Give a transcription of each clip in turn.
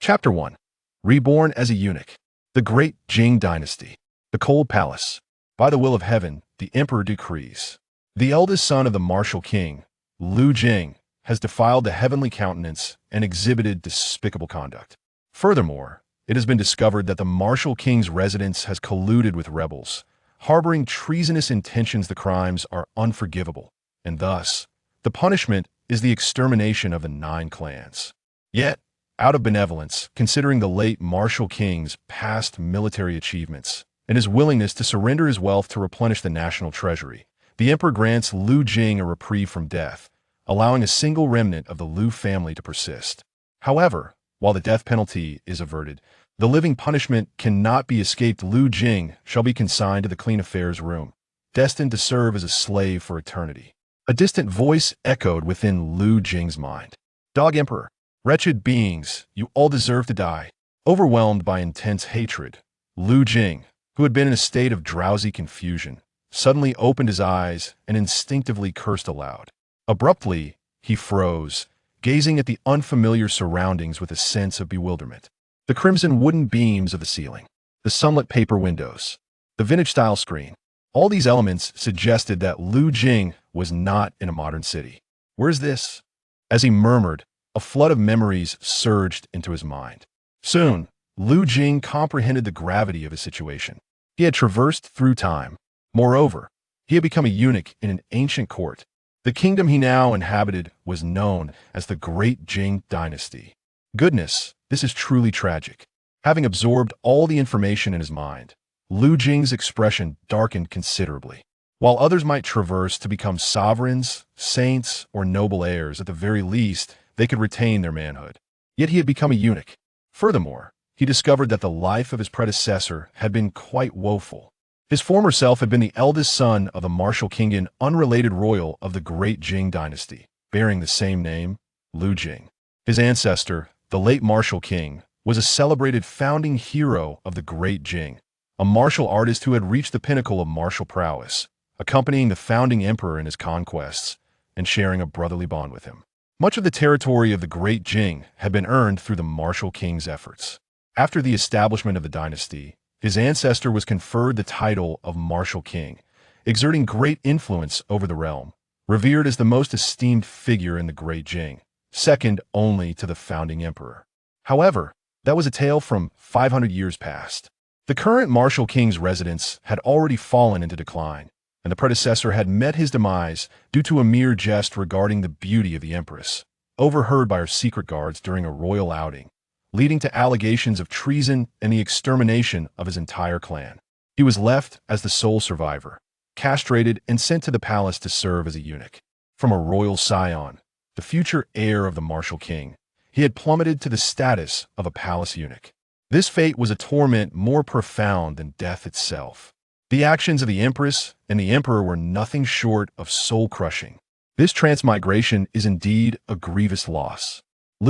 Chapter 1. Reborn as a Eunuch. The Great Jing Dynasty. The Cold Palace. By the will of heaven, the Emperor decrees. The eldest son of the martial king, Jing, has defiled the heavenly countenance and exhibited despicable conduct. Furthermore, it has been discovered that the martial king's residence has colluded with rebels, harboring treasonous intentions. The crimes are unforgivable, and thus, the punishment is the extermination of the 9 clans. Yet, out of benevolence, considering the late martial king's past military achievements and his willingness to surrender his wealth to replenish the national treasury, the emperor grants Jing a reprieve from death, allowing a single remnant of the Liu family to persist. However, while the death penalty is averted, the living punishment cannot be escaped. Jing shall be consigned to the clean affairs room, destined to serve as a slave for eternity. A distant voice echoed within Jing's mind. Dog Emperor, wretched beings, you all deserve to die. Overwhelmed by intense hatred, Jing, who had been in a state of drowsy confusion, suddenly opened his eyes and instinctively cursed aloud. Abruptly, he froze, gazing at the unfamiliar surroundings with a sense of bewilderment. The crimson wooden beams of the ceiling, the sunlit paper windows, the vintage-style screen, all these elements suggested that Jing was not in a modern city. Where's this? As he murmured, a flood of memories surged into his mind. Soon, Jing comprehended the gravity of his situation. He had traversed through time. Moreover, he had become a eunuch in an ancient court. The kingdom he now inhabited was known as the Great Jing Dynasty. Goodness, this is truly tragic. Having absorbed all the information in his mind, Jing's expression darkened considerably. While others might traverse to become sovereigns, saints, or noble heirs, at the very least, they could retain their manhood. Yet he had become a eunuch. Furthermore, he discovered that the life of his predecessor had been quite woeful. His former self had been the eldest son of the martial king and unrelated royal of the Great Jing Dynasty, bearing the same name, Jing. His ancestor, the late martial king, was a celebrated founding hero of the Great Jing, a martial artist who had reached the pinnacle of martial prowess, accompanying the founding emperor in his conquests and sharing a brotherly bond with him. Much of the territory of the Great Jing had been earned through the martial king's efforts. After the establishment of the dynasty, his ancestor was conferred the title of martial king, exerting great influence over the realm, revered as the most esteemed figure in the Great Jing, second only to the founding emperor. However, that was a tale from 500 years past. The current martial king's residence had already fallen into decline, and the predecessor had met his demise due to a mere jest regarding the beauty of the Empress, overheard by her secret guards during a royal outing, leading to allegations of treason and the extermination of his entire clan. He was left as the sole survivor, castrated and sent to the palace to serve as a eunuch. From a royal scion, the future heir of the martial king, he had plummeted to the status of a palace eunuch. This fate was a torment more profound than death itself. The actions of the Empress and the Emperor were nothing short of soul-crushing. This transmigration is indeed a grievous loss.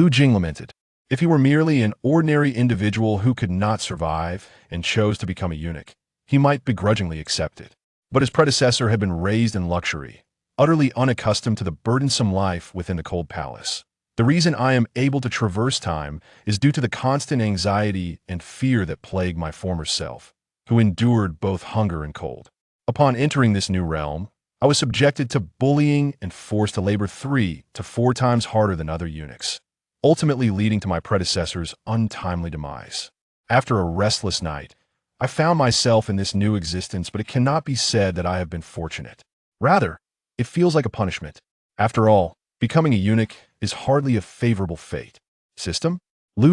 Jing lamented. If he were merely an ordinary individual who could not survive and chose to become a eunuch, he might begrudgingly accept it. But his predecessor had been raised in luxury, utterly unaccustomed to the burdensome life within the cold palace. The reason I am able to traverse time is due to the constant anxiety and fear that plague my former self, who endured both hunger and cold. Upon entering this new realm, I was subjected to bullying and forced to labor 3 to 4 times harder than other eunuchs, ultimately leading to my predecessor's untimely demise. After a restless night, I found myself in this new existence, but it cannot be said that I have been fortunate. Rather, it feels like a punishment. After all, becoming a eunuch is hardly a favorable fate. System?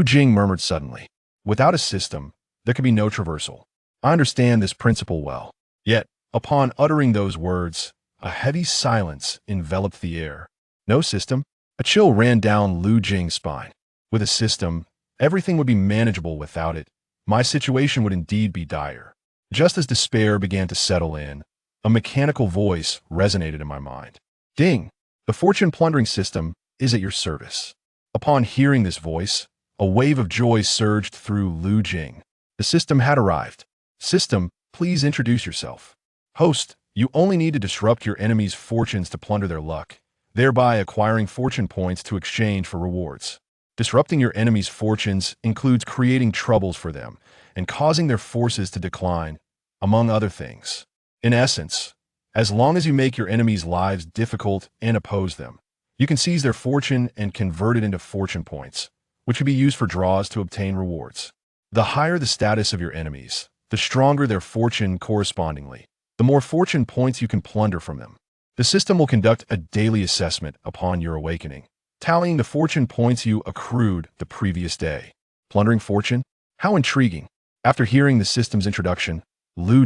Jing murmured suddenly. Without a system, there can be no traversal. I understand this principle well. Yet, upon uttering those words, a heavy silence enveloped the air. No system? A chill ran down Jing's spine. With a system, everything would be manageable. Without it, my situation would indeed be dire. Just as despair began to settle in, a mechanical voice resonated in my mind. Ding! The Fortune-Plundering System is at your service. Upon hearing this voice, a wave of joy surged through Jing. The system had arrived. System, please introduce yourself. Host, you only need to disrupt your enemy's fortunes to plunder their luck, thereby acquiring fortune points to exchange for rewards. Disrupting your enemy's fortunes includes creating troubles for them and causing their forces to decline, among other things. In essence, as long as you make your enemies' lives difficult and oppose them, you can seize their fortune and convert it into fortune points, which can be used for draws to obtain rewards. The higher the status of your enemies, the stronger their fortune correspondingly, the more fortune points you can plunder from them. The system will conduct a daily assessment upon your awakening, tallying the fortune points you accrued the previous day. Plundering fortune? How intriguing. After hearing the system's introduction,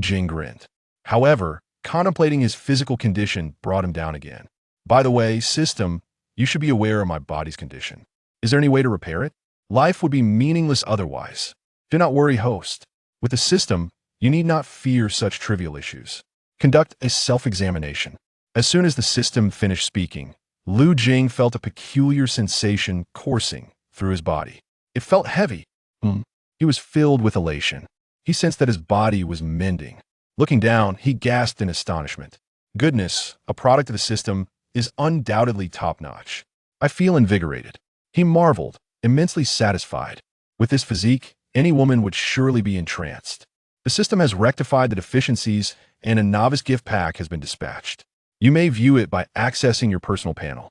Jing grinned. However, contemplating his physical condition brought him down again. By the way, system, you should be aware of my body's condition. Is there any way to repair it? Life would be meaningless otherwise. Do not worry, host. With the system, you need not fear such trivial issues. Conduct a self-examination. As soon as the system finished speaking, Jing felt a peculiar sensation coursing through his body. It felt heavy. He was filled with elation. He sensed that his body was mending. Looking down, he gasped in astonishment. Goodness, a product of the system, is undoubtedly top-notch. I feel invigorated. He marveled, immensely satisfied. With this physique, any woman would surely be entranced. The system has rectified the deficiencies and a novice gift pack has been dispatched. You may view it by accessing your personal panel.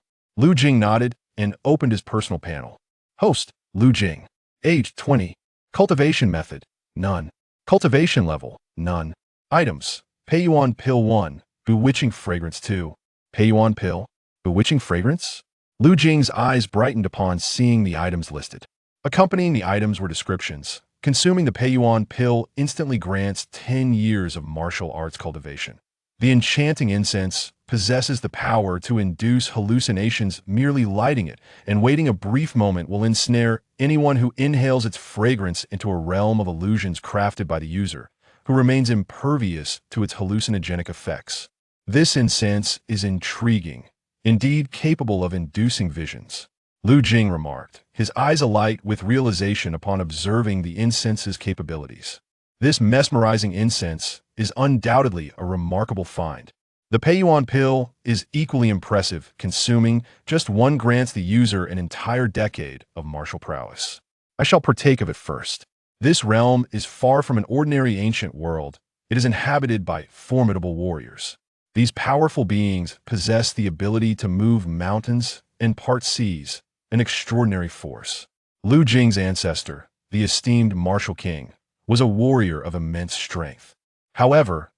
Jing nodded and opened his personal panel. Host, Jing. Age, 20. Cultivation method, none. Cultivation level, none. Items, Peiyuan Pill 1, Bewitching Fragrance 2. Peiyuan Pill, Bewitching Fragrance? Jing's eyes brightened upon seeing the items listed. Accompanying the items were descriptions. Consuming the Peiyuan Pill instantly grants 10 years of martial arts cultivation. The enchanting incense possesses the power to induce hallucinations merely lighting it, and waiting a brief moment will ensnare anyone who inhales its fragrance into a realm of illusions crafted by the user, who remains impervious to its hallucinogenic effects. This incense is intriguing, indeed capable of inducing visions. Jing remarked, his eyes alight with realization upon observing the incense's capabilities. This mesmerizing incense is undoubtedly a remarkable find. The Peiyuan Pill is equally impressive, consuming just one grants the user an entire decade of martial prowess. I shall partake of it first. This realm is far from an ordinary ancient world. It is inhabited by formidable warriors. These powerful beings possess the ability to move mountains and part seas, an extraordinary force. Jing's ancestor, the esteemed Martial King, was a warrior of immense strength. However,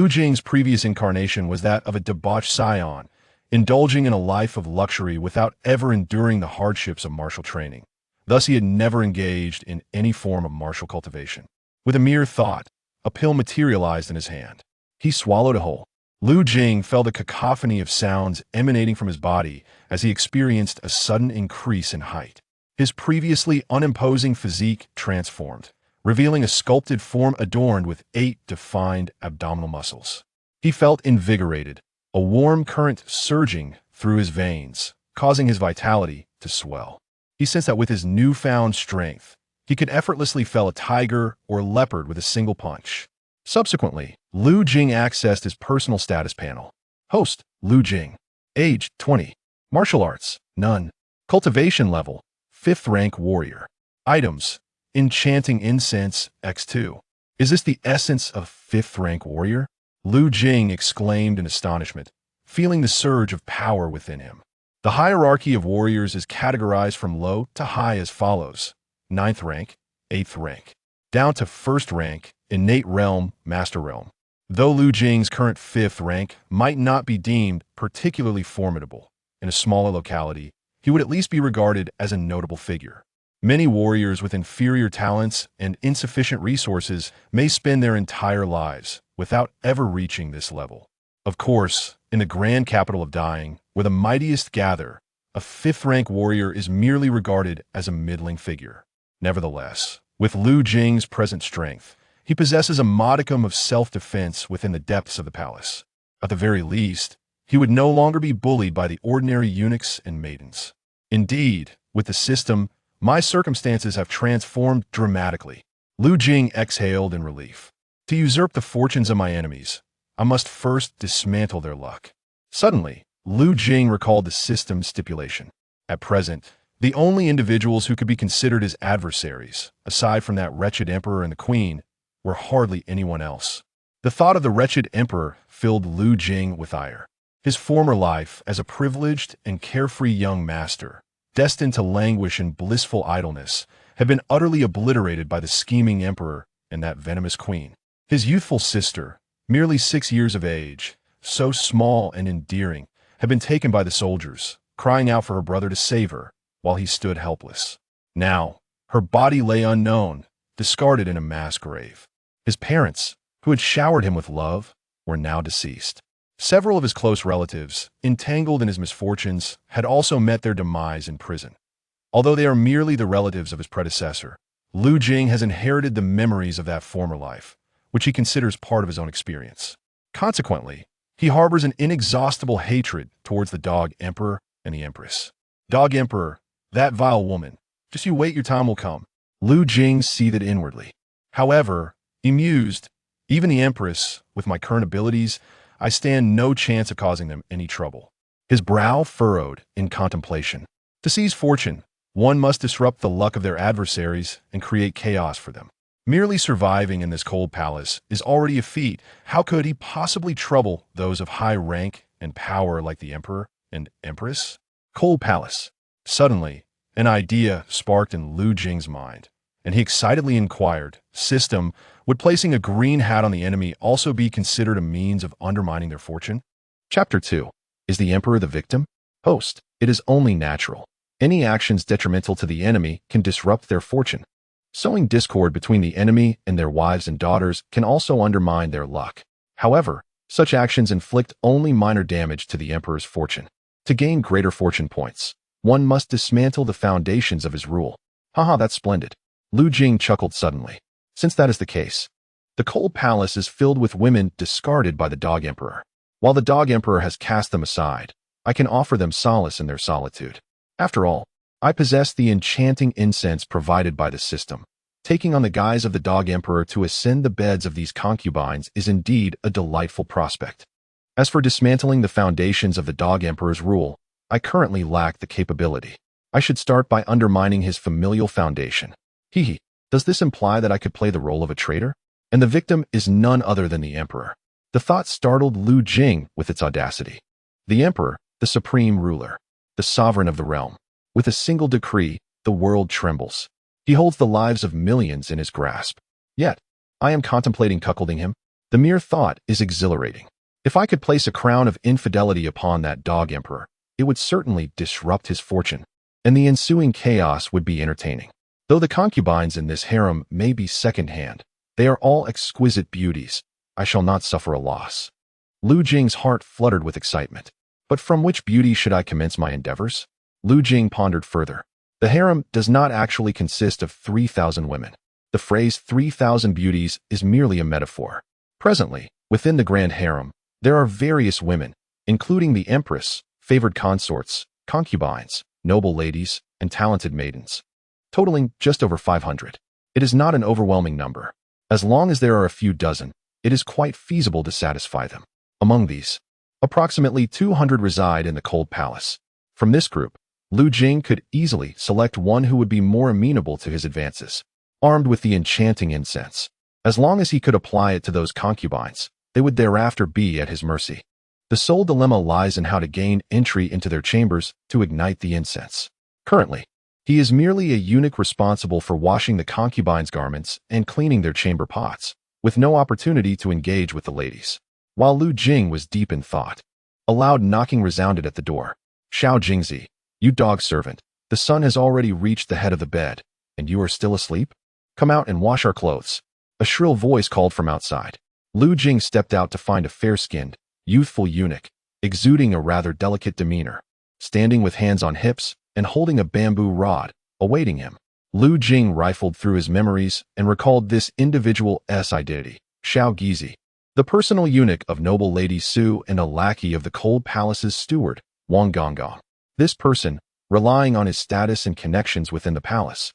Jing's previous incarnation was that of a debauched scion, indulging in a life of luxury without ever enduring the hardships of martial training. Thus, he had never engaged in any form of martial cultivation. With a mere thought, a pill materialized in his hand. He swallowed it whole. Jing felt a cacophony of sounds emanating from his body as he experienced a sudden increase in height. His previously unimposing physique transformed, revealing a sculpted form adorned with 8 defined abdominal muscles. He felt invigorated, a warm current surging through his veins, causing his vitality to swell. He sensed that with his newfound strength, he could effortlessly fell a tiger or leopard with a single punch. Subsequently, Jing accessed his personal status panel. Host, Jing. Age, 20. Martial arts, none. Cultivation level, 5th rank warrior. Items, Enchanting Incense, X2. Is this the essence of 5th rank warrior? Jing exclaimed in astonishment, feeling the surge of power within him. The hierarchy of warriors is categorized from low to high as follows: 9th rank, 8th rank, down to 1st rank, innate realm, master realm. Though Jing's current 5th rank might not be deemed particularly formidable, in a smaller locality, he would at least be regarded as a notable figure. Many warriors with inferior talents and insufficient resources may spend their entire lives without ever reaching this level. Of course, in the grand capital of dying, where the mightiest gather, a 5th rank warrior is merely regarded as a middling figure. Nevertheless, with Jing's present strength, he possesses a modicum of self-defense within the depths of the palace. At the very least, he would no longer be bullied by the ordinary eunuchs and maidens. Indeed, with the system, my circumstances have transformed dramatically. Jing exhaled in relief. To usurp the fortunes of my enemies, I must first dismantle their luck. Suddenly, Jing recalled the system's stipulation. At present, The only individuals who could be considered as adversaries, aside from that wretched emperor and the queen, were hardly anyone else. The thought of the wretched emperor filled Lu Jing with ire. His former life as a privileged and carefree young master, destined to languish in blissful idleness, had been utterly obliterated by the scheming emperor and that venomous queen. His youthful sister, merely 6 years of age, so small and endearing, had been taken by the soldiers, crying out for her brother to save her, while he stood helpless. Now, her body lay unknown, discarded in a mass grave. His parents, who had showered him with love, were now deceased. Several of his close relatives, entangled in his misfortunes, had also met their demise in prison. Although they are merely the relatives of his predecessor, Lu Jing has inherited the memories of that former life, which he considers part of his own experience. Consequently, he harbors an inexhaustible hatred towards the Dog Emperor and the Empress. Dog Emperor, that vile woman, just you wait, your time will come. Lu Jing seethed inwardly. However, he mused, even the Empress, with my current abilities, I stand no chance of causing them any trouble. His brow furrowed in contemplation. To seize fortune, one must disrupt the luck of their adversaries and create chaos for them. Merely surviving in this cold palace is already a feat. How could he possibly trouble those of high rank and power like the Emperor and Empress? Cold palace. Suddenly, an idea sparked in Lu Jing's mind, and he excitedly inquired, System, would placing a green hat on the enemy also be considered a means of undermining their fortune? Chapter 2. Is the Emperor the victim? Host. It is only natural. Any actions detrimental to the enemy can disrupt their fortune. Sowing discord between the enemy and their wives and daughters can also undermine their luck. However, such actions inflict only minor damage to the Emperor's fortune. To gain greater fortune points, one must dismantle the foundations of his rule. Haha, that's splendid. Lu Jing chuckled suddenly. Since that is the case, the cold palace is filled with women discarded by the Dog Emperor. While the Dog Emperor has cast them aside, I can offer them solace in their solitude. After all, I possess the enchanting incense provided by the system. Taking on the guise of the Dog Emperor to ascend the beds of these concubines is indeed a delightful prospect. As for dismantling the foundations of the Dog Emperor's rule, I currently lack the capability. I should start by undermining his familial foundation. Hee. Does this imply that I could play the role of a traitor? And the victim is none other than the Emperor. The thought startled Lu Jing with its audacity. The Emperor, the supreme ruler, the sovereign of the realm. With a single decree, the world trembles. He holds the lives of millions in his grasp. Yet, I am contemplating cuckolding him. The mere thought is exhilarating. If I could place a crown of infidelity upon that Dog Emperor, it would certainly disrupt his fortune, and the ensuing chaos would be entertaining. Though the concubines in this harem may be second-hand, they are all exquisite beauties. I shall not suffer a loss. Lu Jing's heart fluttered with excitement. But from which beauty should I commence my endeavors? Lu Jing pondered further. The harem does not actually consist of 3,000 women. The phrase 3,000 beauties is merely a metaphor. Presently, within the grand harem, there are various women, including the Empress, favored consorts, concubines, noble ladies, and talented maidens, totaling just over 500. It is not an overwhelming number. As long as there are a few dozen, it is quite feasible to satisfy them. Among these, approximately 200 reside in the cold palace. From this group, Lu Jing could easily select one who would be more amenable to his advances, armed with the enchanting incense. As long as he could apply it to those concubines, they would thereafter be at his mercy. The sole dilemma lies in how to gain entry into their chambers to ignite the incense. Currently, he is merely a eunuch responsible for washing the concubines' garments and cleaning their chamber pots, with no opportunity to engage with the ladies. While Lu Jing was deep in thought, a loud knocking resounded at the door. Xiao Jingzi, you dog servant, the sun has already reached the head of the bed, and you are still asleep? Come out and wash our clothes. A shrill voice called from outside. Lu Jing stepped out to find a fair-skinned, youthful eunuch, exuding a rather delicate demeanor, standing with hands on hips and holding a bamboo rod, awaiting him. Lu Jing rifled through his memories and recalled this individual's identity, Xiao Gizi, the personal eunuch of noble Lady Su and a lackey of the cold palace's steward, Wang Gonggong. This person, relying on his status and connections within the palace,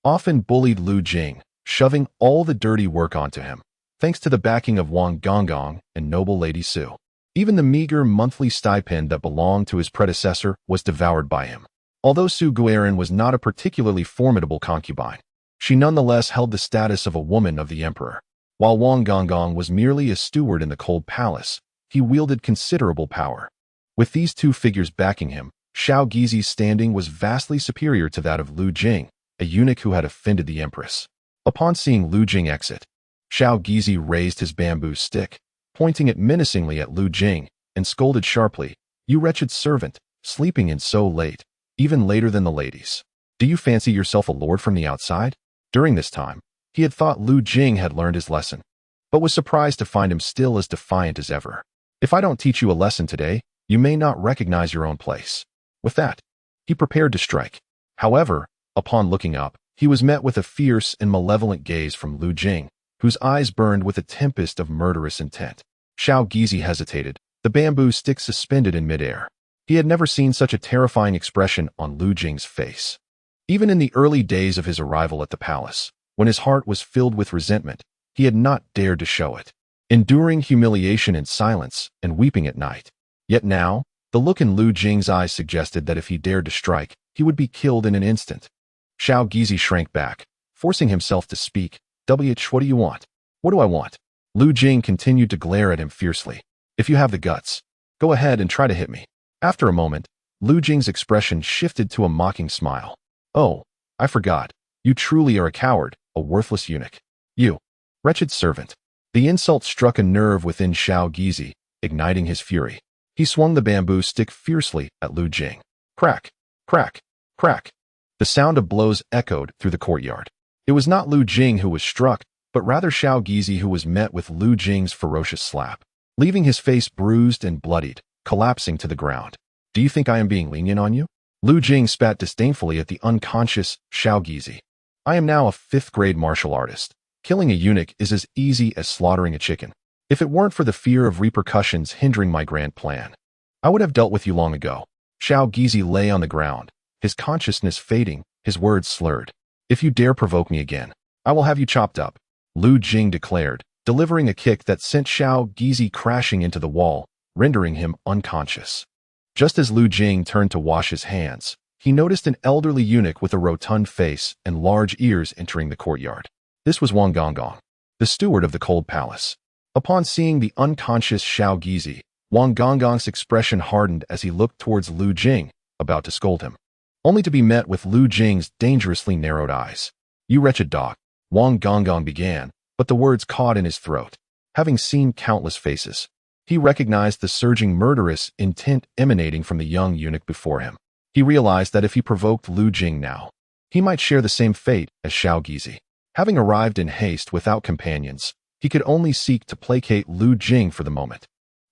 often bullied Lu Jing, shoving all the dirty work onto him, thanks to the backing of Wang Gonggong and noble Lady Su. Even the meager monthly stipend that belonged to his predecessor was devoured by him. Although Su Guiran was not a particularly formidable concubine, she nonetheless held the status of a woman of the emperor. While Wang Gonggong was merely a steward in the cold palace, he wielded considerable power. With these two figures backing him, Xiao Gizi's standing was vastly superior to that of Lu Jing, a eunuch who had offended the empress. Upon seeing Lu Jing exit, Xiao Gizi raised his bamboo stick, pointing it menacingly at Lu Jing, and scolded sharply, "You wretched servant, sleeping in so late, even later than the ladies. Do you fancy yourself a lord from the outside?" During this time, he had thought Lu Jing had learned his lesson, but was surprised to find him still as defiant as ever. "If I don't teach you a lesson today, you may not recognize your own place." With that, he prepared to strike. However, upon looking up, he was met with a fierce and malevolent gaze from Lu Jing, whose eyes burned with a tempest of murderous intent. Xiao Gizi hesitated, the bamboo stick suspended in midair. He had never seen such a terrifying expression on Lu Jing's face. Even in the early days of his arrival at the palace, when his heart was filled with resentment, he had not dared to show it, enduring humiliation in silence and weeping at night. Yet now, the look in Lu Jing's eyes suggested that if he dared to strike, he would be killed in an instant. Xiao Gizi shrank back, forcing himself to speak. "What do you want?" "What do I want?" Lu Jing continued to glare at him fiercely. "If you have the guts, go ahead and try to hit me." After a moment, Lu Jing's expression shifted to a mocking smile. "Oh, I forgot. You truly are a coward, a worthless eunuch. You, wretched servant." The insult struck a nerve within Xiao Gizi, igniting his fury. He swung the bamboo stick fiercely at Lu Jing. Crack, crack, crack. The sound of blows echoed through the courtyard. It was not Lu Jing who was struck, but rather Xiao Gizi who was met with Lu Jing's ferocious slap, leaving his face bruised and bloodied, collapsing to the ground. "Do you think I am being lenient on you?" Lu Jing spat disdainfully at the unconscious Xiao Gizi. "I am now a 5th-grade martial artist. Killing a eunuch is as easy as slaughtering a chicken. If it weren't for the fear of repercussions hindering my grand plan, I would have dealt with you long ago." Xiao Gizi lay on the ground, his consciousness fading, his words slurred. "If you dare provoke me again, I will have you chopped up," Lu Jing declared, delivering a kick that sent Xiao Gizi crashing into the wall, rendering him unconscious. Just as Lu Jing turned to wash his hands, he noticed an elderly eunuch with a rotund face and large ears entering the courtyard. This was Wang Gonggong, the steward of the cold palace. Upon seeing the unconscious Xiao Gizi, Wang Gonggong's expression hardened as he looked towards Lu Jing, about to scold him, only to be met with Lu Jing's dangerously narrowed eyes. "You wretched dog," Wang Gonggong began, but the words caught in his throat. Having seen countless faces, he recognized the surging murderous intent emanating from the young eunuch before him. He realized that if he provoked Lu Jing now, he might share the same fate as Xiao Gizi. Having arrived in haste without companions, he could only seek to placate Lu Jing for the moment.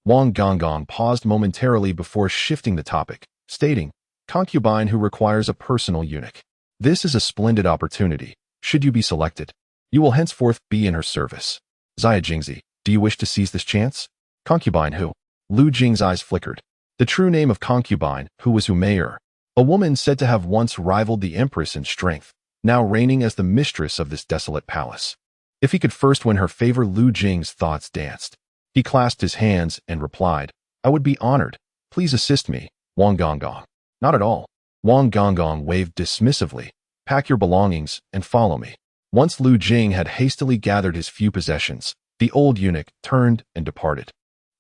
Wang Gonggong paused momentarily before shifting the topic, stating, "Concubine who requires a personal eunuch. This is a splendid opportunity. Should you be selected, you will henceforth be in her service. Xia Jingzi, do you wish to seize this chance?" "Concubine who?" Lu Jing's eyes flickered. The true name of concubine who was Umayyar, a woman said to have once rivaled the Empress in strength, now reigning as the mistress of this desolate palace. If he could first win her favor, Lu Jing's thoughts danced. He clasped his hands and replied, "I would be honored. Please assist me, Wang Gonggong." "Not at all." Wang Gonggong waved dismissively. "Pack your belongings and follow me." Once Lu Jing had hastily gathered his few possessions, the old eunuch turned and departed,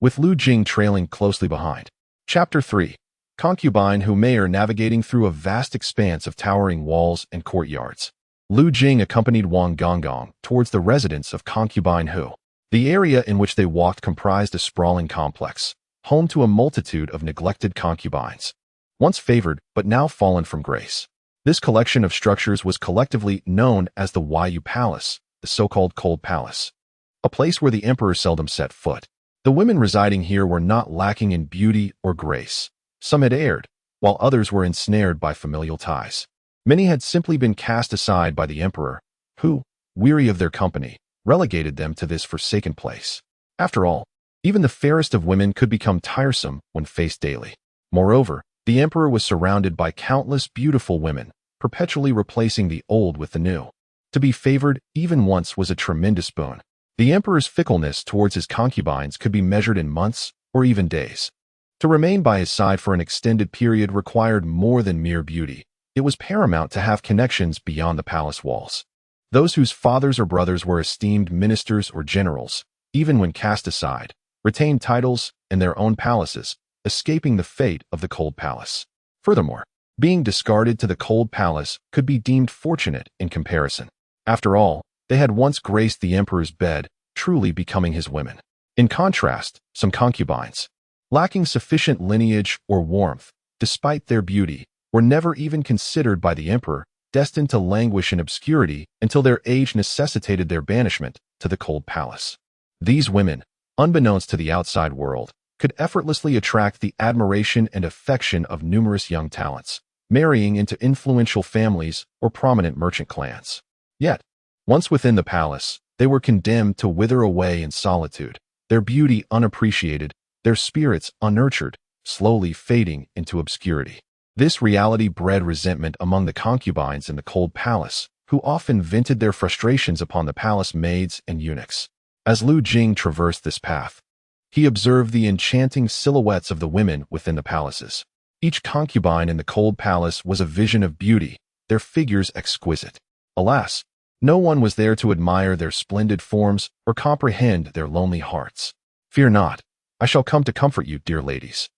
with Lu Jing trailing closely behind. Chapter 3. Concubine Umayyar navigating through a vast expanse of towering walls and courtyards. Lu Jing accompanied Wang Gonggong towards the residence of Concubine Hu. The area in which they walked comprised a sprawling complex, home to a multitude of neglected concubines, once favored but now fallen from grace. This collection of structures was collectively known as the Yu Palace, the so-called Cold Palace, a place where the emperor seldom set foot. The women residing here were not lacking in beauty or grace. Some had erred, while others were ensnared by familial ties. Many had simply been cast aside by the emperor, who, weary of their company, relegated them to this forsaken place. After all, even the fairest of women could become tiresome when faced daily. Moreover, the emperor was surrounded by countless beautiful women, perpetually replacing the old with the new. To be favored even once was a tremendous boon. The emperor's fickleness towards his concubines could be measured in months or even days. To remain by his side for an extended period required more than mere beauty. It was paramount to have connections beyond the palace walls. Those whose fathers or brothers were esteemed ministers or generals, even when cast aside, retained titles and their own palaces, escaping the fate of the cold palace. Furthermore, being discarded to the cold palace could be deemed fortunate in comparison. After all, they had once graced the emperor's bed, truly becoming his women. In contrast, some concubines, lacking sufficient lineage or warmth, despite their beauty, were never even considered by the emperor, destined to languish in obscurity until their age necessitated their banishment to the cold palace. These women, unbeknownst to the outside world, could effortlessly attract the admiration and affection of numerous young talents, marrying into influential families or prominent merchant clans. Yet, once within the palace, they were condemned to wither away in solitude, their beauty unappreciated, their spirits unnurtured, slowly fading into obscurity. This reality bred resentment among the concubines in the cold palace, who often vented their frustrations upon the palace maids and eunuchs. As Lu Jing traversed this path, he observed the enchanting silhouettes of the women within the palaces. Each concubine in the cold palace was a vision of beauty, their figures exquisite. Alas, no one was there to admire their splendid forms or comprehend their lonely hearts. Fear not, I shall come to comfort you, dear ladies.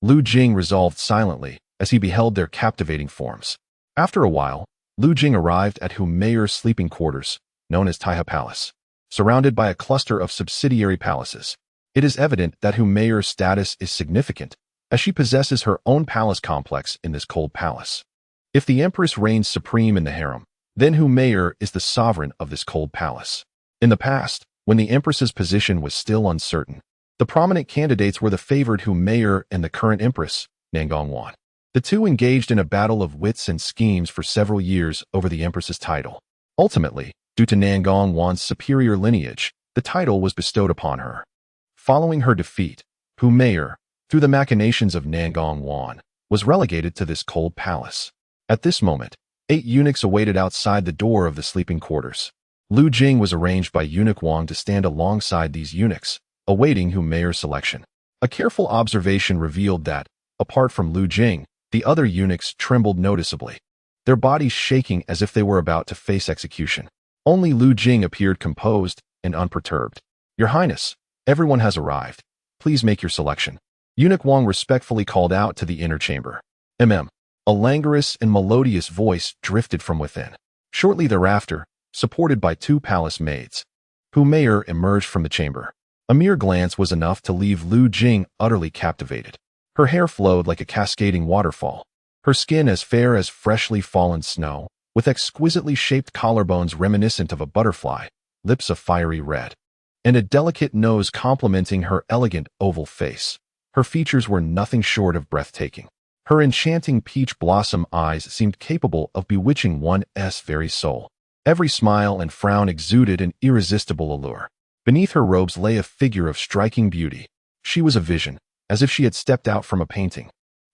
Lu Jing resolved silently as he beheld their captivating forms. After a while, Lu Jing arrived at Humeire's sleeping quarters, known as Taiha Palace, surrounded by a cluster of subsidiary palaces. It is evident that Humeire's status is significant, as she possesses her own palace complex in this cold palace. If the Empress reigns supreme in the harem, then Humeire is the sovereign of this cold palace. In the past, when the Empress's position was still uncertain, the prominent candidates were the favored Humeire and the current Empress, Nangongwan. The two engaged in a battle of wits and schemes for several years over the Empress's title. Ultimately, due to Nangongwan's superior lineage, the title was bestowed upon her. Following her defeat, Humeire, through the machinations of Nangongwan, was relegated to this cold palace. At this moment, 8 eunuchs awaited outside the door of the sleeping quarters. Lu Jing was arranged by Eunuch Wang to stand alongside these eunuchs, awaiting Humeire's selection. A careful observation revealed that, apart from Lu Jing, the other eunuchs trembled noticeably, their bodies shaking as if they were about to face execution. Only Lu Jing appeared composed and unperturbed. Your Highness, everyone has arrived. Please make your selection. Eunuch Wang respectfully called out to the inner chamber. A languorous and melodious voice drifted from within. Shortly thereafter, supported by 2 palace maids, Humeire emerged from the chamber. A mere glance was enough to leave Lu Jing utterly captivated. Her hair flowed like a cascading waterfall, her skin as fair as freshly fallen snow, with exquisitely shaped collarbones reminiscent of a butterfly, lips of fiery red, and a delicate nose complementing her elegant oval face. Her features were nothing short of breathtaking. Her enchanting peach blossom eyes seemed capable of bewitching one's very soul. Every smile and frown exuded an irresistible allure. Beneath her robes lay a figure of striking beauty. She was a vision, as if she had stepped out from a painting.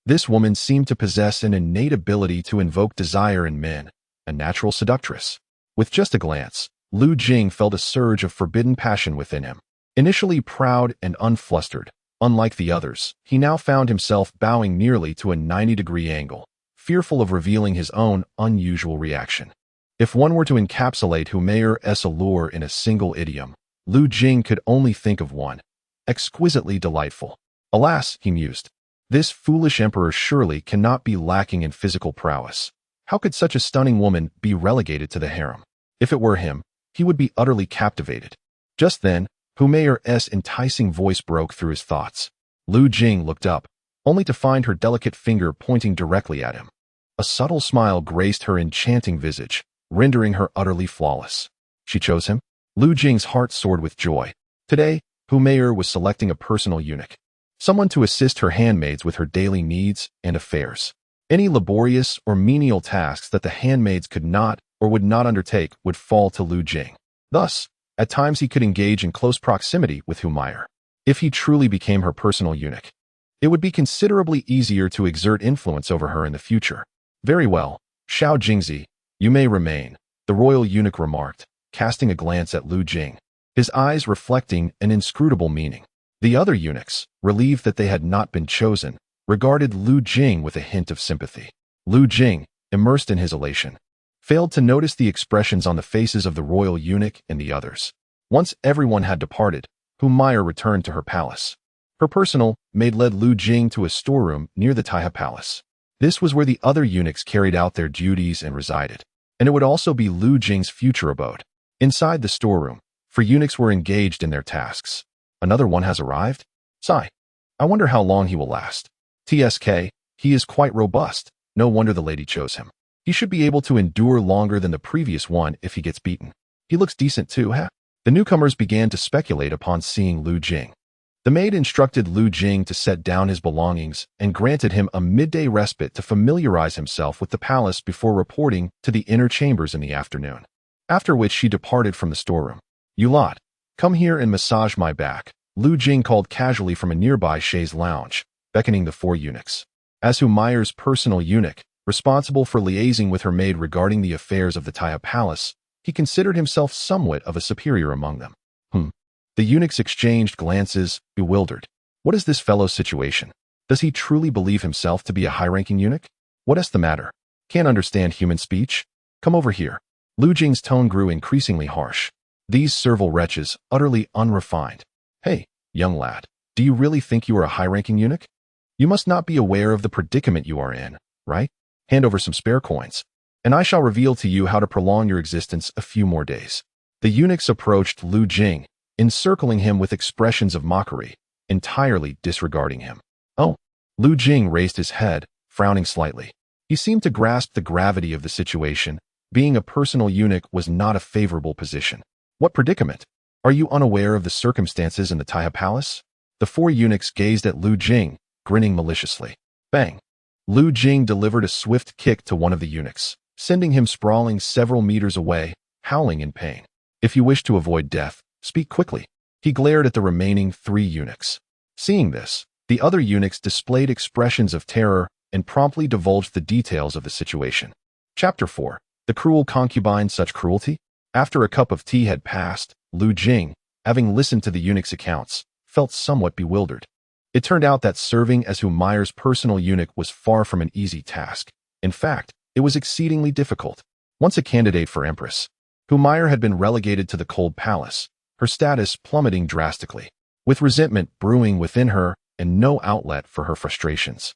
This woman seemed to possess an innate ability to invoke desire in men, a natural seductress. With just a glance, Lu Jing felt a surge of forbidden passion within him. Initially proud and unflustered, unlike the others, he now found himself bowing nearly to a 90-degree angle, fearful of revealing his own unusual reaction. If one were to encapsulate Humeire's allure in a single idiom, Lu Jing could only think of one: exquisitely delightful. Alas, he mused, this foolish emperor surely cannot be lacking in physical prowess. How could such a stunning woman be relegated to the harem? If it were him, he would be utterly captivated. Just then, Humeire's enticing voice broke through his thoughts. Lu Jing looked up, only to find her delicate finger pointing directly at him. A subtle smile graced her enchanting visage, rendering her utterly flawless. She chose him? Lu Jing's heart soared with joy. Today, Humeire was selecting a personal eunuch, someone to assist her handmaids with her daily needs and affairs. Any laborious or menial tasks that the handmaids could not or would not undertake would fall to Lu Jing. Thus, at times he could engage in close proximity with Humeire. If he truly became her personal eunuch, it would be considerably easier to exert influence over her in the future. Very well, Xiao Jingzi, you may remain, the royal eunuch remarked, casting a glance at Lu Jing, his eyes reflecting an inscrutable meaning. The other eunuchs, relieved that they had not been chosen, regarded Lu Jing with a hint of sympathy. Lu Jing, immersed in his elation, failed to notice the expressions on the faces of the royal eunuch and the others. Once everyone had departed, Humayr returned to her palace. Her personal maid led Lu Jing to a storeroom near the Taiha Palace. This was where the other eunuchs carried out their duties and resided, and it would also be Lu Jing's future abode. Inside the storeroom, for eunuchs were engaged in their tasks. Another one has arrived? Sigh. I wonder how long he will last. TSK, he is quite robust. No wonder the lady chose him. He should be able to endure longer than the previous one if he gets beaten. He looks decent too, huh? The newcomers began to speculate upon seeing Lu Jing. The maid instructed Lu Jing to set down his belongings and granted him a midday respite to familiarize himself with the palace before reporting to the inner chambers in the afternoon. After which she departed from the storeroom. You lot, come here and massage my back, Lu Jing called casually from a nearby chaise lounge, beckoning the 4 eunuchs. As Humayr's personal eunuch, responsible for liaising with her maid regarding the affairs of the Taiha Palace, he considered himself somewhat of a superior among them. The eunuchs exchanged glances, bewildered. What is this fellow's situation? Does he truly believe himself to be a high-ranking eunuch? What is the matter? Can't understand human speech? Come over here. Lu Jing's tone grew increasingly harsh. These servile wretches, utterly unrefined. Hey, young lad, do you really think you are a high-ranking eunuch? You must not be aware of the predicament you are in, right? Hand over some spare coins, and I shall reveal to you how to prolong your existence a few more days. The eunuchs approached Lu Jing, encircling him with expressions of mockery, entirely disregarding him. Oh, Lu Jing raised his head, frowning slightly. He seemed to grasp the gravity of the situation. Being a personal eunuch was not a favorable position. What predicament? Are you unaware of the circumstances in the Taiha Palace? The 4 eunuchs gazed at Lu Jing, grinning maliciously. Bang! Lu Jing delivered a swift kick to one of the eunuchs, sending him sprawling several meters away, howling in pain. If you wish to avoid death, speak quickly. He glared at the remaining 3 eunuchs. Seeing this, the other eunuchs displayed expressions of terror and promptly divulged the details of the situation. Chapter 4. The cruel concubine, such cruelty? After a cup of tea had passed, Lu Jing, having listened to the eunuch's accounts, felt somewhat bewildered. It turned out that serving as Humayr's personal eunuch was far from an easy task. In fact, it was exceedingly difficult. Once a candidate for Empress, Humayr had been relegated to the cold palace, her status plummeting drastically, with resentment brewing within her and no outlet for her frustrations.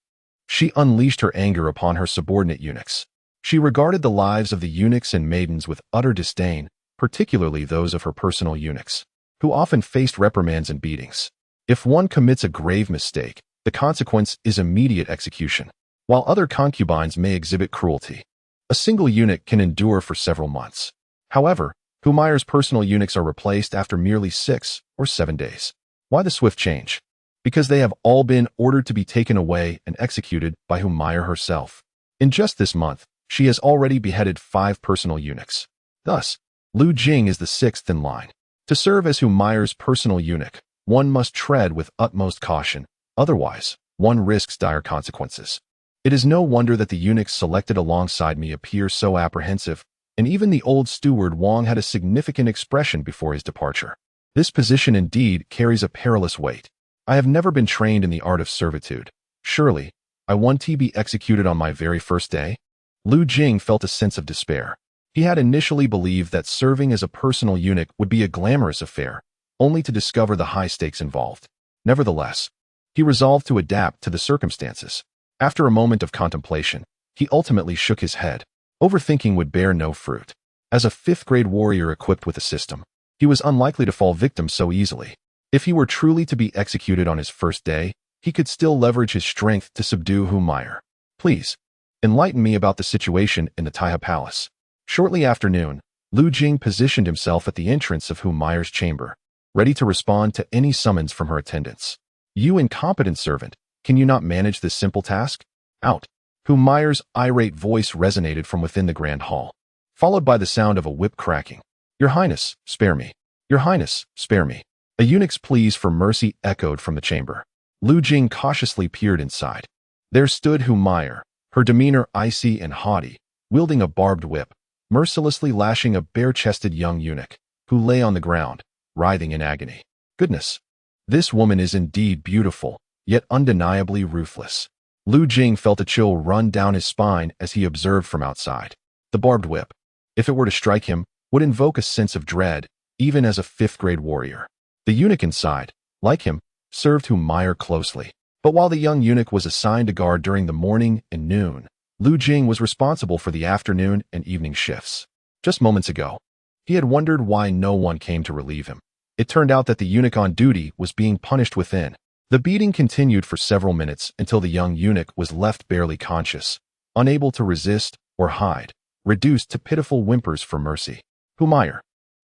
She unleashed her anger upon her subordinate eunuchs. She regarded the lives of the eunuchs and maidens with utter disdain, particularly those of her personal eunuchs, who often faced reprimands and beatings. If one commits a grave mistake, the consequence is immediate execution, while other concubines may exhibit cruelty. A single eunuch can endure for several months. However, Humayr's personal eunuchs are replaced after merely 6 or 7 days. Why the swift change? Because they have all been ordered to be taken away and executed by Humayr herself. In just this month, she has already beheaded 5 personal eunuchs. Thus, Lu Jing is the 6th in line. To serve as Humayr's personal eunuch, one must tread with utmost caution, otherwise, one risks dire consequences. It is no wonder that the eunuchs selected alongside me appear so apprehensive, and even the old steward Wang had a significant expression before his departure. This position indeed carries a perilous weight. I have never been trained in the art of servitude. Surely, I want to be executed on my very first day? Lu Jing felt a sense of despair. He had initially believed that serving as a personal eunuch would be a glamorous affair, only to discover the high stakes involved. Nevertheless, he resolved to adapt to the circumstances. After a moment of contemplation, he ultimately shook his head. Overthinking would bear no fruit. As a 5th-grade warrior equipped with a system, he was unlikely to fall victim so easily. If he were truly to be executed on his first day, he could still leverage his strength to subdue Humayr. Please, enlighten me about the situation in the Taiha Palace. Shortly after noon, Lu Jing positioned himself at the entrance of Humayr's chamber, ready to respond to any summons from her attendants. You incompetent servant, can you not manage this simple task? Out. Humayr's irate voice resonated from within the grand hall, followed by the sound of a whip cracking. Your Highness, spare me. Your Highness, spare me. A eunuch's pleas for mercy echoed from the chamber. Lu Jing cautiously peered inside. There stood Humayr, her demeanor icy and haughty, wielding a barbed whip, mercilessly lashing a bare-chested young eunuch, who lay on the ground, writhing in agony. Goodness! This woman is indeed beautiful, yet undeniably ruthless. Lu Jing felt a chill run down his spine as he observed from outside. The barbed whip, if it were to strike him, would invoke a sense of dread, even as a fifth-grade warrior. The eunuch inside, like him, served Meyer closely. But while the young eunuch was assigned to guard during the morning and noon, Lu Jing was responsible for the afternoon and evening shifts. Just moments ago, he had wondered why no one came to relieve him. It turned out that the eunuch on duty was being punished within. The beating continued for several minutes until the young eunuch was left barely conscious, unable to resist or hide, reduced to pitiful whimpers for mercy. Meyer,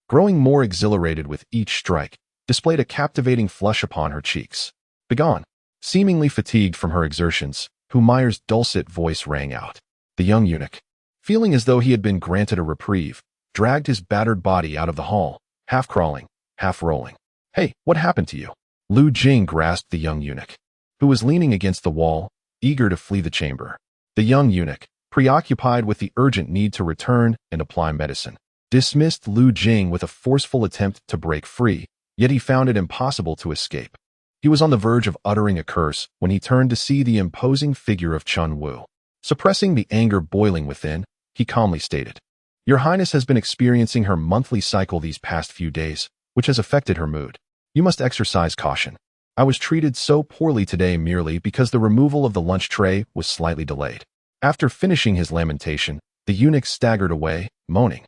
growing more exhilarated with each strike, displayed a captivating flush upon her cheeks. Begone! Seemingly fatigued from her exertions, Meyer's dulcet voice rang out. The young eunuch, feeling as though he had been granted a reprieve, dragged his battered body out of the hall, half crawling, half rolling. Hey, what happened to you? Lu Jing grasped the young eunuch, who was leaning against the wall, eager to flee the chamber. The young eunuch, preoccupied with the urgent need to return and apply medicine, dismissed Lu Jing with a forceful attempt to break free, yet he found it impossible to escape. He was on the verge of uttering a curse when he turned to see the imposing figure of Chun Wu. Suppressing the anger boiling within, he calmly stated, "Your Highness has been experiencing her monthly cycle these past few days, which has affected her mood. You must exercise caution. I was treated so poorly today merely because the removal of the lunch tray was slightly delayed." After finishing his lamentation, the eunuch staggered away, moaning.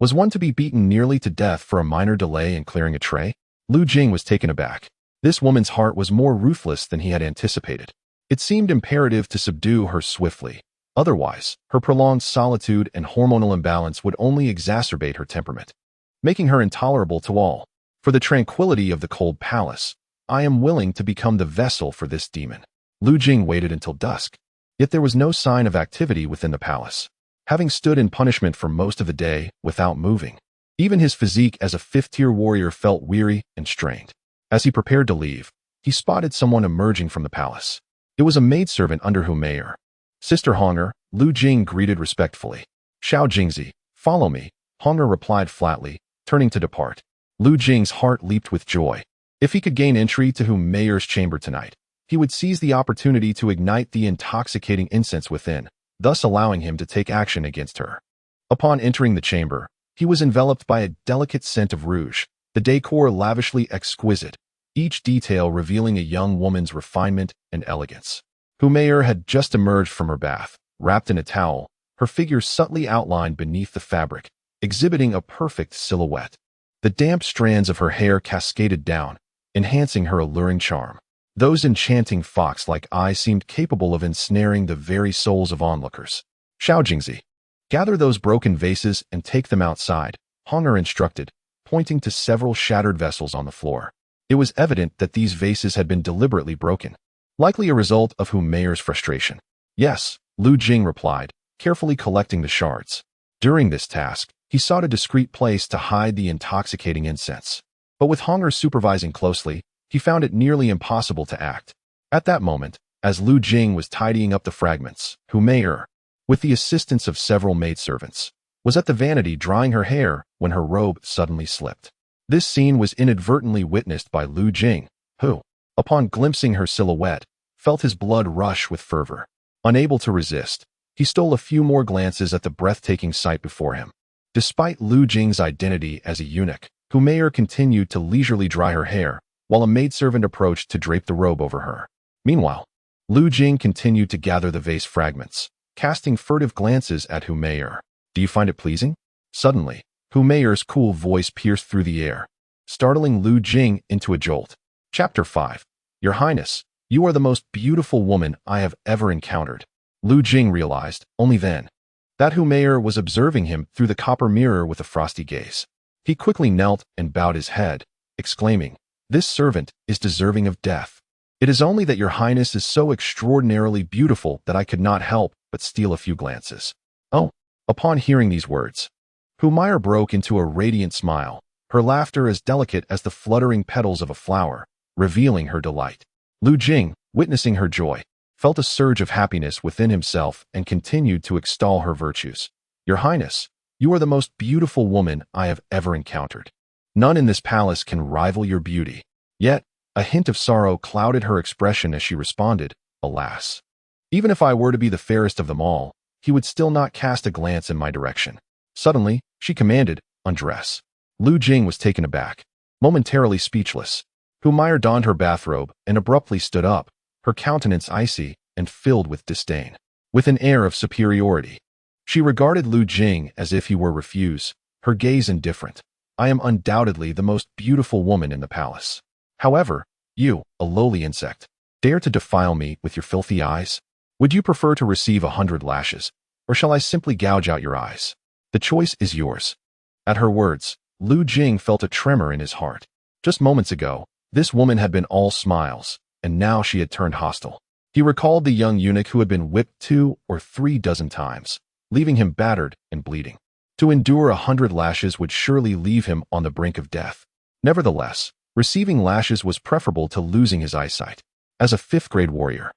Was one to be beaten nearly to death for a minor delay in clearing a tray? Lu Jing was taken aback. This woman's heart was more ruthless than he had anticipated. It seemed imperative to subdue her swiftly. Otherwise, her prolonged solitude and hormonal imbalance would only exacerbate her temperament, making her intolerable to all. For the tranquility of the cold palace, I am willing to become the vessel for this demon. Lu Jing waited until dusk. Yet there was no sign of activity within the palace, having stood in punishment for most of the day without moving. Even his physique as a fifth-tier warrior felt weary and strained. As he prepared to leave, he spotted someone emerging from the palace. It was a maidservant under Meyer. "Sister Honger," Lu Jing greeted respectfully. "Xiao Jingzi, follow me," Honger replied flatly, turning to depart. Lu Jing's heart leaped with joy. If he could gain entry to Meyer's chamber tonight, he would seize the opportunity to ignite the intoxicating incense within, thus allowing him to take action against her. Upon entering the chamber, he was enveloped by a delicate scent of rouge, the decor lavishly exquisite, each detail revealing a young woman's refinement and elegance. Meyer had just emerged from her bath, wrapped in a towel, her figure subtly outlined beneath the fabric, exhibiting a perfect silhouette. The damp strands of her hair cascaded down, enhancing her alluring charm. Those enchanting fox-like eyes seemed capable of ensnaring the very souls of onlookers. "Xiao Jingzi, gather those broken vases and take them outside," Honger instructed, pointing to several shattered vessels on the floor. It was evident that these vases had been deliberately broken, likely a result of Meyer's frustration. "Yes," Lu Jing replied, carefully collecting the shards. During this task, he sought a discreet place to hide the intoxicating incense. But with Honger supervising closely, he found it nearly impossible to act. At that moment, as Lu Jing was tidying up the fragments, Meyer, with the assistance of several maidservants, was at the vanity drying her hair when her robe suddenly slipped. This scene was inadvertently witnessed by Lu Jing, who, upon glimpsing her silhouette, felt his blood rush with fervor. Unable to resist, he stole a few more glances at the breathtaking sight before him. Despite Lu Jing's identity as a eunuch, Meyer continued to leisurely dry her hair, while a maidservant approached to drape the robe over her. Meanwhile, Lu Jing continued to gather the vase fragments, casting furtive glances at Meyer. "Do you find it pleasing?" Suddenly, Meyer's cool voice pierced through the air, startling Lu Jing into a jolt. Chapter 5. "Your Highness, you are the most beautiful woman I have ever encountered." Lu Jing realized, only then, that Meyer was observing him through the copper mirror with a frosty gaze. He quickly knelt and bowed his head, exclaiming, "This servant is deserving of death. It is only that your Highness is so extraordinarily beautiful that I could not help but steal a few glances." "Oh." Upon hearing these words, Meyer broke into a radiant smile, her laughter as delicate as the fluttering petals of a flower, revealing her delight. Lu Jing, witnessing her joy, felt a surge of happiness within himself and continued to extol her virtues. "Your Highness, you are the most beautiful woman I have ever encountered. None in this palace can rival your beauty. Yet, A hint of sorrow clouded her expression as she responded, "Alas. Even if I were to be the fairest of them all, he would still not cast a glance in my direction." Suddenly, she commanded, "Undress." Lu Jing was taken aback, momentarily speechless. Meyer donned her bathrobe and abruptly stood up, her countenance icy and filled with disdain. With an air of superiority, she regarded Lu Jing as if he were refuse, her gaze indifferent. "I am undoubtedly the most beautiful woman in the palace. However, you, a lowly insect, dare to defile me with your filthy eyes? Would you prefer to receive 100 lashes, or shall I simply gouge out your eyes? The choice is yours." At her words, Lu Jing felt a tremor in his heart. Just moments ago, this woman had been all smiles, and now she had turned hostile. He recalled the young eunuch who had been whipped 2 or 3 dozen times, leaving him battered and bleeding. To endure 100 lashes would surely leave him on the brink of death. Nevertheless, receiving lashes was preferable to losing his eyesight. As a 5th-grade warrior,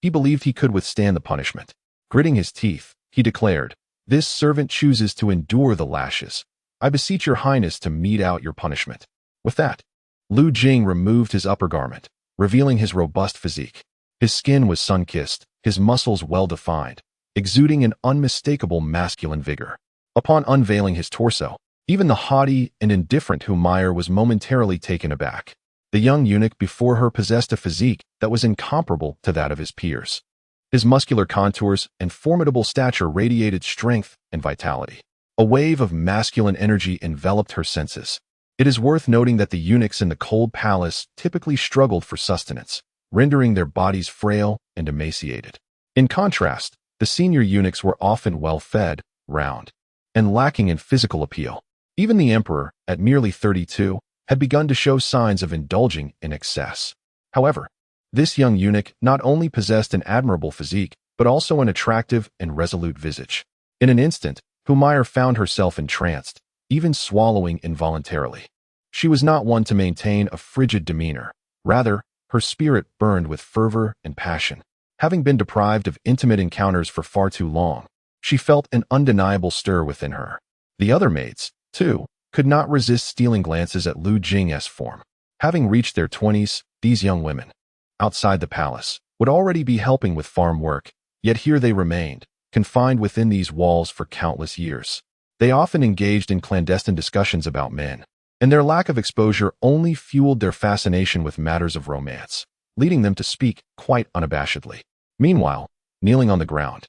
he believed he could withstand the punishment. Gritting his teeth, he declared, "This servant chooses to endure the lashes. I beseech your highness to mete out your punishment." With that, Lu Jing removed his upper garment, revealing his robust physique. His skin was sun-kissed, his muscles well-defined, exuding an unmistakable masculine vigor. Upon unveiling his torso, even the haughty and indifferent Meyer was momentarily taken aback. The young eunuch before her possessed a physique that was incomparable to that of his peers. His muscular contours and formidable stature radiated strength and vitality. A wave of masculine energy enveloped her senses. It is worth noting that the eunuchs in the cold palace typically struggled for sustenance, rendering their bodies frail and emaciated. In contrast, the senior eunuchs were often well-fed, round, and lacking in physical appeal. Even the emperor, at merely 32, had begun to show signs of indulging in excess. However, this young eunuch not only possessed an admirable physique, but also an attractive and resolute visage. In an instant, Meyer found herself entranced, even swallowing involuntarily. She was not one to maintain a frigid demeanor. Rather, her spirit burned with fervor and passion. Having been deprived of intimate encounters for far too long, she felt an undeniable stir within her. The other maids, too, could not resist stealing glances at Lu Jing's form. Having reached their 20s, these young women, outside the palace, would already be helping with farm work, yet here they remained, confined within these walls for countless years. They often engaged in clandestine discussions about men, and their lack of exposure only fueled their fascination with matters of romance, leading them to speak quite unabashedly. Meanwhile, kneeling on the ground,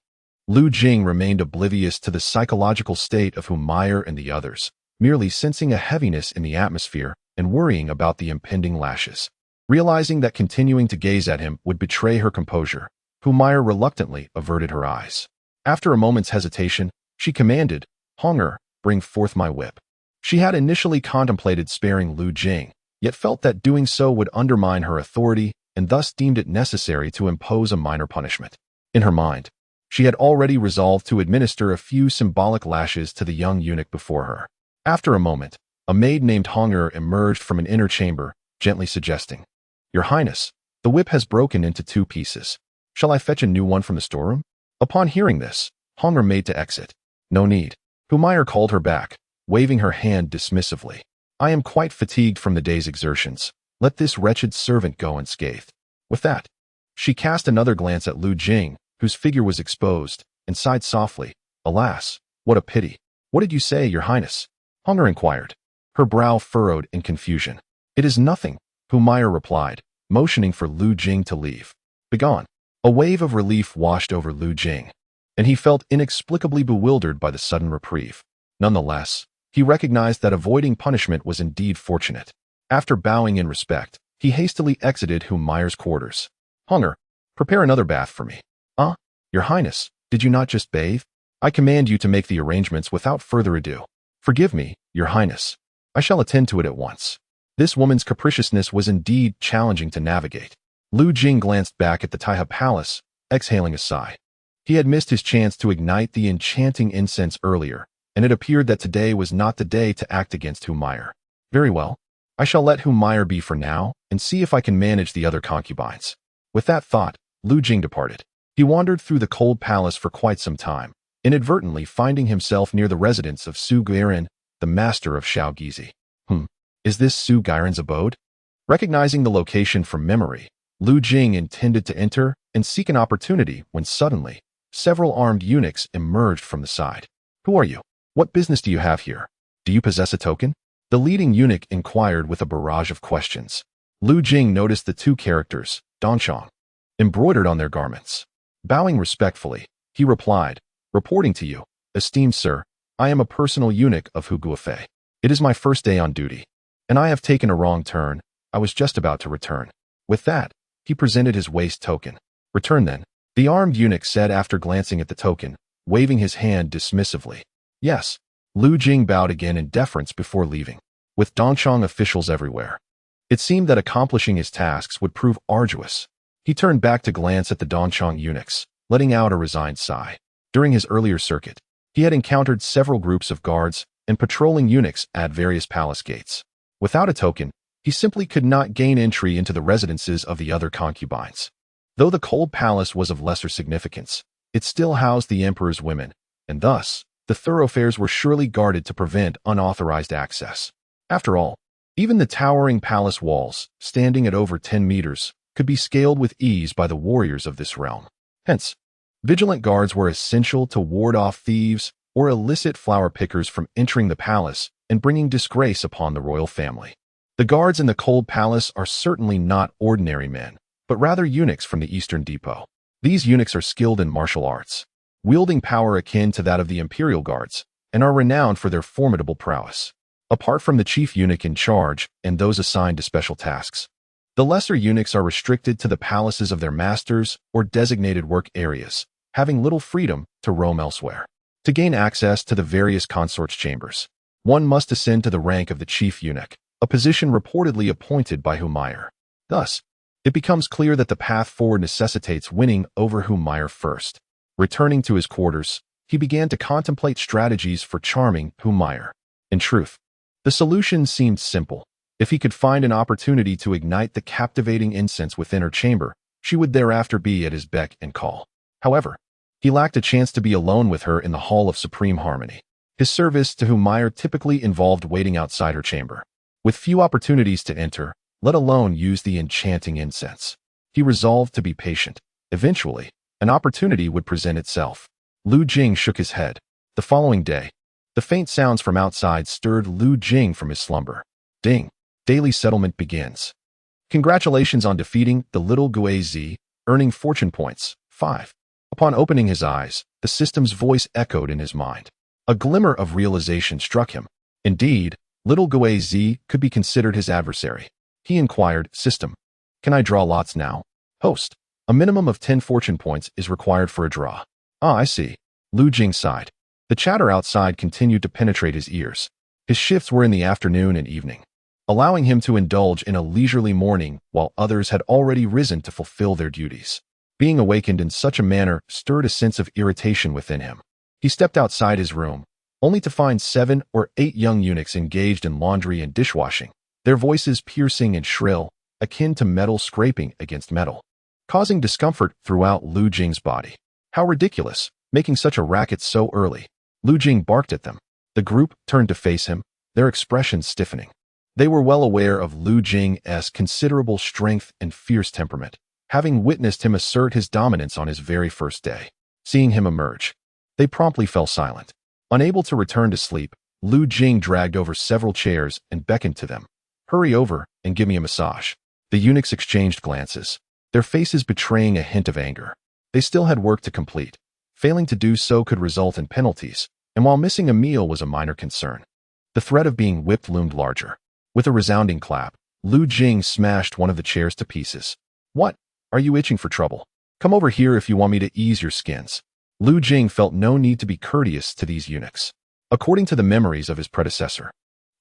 Lu Jing remained oblivious to the psychological state of Meyer and the others, merely sensing a heaviness in the atmosphere and worrying about the impending lashes. Realizing that continuing to gaze at him would betray her composure, Meyer reluctantly averted her eyes. After a moment's hesitation, she commanded, "Honger, bring forth my whip." She had initially contemplated sparing Lu Jing, yet felt that doing so would undermine her authority and thus deemed it necessary to impose a minor punishment. In her mind, she had already resolved to administer a few symbolic lashes to the young eunuch before her. After a moment, a maid named Honger emerged from an inner chamber, gently suggesting, "Your Highness, the whip has broken into 2 pieces. Shall I fetch a new one from the storeroom?" Upon hearing this, Honger made to exit. "No need." Meyer called her back, waving her hand dismissively. "I am quite fatigued from the day's exertions. Let this wretched servant go unscathed." With that, she cast another glance at Lu Jing, whose figure was exposed, and sighed softly. "Alas, what a pity." "What did you say, Your Highness?" Honger inquired, her brow furrowed in confusion. "It is nothing," Meyer replied, motioning for Lu Jing to leave. "Begone." A wave of relief washed over Lu Jing, and he felt inexplicably bewildered by the sudden reprieve. Nonetheless, he recognized that avoiding punishment was indeed fortunate. After bowing in respect, he hastily exited Meyer's quarters. "Honger, prepare another bath for me." Your Highness, did you not just bathe?" "I command you to make the arrangements without further ado." "Forgive me, Your Highness. I shall attend to it at once." This woman's capriciousness was indeed challenging to navigate. Lu Jing glanced back at the Taiha Palace, exhaling a sigh. He had missed his chance to ignite the enchanting incense earlier, and it appeared that today was not the day to act against Meyer. "Very well. I shall let Meyer be for now, and see if I can manage the other concubines." With that thought, Lu Jing departed. He wandered through the cold palace for quite some time, inadvertently finding himself near the residence of Su Guiran, the master of Shao Gizi. Is this Su Guiran's abode? Recognizing the location from memory, Lu Jing intended to enter and seek an opportunity when suddenly, several armed eunuchs emerged from the side. "Who are you? What business do you have here? Do you possess a token?" The leading eunuch inquired with a barrage of questions. Lu Jing noticed the two characters, Donchong, embroidered on their garments. Bowing respectfully, he replied, "Reporting to you, esteemed sir, I am a personal eunuch of Hu Guofei. It is my first day on duty, and I have taken a wrong turn. I was just about to return." With that, he presented his waist token. "Return then," the armed eunuch said after glancing at the token, waving his hand dismissively. "Yes." Lu Jing bowed again in deference before leaving. With Donchong officials everywhere, it seemed that accomplishing his tasks would prove arduous. He turned back to glance at the Donchong eunuchs, letting out a resigned sigh. During his earlier circuit, he had encountered several groups of guards and patrolling eunuchs at various palace gates. Without a token, he simply could not gain entry into the residences of the other concubines. Though the cold palace was of lesser significance, it still housed the emperor's women, and thus, the thoroughfares were surely guarded to prevent unauthorized access. After all, even the towering palace walls, standing at over 10 meters, could be scaled with ease by the warriors of this realm. Hence, vigilant guards were essential to ward off thieves or illicit flower pickers from entering the palace and bringing disgrace upon the royal family. The guards in the cold palace are certainly not ordinary men, but rather eunuchs from the Eastern Depot. These eunuchs are skilled in martial arts, wielding power akin to that of the imperial guards, and are renowned for their formidable prowess. Apart from the chief eunuch in charge and those assigned to special tasks, the lesser eunuchs are restricted to the palaces of their masters or designated work areas, having little freedom to roam elsewhere. To gain access to the various consorts' chambers, one must ascend to the rank of the chief eunuch, a position reportedly appointed by Humayr. Thus, it becomes clear that the path forward necessitates winning over Humayr first. Returning to his quarters, he began to contemplate strategies for charming Humayr. In truth, the solution seemed simple. If he could find an opportunity to ignite the captivating incense within her chamber, she would thereafter be at his beck and call. However, he lacked a chance to be alone with her in the Hall of Supreme Harmony. His service to Humayr typically involved waiting outside her chamber, with few opportunities to enter, let alone use the enchanting incense. He resolved to be patient. Eventually, an opportunity would present itself. Lu Jing shook his head. The following day, the faint sounds from outside stirred Lu Jing from his slumber. Ding! Daily settlement begins. Congratulations on defeating the little Guazi, earning fortune points, 5. Upon opening his eyes, the system's voice echoed in his mind. A glimmer of realization struck him. Indeed, little Guazi could be considered his adversary. He inquired, "System, can I draw lots now?" Host, a minimum of 10 fortune points is required for a draw. "Ah, I see." Lu Jing sighed. The chatter outside continued to penetrate his ears. His shifts were in the afternoon and evening, allowing him to indulge in a leisurely morning while others had already risen to fulfill their duties. Being awakened in such a manner stirred a sense of irritation within him. He stepped outside his room, only to find 7 or 8 young eunuchs engaged in laundry and dishwashing, their voices piercing and shrill, akin to metal scraping against metal, causing discomfort throughout Lu Jing's body. How ridiculous, making such a racket so early. Lu Jing barked at them. The group turned to face him, their expressions stiffening. They were well aware of Lu Jing's considerable strength and fierce temperament, having witnessed him assert his dominance on his very first day. Seeing him emerge, they promptly fell silent. Unable to return to sleep, Lu Jing dragged over several chairs and beckoned to them. "Hurry over and give me a massage." The eunuchs exchanged glances, their faces betraying a hint of anger. They still had work to complete. Failing to do so could result in penalties, and while missing a meal was a minor concern, the threat of being whipped loomed larger. With a resounding clap, Lu Jing smashed one of the chairs to pieces. "What? Are you itching for trouble? Come over here if you want me to ease your skins." Lu Jing felt no need to be courteous to these eunuchs. According to the memories of his predecessor,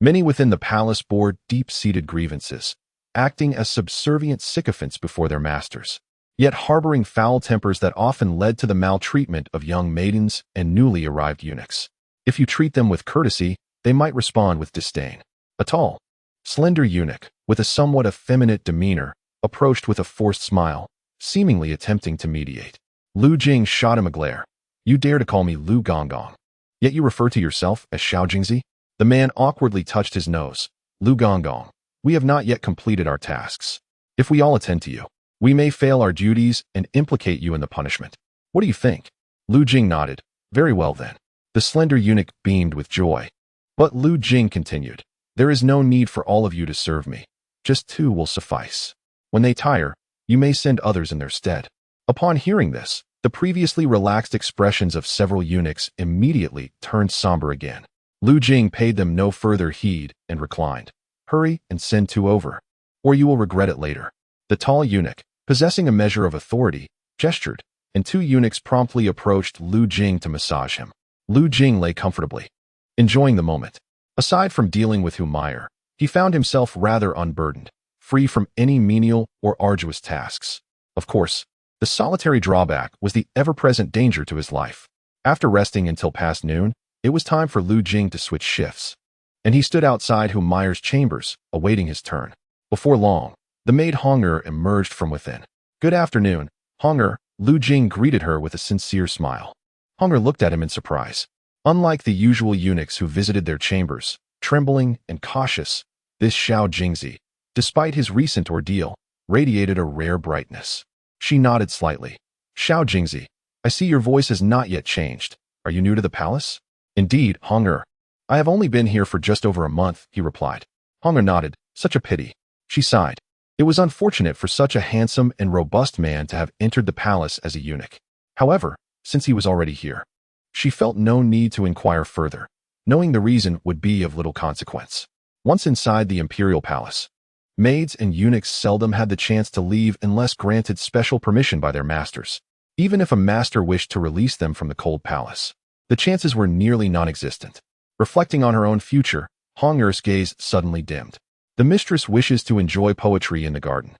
many within the palace bore deep-seated grievances, acting as subservient sycophants before their masters, yet harboring foul tempers that often led to the maltreatment of young maidens and newly arrived eunuchs. If you treat them with courtesy, they might respond with disdain. A tall, slender eunuch, with a somewhat effeminate demeanor, approached with a forced smile, seemingly attempting to mediate. Lu Jing shot him a glare. "You dare to call me Lu Gonggong, yet you refer to yourself as Xiao Jingzi?" The man awkwardly touched his nose. "Lu Gonggong, we have not yet completed our tasks. If we all attend to you, we may fail our duties and implicate you in the punishment. What do you think? Lu Jing nodded. Very well then. The slender eunuch beamed with joy. But Lu Jing continued, there is no need for all of you to serve me. Just 2 will suffice. When they tire, you may send others in their stead. Upon hearing this, the previously relaxed expressions of several eunuchs immediately turned somber again. Lu Jing paid them no further heed and reclined. Hurry and send 2 over, or you will regret it later. The tall eunuch, possessing a measure of authority, gestured, and 2 eunuchs promptly approached Lu Jing to massage him. Lu Jing lay comfortably, enjoying the moment. Aside from dealing with Humayr, he found himself rather unburdened, free from any menial or arduous tasks. Of course, the solitary drawback was the ever-present danger to his life. After resting until past noon, it was time for Lu Jing to switch shifts, and he stood outside Humayr's chambers, awaiting his turn. Before long, the maid Hong'er emerged from within. Good afternoon, Hong'er. Lu Jing greeted her with a sincere smile. Hong'er looked at him in surprise. Unlike the usual eunuchs who visited their chambers, trembling and cautious, this Xiao Jingzi, despite his recent ordeal, radiated a rare brightness. She nodded slightly. Xiao Jingzi, I see your voice has not yet changed. Are you new to the palace? Indeed, Hong'er. I have only been here for just over a month, he replied. Hong'er nodded. Such a pity. She sighed. It was unfortunate for such a handsome and robust man to have entered the palace as a eunuch. However, since he was already here, she felt no need to inquire further, knowing the reason would be of little consequence. Once inside the imperial palace, maids and eunuchs seldom had the chance to leave unless granted special permission by their masters. Even if a master wished to release them from the cold palace, the chances were nearly non-existent. Reflecting on her own future, Hong'er's gaze suddenly dimmed. The mistress wishes to enjoy poetry in the garden.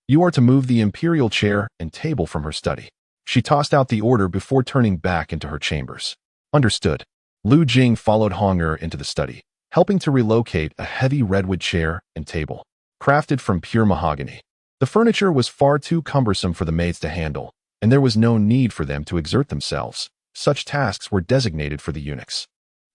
You are to move the imperial chair and table from her study. She tossed out the order before turning back into her chambers. Understood. Lu Jing followed Hong'er into the study, helping to relocate a heavy redwood chair and table, crafted from pure mahogany. The furniture was far too cumbersome for the maids to handle, and there was no need for them to exert themselves. Such tasks were designated for the eunuchs.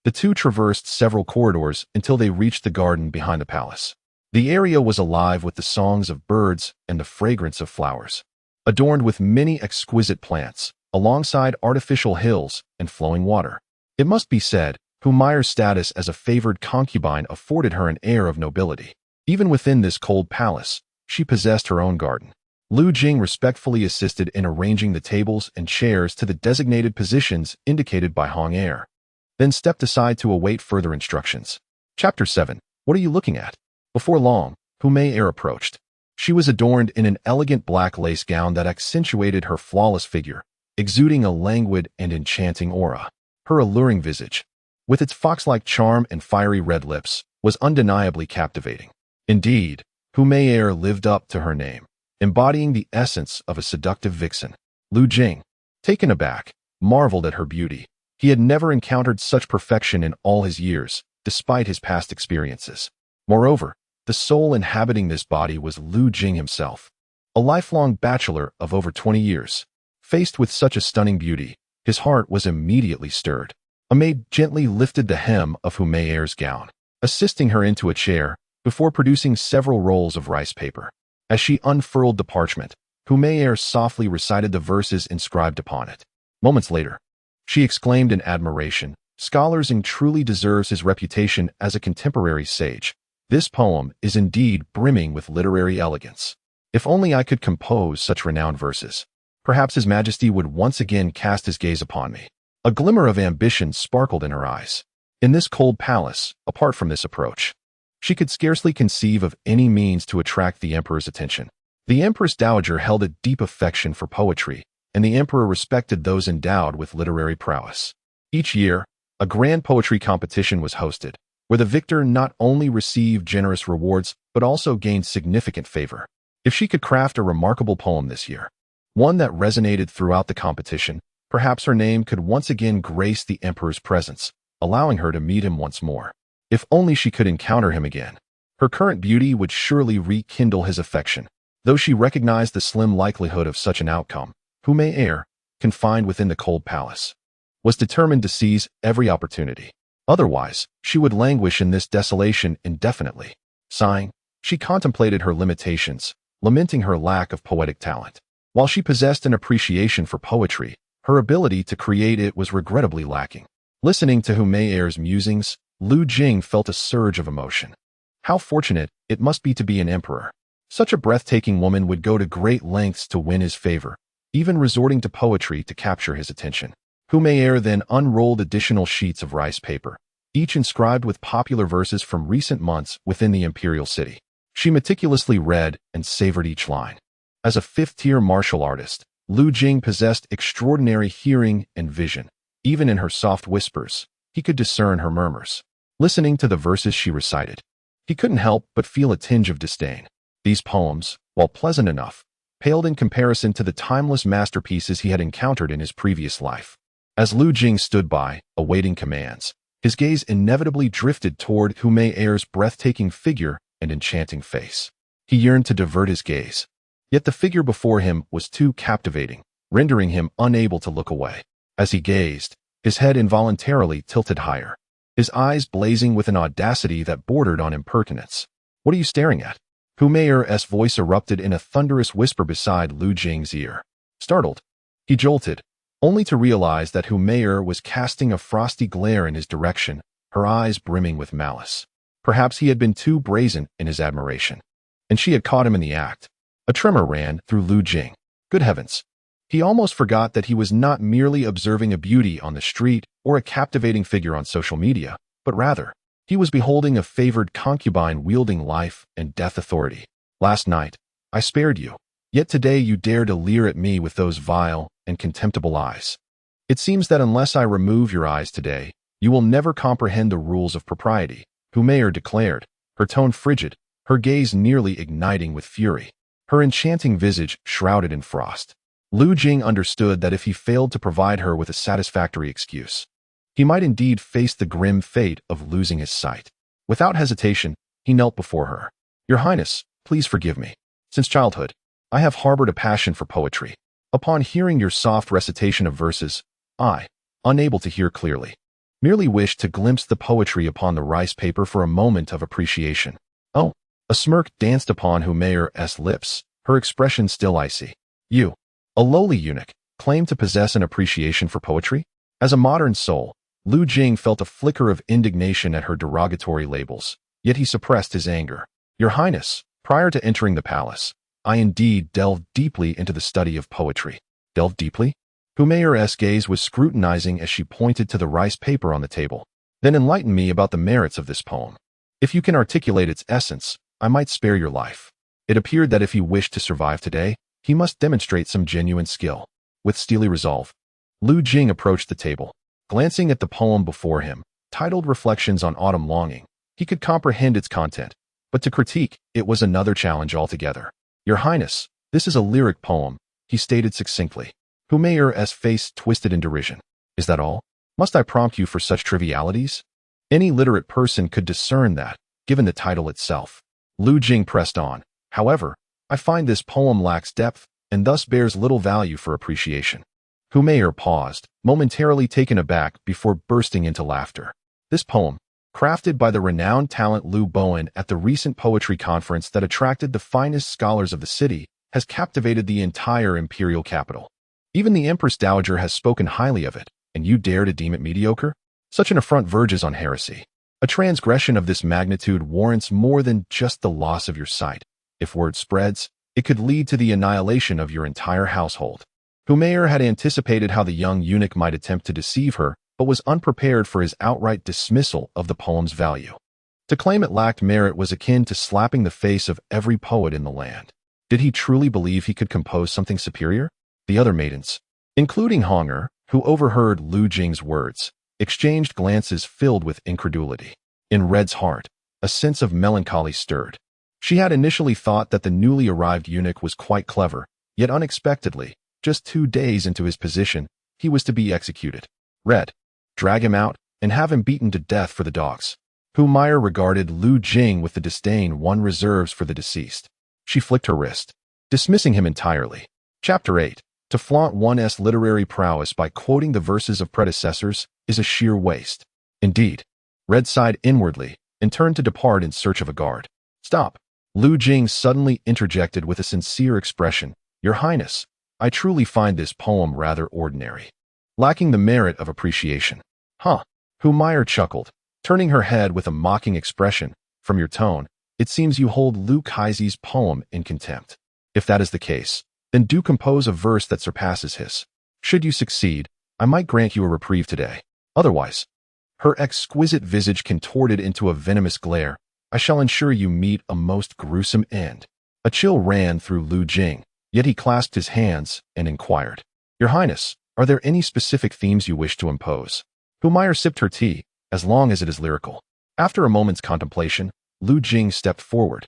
The 2 traversed several corridors until they reached the garden behind the palace. The area was alive with the songs of birds and the fragrance of flowers, adorned with many exquisite plants, alongside artificial hills and flowing water. It must be said, Humayr's status as a favored concubine afforded her an air of nobility. Even within this cold palace, she possessed her own garden. Lu Jing respectfully assisted in arranging the tables and chairs to the designated positions indicated by Hong'er, then stepped aside to await further instructions. Chapter 7. What are you looking at? Before long, Humayr approached. She was adorned in an elegant black lace gown that accentuated her flawless figure, exuding a languid and enchanting aura. Her alluring visage, with its fox-like charm and fiery red lips, was undeniably captivating. Indeed, Humayr lived up to her name, embodying the essence of a seductive vixen. Lu Jing, taken aback, marveled at her beauty. He had never encountered such perfection in all his years, despite his past experiences. Moreover, the soul inhabiting this body was Lu Jing himself, a lifelong bachelor of over 20 years. Faced with such a stunning beauty, his heart was immediately stirred. A maid gently lifted the hem of Humayr's gown, assisting her into a chair before producing several rolls of rice paper. As she unfurled the parchment, Humayr softly recited the verses inscribed upon it. Moments later, she exclaimed in admiration, "Scholar Jing truly deserves his reputation as a contemporary sage. This poem is indeed brimming with literary elegance. If only I could compose such renowned verses, perhaps His Majesty would once again cast his gaze upon me." A glimmer of ambition sparkled in her eyes. In this cold palace, apart from this approach, she could scarcely conceive of any means to attract the emperor's attention. The Empress Dowager held a deep affection for poetry, and the emperor respected those endowed with literary prowess. Each year, a grand poetry competition was hosted, where the victor not only received generous rewards, but also gained significant favor. If she could craft a remarkable poem this year, one that resonated throughout the competition, perhaps her name could once again grace the emperor's presence, allowing her to meet him once more. If only she could encounter him again. Her current beauty would surely rekindle his affection. Though she recognized the slim likelihood of such an outcome, Humayr, confined within the cold palace, was determined to seize every opportunity. Otherwise, she would languish in this desolation indefinitely. Sighing, She contemplated her limitations, lamenting her lack of poetic talent. While she possessed an appreciation for poetry, her ability to create it was regrettably lacking. Listening to Humayer's musings, Lu Jing felt a surge of emotion. How fortunate it must be to be an emperor. Such a breathtaking woman would go to great lengths to win his favor, even resorting to poetry to capture his attention. Humayer then unrolled additional sheets of rice paper, each inscribed with popular verses from recent months within the imperial city. She meticulously read and savored each line. As a fifth-tier martial artist, Lu Jing possessed extraordinary hearing and vision. Even in her soft whispers, he could discern her murmurs. Listening to the verses she recited, he couldn't help but feel a tinge of disdain. These poems, while pleasant enough, paled in comparison to the timeless masterpieces he had encountered in his previous life. As Lu Jing stood by, awaiting commands, his gaze inevitably drifted toward Humayer's breathtaking figure and enchanting face. He yearned to divert his gaze, yet the figure before him was too captivating, rendering him unable to look away. As he gazed, his head involuntarily tilted higher, his eyes blazing with an audacity that bordered on impertinence. "What are you staring at?" Humayer's voice erupted in a thunderous whisper beside Lu Jing's ear. Startled, he jolted, only to realize that Humayer was casting a frosty glare in his direction, her eyes brimming with malice. Perhaps he had been too brazen in his admiration, and she had caught him in the act. A tremor ran through Lu Jing. Good heavens! He almost forgot that he was not merely observing a beauty on the street or a captivating figure on social media, but rather, he was beholding a favored concubine wielding life and death authority. Last night, I spared you, yet today you dare to leer at me with those vile and contemptible eyes. It seems that unless I remove your eyes today, you will never comprehend the rules of propriety, Humayer declared, her tone frigid, her gaze nearly igniting with fury, her enchanting visage shrouded in frost. Lu Jing understood that if he failed to provide her with a satisfactory excuse, he might indeed face the grim fate of losing his sight. Without hesitation, he knelt before her. "Your Highness, please forgive me. Since childhood, I have harbored a passion for poetry. Upon hearing your soft recitation of verses, I, unable to hear clearly, merely wished to glimpse the poetry upon the rice paper for a moment of appreciation." "Oh," a smirk danced upon Humayer's lips, her expression still icy. "You, a lowly eunuch, claim to possess an appreciation for poetry?" As a modern soul, Lu Jing felt a flicker of indignation at her derogatory labels, yet he suppressed his anger. "Your Highness, prior to entering the palace, I indeed delved deeply into the study of poetry." "Delved deeply?" Humayer's gaze was scrutinizing as she pointed to the rice paper on the table. "Then enlighten me about the merits of this poem. If you can articulate its essence, I might spare your life." It appeared that if he wished to survive today, he must demonstrate some genuine skill. With steely resolve, Lu Jing approached the table. Glancing at the poem before him, titled Reflections on Autumn Longing, he could comprehend its content, but to critique it was another challenge altogether. "Your Highness, this is a lyric poem," he stated succinctly. Humayer's face twisted in derision. "Is that all? Must I prompt you for such trivialities?" Any literate person could discern that, given the title itself. Lu Jing pressed on. "However, I find this poem lacks depth, and thus bears little value for appreciation." Humayer paused, momentarily taken aback before bursting into laughter. This poem, crafted by the renowned talent Lu Bowen at the recent poetry conference that attracted the finest scholars of the city, has captivated the entire imperial capital. Even the Empress Dowager has spoken highly of it, and you dare to deem it mediocre? Such an affront verges on heresy. A transgression of this magnitude warrants more than just the loss of your sight. If word spreads, it could lead to the annihilation of your entire household. Humayer had anticipated how the young eunuch might attempt to deceive her, but was unprepared for his outright dismissal of the poem's value. To claim it lacked merit was akin to slapping the face of every poet in the land. Did he truly believe he could compose something superior? The other maidens, including Honger, who overheard Lu Jing's words, exchanged glances filled with incredulity. In Red's heart, a sense of melancholy stirred. She had initially thought that the newly arrived eunuch was quite clever, yet unexpectedly, just 2 days into his position, he was to be executed. Red, drag him out, and have him beaten to death for the dogs. Humayer regarded Lu Jing with the disdain one reserves for the deceased. She flicked her wrist, dismissing him entirely. Chapter 8. To flaunt one's literary prowess by quoting the verses of predecessors is a sheer waste. Indeed. Red sighed inwardly and turned to depart in search of a guard. "Stop," Lu Jing suddenly interjected with a sincere expression. Your Highness, I truly find this poem rather ordinary, lacking the merit of appreciation. Huh? Humayr chuckled, turning her head with a mocking expression. From your tone, it seems you hold Lu Kaizi's poem in contempt. If that is the case, then do compose a verse that surpasses his. Should you succeed, I might grant you a reprieve today. Otherwise, her exquisite visage contorted into a venomous glare, I shall ensure you meet a most gruesome end. A chill ran through Lu Jing, yet he clasped his hands and inquired, Your Highness, are there any specific themes you wish to impose? Humayr sipped her tea, as long as it is lyrical. After a moment's contemplation, Lu Jing stepped forward.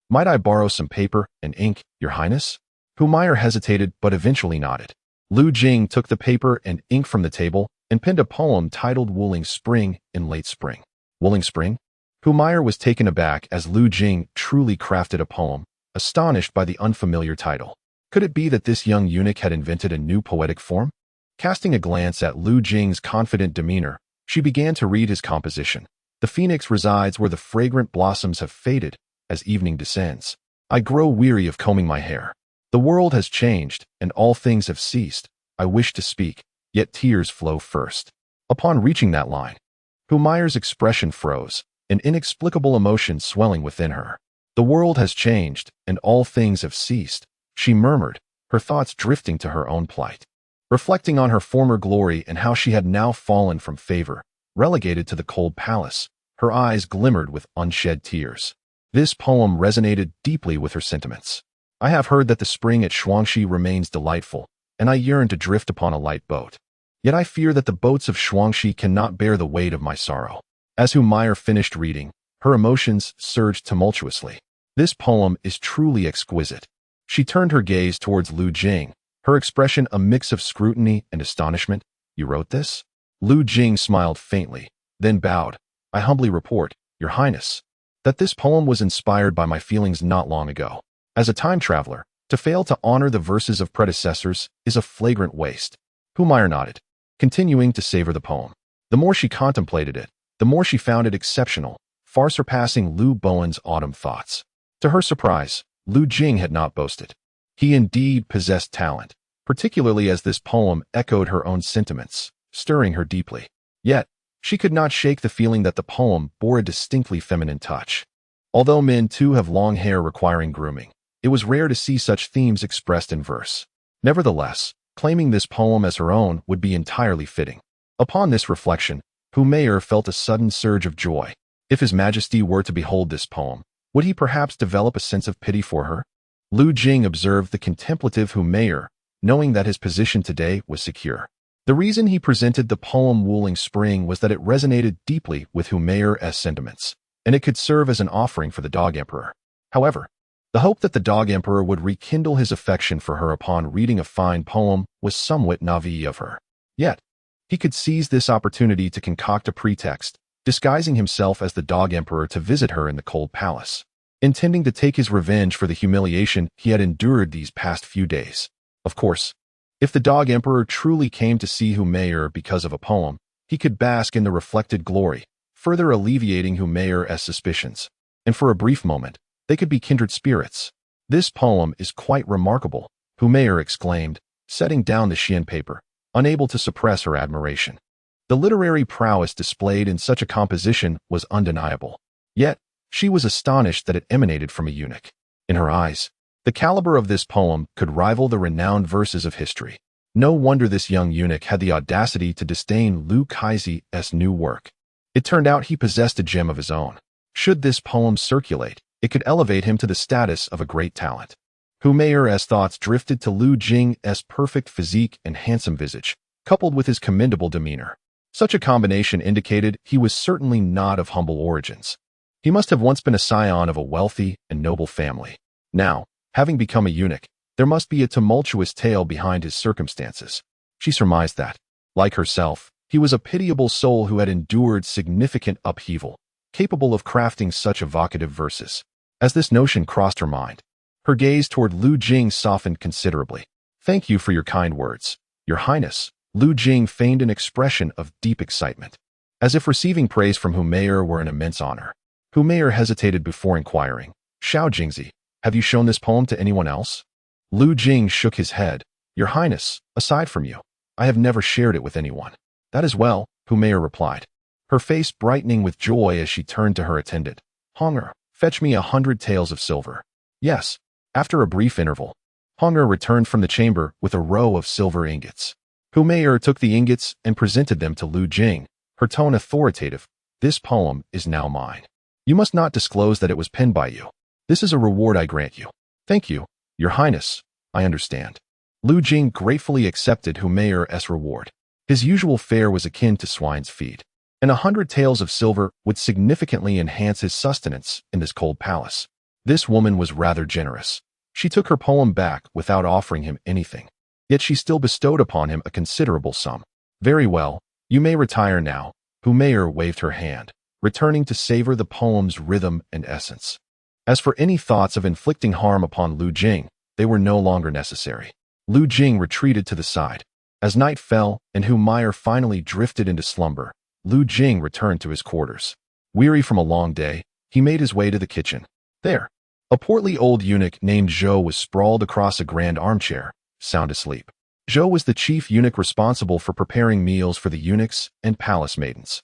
Might I borrow some paper and ink, Your Highness? Humayr hesitated but eventually nodded. Lu Jing took the paper and ink from the table and penned a poem titled Wooling Spring in Late Spring. Wooling Spring? Humayr was taken aback as Lu Jing truly crafted a poem, astonished by the unfamiliar title. Could it be that this young eunuch had invented a new poetic form? Casting a glance at Lu Jing's confident demeanor, she began to read his composition. The phoenix resides where the fragrant blossoms have faded as evening descends. I grow weary of combing my hair. The world has changed, and all things have ceased. I wish to speak, yet tears flow first. Upon reaching that line, Humayr's expression froze, an inexplicable emotion swelling within her. The world has changed, and all things have ceased, she murmured, her thoughts drifting to her own plight. Reflecting on her former glory and how she had now fallen from favor, relegated to the cold palace, her eyes glimmered with unshed tears. This poem resonated deeply with her sentiments. I have heard that the spring at Shuangxi remains delightful, and I yearn to drift upon a light boat. Yet I fear that the boats of Shuangxi cannot bear the weight of my sorrow. As Humayr finished reading, her emotions surged tumultuously. This poem is truly exquisite. She turned her gaze towards Lu Jing, her expression a mix of scrutiny and astonishment. You wrote this? Lu Jing smiled faintly, then bowed. I humbly report, Your Highness, that this poem was inspired by my feelings not long ago. As a time traveler, to fail to honor the verses of predecessors is a flagrant waste. Humayr nodded, continuing to savor the poem. The more she contemplated it, the more she found it exceptional, far surpassing Lu Bowen's autumn thoughts. To her surprise, Lu Jing had not boasted. He indeed possessed talent, particularly as this poem echoed her own sentiments, stirring her deeply. Yet, she could not shake the feeling that the poem bore a distinctly feminine touch. Although men too have long hair requiring grooming, it was rare to see such themes expressed in verse. Nevertheless, claiming this poem as her own would be entirely fitting. Upon this reflection, Humayr felt a sudden surge of joy. If His Majesty were to behold this poem, would he perhaps develop a sense of pity for her? Lu Jing observed the contemplative Humayr, knowing that his position today was secure. The reason he presented the poem Wooling Spring was that it resonated deeply with Humayr's sentiments, and it could serve as an offering for the Dog Emperor. However, the hope that the Dog Emperor would rekindle his affection for her upon reading a fine poem was somewhat naive of her. Yet, he could seize this opportunity to concoct a pretext, disguising himself as the Dog Emperor to visit her in the cold palace, intending to take his revenge for the humiliation he had endured these past few days. Of course, if the Dog Emperor truly came to see Humayr because of a poem, he could bask in the reflected glory, further alleviating Humayr's suspicions. And for a brief moment, they could be kindred spirits. This poem is quite remarkable, Humayr exclaimed, setting down the Xian paper, unable to suppress her admiration. The literary prowess displayed in such a composition was undeniable. Yet, she was astonished that it emanated from a eunuch. In her eyes, the caliber of this poem could rival the renowned verses of history. No wonder this young eunuch had the audacity to disdain Lu Kaizi's new work. It turned out he possessed a gem of his own. Should this poem circulate, it could elevate him to the status of a great talent. Humayr's thoughts drifted to Lu Jing's perfect physique and handsome visage, coupled with his commendable demeanor. Such a combination indicated he was certainly not of humble origins. He must have once been a scion of a wealthy and noble family. Now, having become a eunuch, there must be a tumultuous tale behind his circumstances. She surmised that, like herself, he was a pitiable soul who had endured significant upheaval, capable of crafting such evocative verses. As this notion crossed her mind, her gaze toward Lu Jing softened considerably. Thank you for your kind words, Your Highness. Lu Jing feigned an expression of deep excitement, as if receiving praise from Humayr were an immense honor. Humayr hesitated before inquiring, Xiao Jingzi, have you shown this poem to anyone else? Lu Jing shook his head. Your Highness, aside from you, I have never shared it with anyone. That is well, Humayr replied, her face brightening with joy as she turned to her attendant. Honger, fetch me 100 taels of silver. Yes. After a brief interval, Honger returned from the chamber with a row of silver ingots. Humayr took the ingots and presented them to Lu Jing, her tone authoritative. This poem is now mine. You must not disclose that it was penned by you. This is a reward I grant you. Thank you, Your Highness. I understand. Lu Jing gratefully accepted Humayr's reward. His usual fare was akin to swine's feed, and 100 taels of silver would significantly enhance his sustenance in this cold palace. This woman was rather generous. She took her poem back without offering him anything, yet she still bestowed upon him a considerable sum. Very well, you may retire now. Humayr waved her hand, returning to savor the poem's rhythm and essence. As for any thoughts of inflicting harm upon Lu Jing, they were no longer necessary. Lu Jing retreated to the side. As night fell and Humayr finally drifted into slumber, Lu Jing returned to his quarters. Weary from a long day, he made his way to the kitchen. There, a portly old eunuch named Zhou was sprawled across a grand armchair, sound asleep. Zhou was the chief eunuch responsible for preparing meals for the eunuchs and palace maidens.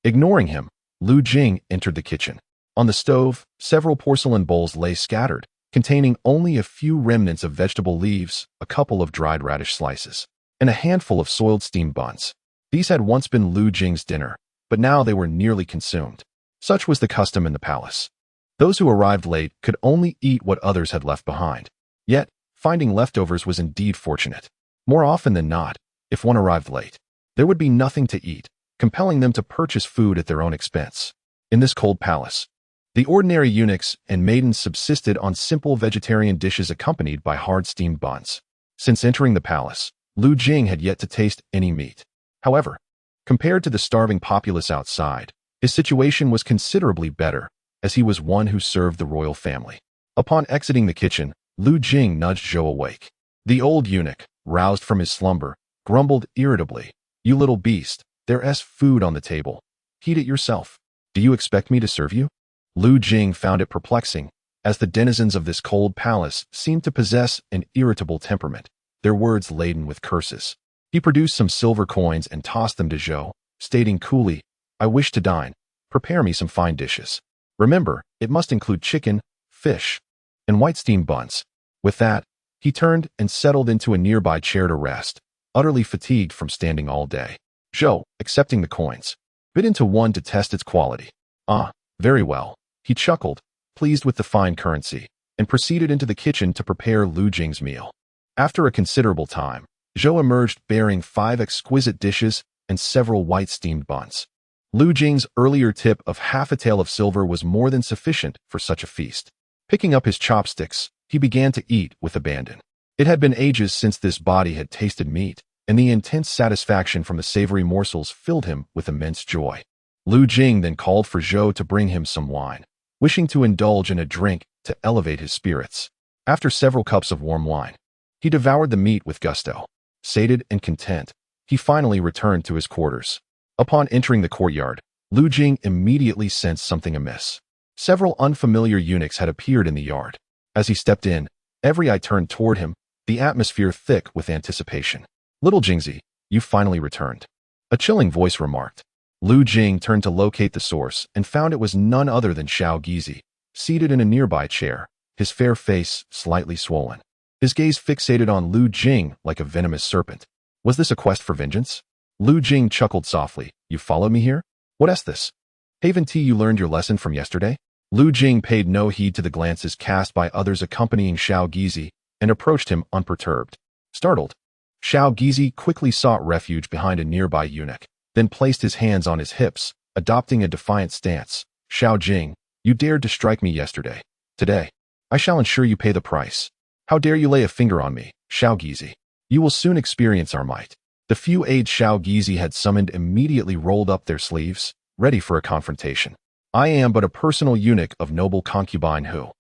Ignoring him, Lu Jing entered the kitchen. On the stove, several porcelain bowls lay scattered, containing only a few remnants of vegetable leaves, a couple of dried radish slices, and a handful of soiled steamed buns. These had once been Lu Jing's dinner, but now they were nearly consumed. Such was the custom in the palace. Those who arrived late could only eat what others had left behind. Yet, finding leftovers was indeed fortunate. More often than not, if one arrived late, there would be nothing to eat, compelling them to purchase food at their own expense. In this cold palace, the ordinary eunuchs and maidens subsisted on simple vegetarian dishes accompanied by hard steamed buns. Since entering the palace, Lu Jing had yet to taste any meat. However, compared to the starving populace outside, his situation was considerably better, as he was one who served the royal family. Upon exiting the kitchen, Lu Jing nudged Zhou awake. The old eunuch, roused from his slumber, grumbled irritably, "You little beast, there's food on the table. Heat it yourself. Do you expect me to serve you?" Lu Jing found it perplexing, as the denizens of this cold palace seemed to possess an irritable temperament, their words laden with curses. He produced some silver coins and tossed them to Zhou, stating coolly, "I wish to dine. Prepare me some fine dishes. Remember, it must include chicken, fish, and white steamed buns." With that, he turned and settled into a nearby chair to rest, utterly fatigued from standing all day. Zhou, accepting the coins, bit into one to test its quality. "Ah, very well." He chuckled, pleased with the fine currency, and proceeded into the kitchen to prepare Lu Jing's meal. After a considerable time, Zhou emerged bearing 5 exquisite dishes and several white steamed buns. Lu Jing's earlier tip of half a tael of silver was more than sufficient for such a feast. Picking up his chopsticks, he began to eat with abandon. It had been ages since this body had tasted meat, and the intense satisfaction from the savory morsels filled him with immense joy. Lu Jing then called for Zhou to bring him some wine, wishing to indulge in a drink to elevate his spirits. After several cups of warm wine, he devoured the meat with gusto. Sated and content, he finally returned to his quarters. Upon entering the courtyard, Lu Jing immediately sensed something amiss. Several unfamiliar eunuchs had appeared in the yard. As he stepped in, every eye turned toward him, the atmosphere thick with anticipation. "Little Jingzi, you finally returned," a chilling voice remarked. Lu Jing turned to locate the source and found it was none other than Xiao Gizi, seated in a nearby chair, his fair face slightly swollen. His gaze fixated on Lu Jing like a venomous serpent. Was this a quest for vengeance? Lu Jing chuckled softly. "You followed me here? What is this? Haven't you learned your lesson from yesterday?" Lu Jing paid no heed to the glances cast by others accompanying Xiao Gizi and approached him unperturbed. Startled, Xiao Gizi quickly sought refuge behind a nearby eunuch, then placed his hands on his hips, adopting a defiant stance. "Xiao Jing, you dared to strike me yesterday. Today, I shall ensure you pay the price. How dare you lay a finger on me, Xiao Gizi? You will soon experience our might." The few aides Xiao Gizi had summoned immediately rolled up their sleeves, ready for a confrontation. "I am but a personal eunuch of noble concubine who.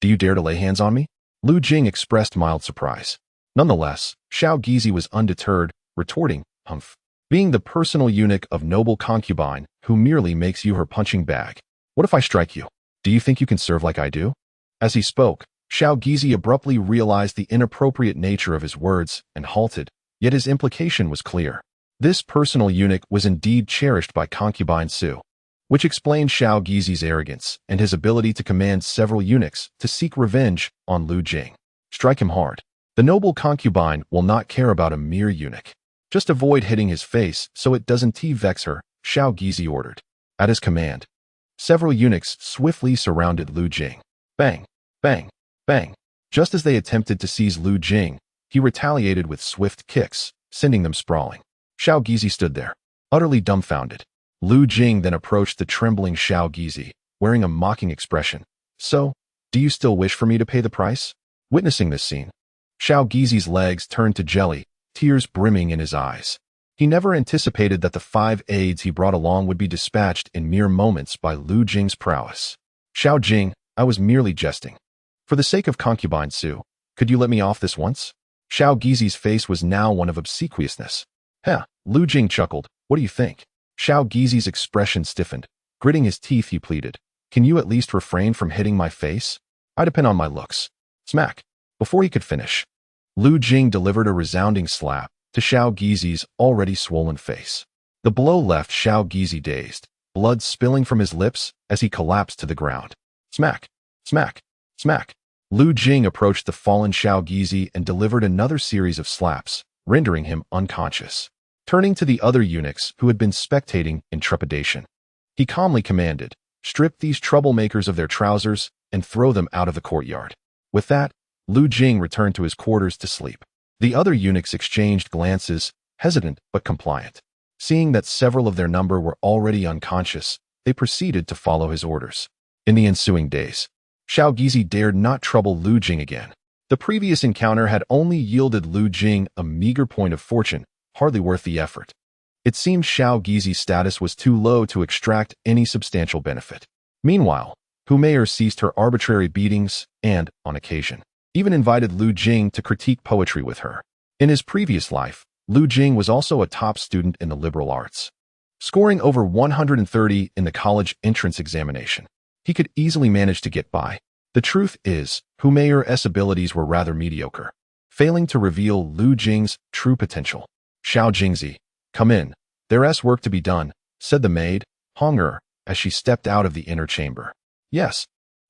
Do you dare to lay hands on me?" Lu Jing expressed mild surprise. Nonetheless, Xiao Gizi was undeterred, retorting, "Humph. Being the personal eunuch of noble concubine who merely makes you her punching bag. What if I strike you? Do you think you can serve like I do?" As he spoke, Xiao Gizi abruptly realized the inappropriate nature of his words and halted, yet his implication was clear. This personal eunuch was indeed cherished by concubine Su, which explained Xiao Gizi's arrogance and his ability to command several eunuchs to seek revenge on Lu Jing. Strike him hard. The noble concubine will not care about a mere eunuch. Just avoid hitting his face so it doesn't vex her, Xiao Gizi ordered. At his command, several eunuchs swiftly surrounded Lu Jing. Bang, bang, bang. Just as they attempted to seize Lu Jing, he retaliated with swift kicks, sending them sprawling. Xiao Gizi stood there, utterly dumbfounded. Lu Jing then approached the trembling Xiao Gizi, wearing a mocking expression. So, do you still wish for me to pay the price? Witnessing this scene, Xiao Gizi's legs turned to jelly, tears brimming in his eyes. He never anticipated that the 5 aides he brought along would be dispatched in mere moments by Lu Jing's prowess. Xiao Jing, I was merely jesting. For the sake of concubine Su, could you let me off this once? Xiao Gizi's face was now one of obsequiousness. Heh, Lu Jing chuckled. What do you think? Xiao Gizi's expression stiffened. Gritting his teeth, he pleaded. Can you at least refrain from hitting my face? I depend on my looks. Smack. Before he could finish, Lu Jing delivered a resounding slap to Xiao Gizi's already swollen face. The blow left Xiao Gizi dazed, blood spilling from his lips as he collapsed to the ground. Smack, smack, smack. Lu Jing approached the fallen Xiao Gizi and delivered another series of slaps, rendering him unconscious. Turning to the other eunuchs who had been spectating in trepidation, he calmly commanded, strip these troublemakers of their trousers and throw them out of the courtyard. With that, Lu Jing returned to his quarters to sleep. The other eunuchs exchanged glances, hesitant but compliant. Seeing that several of their number were already unconscious, they proceeded to follow his orders. In the ensuing days, Xiao Gizi dared not trouble Lu Jing again. The previous encounter had only yielded Lu Jing a meager point of fortune, hardly worth the effort. It seemed Xiao Gizi's status was too low to extract any substantial benefit. Meanwhile, Humayr ceased her arbitrary beatings and, on occasion, even invited Lu Jing to critique poetry with her. In his previous life, Lu Jing was also a top student in the liberal arts, scoring over 130 in the college entrance examination. He could easily manage to get by. The truth is, Humayr's abilities were rather mediocre, failing to reveal Lu Jing's true potential. Xiao Jingzi, come in. There's work to be done, said the maid, Hong'er, as she stepped out of the inner chamber. Yes,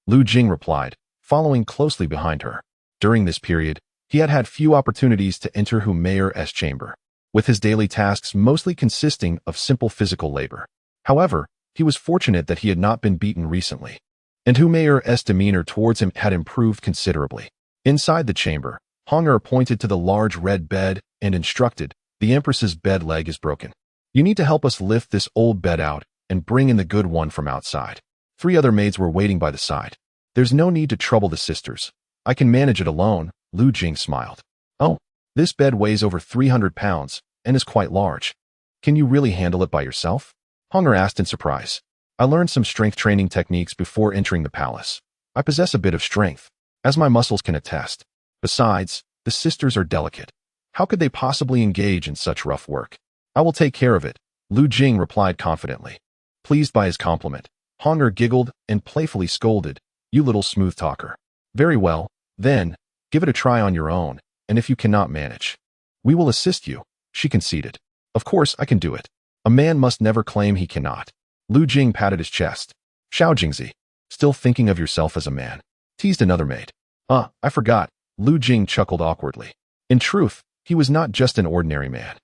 Lu Jing replied, following closely behind her. During this period, he had had few opportunities to enter Humayr's chamber, with his daily tasks mostly consisting of simple physical labor. However, he was fortunate that he had not been beaten recently, and Humayr's demeanor towards him had improved considerably. Inside the chamber, Hong'er pointed to the large red bed and instructed, the Empress's bed leg is broken. You need to help us lift this old bed out and bring in the good one from outside. 3 other maids were waiting by the side. There's no need to trouble the sisters. I can manage it alone, Lu Jing smiled. Oh, this bed weighs over 300 pounds and is quite large. Can you really handle it by yourself? Hong'er asked in surprise. I learned some strength training techniques before entering the palace. I possess a bit of strength, as my muscles can attest. Besides, the sisters are delicate. How could they possibly engage in such rough work? I will take care of it, Lu Jing replied confidently. Pleased by his compliment, Hong'er giggled and playfully scolded, you little smooth talker. Very well, then, give it a try on your own, and if you cannot manage, we will assist you, she conceded. Of course I can do it. A man must never claim he cannot. Lu Jing patted his chest. Xiao Jingzi, still thinking of yourself as a man, teased another maid. I forgot, Lu Jing chuckled awkwardly. In truth, he was not just an ordinary man.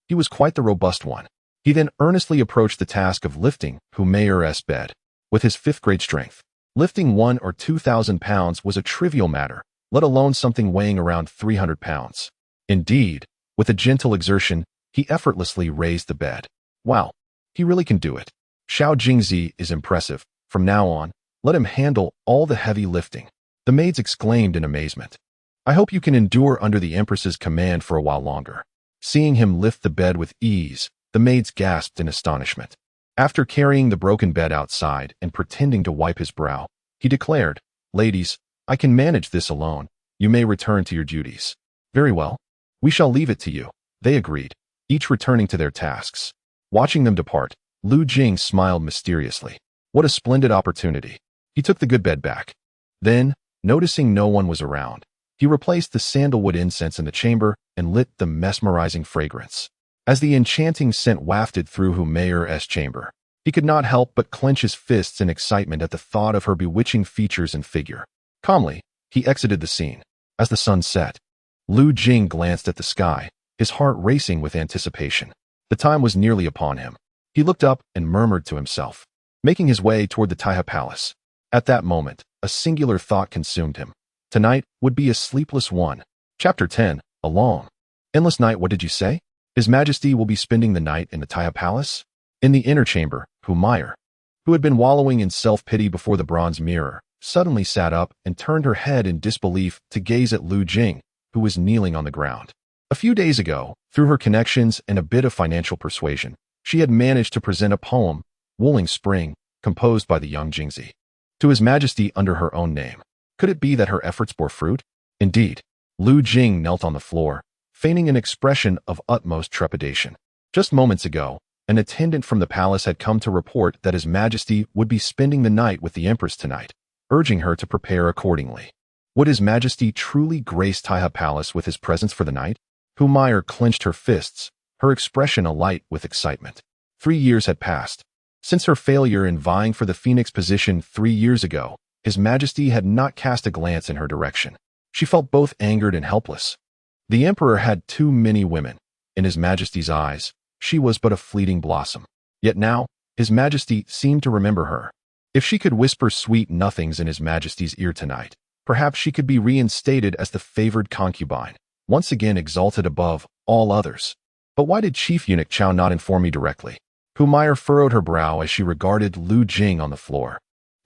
He was quite the robust one. He then earnestly approached the task of lifting Humayr's bed. With his 5th grade strength, lifting 1,000 or 2,000 pounds was a trivial matter, let alone something weighing around 300 pounds. Indeed, with a gentle exertion, he effortlessly raised the bed. Wow, he really can do it. Xiao Jingzi is impressive. From now on, let him handle all the heavy lifting. The maids exclaimed in amazement. I hope you can endure under the Empress's command for a while longer. Seeing him lift the bed with ease, the maids gasped in astonishment. After carrying the broken bed outside and pretending to wipe his brow, he declared, Ladies, I can manage this alone. You may return to your duties. Very well. We shall leave it to you, they agreed, each returning to their tasks. Watching them depart, Lu Jing smiled mysteriously. What a splendid opportunity. He took the good bed back. Then, Noticing no one was around, he replaced the sandalwood incense in the chamber and lit the mesmerizing fragrance. As the enchanting scent wafted through Humayer's chamber, he could not help but clench his fists in excitement at the thought of her bewitching features and figure. Calmly, he exited the scene. As the sun set, Lu Jing glanced at the sky, his heart racing with anticipation. The time was nearly upon him. He looked up and murmured to himself, making his way toward the Taihe Palace. At that moment, a singular thought consumed him. Tonight would be a sleepless one. Chapter 10, A Long. Endless night, what did you say? His Majesty will be spending the night in the Taihe Palace? In the inner chamber, Humayer, who had been wallowing in self-pity before the bronze mirror, suddenly sat up and turned her head in disbelief to gaze at Lu Jing, who was kneeling on the ground. A few days ago, through her connections and a bit of financial persuasion, she had managed to present a poem, Wooling Spring, composed by the young Jingzi, to His Majesty under her own name. Could it be that her efforts bore fruit? Indeed. Lu Jing knelt on the floor, feigning an expression of utmost trepidation. Just moments ago, an attendant from the palace had come to report that His Majesty would be spending the night with the Empress tonight, urging her to prepare accordingly. Would His Majesty truly grace Taihe Palace with his presence for the night? Humayer clenched her fists, her expression alight with excitement. 3 years had passed. Since her failure in vying for the Phoenix position 3 years ago, His Majesty had not cast a glance in her direction. She felt both angered and helpless. The Emperor had too many women. In His Majesty's eyes, she was but a fleeting blossom. Yet now, His Majesty seemed to remember her. If she could whisper sweet nothings in His Majesty's ear tonight, perhaps she could be reinstated as the favored concubine, once again exalted above all others. But why did Chief Eunuch Chao not inform me directly? Humayer furrowed her brow as she regarded Lu Jing on the floor.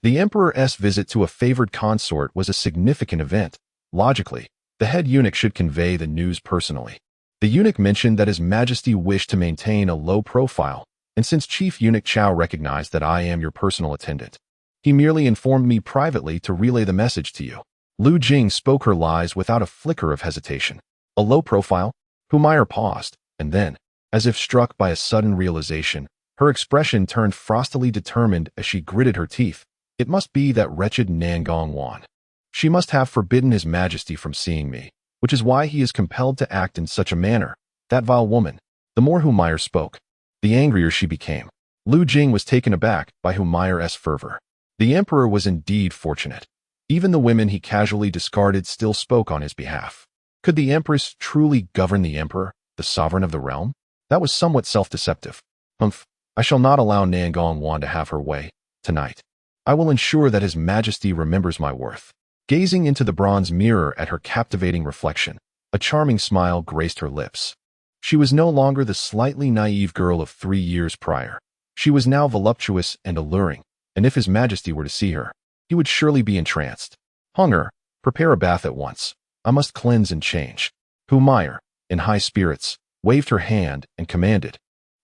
The Emperor's visit to a favored consort was a significant event. Logically, the head eunuch should convey the news personally. The eunuch mentioned that His Majesty wished to maintain a low profile, and since Chief Eunuch Chao recognized that I am your personal attendant, he merely informed me privately to relay the message to you. Lu Jing spoke her lies without a flicker of hesitation. A low profile? Humayer paused, and then, as if struck by a sudden realization, her expression turned frostily determined as she gritted her teeth. It must be that wretched Nangong Wan. She must have forbidden His Majesty from seeing me, which is why he is compelled to act in such a manner. That vile woman. The more Humayer spoke, the angrier she became. Lu Jing was taken aback by Humayer's fervor. The Emperor was indeed fortunate. Even the women he casually discarded still spoke on his behalf. Could the Empress truly govern the Emperor, the sovereign of the realm? That was somewhat self-deceptive. Humph, I shall not allow Nangong Wan to have her way tonight. I will ensure that His Majesty remembers my worth. Gazing into the bronze mirror at her captivating reflection, a charming smile graced her lips. She was no longer the slightly naive girl of 3 years prior. She was now voluptuous and alluring, and if His Majesty were to see her, he would surely be entranced. Hunger, prepare a bath at once. I must cleanse and change. Humayer, in high spirits, waved her hand and commanded,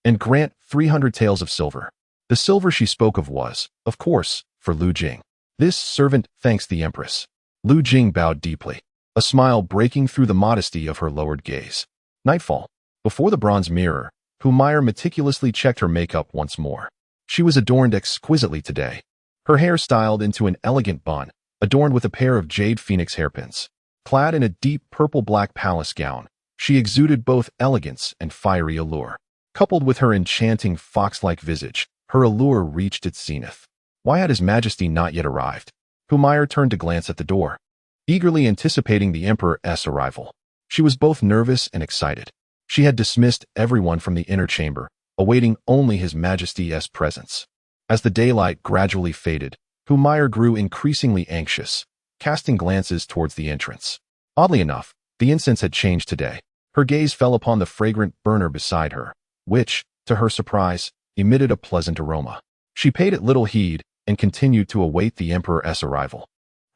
and grant 300 taels of silver. The silver she spoke of was, of course, for Lu Jing. This servant thanks the Empress. Lu Jing bowed deeply, a smile breaking through the modesty of her lowered gaze. Nightfall. Before the bronze mirror, Humayer meticulously checked her makeup once more. She was adorned exquisitely today. Her hair styled into an elegant bun, adorned with a pair of jade phoenix hairpins. Clad in a deep purple-black palace gown, she exuded both elegance and fiery allure. Coupled with her enchanting fox-like visage, her allure reached its zenith. Why had His Majesty not yet arrived? Humayer turned to glance at the door, eagerly anticipating the Emperor's arrival. She was both nervous and excited. She had dismissed everyone from the inner chamber, awaiting only His Majesty's presence. As the daylight gradually faded, Humayer grew increasingly anxious, casting glances towards the entrance. Oddly enough, the incense had changed today. Her gaze fell upon the fragrant burner beside her, which, to her surprise, emitted a pleasant aroma. She paid it little heed and continued to await the Emperor's arrival.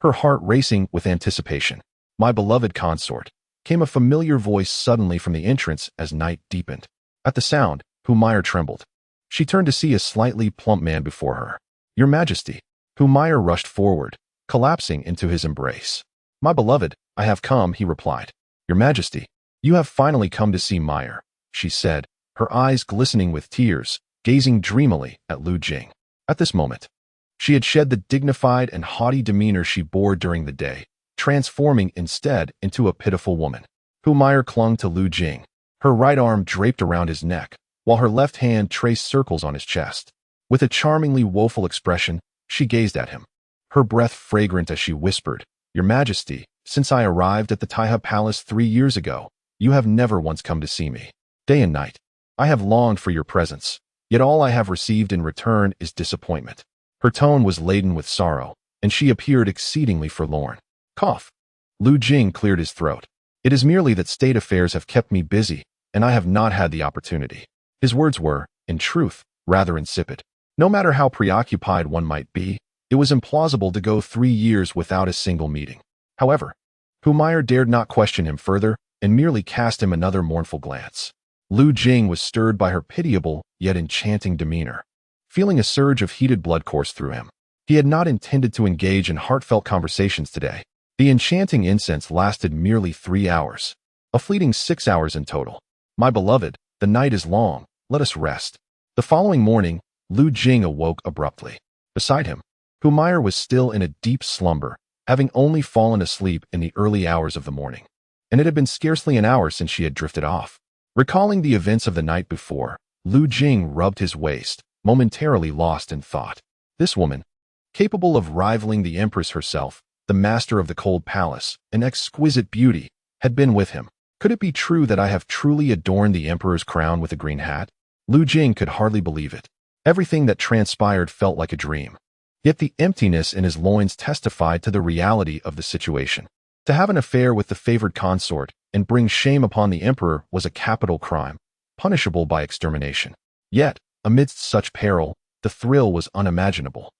Her heart racing with anticipation. My beloved consort, came a familiar voice suddenly from the entrance as night deepened. At the sound, Humayer trembled. She turned to see a slightly plump man before her. Your Majesty. Humayer rushed forward, collapsing into his embrace. My beloved, I have come, he replied. Your Majesty, you have finally come to see Meyer, she said, her eyes glistening with tears, gazing dreamily at Lu Jing. At this moment, She had shed the dignified and haughty demeanor she bore during the day, transforming instead into a pitiful woman. Humayr clung to Lu Jing, her right arm draped around his neck, while her left hand traced circles on his chest. With a charmingly woeful expression, she gazed at him, her breath fragrant as she whispered, "Your Majesty, since I arrived at the Taiha Palace 3 years ago, you have never once come to see me. Day and night, I have longed for your presence, yet all I have received in return is disappointment." Her tone was laden with sorrow, and she appeared exceedingly forlorn. Cough. Lu Jing cleared his throat. "It is merely that state affairs have kept me busy, and I have not had the opportunity." His words were, in truth, rather insipid. No matter how preoccupied one might be, it was implausible to go 3 years without a single meeting. However, Humayr dared not question him further and merely cast him another mournful glance. Lu Jing was stirred by her pitiable yet enchanting demeanor. Feeling a surge of heated blood course through him, he had not intended to engage in heartfelt conversations today. The enchanting incense lasted merely 3 hours, a fleeting 6 hours in total. "My beloved, the night is long, let us rest." The following morning, Lu Jing awoke abruptly. Beside him, Humayr was still in a deep slumber, having only fallen asleep in the early hours of the morning, and it had been scarcely an hour since she had drifted off. Recalling the events of the night before, Lu Jing rubbed his waist, momentarily lost in thought. This woman, capable of rivaling the Empress herself, the master of the cold palace, an exquisite beauty, had been with him. Could it be true that I have truly adorned the Emperor's crown with a green hat? Lu Jing could hardly believe it. Everything that transpired felt like a dream. Yet the emptiness in his loins testified to the reality of the situation. To have an affair with the favored consort and bring shame upon the Emperor was a capital crime, punishable by extermination. Yet, amidst such peril, the thrill was unimaginable,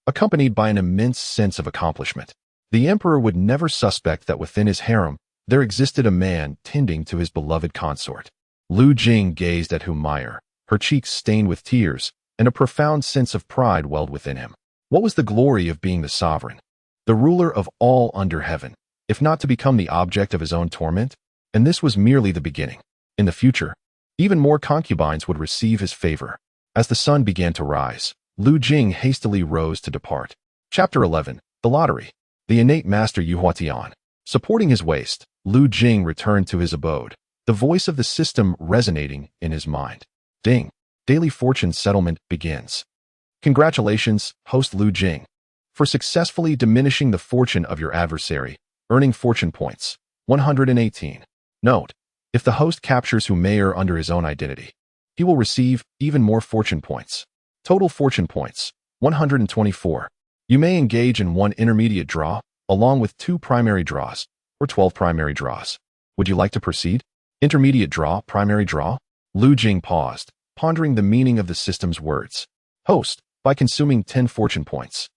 accompanied by an immense sense of accomplishment. The Emperor would never suspect that within his harem there existed a man tending to his beloved consort. Lu Jing gazed at Humayr, her cheeks stained with tears, and a profound sense of pride welled within him. What was the glory of being the sovereign, the ruler of all under heaven, if not to become the object of his own torment? And this was merely the beginning. In the future, even more concubines would receive his favor. As the sun began to rise, Lu Jing hastily rose to depart. Chapter 11. The Lottery. The innate master Yuhuatian. Supporting his waist, Lu Jing returned to his abode, the voice of the system resonating in his mind. Ding. Daily fortune settlement begins. Congratulations, host Lu Jing, for successfully diminishing the fortune of your adversary, earning fortune points. 118. Note: if the host captures Humayr under his own identity, he will receive even more fortune points. Total fortune points, 124. You may engage in 1 intermediate draw, along with 2 primary draws, or 12 primary draws. Would you like to proceed? Intermediate draw, primary draw? Lu Jing paused, pondering the meaning of the system's words. Host, by consuming 10 fortune points,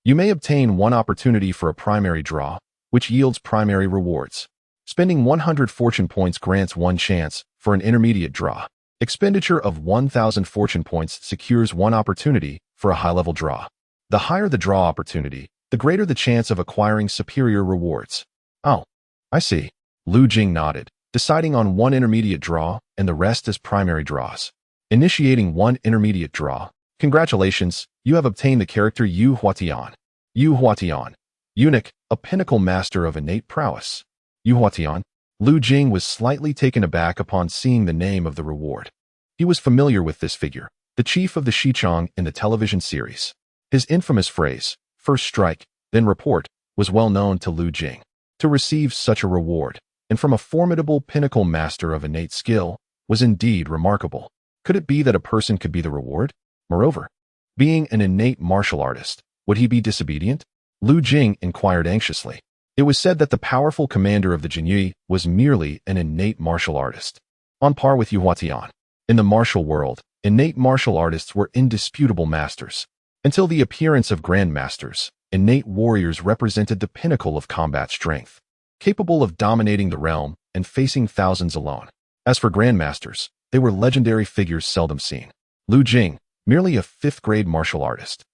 you may obtain 1 opportunity for a primary draw, which yields primary rewards. Spending 100 fortune points grants 1 chance for an intermediate draw. Expenditure of 1,000 fortune points secures 1 opportunity for a high-level draw. The higher the draw opportunity, the greater the chance of acquiring superior rewards. Oh, I see. Lu Jing nodded, deciding on 1 intermediate draw and the rest as primary draws. Initiating 1 intermediate draw. Congratulations, you have obtained the character Yuhuatian. Yuhuatian. Eunuch, a pinnacle master of innate prowess. Yuhuatian. Lu Jing was slightly taken aback upon seeing the name of the reward. He was familiar with this figure, the chief of the Shichong in the television series. His infamous phrase, "first strike, then report," was well known to Lu Jing. To receive such a reward, and from a formidable pinnacle master of innate skill, was indeed remarkable. Could it be that a person could be the reward? Moreover, being an innate martial artist, would he be disobedient? Lu Jing inquired anxiously. It was said that the powerful commander of the Jinyi was merely an innate martial artist, on par with Yuhuatian. In the martial world, innate martial artists were indisputable masters. Until the appearance of grandmasters, innate warriors represented the pinnacle of combat strength, capable of dominating the realm and facing thousands alone. As for grandmasters, they were legendary figures seldom seen. Lu Jing, merely a 5th-grade martial artist,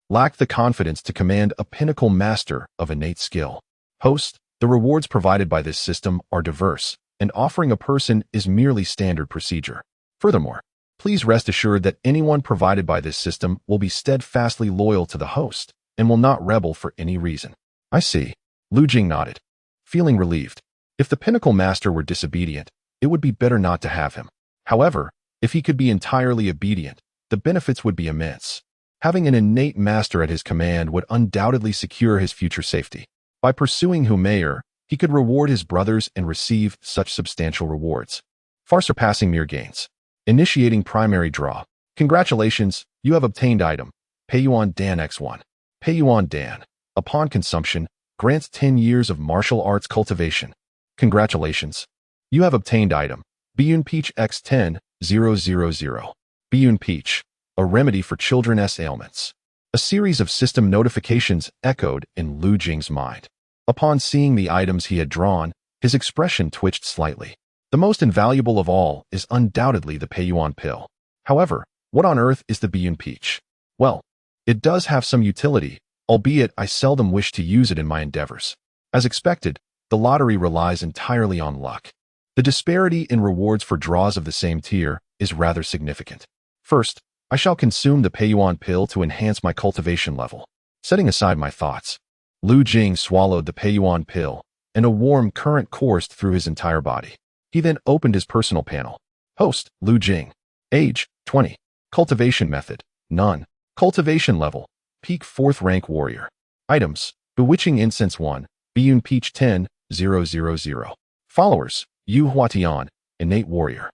lacked the confidence to command a pinnacle master of innate skill. Host, the rewards provided by this system are diverse, and offering a person is merely standard procedure. Furthermore, Please rest assured that anyone provided by this system will be steadfastly loyal to the host and will not rebel for any reason. I see. Lu Jing nodded, feeling relieved. If the Pinnacle Master were disobedient, it would be better not to have him. However, if he could be entirely obedient, the benefits would be immense. Having an innate master at his command would undoubtedly secure his future safety. By pursuing Humayer, he could reward his brothers and receive such substantial rewards, far surpassing mere gains. Initiating primary draw. Congratulations, you have obtained item. Peiyuan Dan X1. Peiyuan Dan, upon consumption, grants 10 years of martial arts cultivation. Congratulations. You have obtained item. Biyun Peach X10, 000. Biyun Peach, a remedy for children's ailments. A series of system notifications echoed in Lu Jing's mind. Upon seeing the items he had drawn, his expression twitched slightly. The most invaluable of all is undoubtedly the Peiyuan pill. However, what on earth is the Biyun Peach? Well, it does have some utility, albeit I seldom wish to use it in my endeavors. As expected, the lottery relies entirely on luck. The disparity in rewards for draws of the same tier is rather significant. First, I shall consume the Peiyuan pill to enhance my cultivation level. Setting aside my thoughts, Lu Jing swallowed the Peiyuan pill, and a warm current coursed through his entire body. He then opened his personal panel. Host, Lu Jing. Age, 20. Cultivation method, none. Cultivation level, peak 4th rank warrior. Items, Bewitching Incense 1, Biyun Peach 10, 000. Followers, Yu Huatian, innate warrior.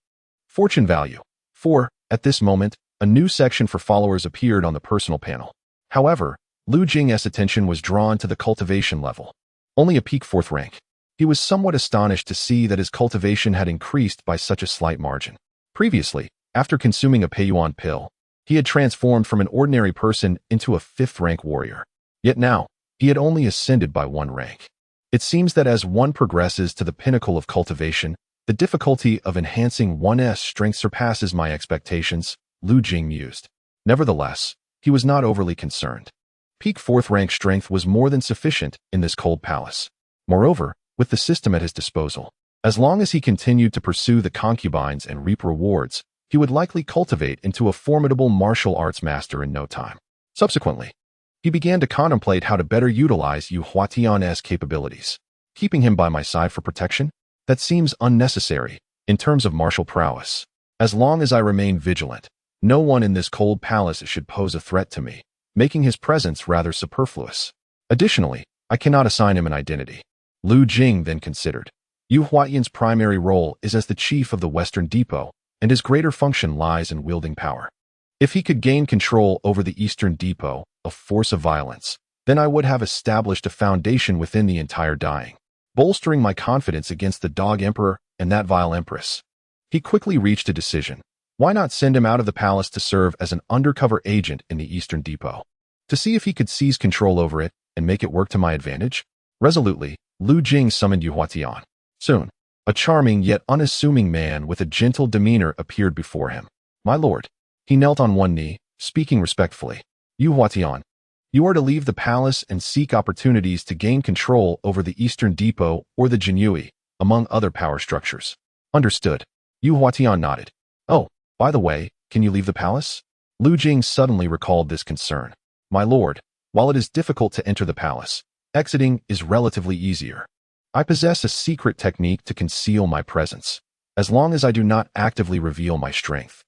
Fortune value, 4. At this moment, a new section for followers appeared on the personal panel. However, Lu Jing's attention was drawn to the cultivation level. Only a peak 4th rank. He was somewhat astonished to see that his cultivation had increased by such a slight margin. Previously, after consuming a Peiyuan pill, he had transformed from an ordinary person into a 5th rank warrior. Yet now, he had only ascended by 1 rank. It seems that as one progresses to the pinnacle of cultivation, the difficulty of enhancing one's strength surpasses my expectations, Lu Jing mused. Nevertheless, he was not overly concerned. Peak 4th rank strength was more than sufficient in this cold palace. Moreover, with the system at his disposal, as long as he continued to pursue the concubines and reap rewards, he would likely cultivate into a formidable martial arts master in no time. Subsequently, he began to contemplate how to better utilize Yu Huatian's capabilities. Keeping him by my side for protection? That seems unnecessary in terms of martial prowess. As long as I remain vigilant, no one in this cold palace should pose a threat to me, making his presence rather superfluous. Additionally, I cannot assign him an identity. Lu Jing then considered. Yu Huatian's primary role is as the chief of the Western Depot, and his greater function lies in wielding power. If he could gain control over the Eastern Depot, a force of violence, then I would have established a foundation within the entire dying, bolstering my confidence against the Dog Emperor and that vile Empress. He quickly reached a decision. Why not send him out of the palace to serve as an undercover agent in the Eastern Depot? To see if he could seize control over it and make it work to my advantage? Resolutely, Lu Jing summoned Yu Huatian. Soon, a charming yet unassuming man with a gentle demeanor appeared before him. My lord. He knelt on one knee, speaking respectfully. Yu Huatian, you are to leave the palace and seek opportunities to gain control over the Eastern Depot or the Jinyui, among other power structures. Understood. Yu Huatian nodded. Oh, by the way, can you leave the palace? Lu Jing suddenly recalled this concern. My lord, while it is difficult to enter the palace, exiting is relatively easier. I possess a secret technique to conceal my presence, as long as I do not actively reveal my strength.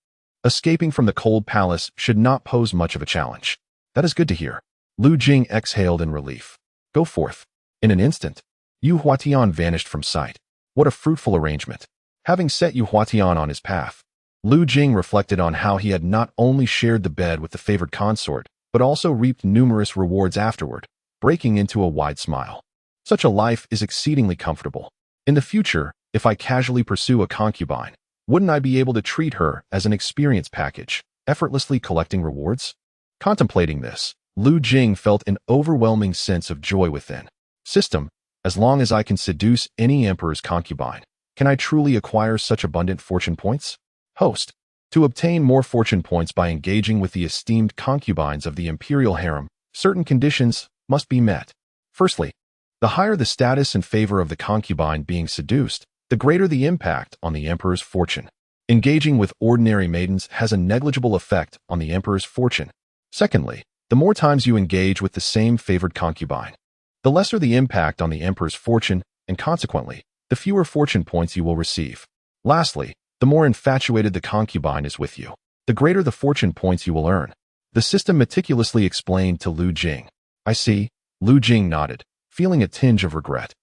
Escaping from the cold palace should not pose much of a challenge. That is good to hear. Lu Jing exhaled in relief. Go forth. In an instant, Yu Huatian vanished from sight. What a fruitful arrangement. Having set Yu Huatian on his path, Lu Jing reflected on how he had not only shared the bed with the favored consort, but also reaped numerous rewards afterward, breaking into a wide smile. Such a life is exceedingly comfortable. In the future, if I casually pursue a concubine, wouldn't I be able to treat her as an experience package, effortlessly collecting rewards? Contemplating this, Lu Jing felt an overwhelming sense of joy within. System, as long as I can seduce any emperor's concubine, can I truly acquire such abundant fortune points? Host, to obtain more fortune points by engaging with the esteemed concubines of the imperial harem, certain conditions must be met. Firstly, the higher the status and favor of the concubine being seduced, the greater the impact on the emperor's fortune. Engaging with ordinary maidens has a negligible effect on the emperor's fortune. Secondly, the more times you engage with the same favored concubine, the lesser the impact on the emperor's fortune, and consequently, the fewer fortune points you will receive. Lastly, the more infatuated the concubine is with you, the greater the fortune points you will earn. The system meticulously explained to Lu Jing. I see. Lu Jing nodded, feeling a tinge of regret.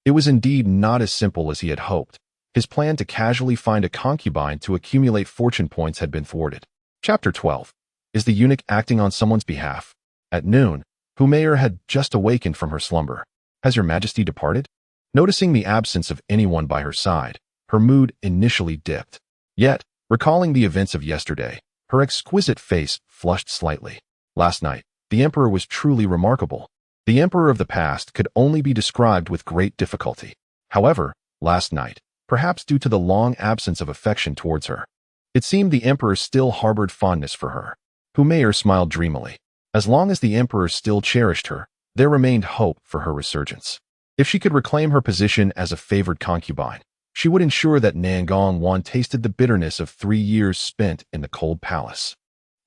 It was indeed not as simple as he had hoped. His plan to casually find a concubine to accumulate fortune points had been thwarted. Chapter 12. Is the eunuch acting on someone's behalf? At noon, Humayr had just awakened from her slumber. Has your majesty departed? Noticing the absence of anyone by her side, her mood initially dipped. Yet, recalling the events of yesterday, her exquisite face flushed slightly. Last night, the emperor was truly remarkable. The emperor of the past could only be described with great difficulty. However, last night, perhaps due to the long absence of affection towards her, it seemed the emperor still harbored fondness for her. Humayr smiled dreamily. As long as the emperor still cherished her, there remained hope for her resurgence. If she could reclaim her position as a favored concubine, she would ensure that Nangong Wan tasted the bitterness of 3 years spent in the cold palace.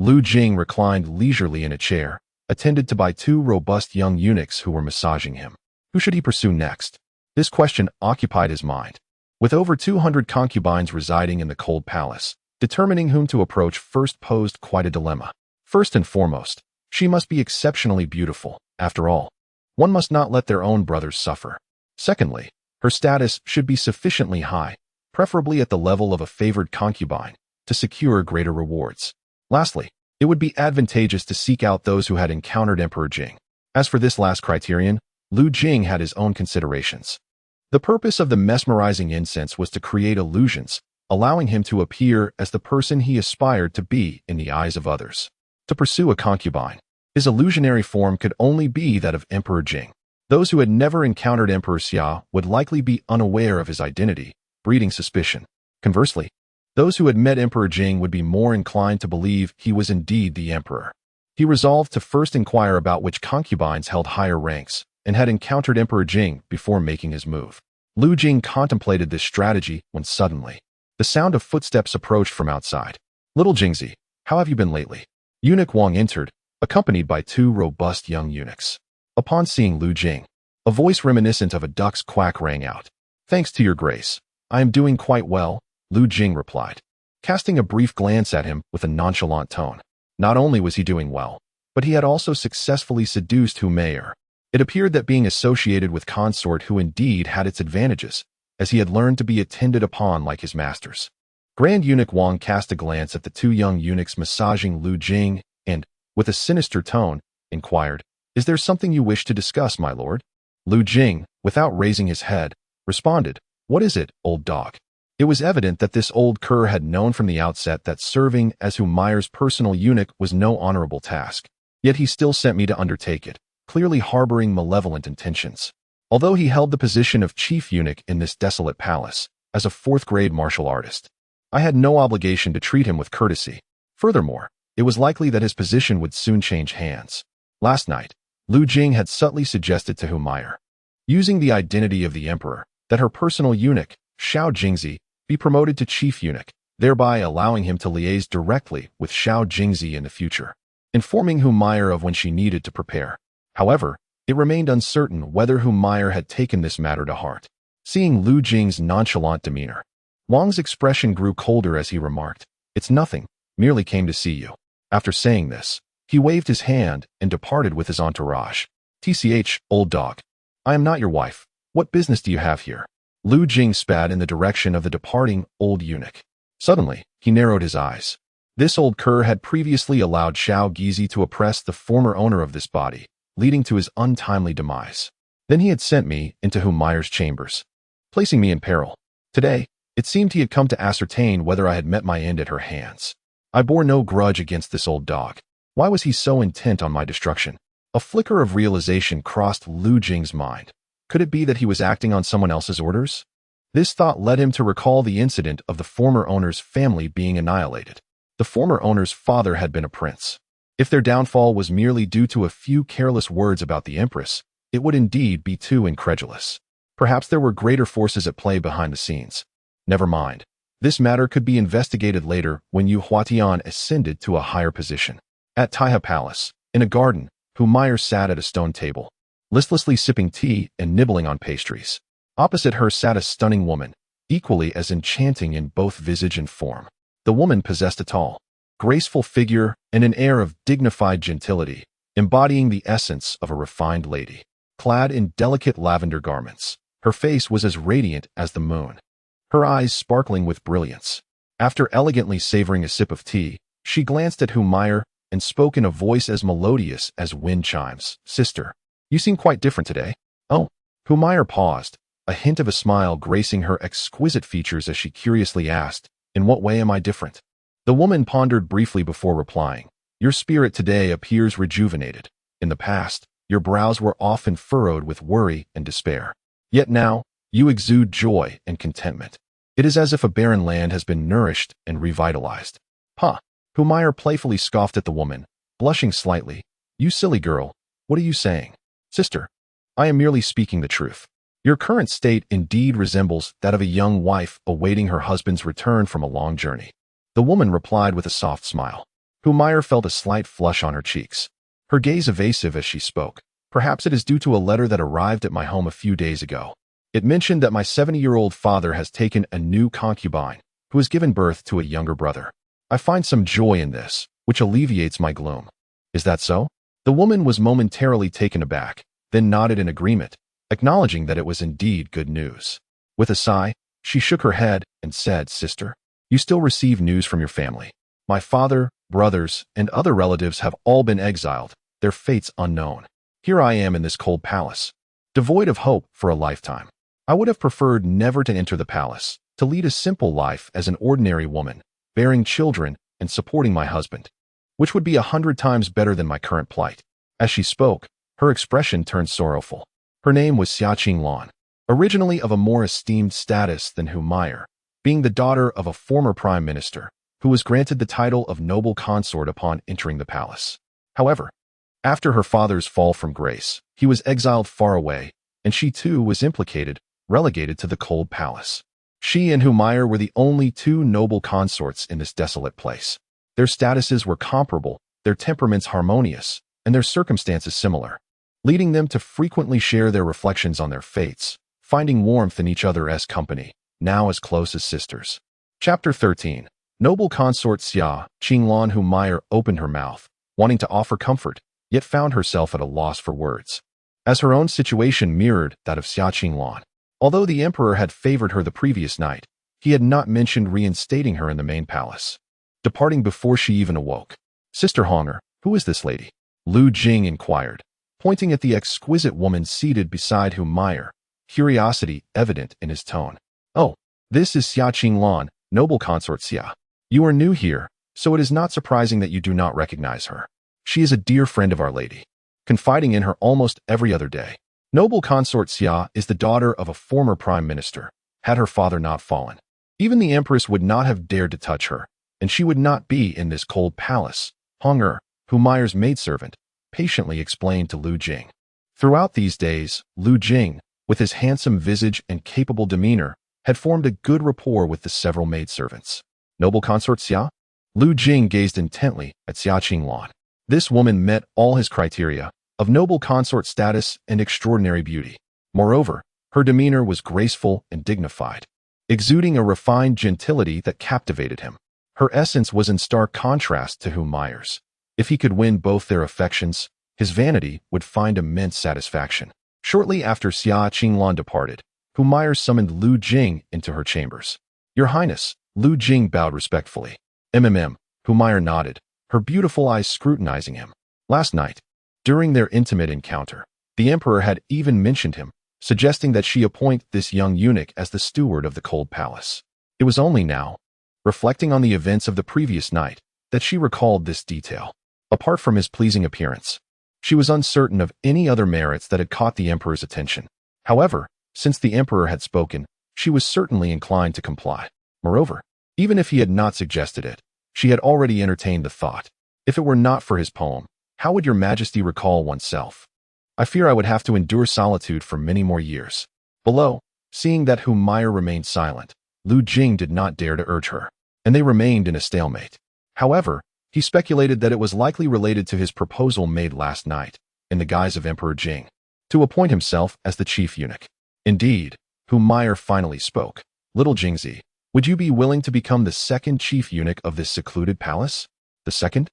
Lu Jing reclined leisurely in a chair, attended to by 2 robust young eunuchs who were massaging him. Who should he pursue next? This question occupied his mind. With over 200 concubines residing in the cold palace, determining whom to approach first posed quite a dilemma. First and foremost, she must be exceptionally beautiful. After all, one must not let their own brothers suffer. Secondly, her status should be sufficiently high, preferably at the level of a favored concubine, to secure greater rewards. Lastly, it would be advantageous to seek out those who had encountered Emperor Jing. As for this last criterion, Lu Jing had his own considerations. The purpose of the mesmerizing incense was to create illusions, allowing him to appear as the person he aspired to be in the eyes of others. To pursue a concubine, his illusionary form could only be that of Emperor Jing. Those who had never encountered Emperor Xia would likely be unaware of his identity, breeding suspicion. Conversely, those who had met Emperor Jing would be more inclined to believe he was indeed the emperor. He resolved to first inquire about which concubines held higher ranks and had encountered Emperor Jing before making his move. Lu Jing contemplated this strategy when suddenly, the sound of footsteps approached from outside. Little Jingzi, how have you been lately? Eunuch Wang entered, accompanied by 2 robust young eunuchs. Upon seeing Lu Jing, a voice reminiscent of a duck's quack rang out. Thanks to your grace, I am doing quite well, Lu Jing replied, casting a brief glance at him with a nonchalant tone. Not only was he doing well, but he had also successfully seduced Humayr. It appeared that being associated with consort who indeed had its advantages, as he had learned to be attended upon like his masters. Grand Eunuch Wang cast a glance at the 2 young eunuchs massaging Lu Jing and, with a sinister tone, inquired, Is there something you wish to discuss, my lord? Lu Jing, without raising his head, responded, What is it, old dog? It was evident that this old cur had known from the outset that serving as Humayr's personal eunuch was no honorable task. Yet he still sent me to undertake it, clearly harboring malevolent intentions. Although he held the position of chief eunuch in this desolate palace, as a 4th-grade martial artist, I had no obligation to treat him with courtesy. Furthermore, it was likely that his position would soon change hands. Last night, Lu Jing had subtly suggested to Humayr, using the identity of the emperor, that her personal eunuch, Xiao Jingzi, be promoted to chief eunuch, thereby allowing him to liaise directly with Xiao Jingzi in the future, informing Humayr of when she needed to prepare. However, it remained uncertain whether Humayr had taken this matter to heart. Seeing Lu Jing's nonchalant demeanor, Wang's expression grew colder as he remarked, It's nothing, merely came to see you. After saying this, he waved his hand and departed with his entourage. TCH, old dog. I am not your wife. What business do you have here? Lu Jing spat in the direction of the departing old eunuch. Suddenly, he narrowed his eyes. This old cur had previously allowed Xiao Gizi to oppress the former owner of this body, leading to his untimely demise. Then he had sent me into Humayr's chambers, placing me in peril. Today, it seemed he had come to ascertain whether I had met my end at her hands. I bore no grudge against this old dog. Why was he so intent on my destruction? A flicker of realization crossed Lu Jing's mind. Could it be that he was acting on someone else's orders? This thought led him to recall the incident of the former owner's family being annihilated. The former owner's father had been a prince. If their downfall was merely due to a few careless words about the Empress, it would indeed be too incredulous. Perhaps there were greater forces at play behind the scenes. Never mind. This matter could be investigated later when Yu Huatian ascended to a higher position. At Taiha Palace, in a garden, Humayr sat at a stone table, listlessly sipping tea and nibbling on pastries. Opposite her sat a stunning woman, equally as enchanting in both visage and form. The woman possessed a tall, graceful figure and an air of dignified gentility, embodying the essence of a refined lady. Clad in delicate lavender garments, her face was as radiant as the moon, her eyes sparkling with brilliance. After elegantly savoring a sip of tea, she glanced at Humayr and spoke in a voice as melodious as wind chimes. "Sister, you seem quite different today." "Oh." Humayr paused, a hint of a smile gracing her exquisite features as she curiously asked, "In what way am I different?" The woman pondered briefly before replying, "Your spirit today appears rejuvenated. In the past, your brows were often furrowed with worry and despair. Yet now, you exude joy and contentment. It is as if a barren land has been nourished and revitalized." "Huh." Humayr playfully scoffed at the woman, blushing slightly. "You silly girl, what are you saying?" "Sister, I am merely speaking the truth. Your current state indeed resembles that of a young wife awaiting her husband's return from a long journey." The woman replied with a soft smile. Humayr felt a slight flush on her cheeks, her gaze evasive as she spoke. "Perhaps it is due to a letter that arrived at my home a few days ago. It mentioned that my 70-year-old father has taken a new concubine who has given birth to a younger brother. I find some joy in this, which alleviates my gloom." "Is that so?" The woman was momentarily taken aback, then nodded in agreement, acknowledging that it was indeed good news. With a sigh, she shook her head and said, "Sister, you still receive news from your family. My father, brothers, and other relatives have all been exiled, their fates unknown. Here I am in this cold palace, devoid of hope for a lifetime. I would have preferred never to enter the palace, to lead a simple life as an ordinary woman, bearing children and supporting my husband, which would be 100 times better than my current plight." As she spoke, her expression turned sorrowful. Her name was Xiaqinglan, originally of a more esteemed status than Humayr, being the daughter of a former prime minister, who was granted the title of noble consort upon entering the palace. However, after her father's fall from grace, he was exiled far away, and she too was implicated, relegated to the cold palace. She and Humayr were the only two noble consorts in this desolate place. Their statuses were comparable, their temperaments harmonious, and their circumstances similar, leading them to frequently share their reflections on their fates, finding warmth in each other's company, now as close as sisters. Chapter 13. Noble consort Xiaqinglan. Humayr opened her mouth, wanting to offer comfort, yet found herself at a loss for words, as her own situation mirrored that of Xiaqinglan. Although the emperor had favored her the previous night, he had not mentioned reinstating her in the main palace, departing before she even awoke. "Sister Honger, who is this lady?" Lu Jing inquired, pointing at the exquisite woman seated beside Humayr, curiosity evident in his tone. "Oh, this is Xiaqinglan, noble consort Xia. You are new here, so it is not surprising that you do not recognize her. She is a dear friend of Our Lady, confiding in her almost every other day. Noble consort Xia is the daughter of a former prime minister. Had her father not fallen, even the Empress would not have dared to touch her, and she would not be in this cold palace." Honger, Humayr's maidservant, patiently explained to Lu Jing. Throughout these days, Lu Jing, with his handsome visage and capable demeanor, had formed a good rapport with the several maidservants. "Noble consort Xia?" Lu Jing gazed intently at Xiaqinglan. This woman met all his criteria of noble consort status and extraordinary beauty. Moreover, her demeanor was graceful and dignified, exuding a refined gentility that captivated him. Her essence was in stark contrast to Humayr's. If he could win both their affections, his vanity would find immense satisfaction. Shortly after Xiaqinglan departed, Humayr summoned Lu Jing into her chambers. "Your Highness," Lu Jing bowed respectfully. Humayr nodded, her beautiful eyes scrutinizing him. Last night, during their intimate encounter, the emperor had even mentioned him, suggesting that she appoint this young eunuch as the steward of the cold palace. It was only now, reflecting on the events of the previous night, that she recalled this detail. Apart from his pleasing appearance, she was uncertain of any other merits that had caught the emperor's attention. However, since the emperor had spoken, she was certainly inclined to comply. Moreover, even if he had not suggested it, she had already entertained the thought. "If it were not for his poem, how would your majesty recall oneself? I fear I would have to endure solitude for many more years." Below, seeing that Humayr remained silent, Lu Jing did not dare to urge her, and they remained in a stalemate. However, he speculated that it was likely related to his proposal made last night, in the guise of Emperor Jing, to appoint himself as the chief eunuch. Indeed, Meyer finally spoke. Little Jingzi, would you be willing to become the second chief eunuch of this secluded palace? The second?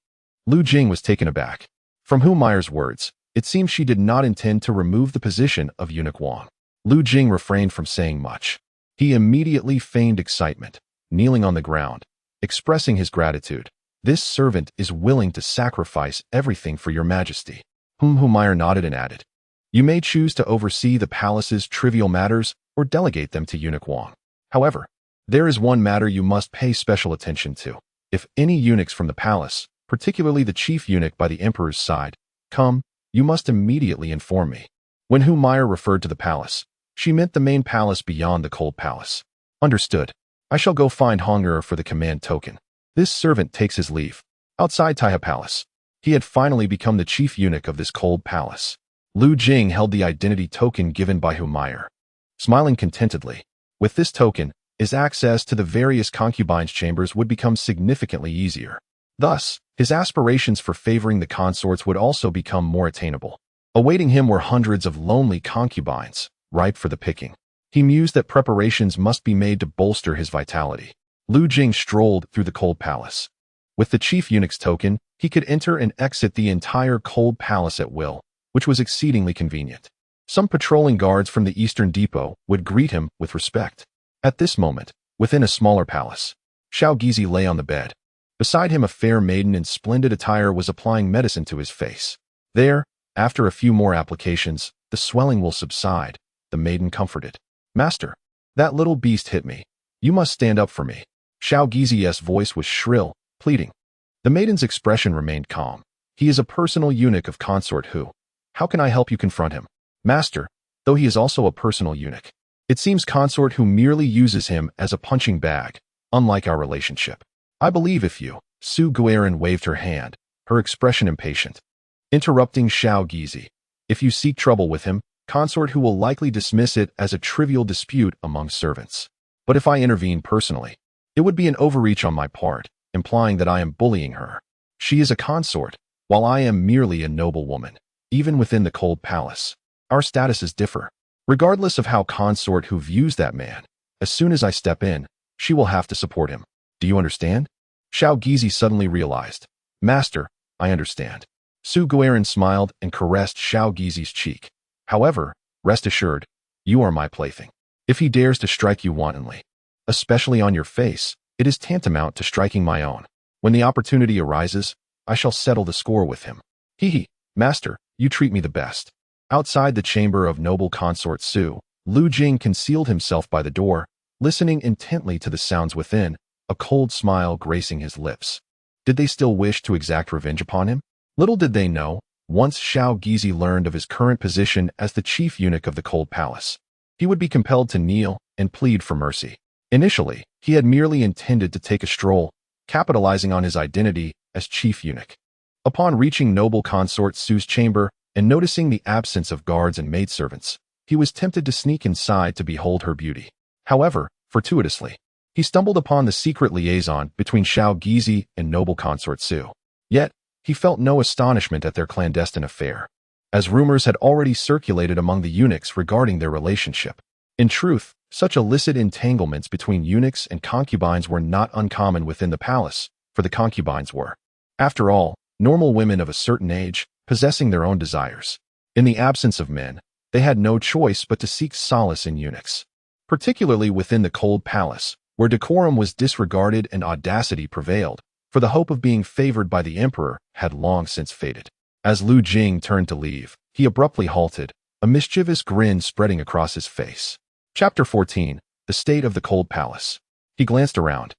Lu Jing was taken aback. From Meyer's words, it seemed she did not intend to remove the position of Eunuch Wang. Lu Jing refrained from saying much. He immediately feigned excitement, kneeling on the ground, expressing his gratitude. This servant is willing to sacrifice everything for your majesty. Meyer nodded and added, you may choose to oversee the palace's trivial matters or delegate them to Eunuch Wang. However, there is one matter you must pay special attention to. If any eunuchs from the palace, particularly the chief eunuch by the emperor's side, come, you must immediately inform me. When Meyer referred to the palace, she meant the main palace beyond the cold palace. Understood. I shall go find Honger for the command token. This servant takes his leave. Outside Taiha Palace, he had finally become the chief eunuch of this cold palace. Lu Jing held the identity token given by Meyer. Smiling contentedly, with this token, his access to the various concubines' chambers would become significantly easier. Thus, his aspirations for favoring the consorts would also become more attainable. Awaiting him were hundreds of lonely concubines, ripe for the picking. He mused that preparations must be made to bolster his vitality. Lu Jing strolled through the cold palace. With the chief eunuch's token, he could enter and exit the entire cold palace at will, which was exceedingly convenient. Some patrolling guards from the eastern depot would greet him with respect. At this moment, within a smaller palace, Xiao Gizi lay on the bed. Beside him a fair maiden in splendid attire was applying medicine to his face. There, after a few more applications, the swelling will subside, the maiden comforted. Master, that little beast hit me. You must stand up for me. Xiao Gizi's voice was shrill, pleading. The maiden's expression remained calm. He is a personal eunuch of consort who. How can I help you confront him? Master, though he is also a personal eunuch. It seems consort who merely uses him as a punching bag, unlike our relationship. I believe if you. Su Guerin waved her hand, her expression impatient. Interrupting Xiao Gizi. If you seek trouble with him, consort who will likely dismiss it as a trivial dispute among servants. But if I intervene personally, it would be an overreach on my part, implying that I am bullying her. She is a consort, while I am merely a noble woman. Even within the cold palace, our statuses differ. Regardless of how consort who views that man, as soon as I step in, she will have to support him. Do you understand? Xiao Gizi suddenly realized. Master, I understand. Su Guerin smiled and caressed Xiao Gizi's cheek. However, rest assured, you are my plaything. If he dares to strike you wantonly, especially on your face, it is tantamount to striking my own. When the opportunity arises, I shall settle the score with him. Hee, master, you treat me the best. Outside the chamber of noble consort Su, Lu Jing concealed himself by the door, listening intently to the sounds within, a cold smile gracing his lips. Did they still wish to exact revenge upon him? Little did they know, once Xiao Gizi learned of his current position as the chief eunuch of the cold palace, he would be compelled to kneel and plead for mercy. Initially, he had merely intended to take a stroll, capitalizing on his identity as chief eunuch. Upon reaching noble consort Su's chamber and noticing the absence of guards and maidservants, he was tempted to sneak inside to behold her beauty. However, fortuitously, he stumbled upon the secret liaison between Xiao Gizi and noble consort Su. Yet, he felt no astonishment at their clandestine affair, as rumors had already circulated among the eunuchs regarding their relationship. In truth, such illicit entanglements between eunuchs and concubines were not uncommon within the palace, for the concubines were, after all, normal women of a certain age, possessing their own desires. In the absence of men, they had no choice but to seek solace in eunuchs, particularly within the cold palace, where decorum was disregarded and audacity prevailed, for the hope of being favored by the emperor had long since faded. As Lu Jing turned to leave, he abruptly halted, a mischievous grin spreading across his face. Chapter 14, The State of the Cold Palace. He glanced around,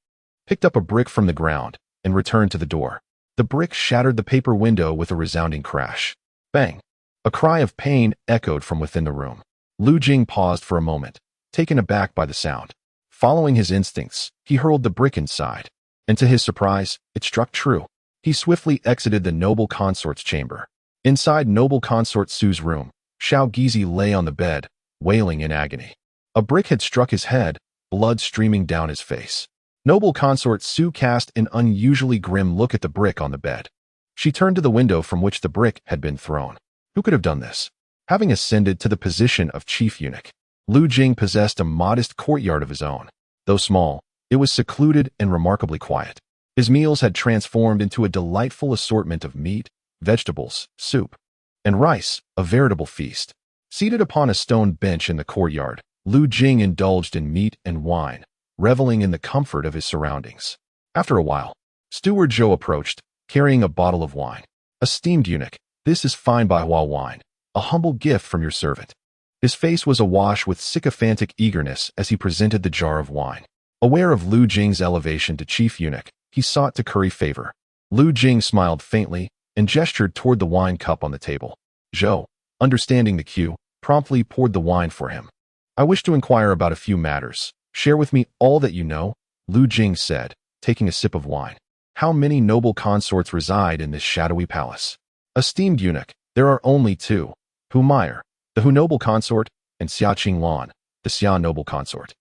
picked up a brick from the ground, and returned to the door. The brick shattered the paper window with a resounding crash. Bang! A cry of pain echoed from within the room. Lu Jing paused for a moment, taken aback by the sound. Following his instincts, he hurled the brick inside, and to his surprise, it struck true. He swiftly exited the noble consort's chamber. Inside noble consort Su's room, Xiao Gizi lay on the bed, wailing in agony. A brick had struck his head, blood streaming down his face. Noble consort Su cast an unusually grim look at the brick on the bed. She turned to the window from which the brick had been thrown. Who could have done this? Having ascended to the position of chief eunuch, Lu Jing possessed a modest courtyard of his own. Though small, it was secluded and remarkably quiet. His meals had transformed into a delightful assortment of meat, vegetables, soup, and rice, a veritable feast. Seated upon a stone bench in the courtyard, Lu Jing indulged in meat and wine, reveling in the comfort of his surroundings. After a while, Steward Zhou approached, carrying a bottle of wine. Esteemed eunuch, this is fine Baihua wine, a humble gift from your servant. His face was awash with sycophantic eagerness as he presented the jar of wine. Aware of Lu Jing's elevation to chief eunuch, he sought to curry favor. Lu Jing smiled faintly and gestured toward the wine cup on the table. Zhou, understanding the cue, promptly poured the wine for him. I wish to inquire about a few matters. Share with me all that you know, Lu Jing said, taking a sip of wine. How many noble consorts reside in this shadowy palace? Esteemed eunuch, there are only two. Hu Meyer, the Hu noble consort, and Xia Qinglan, the Xia noble consort.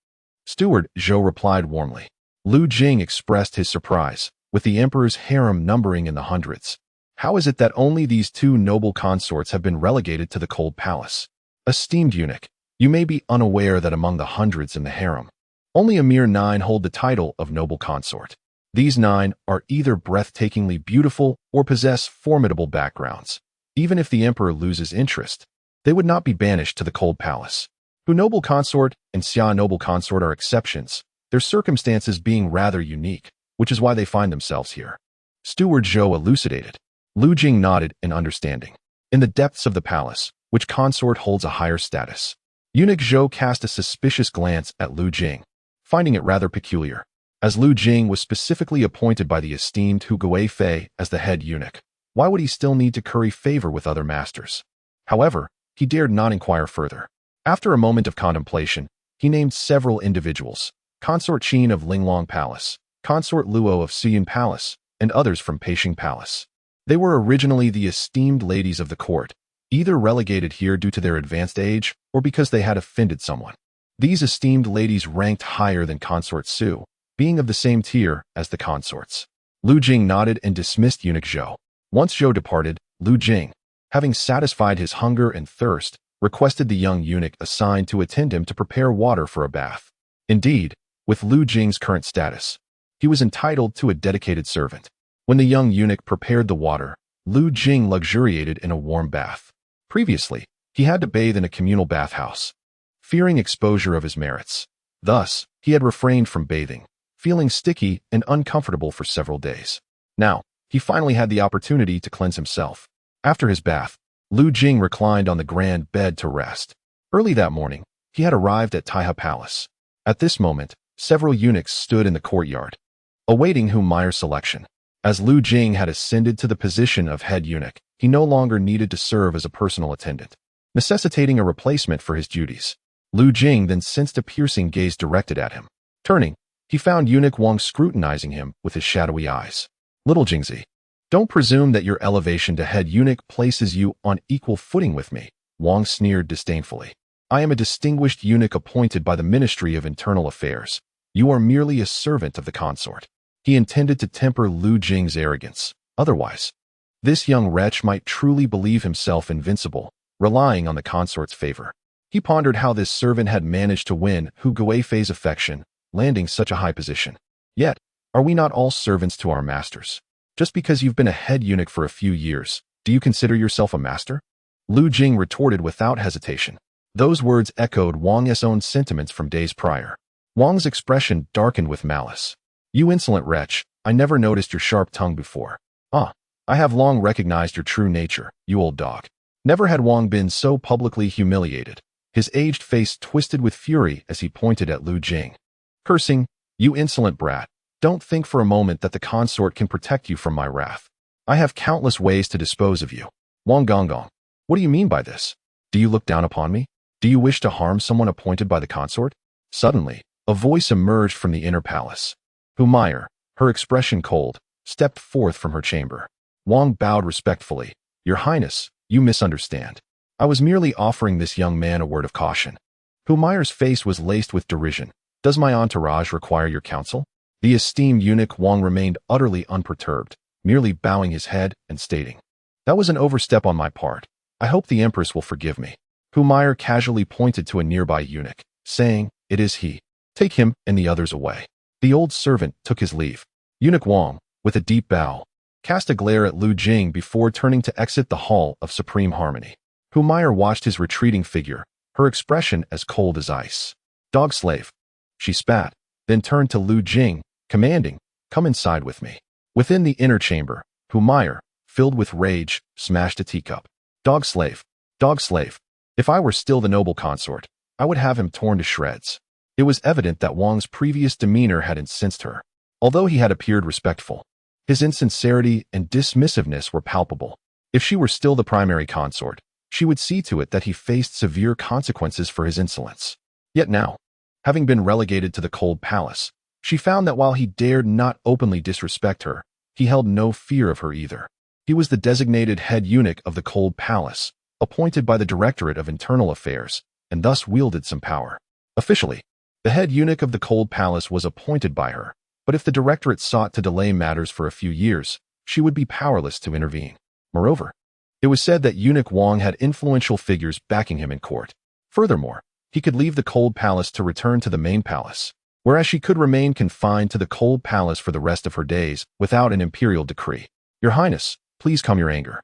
Steward Zhou replied warmly. Lu Jing expressed his surprise, with the emperor's harem numbering in the hundreds. How is it that only these two noble consorts have been relegated to the cold palace? Esteemed eunuch, you may be unaware that among the hundreds in the harem, only a mere 9 hold the title of noble consort. These 9 are either breathtakingly beautiful or possess formidable backgrounds. Even if the emperor loses interest, they would not be banished to the cold palace. Hu noble consort and Xia noble consort are exceptions, their circumstances being rather unique, which is why they find themselves here. Steward Zhou elucidated. Lu Jing nodded in understanding. In the depths of the palace, which consort holds a higher status? Eunuch Zhou cast a suspicious glance at Lu Jing, finding it rather peculiar. As Lu Jing was specifically appointed by the esteemed Hu Guifei as the head eunuch, why would he still need to curry favor with other masters? However, he dared not inquire further. After a moment of contemplation, he named several individuals, Consort Qin of Linglong Palace, Consort Luo of Siyun Palace, and others from Peishing Palace. They were originally the esteemed ladies of the court, either relegated here due to their advanced age or because they had offended someone. These esteemed ladies ranked higher than Consort Su, being of the same tier as the consorts. Lu Jing nodded and dismissed Eunuch Zhou. Once Zhou departed, Lu Jing, having satisfied his hunger and thirst, requested the young eunuch assigned to attend him to prepare water for a bath. Indeed, with Lu Jing's current status, he was entitled to a dedicated servant. When the young eunuch prepared the water, Lu Jing luxuriated in a warm bath. Previously, he had to bathe in a communal bathhouse, fearing exposure of his merits. Thus, he had refrained from bathing, feeling sticky and uncomfortable for several days. Now, he finally had the opportunity to cleanse himself. After his bath, Lu Jing reclined on the grand bed to rest. Early that morning, he had arrived at Taiha Palace. At this moment, several eunuchs stood in the courtyard, awaiting Hu Meyer's selection. As Lu Jing had ascended to the position of head eunuch, he no longer needed to serve as a personal attendant, necessitating a replacement for his duties. Lu Jing then sensed a piercing gaze directed at him. Turning, he found Eunuch Wang scrutinizing him with his shadowy eyes. Little Jingzi, don't presume that your elevation to head eunuch places you on equal footing with me, Wang sneered disdainfully. I am a distinguished eunuch appointed by the Ministry of Internal Affairs. You are merely a servant of the consort. He intended to temper Lu Jing's arrogance. Otherwise, this young wretch might truly believe himself invincible, relying on the consort's favor. He pondered how this servant had managed to win Hu Guifei's affection, landing such a high position. Yet, are we not all servants to our masters? Just because you've been a head eunuch for a few years, do you consider yourself a master? Lu Jing retorted without hesitation. Those words echoed Wang's own sentiments from days prior. Wang's expression darkened with malice. You insolent wretch, I never noticed your sharp tongue before. I have long recognized your true nature, you old dog. Never had Wang been so publicly humiliated. His aged face twisted with fury as he pointed at Lu Jing. Cursing, you insolent brat, don't think for a moment that the consort can protect you from my wrath. I have countless ways to dispose of you. Wang Gonggong, what do you mean by this? Do you look down upon me? Do you wish to harm someone appointed by the consort? Suddenly, a voice emerged from the inner palace. Hu Meyer, her expression cold, stepped forth from her chamber. Wang bowed respectfully. Your Highness, you misunderstand. I was merely offering this young man a word of caution. Hu Meyer's face was laced with derision. Does my entourage require your counsel? The esteemed eunuch Wang remained utterly unperturbed, merely bowing his head and stating, "That was an overstep on my part. I hope the Empress will forgive me." Humayr casually pointed to a nearby eunuch, saying, "It is he. Take him and the others away." The old servant took his leave. Eunuch Wang, with a deep bow, cast a glare at Lu Jing before turning to exit the Hall of Supreme Harmony. Humayr watched his retreating figure, her expression as cold as ice. "Dog slave." She spat, then turned to Lu Jing, commanding, "Come inside with me." Within the inner chamber, Humayr, filled with rage, smashed a teacup. "Dog slave. Dog slave. If I were still the noble consort, I would have him torn to shreds." It was evident that Wang's previous demeanor had incensed her. Although he had appeared respectful, his insincerity and dismissiveness were palpable. If she were still the primary consort, she would see to it that he faced severe consequences for his insolence. Yet now, having been relegated to the cold palace, she found that while he dared not openly disrespect her, he held no fear of her either. He was the designated head eunuch of the cold palace, appointed by the Directorate of Internal Affairs, and thus wielded some power. Officially, the head eunuch of the cold palace was appointed by her, but if the Directorate sought to delay matters for a few years, she would be powerless to intervene. Moreover, it was said that Eunuch Wang had influential figures backing him in court. Furthermore, he could leave the cold palace to return to the main palace, whereas she could remain confined to the cold palace for the rest of her days without an imperial decree. "Your Highness, please calm your anger."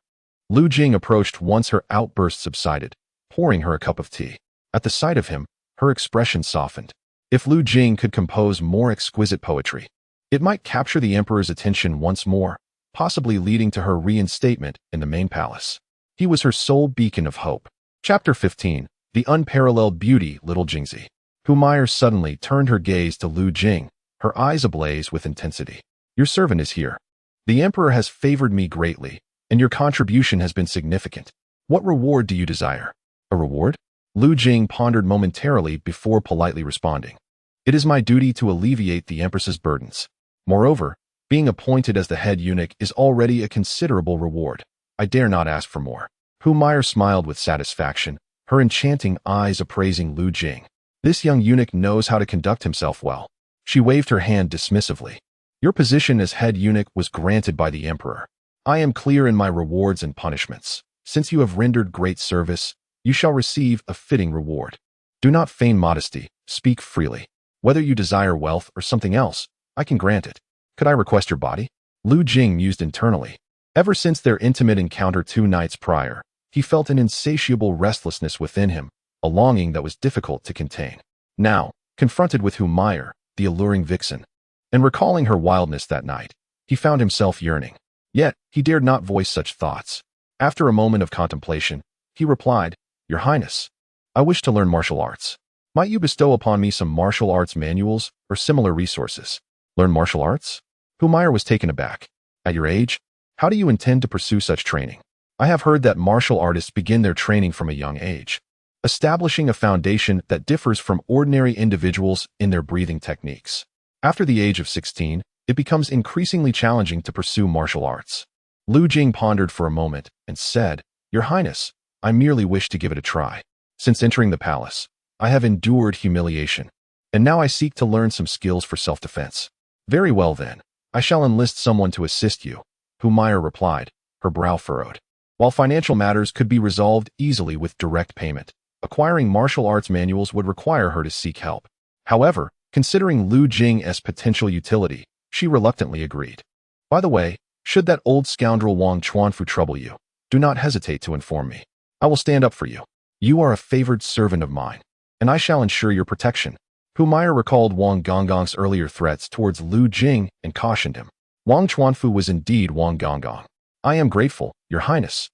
Lu Jing approached once her outburst subsided, pouring her a cup of tea. At the sight of him, her expression softened. If Lu Jing could compose more exquisite poetry, it might capture the emperor's attention once more, possibly leading to her reinstatement in the main palace. He was her sole beacon of hope. Chapter 15. The Unparalleled Beauty, Little Jingzi. Humayr suddenly turned her gaze to Lu Jing, her eyes ablaze with intensity. "Your servant is here. The emperor has favored me greatly, and your contribution has been significant. What reward do you desire?" "A reward?" Lu Jing pondered momentarily before politely responding. "It is my duty to alleviate the Empress's burdens. Moreover, being appointed as the head eunuch is already a considerable reward. I dare not ask for more." Humayr smiled with satisfaction, her enchanting eyes appraising Lu Jing. This young eunuch knows how to conduct himself well. She waved her hand dismissively. "Your position as head eunuch was granted by the emperor. I am clear in my rewards and punishments. Since you have rendered great service, you shall receive a fitting reward. Do not feign modesty, speak freely. Whether you desire wealth or something else, I can grant it. Could I request your body?" Lu Jing mused internally. Ever since their intimate encounter 2 nights prior, he felt an insatiable restlessness within him, a longing that was difficult to contain. Now, confronted with Humayr, the alluring vixen, and recalling her wildness that night, he found himself yearning. Yet, he dared not voice such thoughts. After a moment of contemplation, he replied, "Your Highness, I wish to learn martial arts. Might you bestow upon me some martial arts manuals or similar resources?" "Learn martial arts?" Humayr was taken aback. "At your age, how do you intend to pursue such training?" "I have heard that martial artists begin their training from a young age, establishing a foundation that differs from ordinary individuals in their breathing techniques. After the age of 16, it becomes increasingly challenging to pursue martial arts." Lu Jing pondered for a moment and said, "Your Highness, I merely wish to give it a try. Since entering the palace, I have endured humiliation, and now I seek to learn some skills for self-defense." "Very well then, I shall enlist someone to assist you," Humayr replied, her brow furrowed. While financial matters could be resolved easily with direct payment, acquiring martial arts manuals would require her to seek help. However, considering Lu Jing's potential utility, she reluctantly agreed. "By the way, should that old scoundrel Wang Chuanfu trouble you, do not hesitate to inform me. I will stand up for you. You are a favored servant of mine, and I shall ensure your protection." Humayr recalled Wang Gongong's earlier threats towards Lu Jing and cautioned him. Wang Chuanfu was indeed Wang Gongong. "I am grateful, Your Highness,"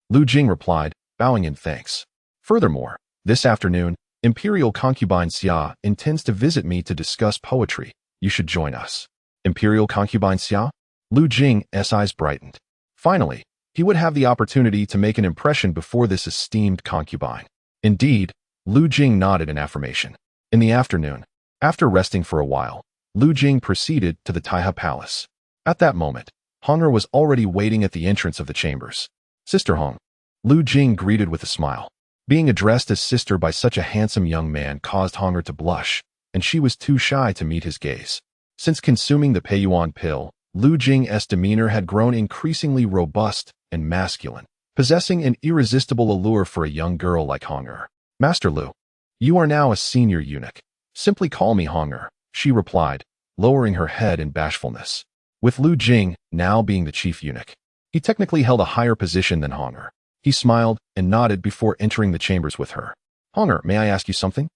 Lu Jing replied, bowing in thanks. "Furthermore, this afternoon, Imperial concubine Xia intends to visit me to discuss poetry. You should join us." Imperial concubine Xia? Lu Jing's eyes brightened. Finally, he would have the opportunity to make an impression before this esteemed concubine. Indeed, Lu Jing nodded in affirmation. In the afternoon, after resting for a while, Lu Jing proceeded to the Taihe Palace. At that moment, Honger was already waiting at the entrance of the chambers. "Sister Hong," Lu Jing greeted with a smile. Being addressed as sister by such a handsome young man caused Honger to blush, and she was too shy to meet his gaze. Since consuming the Peiyuan pill, Lu Jing's demeanor had grown increasingly robust and masculine, possessing an irresistible allure for a young girl like Hong'er. Master Lu, you are now a senior eunuch. Simply call me Hong'er, she replied, lowering her head in bashfulness. With Lu Jing now being the chief eunuch, he technically held a higher position than Hong'er. He smiled and nodded before entering the chambers with her. Hong'er, may I ask you something?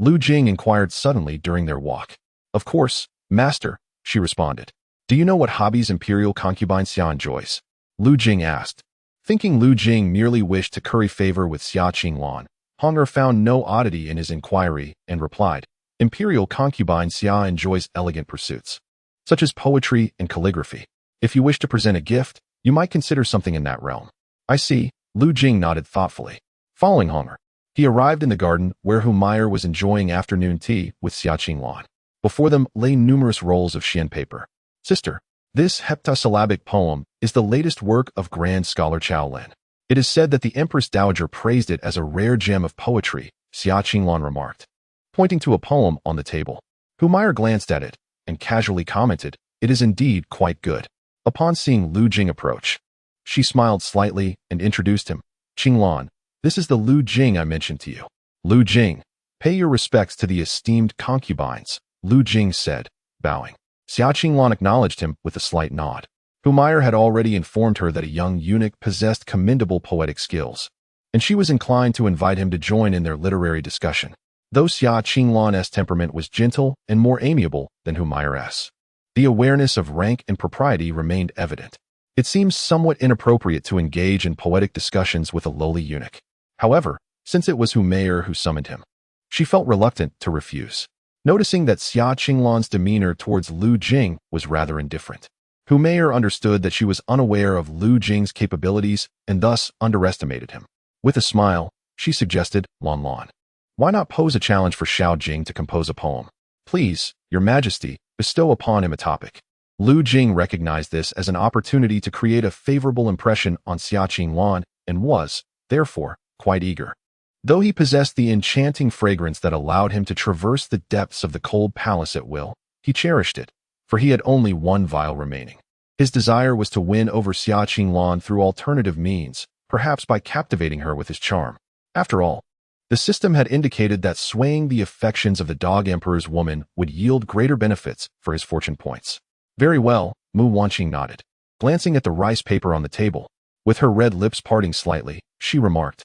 Lu Jing inquired suddenly during their walk. Of course, master, she responded. Do you know what hobbies imperial concubine Xia enjoys? Lu Jing asked. Thinking Lu Jing merely wished to curry favor with Xia Qinglan, Hong'er found no oddity in his inquiry and replied, Imperial concubine Xia enjoys elegant pursuits, such as poetry and calligraphy. If you wish to present a gift, you might consider something in that realm. I see, Lu Jing nodded thoughtfully. Following Hong'er, he arrived in the garden where Meyer was enjoying afternoon tea with Xia Qinglan. Before them lay numerous rolls of xian paper. Sister, this heptasyllabic poem is the latest work of Grand Scholar Chao Lin. It is said that the Empress Dowager praised it as a rare gem of poetry, Xia Qinglan remarked, pointing to a poem on the table. Meyer glanced at it and casually commented, it is indeed quite good. Upon seeing Lu Jing approach, she smiled slightly and introduced him. Qinglan, this is the Lu Jing I mentioned to you. Lu Jing, pay your respects to the esteemed concubines, Lu Jing said, bowing. Xia Qinglan acknowledged him with a slight nod. Meyer had already informed her that a young eunuch possessed commendable poetic skills, and she was inclined to invite him to join in their literary discussion. Though Xia Qinglan's temperament was gentle and more amiable than Meyer's, the awareness of rank and propriety remained evident. It seems somewhat inappropriate to engage in poetic discussions with a lowly eunuch. However, since it was Meyer who summoned him, she felt reluctant to refuse. Noticing that Xia Qinglan's demeanor towards Lu Jing was rather indifferent, Meyer understood that she was unaware of Lu Jing's capabilities and thus underestimated him. With a smile, she suggested, Lan, why not pose a challenge for Xiao Jing to compose a poem? Please, Your Majesty, bestow upon him a topic. Lu Jing recognized this as an opportunity to create a favorable impression on Xia Qinglan and was, therefore, quite eager. Though he possessed the enchanting fragrance that allowed him to traverse the depths of the cold palace at will, he cherished it, for he had only one vial remaining. His desire was to win over Xia Qinglan through alternative means, perhaps by captivating her with his charm. After all, the system had indicated that swaying the affections of the Dog Emperor's woman would yield greater benefits for his fortune points. Very well, Mu Wanqing nodded. Glancing at the rice paper on the table, with her red lips parting slightly, she remarked,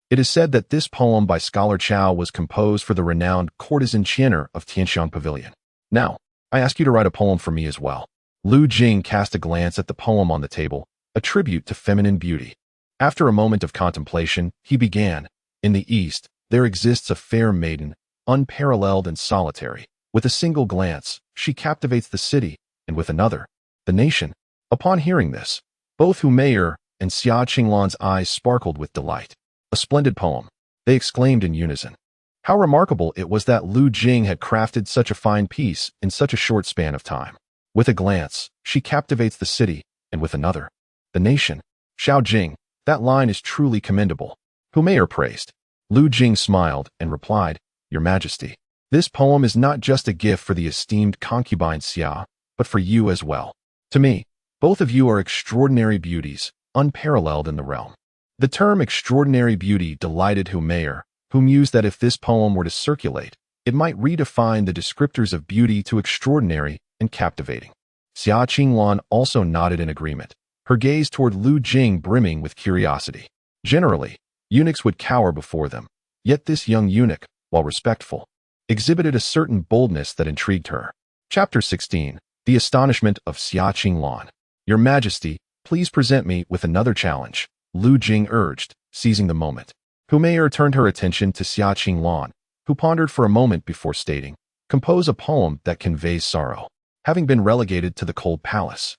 It is said that this poem by Scholar Chao was composed for the renowned courtesan Qianer of Tianxiang Pavilion. Now, I ask you to write a poem for me as well. Lu Jing cast a glance at the poem on the table, a tribute to feminine beauty. After a moment of contemplation, he began, In the East, there exists a fair maiden, unparalleled and solitary. With a single glance, she captivates the city, and with another, the nation. Upon hearing this, both Meyer and Xia Qinglan's eyes sparkled with delight. A splendid poem, they exclaimed in unison. How remarkable it was that Lu Jing had crafted such a fine piece in such a short span of time. With a glance, she captivates the city, and with another, the nation. Xiao Jing, that line is truly commendable. Meyer praised. Lu Jing smiled and replied, Your Majesty, this poem is not just a gift for the esteemed concubine Xia, but for you as well. To me, both of you are extraordinary beauties, unparalleled in the realm. The term extraordinary beauty delighted Meyer, who mused that if this poem were to circulate, it might redefine the descriptors of beauty to extraordinary and captivating. Xia Qinglan also nodded in agreement, her gaze toward Lu Jing brimming with curiosity. Generally, eunuchs would cower before them, yet this young eunuch, while respectful, exhibited a certain boldness that intrigued her. Chapter 16. The Astonishment of Xia Qinglan. Your Majesty, please present me with another challenge, Lu Jing urged, seizing the moment. Meyer turned her attention to Xia Qinglan, who pondered for a moment before stating, Compose a poem that conveys sorrow. Having been relegated to the cold palace,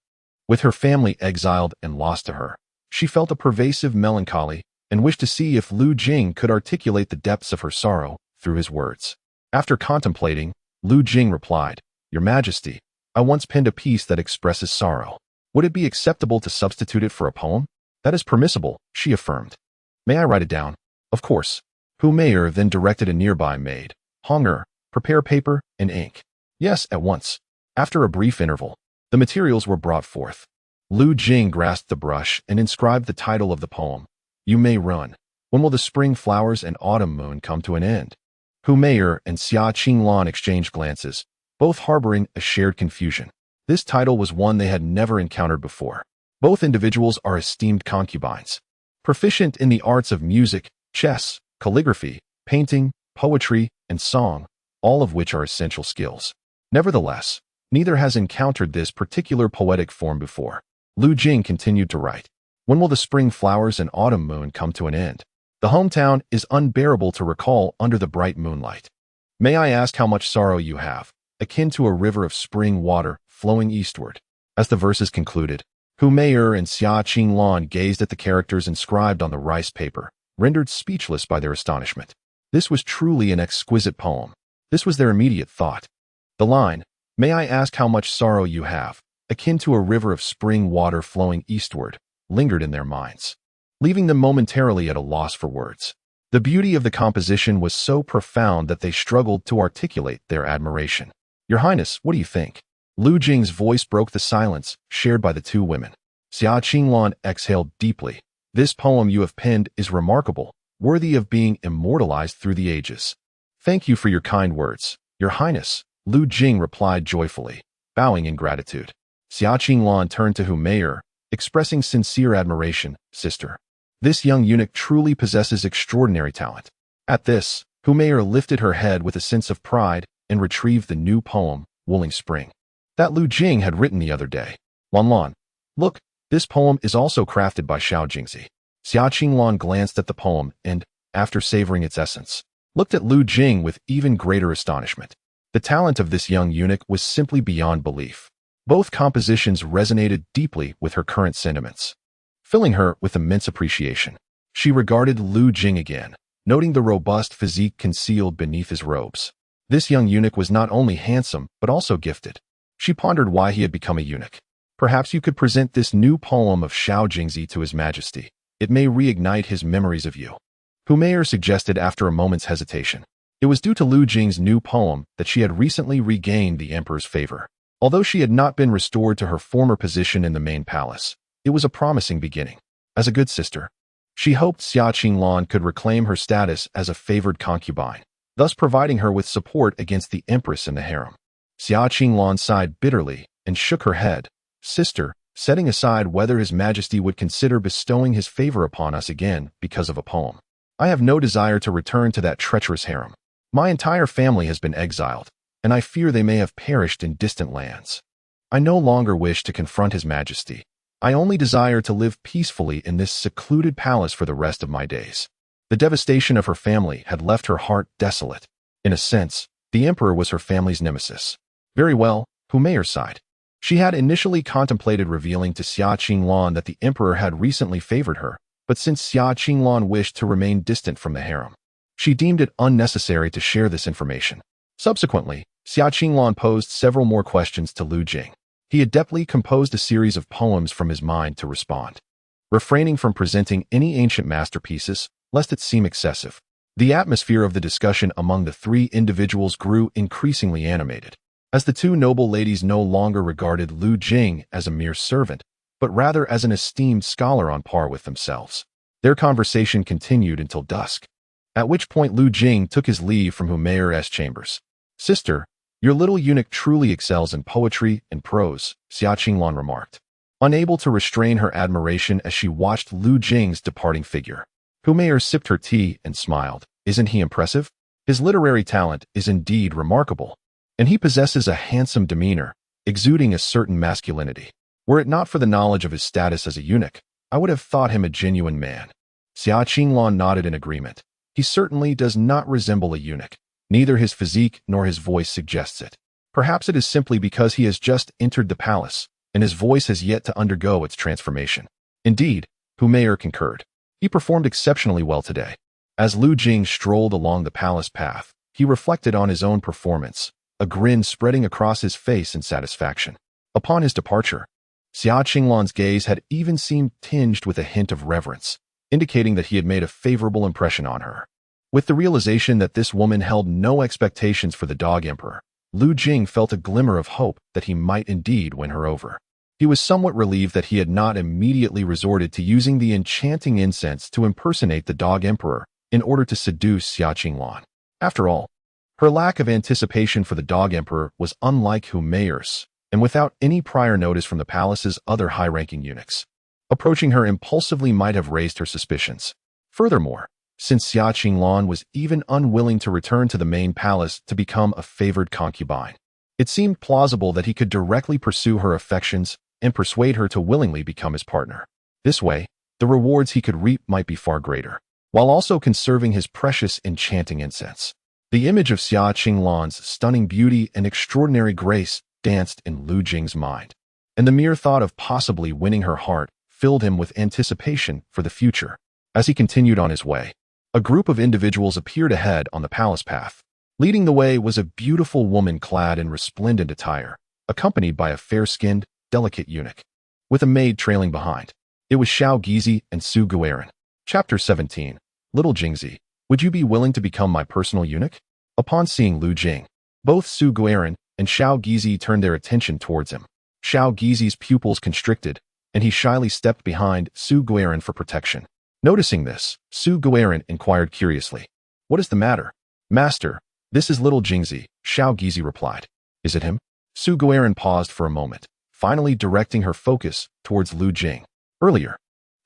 with her family exiled and lost to her, she felt a pervasive melancholy and wished to see if Lu Jing could articulate the depths of her sorrow through his words. After contemplating, Lu Jing replied, Your Majesty, I once penned a piece that expresses sorrow. Would it be acceptable to substitute it for a poem? That is permissible, she affirmed. May I write it down? Of course. Meyer then directed a nearby maid, Hong'er, prepare paper, and ink. Yes, at once. After a brief interval, the materials were brought forth. Lu Jing grasped the brush and inscribed the title of the poem. You may run. When will the spring flowers and autumn moon come to an end? Hu Meier and Xia Qinglan exchanged glances, both harboring a shared confusion. This title was one they had never encountered before. Both individuals are esteemed concubines, proficient in the arts of music, chess, calligraphy, painting, poetry, and song, all of which are essential skills. Nevertheless, neither has encountered this particular poetic form before. Lu Jing continued to write. When will the spring flowers and autumn moon come to an end? The hometown is unbearable to recall under the bright moonlight. May I ask how much sorrow you have, akin to a river of spring water flowing eastward? As the verses concluded, Hu Meier and Xia Qinglan gazed at the characters inscribed on the rice paper, rendered speechless by their astonishment. This was truly an exquisite poem. This was their immediate thought. The line, "May I ask how much sorrow you have, akin to a river of spring water flowing eastward," lingered in their minds, leaving them momentarily at a loss for words. The beauty of the composition was so profound that they struggled to articulate their admiration. Your Highness, what do you think? Lu Jing's voice broke the silence shared by the two women. Xia Qinglan exhaled deeply. This poem you have penned is remarkable, worthy of being immortalized through the ages. Thank you for your kind words, Your Highness, Lu Jing replied joyfully, bowing in gratitude. Xia Qinglan turned to Hu Meier, expressing sincere admiration. Sister, this young eunuch truly possesses extraordinary talent. At this, Hu Meier lifted her head with a sense of pride and retrieved the new poem, Wooling Spring, that Lu Jing had written the other day. Lan, look, this poem is also crafted by Xiao Jingzi. Xia Qinglan glanced at the poem and, after savoring its essence, looked at Lu Jing with even greater astonishment. The talent of this young eunuch was simply beyond belief. Both compositions resonated deeply with her current sentiments, filling her with immense appreciation. She regarded Lu Jing again, noting the robust physique concealed beneath his robes. This young eunuch was not only handsome, but also gifted. She pondered why he had become a eunuch. Perhaps you could present this new poem of Xiao Jingzi to His Majesty. It may reignite his memories of you. Hu Meier suggested after a moment's hesitation. It was due to Lu Jing's new poem that she had recently regained the emperor's favor. Although she had not been restored to her former position in the main palace, it was a promising beginning. As a good sister, she hoped Xia Qinglan could reclaim her status as a favored concubine, thus providing her with support against the Empress and the harem. Xia Qinglan sighed bitterly and shook her head. Sister, setting aside whether His Majesty would consider bestowing his favor upon us again because of a poem, I have no desire to return to that treacherous harem. My entire family has been exiled, and I fear they may have perished in distant lands. I no longer wish to confront His Majesty. I only desire to live peacefully in this secluded palace for the rest of my days. The devastation of her family had left her heart desolate. In a sense, the emperor was her family's nemesis. Very well, Hu Meier sighed. She had initially contemplated revealing to Xia Qinglan that the emperor had recently favored her, but since Xia Qinglan wished to remain distant from the harem, she deemed it unnecessary to share this information. Subsequently, Xia Qinglan posed several more questions to Lu Jing. He adeptly composed a series of poems from his mind to respond, refraining from presenting any ancient masterpieces, lest it seem excessive. The atmosphere of the discussion among the three individuals grew increasingly animated, as the two noble ladies no longer regarded Lu Jing as a mere servant, but rather as an esteemed scholar on par with themselves. Their conversation continued until dusk, at which point Lu Jing took his leave from Hu Meier's chambers. Sister, your little eunuch truly excels in poetry and prose, Xia Qinglan remarked, unable to restrain her admiration as she watched Lu Jing's departing figure. Hu Meier sipped her tea and smiled. Isn't he impressive? His literary talent is indeed remarkable, and he possesses a handsome demeanor, exuding a certain masculinity. Were it not for the knowledge of his status as a eunuch, I would have thought him a genuine man. Xia Qinglan nodded in agreement. He certainly does not resemble a eunuch. Neither his physique nor his voice suggests it. Perhaps it is simply because he has just entered the palace, and his voice has yet to undergo its transformation. Indeed, Hu Meier concurred. He performed exceptionally well today. As Lu Jing strolled along the palace path, he reflected on his own performance, a grin spreading across his face in satisfaction. Upon his departure, Xia Qinglan's gaze had even seemed tinged with a hint of reverence, indicating that he had made a favorable impression on her. With the realization that this woman held no expectations for the dog emperor, Lu Jing felt a glimmer of hope that he might indeed win her over. He was somewhat relieved that he had not immediately resorted to using the enchanting incense to impersonate the Dog Emperor in order to seduce Xia Qinglan. After all, her lack of anticipation for the Dog Emperor was unlike Humayer's, and without any prior notice from the palace's other high-ranking eunuchs. Approaching her impulsively might have raised her suspicions. Furthermore, since Xia Qinglan was even unwilling to return to the main palace to become a favored concubine, it seemed plausible that he could directly pursue her affections and persuade her to willingly become his partner. This way, the rewards he could reap might be far greater, while also conserving his precious enchanting incense. The image of Xia Qinglan's stunning beauty and extraordinary grace danced in Lu Jing's mind, and the mere thought of possibly winning her heart filled him with anticipation for the future. As he continued on his way, a group of individuals appeared ahead on the palace path. Leading the way was a beautiful woman clad in resplendent attire, accompanied by a fair-skinned, delicate eunuch, with a maid trailing behind. It was Xiao Gizi and Su Guiran. Chapter 17. Little Jingzi, would you be willing to become my personal eunuch? Upon seeing Lu Jing, both Su Guiran and Xiao Gizi turned their attention towards him. Xiao Gizi's pupils constricted, and he shyly stepped behind Su Guiran for protection. Noticing this, Su Guiran inquired curiously, "What is the matter?" "Master, this is little Jingzi," Xiao Gizi replied. "Is it him?" Su Guiran paused for a moment, finally directing her focus towards Lu Jing. Earlier,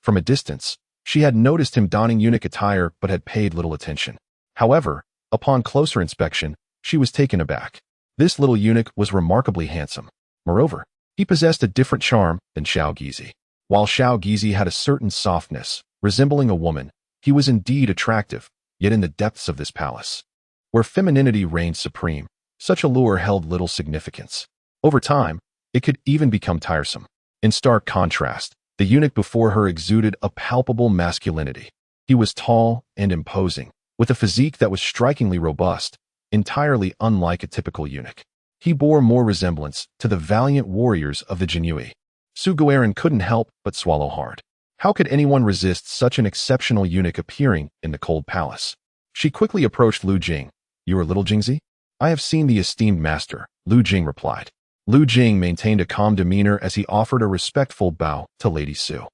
from a distance, she had noticed him donning eunuch attire but had paid little attention. However, upon closer inspection, she was taken aback. This little eunuch was remarkably handsome. Moreover, he possessed a different charm than Xiao Gizi. While Xiao Gizi had a certain softness, resembling a woman, he was indeed attractive, yet in the depths of this palace, where femininity reigned supreme, such allure held little significance. Over time, it could even become tiresome. In stark contrast, the eunuch before her exuded a palpable masculinity. He was tall and imposing, with a physique that was strikingly robust, entirely unlike a typical eunuch. He bore more resemblance to the valiant warriors of the Jinui. Su Guiran couldn't help but swallow hard. How could anyone resist such an exceptional eunuch appearing in the cold palace? She quickly approached Lu Jing. "You are little Jingzi?" "I have seen the esteemed master," Lu Jing replied. Lu Jing maintained a calm demeanor as he offered a respectful bow to Lady Su.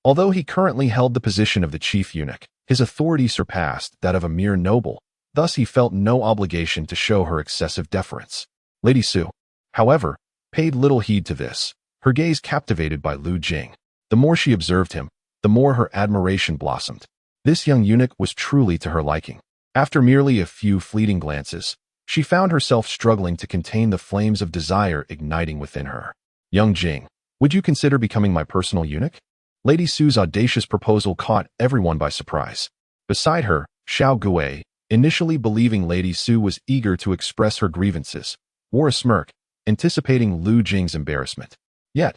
Although he currently held the position of the chief eunuch, his authority surpassed that of a mere noble, thus he felt no obligation to show her excessive deference. Lady Su, however, paid little heed to this, her gaze captivated by Lu Jing. The more she observed him, the more her admiration blossomed. This young eunuch was truly to her liking. After merely a few fleeting glances, she found herself struggling to contain the flames of desire igniting within her. "Young Jing, would you consider becoming my personal eunuch?" Lady Su's audacious proposal caught everyone by surprise. Beside her, Xiao Gui, initially believing Lady Su was eager to express her grievances, wore a smirk, anticipating Lu Jing's embarrassment. Yet,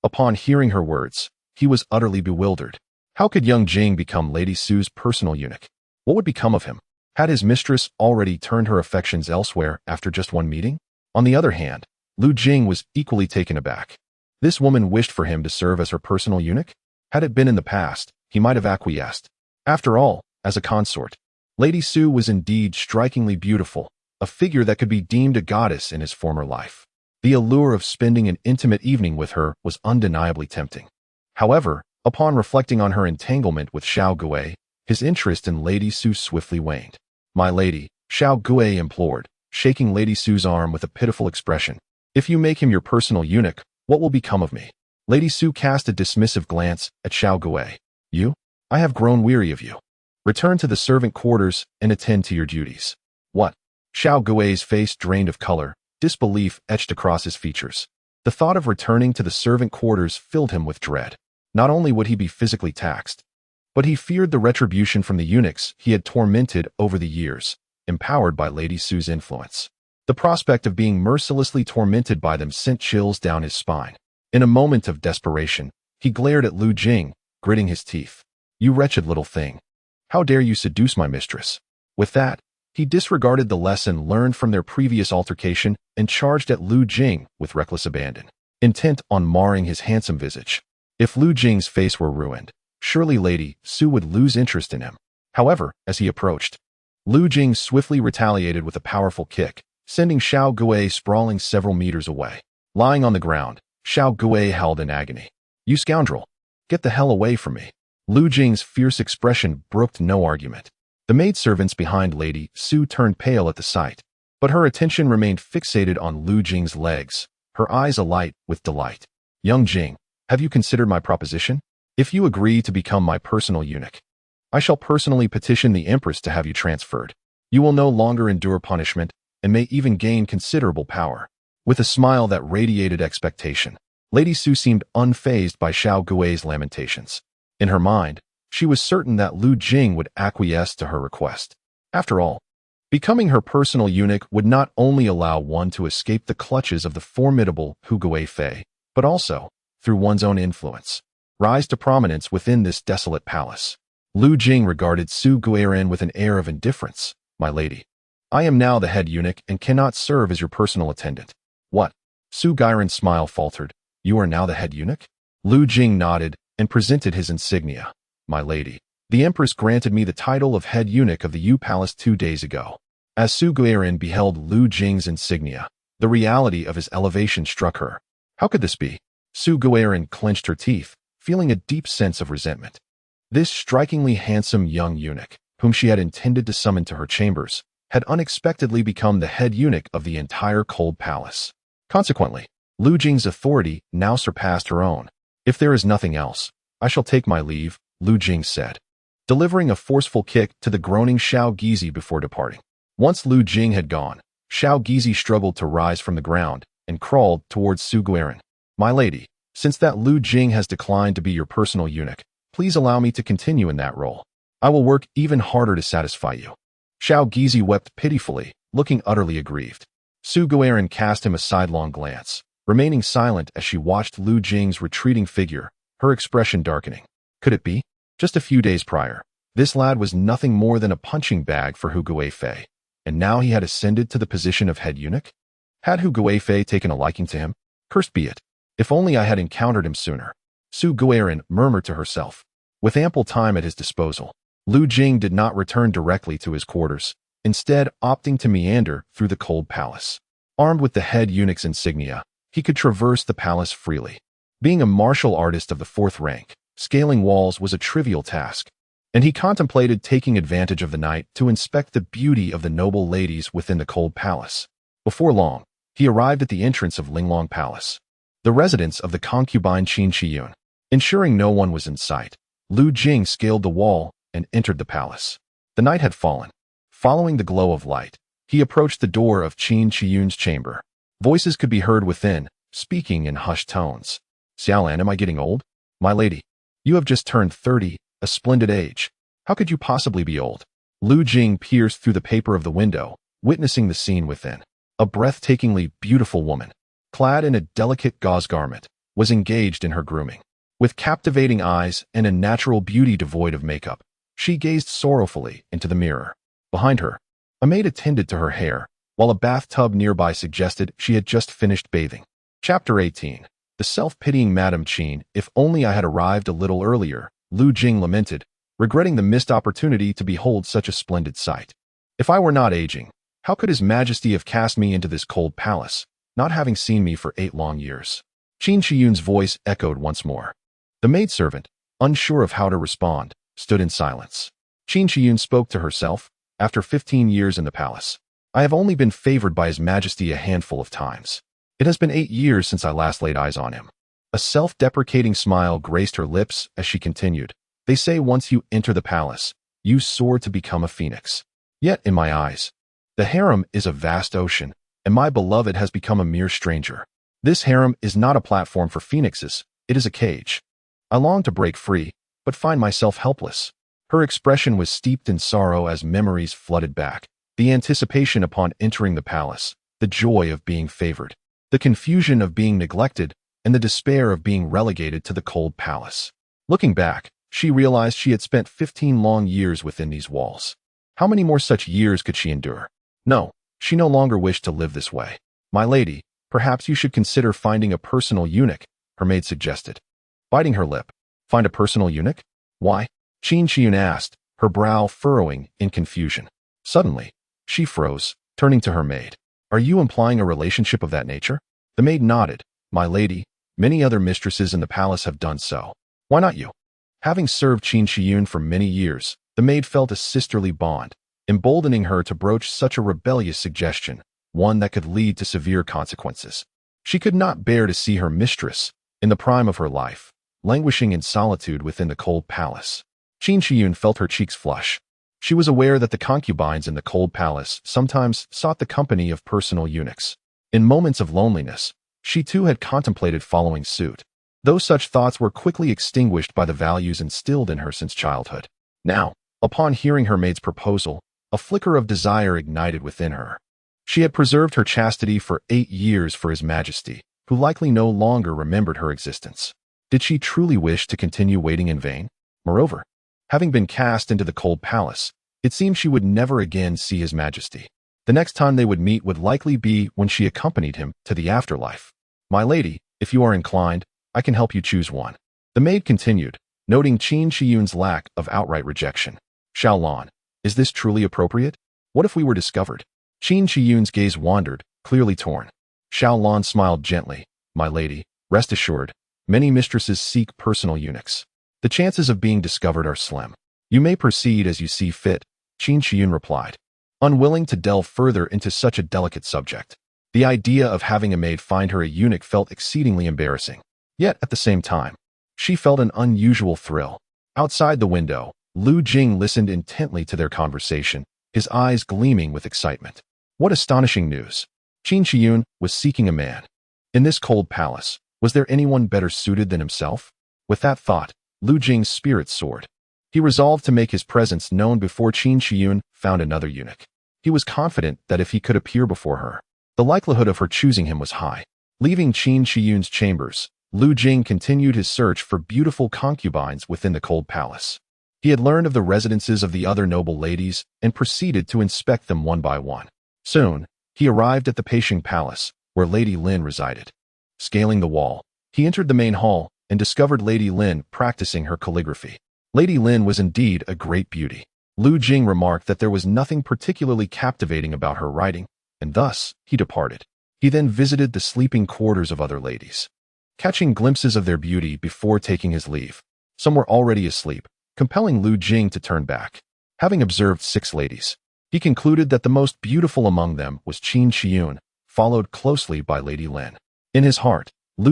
upon hearing her words, he was utterly bewildered. How could young Jing become Lady Su's personal eunuch? What would become of him? Had his mistress already turned her affections elsewhere after just one meeting? On the other hand, Lu Jing was equally taken aback. This woman wished for him to serve as her personal eunuch? Had it been in the past, he might have acquiesced. After all, as a consort, Lady Su was indeed strikingly beautiful, a figure that could be deemed a goddess in his former life. The allure of spending an intimate evening with her was undeniably tempting. However, upon reflecting on her entanglement with Xiao Gui, his interest in Lady Su swiftly waned. "My lady," Xiao Gui implored, shaking Lady Su's arm with a pitiful expression. "If you make him your personal eunuch, what will become of me?" Lady Su cast a dismissive glance at Xiao Gui. "You? I have grown weary of you. Return to the servant quarters and attend to your duties." "What?" Xiao Gui's face drained of color, disbelief etched across his features. The thought of returning to the servant quarters filled him with dread. Not only would he be physically taxed, but he feared the retribution from the eunuchs he had tormented over the years, empowered by Lady Su's influence. The prospect of being mercilessly tormented by them sent chills down his spine. In a moment of desperation, he glared at Lu Jing, gritting his teeth. "You wretched little thing. How dare you seduce my mistress?" With that, he disregarded the lesson learned from their previous altercation and charged at Lu Jing with reckless abandon, intent on marring his handsome visage. If Lu Jing's face were ruined, surely Lady Su would lose interest in him. However, as he approached, Lu Jing swiftly retaliated with a powerful kick, sending Xiao Gui sprawling several meters away. Lying on the ground, Xiao Gui howled in agony. "You scoundrel! Get the hell away from me!" Lu Jing's fierce expression brooked no argument. The maidservants behind Lady Su turned pale at the sight, but her attention remained fixated on Lu Jing's legs, her eyes alight with delight. "Young Jing, have you considered my proposition? If you agree to become my personal eunuch, I shall personally petition the Empress to have you transferred. You will no longer endure punishment and may even gain considerable power." With a smile that radiated expectation, Lady Su seemed unfazed by Xiao Gui's lamentations. In her mind, she was certain that Lu Jing would acquiesce to her request. After all, becoming her personal eunuch would not only allow one to escape the clutches of the formidable Hu Gui Fei, but also, through one's own influence, rise to prominence within this desolate palace. Lu Jing regarded Su Guiren with an air of indifference. "My lady, I am now the head eunuch and cannot serve as your personal attendant." "What?" Su Guiren's smile faltered. "You are now the head eunuch?" Lu Jing nodded and presented his insignia. "My lady, the Empress granted me the title of head eunuch of the Yu Palace 2 days ago." As Su Guiren beheld Lu Jing's insignia, the reality of his elevation struck her. How could this be? Su Guiren clenched her teeth, feeling a deep sense of resentment. This strikingly handsome young eunuch, whom she had intended to summon to her chambers, had unexpectedly become the head eunuch of the entire cold palace. Consequently, Lu Jing's authority now surpassed her own. "If there is nothing else, I shall take my leave," Lu Jing said, delivering a forceful kick to the groaning Xiao Gizi before departing. Once Lu Jing had gone, Xiao Gizi struggled to rise from the ground and crawled towards Su Guiren. "My lady, since that Lu Jing has declined to be your personal eunuch, please allow me to continue in that role. I will work even harder to satisfy you." Xiao Gizi wept pitifully, looking utterly aggrieved. Su Guiren cast him a sidelong glance, remaining silent as she watched Lu Jing's retreating figure, her expression darkening. Could it be? Just a few days prior, this lad was nothing more than a punching bag for Hu Gui Fei, and now he had ascended to the position of head eunuch? Had Hu Gui Fei taken a liking to him? Cursed be it. If only I had encountered him sooner. Su Guiren murmured to herself. With ample time at his disposal, Lu Jing did not return directly to his quarters, instead opting to meander through the cold palace. Armed with the head eunuch's insignia, he could traverse the palace freely. Being a martial artist of the 4th rank, scaling walls was a trivial task, and he contemplated taking advantage of the night to inspect the beauty of the noble ladies within the cold palace. Before long, he arrived at the entrance of Linglong Palace, the residence of the concubine Qin Shiyun. Ensuring no one was in sight, Lu Jing scaled the wall and entered the palace. The night had fallen. Following the glow of light, he approached the door of Qin Shiyun's chamber. Voices could be heard within, speaking in hushed tones. "Xiaolan, am I getting old? My lady, you have just turned 30, a splendid age. How could you possibly be old?" Lu Jing pierced through the paper of the window, witnessing the scene within. A breathtakingly beautiful woman, clad in a delicate gauze garment, was engaged in her grooming. With captivating eyes and a natural beauty devoid of makeup, she gazed sorrowfully into the mirror. Behind her, a maid attended to her hair, while a bathtub nearby suggested she had just finished bathing. Chapter 18. The self-pitying Madame Qin. "If only I had arrived a little earlier," Lu Jing lamented, regretting the missed opportunity to behold such a splendid sight. "If I were not aging, how could His Majesty have cast me into this cold palace, not having seen me for 8 long years?" Qin Shiyun's voice echoed once more. The maidservant, unsure of how to respond, stood in silence. Qin Shiyun spoke to herself. "After 15 years in the palace, I have only been favored by His Majesty a handful of times. It has been 8 years since I last laid eyes on him." A self-deprecating smile graced her lips as she continued. "They say once you enter the palace, you soar to become a phoenix. Yet, in my eyes, the harem is a vast ocean, and my beloved has become a mere stranger. This harem is not a platform for phoenixes, it is a cage. I long to break free, but find myself helpless." Her expression was steeped in sorrow as memories flooded back. The anticipation upon entering the palace, the joy of being favored, the confusion of being neglected, and the despair of being relegated to the cold palace. Looking back, she realized she had spent 15 long years within these walls. How many more such years could she endure? No, she no longer wished to live this way. "My lady, perhaps you should consider finding a personal eunuch," her maid suggested. Biting her lip. "Find a personal eunuch? Why?" Qin Shiyun asked, her brow furrowing in confusion. Suddenly, she froze, turning to her maid. Are you implying a relationship of that nature? The maid nodded. My lady, many other mistresses in the palace have done so. Why not you? Having served Qin Shiyun for many years, the maid felt a sisterly bond, emboldening her to broach such a rebellious suggestion, one that could lead to severe consequences. She could not bear to see her mistress, in the prime of her life, languishing in solitude within the cold palace. Qin Shiyun felt her cheeks flush. She was aware that the concubines in the cold palace sometimes sought the company of personal eunuchs. In moments of loneliness, she too had contemplated following suit. Though such thoughts were quickly extinguished by the values instilled in her since childhood. Now, upon hearing her maid's proposal, a flicker of desire ignited within her. She had preserved her chastity for 8 years for His Majesty, who likely no longer remembered her existence. Did she truly wish to continue waiting in vain? Moreover, having been cast into the cold palace, it seemed she would never again see His Majesty. The next time they would meet would likely be when she accompanied him to the afterlife. My lady, if you are inclined, I can help you choose one. The maid continued, noting Qin Shiyun's lack of outright rejection. Xiaolan, is this truly appropriate? What if we were discovered? Qin Shiyun's gaze wandered, clearly torn. Xiaolan smiled gently. My lady, rest assured, many mistresses seek personal eunuchs. The chances of being discovered are slim. You may proceed as you see fit, Qin Shiyun replied, unwilling to delve further into such a delicate subject. The idea of having a maid find her a eunuch felt exceedingly embarrassing. Yet, at the same time, she felt an unusual thrill. Outside the window, Jing listened intently to their conversation, his eyes gleaming with excitement. What astonishing news! Qin Shiyun was seeking a man. In this cold palace, was there anyone better suited than himself? With that thought, Jing's spirit soared. He resolved to make his presence known before Qin Shiyun found another eunuch. He was confident that if he could appear before her, the likelihood of her choosing him was high. Leaving Qin Shiyun's chambers, Jing continued his search for beautiful concubines within the cold palace. He had learned of the residences of the other noble ladies and proceeded to inspect them one by one. Soon, he arrived at the Peishing Palace, where Lady Lin resided. Scaling the wall, he entered the main hall and discovered Lady Lin practicing her calligraphy. Lady Lin was indeed a great beauty. Jing remarked that there was nothing particularly captivating about her writing, and thus he departed. He then visited the sleeping quarters of other ladies, catching glimpses of their beauty before taking his leave. Some were already asleep, compelling Jing to turn back. Having observed 6 ladies, he concluded that the most beautiful among them was Qin Shiyun, followed closely by Lady Lin. In his heart,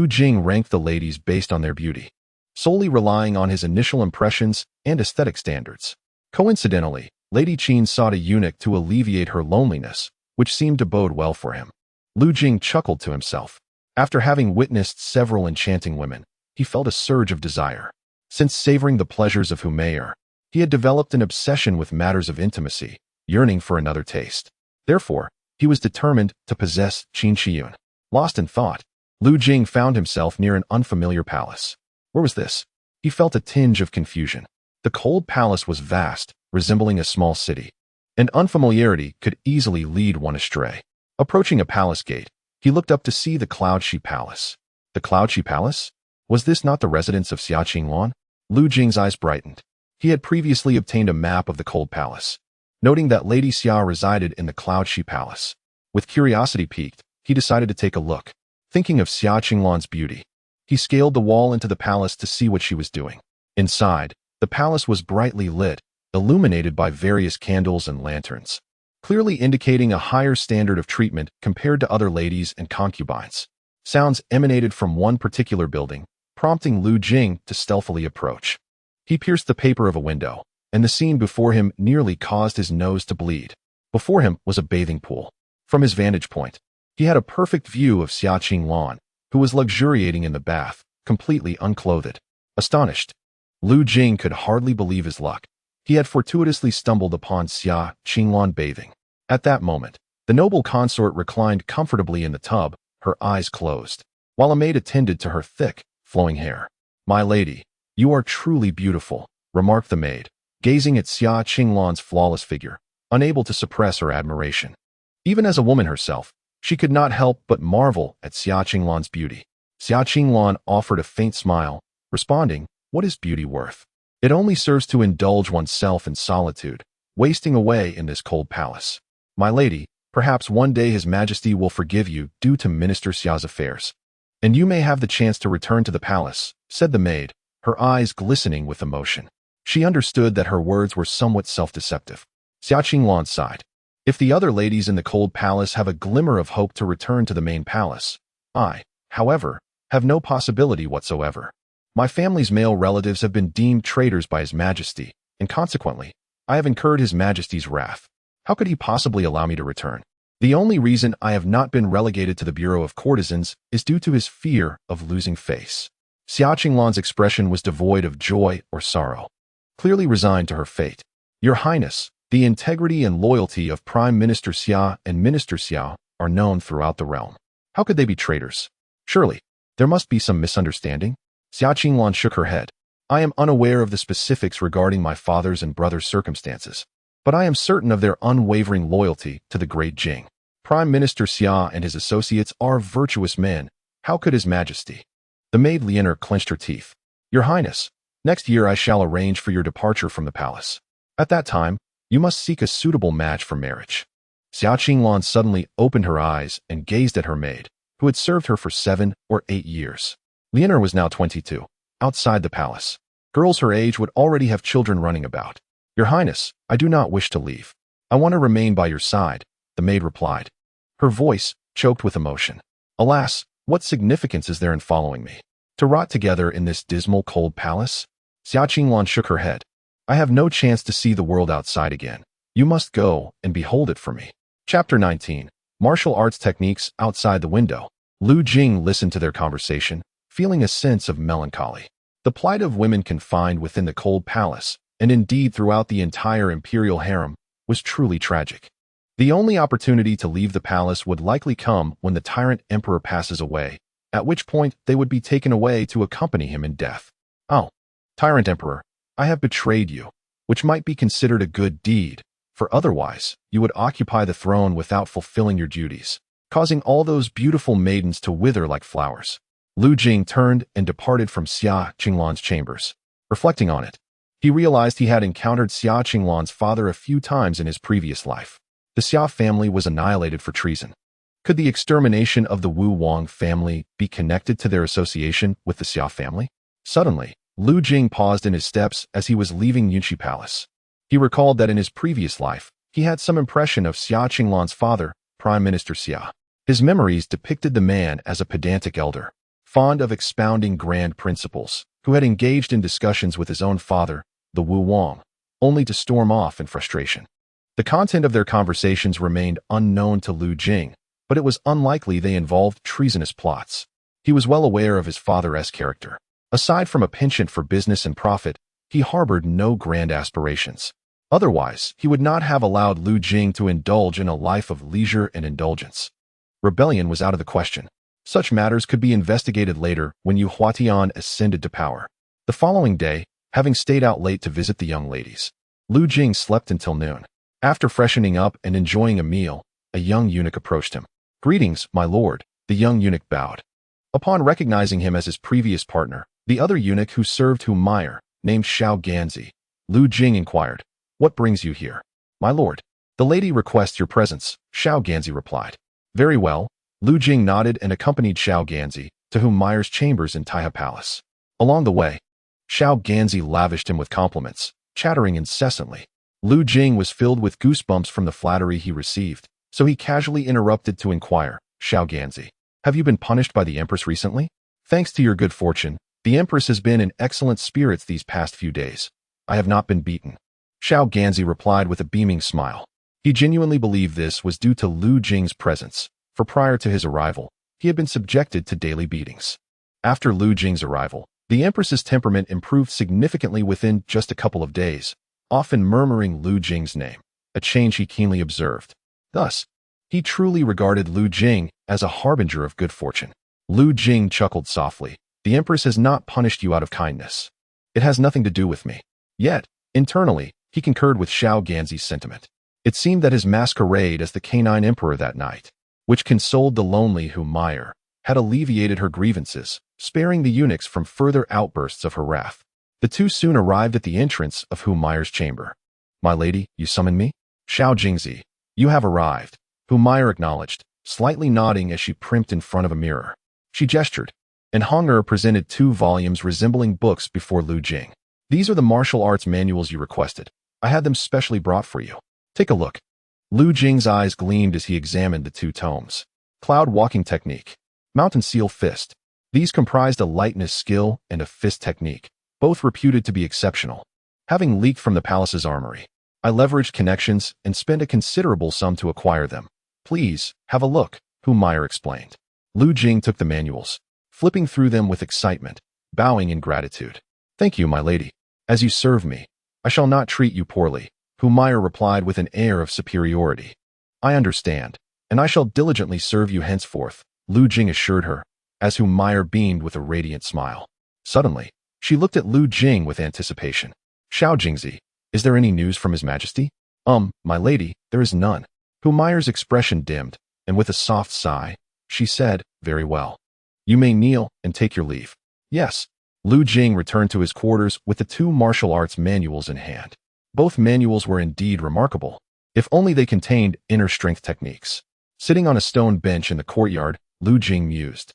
Jing ranked the ladies based on their beauty, solely relying on his initial impressions and aesthetic standards. Coincidentally, Lady Qin sought a eunuch to alleviate her loneliness, which seemed to bode well for him. Jing chuckled to himself. After having witnessed several enchanting women, he felt a surge of desire. Since savoring the pleasures of Humayr, he had developed an obsession with matters of intimacy, yearning for another taste. Therefore, he was determined to possess Qin Shiyun. Lost in thought, Jing found himself near an unfamiliar palace. Where was this? He felt a tinge of confusion. The cold palace was vast, resembling a small city, and unfamiliarity could easily lead one astray. Approaching a palace gate, he looked up to see the Cloudshi Palace. The Cloudshi Palace? Was this not the residence of Xia Qingluan? Jing's eyes brightened. He had previously obtained a map of the cold palace, noting that Lady Xia resided in the Cloudshi Palace. With curiosity piqued, he decided to take a look. Thinking of Xia Qingluan's beauty, he scaled the wall into the palace to see what she was doing. Inside, the palace was brightly lit, illuminated by various candles and lanterns, clearly indicating a higher standard of treatment compared to other ladies and concubines. Sounds emanated from one particular building, prompting Jing to stealthily approach. He pierced the paper of a window, and the scene before him nearly caused his nose to bleed. Before him was a bathing pool. From his vantage point, he had a perfect view of Xia Qingluan, who was luxuriating in the bath, completely unclothed. Astonished, Jing could hardly believe his luck. He had fortuitously stumbled upon Xia Qingluan bathing. At that moment, the noble consort reclined comfortably in the tub, her eyes closed, while a maid attended to her thick, flowing hair. My lady, you are truly beautiful, remarked the maid, gazing at Xia Qingluan's flawless figure, unable to suppress her admiration. Even as a woman herself, she could not help but marvel at Xia Qingluan's beauty. Xia Qingluan offered a faint smile, responding, "What is beauty worth? It only serves to indulge oneself in solitude, wasting away in this cold palace. My lady, Perhaps one day His Majesty will forgive you due to Minister Xia's affairs. And you may have the chance to return to the palace, said the maid, her eyes glistening with emotion. She understood that her words were somewhat self-deceptive. Xia Qinglan sighed. If the other ladies in the cold palace have a glimmer of hope to return to the main palace, I, however, have no possibility whatsoever. My family's male relatives have been deemed traitors by His Majesty, and consequently, I have incurred His Majesty's wrath. How could he possibly allow me to return? The only reason I have not been relegated to the Bureau of Courtesans is due to his fear of losing face. Xia Qinglan's expression was devoid of joy or sorrow, clearly resigned to her fate. Your Highness, the integrity and loyalty of Prime Minister Xia and Minister Xia are known throughout the realm. How could they be traitors? Surely, there must be some misunderstanding? Xia Qinglan shook her head. I am unaware of the specifics regarding my father's and brother's circumstances, but I am certain of their unwavering loyalty to the great Jing. Prime Minister Xia and his associates are virtuous men. How could His Majesty? The maid Eunuch clenched her teeth. Your Highness, next year I shall arrange for your departure from the palace. At that time, you must seek a suitable match for marriage. Xia Qinglan suddenly opened her eyes and gazed at her maid, who had served her for 7 or 8 years. Eunuch was now 22. Outside the palace, girls her age would already have children running about. Your Highness, I do not wish to leave. I want to remain by your side, the maid replied. Her voice choked with emotion. Alas, what significance is there in following me? To rot together in this dismal cold palace? Xia Qinglan shook her head. I have no chance to see the world outside again. You must go and behold it for me. Chapter 19. Martial arts techniques outside the window. Lu Jing listened to their conversation, feeling a sense of melancholy. The plight of women confined within the cold palace, and indeed throughout the entire imperial harem, was truly tragic. The only opportunity to leave the palace would likely come when the tyrant emperor passes away, at which point they would be taken away to accompany him in death. Oh, tyrant emperor, I have betrayed you, which might be considered a good deed, for otherwise you would occupy the throne without fulfilling your duties, causing all those beautiful maidens to wither like flowers. Lu Jing turned and departed from Xia Qinglan's chambers. Reflecting on it, he realized he had encountered Xia Qinglan's father a few times in his previous life. The Xia family was annihilated for treason. Could the extermination of the Wu Wang family be connected to their association with the Xia family? Suddenly, Lu Jing paused in his steps as he was leaving Yunqi Palace. He recalled that in his previous life, he had some impression of Xia Qinglan's father, Prime Minister Xia. His memories depicted the man as a pedantic elder, fond of expounding grand principles, who had engaged in discussions with his own father, the Wu Wang, only to storm off in frustration. The content of their conversations remained unknown to Lu Jing, but it was unlikely they involved treasonous plots. He was well aware of his father's character. Aside from a penchant for business and profit, he harbored no grand aspirations. Otherwise, he would not have allowed Lu Jing to indulge in a life of leisure and indulgence. Rebellion was out of the question. Such matters could be investigated later when Yu Huatian ascended to power. The following day, having stayed out late to visit the young ladies, Lu Jing slept until noon. After freshening up and enjoying a meal, a young eunuch approached him. Greetings, my lord, the young eunuch bowed. Upon recognizing him as his previous partner, the other eunuch who served Hu Meyer, named Shao Ganzi, Lu Jing inquired, What brings you here? My lord, the lady requests your presence, Shao Ganzi replied. Very well. Lu Jing nodded and accompanied Shao Ganzi to Hu Meyer's chambers in Taiha Palace. Along the way, Shao Ganzi lavished him with compliments, chattering incessantly. Lu Jing was filled with goosebumps from the flattery he received, so he casually interrupted to inquire, Shao Ganzi, have you been punished by the Empress recently? Thanks to your good fortune, the Empress has been in excellent spirits these past few days. I have not been beaten. Shao Ganzi replied with a beaming smile. He genuinely believed this was due to Lu Jing's presence, for prior to his arrival, he had been subjected to daily beatings. After Lu Jing's arrival, the Empress's temperament improved significantly within just a couple of days, often murmuring Lu Jing's name, a change he keenly observed. Thus, he truly regarded Lu Jing as a harbinger of good fortune. Lu Jing chuckled softly. The Empress has not punished you out of kindness. It has nothing to do with me. Yet, internally, he concurred with Shao Ganzi's sentiment. It seemed that his masquerade as the canine emperor that night, which consoled the lonely Hu Meyer, had alleviated her grievances, sparing the eunuchs from further outbursts of her wrath. The two soon arrived at the entrance of Hu Meyer's chamber. My lady, you summon me? Shao Jingzi, you have arrived. whom Meyer acknowledged, slightly nodding as she primped in front of a mirror. She gestured, and Honger presented 2 volumes resembling books before Lu Jing. These are the martial arts manuals you requested. I had them specially brought for you. Take a look. Lu Jing's eyes gleamed as he examined the 2 tomes. Cloud Walking Technique. Mountain Seal Fist. These comprised a lightness skill and a fist technique, both reputed to be exceptional. Having leaked from the palace's armory, I leveraged connections and spent a considerable sum to acquire them. Please, have a look, whom Meyer explained. Lu Jing took the manuals, flipping through them with excitement, bowing in gratitude. Thank you, my lady. As you serve me, I shall not treat you poorly, whom Meyer replied with an air of superiority. I understand, and I shall diligently serve you henceforth, Lu Jing assured her, as whom Meyer beamed with a radiant smile. Suddenly, she looked at Lu Jing with anticipation. Xiao Jingzi, is there any news from His Majesty? My lady, there is none. Whom Meyer's expression dimmed, and with a soft sigh, she said, very well. You may kneel and take your leave. Yes. Lu Jing returned to his quarters with the 2 martial arts manuals in hand. Both manuals were indeed remarkable, if only they contained inner strength techniques. Sitting on a stone bench in the courtyard, Lu Jing mused.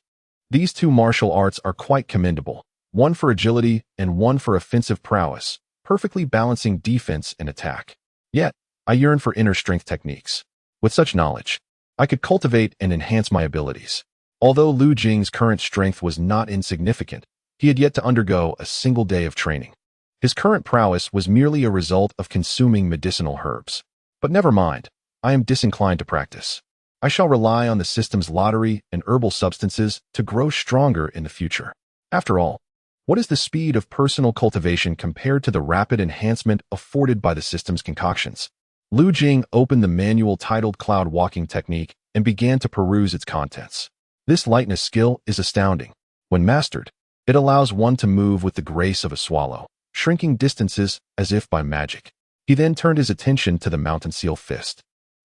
These 2 martial arts are quite commendable, one for agility and one for offensive prowess, perfectly balancing defense and attack. Yet, I yearn for inner strength techniques. With such knowledge, I could cultivate and enhance my abilities. Although Lu Jing's current strength was not insignificant, he had yet to undergo a single day of training. His current prowess was merely a result of consuming medicinal herbs. But never mind, I am disinclined to practice. I shall rely on the system's lottery and herbal substances to grow stronger in the future. After all, what is the speed of personal cultivation compared to the rapid enhancement afforded by the system's concoctions? Lu Jing opened the manual titled Cloud Walking Technique and began to peruse its contents. This lightness skill is astounding. When mastered, it allows one to move with the grace of a swallow, shrinking distances as if by magic. He then turned his attention to the Mountain Seal Fist.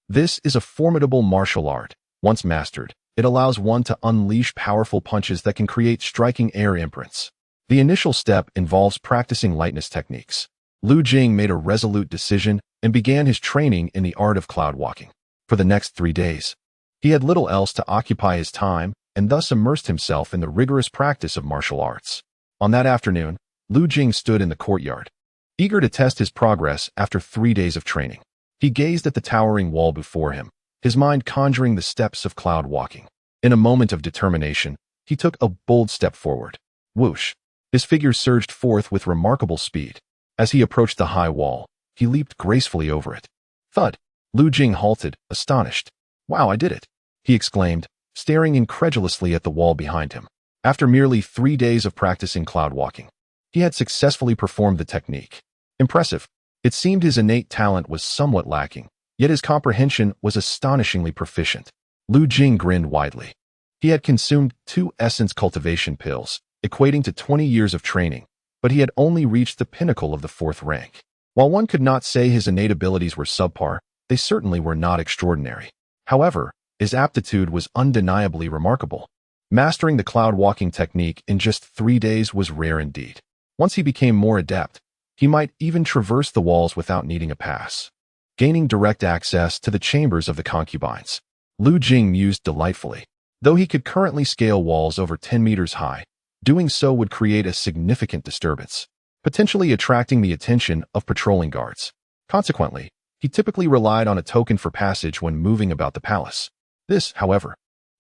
This is a formidable martial art. Once mastered, it allows one to unleash powerful punches that can create striking air imprints. The initial step involves practicing lightness techniques. Lu Jing made a resolute decision and began his training in the art of cloud walking. For the next 3 days, he had little else to occupy his time and thus immersed himself in the rigorous practice of martial arts. On that afternoon, Lu Jing stood in the courtyard, eager to test his progress after 3 days of training. He gazed at the towering wall before him, his mind conjuring the steps of cloud walking. In a moment of determination, he took a bold step forward. Whoosh! His figure surged forth with remarkable speed. As he approached the high wall, he leaped gracefully over it. Thud! Lu Jing halted, astonished. Wow, I did it! He exclaimed, staring incredulously at the wall behind him. After merely 3 days of practicing cloud walking, he had successfully performed the technique. Impressive. It seemed his innate talent was somewhat lacking, yet his comprehension was astonishingly proficient. Lu Jing grinned widely. He had consumed 2 essence cultivation pills, equating to 20 years of training, but he had only reached the pinnacle of the 4th rank. While one could not say his innate abilities were subpar, they certainly were not extraordinary. However, his aptitude was undeniably remarkable. Mastering the cloud walking technique in just 3 days was rare indeed. Once he became more adept, he might even traverse the walls without needing a pass, gaining direct access to the chambers of the concubines. Lu Jing mused delightfully. Though he could currently scale walls over 10 meters high, doing so would create a significant disturbance, potentially attracting the attention of patrolling guards. Consequently, he typically relied on a token for passage when moving about the palace. This, however,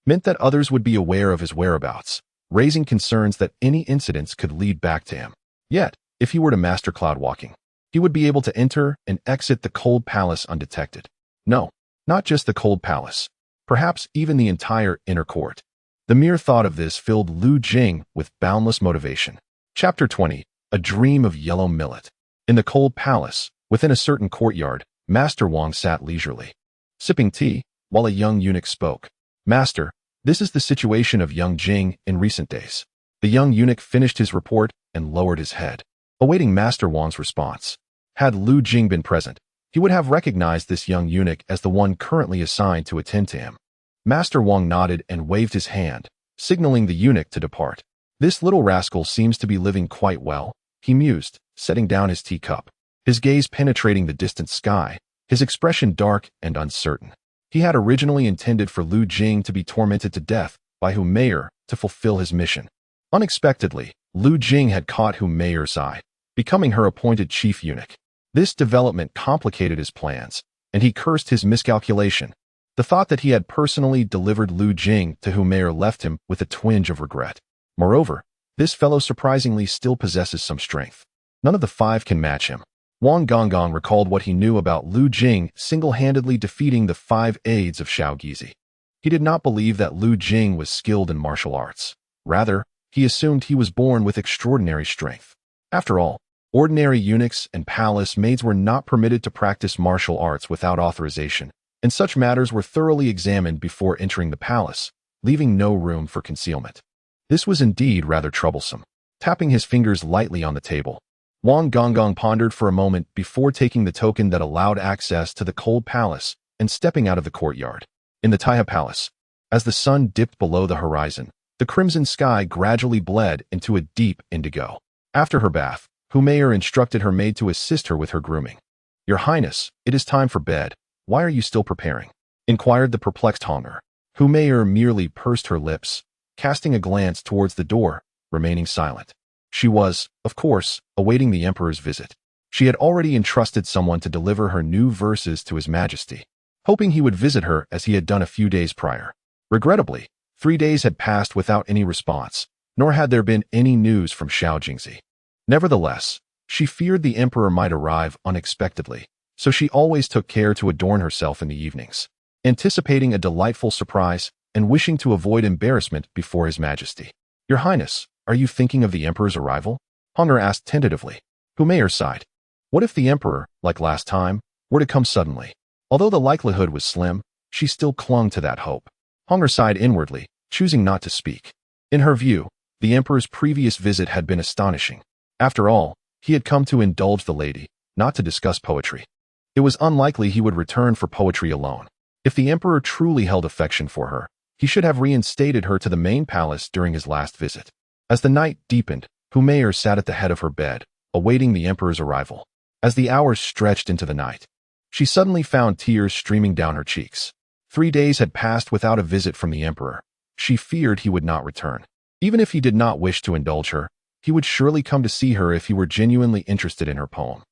meant that others would be aware of his whereabouts, raising concerns that any incidents could lead back to him. Yet, if he were to master cloud walking, he would be able to enter and exit the cold palace undetected. No, not just the cold palace, perhaps even the entire inner court. The mere thought of this filled Lu Jing with boundless motivation. Chapter 20. A Dream of Yellow Millet. In the cold palace, within a certain courtyard, Master Wang sat leisurely, sipping tea, while a young eunuch spoke. Master, this is the situation of young Jing in recent days. The young eunuch finished his report and lowered his head, awaiting Master Wang's response. Had Lu Jing been present, he would have recognized this young eunuch as the one currently assigned to attend to him. Master Wang nodded and waved his hand, signaling the eunuch to depart. This little rascal seems to be living quite well, he mused, setting down his teacup, his gaze penetrating the distant sky, his expression dark and uncertain. He had originally intended for Lu Jing to be tormented to death by Hu Meier to fulfill his mission. Unexpectedly, Lu Jing had caught Hu Meier's eye, becoming her appointed chief eunuch. This development complicated his plans, and he cursed his miscalculation. The thought that he had personally delivered Lu Jing to Hu Meier left him with a twinge of regret. Moreover, this fellow surprisingly still possesses some strength. None of the five can match him. Wang Gonggong recalled what he knew about Lu Jing single-handedly defeating the 5 aides of Xiao Gizi. He did not believe that Lu Jing was skilled in martial arts. Rather, he assumed he was born with extraordinary strength. After all, ordinary eunuchs and palace maids were not permitted to practice martial arts without authorization, and such matters were thoroughly examined before entering the palace, leaving no room for concealment. This was indeed rather troublesome. Tapping his fingers lightly on the table, Wang Gonggong pondered for a moment before taking the token that allowed access to the cold palace and stepping out of the courtyard. In the Taihe Palace, as the sun dipped below the horizon, the crimson sky gradually bled into a deep indigo. After her bath, Hu Meier instructed her maid to assist her with her grooming. "Your Highness, it is time for bed. Why are you still preparing?" inquired the perplexed Honger. Hu Meier merely pursed her lips, casting a glance towards the door, remaining silent. She was, of course, awaiting the Emperor's visit. She had already entrusted someone to deliver her new verses to His Majesty, hoping he would visit her as he had done a few days prior. Regrettably, 3 days had passed without any response, nor had there been any news from Xiao Jingzi. Nevertheless, she feared the Emperor might arrive unexpectedly, so she always took care to adorn herself in the evenings, anticipating a delightful surprise and wishing to avoid embarrassment before His Majesty. "Your Highness, are you thinking of the Emperor's arrival?" Honger asked tentatively. Hu Meier sighed. What if the Emperor, like last time, were to come suddenly? Although the likelihood was slim, she still clung to that hope. Honger sighed inwardly, choosing not to speak. In her view, the Emperor's previous visit had been astonishing. After all, he had come to indulge the lady, not to discuss poetry. It was unlikely he would return for poetry alone. If the Emperor truly held affection for her, he should have reinstated her to the main palace during his last visit. As the night deepened, Hu Meier sat at the head of her bed, awaiting the Emperor's arrival. As the hours stretched into the night, she suddenly found tears streaming down her cheeks. 3 days had passed without a visit from the Emperor. She feared he would not return. Even if he did not wish to indulge her, he would surely come to see her if he were genuinely interested in her poem.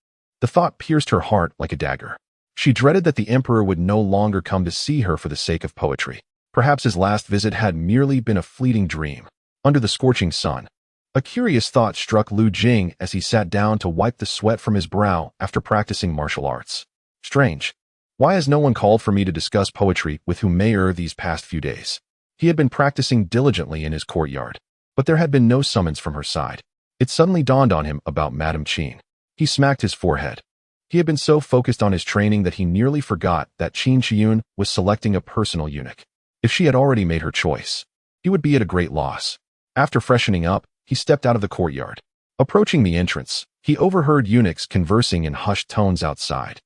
The thought pierced her heart like a dagger. She dreaded that the Emperor would no longer come to see her for the sake of poetry. Perhaps his last visit had merely been a fleeting dream. Under the scorching sun, a curious thought struck Lu Jing as he sat down to wipe the sweat from his brow after practicing martial arts. Strange. Why has no one called for me to discuss poetry with Hu Meier these past few days? He had been practicing diligently in his courtyard, but there had been no summons from her side. It suddenly dawned on him about Madame Qin. He smacked his forehead. He had been so focused on his training that he nearly forgot that Qin Shiyun was selecting a personal eunuch. If she had already made her choice, he would be at a great loss. After freshening up, he stepped out of the courtyard. Approaching the entrance, he overheard eunuchs conversing in hushed tones outside.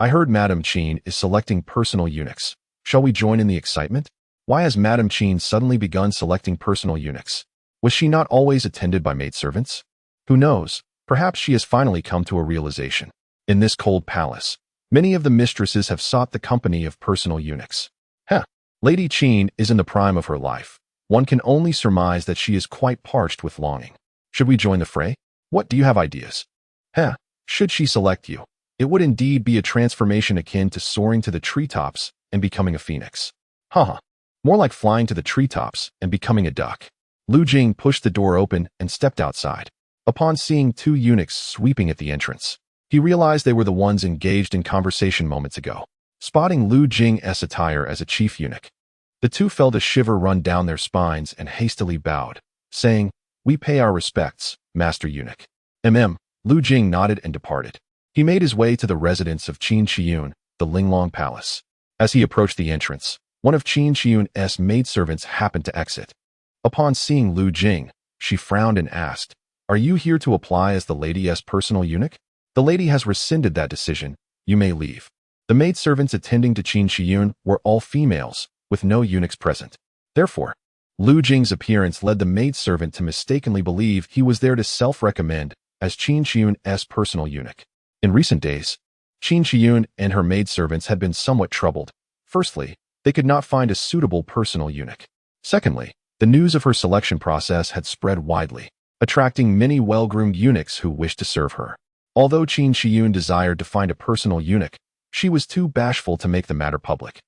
I heard Madame Qin is selecting personal eunuchs. Shall we join in the excitement? Why has Madame Qin suddenly begun selecting personal eunuchs? Was she not always attended by maidservants? Who knows, perhaps she has finally come to a realization. In this cold palace, many of the mistresses have sought the company of personal eunuchs. Lady Qin is in the prime of her life. One can only surmise that she is quite parched with longing. Should we join the fray? What do you have ideas? Should she select you, it would indeed be a transformation akin to soaring to the treetops and becoming a phoenix. More like flying to the treetops and becoming a duck. Lu Jing pushed the door open and stepped outside. Upon seeing 2 eunuchs sweeping at the entrance, he realized they were the ones engaged in conversation moments ago. Spotting Lu Jing's attire as a chief eunuch, the 2 felt a shiver run down their spines and hastily bowed, saying, "We pay our respects, Master Eunuch." Lu Jing nodded and departed. He made his way to the residence of Qin Shiyun, the Linglong Palace. As he approached the entrance, one of Qin Shiyun's maidservants happened to exit. Upon seeing Lu Jing, she frowned and asked, "Are you here to apply as the lady's personal eunuch?" "The lady has rescinded that decision. You may leave." The maidservants attending to Qin Shiyun were all females, with no eunuchs present. Therefore, Lu Jing's appearance led the maidservant to mistakenly believe he was there to self-recommend as Qin Shiyun's personal eunuch. In recent days, Qin Shiyun and her maidservants had been somewhat troubled, Firstly, they could not find a suitable personal eunuch. Secondly, the news of her selection process had spread widely, attracting many well-groomed eunuchs who wished to serve her. Although Qin Shiyun desired to find a personal eunuch, she was too bashful to make the matter public.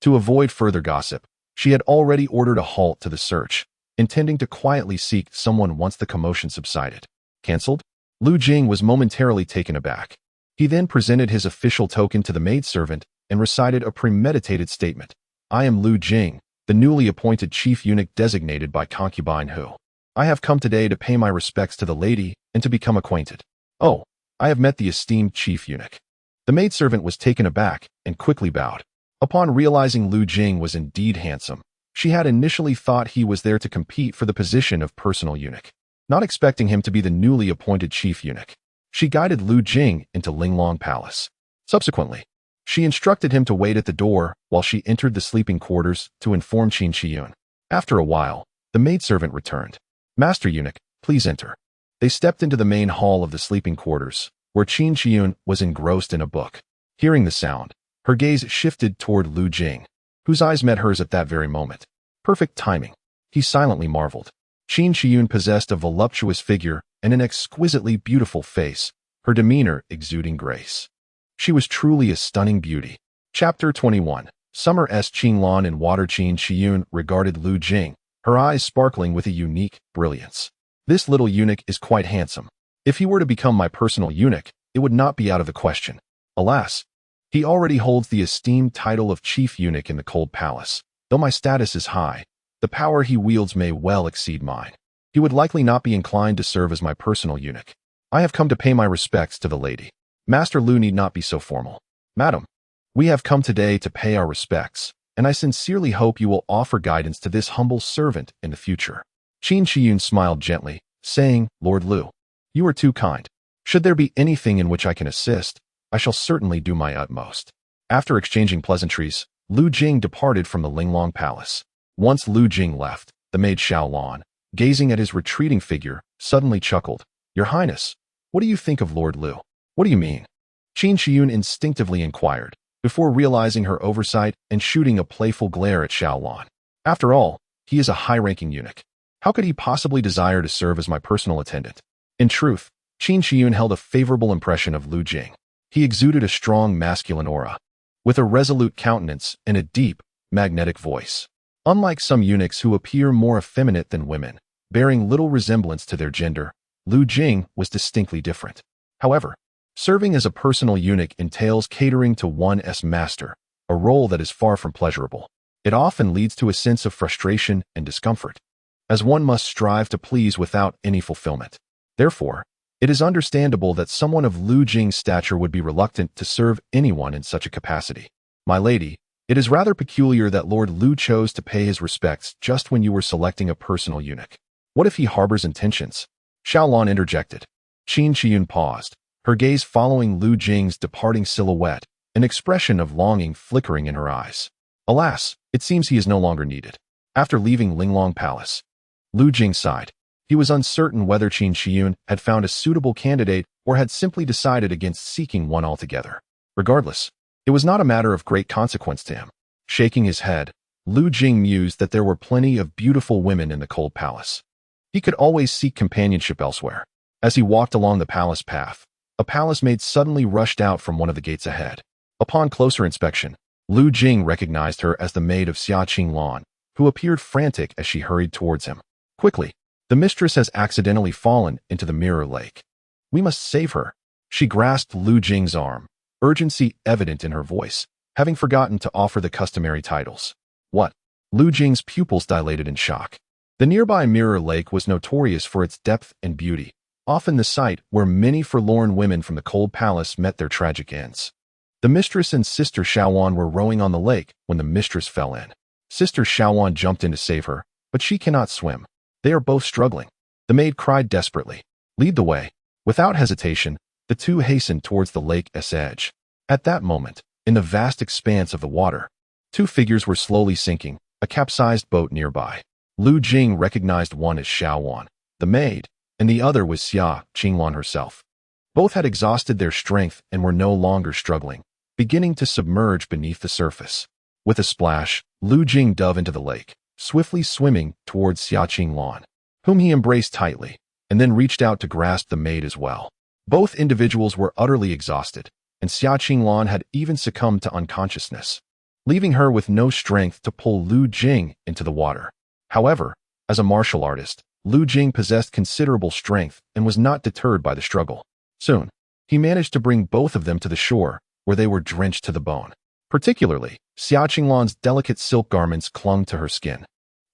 To avoid further gossip, she had already ordered a halt to the search, intending to quietly seek someone once the commotion subsided. Cancelled? Lu Jing was momentarily taken aback. He then presented his official token to the maidservant and recited a premeditated statement. I am Lu Jing, the newly appointed chief eunuch designated by concubine Hu. I have come today to pay my respects to the lady and to become acquainted. Oh, I have met the esteemed chief eunuch. The maidservant was taken aback and quickly bowed. Upon realizing Lu Jing was indeed handsome, she had initially thought he was there to compete for the position of personal eunuch. Not expecting him to be the newly appointed chief eunuch, she guided Lu Jing into Linglong Palace. Subsequently, she instructed him to wait at the door while she entered the sleeping quarters to inform Qin Shiyun. After a while, the maidservant returned. Master eunuch, please enter. They stepped into the main hall of the sleeping quarters, where Qin Shiyun was engrossed in a book. Hearing the sound, her gaze shifted toward Lu Jing, whose eyes met hers at that very moment. Perfect timing. He silently marveled. Qin Shiyun possessed a voluptuous figure and an exquisitely beautiful face, her demeanor exuding grace. She was truly a stunning beauty. Chapter 21. Summer S. Qinlan in water. Qin Shiyun regarded Lu Jing, her eyes sparkling with a unique brilliance. This little eunuch is quite handsome. If he were to become my personal eunuch, it would not be out of the question. Alas, he already holds the esteemed title of chief eunuch in the cold palace. Though my status is high, the power he wields may well exceed mine. He would likely not be inclined to serve as my personal eunuch. I have come to pay my respects to the lady. Master Lu need not be so formal. Madam, we have come today to pay our respects, and I sincerely hope you will offer guidance to this humble servant in the future. Qin Shiyun smiled gently, saying, Lord Lu, you are too kind. Should there be anything in which I can assist, I shall certainly do my utmost. After exchanging pleasantries, Lu Jing departed from the Linglong Palace. Once Lu Jing left, the maid Xiaolan, gazing at his retreating figure, suddenly chuckled. Your Highness, what do you think of Lord Lu? What do you mean? Qin Shiyun instinctively inquired, before realizing her oversight and shooting a playful glare at Xiaolan. After all, he is a high-ranking eunuch. How could he possibly desire to serve as my personal attendant? In truth, Qin Shiyun held a favorable impression of Lu Jing. He exuded a strong masculine aura, with a resolute countenance and a deep, magnetic voice. Unlike some eunuchs who appear more effeminate than women, bearing little resemblance to their gender, Lu Jing was distinctly different. However, serving as a personal eunuch entails catering to one's master, a role that is far from pleasurable. It often leads to a sense of frustration and discomfort, as one must strive to please without any fulfillment. Therefore, it is understandable that someone of Lu Jing's stature would be reluctant to serve anyone in such a capacity. My lady, it is rather peculiar that Lord Lu chose to pay his respects just when you were selecting a personal eunuch. What if he harbors intentions? Xiaolan interjected. Qin Shiyun paused, her gaze following Lu Jing's departing silhouette, an expression of longing flickering in her eyes. Alas, it seems he is no longer needed. After leaving Linglong Palace, Lu Jing sighed. He was uncertain whether Qin Shiyun had found a suitable candidate or had simply decided against seeking one altogether. Regardless, it was not a matter of great consequence to him. Shaking his head, Lu Jing mused that there were plenty of beautiful women in the cold palace. He could always seek companionship elsewhere. As he walked along the palace path, a palace maid suddenly rushed out from one of the gates ahead. Upon closer inspection, Lu Jing recognized her as the maid of Xia Qinglan, who appeared frantic as she hurried towards him. Quickly, the mistress has accidentally fallen into the mirror lake. We must save her. She grasped Lu Jing's arm, urgency evident in her voice, having forgotten to offer the customary titles. What? Lu Jing's pupils dilated in shock. The nearby mirror lake was notorious for its depth and beauty, often the site where many forlorn women from the cold palace met their tragic ends. The mistress and Sister Xiaowan were rowing on the lake when the mistress fell in. Sister Xiaowan jumped in to save her, but she cannot swim. They are both struggling. The maid cried desperately. Lead the way. Without hesitation, the two hastened towards the lake's edge. At that moment, in the vast expanse of the water, two figures were slowly sinking, a capsized boat nearby. Lu Jing recognized one as Xiaowan, the maid, and the other was Xia Qinglan herself. Both had exhausted their strength and were no longer struggling, beginning to submerge beneath the surface. With a splash, Lu Jing dove into the lake, swiftly swimming towards Xiaqinglan, whom he embraced tightly, and then reached out to grasp the maid as well. Both individuals were utterly exhausted, and Xiaqinglan had even succumbed to unconsciousness, leaving her with no strength to pull Lu Jing into the water. However, as a martial artist, Lu Jing possessed considerable strength and was not deterred by the struggle. Soon, he managed to bring both of them to the shore, where they were drenched to the bone. Particularly, Xiaqinglan's delicate silk garments clung to her skin,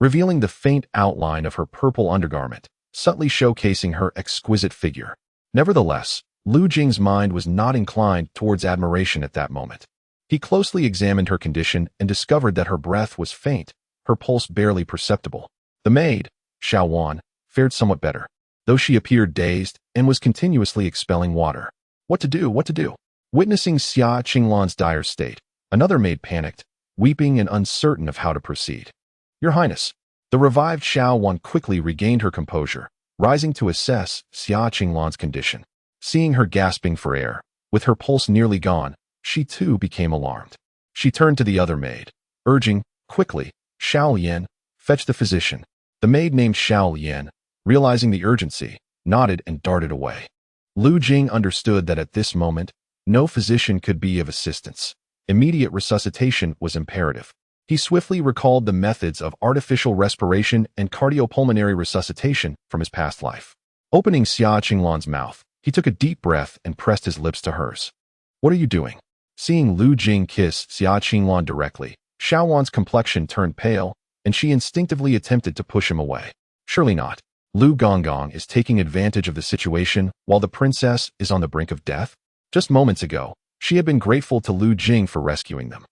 revealing the faint outline of her purple undergarment, subtly showcasing her exquisite figure. Nevertheless, Lu Jing's mind was not inclined towards admiration at that moment. He closely examined her condition and discovered that her breath was faint, her pulse barely perceptible. The maid, Xiao Wan, fared somewhat better, though she appeared dazed and was continuously expelling water. What to do? What to do? Witnessing Xiaqinglan's dire state, another maid panicked, weeping and uncertain of how to proceed. Your Highness, the revived Xiao Wan quickly regained her composure, rising to assess Xiaqinglan's condition. Seeing her gasping for air, with her pulse nearly gone, she too became alarmed. She turned to the other maid, urging, quickly, Xiao Yan, fetch the physician. The maid named Xiao Yan, realizing the urgency, nodded and darted away. Lu Jing understood that at this moment, no physician could be of assistance. Immediate resuscitation was imperative. He swiftly recalled the methods of artificial respiration and cardiopulmonary resuscitation from his past life. Opening Xiaqinglan's mouth, he took a deep breath and pressed his lips to hers. What are you doing? Seeing Lu Jing kiss Xiaqinglan directly, Xiao Wan's complexion turned pale, and she instinctively attempted to push him away. Surely not. Lu Gonggong is taking advantage of the situation while the princess is on the brink of death? Just moments ago, she had been grateful to Lu Jing for rescuing them.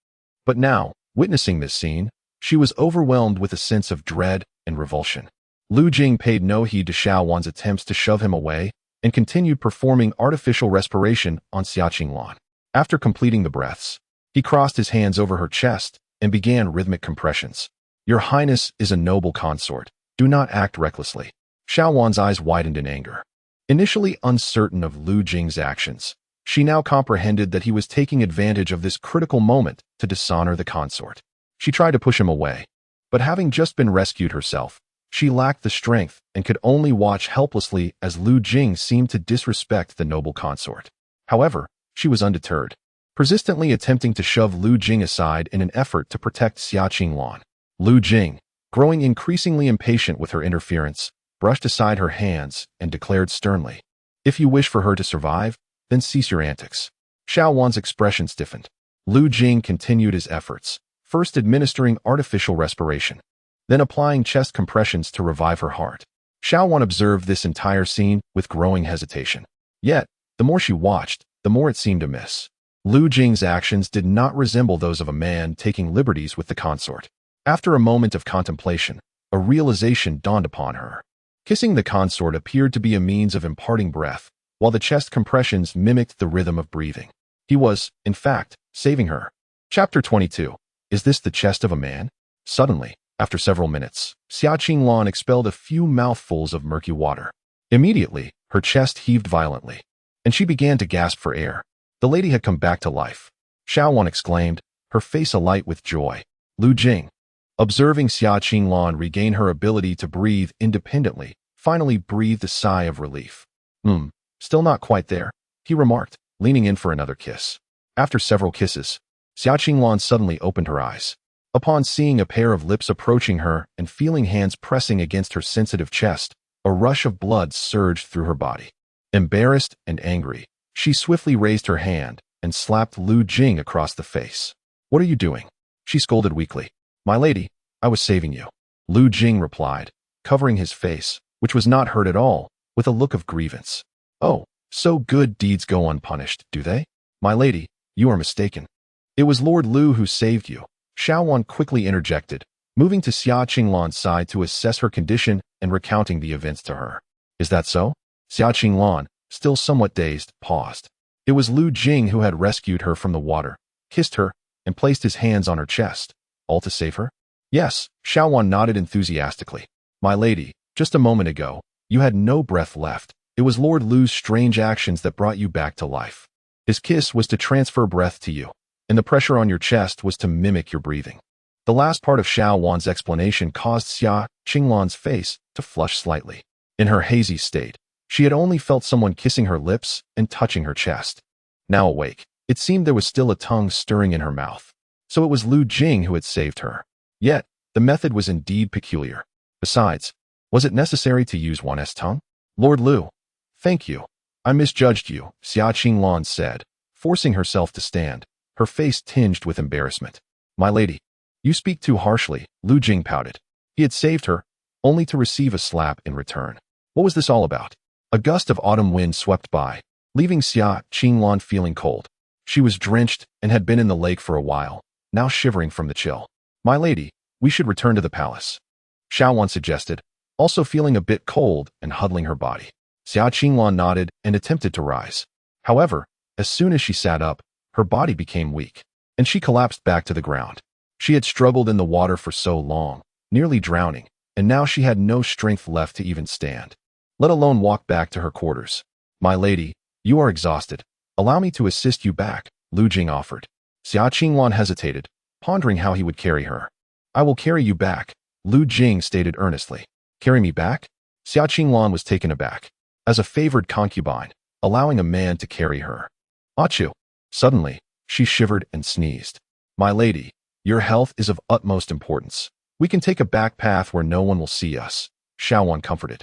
But now, witnessing this scene, she was overwhelmed with a sense of dread and revulsion. Lu Jing paid no heed to Xiao Wan's attempts to shove him away and continued performing artificial respiration on Xiaqinglan. After completing the breaths, he crossed his hands over her chest and began rhythmic compressions. Your Highness is a noble consort. Do not act recklessly. Xiao Wan's eyes widened in anger. Initially uncertain of Lu Jing's actions, she now comprehended that he was taking advantage of this critical moment to dishonor the consort. She tried to push him away, but having just been rescued herself, she lacked the strength and could only watch helplessly as Lu Jing seemed to disrespect the noble consort. However, she was undeterred, persistently attempting to shove Lu Jing aside in an effort to protect Xiaqinglan. Lu Jing, growing increasingly impatient with her interference, brushed aside her hands and declared sternly, "If you wish for her to survive, then cease your antics." Xiao Wan's expression stiffened. Lu Jing continued his efforts, first administering artificial respiration, then applying chest compressions to revive her heart. Xiao Wan observed this entire scene with growing hesitation. Yet, the more she watched, the more it seemed amiss. Lu Jing's actions did not resemble those of a man taking liberties with the consort. After a moment of contemplation, a realization dawned upon her. Kissing the consort appeared to be a means of imparting breath, while the chest compressions mimicked the rhythm of breathing. He was, in fact, saving her. Chapter 22. Is this the chest of a man? Suddenly, after several minutes, Xiaqinglan expelled a few mouthfuls of murky water. Immediately, her chest heaved violently, and she began to gasp for air. The lady had come back to life. Xiao Wan exclaimed, her face alight with joy. Lu Jing, observing Xiaqinglan regain her ability to breathe independently, finally breathed a sigh of relief. Still not quite there, he remarked, leaning in for another kiss. After several kisses, Xiaqinglan suddenly opened her eyes. Upon seeing a pair of lips approaching her and feeling hands pressing against her sensitive chest, a rush of blood surged through her body. Embarrassed and angry, she swiftly raised her hand and slapped Lu Jing across the face. What are you doing? She scolded weakly. My lady, I was saving you. Lu Jing replied, covering his face, which was not hurt at all, with a look of grievance. Oh, so good deeds go unpunished, do they? My lady, you are mistaken. It was Lord Lu who saved you. Xiao Wan quickly interjected, moving to Xiaqinglan's side to assess her condition and recounting the events to her. Is that so? Xiaqinglan, still somewhat dazed, paused. It was Lu Jing who had rescued her from the water, kissed her, and placed his hands on her chest, all to save her? Yes, Xiao Wan nodded enthusiastically. My lady, just a moment ago, you had no breath left. It was Lord Lu's strange actions that brought you back to life. His kiss was to transfer breath to you, and the pressure on your chest was to mimic your breathing. The last part of Xiao Wan's explanation caused Xia Qinglan's face to flush slightly. In her hazy state, she had only felt someone kissing her lips and touching her chest. Now awake, it seemed there was still a tongue stirring in her mouth. So it was Lu Jing who had saved her. Yet, the method was indeed peculiar. Besides, was it necessary to use one's tongue? Lord Lu, thank you. I misjudged you, Xia Qinglan said, forcing herself to stand, her face tinged with embarrassment. My lady, you speak too harshly, Lu Jing pouted. He had saved her, only to receive a slap in return. What was this all about? A gust of autumn wind swept by, leaving Xia Qinglan feeling cold. She was drenched and had been in the lake for a while, now shivering from the chill. My lady, we should return to the palace, Xiao Wan suggested, also feeling a bit cold and huddling her body. Xia Qinglan nodded and attempted to rise. However, as soon as she sat up, her body became weak, and she collapsed back to the ground. She had struggled in the water for so long, nearly drowning, and now she had no strength left to even stand, let alone walk back to her quarters. My lady, you are exhausted. Allow me to assist you back, Lu Jing offered. Xia Qinglan hesitated, pondering how he would carry her. I will carry you back, Lu Jing stated earnestly. Carry me back? Xia Qinglan was taken aback. As a favored concubine, allowing a man to carry her. Achoo! Suddenly, she shivered and sneezed. My lady, your health is of utmost importance. We can take a back path where no one will see us, Xiao Wan comforted.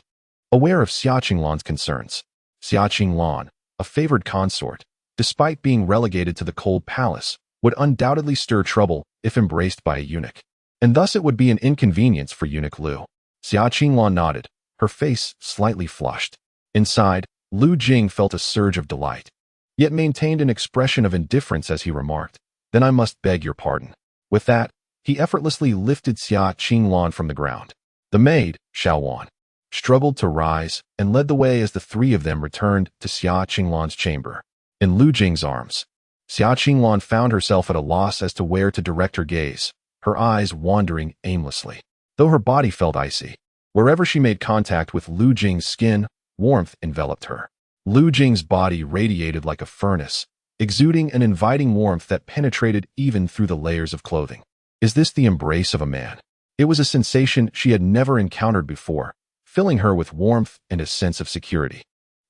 Aware of Xia Qinglan's concerns, Xia Qinglan, a favored consort, despite being relegated to the cold palace, would undoubtedly stir trouble if embraced by a eunuch. And thus it would be an inconvenience for Eunuch Lu. Xia Qinglan nodded, her face slightly flushed. Inside, Lu Jing felt a surge of delight, yet maintained an expression of indifference as he remarked, Then I must beg your pardon. With that, he effortlessly lifted Xia Qinglan from the ground. The maid, Xiao Wan, struggled to rise and led the way as the three of them returned to Xia Qinglan's chamber. In Lu Jing's arms, Xia Qinglan found herself at a loss as to where to direct her gaze, her eyes wandering aimlessly. Though her body felt icy, wherever she made contact with Lu Jing's skin, warmth enveloped her. Lu Jing's body radiated like a furnace, exuding an inviting warmth that penetrated even through the layers of clothing. Is this the embrace of a man? It was a sensation she had never encountered before, filling her with warmth and a sense of security.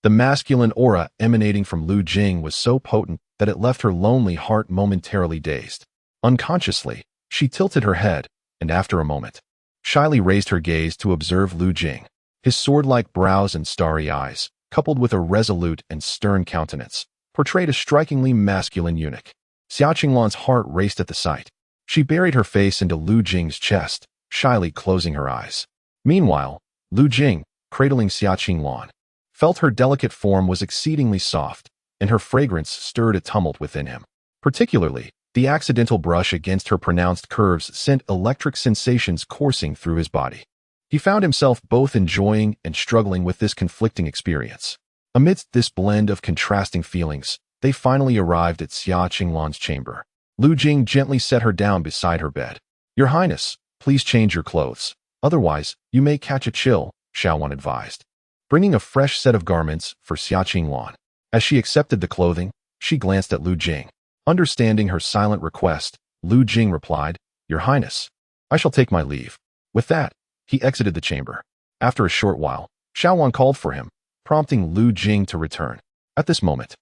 The masculine aura emanating from Lu Jing was so potent that it left her lonely heart momentarily dazed. Unconsciously, she tilted her head, and after a moment, shyly raised her gaze to observe Lu Jing. His sword-like brows and starry eyes, coupled with a resolute and stern countenance, portrayed a strikingly masculine eunuch. Xia Qinglan's heart raced at the sight. She buried her face into Lu Jing's chest, shyly closing her eyes. Meanwhile, Lu Jing, cradling Xia Qinglan, felt her delicate form was exceedingly soft, and her fragrance stirred a tumult within him. Particularly, the accidental brush against her pronounced curves sent electric sensations coursing through his body. He found himself both enjoying and struggling with this conflicting experience. Amidst this blend of contrasting feelings, they finally arrived at Xia Qinglan's chamber. Lu Jing gently set her down beside her bed. Your Highness, please change your clothes. Otherwise, you may catch a chill, Xiao Wan advised, bringing a fresh set of garments for Xia Qinglan. As she accepted the clothing, she glanced at Lu Jing. Understanding her silent request, Lu Jing replied, Your Highness, I shall take my leave. With that, he exited the chamber. After a short while, Xiao Wan called for him, prompting Lu Jing to return. At this moment,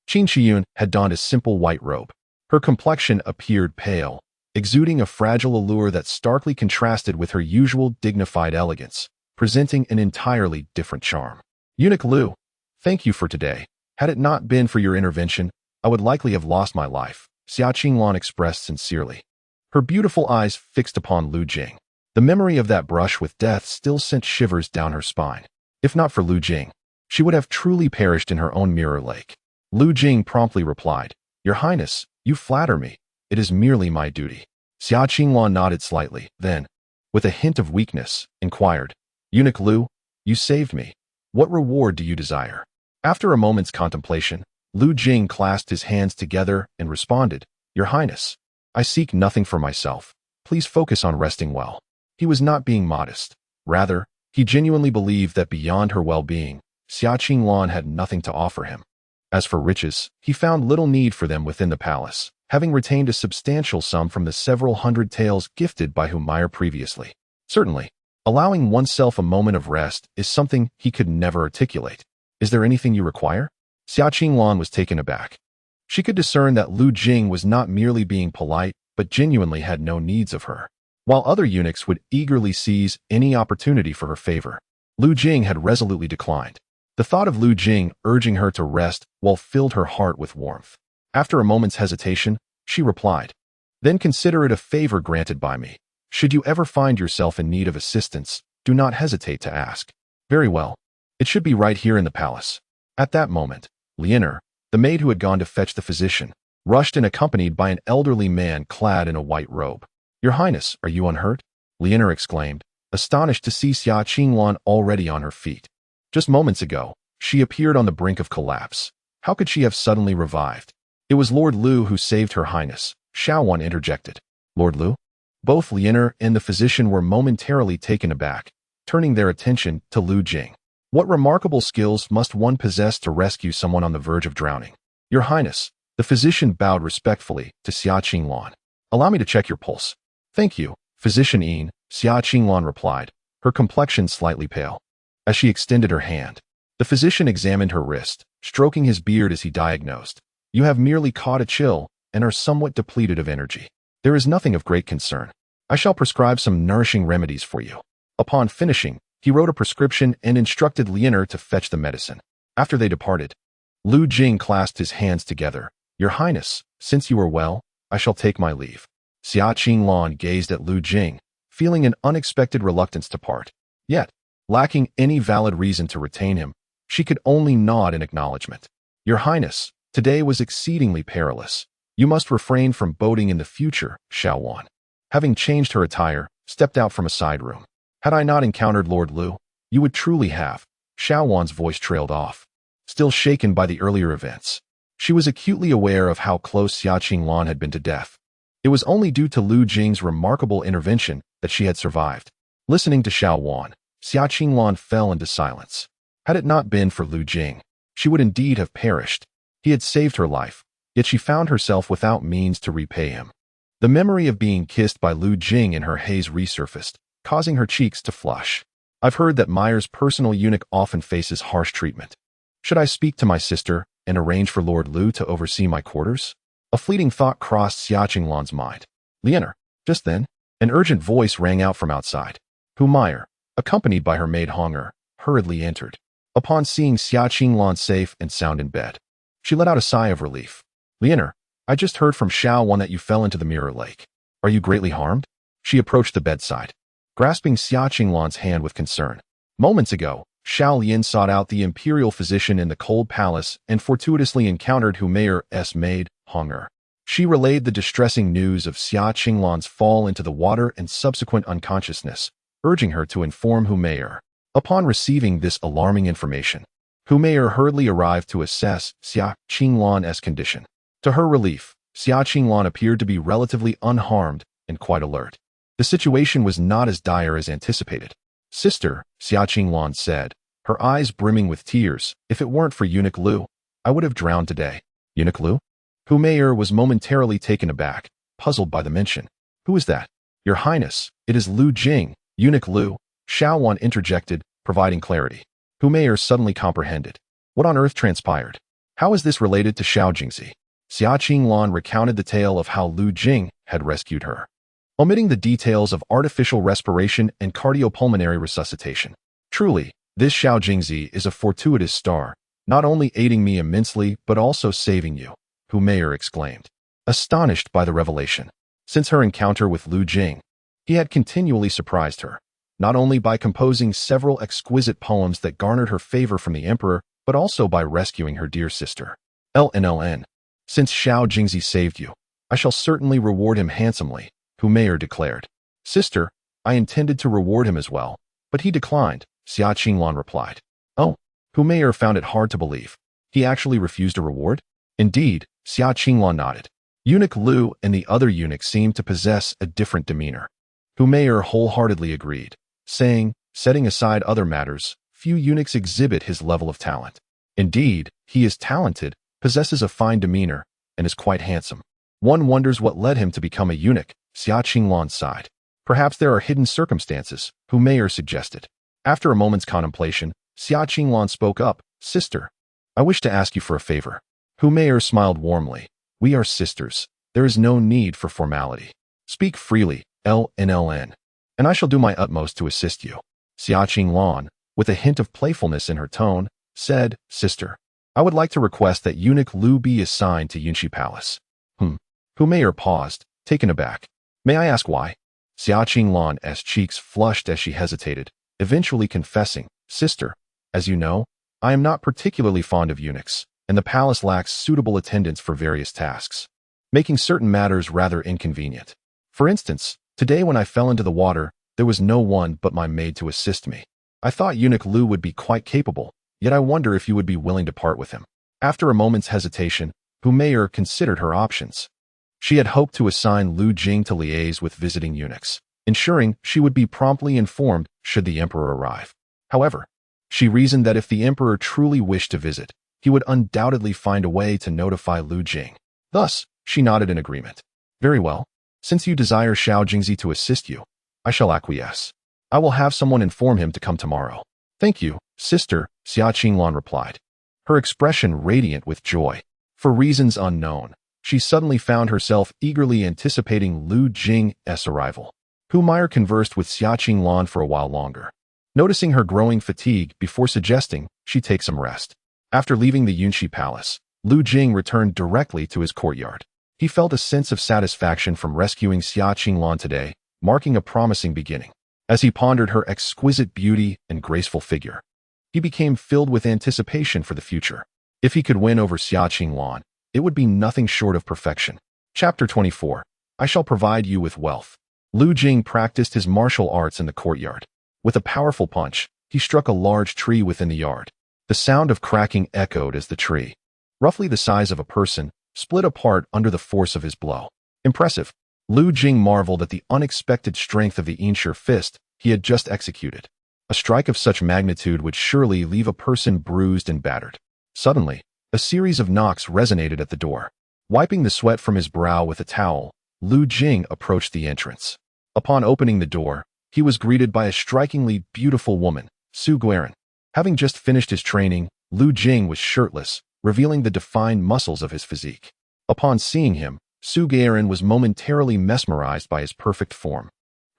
Qin Shiyun had donned a simple white robe. Her complexion appeared pale, exuding a fragile allure that starkly contrasted with her usual dignified elegance, presenting an entirely different charm. Eunuch Lu, thank you for today. Had it not been for your intervention, I would likely have lost my life, Xia Qinglan expressed sincerely, her beautiful eyes fixed upon Lu Jing. The memory of that brush with death still sent shivers down her spine. If not for Lu Jing, she would have truly perished in her own mirror lake. Lu Jing promptly replied, Your Highness, you flatter me. It is merely my duty. Xia Qinglan nodded slightly, then, with a hint of weakness, inquired, Eunuch Lu, you saved me. What reward do you desire? After a moment's contemplation, Lu Jing clasped his hands together and responded, Your Highness, I seek nothing for myself. Please focus on resting well. He was not being modest. Rather, he genuinely believed that beyond her well-being, Xia Qinglan had nothing to offer him. As for riches, he found little need for them within the palace, having retained a substantial sum from the several hundred taels gifted by Humayr previously. Certainly, allowing oneself a moment of rest is something he could never articulate. Is there anything you require? Xia Qinglan was taken aback. She could discern that Lu Jing was not merely being polite, but genuinely had no needs of her. While other eunuchs would eagerly seize any opportunity for her favor, Lu Jing had resolutely declined. The thought of Lu Jing urging her to rest filled her heart with warmth. After a moment's hesitation, she replied, "Then consider it a favor granted by me. Should you ever find yourself in need of assistance, do not hesitate to ask." "Very well. It should be right here in the palace." At that moment, Lianer, the maid who had gone to fetch the physician, rushed in accompanied by an elderly man clad in a white robe. "Your Highness, are you unhurt?" Lianer exclaimed, astonished to see Xia Qinglan already on her feet. Just moments ago, she appeared on the brink of collapse. How could she have suddenly revived? "It was Lord Lu who saved Her Highness," Xiaowan interjected. "Lord Lu?" Both Lianer and the physician were momentarily taken aback, turning their attention to Lu Jing. What remarkable skills must one possess to rescue someone on the verge of drowning? "Your Highness," the physician bowed respectfully to Xia Qinglan. "Allow me to check your pulse." "Thank you, Physician Yin," Xia Qinglan replied, her complexion slightly pale. As she extended her hand, the physician examined her wrist, stroking his beard as he diagnosed. "You have merely caught a chill and are somewhat depleted of energy. There is nothing of great concern. I shall prescribe some nourishing remedies for you." Upon finishing, he wrote a prescription and instructed Lianer to fetch the medicine. After they departed, Lu Jing clasped his hands together. "Your Highness, since you are well, I shall take my leave." Xia Qinglan gazed at Lu Jing, feeling an unexpected reluctance to part. Yet, lacking any valid reason to retain him, she could only nod in acknowledgement. "Your Highness, today was exceedingly perilous. You must refrain from boating in the future," Xiaowan, having changed her attire, stepped out from a side room. "Had I not encountered Lord Lu, you would truly have." Xiaowan's voice trailed off, still shaken by the earlier events. She was acutely aware of how close Xia Qinglan had been to death. It was only due to Lu Jing's remarkable intervention that she had survived. Listening to Xiaowan, Xia Qinglan fell into silence. Had it not been for Lu Jing, she would indeed have perished. He had saved her life, yet she found herself without means to repay him. The memory of being kissed by Lu Jing in her haze resurfaced, causing her cheeks to flush. "I've heard that Meyer's personal eunuch often faces harsh treatment. Should I speak to my sister and arrange for Lord Lu to oversee my quarters?" A fleeting thought crossed Xia Qinglan's mind. "Lianer." Just then, an urgent voice rang out from outside. Humayr, accompanied by her maid Honger, hurriedly entered. Upon seeing Xia Qinglan safe and sound in bed, she let out a sigh of relief. "Lianer, I just heard from Xiaowan that you fell into the mirror lake. Are you greatly harmed?" She approached the bedside, grasping Xia Qinglan's hand with concern. Moments ago, Xiao Lian sought out the imperial physician in the cold palace and fortuitously encountered Humayr's maid, Honger. She relayed the distressing news of Xia Qinglan's fall into the water and subsequent unconsciousness, urging her to inform Humayr. Upon receiving this alarming information, Humayr hurriedly arrived to assess Xia Qinglan's condition. To her relief, Xia Qinglan appeared to be relatively unharmed and quite alert. The situation was not as dire as anticipated. "Sister," Xia Qinglan said, her eyes brimming with tears, "if it weren't for Eunuch Lu, I would have drowned today." "Eunuch Lu?" Humayr was momentarily taken aback, puzzled by the mention. "Who is that?" "Your Highness, it is Lu Jing." "Eunuch Lu," Xiaowan interjected, providing clarity. Humayr suddenly comprehended. What on earth transpired? How is this related to Xiao Jingzi? Xia Qinglan recounted the tale of how Lu Jing had rescued her, omitting the details of artificial respiration and cardiopulmonary resuscitation. "Truly, this Xiao Jingzi is a fortuitous star, not only aiding me immensely but also saving you," Humayr exclaimed, astonished by the revelation. Since her encounter with Lu Jing, he had continually surprised her, not only by composing several exquisite poems that garnered her favor from the emperor, but also by rescuing her dear sister. "LNLN. Since Xiao Jingzi saved you, I shall certainly reward him handsomely," Humayr declared. "Sister, I intended to reward him as well, but he declined," Xia Qinglan replied. "Oh," Humayr found it hard to believe. "He actually refused a reward?" "Indeed," Xia Qinglan nodded. Eunuch Lu and the other eunuchs seemed to possess a different demeanor. Humayr wholeheartedly agreed, saying, setting aside other matters, few eunuchs exhibit his level of talent. Indeed, he is talented, possesses a fine demeanor, and is quite handsome. One wonders what led him to become a eunuch, Xia Qinglan sighed. Perhaps there are hidden circumstances, Hu Meier suggested. After a moment's contemplation, Xia Qinglan spoke up, Sister, I wish to ask you for a favor. Hu Meier smiled warmly. We are sisters. There is no need for formality. Speak freely, LNLN, and I shall do my utmost to assist you. Xia Qinglan, with a hint of playfulness in her tone, said, Sister, I would like to request that Eunuch Lu be assigned to Yunxi Palace. Hu Meier paused, taken aback. May I ask why? Xia Qinglan's cheeks flushed as she hesitated, eventually confessing, Sister, as you know, I am not particularly fond of eunuchs, and the palace lacks suitable attendants for various tasks, making certain matters rather inconvenient. For instance, today when I fell into the water, there was no one but my maid to assist me. I thought Eunuch Lu would be quite capable, yet I wonder if you would be willing to part with him. After a moment's hesitation, Hu Meier considered her options. She had hoped to assign Lu Jing to liaise with visiting eunuchs, ensuring she would be promptly informed should the emperor arrive. However, she reasoned that if the emperor truly wished to visit, he would undoubtedly find a way to notify Lu Jing. Thus, she nodded in agreement. Very well. Since you desire Xiao Jingzi to assist you, I shall acquiesce. I will have someone inform him to come tomorrow. Thank you, Sister, Xia Qinglan replied, her expression radiant with joy. For reasons unknown, she suddenly found herself eagerly anticipating Lu Jing's arrival. Hu Meier conversed with Xia Qinglan for a while longer, noticing her growing fatigue before suggesting she take some rest. After leaving the Yunxi Palace, Lu Jing returned directly to his courtyard. He felt a sense of satisfaction from rescuing Xia Qinglan today, marking a promising beginning. As he pondered her exquisite beauty and graceful figure, he became filled with anticipation for the future. If he could win over Xia Qinglan, it would be nothing short of perfection. Chapter 24. I shall provide you with wealth. Lu Jing practiced his martial arts in the courtyard. With a powerful punch, he struck a large tree within the yard. The sound of cracking echoed as the tree, roughly the size of a person, split apart under the force of his blow. Impressive. Lu Jing marveled at the unexpected strength of the Einshir fist he had just executed. A strike of such magnitude would surely leave a person bruised and battered. Suddenly, a series of knocks resonated at the door. Wiping the sweat from his brow with a towel, Lu Jing approached the entrance. Upon opening the door, he was greeted by a strikingly beautiful woman, Su Guiran. Having just finished his training, Lu Jing was shirtless, revealing the defined muscles of his physique. Upon seeing him, Su Guiran was momentarily mesmerized by his perfect form,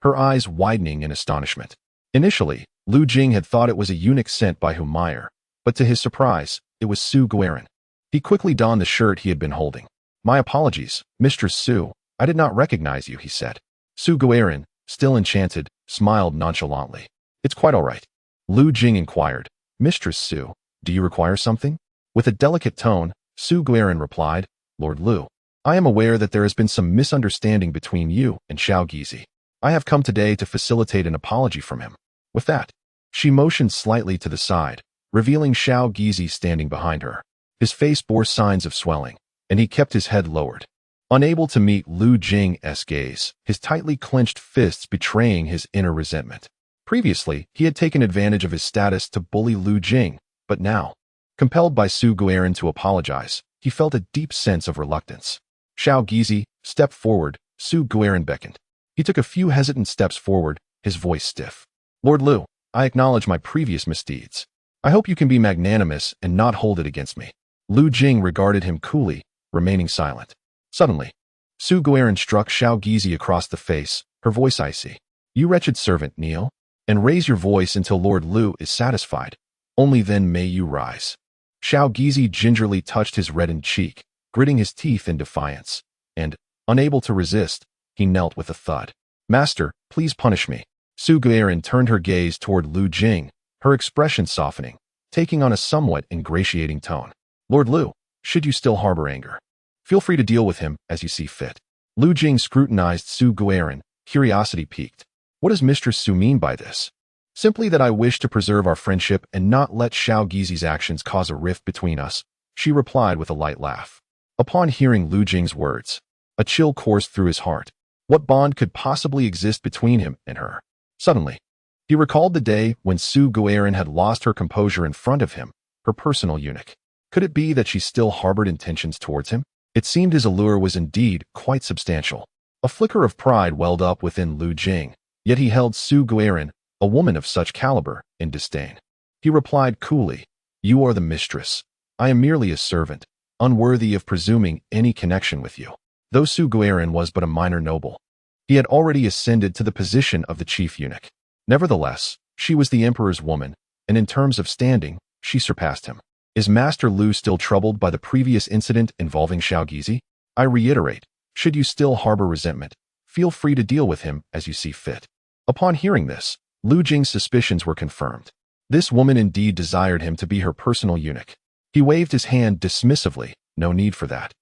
her eyes widening in astonishment. Initially, Lu Jing had thought it was a eunuch sent by Hu Meier, but to his surprise, it was Su Guiran. He quickly donned the shirt he had been holding. My apologies, Mistress Su, I did not recognize you, he said. Su Guiran, still enchanted, smiled nonchalantly. It's quite all right. Lu Jing inquired, Mistress Su, do you require something? With a delicate tone, Su Guiran replied, Lord Lu, I am aware that there has been some misunderstanding between you and Xiao Gizi. I have come today to facilitate an apology from him. With that, she motioned slightly to the side, revealing Xiao Gizi standing behind her. His face bore signs of swelling, and he kept his head lowered. Unable to meet Lu Jing's gaze, his tightly clenched fists betraying his inner resentment. Previously, he had taken advantage of his status to bully Lu Jing, but now, compelled by Su Guiran to apologize, he felt a deep sense of reluctance. Xiao Gizi stepped forward, Su Guiran beckoned. He took a few hesitant steps forward, his voice stiff. Lord Lu, I acknowledge my previous misdeeds. I hope you can be magnanimous and not hold it against me. Lu Jing regarded him coolly, remaining silent. Suddenly, Su Guiran struck Xiao Gizi across the face, her voice icy. You wretched servant, kneel, and raise your voice until Lord Lu is satisfied. Only then may you rise. Xiao Gizi gingerly touched his reddened cheek, gritting his teeth in defiance, and, unable to resist, he knelt with a thud. Master, please punish me. Su Guiran turned her gaze toward Lu Jing, her expression softening, taking on a somewhat ingratiating tone. Lord Lu, should you still harbor anger, feel free to deal with him as you see fit. Lu Jing scrutinized Su Guiran, curiosity piqued. What does Mistress Su mean by this? Simply that I wish to preserve our friendship and not let Xiao Gizi's actions cause a rift between us, she replied with a light laugh. Upon hearing Lu Jing's words, a chill coursed through his heart. What bond could possibly exist between him and her? Suddenly, he recalled the day when Su Guiran had lost her composure in front of him, her personal eunuch. Could it be that she still harbored intentions towards him? It seemed his allure was indeed quite substantial. A flicker of pride welled up within Lu Jing, yet he held Su Guiran, a woman of such caliber, in disdain. He replied coolly, "You are the mistress. I am merely a servant, unworthy of presuming any connection with you." Though Su Guiran was but a minor noble, he had already ascended to the position of the chief eunuch. Nevertheless, she was the emperor's woman, and in terms of standing, she surpassed him. Is Master Lu still troubled by the previous incident involving Xiao Gizi? I reiterate, should you still harbor resentment, feel free to deal with him as you see fit. Upon hearing this, Lu Jing's suspicions were confirmed. This woman indeed desired him to be her personal eunuch. He waved his hand dismissively, no need for that.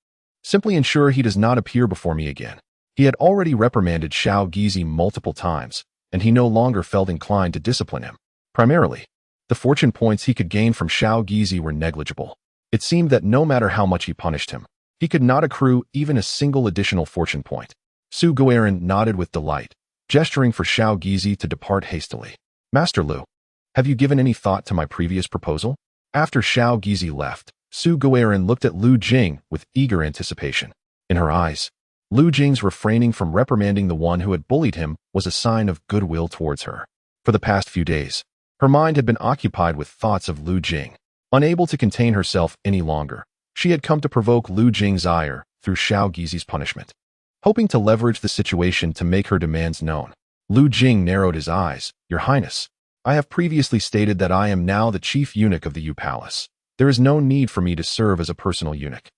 Simply ensure he does not appear before me again. He had already reprimanded Xiao Gizi multiple times, and he no longer felt inclined to discipline him. Primarily, the fortune points he could gain from Xiao Gizi were negligible. It seemed that no matter how much he punished him, he could not accrue even a single additional fortune point. Su Guiran nodded with delight, gesturing for Xiao Gizi to depart hastily. Master Lu, have you given any thought to my previous proposal? After Xiao Gizi left, Su Guiran looked at Lu Jing with eager anticipation. In her eyes, Lu Jing's refraining from reprimanding the one who had bullied him was a sign of goodwill towards her. For the past few days, her mind had been occupied with thoughts of Lu Jing. Unable to contain herself any longer, she had come to provoke Lu Jing's ire through Xiao Gizi's punishment. Hoping to leverage the situation to make her demands known, Lu Jing narrowed his eyes. Your Highness, I have previously stated that I am now the chief eunuch of the Yu Palace. There is no need for me to serve as a personal eunuch.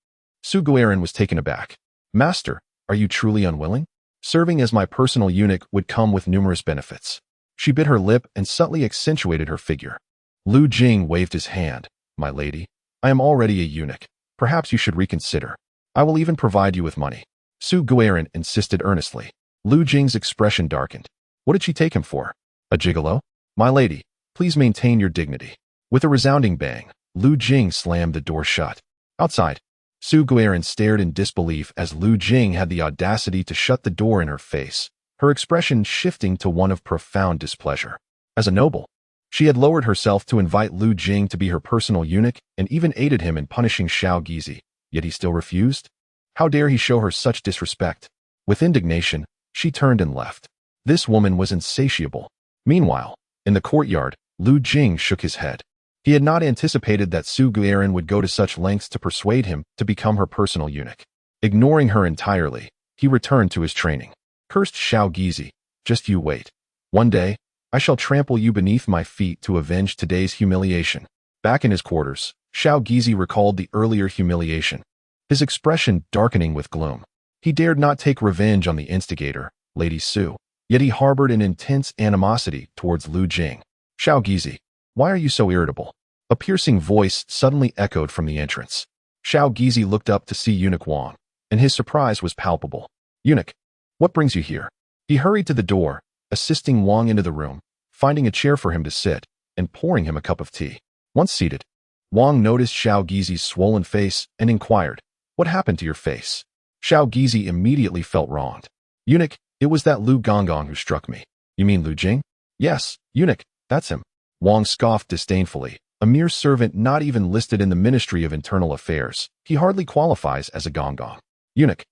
Su Guiran was taken aback. Master, are you truly unwilling? Serving as my personal eunuch would come with numerous benefits. She bit her lip and subtly accentuated her figure. Lu Jing waved his hand. My lady, I am already a eunuch. Perhaps you should reconsider. I will even provide you with money. Su Guiran insisted earnestly. Lu Jing's expression darkened. What did she take him for? A gigolo? My lady, please maintain your dignity. With a resounding bang, Lu Jing slammed the door shut. Outside, Su Guiran stared in disbelief as Lu Jing had the audacity to shut the door in her face, her expression shifting to one of profound displeasure. As a noble, she had lowered herself to invite Lu Jing to be her personal eunuch and even aided him in punishing Xiao Gizi, yet he still refused? How dare he show her such disrespect? With indignation, she turned and left. This woman was insatiable. Meanwhile, in the courtyard, Lu Jing shook his head. He had not anticipated that Su Guiran would go to such lengths to persuade him to become her personal eunuch. Ignoring her entirely, he returned to his training. Cursed Xiao Gizi, just you wait. One day, I shall trample you beneath my feet to avenge today's humiliation. Back in his quarters, Xiao Gizi recalled the earlier humiliation, his expression darkening with gloom. He dared not take revenge on the instigator, Lady Su, yet he harbored an intense animosity towards Lu Jing. Xiao Gizi, why are you so irritable? A piercing voice suddenly echoed from the entrance. Xiao Gizi looked up to see Eunuch Wang, and his surprise was palpable. Eunuch, what brings you here? He hurried to the door, assisting Wang into the room, finding a chair for him to sit, and pouring him a cup of tea. Once seated, Wang noticed Xiao Gizi's swollen face and inquired, What happened to your face? Xiao Gizi immediately felt wronged. Eunuch, it was that Lu Gonggong who struck me. You mean Lu Jing? Yes, Eunuch, that's him. Wang scoffed disdainfully. A mere servant not even listed in the Ministry of Internal Affairs. He hardly qualifies as a Gonggong. Eunuch,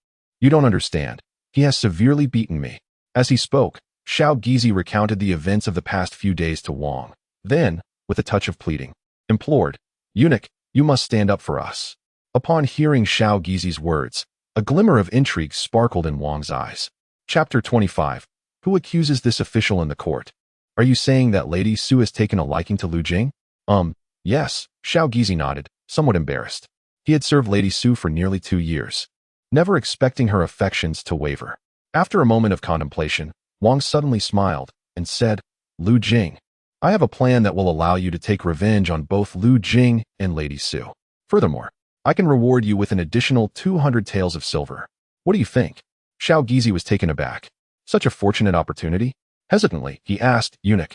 you don't understand. He has severely beaten me. As he spoke, Xiao Gizi recounted the events of the past few days to Wang. Then, with a touch of pleading, implored, Eunuch, you must stand up for us. Upon hearing Xiao Gizi's words, a glimmer of intrigue sparkled in Wang's eyes. Chapter 25. Who accuses this official in the court? Are you saying that Lady Su has taken a liking to Lu Jing? Yes, Xiao Gizi nodded, somewhat embarrassed. He had served Lady Su for nearly 2 years, never expecting her affections to waver. After a moment of contemplation, Wang suddenly smiled and said, Lu Jing, I have a plan that will allow you to take revenge on both Lu Jing and Lady Su. Furthermore, I can reward you with an additional 200 taels of silver. What do you think? Xiao Gizi was taken aback. Such a fortunate opportunity? Hesitantly, he asked, Eunuch,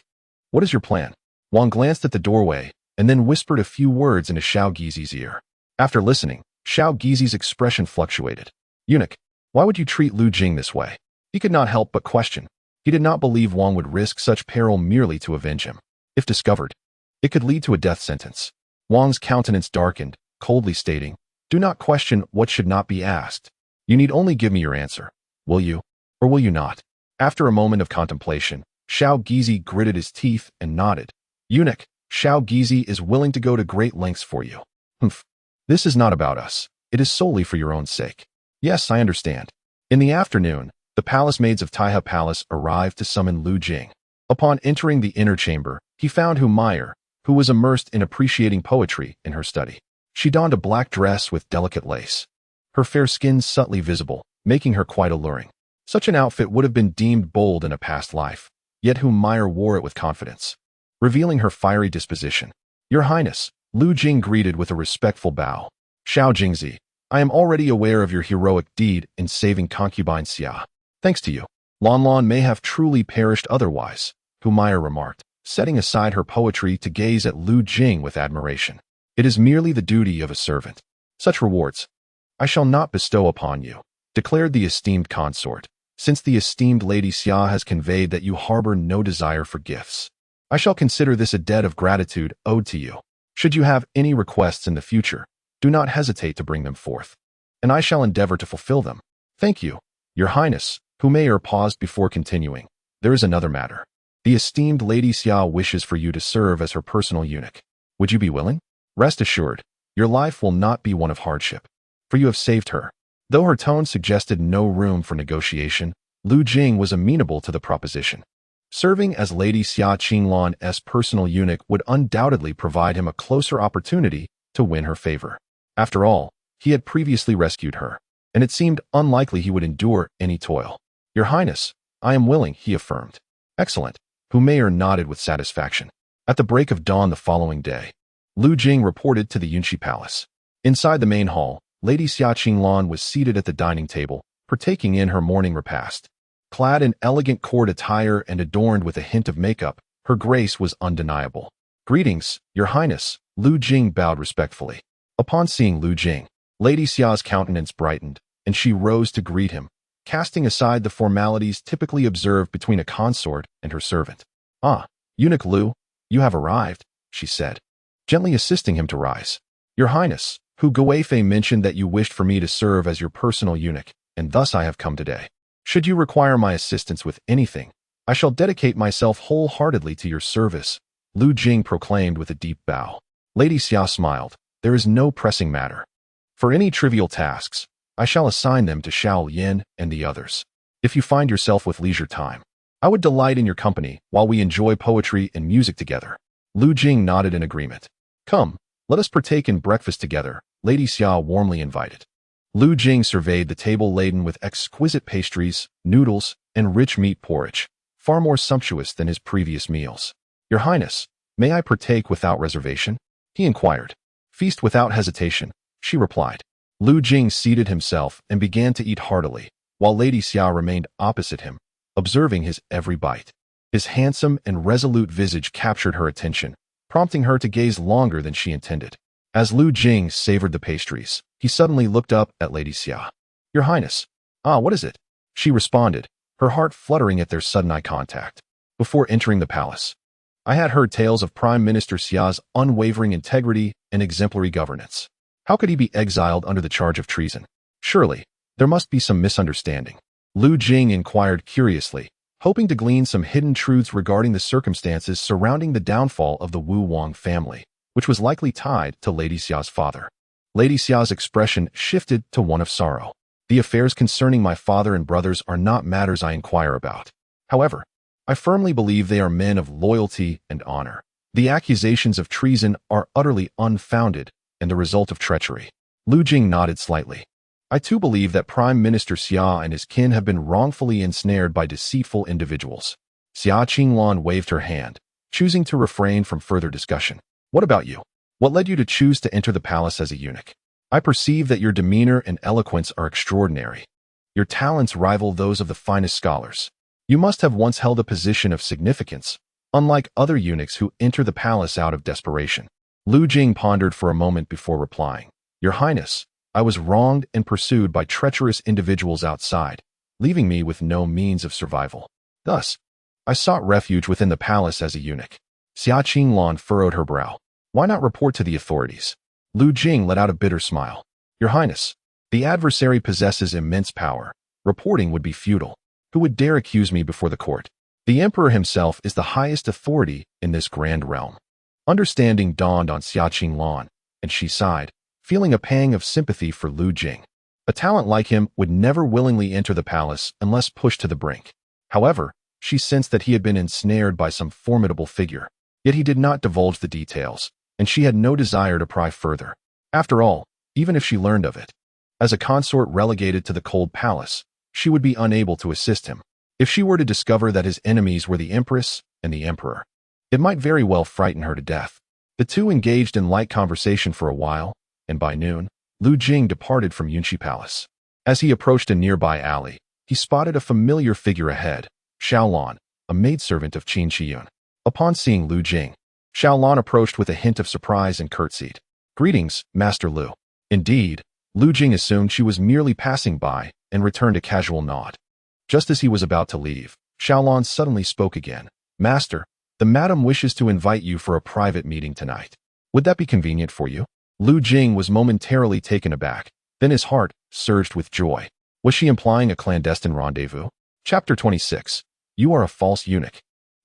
what is your plan? Wang glanced at the doorway and then whispered a few words into Xiao Gizi's ear. After listening, Xiao Gizi's expression fluctuated. Eunuch, why would you treat Lu Jing this way? He could not help but question. He did not believe Wang would risk such peril merely to avenge him. If discovered, it could lead to a death sentence. Wang's countenance darkened, coldly stating, Do not question what should not be asked. You need only give me your answer. Will you, or will you not? After a moment of contemplation, Xiao Gizi gritted his teeth and nodded. Eunuch, Xiao Gizi is willing to go to great lengths for you. Humph. This is not about us. It is solely for your own sake. Yes, I understand. In the afternoon, the palace maids of Taihe Palace arrived to summon Lu Jing. Upon entering the inner chamber, he found Meyer, who was immersed in appreciating poetry in her study. She donned a black dress with delicate lace. Her fair skin subtly visible, making her quite alluring. Such an outfit would have been deemed bold in a past life, yet Meyer wore it with confidence, revealing her fiery disposition. Your Highness, Lu Jing greeted with a respectful bow. Xiao Jingzi, I am already aware of your heroic deed in saving concubine Xia. Thanks to you, Lan may have truly perished otherwise, Meyer remarked, setting aside her poetry to gaze at Lu Jing with admiration. It is merely the duty of a servant. Such rewards I shall not bestow upon you, declared the esteemed consort, since the esteemed Lady Xia has conveyed that you harbor no desire for gifts. I shall consider this a debt of gratitude owed to you. Should you have any requests in the future, do not hesitate to bring them forth, and I shall endeavor to fulfill them. Thank you, Your Highness. Meyer paused before continuing. There is another matter. The esteemed Lady Xia wishes for you to serve as her personal eunuch. Would you be willing? Rest assured, your life will not be one of hardship, for you have saved her. Though her tone suggested no room for negotiation, Lu Jing was amenable to the proposition. Serving as Lady Xia Qinglan's personal eunuch would undoubtedly provide him a closer opportunity to win her favor. After all, he had previously rescued her, and it seemed unlikely he would endure any toil. Your Highness, I am willing, he affirmed. Excellent. Meyer nodded with satisfaction. At the break of dawn the following day, Lu Jing reported to the Yunshi Palace. Inside the main hall, Lady Xia Qinglan was seated at the dining table, partaking in her morning repast. Clad in elegant court attire and adorned with a hint of makeup, her grace was undeniable. Greetings, Your Highness, Lu Jing bowed respectfully. Upon seeing Lu Jing, Lady Xia's countenance brightened, and she rose to greet him, casting aside the formalities typically observed between a consort and her servant. Ah, Eunuch Lu, you have arrived, she said, gently assisting him to rise. Your Highness, Guifei mentioned that you wished for me to serve as your personal eunuch, and thus I have come today. Should you require my assistance with anything, I shall dedicate myself wholeheartedly to your service, Lu Jing proclaimed with a deep bow. Lady Xia smiled. There is no pressing matter. For any trivial tasks, I shall assign them to Xiao Yin and the others. If you find yourself with leisure time, I would delight in your company while we enjoy poetry and music together. Lu Jing nodded in agreement. Come, let us partake in breakfast together, Lady Xia warmly invited. Lu Jing surveyed the table laden with exquisite pastries, noodles, and rich meat porridge, far more sumptuous than his previous meals. Your Highness, may I partake without reservation? He inquired. Feast without hesitation, she replied. Lu Jing seated himself and began to eat heartily, while Lady Xia remained opposite him, observing his every bite. His handsome and resolute visage captured her attention, prompting her to gaze longer than she intended. As Lu Jing savored the pastries, he suddenly looked up at Lady Xia. Your Highness. Ah, what is it? She responded, her heart fluttering at their sudden eye contact. Before entering the palace, I had heard tales of Prime Minister Xia's unwavering integrity and exemplary governance. How could he be exiled under the charge of treason? Surely, there must be some misunderstanding. Lu Jing inquired curiously, hoping to glean some hidden truths regarding the circumstances surrounding the downfall of the Wu Wang family, which was likely tied to Lady Xia's father. Lady Xia's expression shifted to one of sorrow. The affairs concerning my father and brothers are not matters I inquire about. However, I firmly believe they are men of loyalty and honor. The accusations of treason are utterly unfounded and the result of treachery. Lu Jing nodded slightly. I too believe that Prime Minister Xia and his kin have been wrongfully ensnared by deceitful individuals. Xia Qinglan waved her hand, choosing to refrain from further discussion. What about you? What led you to choose to enter the palace as a eunuch? I perceive that your demeanor and eloquence are extraordinary. Your talents rival those of the finest scholars. You must have once held a position of significance, unlike other eunuchs who enter the palace out of desperation. Lu Jing pondered for a moment before replying. Your Highness, I was wronged and pursued by treacherous individuals outside, leaving me with no means of survival. Thus, I sought refuge within the palace as a eunuch. Xia Qinglan furrowed her brow. Why not report to the authorities? Lu Jing let out a bitter smile. Your Highness, the adversary possesses immense power. Reporting would be futile. Who would dare accuse me before the court? The Emperor himself is the highest authority in this grand realm. Understanding dawned on Xiaqing Lan, and she sighed, feeling a pang of sympathy for Lu Jing. A talent like him would never willingly enter the palace unless pushed to the brink. However, she sensed that he had been ensnared by some formidable figure. Yet he did not divulge the details, and she had no desire to pry further. After all, even if she learned of it, as a consort relegated to the cold palace, she would be unable to assist him. If she were to discover that his enemies were the Empress and the Emperor, it might very well frighten her to death. The two engaged in light conversation for a while, and by noon, Lu Jing departed from Yunxi Palace. As he approached a nearby alley, he spotted a familiar figure ahead, Xiaolan, a maidservant of Qin Shiyun. Upon seeing Lu Jing, Xiaolan approached with a hint of surprise and curtsied. "Greetings, Master Lu." Indeed, Lu Jing assumed she was merely passing by and returned a casual nod. Just as he was about to leave, Xiaolan suddenly spoke again. "Master, the madam wishes to invite you for a private meeting tonight. Would that be convenient for you?" Lu Jing was momentarily taken aback, then his heart surged with joy. Was she implying a clandestine rendezvous? Chapter 26. You are a false eunuch.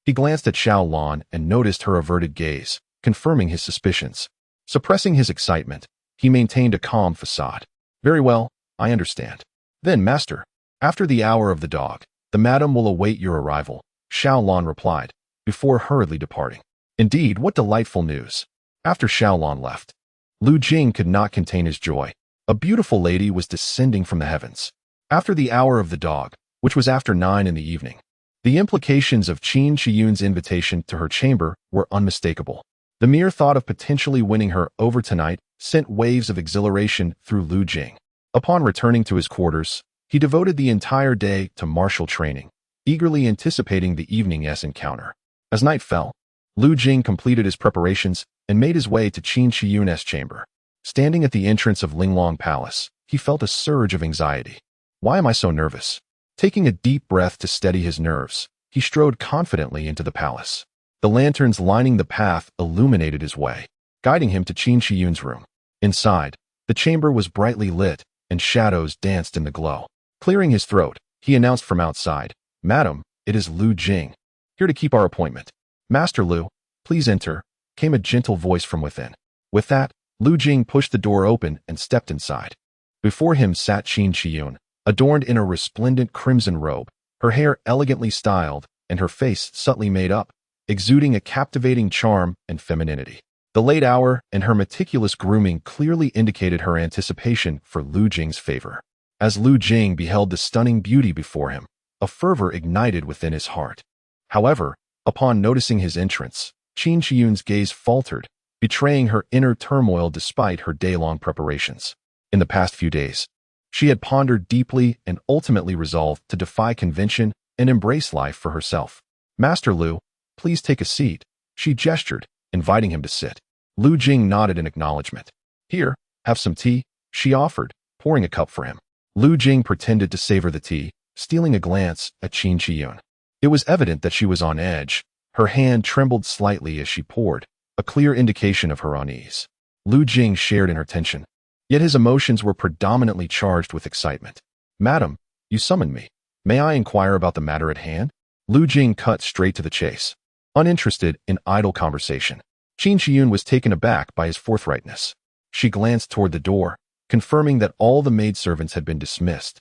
He glanced at Xiaolan and noticed her averted gaze, confirming his suspicions. Suppressing his excitement, he maintained a calm facade. "Very well, I understand. Then, Master, after the hour of the dog, the madam will await your arrival," Xiaolan replied, before hurriedly departing. Indeed, what delightful news. After Xiaolan left, Lu Jing could not contain his joy. A beautiful lady was descending from the heavens. After the hour of the dog, which was after 9 in the evening, the implications of Qin Shiyun's invitation to her chamber were unmistakable. The mere thought of potentially winning her over tonight sent waves of exhilaration through Lu Jing. Upon returning to his quarters, he devoted the entire day to martial training, eagerly anticipating the evening's encounter. As night fell, Lu Jing completed his preparations and made his way to Qin Shiyun's chamber. Standing at the entrance of Linglong Palace, he felt a surge of anxiety. Why am I so nervous? Taking a deep breath to steady his nerves, he strode confidently into the palace. The lanterns lining the path illuminated his way, guiding him to Qin Shiyun's room. Inside, the chamber was brightly lit, and shadows danced in the glow. Clearing his throat, he announced from outside, "Madam, it is Lu Jing, here to keep our appointment." "Master Lu, please enter," came a gentle voice from within. With that, Lu Jing pushed the door open and stepped inside. Before him sat Qin Shiyun, adorned in a resplendent crimson robe, her hair elegantly styled and her face subtly made up, exuding a captivating charm and femininity. The late hour and her meticulous grooming clearly indicated her anticipation for Lu Jing's favor. As Lu Jing beheld the stunning beauty before him, a fervor ignited within his heart. However, upon noticing his entrance, Qin Shiyun's gaze faltered, betraying her inner turmoil despite her day-long preparations. In the past few days, she had pondered deeply and ultimately resolved to defy convention and embrace life for herself. "Master Lu, please take a seat," she gestured, inviting him to sit. Lu Jing nodded in acknowledgement. "Here, have some tea," she offered, pouring a cup for him. Lu Jing pretended to savor the tea, stealing a glance at Qin Shiyun. It was evident that she was on edge. Her hand trembled slightly as she poured, a clear indication of her unease. Lu Jing shared in her tension, yet his emotions were predominantly charged with excitement. "Madam, you summoned me. May I inquire about the matter at hand?" Lu Jing cut straight to the chase, uninterested in idle conversation. Qin Shiyun was taken aback by his forthrightness. She glanced toward the door, confirming that all the maidservants had been dismissed,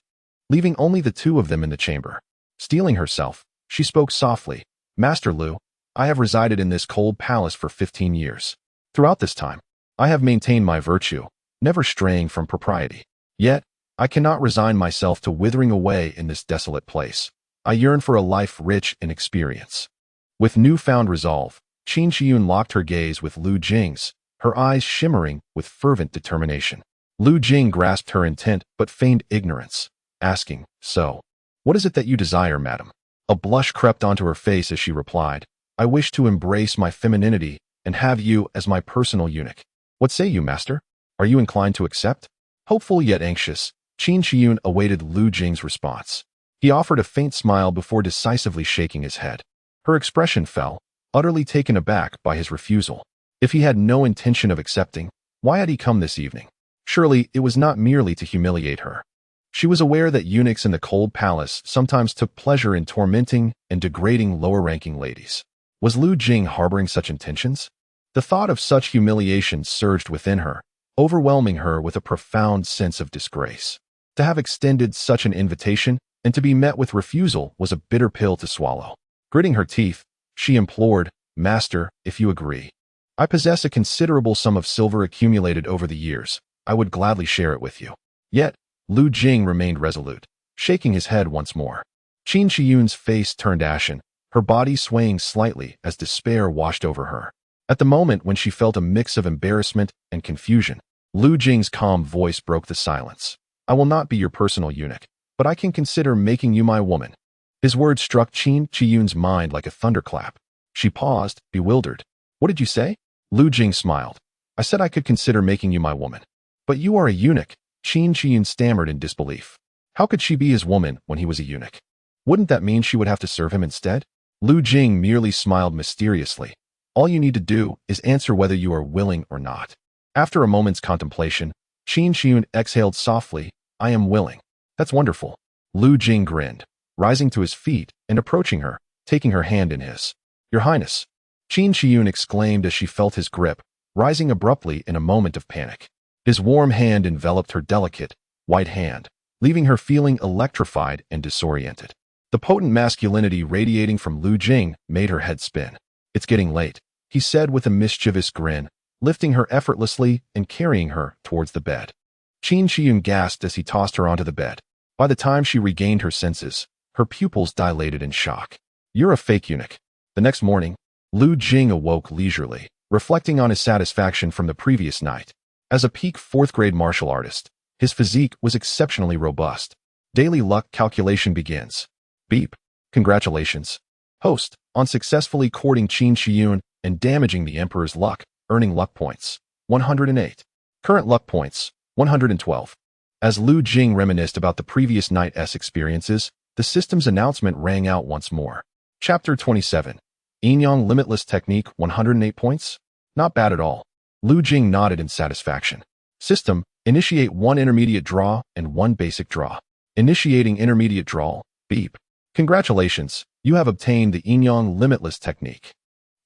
leaving only the two of them in the chamber. Steeling herself, she spoke softly, "Master Lu, I have resided in this cold palace for 15 years. Throughout this time, I have maintained my virtue, never straying from propriety. Yet, I cannot resign myself to withering away in this desolate place. I yearn for a life rich in experience." With newfound resolve, Qin Shiyun locked her gaze with Lu Jing's, her eyes shimmering with fervent determination. Lu Jing grasped her intent but feigned ignorance, asking, "So, what is it that you desire, madam?" A blush crept onto her face as she replied, "I wish to embrace my femininity and have you as my personal eunuch. What say you, master? Are you inclined to accept?" Hopeful yet anxious, Qin Shiyun awaited Lu Jing's response. He offered a faint smile before decisively shaking his head. Her expression fell, utterly taken aback by his refusal. If he had no intention of accepting, why had he come this evening? Surely it was not merely to humiliate her. She was aware that eunuchs in the cold palace sometimes took pleasure in tormenting and degrading lower-ranking ladies. Was Lu Jing harboring such intentions? The thought of such humiliation surged within her, overwhelming her with a profound sense of disgrace. To have extended such an invitation and to be met with refusal was a bitter pill to swallow. Gritting her teeth, she implored, "Master, if you agree. I possess a considerable sum of silver accumulated over the years. I would gladly share it with you." Yet, Lu Jing remained resolute, shaking his head once more. Qin Shiyun's face turned ashen, her body swaying slightly as despair washed over her. At the moment when she felt a mix of embarrassment and confusion, Lu Jing's calm voice broke the silence. "I will not be your personal eunuch, but I can consider making you my woman." His words struck Qin Shiyun's mind like a thunderclap. She paused, bewildered. "What did you say?" Lu Jing smiled. "I said I could consider making you my woman." "But you are a eunuch," Qin Shiyun stammered in disbelief. How could she be his woman when he was a eunuch? Wouldn't that mean she would have to serve him instead? Lu Jing merely smiled mysteriously. "All you need to do is answer whether you are willing or not." After a moment's contemplation, Qin Shiyun exhaled softly, "I am willing." "That's wonderful." Lu Jing grinned, rising to his feet and approaching her, taking her hand in his. "Your Highness," Qin Shiyun exclaimed as she felt his grip, rising abruptly in a moment of panic. His warm hand enveloped her delicate, white hand, leaving her feeling electrified and disoriented. The potent masculinity radiating from Lu Jing made her head spin. "It's getting late," he said with a mischievous grin, lifting her effortlessly and carrying her towards the bed. Qin Shiyun gasped as he tossed her onto the bed. By the time she regained her senses, her pupils dilated in shock. "You're a fake eunuch." The next morning, Lu Jing awoke leisurely, reflecting on his satisfaction from the previous night. As a peak fourth-grade martial artist, his physique was exceptionally robust. Daily luck calculation begins. Beep. Congratulations, host, on successfully courting Qin Shiyun and damaging the Emperor's luck, earning luck points. 108. Current luck points. 112. As Lu Jing reminisced about the previous night's experiences, the system's announcement rang out once more. Chapter 27. Eunuch Limitless Technique 108 points? Not bad at all. Lu Jing nodded in satisfaction. System, initiate one intermediate draw and one basic draw. Initiating intermediate draw. Beep. Congratulations, you have obtained the Eunuch Limitless Technique.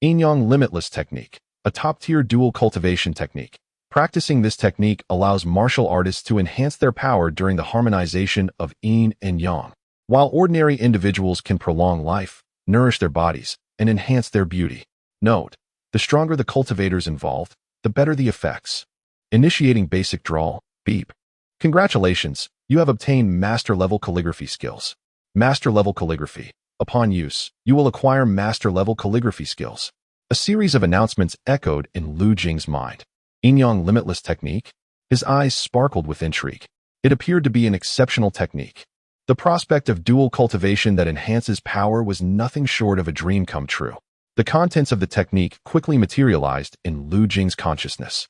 Eunuch Limitless Technique, a top-tier dual cultivation technique. Practicing this technique allows martial artists to enhance their power during the harmonization of yin and yang. While ordinary individuals can prolong life, nourish their bodies, and enhance their beauty. Note, the stronger the cultivators involved, the better the effects. Initiating basic draw. Beep. Congratulations, you have obtained master-level calligraphy skills. Master-level calligraphy. Upon use, you will acquire master-level calligraphy skills. A series of announcements echoed in Lu Jing's mind. Eunuch Limitless Technique? His eyes sparkled with intrigue. It appeared to be an exceptional technique. The prospect of dual cultivation that enhances power was nothing short of a dream come true. The contents of the technique quickly materialized in Lu Jing's consciousness.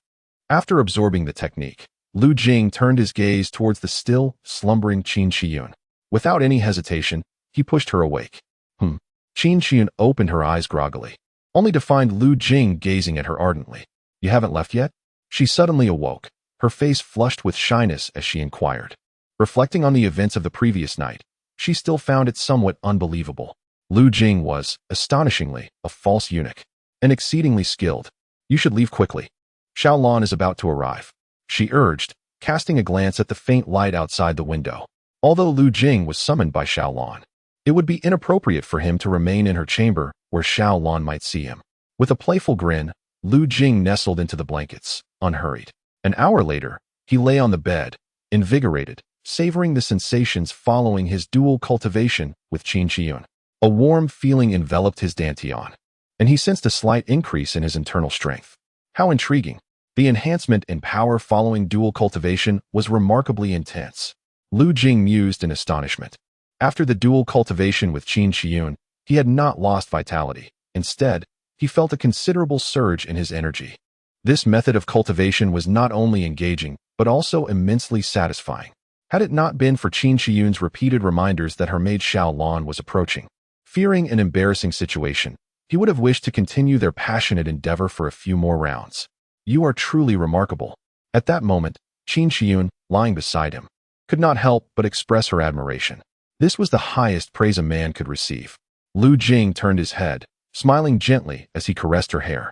After absorbing the technique, Lu Jing turned his gaze towards the still, slumbering Qin Shiyun. Without any hesitation, he pushed her awake. Qin Shiyun opened her eyes groggily, only to find Lu Jing gazing at her ardently. "You haven't left yet?" She suddenly awoke, her face flushed with shyness as she inquired. Reflecting on the events of the previous night, she still found it somewhat unbelievable. Lu Jing was, astonishingly, a false eunuch, and exceedingly skilled. "You should leave quickly. Xiaolon is about to arrive," she urged, casting a glance at the faint light outside the window. Although Lu Jing was summoned by Xiaolon, it would be inappropriate for him to remain in her chamber where Xiaolon might see him. With a playful grin, Lu Jing nestled into the blankets, unhurried. An hour later, he lay on the bed, invigorated, savoring the sensations following his dual cultivation with Qin Shiyun. A warm feeling enveloped his dantian, and he sensed a slight increase in his internal strength. How intriguing! The enhancement in power following dual cultivation was remarkably intense. Lu Jing mused in astonishment. After the dual cultivation with Qin Shiyun, he had not lost vitality. Instead, he felt a considerable surge in his energy. This method of cultivation was not only engaging, but also immensely satisfying. Had it not been for Qin Shiyun's repeated reminders that her maid Xiaolon was approaching, fearing an embarrassing situation, he would have wished to continue their passionate endeavor for a few more rounds. "You are truly remarkable." At that moment, Qin Shiyun, lying beside him, could not help but express her admiration. This was the highest praise a man could receive. Lu Jing turned his head, smiling gently as he caressed her hair.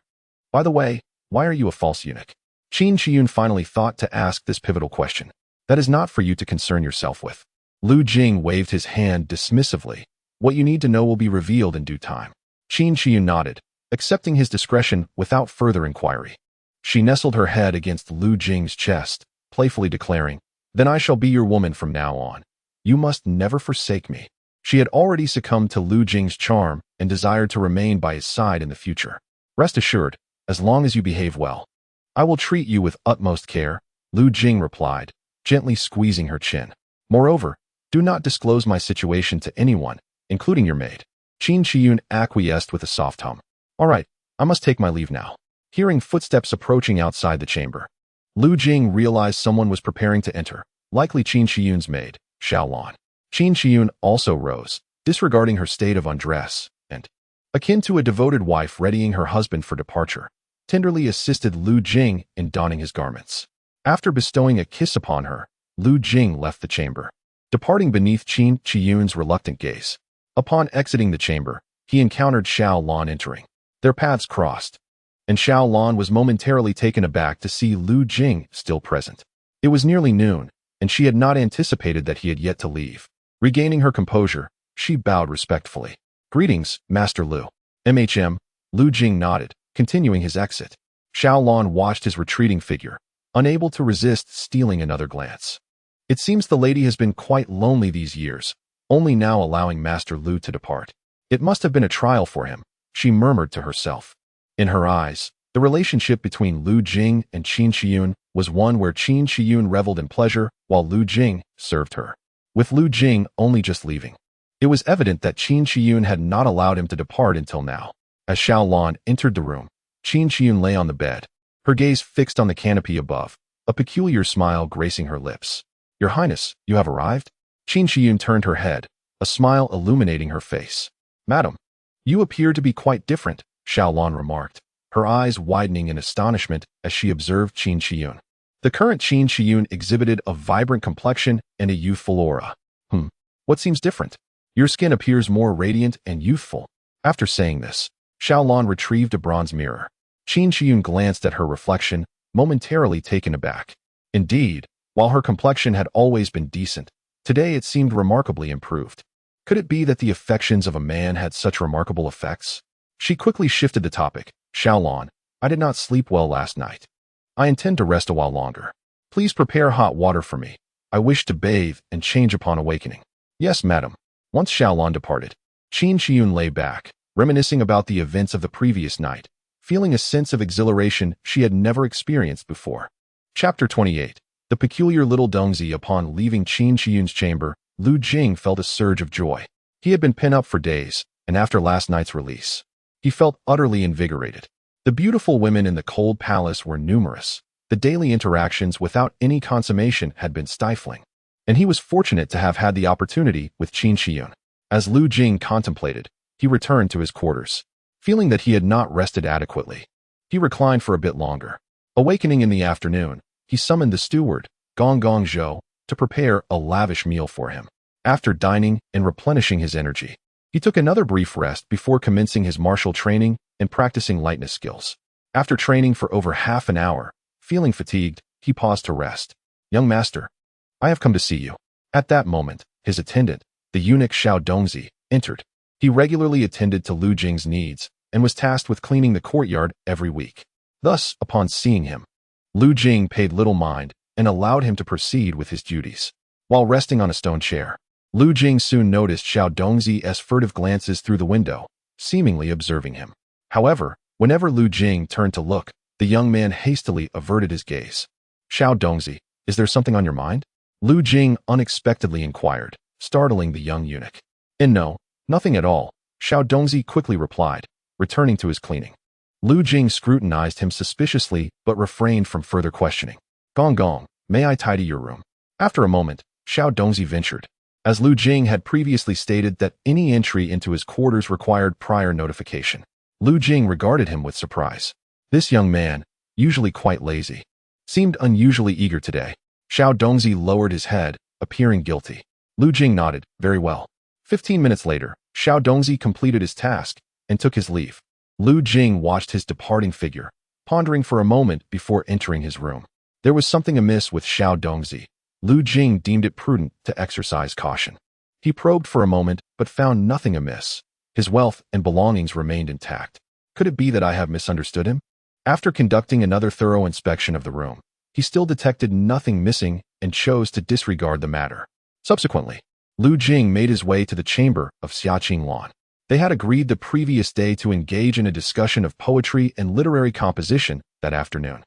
By the way, why are you a false eunuch? Qin Shiyun finally thought to ask this pivotal question. That is not for you to concern yourself with. Lu Jing waved his hand dismissively. What you need to know will be revealed in due time. Qin Shiyun nodded, accepting his discretion without further inquiry. She nestled her head against Lu Jing's chest, playfully declaring, "Then I shall be your woman from now on. You must never forsake me." She had already succumbed to Lu Jing's charm and desired to remain by his side in the future. "Rest assured, as long as you behave well, I will treat you with utmost care," Lu Jing replied, gently squeezing her chin. "Moreover, do not disclose my situation to anyone, including your maid." Qin Shiyun acquiesced with a soft hum. "All right, I must take my leave now." Hearing footsteps approaching outside the chamber, Lu Jing realized someone was preparing to enter, likely Qin Shiyun's maid, Xiaolan. Qin Shiyun also rose, disregarding her state of undress, and, akin to a devoted wife readying her husband for departure, tenderly assisted Lu Jing in donning his garments. After bestowing a kiss upon her, Lu Jing left the chamber, departing beneath Qin Shiyun's reluctant gaze. Upon exiting the chamber, he encountered Xiaolan entering. Their paths crossed, and Xiaolan was momentarily taken aback to see Lu Jing still present. It was nearly noon, and she had not anticipated that he had yet to leave. Regaining her composure, she bowed respectfully. "Greetings, Master Lu." Lu Jing nodded, continuing his exit. Xiaolan watched his retreating figure, unable to resist stealing another glance. It seems the lady has been quite lonely these years, only now allowing Master Lu to depart. It must have been a trial for him, she murmured to herself. In her eyes, the relationship between Lu Jing and Qin Shiyun was one where Qin Shiyun reveled in pleasure while Lu Jing served her. With Lu Jing only just leaving, it was evident that Qin Shiyun had not allowed him to depart until now. As Xiaolan entered the room, Qin Shiyun lay on the bed, her gaze fixed on the canopy above, a peculiar smile gracing her lips. "Your Highness, you have arrived?" Qin Shiyun turned her head, a smile illuminating her face. "Madam, you appear to be quite different," Xiaolan remarked, her eyes widening in astonishment as she observed Qin Shiyun. The current Qin Shiyun exhibited a vibrant complexion and a youthful aura. What seems different? Your skin appears more radiant and youthful." After saying this, Xiaolan retrieved a bronze mirror. Qin Shiyun glanced at her reflection, momentarily taken aback. Indeed, while her complexion had always been decent, today it seemed remarkably improved. Could it be that the affections of a man had such remarkable effects? She quickly shifted the topic. "Xiaolan, I did not sleep well last night. I intend to rest a while longer. Please prepare hot water for me. I wish to bathe and change upon awakening." "Yes, madam." Once Xiaolan departed, Qin Shiyun lay back, reminiscing about the events of the previous night, feeling a sense of exhilaration she had never experienced before. Chapter 28. The peculiar little Dongzi. Upon leaving Qin Shiyun's chamber, Lu Jing felt a surge of joy. He had been pent up for days, and after last night's release, he felt utterly invigorated. The beautiful women in the cold palace were numerous. The daily interactions without any consummation had been stifling, and he was fortunate to have had the opportunity with Qin Shiyun. As Lu Jing contemplated, he returned to his quarters. Feeling that he had not rested adequately, he reclined for a bit longer. Awakening in the afternoon, he summoned the steward, Gong Gong Zhou, to prepare a lavish meal for him. After dining and replenishing his energy, he took another brief rest before commencing his martial training and practicing lightness skills. After training for over half an hour, feeling fatigued, he paused to rest. "Young master, I have come to see you." At that moment, his attendant, the eunuch Xiao Dongzi, entered. He regularly attended to Lu Jing's needs and was tasked with cleaning the courtyard every week. Thus, upon seeing him, Lu Jing paid little mind and allowed him to proceed with his duties. While resting on a stone chair, Lu Jing soon noticed Xiao Dongzi's furtive glances through the window, seemingly observing him. However, whenever Lu Jing turned to look, the young man hastily averted his gaze. "Xiao Dongzi, is there something on your mind?" Lu Jing unexpectedly inquired, startling the young eunuch. No, nothing at all," Xiao Dongzi quickly replied, returning to his cleaning. Lu Jing scrutinized him suspiciously but refrained from further questioning. "Gong Gong, may I tidy your room?" After a moment, Xiao Dongzi ventured. As Lu Jing had previously stated that any entry into his quarters required prior notification, Lu Jing regarded him with surprise. This young man, usually quite lazy, seemed unusually eager today. Xiao Dongzi lowered his head, appearing guilty. Lu Jing nodded, very well. 15 minutes later, Xiao Dongzi completed his task and took his leave. Lu Jing watched his departing figure, pondering for a moment before entering his room. There was something amiss with Xiao Dongzi. Lu Jing deemed it prudent to exercise caution. He probed for a moment, but found nothing amiss. His wealth and belongings remained intact. Could it be that I have misunderstood him? After conducting another thorough inspection of the room, he still detected nothing missing and chose to disregard the matter. Subsequently, Lu Jing made his way to the chamber of Xiaqing Lan. They had agreed the previous day to engage in a discussion of poetry and literary composition that afternoon.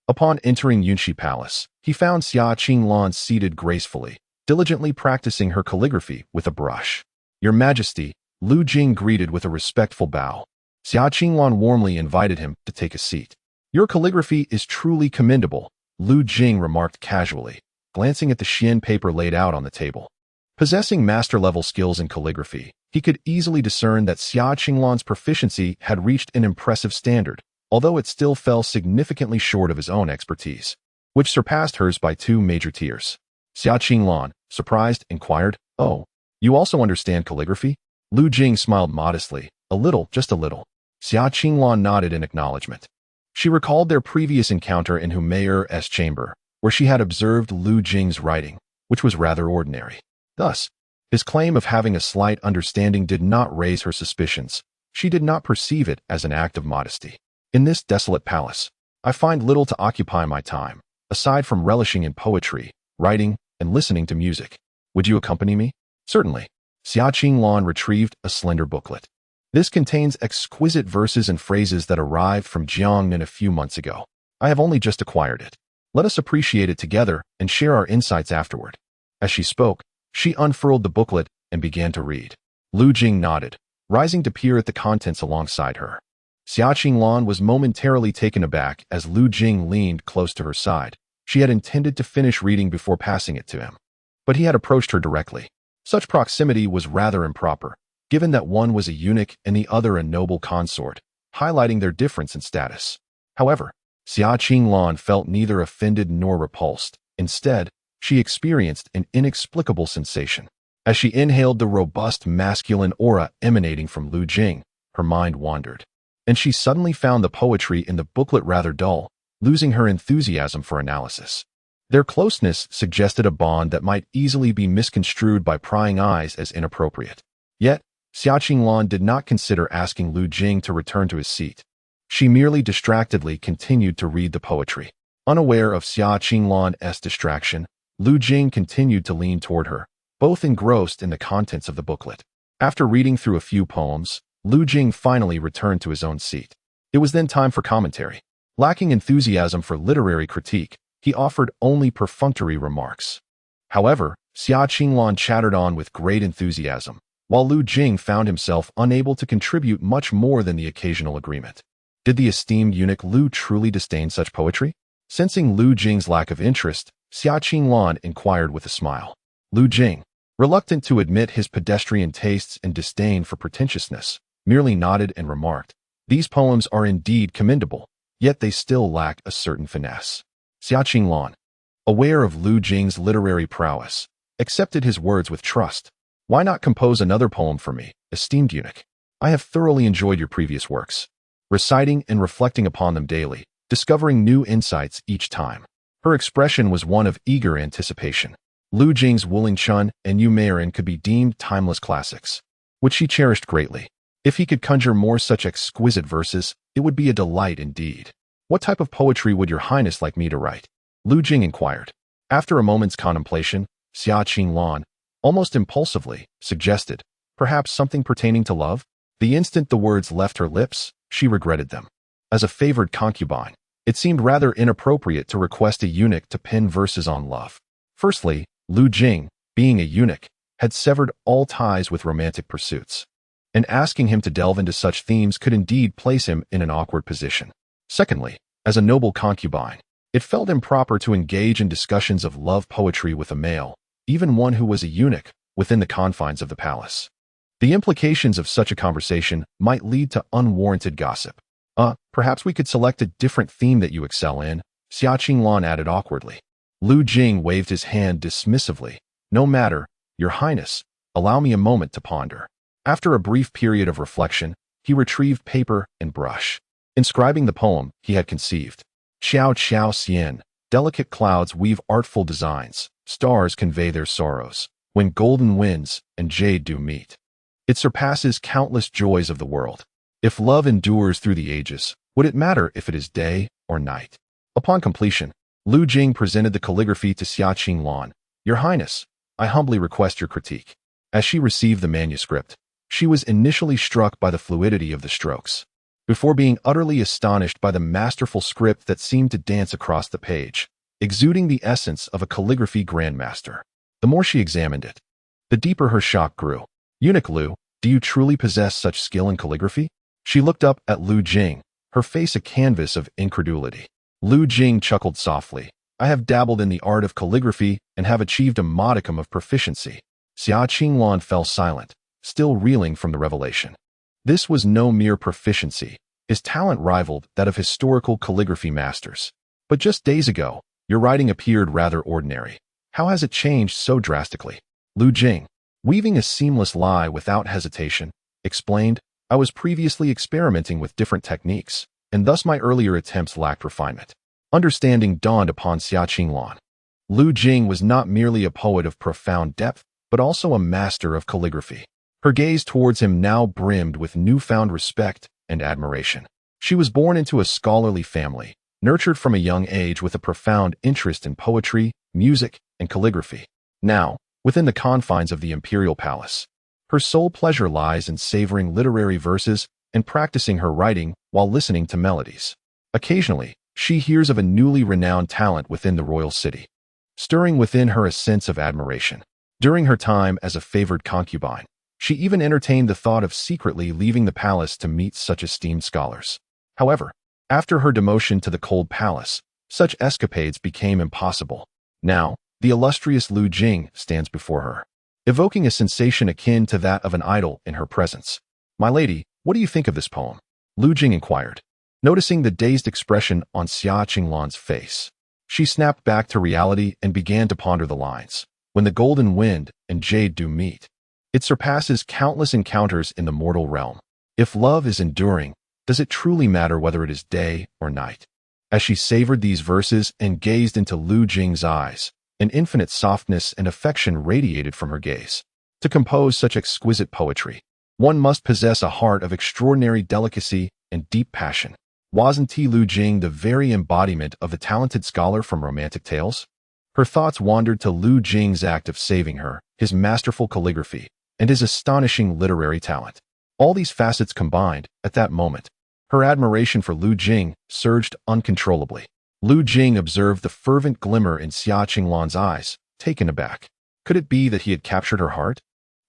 Upon entering Yunshi Palace, he found Xiaqing Lan seated gracefully, diligently practicing her calligraphy with a brush. "Your Majesty," Lu Jing greeted with a respectful bow. Xiaqing Lan warmly invited him to take a seat. "Your calligraphy is truly commendable," Lu Jing remarked casually, glancing at the Xian paper laid out on the table. Possessing master-level skills in calligraphy, he could easily discern that Xiaqing Lan's proficiency had reached an impressive standard, although it still fell significantly short of his own expertise, which surpassed hers by 2 major tiers. Xiaqing Lan, surprised, inquired, "Oh, you also understand calligraphy?" Lu Jing smiled modestly, "A little, just a little." Xiaqing Lan nodded in acknowledgement. She recalled their previous encounter in Humayer's chamber, where she had observed Lu Jing's writing, which was rather ordinary. Thus, his claim of having a slight understanding did not raise her suspicions. She did not perceive it as an act of modesty. "In this desolate palace, I find little to occupy my time, aside from relishing in poetry, writing, and listening to music. Would you accompany me?" "Certainly." Xiaqing Lan retrieved a slender booklet. "This contains exquisite verses and phrases that arrived from Jiangnan a few months ago. I have only just acquired it. Let us appreciate it together and share our insights afterward." As she spoke, she unfurled the booklet and began to read. Lu Jing nodded, rising to peer at the contents alongside her. Xiaqing Lan was momentarily taken aback as Lu Jing leaned close to her side. She had intended to finish reading before passing it to him, but he had approached her directly. Such proximity was rather improper, given that one was a eunuch and the other a noble consort, highlighting their difference in status. However, Xiaqing Lan felt neither offended nor repulsed. Instead, she experienced an inexplicable sensation. As she inhaled the robust masculine aura emanating from Lu Jing, her mind wandered, and she suddenly found the poetry in the booklet rather dull, losing her enthusiasm for analysis. Their closeness suggested a bond that might easily be misconstrued by prying eyes as inappropriate. Yet, Xiaqing Lan did not consider asking Lu Jing to return to his seat. She merely distractedly continued to read the poetry. Unaware of Xiaqing Lan's distraction, Lu Jing continued to lean toward her, both engrossed in the contents of the booklet. After reading through a few poems, Lu Jing finally returned to his own seat. It was then time for commentary. Lacking enthusiasm for literary critique, he offered only perfunctory remarks. However, Xiaqing Lan chattered on with great enthusiasm, while Lu Jing found himself unable to contribute much more than the occasional agreement. Did the esteemed eunuch Lu truly disdain such poetry? Sensing Lu Jing's lack of interest, Xiaqing Lan inquired with a smile. Lu Jing, reluctant to admit his pedestrian tastes and disdain for pretentiousness, merely nodded and remarked, "These poems are indeed commendable, yet they still lack a certain finesse." Xiaqing Lan, aware of Lu Jing's literary prowess, accepted his words with trust. "Why not compose another poem for me, esteemed eunuch? I have thoroughly enjoyed your previous works." Reciting and reflecting upon them daily, discovering new insights each time. Her expression was one of eager anticipation. Lu Jing's Wuling Chun and Yu Meirin could be deemed timeless classics, which she cherished greatly. If he could conjure more such exquisite verses, it would be a delight indeed. "What type of poetry would your highness like me to write?" Lu Jing inquired. After a moment's contemplation, Xiaqing Lan, almost impulsively, suggested, "Perhaps something pertaining to love?" The instant the words left her lips, she regretted them. As a favored concubine, it seemed rather inappropriate to request a eunuch to pen verses on love. Firstly, Lu Jing, being a eunuch, had severed all ties with romantic pursuits, and asking him to delve into such themes could indeed place him in an awkward position. Secondly, as a noble concubine, it felt improper to engage in discussions of love poetry with a male, even one who was a eunuch, within the confines of the palace. The implications of such a conversation might lead to unwarranted gossip. Perhaps we could select a different theme that you excel in," Xiaqing Lan added awkwardly. Lu Jing waved his hand dismissively. No matter, Your Highness, allow me a moment to ponder. After a brief period of reflection, he retrieved paper and brush, inscribing the poem he had conceived. Xiao Xiao Xian, delicate clouds weave artful designs, stars convey their sorrows, when golden winds and jade do meet. It surpasses countless joys of the world. If love endures through the ages, would it matter if it is day or night? Upon completion, Lu Jing presented the calligraphy to Xia Qinglan. Your Highness, I humbly request your critique. As she received the manuscript, she was initially struck by the fluidity of the strokes, before being utterly astonished by the masterful script that seemed to dance across the page, exuding the essence of a calligraphy grandmaster. The more she examined it, the deeper her shock grew. Eunuch Lu, do you truly possess such skill in calligraphy? She looked up at Lu Jing, her face a canvas of incredulity. Lu Jing chuckled softly. I have dabbled in the art of calligraphy and have achieved a modicum of proficiency. Xia Qinglan fell silent, still reeling from the revelation. This was no mere proficiency. His talent rivaled that of historical calligraphy masters. But just days ago, your writing appeared rather ordinary. How has it changed so drastically? Lu Jing, weaving a seamless lie without hesitation, explained, I was previously experimenting with different techniques, and thus my earlier attempts lacked refinement. Understanding dawned upon Xia Qinglan. Lu Jing was not merely a poet of profound depth, but also a master of calligraphy. Her gaze towards him now brimmed with newfound respect and admiration. She was born into a scholarly family, nurtured from a young age with a profound interest in poetry, music, and calligraphy. Now, within the confines of the imperial palace, her sole pleasure lies in savoring literary verses and practicing her writing while listening to melodies. Occasionally, she hears of a newly renowned talent within the royal city, stirring within her a sense of admiration. During her time as a favored concubine, she even entertained the thought of secretly leaving the palace to meet such esteemed scholars. However, after her demotion to the cold palace, such escapades became impossible. Now, the illustrious Lu Jing stands before her, evoking a sensation akin to that of an idol in her presence. My lady, what do you think of this poem? Lu Jing inquired, noticing the dazed expression on Xia Qinglan's face. She snapped back to reality and began to ponder the lines. When the golden wind and jade do meet, it surpasses countless encounters in the mortal realm. If love is enduring, does it truly matter whether it is day or night? As she savored these verses and gazed into Lu Jing's eyes, an infinite softness and affection radiated from her gaze. To compose such exquisite poetry, one must possess a heart of extraordinary delicacy and deep passion. Wasn't Lu Jing the very embodiment of the talented scholar from romantic tales? Her thoughts wandered to Lu Jing's act of saving her, his masterful calligraphy, and his astonishing literary talent. All these facets combined, at that moment, her admiration for Lu Jing surged uncontrollably. Lu Jing observed the fervent glimmer in Xia Qinglan's eyes, taken aback. Could it be that he had captured her heart?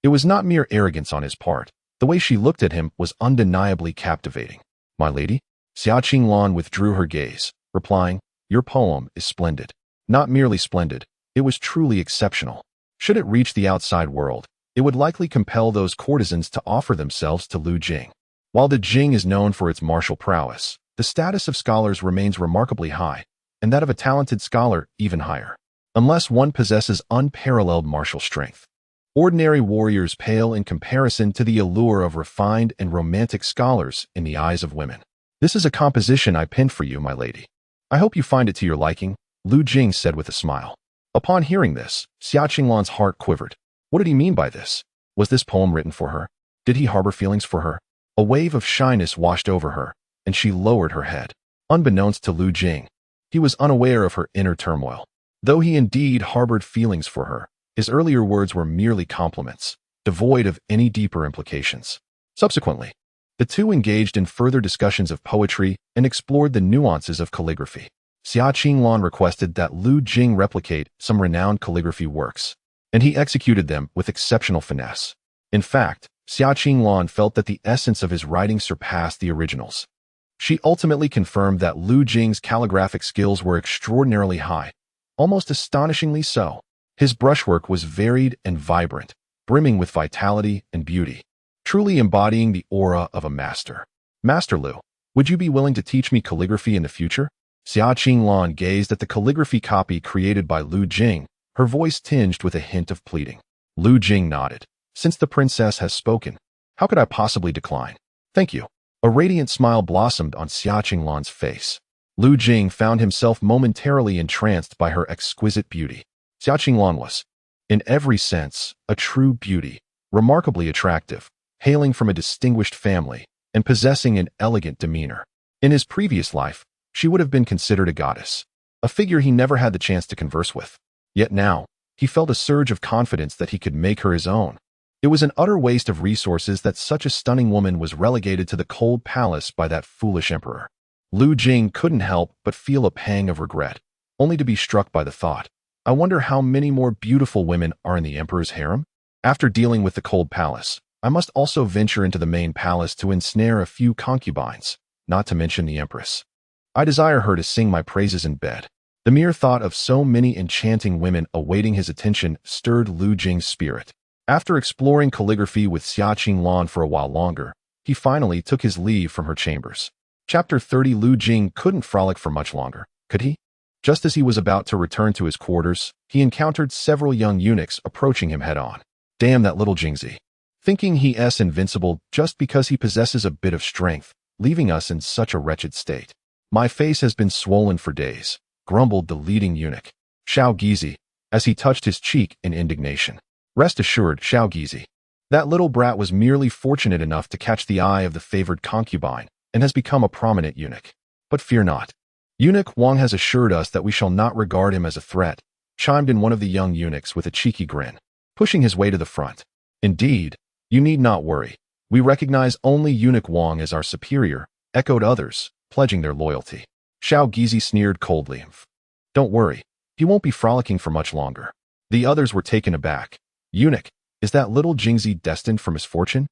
It was not mere arrogance on his part. The way she looked at him was undeniably captivating. My lady? Xia Qinglan withdrew her gaze, replying, your poem is splendid. Not merely splendid, it was truly exceptional. Should it reach the outside world, it would likely compel those courtesans to offer themselves to Lu Jing. While the Jing is known for its martial prowess, the status of scholars remains remarkably high, and that of a talented scholar even higher, unless one possesses unparalleled martial strength. Ordinary warriors pale in comparison to the allure of refined and romantic scholars in the eyes of women. This is a composition I penned for you, my lady. I hope you find it to your liking, Lu Jing said with a smile. Upon hearing this, Xia Qinglan's heart quivered. What did he mean by this? Was this poem written for her? Did he harbor feelings for her? A wave of shyness washed over her, and she lowered her head. Unbeknownst to Lu Jing, he was unaware of her inner turmoil. Though he indeed harbored feelings for her, his earlier words were merely compliments, devoid of any deeper implications. Subsequently, the two engaged in further discussions of poetry and explored the nuances of calligraphy. Xia Qinglan requested that Lu Jing replicate some renowned calligraphy works, and he executed them with exceptional finesse. In fact, Xia Qinglan felt that the essence of his writing surpassed the originals. She ultimately confirmed that Lu Jing's calligraphic skills were extraordinarily high, almost astonishingly so. His brushwork was varied and vibrant, brimming with vitality and beauty, truly embodying the aura of a master. Master Lu, would you be willing to teach me calligraphy in the future? Xia Qinglan gazed at the calligraphy copy created by Lu Jing, her voice tinged with a hint of pleading. Lu Jing nodded. Since the princess has spoken, how could I possibly decline? Thank you. A radiant smile blossomed on Xia Qinglan's face. Lu Jing found himself momentarily entranced by her exquisite beauty. Xia Qinglan was, in every sense, a true beauty, remarkably attractive, hailing from a distinguished family, and possessing an elegant demeanor. In his previous life, she would have been considered a goddess, a figure he never had the chance to converse with. Yet now, he felt a surge of confidence that he could make her his own. It was an utter waste of resources that such a stunning woman was relegated to the cold palace by that foolish emperor. Lu Jing couldn't help but feel a pang of regret, only to be struck by the thought. I wonder how many more beautiful women are in the emperor's harem? After dealing with the cold palace, I must also venture into the main palace to ensnare a few concubines, not to mention the empress. I desire her to sing my praises in bed. The mere thought of so many enchanting women awaiting his attention stirred Lu Jing's spirit. After exploring calligraphy with Xia Qinglan for a while longer, he finally took his leave from her chambers. Chapter 30. Lu Jing couldn't frolic for much longer, could he? Just as he was about to return to his quarters, he encountered several young eunuchs approaching him head-on. Damn that little Jingzi. Thinking he's invincible just because he possesses a bit of strength, leaving us in such a wretched state. My face has been swollen for days, grumbled the leading eunuch, Xiao Gizi, as he touched his cheek in indignation. Rest assured, Xiao Gizi, that little brat was merely fortunate enough to catch the eye of the favored concubine and has become a prominent eunuch. But fear not. Eunuch Wang has assured us that we shall not regard him as a threat, chimed in one of the young eunuchs with a cheeky grin, pushing his way to the front. Indeed, you need not worry. We recognize only Eunuch Wang as our superior, echoed others, pledging their loyalty. Xiao Gizi sneered coldly. Don't worry, he won't be frolicking for much longer. The others were taken aback. Eunuch, is that little Jingzi destined for misfortune?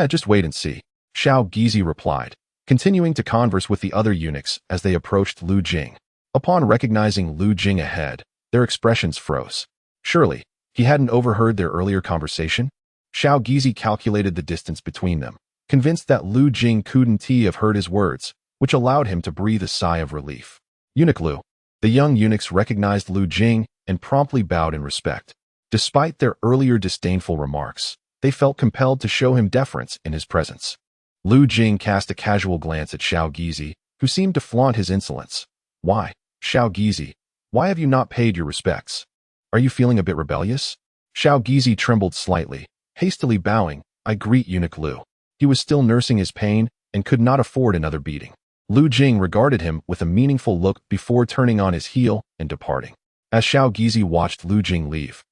Just wait and see, Xiao Gizi replied, continuing to converse with the other eunuchs as they approached Lu Jing. Upon recognizing Lu Jing ahead, their expressions froze. Surely, he hadn't overheard their earlier conversation? Xiao Gizi calculated the distance between them, convinced that Lu Jing couldn't have heard his words, which allowed him to breathe a sigh of relief. Eunuch Lu. The young eunuchs recognized Lu Jing and promptly bowed in respect. Despite their earlier disdainful remarks, they felt compelled to show him deference in his presence. Lu Jing cast a casual glance at Xiao Gizi, who seemed to flaunt his insolence. Why, Xiao Gizi, why have you not paid your respects? Are you feeling a bit rebellious? Xiao Gizi trembled slightly, hastily bowing. I greet Eunuch Lu. He was still nursing his pain and could not afford another beating. Lu Jing regarded him with a meaningful look before turning on his heel and departing. As Xiao Gizi watched Lu Jing leave,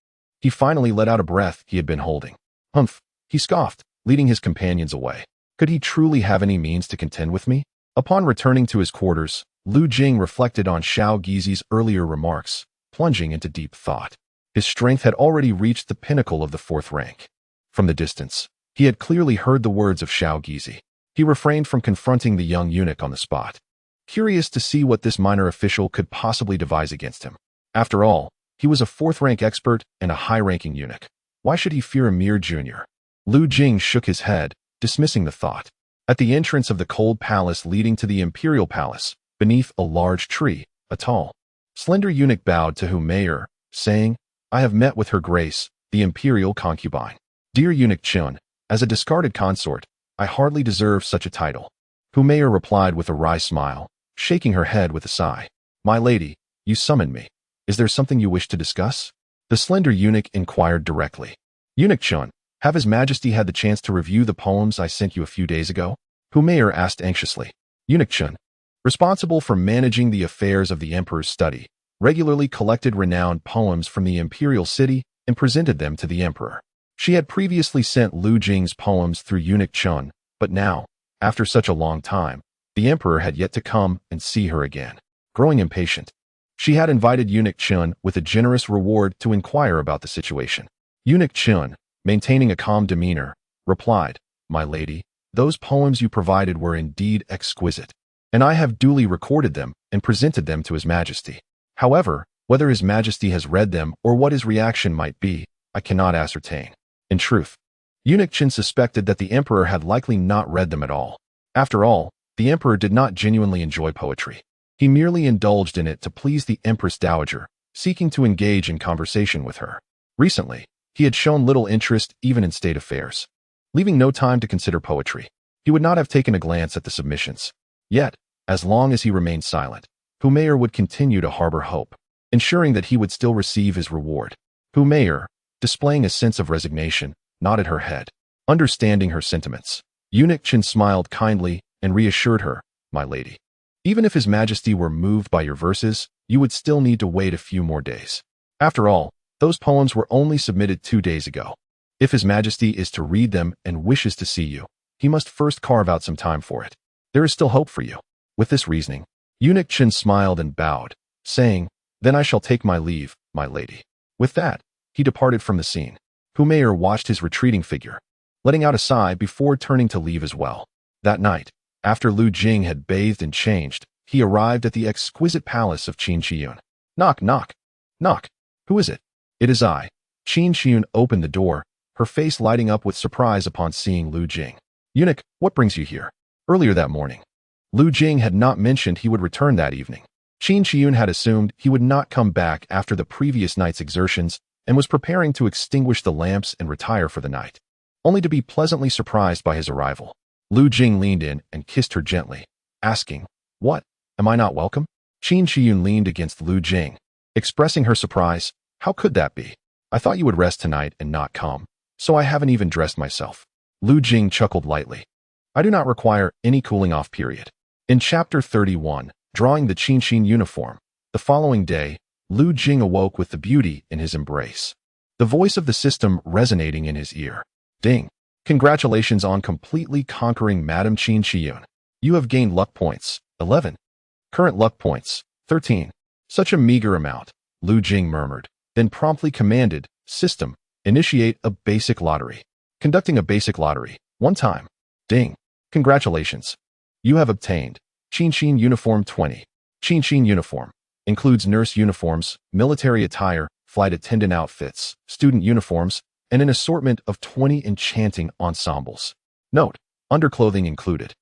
he finally let out a breath he had been holding. Humph, he scoffed, leading his companions away. Could he truly have any means to contend with me? Upon returning to his quarters, Lu Jing reflected on Xiao Gizi's earlier remarks, plunging into deep thought. His strength had already reached the pinnacle of the 4th rank. From the distance, he had clearly heard the words of Xiao Gizi. He refrained from confronting the young eunuch on the spot, curious to see what this minor official could possibly devise against him. After all, he was a 4th rank expert and a high-ranking eunuch. Why should he fear a mere junior? Lu Jing shook his head, dismissing the thought. At the entrance of the cold palace leading to the imperial palace, beneath a large tree, a tall, slender eunuch bowed to Humayr, saying, I have met with her grace, the imperial concubine. Dear Eunuch Chun, as a discarded consort, I hardly deserve such a title. Humayr replied with a wry smile, shaking her head with a sigh. My lady, you summoned me. Is there something you wish to discuss? The slender eunuch inquired directly. Eunuch Chun, have His Majesty had the chance to review the poems I sent you a few days ago? Humayr asked anxiously. Eunuch Chun, responsible for managing the affairs of the emperor's study, regularly collected renowned poems from the imperial city and presented them to the emperor. She had previously sent Lu Jing's poems through Eunuch Chun, but now, after such a long time, the emperor had yet to come and see her again. Growing impatient, she had invited Eunuch Chun with a generous reward to inquire about the situation. Eunuch Chun, maintaining a calm demeanor, replied, My lady, those poems you provided were indeed exquisite, and I have duly recorded them and presented them to His Majesty. However, whether His Majesty has read them or what his reaction might be, I cannot ascertain. In truth, Eunuch Chun suspected that the emperor had likely not read them at all. After all, the emperor did not genuinely enjoy poetry. He merely indulged in it to please the Empress Dowager, seeking to engage in conversation with her. Recently, he had shown little interest even in state affairs. Leaving no time to consider poetry, he would not have taken a glance at the submissions. Yet, as long as he remained silent, Humayr would continue to harbor hope, ensuring that he would still receive his reward. Humayr, displaying a sense of resignation, nodded her head, understanding her sentiments. Eunuch Chin smiled kindly and reassured her, "My lady, even if His Majesty were moved by your verses, you would still need to wait a few more days. After all, those poems were only submitted 2 days ago. If His Majesty is to read them and wishes to see you, he must first carve out some time for it. There is still hope for you." With this reasoning, Eunuch Chin smiled and bowed, saying, "Then I shall take my leave, my lady." With that, he departed from the scene. Humayr watched his retreating figure, letting out a sigh before turning to leave as well. That night, after Lu Jing had bathed and changed, he arrived at the exquisite palace of Qin Shiyun. "Knock, knock, knock. Who is it?" "It is I." Qin Shiyun opened the door, her face lighting up with surprise upon seeing Lu Jing. "Eunuch, what brings you here?" Earlier that morning, Lu Jing had not mentioned he would return that evening. Qin Shiyun had assumed he would not come back after the previous night's exertions and was preparing to extinguish the lamps and retire for the night, only to be pleasantly surprised by his arrival. Lu Jing leaned in and kissed her gently, asking, "What? Am I not welcome?" Qin Shiyun leaned against Lu Jing, expressing her surprise. "How could that be? I thought you would rest tonight and not come, so I haven't even dressed myself." Lu Jing chuckled lightly. "I do not require any cooling-off period." In Chapter 31, drawing the Qinshin uniform, the following day, Lu Jing awoke with the beauty in his embrace, the voice of the system resonating in his ear. "Ding! Congratulations on completely conquering Madame Qin Shiyun. You have gained luck points, 11. Current luck points, 13. Such a meager amount," Lu Jing murmured, then promptly commanded, "System, initiate a basic lottery." Conducting a basic lottery, 1 time. Ding! Congratulations. You have obtained Qinshin Uniform 20. Qinshin Uniform includes nurse uniforms, military attire, flight attendant outfits, student uniforms, and an assortment of 20 enchanting ensembles. Note, underclothing included,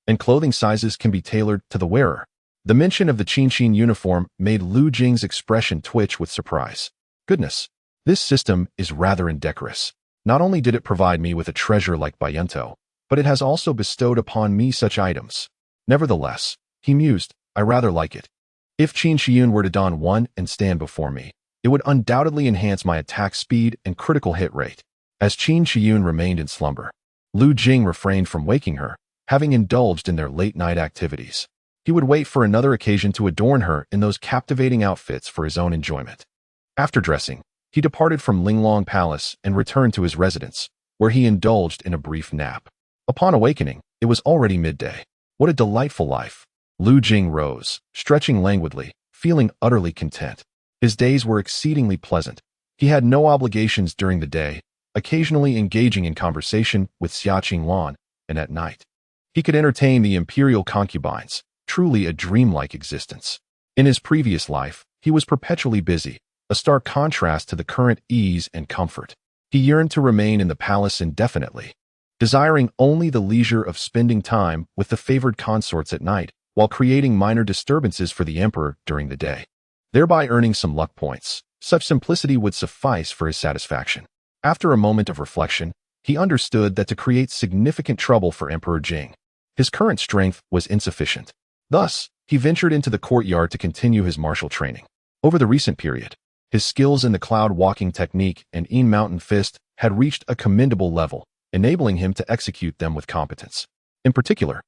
and clothing sizes can be tailored to the wearer. The mention of the Qinshin uniform made Lu Jing's expression twitch with surprise. Goodness, this system is rather indecorous. Not only did it provide me with a treasure like Bayento, but it has also bestowed upon me such items. Nevertheless, he mused, I rather like it. If Qin Shiyun were to don one and stand before me, it would undoubtedly enhance my attack speed and critical hit rate. As Qin Shiyun remained in slumber, Lu Jing refrained from waking her, having indulged in their late-night activities. He would wait for another occasion to adorn her in those captivating outfits for his own enjoyment. After dressing, he departed from Linglong Palace and returned to his residence, where he indulged in a brief nap. Upon awakening, it was already midday. What a delightful life. Lu Jing rose, stretching languidly, feeling utterly content. His days were exceedingly pleasant. He had no obligations during the day, occasionally engaging in conversation with Xia Qinglan, and at night, he could entertain the imperial concubines, truly a dreamlike existence. In his previous life, he was perpetually busy, a stark contrast to the current ease and comfort. He yearned to remain in the palace indefinitely, desiring only the leisure of spending time with the favored consorts at night, while creating minor disturbances for the emperor during the day, thereby earning some luck points. Such simplicity would suffice for his satisfaction. After a moment of reflection, he understood that to create significant trouble for Emperor Jing, his current strength was insufficient. Thus, he ventured into the courtyard to continue his martial training. Over the recent period, his skills in the cloud walking technique and Een Mountain Fist had reached a commendable level, enabling him to execute them with competence. In particular,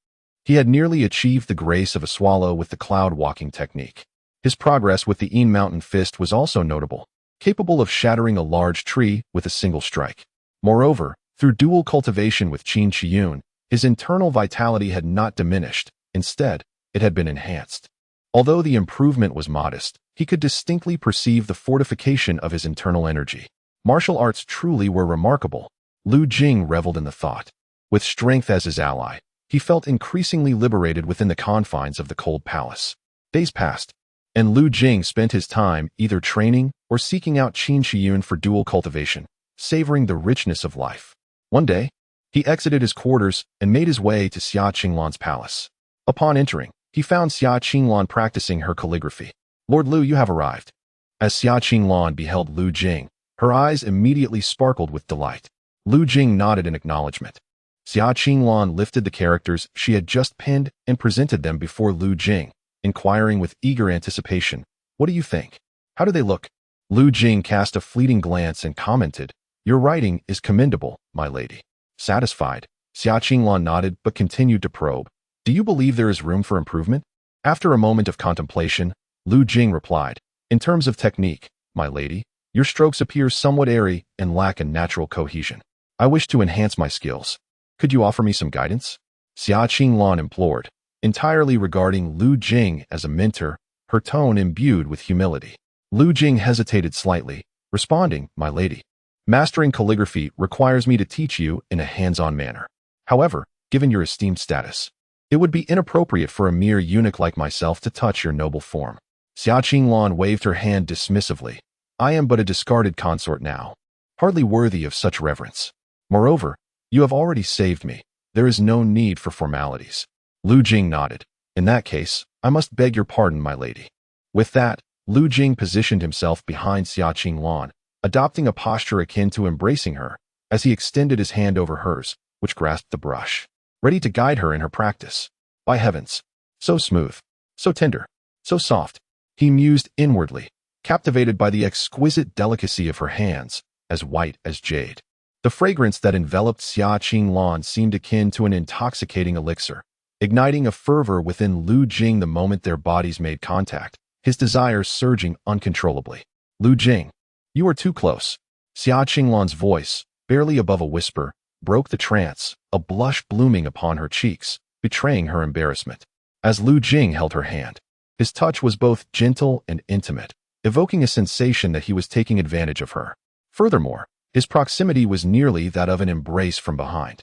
he had nearly achieved the grace of a swallow with the cloud walking technique. His progress with the Een Mountain Fist was also notable, capable of shattering a large tree with a single strike. Moreover, through dual cultivation with Qin Shiyun, his internal vitality had not diminished. Instead, it had been enhanced. Although the improvement was modest, he could distinctly perceive the fortification of his internal energy. Martial arts truly were remarkable. Lu Jing reveled in the thought. With strength as his ally, he felt increasingly liberated within the confines of the cold palace. Days passed, and Lu Jing spent his time either training or seeking out Qin Shiyun for dual cultivation, savoring the richness of life. One day, he exited his quarters and made his way to Xia Qinglan's palace. Upon entering, he he found Xia Qinglan practicing her calligraphy. "Lord Lu, you have arrived." As Xia Qinglan beheld Lu Jing, her eyes immediately sparkled with delight. Lu Jing nodded in acknowledgement. Xia Qinglan lifted the characters she had just pinned and presented them before Lu Jing, inquiring with eager anticipation, "What do you think? How do they look?" Lu Jing cast a fleeting glance and commented, "Your writing is commendable, my lady." Satisfied, Xia Qinglan nodded but continued to probe. "Do you believe there is room for improvement?" After a moment of contemplation, Lu Jing replied, "In terms of technique, my lady, your strokes appear somewhat airy and lack a natural cohesion. I wish to enhance my skills. Could you offer me some guidance?" Xia Qinglan implored, entirely regarding Lu Jing as a mentor, her tone imbued with humility. Lu Jing hesitated slightly, responding, "My lady, mastering calligraphy requires me to teach you in a hands-on manner. However, given your esteemed status, it would be inappropriate for a mere eunuch like myself to touch your noble form." Xia Qinglan waved her hand dismissively. "I am but a discarded consort now, hardly worthy of such reverence. Moreover, you have already saved me. There is no need for formalities." Lu Jing nodded. "In that case, I must beg your pardon, my lady." With that, Lu Jing positioned himself behind Xia Qinglan, adopting a posture akin to embracing her, as he extended his hand over hers, which grasped the brush, ready to guide her in her practice. By heavens, so smooth, so tender, so soft, he mused inwardly, captivated by the exquisite delicacy of her hands, as white as jade. The fragrance that enveloped Xia Qinglan seemed akin to an intoxicating elixir, igniting a fervor within Lu Jing the moment their bodies made contact, his desires surging uncontrollably. "Lu Jing, you are too close." Xia Qinglan's voice, barely above a whisper, broke the trance, a blush blooming upon her cheeks, betraying her embarrassment. As Lu Jing held her hand, his touch was both gentle and intimate, evoking a sensation that he was taking advantage of her. Furthermore, his proximity was nearly that of an embrace from behind.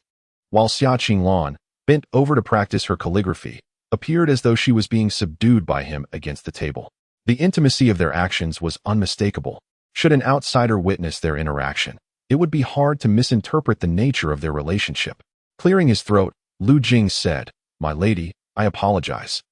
While Xia Qinglan, bent over to practice her calligraphy, appeared as though she was being subdued by him against the table. The intimacy of their actions was unmistakable. Should an outsider witness their interaction, it would be hard to misinterpret the nature of their relationship. Clearing his throat, Lu Jing said, "My lady, I apologize.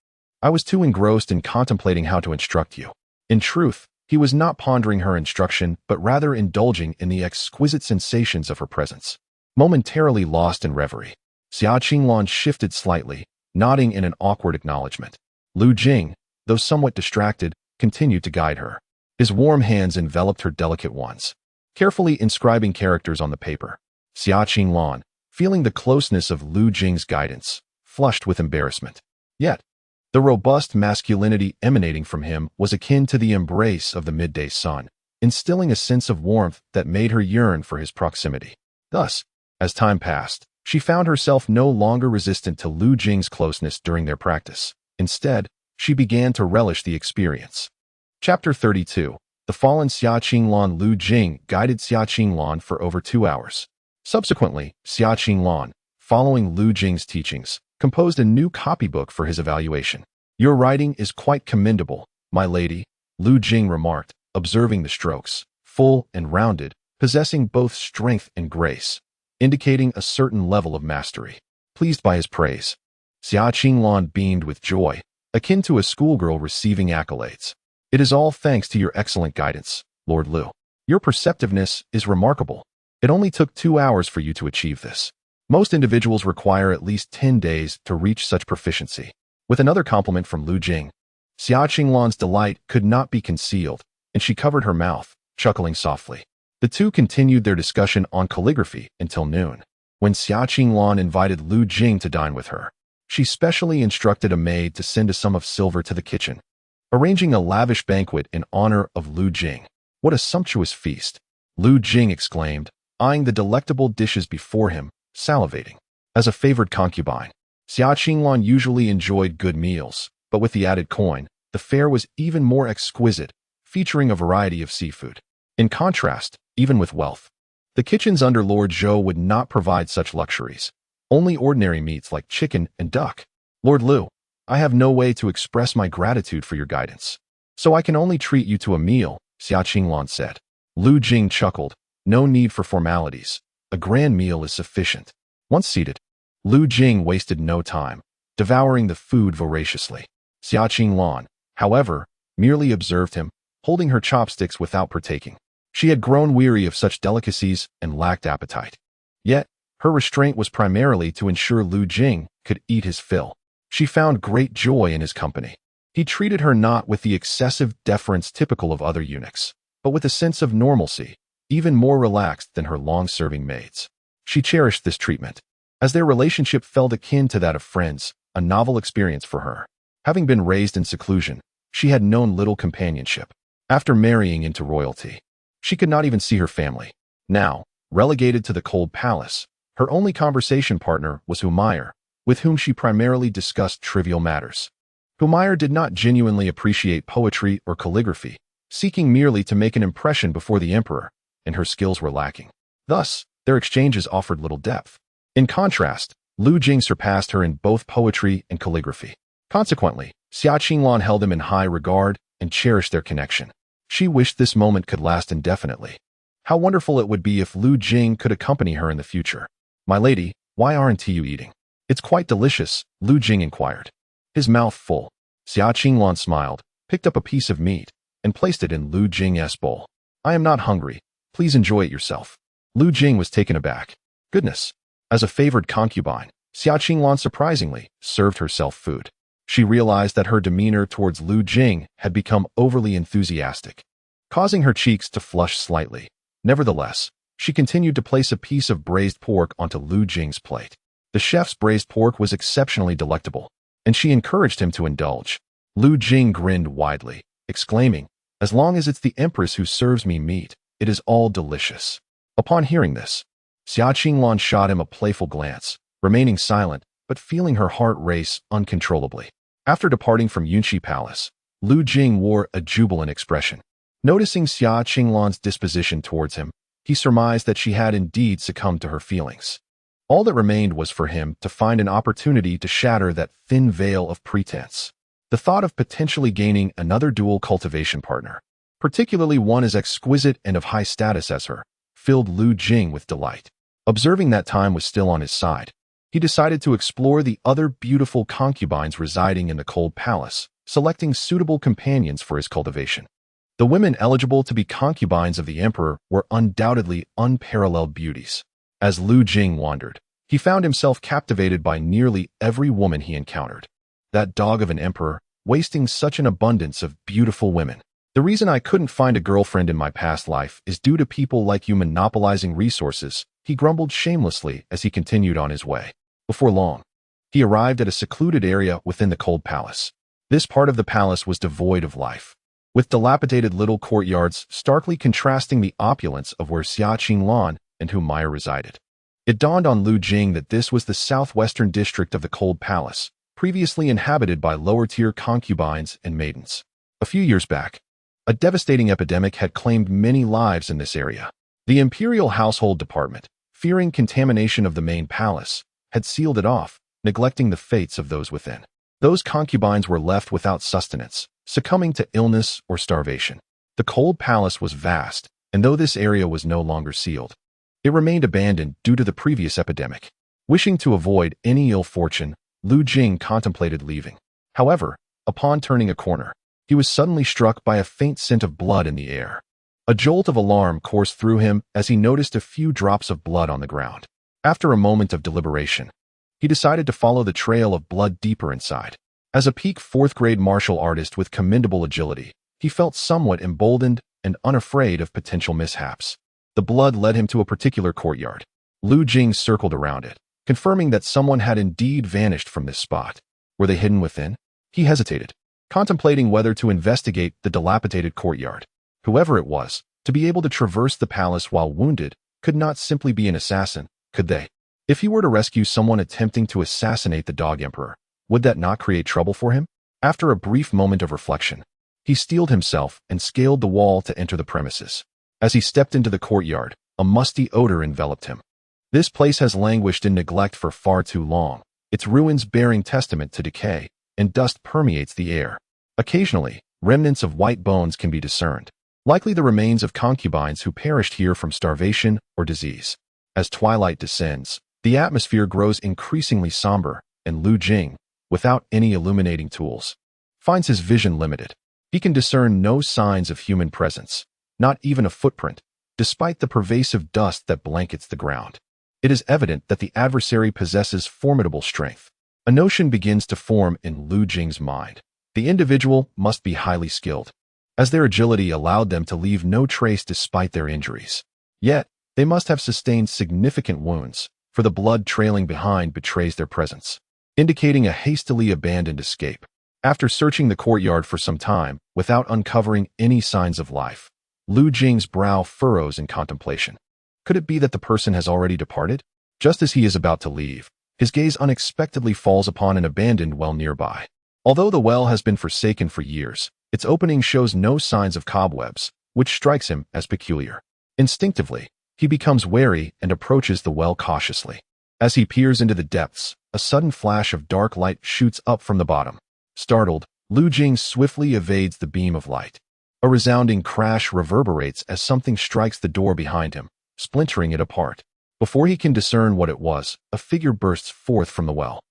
I was too engrossed in contemplating how to instruct you." In truth, he was not pondering her instruction, but rather indulging in the exquisite sensations of her presence. Momentarily lost in reverie, Xia Qinglan shifted slightly, nodding in an awkward acknowledgement. Lu Jing, though somewhat distracted, continued to guide her. His warm hands enveloped her delicate ones, carefully inscribing characters on the paper. Xia Qinglan, feeling the closeness of Lu Jing's guidance, flushed with embarrassment. Yet, the robust masculinity emanating from him was akin to the embrace of the midday sun, instilling a sense of warmth that made her yearn for his proximity. Thus, as time passed, she found herself no longer resistant to Lu Jing's closeness during their practice. Instead, she began to relish the experience. Chapter 32. The fallen Xia Qinglan. Lu Jing guided Xia Qinglan for over 2 hours. Subsequently, Xia Qinglan, following Lu Jing's teachings, composed a new copybook for his evaluation. "Your writing is quite commendable, my lady," Lu Jing remarked, observing the strokes, full and rounded, possessing both strength and grace, indicating a certain level of mastery. Pleased by his praise, Xia Qinglan beamed with joy, akin to a schoolgirl receiving accolades. "It is all thanks to your excellent guidance, Lord Lu. Your perceptiveness is remarkable. It only took 2 hours for you to achieve this. Most individuals require at least 10 days to reach such proficiency." With another compliment from Lu Jing, Xia Qinglan's delight could not be concealed, and she covered her mouth, chuckling softly. The two continued their discussion on calligraphy until noon, when Xia Qinglan invited Lu Jing to dine with her. She specially instructed a maid to send a sum of silver to the kitchen, arranging a lavish banquet in honor of Lu Jing. "What a sumptuous feast!" Lu Jing exclaimed, eyeing the delectable dishes before him, salivating. As a favored concubine, Xia Qinglan usually enjoyed good meals, but with the added coin, the fare was even more exquisite, featuring a variety of seafood. In contrast, even with wealth, the kitchens under Lord Zhou would not provide such luxuries, only ordinary meats like chicken and duck. "Lord Lu, I have no way to express my gratitude for your guidance, so I can only treat you to a meal," Xia Qinglan said. Lu Jing chuckled. "No need for formalities. A grand meal is sufficient." Once seated, Lu Jing wasted no time, devouring the food voraciously. Xia Qinglan, however, merely observed him, holding her chopsticks without partaking. She had grown weary of such delicacies and lacked appetite. Yet, her restraint was primarily to ensure Lu Jing could eat his fill. She found great joy in his company. He treated her not with the excessive deference typical of other eunuchs, but with a sense of normalcy, even more relaxed than her long-serving maids. She cherished this treatment, as their relationship felt akin to that of friends, a novel experience for her. Having been raised in seclusion, she had known little companionship. After marrying into royalty, she could not even see her family. Now, relegated to the cold palace, her only conversation partner was Humayr, with whom she primarily discussed trivial matters. Humayr did not genuinely appreciate poetry or calligraphy, seeking merely to make an impression before the emperor, and her skills were lacking. Thus, their exchanges offered little depth. In contrast, Lu Jing surpassed her in both poetry and calligraphy. Consequently, Xia Qinglan held him in high regard and cherished their connection. She wished this moment could last indefinitely. How wonderful it would be if Lu Jing could accompany her in the future. "My lady, why aren't you eating?" "It's quite delicious," Lu Jing inquired. His mouth full, Xia Qinglan smiled, picked up a piece of meat, and placed it in Lu Jing's bowl. "I am not hungry. Please enjoy it yourself." Lu Jing was taken aback. Goodness. As a favored concubine, Xia Qinglan surprisingly served herself food. She realized that her demeanor towards Lu Jing had become overly enthusiastic, causing her cheeks to flush slightly. Nevertheless, she continued to place a piece of braised pork onto Lu Jing's plate. The chef's braised pork was exceptionally delectable, and she encouraged him to indulge. Lu Jing grinned widely, exclaiming, "As long as it's the Empress who serves me meat, it is all delicious." Upon hearing this, Xia Qinglan shot him a playful glance, remaining silent, but feeling her heart race uncontrollably. After departing from Yunxi Palace, Lu Jing wore a jubilant expression. Noticing Xia Qinglan's disposition towards him, he surmised that she had indeed succumbed to her feelings. All that remained was for him to find an opportunity to shatter that thin veil of pretense. The thought of potentially gaining another dual cultivation partner, particularly one as exquisite and of high status as her, filled Lu Jing with delight. Observing that time was still on his side, he decided to explore the other beautiful concubines residing in the cold palace, selecting suitable companions for his cultivation. The women eligible to be concubines of the emperor were undoubtedly unparalleled beauties. As Lu Jing wandered, he found himself captivated by nearly every woman he encountered. That dog of an emperor, wasting such an abundance of beautiful women. "The reason I couldn't find a girlfriend in my past life is due to people like you monopolizing resources," he grumbled shamelessly as he continued on his way. Before long, he arrived at a secluded area within the cold palace. This part of the palace was devoid of life, with dilapidated little courtyards starkly contrasting the opulence of where Xia Qinglan and Humayr resided. It dawned on Lu Jing that this was the southwestern district of the cold palace, previously inhabited by lower-tier concubines and maidens. A few years back, a devastating epidemic had claimed many lives in this area. The Imperial Household Department, fearing contamination of the main palace, had sealed it off, neglecting the fates of those within. Those concubines were left without sustenance, succumbing to illness or starvation. The cold palace was vast, and though this area was no longer sealed, it remained abandoned due to the previous epidemic. Wishing to avoid any ill fortune, Lu Jing contemplated leaving. However, upon turning a corner, he was suddenly struck by a faint scent of blood in the air. A jolt of alarm coursed through him as he noticed a few drops of blood on the ground. After a moment of deliberation, he decided to follow the trail of blood deeper inside. As a peak fourth-grade martial artist with commendable agility, he felt somewhat emboldened and unafraid of potential mishaps. The blood led him to a particular courtyard. Lu Jing circled around it, confirming that someone had indeed vanished from this spot. Were they hidden within? He hesitated, contemplating whether to investigate the dilapidated courtyard. Whoever it was, to be able to traverse the palace while wounded, could not simply be an assassin, could they? If he were to rescue someone attempting to assassinate the dog emperor, would that not create trouble for him? After a brief moment of reflection, he steeled himself and scaled the wall to enter the premises. As he stepped into the courtyard, a musty odor enveloped him. This place has languished in neglect for far too long, its ruins bearing testament to decay, and dust permeates the air. Occasionally, remnants of white bones can be discerned, likely the remains of concubines who perished here from starvation or disease. As twilight descends, the atmosphere grows increasingly somber, and Lu Jing, without any illuminating tools, finds his vision limited. He can discern no signs of human presence, not even a footprint, despite the pervasive dust that blankets the ground. It is evident that the adversary possesses formidable strength. A notion begins to form in Lu Jing's mind. The individual must be highly skilled, as their agility allowed them to leave no trace despite their injuries. Yet, they must have sustained significant wounds, for the blood trailing behind betrays their presence, indicating a hastily abandoned escape. After searching the courtyard for some time, without uncovering any signs of life, Lu Jing's brow furrows in contemplation. Could it be that the person has already departed? Just as he is about to leave, his gaze unexpectedly falls upon an abandoned well nearby. Although the well has been forsaken for years, its opening shows no signs of cobwebs, which strikes him as peculiar. Instinctively, he becomes wary and approaches the well cautiously. As he peers into the depths, a sudden flash of dark light shoots up from the bottom. Startled, Lu Jing swiftly evades the beam of light. A resounding crash reverberates as something strikes the door behind him, splintering it apart. Before he can discern what it was, a figure bursts forth from the well.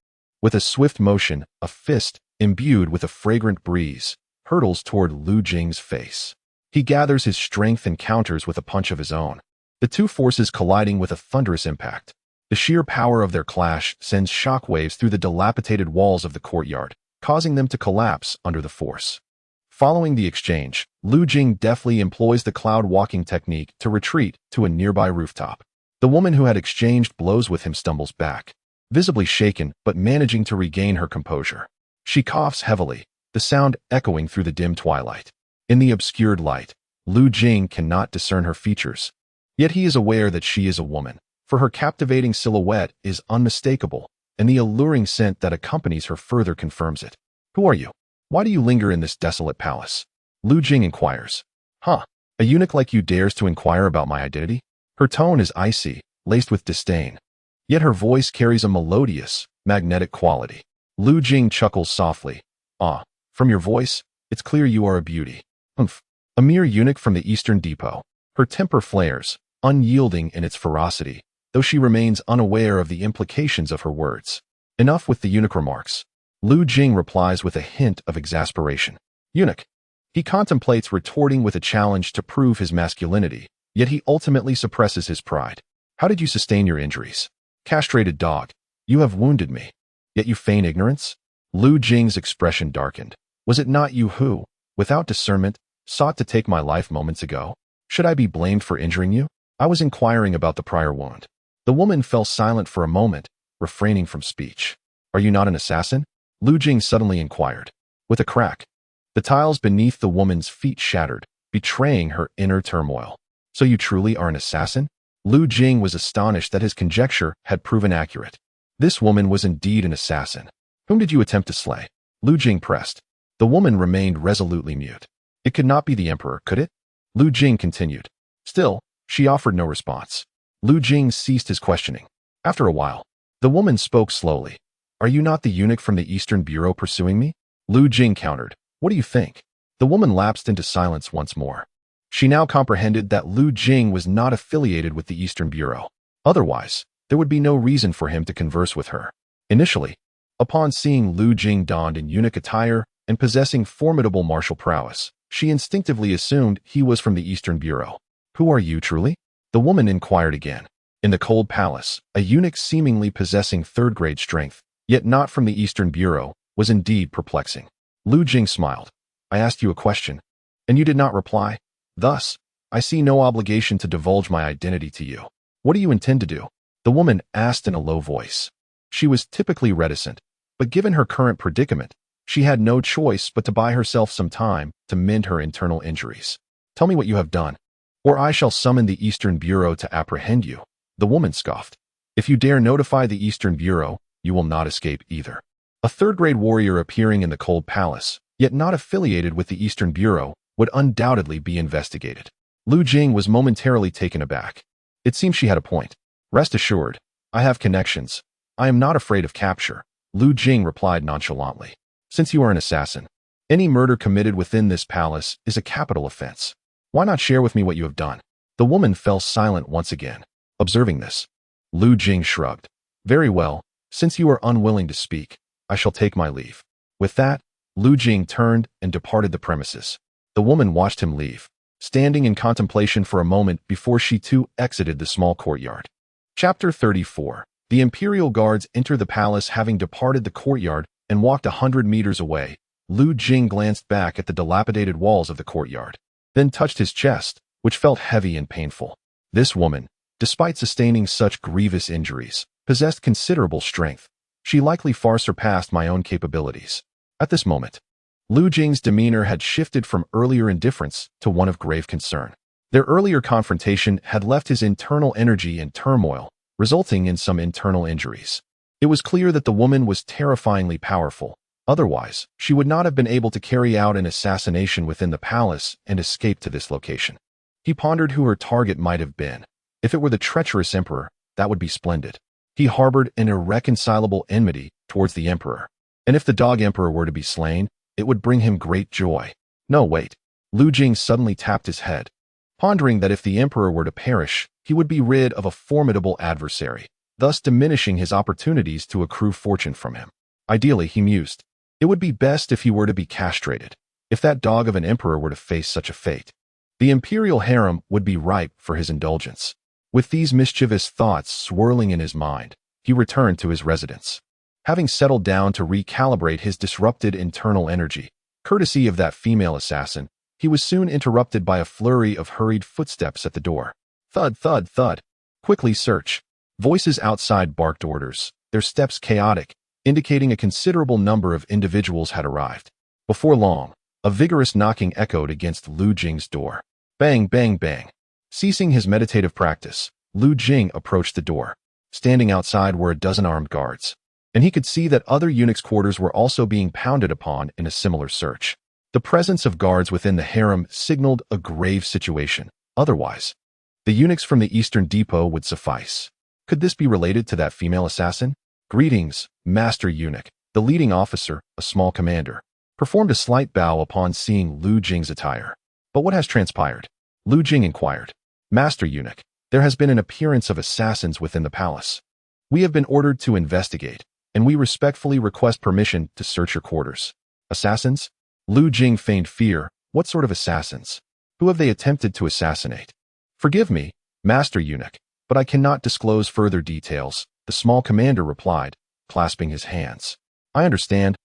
With a swift motion, a fist, imbued with a fragrant breeze, hurtles toward Lu Jing's face. He gathers his strength and counters with a punch of his own, the two forces colliding with a thunderous impact. The sheer power of their clash sends shockwaves through the dilapidated walls of the courtyard, causing them to collapse under the force. Following the exchange, Lu Jing deftly employs the cloud walking technique to retreat to a nearby rooftop. The woman who had exchanged blows with him stumbles back, visibly shaken but managing to regain her composure. She coughs heavily, the sound echoing through the dim twilight. In the obscured light, Lu Jing cannot discern her features. Yet he is aware that she is a woman, for her captivating silhouette is unmistakable, and the alluring scent that accompanies her further confirms it. Who are you? Why do you linger in this desolate palace? Lu Jing inquires. A eunuch like you dares to inquire about my identity? Her tone is icy, laced with disdain. Yet her voice carries a melodious, magnetic quality. Lu Jing chuckles softly. From your voice, it's clear you are a beauty. A mere eunuch from the Eastern Depot. Her temper flares, unyielding in its ferocity, though she remains unaware of the implications of her words. Enough with the eunuch remarks. Lu Jing replies with a hint of exasperation. Eunuch. He contemplates retorting with a challenge to prove his masculinity, yet he ultimately suppresses his pride. How did you sustain your injuries? Castrated dog. You have wounded me. Yet you feign ignorance? Lu Jing's expression darkened. Was it not you who, without discernment, sought to take my life moments ago? Should I be blamed for injuring you? I was inquiring about the prior wound. The woman fell silent for a moment, refraining from speech. Are you not an assassin? Lu Jing suddenly inquired. With a crack, the tiles beneath the woman's feet shattered, betraying her inner turmoil. So you truly are an assassin? Lu Jing was astonished that his conjecture had proven accurate. This woman was indeed an assassin. Whom did you attempt to slay? Lu Jing pressed. The woman remained resolutely mute. It could not be the emperor, could it? Lu Jing continued. Still, she offered no response. Lu Jing ceased his questioning. After a while, the woman spoke slowly. Are you not the eunuch from the Eastern Bureau pursuing me? Lu Jing countered. What do you think? The woman lapsed into silence once more. She now comprehended that Lu Jing was not affiliated with the Eastern Bureau. Otherwise, there would be no reason for him to converse with her. Initially, upon seeing Lu Jing donned in eunuch attire and possessing formidable martial prowess, she instinctively assumed he was from the Eastern Bureau. Who are you truly? The woman inquired again. In the cold palace, a eunuch seemingly possessing third-grade strength, yet not from the Eastern Bureau, was indeed perplexing. Lu Jing smiled. I asked you a question, and you did not reply. Thus, I see no obligation to divulge my identity to you. What do you intend to do? The woman asked in a low voice. She was typically reticent, but given her current predicament, she had no choice but to buy herself some time to mend her internal injuries. Tell me what you have done, or I shall summon the Eastern Bureau to apprehend you. The woman scoffed. If you dare notify the Eastern Bureau, you will not escape either. A third-grade warrior appearing in the cold palace, yet not affiliated with the Eastern Bureau, would undoubtedly be investigated. Lu Jing was momentarily taken aback. It seems she had a point. Rest assured, I have connections. I am not afraid of capture, Lu Jing replied nonchalantly. Since you are an assassin, any murder committed within this palace is a capital offense. Why not share with me what you have done? The woman fell silent once again. Observing this, Lu Jing shrugged. Very well, since you are unwilling to speak, I shall take my leave. With that, Lu Jing turned and departed the premises. The woman watched him leave, standing in contemplation for a moment before she too exited the small courtyard. Chapter 34. The Imperial Guards enter the palace having departed the courtyard and walked 100 meters away. Lu Jing glanced back at the dilapidated walls of the courtyard, then touched his chest, which felt heavy and painful. This woman, despite sustaining such grievous injuries, possessed considerable strength. She likely far surpassed my own capabilities. At this moment, Lu Jing's demeanor had shifted from earlier indifference to one of grave concern. Their earlier confrontation had left his internal energy in turmoil, resulting in some internal injuries. It was clear that the woman was terrifyingly powerful. Otherwise, she would not have been able to carry out an assassination within the palace and escape to this location. He pondered who her target might have been. If it were the treacherous emperor, that would be splendid. He harbored an irreconcilable enmity towards the emperor. And if the dog emperor were to be slain, it would bring him great joy. No, wait. Lu Jing suddenly tapped his head, pondering that if the emperor were to perish, he would be rid of a formidable adversary, thus diminishing his opportunities to accrue fortune from him. Ideally, he mused, it would be best if he were to be castrated. If that dog of an emperor were to face such a fate, the imperial harem would be ripe for his indulgence. With these mischievous thoughts swirling in his mind, he returned to his residence. Having settled down to recalibrate his disrupted internal energy, courtesy of that female assassin, he was soon interrupted by a flurry of hurried footsteps at the door. Thud, thud, thud. Quickly search. Voices outside barked orders, their steps chaotic, indicating a considerable number of individuals had arrived. Before long, a vigorous knocking echoed against Lu Jing's door. Bang, bang, bang. Ceasing his meditative practice, Lu Jing approached the door. Standing outside were a dozen armed guards, and he could see that other eunuchs' quarters were also being pounded upon in a similar search. The presence of guards within the harem signaled a grave situation. Otherwise, the eunuchs from the Eastern Depot would suffice. Could this be related to that female assassin? Greetings, Master Eunuch. The leading officer, a small commander, performed a slight bow upon seeing Lu Jing's attire. But what has transpired? Lu Jing inquired. Master Eunuch, there has been an appearance of assassins within the palace. We have been ordered to investigate, and we respectfully request permission to search your quarters. Assassins? Lu Jing feigned fear. What sort of assassins? Who have they attempted to assassinate? Forgive me, Master Eunuch, but I cannot disclose further details, the small commander replied, clasping his hands. I understand.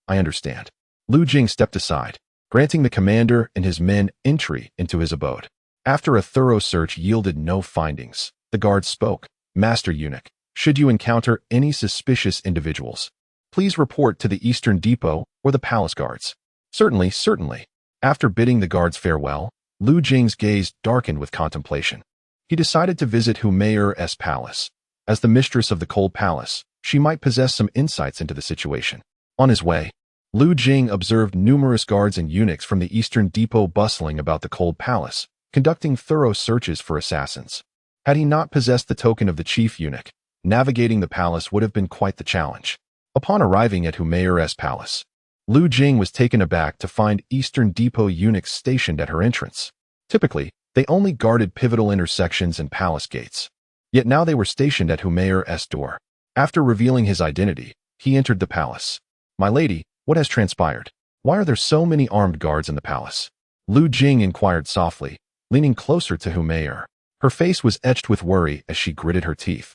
Lu Jing stepped aside, granting the commander and his men entry into his abode. After a thorough search yielded no findings, the guard spoke. Master Eunuch, should you encounter any suspicious individuals, please report to the Eastern Depot or the palace guards. Certainly. After bidding the guards farewell, Lu Jing's gaze darkened with contemplation. He decided to visit Humayur's palace. As the mistress of the Cold Palace, she might possess some insights into the situation. On his way, Lu Jing observed numerous guards and eunuchs from the Eastern Depot bustling about the Cold Palace, conducting thorough searches for assassins. Had he not possessed the token of the chief eunuch, navigating the palace would have been quite the challenge. Upon arriving at Humayur's palace, Lu Jing was taken aback to find Eastern Depot eunuchs stationed at her entrance. Typically, they only guarded pivotal intersections and palace gates. Yet now they were stationed at Humayur's door. After revealing his identity, he entered the palace. My lady, what has transpired? Why are there so many armed guards in the palace? Lu Jing inquired softly, leaning closer to Humayur. Her face was etched with worry as she gritted her teeth.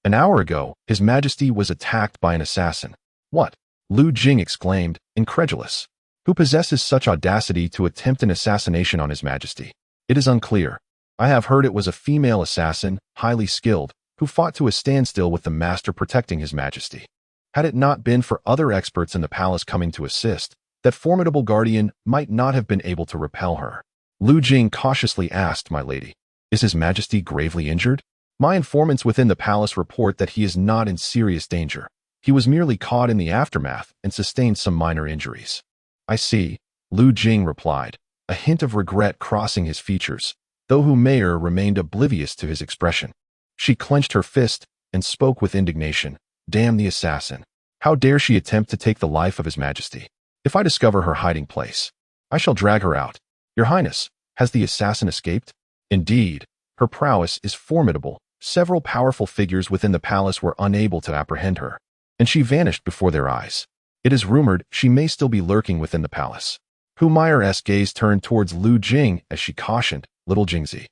An hour ago, His Majesty was attacked by an assassin. What? Lu Jing exclaimed, incredulous. Who possesses such audacity to attempt an assassination on His Majesty? It is unclear. I have heard it was a female assassin, highly skilled, who fought to a standstill with the master protecting His Majesty. Had it not been for other experts in the palace coming to assist, that formidable guardian might not have been able to repel her. Lu Jing cautiously asked, my lady, is His Majesty gravely injured? My informants within the palace report that he is not in serious danger. He was merely caught in the aftermath and sustained some minor injuries. I see, Lu Jing replied, a hint of regret crossing his features, though Humayur remained oblivious to his expression. She clenched her fist and spoke with indignation. Damn the assassin. How dare she attempt to take the life of His Majesty? If I discover her hiding place, I shall drag her out. Your Highness, has the assassin escaped? Indeed, her prowess is formidable. Several powerful figures within the palace were unable to apprehend her, and she vanished before their eyes. It is rumored she may still be lurking within the palace. Hu Meyer's gaze turned towards Lu Jing as she cautioned, "Little Jingzi,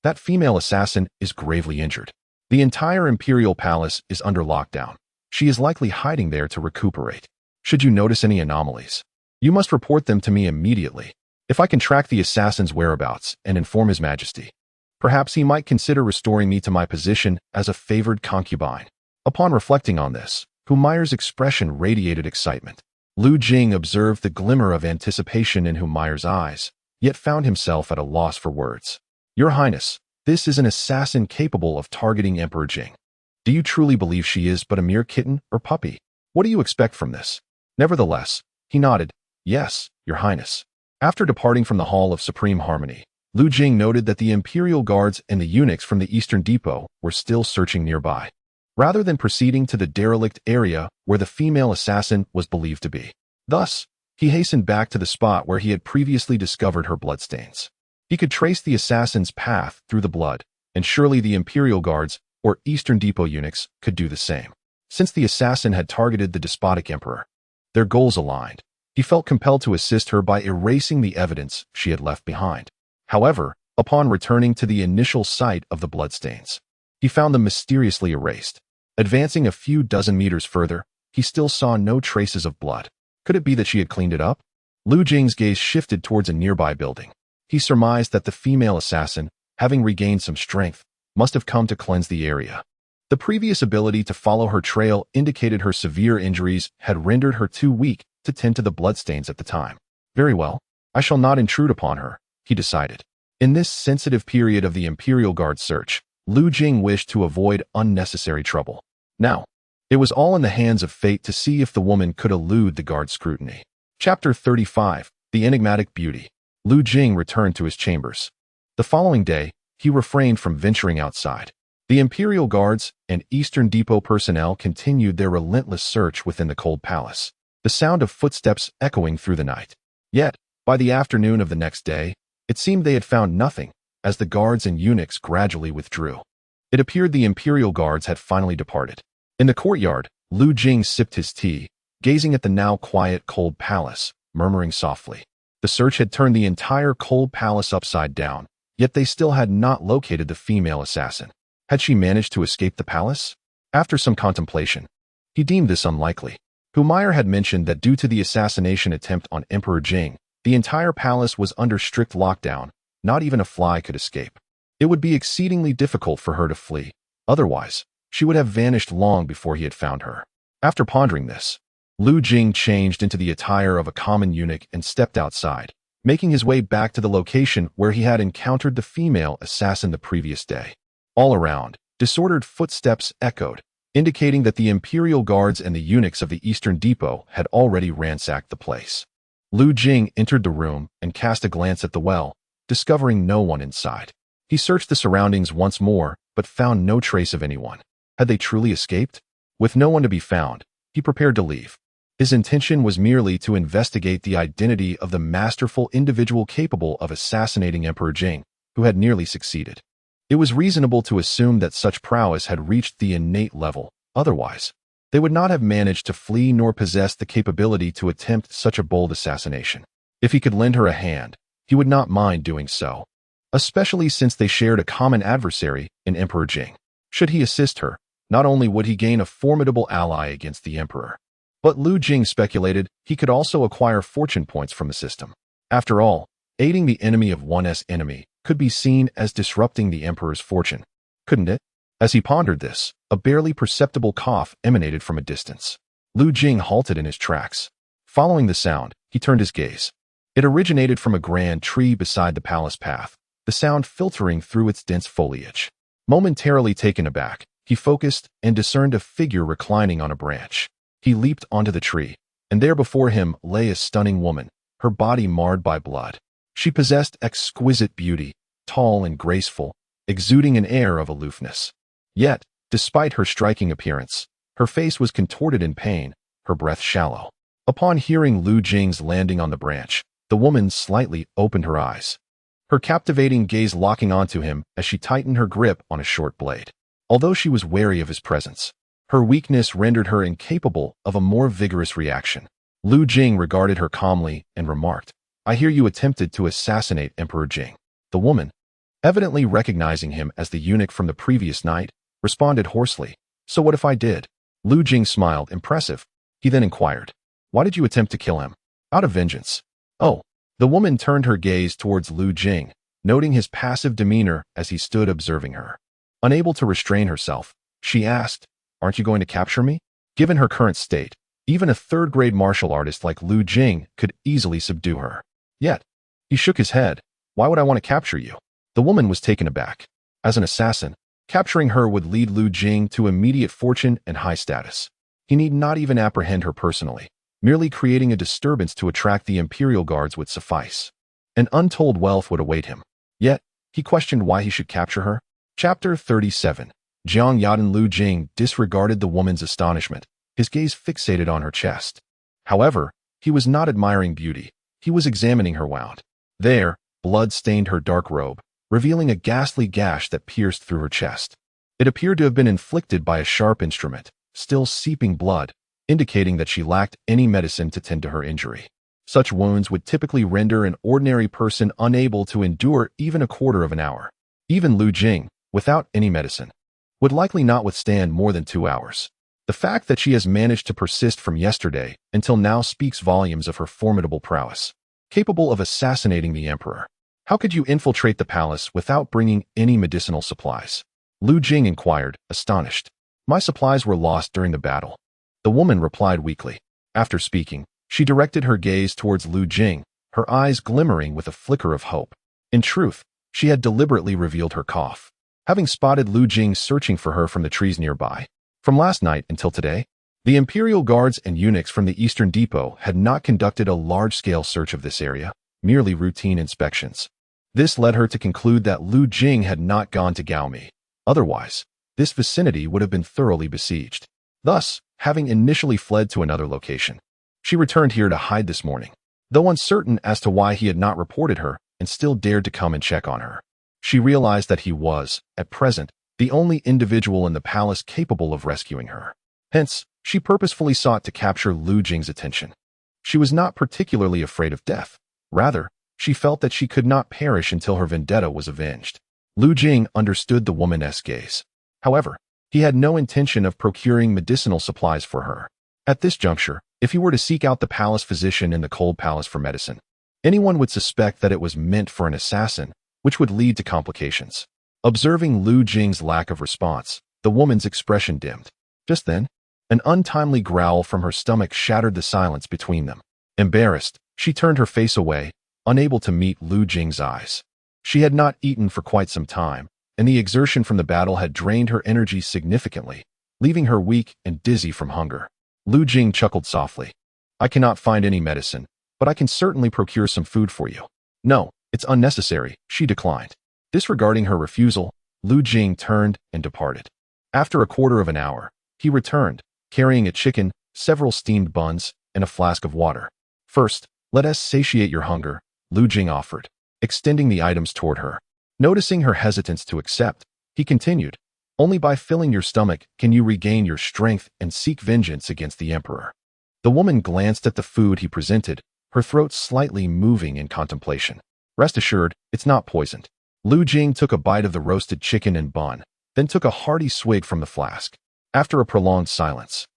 that female assassin is gravely injured. The entire imperial palace is under lockdown. She is likely hiding there to recuperate. Should you notice any anomalies, you must report them to me immediately. If I can track the assassin's whereabouts and inform His Majesty, perhaps he might consider restoring me to my position as a favored concubine." Upon reflecting on this, Hu Meyer's expression radiated excitement. Lu Jing observed the glimmer of anticipation in Hu Meyer's eyes, yet found himself at a loss for words. "Your Highness, this is an assassin capable of targeting Emperor Jing. Do you truly believe she is but a mere kitten or puppy? What do you expect from this?" Nevertheless, he nodded, "Yes, Your Highness." After departing from the Hall of Supreme Harmony, Lu Jing noted that the Imperial Guards and the eunuchs from the Eastern Depot were still searching nearby, rather than proceeding to the derelict area where the female assassin was believed to be. Thus, he hastened back to the spot where he had previously discovered her bloodstains. He could trace the assassin's path through the blood, and surely the Imperial Guards or Eastern Depot eunuchs could do the same. Since the assassin had targeted the despotic emperor, their goals aligned. He felt compelled to assist her by erasing the evidence she had left behind. However, upon returning to the initial site of the bloodstains, he found them mysteriously erased. Advancing a few dozen meters further, he still saw no traces of blood. Could it be that she had cleaned it up? Lu Jing's gaze shifted towards a nearby building. He surmised that the female assassin, having regained some strength, must have come to cleanse the area. The previous ability to follow her trail indicated her severe injuries had rendered her too weak to tend to the bloodstains at the time. Very well, I shall not intrude upon her, he decided. In this sensitive period of the Imperial Guard search, Lu Jing wished to avoid unnecessary trouble. Now, it was all in the hands of fate to see if the woman could elude the guard's scrutiny. Chapter 35, The Enigmatic Beauty. Lu Jing returned to his chambers. The following day, he refrained from venturing outside. The Imperial Guards and Eastern Depot personnel continued their relentless search within the cold palace, the sound of footsteps echoing through the night. Yet, by the afternoon of the next day, it seemed they had found nothing, as the guards and eunuchs gradually withdrew. It appeared the Imperial Guards had finally departed. In the courtyard, Lu Jing sipped his tea, gazing at the now quiet cold palace, murmuring softly. The search had turned the entire cold palace upside down, yet they still had not located the female assassin. Had she managed to escape the palace? After some contemplation, he deemed this unlikely. Hu Meyer had mentioned that due to the assassination attempt on Emperor Jing, the entire palace was under strict lockdown. Not even a fly could escape. It would be exceedingly difficult for her to flee. Otherwise, she would have vanished long before he had found her. After pondering this, Lu Jing changed into the attire of a common eunuch and stepped outside, making his way back to the location where he had encountered the female assassin the previous day. All around, disordered footsteps echoed, indicating that the Imperial Guards and the eunuchs of the Eastern Depot had already ransacked the place. Lu Jing entered the room and cast a glance at the well, discovering no one inside. He searched the surroundings once more, but found no trace of anyone. Had they truly escaped? With no one to be found, he prepared to leave. His intention was merely to investigate the identity of the masterful individual capable of assassinating Emperor Jing, who had nearly succeeded. It was reasonable to assume that such prowess had reached the innate level. Otherwise, they would not have managed to flee nor possess the capability to attempt such a bold assassination. If he could lend her a hand, he would not mind doing so, especially since they shared a common adversary in Emperor Jing. Should he assist her, not only would he gain a formidable ally against the emperor, but Lu Jing speculated he could also acquire fortune points from the system. After all, aiding the enemy of one's enemy could be seen as disrupting the emperor's fortune, couldn't it? As he pondered this, a barely perceptible cough emanated from a distance. Lu Jing halted in his tracks. Following the sound, he turned his gaze. It originated from a grand tree beside the palace path, the sound filtering through its dense foliage. Momentarily taken aback, he focused and discerned a figure reclining on a branch. He leaped onto the tree, and there before him lay a stunning woman, her body marred by blood. She possessed exquisite beauty, tall and graceful, exuding an air of aloofness. Yet, despite her striking appearance, her face was contorted in pain, her breath shallow. Upon hearing Lu Jing's landing on the branch, the woman slightly opened her eyes, her captivating gaze locking onto him as she tightened her grip on a short blade. Although she was wary of his presence, her weakness rendered her incapable of a more vigorous reaction. Lu Jing regarded her calmly and remarked, "I hear you attempted to assassinate Emperor Jing." The woman, evidently recognizing him as the eunuch from the previous night, responded hoarsely, "So what if I did?" Lu Jing smiled, impressive. He then inquired, "Why did you attempt to kill him?" "Out of vengeance." "Oh." The woman turned her gaze towards Lu Jing, noting his passive demeanor as he stood observing her. Unable to restrain herself, she asked, "Aren't you going to capture me?" Given her current state, even a third-grade martial artist like Lu Jing could easily subdue her. Yet, he shook his head. "Why would I want to capture you?" The woman was taken aback. As an assassin, capturing her would lead Lu Jing to immediate fortune and high status. He need not even apprehend her personally. Merely creating a disturbance to attract the Imperial Guards would suffice. An untold wealth would await him. Yet, he questioned why he should capture her. Chapter 37. Jiang Yadan. Lu Jing disregarded the woman's astonishment, his gaze fixated on her chest. However, he was not admiring beauty. He was examining her wound. There, blood stained her dark robe, revealing a ghastly gash that pierced through her chest. It appeared to have been inflicted by a sharp instrument, still seeping blood, indicating that she lacked any medicine to tend to her injury. Such wounds would typically render an ordinary person unable to endure even a quarter of an hour. Even Lu Jing, without any medicine, would likely not withstand more than 2 hours. The fact that she has managed to persist from yesterday until now speaks volumes of her formidable prowess, capable of assassinating the emperor. "How could you infiltrate the palace without bringing any medicinal supplies?" Lu Jing inquired, astonished. "My supplies were lost during the battle." The woman replied weakly. After speaking, she directed her gaze towards Lu Jing, her eyes glimmering with a flicker of hope. In truth, she had deliberately revealed her cough, having spotted Lu Jing searching for her from the trees nearby. From last night until today, the Imperial Guards and eunuchs from the Eastern Depot had not conducted a large-scale search of this area, merely routine inspections. This led her to conclude that Lu Jing had not gone to Gaomi. Otherwise, this vicinity would have been thoroughly besieged. Thus, having initially fled to another location, she returned here to hide this morning. Though uncertain as to why he had not reported her and still dared to come and check on her, she realized that he was, at present, the only individual in the palace capable of rescuing her. Hence, she purposefully sought to capture Lu Jing's attention. She was not particularly afraid of death. Rather, she felt that she could not perish until her vendetta was avenged. Lu Jing understood the woman's gaze. However, he had no intention of procuring medicinal supplies for her. At this juncture, if he were to seek out the palace physician in the cold palace for medicine, anyone would suspect that it was meant for an assassin, which would lead to complications. Observing Lu Jing's lack of response, the woman's expression dimmed. Just then, an untimely growl from her stomach shattered the silence between them. Embarrassed, she turned her face away, unable to meet Lu Jing's eyes. She had not eaten for quite some time, and the exertion from the battle had drained her energy significantly, leaving her weak and dizzy from hunger. Lu Jing chuckled softly. "I cannot find any medicine, but I can certainly procure some food for you." "No, it's unnecessary," she declined. Disregarding her refusal, Lu Jing turned and departed. After a quarter of an hour, he returned, carrying a chicken, several steamed buns, and a flask of water. "First, let us satiate your hunger," Lu Jing offered, extending the items toward her. Noticing her hesitance to accept, he continued, "Only by filling your stomach can you regain your strength and seek vengeance against the emperor." The woman glanced at the food he presented, her throat slightly moving in contemplation. "Rest assured, it's not poisoned." Lu Jing took a bite of the roasted chicken and bun, then took a hearty swig from the flask. After a prolonged silence,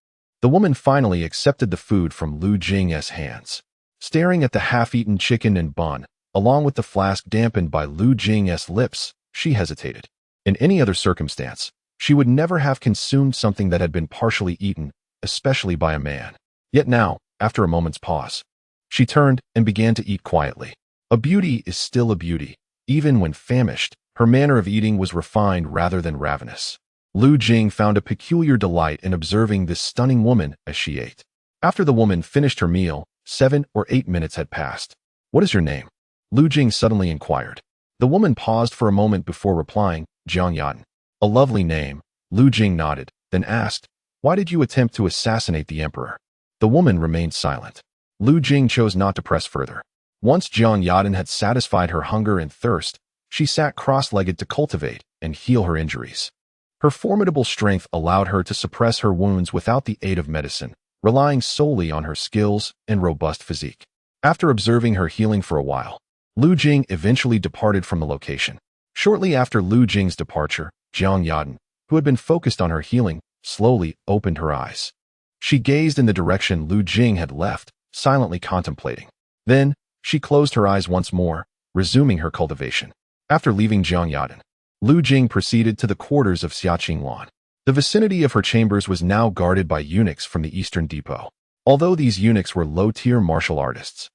the woman finally accepted the food from Lu Jing's hands. Staring at the half-eaten chicken and bun, along with the flask dampened by Lu Jing's lips, she hesitated. In any other circumstance, she would never have consumed something that had been partially eaten, especially by a man. Yet now, after a moment's pause, she turned and began to eat quietly. A beauty is still a beauty. Even when famished, her manner of eating was refined rather than ravenous. Lu Jing found a peculiar delight in observing this stunning woman as she ate. After the woman finished her meal, 7 or 8 minutes had passed. "What is your name?" Lu Jing suddenly inquired. The woman paused for a moment before replying, "Jiang Yadan." "A lovely name," Lu Jing nodded, then asked, "Why did you attempt to assassinate the emperor?" The woman remained silent. Lu Jing chose not to press further. Once Jiang Yadan had satisfied her hunger and thirst, she sat cross-legged to cultivate and heal her injuries. Her formidable strength allowed her to suppress her wounds without the aid of medicine, relying solely on her skills and robust physique. After observing her healing for a while, Lu Jing eventually departed from the location. Shortly after Lu Jing's departure, Jiang Yadan, who had been focused on her healing, slowly opened her eyes. She gazed in the direction Lu Jing had left, silently contemplating. Then, she closed her eyes once more, resuming her cultivation. After leaving Jiang Yadan, Lu Jing proceeded to the quarters of Xiaqing Lan. The vicinity of her chambers was now guarded by eunuchs from the Eastern Depot. Although these eunuchs were low-tier martial artists,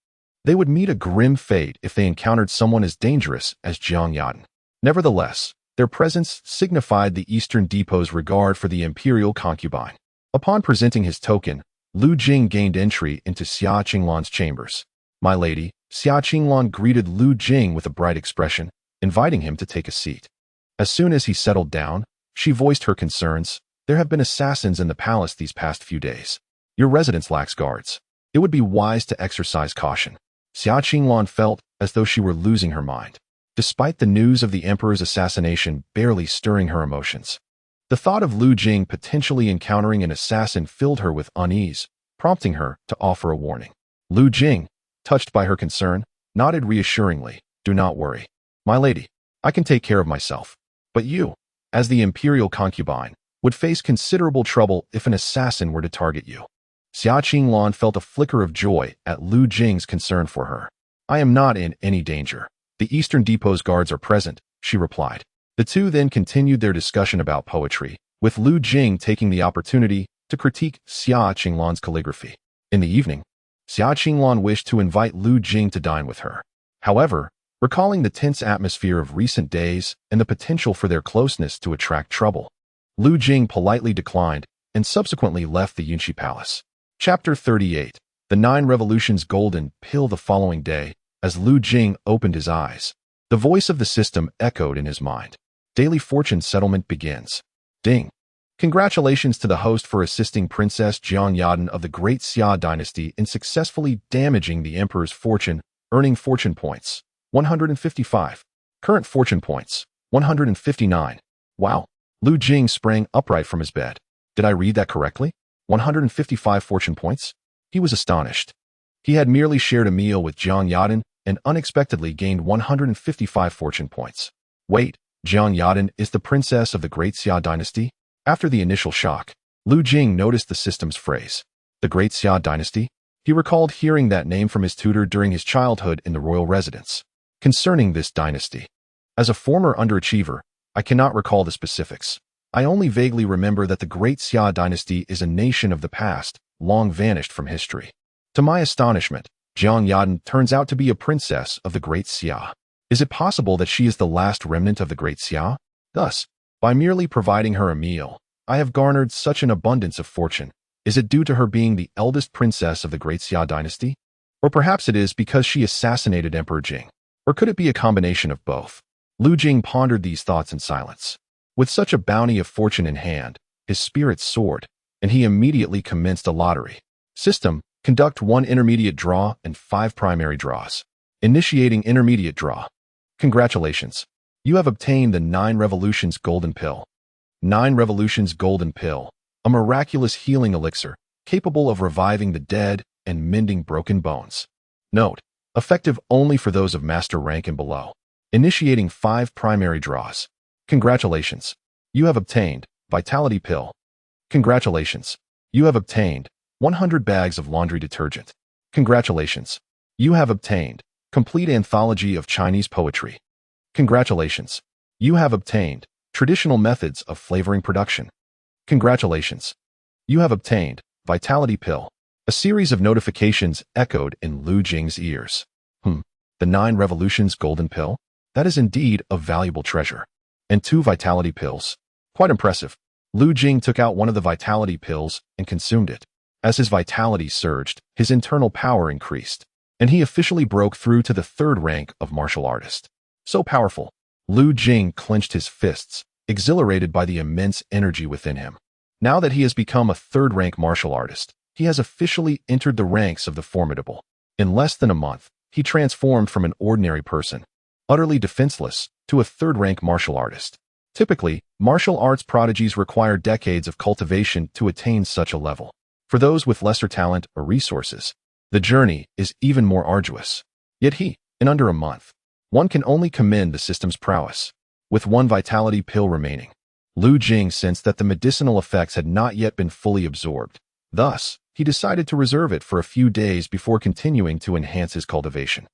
they would meet a grim fate if they encountered someone as dangerous as Jiang Yadan. Nevertheless, their presence signified the Eastern Depot's regard for the imperial concubine. Upon presenting his token, Lu Jing gained entry into Xiaqing Lan's chambers. "My lady," Xiaqing Lan greeted Lu Jing with a bright expression, inviting him to take a seat. As soon as he settled down, she voiced her concerns. "There have been assassins in the palace these past few days. Your residence lacks guards. It would be wise to exercise caution." Xiaqing Lan felt as though she were losing her mind, despite the news of the emperor's assassination barely stirring her emotions. The thought of Lu Jing potentially encountering an assassin filled her with unease, prompting her to offer a warning. Lu Jing, touched by her concern, nodded reassuringly. "Do not worry, my lady. I can take care of myself. But you, as the imperial concubine, would face considerable trouble if an assassin were to target you." Xiaqing Lan felt a flicker of joy at Lu Jing's concern for her. "I am not in any danger. The Eastern Depot's guards are present," she replied. The two then continued their discussion about poetry, with Lu Jing taking the opportunity to critique Xiaqing Lan's calligraphy. In the evening, Xiaqing Lan wished to invite Lu Jing to dine with her. However, recalling the tense atmosphere of recent days and the potential for their closeness to attract trouble, Lu Jing politely declined and subsequently left the Yunxi Palace. Chapter 38. The 9 Revolutions Golden Pill. The following day, as Lu Jing opened his eyes, the voice of the system echoed in his mind. Daily fortune settlement begins. Ding. Congratulations to the host for assisting Princess Jiang Yadan of the Great Xia dynasty in successfully damaging the emperor's fortune, earning fortune points. 155. Current fortune points. 159. Wow. Lu Jing sprang upright from his bed. Did I read that correctly? 155 fortune points? He was astonished. He had merely shared a meal with Jiang Yadan and unexpectedly gained 155 fortune points. Wait, Jiang Yadan is the princess of the Great Xia dynasty? After the initial shock, Lu Jing noticed the system's phrase, the Great Xia dynasty. He recalled hearing that name from his tutor during his childhood in the royal residence. Concerning this dynasty, as a former underachiever, I cannot recall the specifics. I only vaguely remember that the Great Xia dynasty is a nation of the past, long vanished from history. To my astonishment, Jiang Yadan turns out to be a princess of the Great Xia. Is it possible that she is the last remnant of the Great Xia? Thus, by merely providing her a meal, I have garnered such an abundance of fortune. Is it due to her being the eldest princess of the Great Xia dynasty? Or perhaps it is because she assassinated Emperor Jing. Or could it be a combination of both? Lu Jing pondered these thoughts in silence. With such a bounty of fortune in hand, his spirits soared, and he immediately commenced a lottery. System, conduct 1 intermediate draw and 5 primary draws. Initiating intermediate draw. Congratulations. You have obtained the 9 Revolutions Golden Pill. 9 Revolutions Golden Pill, a miraculous healing elixir, capable of reviving the dead and mending broken bones. Note, effective only for those of master rank and below. Initiating 5 primary draws. Congratulations. You have obtained Vitality Pill. Congratulations. You have obtained 100 bags of laundry detergent. Congratulations. You have obtained Complete Anthology of Chinese Poetry. Congratulations. You have obtained Traditional Methods of Flavoring Production. Congratulations. You have obtained Vitality Pill. A series of notifications echoed in Lu Jing's ears. The 9 Revolutions Golden Pill? That is indeed a valuable treasure. And 2 Vitality Pills. Quite impressive. Lu Jing took out one of the Vitality Pills and consumed it. As his vitality surged, his internal power increased, and he officially broke through to the 3rd rank of martial artist. So powerful, Lu Jing clenched his fists, exhilarated by the immense energy within him. Now that he has become a 3rd rank martial artist, he has officially entered the ranks of the formidable. In less than a month, he transformed from an ordinary person, utterly defenseless, to a 3rd rank martial artist. Typically, martial arts prodigies require decades of cultivation to attain such a level. For those with lesser talent or resources, the journey is even more arduous. Yet in under a month, one can only commend the system's prowess. With one vitality pill remaining, Lu Jing sensed that the medicinal effects had not yet been fully absorbed. Thus, he decided to reserve it for a few days before continuing to enhance his cultivation.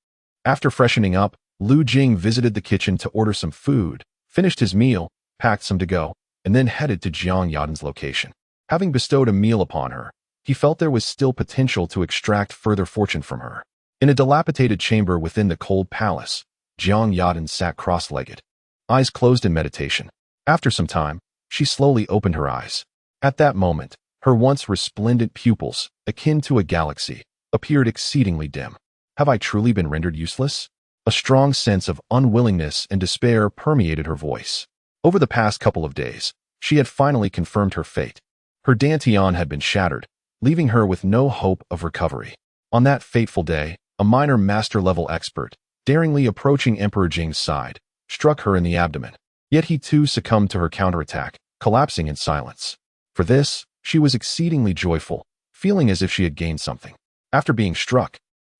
After freshening up, Lu Jing visited the kitchen to order some food, finished his meal, packed some to go, and then headed to Jiang Yadan's location. Having bestowed a meal upon her, he felt there was still potential to extract further fortune from her. In a dilapidated chamber within the cold palace, Jiang Yadan sat cross-legged, eyes closed in meditation. After some time, she slowly opened her eyes. At that moment, her once resplendent pupils, akin to a galaxy, appeared exceedingly dim. Have I truly been rendered useless? A strong sense of unwillingness and despair permeated her voice. Over the past couple of days, she had finally confirmed her fate. Her dantian had been shattered, leaving her with no hope of recovery. On that fateful day, a minor master-level expert, daringly approaching Emperor Jing's side, struck her in the abdomen. Yet he too succumbed to her counterattack, collapsing in silence. For this, she was exceedingly joyful, feeling as if she had gained something. After being struck,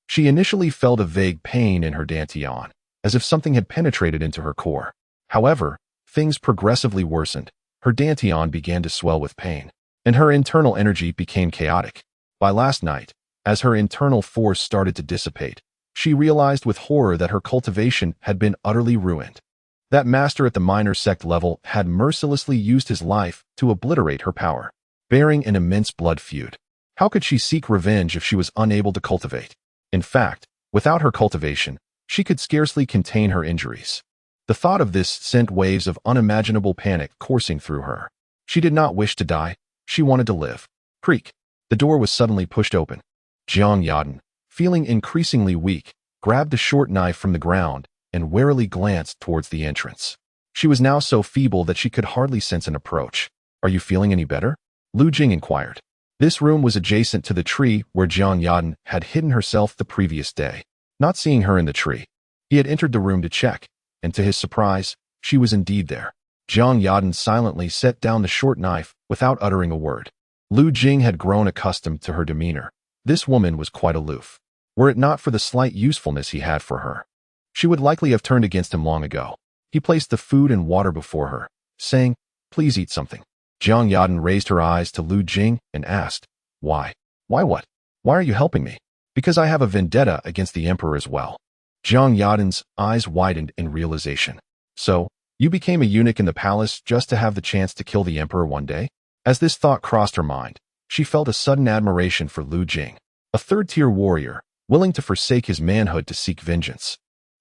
she initially felt a vague pain in her dantian, as if something had penetrated into her core. However, things progressively worsened. Her dantian began to swell with pain, and her internal energy became chaotic. By last night, as her internal force started to dissipate, she realized with horror that her cultivation had been utterly ruined. That master at the minor sect level had mercilessly used his life to obliterate her power, bearing an immense blood feud. How could she seek revenge if she was unable to cultivate? In fact, without her cultivation, she could scarcely contain her injuries. The thought of this sent waves of unimaginable panic coursing through her. She did not wish to die. She wanted to live. Creak. The door was suddenly pushed open. Jiang Yadan, feeling increasingly weak, grabbed the short knife from the ground and warily glanced towards the entrance. She was now so feeble that she could hardly sense an approach. Are you feeling any better? Lu Jing inquired. This room was adjacent to the tree where Jiang Yadan had hidden herself the previous day. Not seeing her in the tree, he had entered the room to check, and to his surprise, she was indeed there. Jiang Yadan silently set down the short knife without uttering a word. Lu Jing had grown accustomed to her demeanor. This woman was quite aloof. Were it not for the slight usefulness he had for her, she would likely have turned against him long ago. He placed the food and water before her, saying, "Please eat something." Jiang Yadan raised her eyes to Lu Jing and asked, "Why? Why what? Why are you helping me?" "Because I have a vendetta against the emperor as well." Jiang Yadan's eyes widened in realization. "So, you became a eunuch in the palace just to have the chance to kill the emperor one day?" As this thought crossed her mind, she felt a sudden admiration for Lu Jing, a third-tier warrior, willing to forsake his manhood to seek vengeance,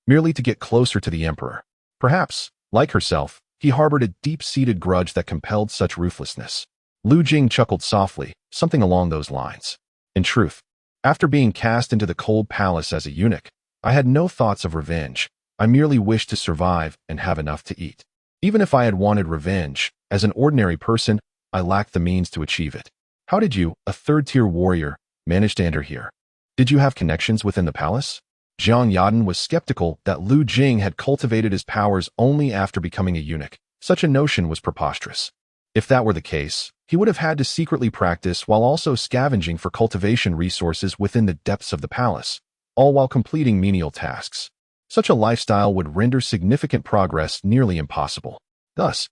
merely to get closer to the emperor. Perhaps, like herself, he harbored a deep-seated grudge that compelled such ruthlessness. Lu Jing chuckled softly, something along those lines. In truth, after being cast into the cold palace as a eunuch, I had no thoughts of revenge. I merely wished to survive and have enough to eat. Even if I had wanted revenge, as an ordinary person, I lacked the means to achieve it. How did you, a third-tier warrior, manage to enter here? Did you have connections within the palace? Jiang Yadan was skeptical that Lu Jing had cultivated his powers only after becoming a eunuch. Such a notion was preposterous. If that were the case, he would have had to secretly practice while also scavenging for cultivation resources within the depths of the palace, all while completing menial tasks. Such a lifestyle would render significant progress nearly impossible. Thus,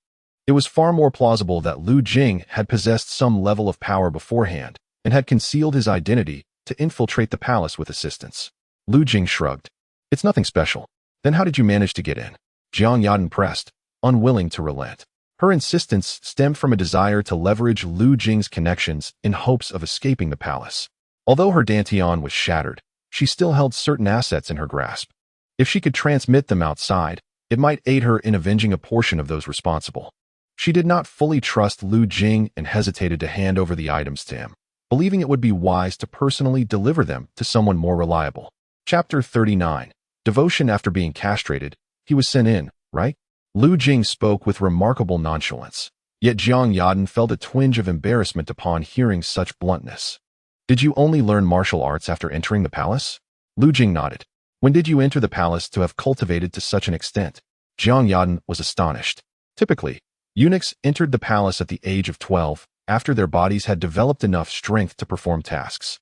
it was far more plausible that Lu Jing had possessed some level of power beforehand and had concealed his identity to infiltrate the palace with assistance. Lu Jing shrugged. "It's nothing special." "Then how did you manage to get in?" Jiang Yadan pressed, unwilling to relent. Her insistence stemmed from a desire to leverage Lu Jing's connections in hopes of escaping the palace. Although her dantian was shattered, she still held certain assets in her grasp. If she could transmit them outside, it might aid her in avenging a portion of those responsible. She did not fully trust Lu Jing and hesitated to hand over the items to him, believing it would be wise to personally deliver them to someone more reliable. Chapter 39. Devotion. After being castrated, he was sent in, right? Lu Jing spoke with remarkable nonchalance, yet Jiang Yadan felt a twinge of embarrassment upon hearing such bluntness. "Did you only learn martial arts after entering the palace?" Lu Jing nodded. "When did you enter the palace to have cultivated to such an extent?" Jiang Yadan was astonished. Typically, eunuchs entered the palace at the age of 12, after their bodies had developed enough strength to perform tasks.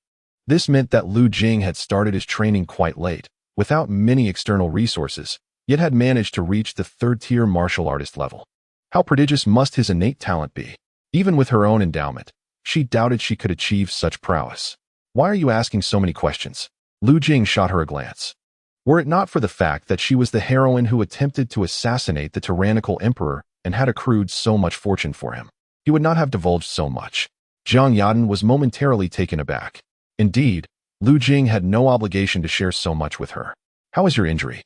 This meant that Lu Jing had started his training quite late, without many external resources, yet had managed to reach the third-tier martial artist level. How prodigious must his innate talent be? Even with her own endowment, she doubted she could achieve such prowess. Why are you asking so many questions? Lu Jing shot her a glance. Were it not for the fact that she was the heroine who attempted to assassinate the tyrannical emperor and had accrued so much fortune for him, he would not have divulged so much. Jiang Yadan was momentarily taken aback. Indeed, Lu Jing had no obligation to share so much with her. How is your injury?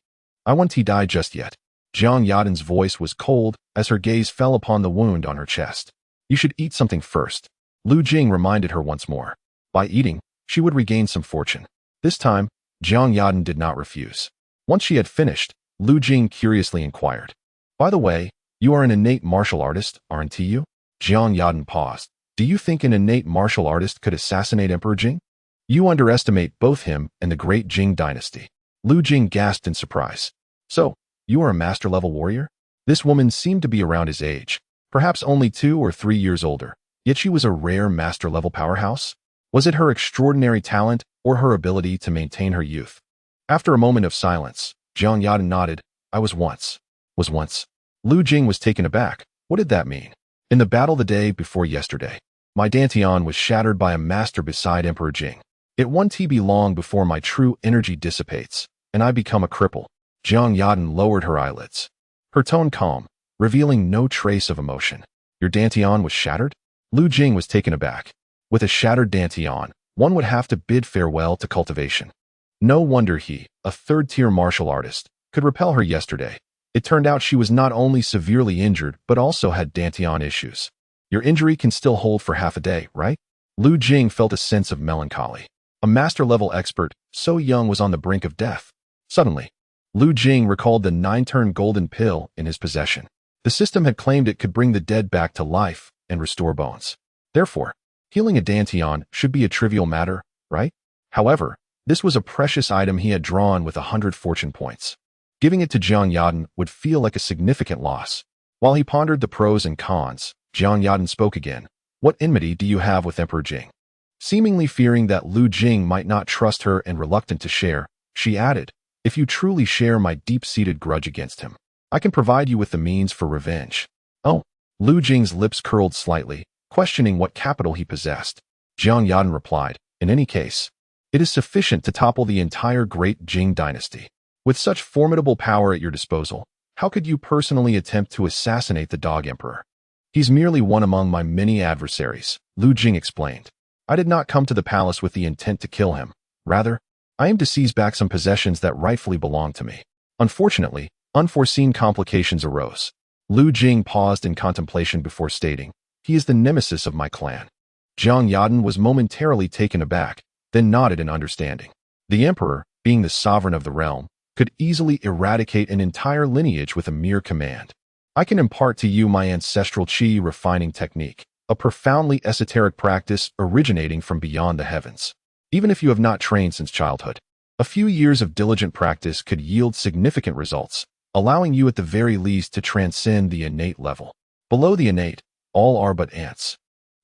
I won't die just yet. Jiang Yadan's voice was cold as her gaze fell upon the wound on her chest. You should eat something first. Lu Jing reminded her once more. By eating, she would regain some fortune. This time, Jiang Yadan did not refuse. Once she had finished, Lu Jing curiously inquired. By the way, you are an innate martial artist, aren't you? Jiang Yadan paused. Do you think an innate martial artist could assassinate Emperor Jing? You underestimate both him and the great Jing dynasty. Lu Jing gasped in surprise. So, you are a master-level warrior? This woman seemed to be around his age, perhaps only 2 or 3 years older, yet she was a rare master-level powerhouse. Was it her extraordinary talent or her ability to maintain her youth? After a moment of silence, Jiang Yadan nodded. I was once. Lu Jing was taken aback. What did that mean? In the battle the day before yesterday, my dantian was shattered by a master beside Emperor Jing. It won't be long before my true energy dissipates, and I become a cripple. Jiang Yadan lowered her eyelids. Her tone calm, revealing no trace of emotion. Your dantian was shattered? Lu Jing was taken aback. With a shattered dantian, one would have to bid farewell to cultivation. No wonder he, a third-tier martial artist, could repel her yesterday. It turned out she was not only severely injured, but also had dantian issues. Your injury can still hold for half a day, right? Lu Jing felt a sense of melancholy. A master-level expert, so young, was on the brink of death. Suddenly, Lu Jing recalled the 9-turn golden pill in his possession. The system had claimed it could bring the dead back to life and restore bones. Therefore, healing a dantian should be a trivial matter, right? However, this was a precious item he had drawn with 100 fortune points. Giving it to Jiang Yadan would feel like a significant loss. While he pondered the pros and cons, Jiang Yadan spoke again. What enmity do you have with Emperor Jing? Seemingly fearing that Lu Jing might not trust her and reluctant to share, she added, if you truly share my deep-seated grudge against him, I can provide you with the means for revenge. Oh, Lu Jing's lips curled slightly, questioning what capital he possessed. Jiang Yadan replied, in any case, it is sufficient to topple the entire great Jing dynasty. With such formidable power at your disposal, how could you personally attempt to assassinate the dog emperor? He's merely one among my many adversaries, Lu Jing explained. I did not come to the palace with the intent to kill him. Rather, I aim to seize back some possessions that rightfully belong to me. Unfortunately, unforeseen complications arose. Lu Jing paused in contemplation before stating, he is the nemesis of my clan. Jiang Yadan was momentarily taken aback, then nodded in understanding. The emperor, being the sovereign of the realm, could easily eradicate an entire lineage with a mere command. I can impart to you my ancestral qi refining technique, a profoundly esoteric practice originating from beyond the heavens. Even if you have not trained since childhood, a few years of diligent practice could yield significant results, allowing you at the very least to transcend the innate level. Below the innate, all are but ants.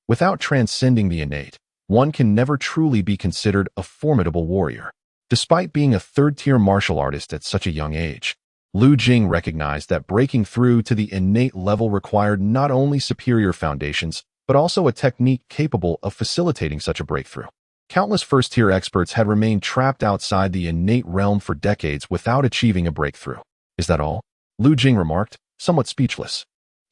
Without transcending the innate, one can never truly be considered a formidable warrior. Despite being a third-tier martial artist at such a young age, Lu Jing recognized that breaking through to the innate level required not only superior foundations, but also a technique capable of facilitating such a breakthrough. Countless first-tier experts had remained trapped outside the innate realm for decades without achieving a breakthrough. Is that all? Lu Jing remarked, somewhat speechless.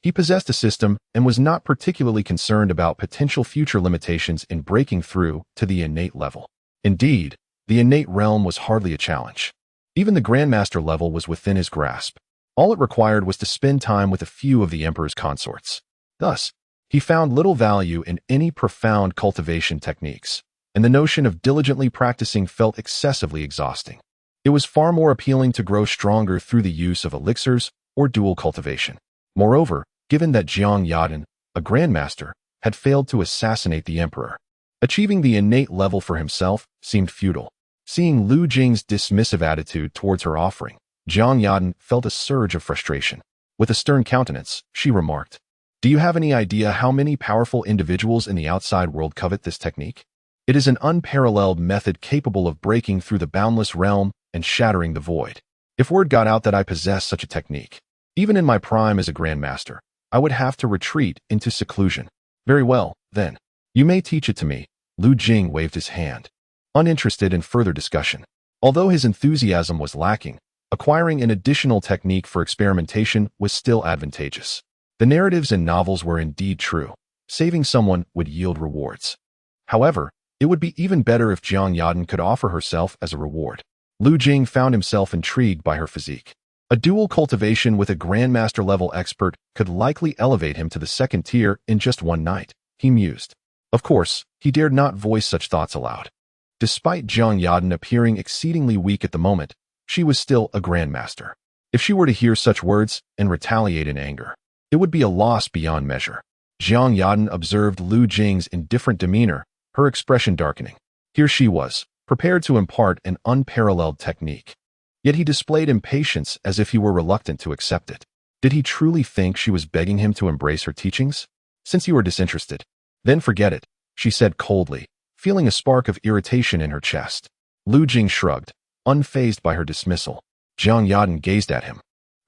He possessed a system and was not particularly concerned about potential future limitations in breaking through to the innate level. Indeed, the innate realm was hardly a challenge. Even the Grandmaster level was within his grasp. All it required was to spend time with a few of the Emperor's consorts. Thus, he found little value in any profound cultivation techniques, and the notion of diligently practicing felt excessively exhausting. It was far more appealing to grow stronger through the use of elixirs or dual cultivation. Moreover, given that Jiang Yadan, a Grandmaster, had failed to assassinate the Emperor, achieving the innate level for himself seemed futile. Seeing Lu Jing's dismissive attitude towards her offering, Jiang Yadan felt a surge of frustration. With a stern countenance, she remarked, Do you have any idea how many powerful individuals in the outside world covet this technique? It is an unparalleled method capable of breaking through the boundless realm and shattering the void. If word got out that I possess such a technique, even in my prime as a grandmaster, I would have to retreat into seclusion. Very well, then. You may teach it to me. Jing waved his hand, uninterested in further discussion. Although his enthusiasm was lacking, acquiring an additional technique for experimentation was still advantageous. The narratives in novels were indeed true. Saving someone would yield rewards. However, it would be even better if Jiang Yaden could offer herself as a reward. Jing found himself intrigued by her physique. A dual cultivation with a grandmaster-level expert could likely elevate him to the second tier in just one night, he mused. Of course, he dared not voice such thoughts aloud. Despite Jiang Yaden appearing exceedingly weak at the moment, she was still a grandmaster. If she were to hear such words and retaliate in anger, it would be a loss beyond measure. Jiang Yaden observed Jing's indifferent demeanor, her expression darkening. Here she was, prepared to impart an unparalleled technique. Yet he displayed impatience as if he were reluctant to accept it. Did he truly think she was begging him to embrace her teachings? Since you are disinterested, then forget it, she said coldly, feeling a spark of irritation in her chest. Jing shrugged, unfazed by her dismissal. Jiang Yaden gazed at him,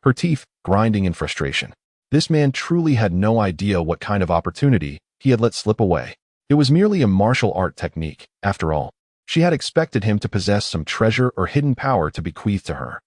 her teeth grinding in frustration. This man truly had no idea what kind of opportunity he had let slip away. It was merely a martial art technique, after all. She had expected him to possess some treasure or hidden power to bequeath to her.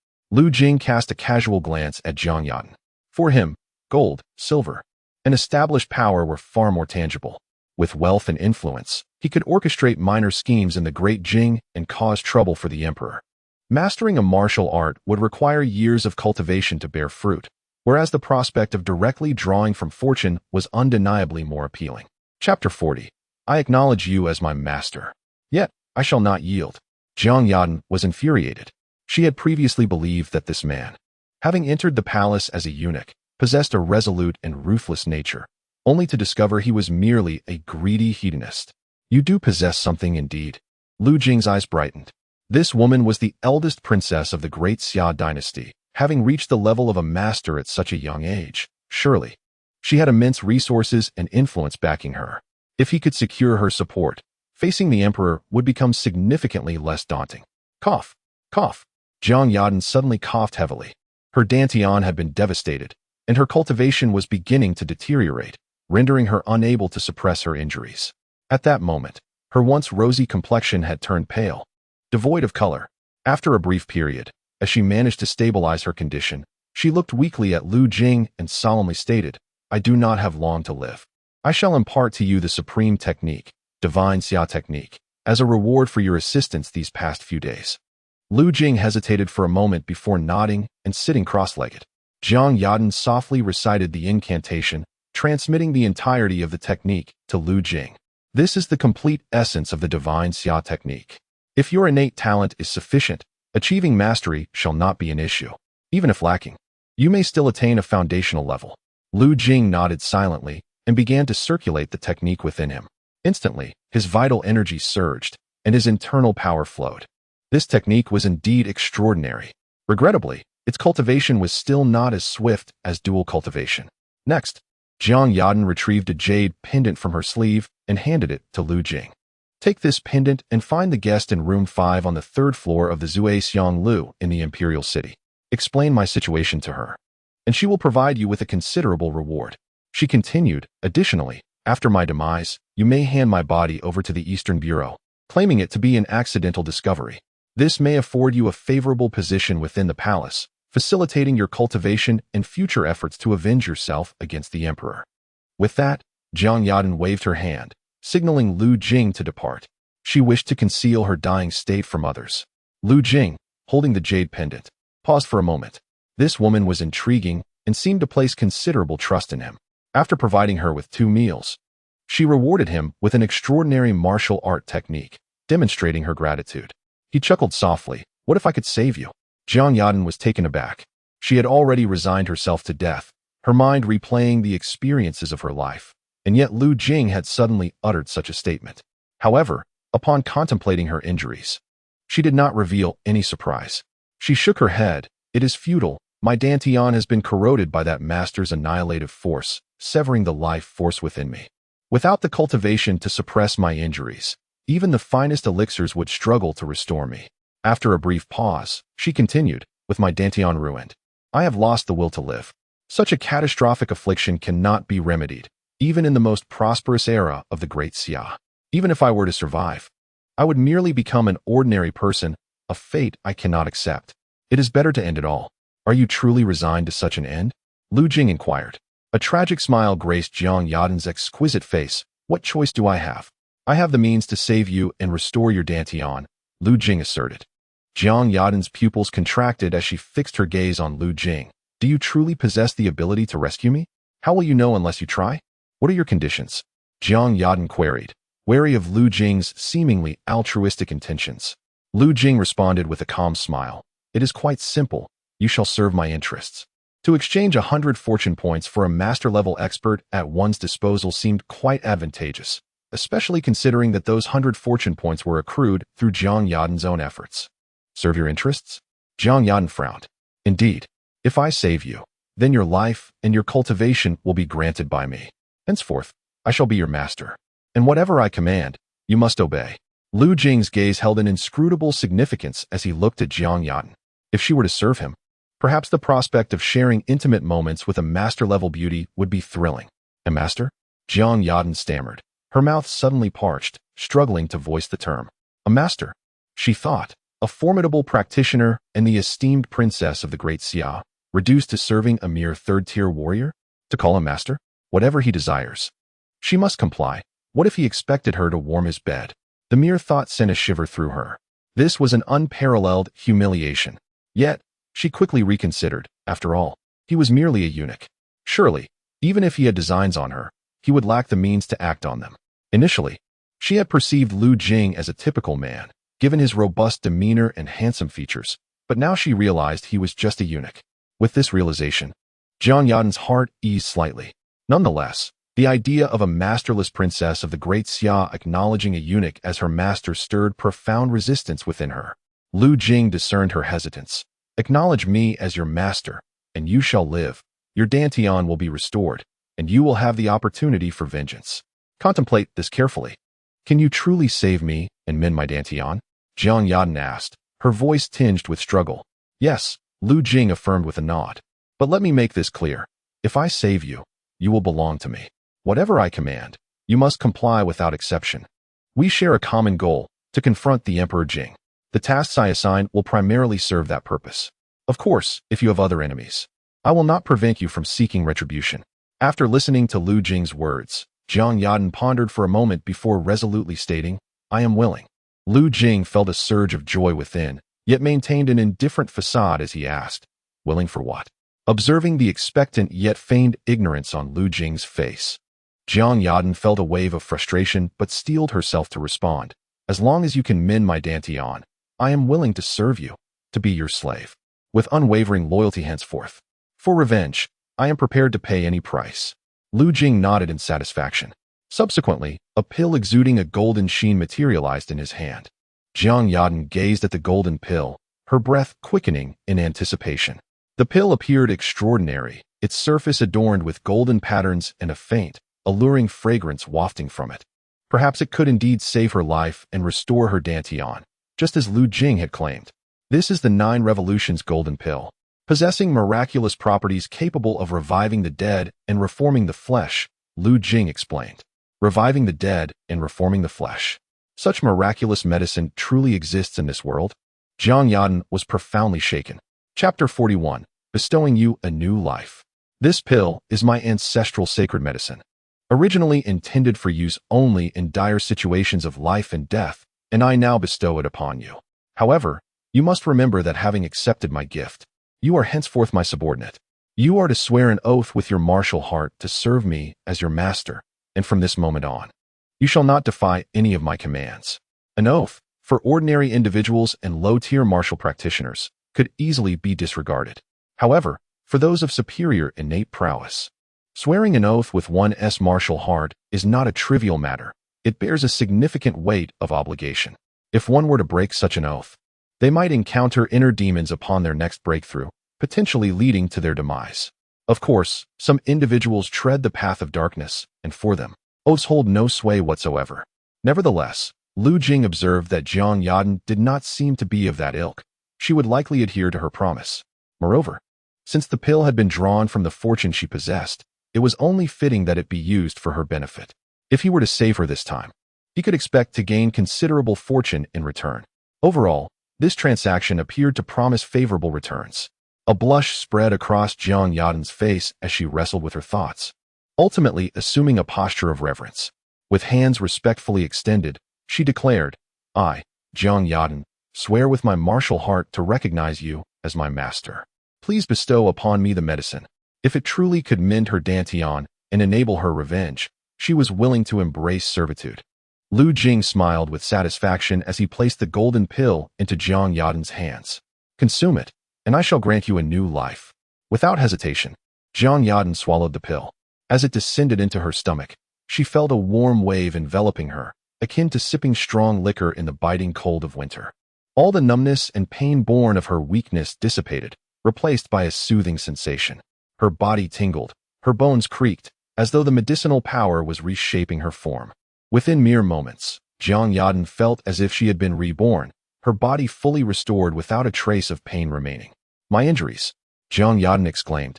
Jing cast a casual glance at Jiang Yaden. For him, gold, silver, and established power were far more tangible. With wealth and influence, he could orchestrate minor schemes in the great Jing and cause trouble for the emperor. Mastering a martial art would require years of cultivation to bear fruit, whereas the prospect of directly drawing from fortune was undeniably more appealing. Chapter 40. I acknowledge you as my master. Yet, I shall not yield. Jiang Yaden was infuriated. She had previously believed that this man, having entered the palace as a eunuch, possessed a resolute and ruthless nature, only to discover he was merely a greedy hedonist. You do possess something indeed. Jing's eyes brightened. This woman was the eldest princess of the great Xia dynasty, having reached the level of a master at such a young age. Surely, she had immense resources and influence backing her. If he could secure her support, facing the emperor would become significantly less daunting. Cough, cough. Jiang Yaden suddenly coughed heavily. Her dantian had been devastated, and her cultivation was beginning to deteriorate, rendering her unable to suppress her injuries. At that moment, her once rosy complexion had turned pale, devoid of color. After a brief period, as she managed to stabilize her condition, she looked weakly at Jing and solemnly stated, I do not have long to live. I shall impart to you the supreme technique, divine Xia technique, as a reward for your assistance these past few days. Jing hesitated for a moment before nodding and sitting cross-legged. Jiang Yaden softly recited the incantation, transmitting the entirety of the technique to Jing. This is the complete essence of the divine Xia technique. If your innate talent is sufficient, achieving mastery shall not be an issue. Even if lacking, you may still attain a foundational level. Jing nodded silently and began to circulate the technique within him. Instantly, his vital energy surged, and his internal power flowed. This technique was indeed extraordinary. Regrettably, its cultivation was still not as swift as dual cultivation. Next, Jiang Yaden retrieved a jade pendant from her sleeve and handed it to Jing. Take this pendant and find the guest in room 5 on the 3rd floor of the Zhuexiang Lu in the Imperial City. Explain my situation to her, and she will provide you with a considerable reward. She continued, additionally, after my demise, you may hand my body over to the Eastern Bureau, claiming it to be an accidental discovery. This may afford you a favorable position within the palace, facilitating your cultivation and future efforts to avenge yourself against the emperor. With that, Jiang Yaden waved her hand, signaling Jing to depart. She wished to conceal her dying state from others. Jing, holding the jade pendant, paused for a moment. This woman was intriguing and seemed to place considerable trust in him. After providing her with 2 meals, she rewarded him with an extraordinary martial art technique, demonstrating her gratitude. He chuckled softly. What if I could save you? Jiang Yaden was taken aback. She had already resigned herself to death, her mind replaying the experiences of her life, and yet Jing had suddenly uttered such a statement. However, upon contemplating her injuries, she did not reveal any surprise. She shook her head. It is futile, My dantian has been corroded by that master's annihilative force, severing the life force within me. Without the cultivation to suppress my injuries, even the finest elixirs would struggle to restore me. After a brief pause, she continued, with my dantian ruined. I have lost the will to live. Such a catastrophic affliction cannot be remedied, even in the most prosperous era of the Great Xia. Even if I were to survive, I would merely become an ordinary person, a fate I cannot accept. It is better to end it all. Are you truly resigned to such an end? Lu Jing inquired. A tragic smile graced Jiang Yadan's exquisite face. What choice do I have? I have the means to save you and restore your dantian, Lu Jing asserted. Jiang Yadan's pupils contracted as she fixed her gaze on Lu Jing. Do you truly possess the ability to rescue me? How will you know unless you try? What are your conditions? Jiang Yadan queried, wary of Lu Jing's seemingly altruistic intentions. Lu Jing responded with a calm smile. It is quite simple. You shall serve my interests. To exchange 100 fortune points for a master-level expert at one's disposal seemed quite advantageous, especially considering that those 100 fortune points were accrued through Jiang Yadan's own efforts. Serve your interests? Jiang Yadan frowned. Indeed, if I save you, then your life and your cultivation will be granted by me. Henceforth, I shall be your master, and whatever I command, you must obey. Lu Jing's gaze held an inscrutable significance as he looked at Jiang Yadan. If she were to serve him, perhaps the prospect of sharing intimate moments with a master-level beauty would be thrilling. A master? Jiang Yadan stammered, her mouth suddenly parched, struggling to voice the term. A master, she thought, a formidable practitioner and the esteemed princess of the Great Xia, reduced to serving a mere third-tier warrior? To call him master? Whatever he desires. She must comply. What if he expected her to warm his bed? The mere thought sent a shiver through her. This was an unparalleled humiliation. Yet, she quickly reconsidered. After all, he was merely a eunuch. Surely, even if he had designs on her, he would lack the means to act on them. Initially, she had perceived Lu Jing as a typical man, given his robust demeanor and handsome features, but now she realized he was just a eunuch. With this realization, Jiang Yadan's heart eased slightly. Nonetheless, the idea of a masterless princess of the Great Xia acknowledging a eunuch as her master stirred profound resistance within her. Lu Jing discerned her hesitance. Acknowledge me as your master, and you shall live. Your dantian will be restored, and you will have the opportunity for vengeance. Contemplate this carefully. Can you truly save me and mend my dantian? Jiang Yadan asked, her voice tinged with struggle. Yes, Lu Jing affirmed with a nod. But let me make this clear. If I save you, you will belong to me. Whatever I command, you must comply without exception. We share a common goal, to confront the Emperor Jing. The tasks I assign will primarily serve that purpose. Of course, if you have other enemies, I will not prevent you from seeking retribution. After listening to Lu Jing's words, Jiang Yadan pondered for a moment before resolutely stating, I am willing. Lu Jing felt a surge of joy within, yet maintained an indifferent facade as he asked, willing for what? Observing the expectant yet feigned ignorance on Lu Jing's face, Jiang Yadan felt a wave of frustration but steeled herself to respond. As long as you can mend my dantian, I am willing to serve you, to be your slave, with unwavering loyalty henceforth. For revenge, I am prepared to pay any price. Lu Jing nodded in satisfaction. Subsequently, a pill exuding a golden sheen materialized in his hand. Jiang Yadan gazed at the golden pill, her breath quickening in anticipation. The pill appeared extraordinary, its surface adorned with golden patterns and a faint, alluring fragrance wafting from it. Perhaps it could indeed save her life and restore her dantian, just as Lu Jing had claimed. This is the 9 Revolutions Golden Pill, possessing miraculous properties capable of reviving the dead and reforming the flesh, Lu Jing explained. Reviving the dead and reforming the flesh. Such miraculous medicine truly exists in this world? Jiang Yadan was profoundly shaken. Chapter 41, Bestowing You a New Life. This pill is my ancestral sacred medicine. Originally intended for use only in dire situations of life and death, and I now bestow it upon you. However, you must remember that having accepted my gift, you are henceforth my subordinate. You are to swear an oath with your martial heart to serve me as your master, and from this moment on, you shall not defy any of my commands. An oath, for ordinary individuals and low-tier martial practitioners, could easily be disregarded. However, for those of superior innate prowess, swearing an oath with one's martial heart is not a trivial matter. It bears a significant weight of obligation. If one were to break such an oath, they might encounter inner demons upon their next breakthrough, potentially leading to their demise. Of course, some individuals tread the path of darkness, and for them, oaths hold no sway whatsoever. Nevertheless, Lu Jing observed that Jiang Yadan did not seem to be of that ilk. She would likely adhere to her promise. Moreover, since the pill had been drawn from the fortune she possessed, it was only fitting that it be used for her benefit. If he were to save her this time, he could expect to gain considerable fortune in return. Overall, this transaction appeared to promise favorable returns. A blush spread across Jiang Yadan's face as she wrestled with her thoughts, ultimately assuming a posture of reverence. With hands respectfully extended, she declared, "I, Jiang Yadan, swear with my martial heart to recognize you as my master. Please bestow upon me the medicine." If it truly could mend her dantian and enable her revenge, she was willing to embrace servitude. Lu Jing smiled with satisfaction as he placed the golden pill into Jiang Yadan's hands. "Consume it, and I shall grant you a new life." Without hesitation, Jiang Yadan swallowed the pill. As it descended into her stomach, she felt a warm wave enveloping her, akin to sipping strong liquor in the biting cold of winter. All the numbness and pain born of her weakness dissipated, replaced by a soothing sensation. Her body tingled, her bones creaked, as though the medicinal power was reshaping her form. Within mere moments, Jiang Yadan felt as if she had been reborn, her body fully restored without a trace of pain remaining. "My injuries," Jiang Yadan exclaimed,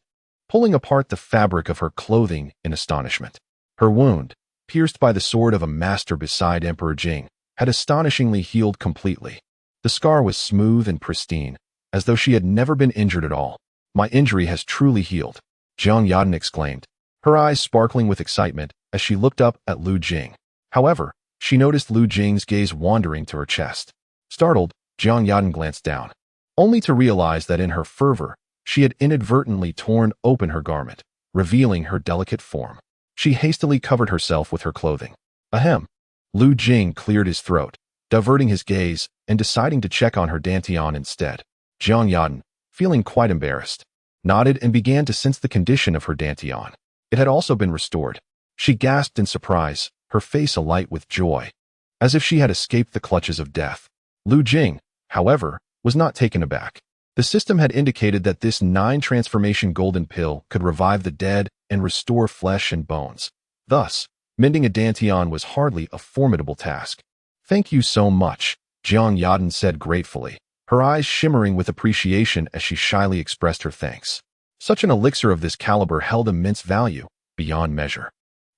pulling apart the fabric of her clothing in astonishment. Her wound, pierced by the sword of a master beside Emperor Jing, had astonishingly healed completely. The scar was smooth and pristine, as though she had never been injured at all. "My injury has truly healed," Jiang Yadan exclaimed, her eyes sparkling with excitement as she looked up at Lu Jing. However, she noticed Lu Jing's gaze wandering to her chest. Startled, Jiang Yadan glanced down, only to realize that in her fervor, she had inadvertently torn open her garment, revealing her delicate form. She hastily covered herself with her clothing. Ahem. Lu Jing cleared his throat, diverting his gaze and deciding to check on her dantian instead. Jiang Yadan, feeling quite embarrassed, nodded and began to sense the condition of her dantian. It had also been restored. She gasped in surprise, her face alight with joy, as if she had escaped the clutches of death. Lu Jing, however, was not taken aback. The system had indicated that this 9-transformation golden pill could revive the dead and restore flesh and bones. Thus, mending a dantian was hardly a formidable task. "Thank you so much," Jiang Yadan said gratefully, her eyes shimmering with appreciation as she shyly expressed her thanks. Such an elixir of this caliber held immense value, beyond measure.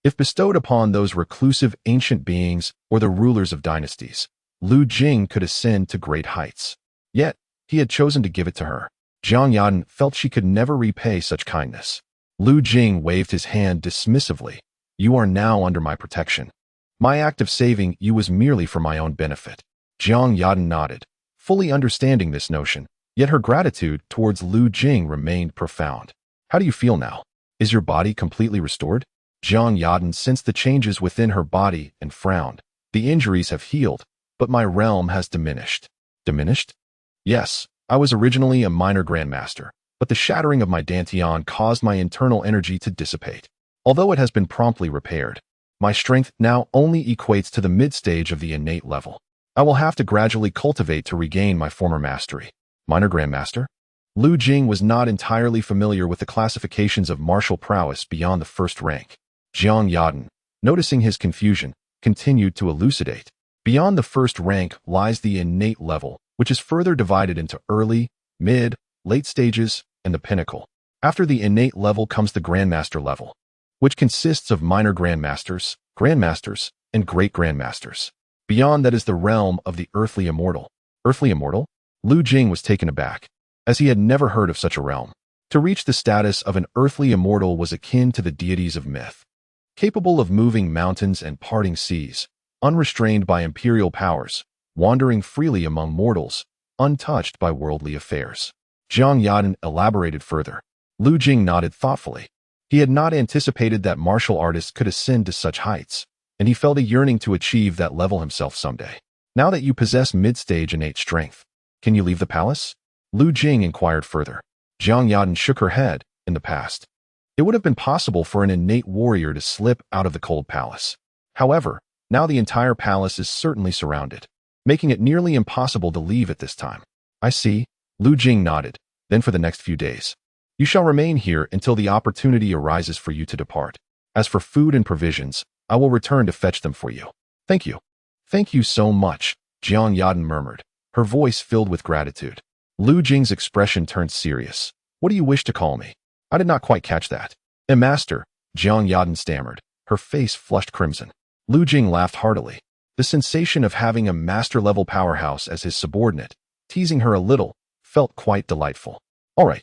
If bestowed upon those reclusive ancient beings or the rulers of dynasties, Lu Jing could ascend to great heights. Yet, he had chosen to give it to her. Jiang Yadan felt she could never repay such kindness. Lu Jing waved his hand dismissively. "You are now under my protection. My act of saving you was merely for my own benefit." Jiang Yadan nodded, fully understanding this notion, yet her gratitude towards Lu Jing remained profound. "How do you feel now? Is your body completely restored?" Jiang Yadan sensed the changes within her body and frowned. "The injuries have healed, but my realm has diminished." "Diminished?" "Yes, I was originally a minor grandmaster, but the shattering of my dantian caused my internal energy to dissipate. Although it has been promptly repaired, my strength now only equates to the mid-stage of the innate level. I will have to gradually cultivate to regain my former mastery." "Minor grandmaster?" Lu Jing was not entirely familiar with the classifications of martial prowess beyond the first rank. Jiang Yadan, noticing his confusion, continued to elucidate. "Beyond the first rank lies the innate level, which is further divided into early, mid, late stages, and the pinnacle. After the innate level comes the grandmaster level, which consists of minor grandmasters, grandmasters, and great grandmasters. Beyond that is the realm of the earthly immortal." "Earthly immortal?" Lu Jing was taken aback, as he had never heard of such a realm. To reach the status of an earthly immortal was akin to the deities of myth, capable of moving mountains and parting seas, unrestrained by imperial powers, wandering freely among mortals, untouched by worldly affairs. Jiang Yadan elaborated further. Lu Jing nodded thoughtfully. He had not anticipated that martial artists could ascend to such heights, and he felt a yearning to achieve that level himself someday. "Now that you possess mid-stage innate strength, can you leave the palace?" Lu Jing inquired further. Jiang Yadan shook her head. In the past, it would have been possible for an innate warrior to slip out of the cold palace. However, now the entire palace is certainly surrounded, making it nearly impossible to leave at this time. "I see." Lu Jing nodded, Then for the next few days, you shall remain here until the opportunity arises for you to depart. As for food and provisions, I will return to fetch them for you. Thank you. Thank you so much, Jiang Yadan murmured, her voice filled with gratitude. Lu Jing's expression turned serious. What do you wish to call me? I did not quite catch that. A master, Jiang Yadan stammered, her face flushed crimson. Lu Jing laughed heartily. The sensation of having a master-level powerhouse as his subordinate, teasing her a little, felt quite delightful. All right.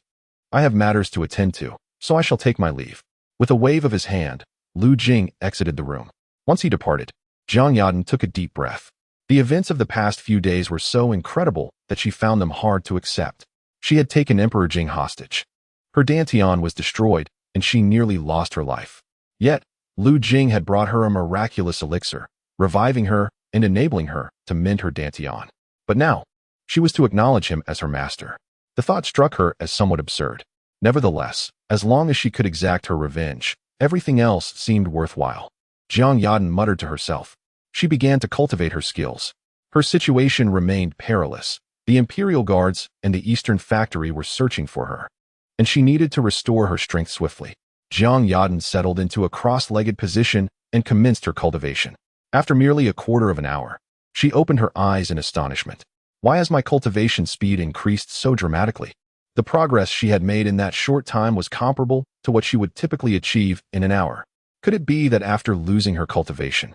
I have matters to attend to, so I shall take my leave. With a wave of his hand, Lu Jing exited the room. Once he departed, Jiang Yadan took a deep breath. The events of the past few days were so incredible that she found them hard to accept. She had taken Emperor Jing hostage. Her dantian was destroyed, and she nearly lost her life. Yet, Lu Jing had brought her a miraculous elixir, reviving her and enabling her to mend her dantian. But now, she was to acknowledge him as her master. The thought struck her as somewhat absurd. Nevertheless, as long as she could exact her revenge, everything else seemed worthwhile. Jiang Yadan muttered to herself. She began to cultivate her skills. Her situation remained perilous. The Imperial Guards and the Eastern Factory were searching for her, and she needed to restore her strength swiftly. Jiang Yadan settled into a cross-legged position and commenced her cultivation. After merely a quarter of an hour, she opened her eyes in astonishment. Why has my cultivation speed increased so dramatically? The progress she had made in that short time was comparable to what she would typically achieve in an hour. Could it be that after losing her cultivation,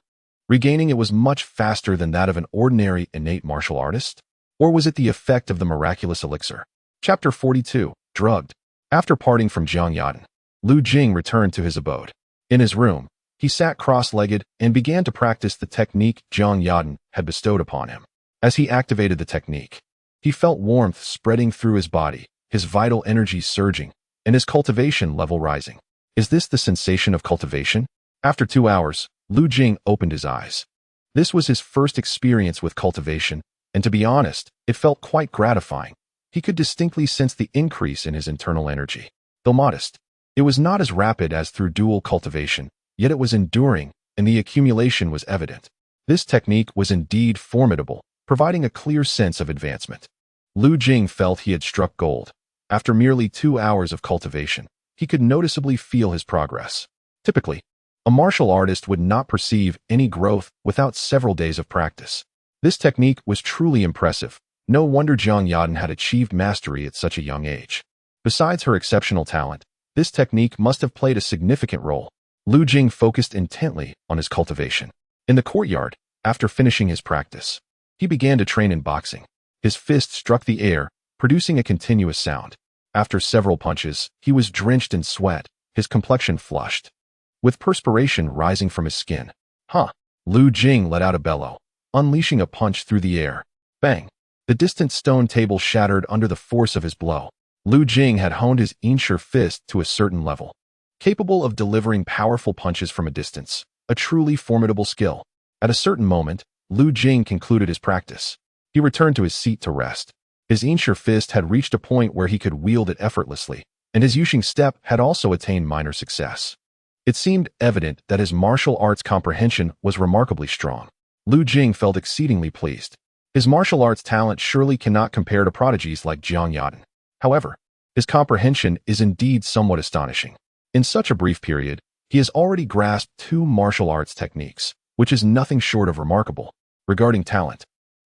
regaining it was much faster than that of an ordinary innate martial artist? Or was it the effect of the miraculous elixir? Chapter 42, Drugged. After parting from Jiang Yadan, Lu Jing returned to his abode. In his room, he sat cross-legged and began to practice the technique Jiang Yadan had bestowed upon him. As he activated the technique, he felt warmth spreading through his body, his vital energy surging, and his cultivation level rising. Is this the sensation of cultivation? After 2 hours, Lu Jing opened his eyes. This was his first experience with cultivation, and to be honest, it felt quite gratifying. He could distinctly sense the increase in his internal energy. Though modest, it was not as rapid as through dual cultivation, yet it was enduring, and the accumulation was evident. This technique was indeed formidable, providing a clear sense of advancement. Lu Jing felt he had struck gold. After merely 2 hours of cultivation, he could noticeably feel his progress. Typically, a martial artist would not perceive any growth without several days of practice. This technique was truly impressive. No wonder Jiang Yadan had achieved mastery at such a young age. Besides her exceptional talent, this technique must have played a significant role. Lu Jing focused intently on his cultivation. In the courtyard, after finishing his practice, he began to train in boxing. His fist struck the air, producing a continuous sound. After several punches, he was drenched in sweat, his complexion flushed, with perspiration rising from his skin. Huh! Lu Jing let out a bellow, unleashing a punch through the air. Bang! The distant stone table shattered under the force of his blow. Lu Jing had honed his Einshur fist to a certain level, capable of delivering powerful punches from a distance, a truly formidable skill. At a certain moment, Lu Jing concluded his practice. He returned to his seat to rest. His Einshur fist had reached a point where he could wield it effortlessly, and his Yuxing step had also attained minor success. It seemed evident that his martial arts comprehension was remarkably strong. Lu Jing felt exceedingly pleased. His martial arts talent surely cannot compare to prodigies like Jiang Yadan. However, his comprehension is indeed somewhat astonishing. In such a brief period, he has already grasped 2 martial arts techniques, which is nothing short of remarkable. Regarding talent,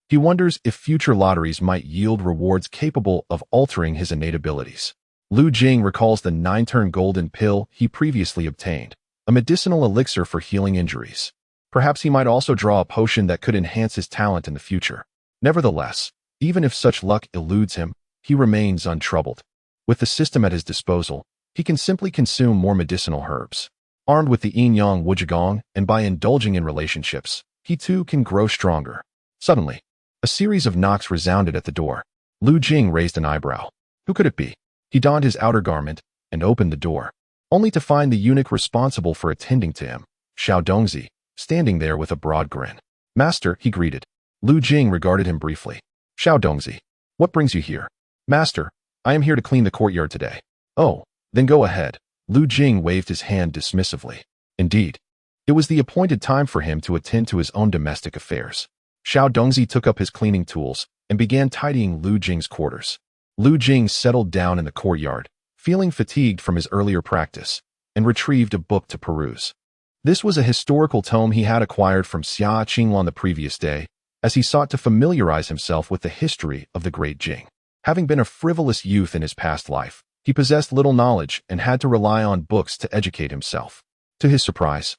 he wonders if future lotteries might yield rewards capable of altering his innate abilities. Lu Jing recalls the 9-turn golden pill he previously obtained, a medicinal elixir for healing injuries. Perhaps he might also draw a potion that could enhance his talent in the future. Nevertheless, even if such luck eludes him, he remains untroubled. With the system at his disposal, he can simply consume more medicinal herbs. Armed with the yin-yang wuzhigong and by indulging in relationships, he too can grow stronger. Suddenly, a series of knocks resounded at the door. Lu Jing raised an eyebrow. Who could it be? He donned his outer garment and opened the door, only to find the eunuch responsible for attending to him, Xiao Dongzi, standing there with a broad grin. Master, he greeted. Lu Jing regarded him briefly. Xiao Dongzi, what brings you here? Master, I am here to clean the courtyard today. Oh, then go ahead. Lu Jing waved his hand dismissively. Indeed, it was the appointed time for him to attend to his own domestic affairs. Xiao Dongzi took up his cleaning tools and began tidying Lu Jing's quarters. Lu Jing settled down in the courtyard, feeling fatigued from his earlier practice, and retrieved a book to peruse. This was a historical tome he had acquired from Xia Qinglan the previous day, as he sought to familiarize himself with the history of the great Jing. Having been a frivolous youth in his past life, he possessed little knowledge and had to rely on books to educate himself. To his surprise,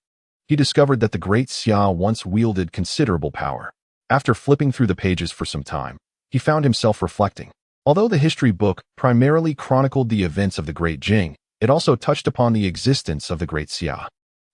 he discovered that the great Xia once wielded considerable power. After flipping through the pages for some time, he found himself reflecting. Although the history book primarily chronicled the events of the great Jing, it also touched upon the existence of the great Xia.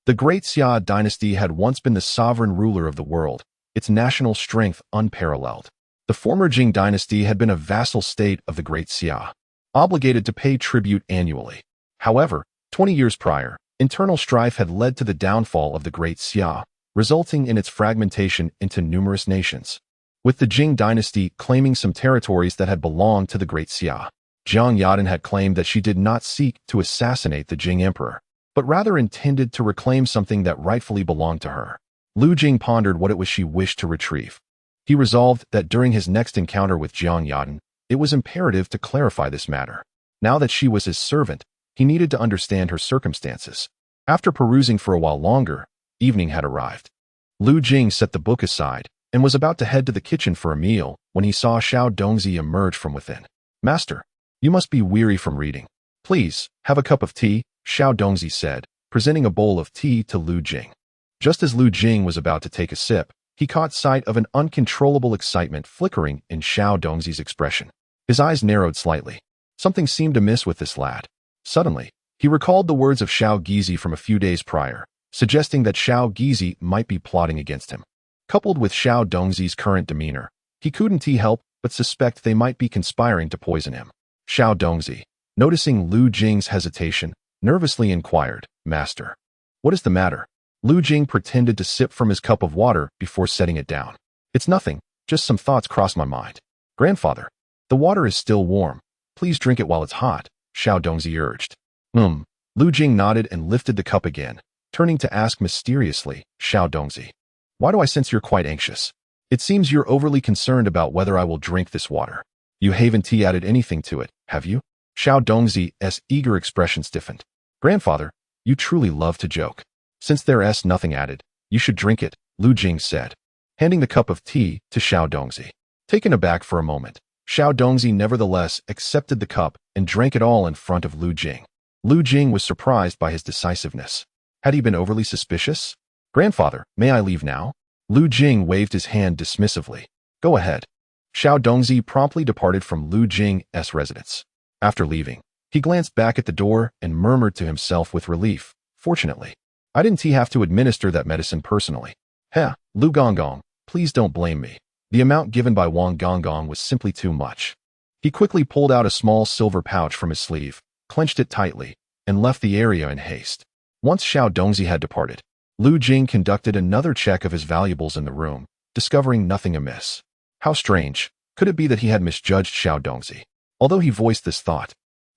The great Xia dynasty had once been the sovereign ruler of the world, its national strength unparalleled. The former Jing dynasty had been a vassal state of the great Xia, obligated to pay tribute annually. However, 20 years prior, internal strife had led to the downfall of the great Xia, resulting in its fragmentation into numerous nations, with the Jing dynasty claiming some territories that had belonged to the great Xia. Jiang Yadan had claimed that she did not seek to assassinate the Jing emperor, but rather intended to reclaim something that rightfully belonged to her. Lu Jing pondered what it was she wished to retrieve. He resolved that during his next encounter with Jiang Yadan, it was imperative to clarify this matter. Now that she was his servant, he needed to understand her circumstances. After perusing for a while longer, evening had arrived. Lu Jing set the book aside and was about to head to the kitchen for a meal when he saw Xiao Dongzi emerge from within. "Master, you must be weary from reading. Please, have a cup of tea," Xiao Dongzi said, presenting a bowl of tea to Lu Jing. Just as Lu Jing was about to take a sip, he caught sight of an uncontrollable excitement flickering in Xiao Dongzi's expression. His eyes narrowed slightly. Something seemed amiss with this lad. Suddenly, he recalled the words of Xiao Gizi from a few days prior, suggesting that Xiao Gizi might be plotting against him. Coupled with Xiao Dongzi's current demeanor, he couldn't help but suspect they might be conspiring to poison him. Xiao Dongzi, noticing Lu Jing's hesitation, nervously inquired, "Master, what is the matter?" Lu Jing pretended to sip from his cup of water before setting it down. "It's nothing, just some thoughts crossed my mind." "Grandfather, the water is still warm. Please drink it while it's hot," Xiao Dongzi urged. Lu Jing nodded and lifted the cup again, turning to ask mysteriously, "Xiao Dongzi, why do I sense you're quite anxious? It seems you're overly concerned about whether I will drink this water. You haven't added anything to it, have you?" Xiao Dongzi's eager expression stiffened. "Grandfather, you truly love to joke. Since there's nothing added, you should drink it," Lu Jing said, handing the cup of tea to Xiao Dongzi. Taken aback for a moment, Xiao Dongzi nevertheless accepted the cup and drank it all in front of Lu Jing. Lu Jing was surprised by his decisiveness. Had he been overly suspicious? "Grandfather, may I leave now?" Lu Jing waved his hand dismissively. "Go ahead." Xiao Dongzi promptly departed from Lu Jing's residence. After leaving, he glanced back at the door and murmured to himself with relief, "Fortunately, I didn't have to administer that medicine personally. Lu Gonggong, please don't blame me. The amount given by Wang Gonggong was simply too much." He quickly pulled out a small silver pouch from his sleeve, clenched it tightly, and left the area in haste. Once Xiao Dongzi had departed, Lu Jing conducted another check of his valuables in the room, discovering nothing amiss. How strange. Could it be that he had misjudged Xiao Dongzi? Although he voiced this thought,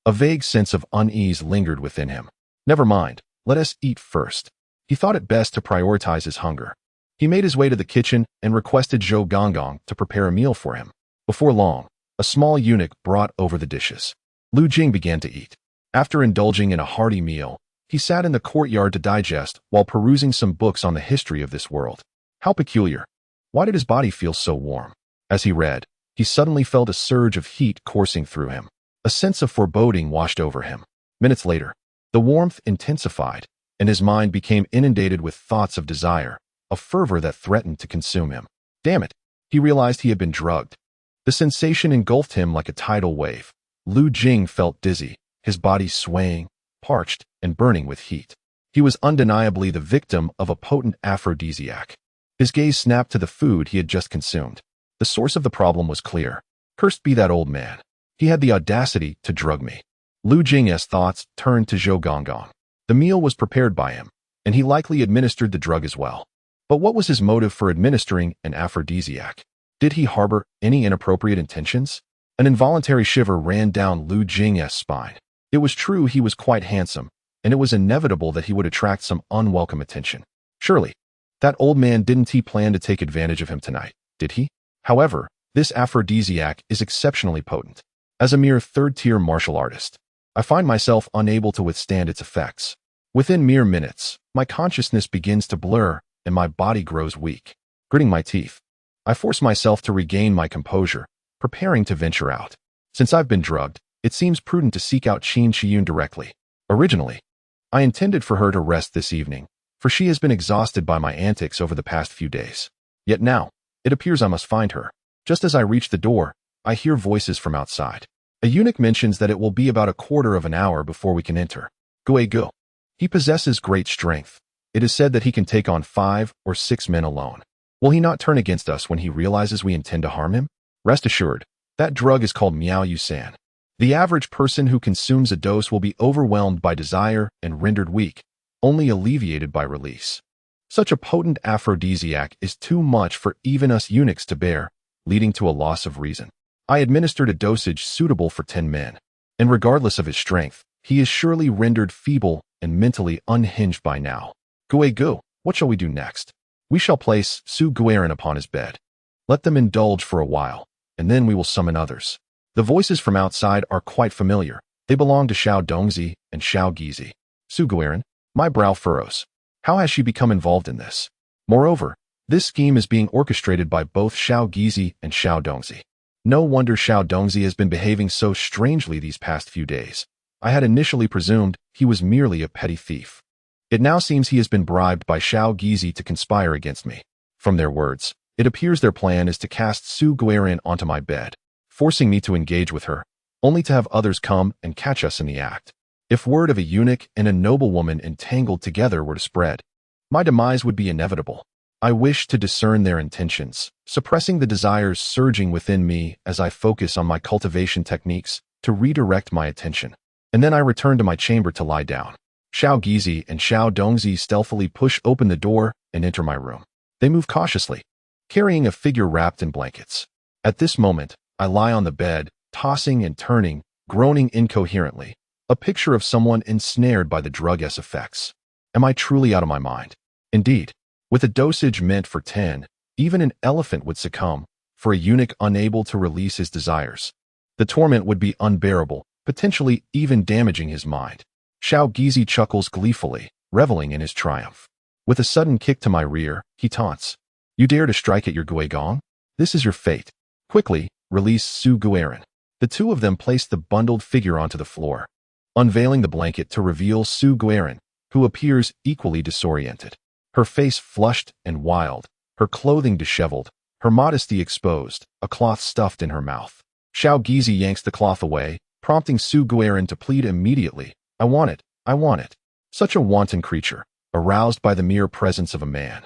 a vague sense of unease lingered within him. Never mind, let us eat first. He thought it best to prioritize his hunger. He made his way to the kitchen and requested Zhou Gonggong to prepare a meal for him. Before long, a small eunuch brought over the dishes. Lu Jing began to eat. After indulging in a hearty meal, he sat in the courtyard to digest while perusing some books on the history of this world. How peculiar. Why did his body feel so warm? As he read, he suddenly felt a surge of heat coursing through him. A sense of foreboding washed over him. Minutes later, the warmth intensified, and his mind became inundated with thoughts of desire, a fervor that threatened to consume him. Damn it, he realized he had been drugged. The sensation engulfed him like a tidal wave. Lu Jing felt dizzy, his body swaying, parched, and burning with heat. He was undeniably the victim of a potent aphrodisiac. His gaze snapped to the food he had just consumed. The source of the problem was clear. Cursed be that old man. He had the audacity to drug me. Lu Jing's thoughts turned to Zhou Gonggong. The meal was prepared by him, and he likely administered the drug as well. But what was his motive for administering an aphrodisiac? Did he harbor any inappropriate intentions? An involuntary shiver ran down Lu Jing's spine. It was true he was quite handsome, and it was inevitable that he would attract some unwelcome attention. Surely, that old man didn't plan to take advantage of him tonight, did he? However, this aphrodisiac is exceptionally potent. As a mere third-tier martial artist, I find myself unable to withstand its effects. Within mere minutes, my consciousness begins to blur and my body grows weak. Gritting my teeth, I force myself to regain my composure, preparing to venture out. Since I've been drugged, it seems prudent to seek out Qin Shiyun directly. Originally, I intended for her to rest this evening, for she has been exhausted by my antics over the past few days. Yet now, it appears I must find her. Just as I reach the door, I hear voices from outside. A eunuch mentions that it will be about a quarter of an hour before we can enter. Go. He possesses great strength. It is said that he can take on 5 or 6 men alone. Will he not turn against us when he realizes we intend to harm him? Rest assured, that drug is called Miao Yusan. The average person who consumes a dose will be overwhelmed by desire and rendered weak, only alleviated by release. Such a potent aphrodisiac is too much for even us eunuchs to bear, leading to a loss of reason. I administered a dosage suitable for 10 men, and regardless of his strength, he is surely rendered feeble and mentally unhinged by now. Go, what shall we do next? We shall place Su Guiran upon his bed. Let them indulge for a while, and then we will summon others. The voices from outside are quite familiar. They belong to Xiao Dongzi and Xiao Gizi. Su Guiran, my brow furrows. How has she become involved in this? Moreover, this scheme is being orchestrated by both Xiao Gizi and Xiao Dongzi. No wonder Xiao Dongzi has been behaving so strangely these past few days. I had initially presumed he was merely a petty thief. It now seems he has been bribed by Xiao Gizi to conspire against me. From their words, it appears their plan is to cast Su Guiran onto my bed, forcing me to engage with her, only to have others come and catch us in the act. If word of a eunuch and a noblewoman entangled together were to spread, my demise would be inevitable. I wish to discern their intentions, suppressing the desires surging within me as I focus on my cultivation techniques to redirect my attention. And then I return to my chamber to lie down. Xiao Gizi and Xiao Dongzi stealthily push open the door and enter my room. They move cautiously, carrying a figure wrapped in blankets. At this moment, I lie on the bed, tossing and turning, groaning incoherently, a picture of someone ensnared by the drug's effects. Am I truly out of my mind? Indeed, with a dosage meant for 10, even an elephant would succumb, for a eunuch unable to release his desires. The torment would be unbearable, potentially even damaging his mind. Xiao Gizi chuckles gleefully, reveling in his triumph. With a sudden kick to my rear, he taunts. You dare to strike at your Guigong? This is your fate. Quickly, release Su Guiran. The two of them place the bundled figure onto the floor, unveiling the blanket to reveal Su Guiran, who appears equally disoriented. Her face flushed and wild, her clothing disheveled, her modesty exposed, a cloth stuffed in her mouth. Xiao Gizi yanks the cloth away, prompting Su Guiran to plead immediately. I want it. Such a wanton creature, aroused by the mere presence of a man.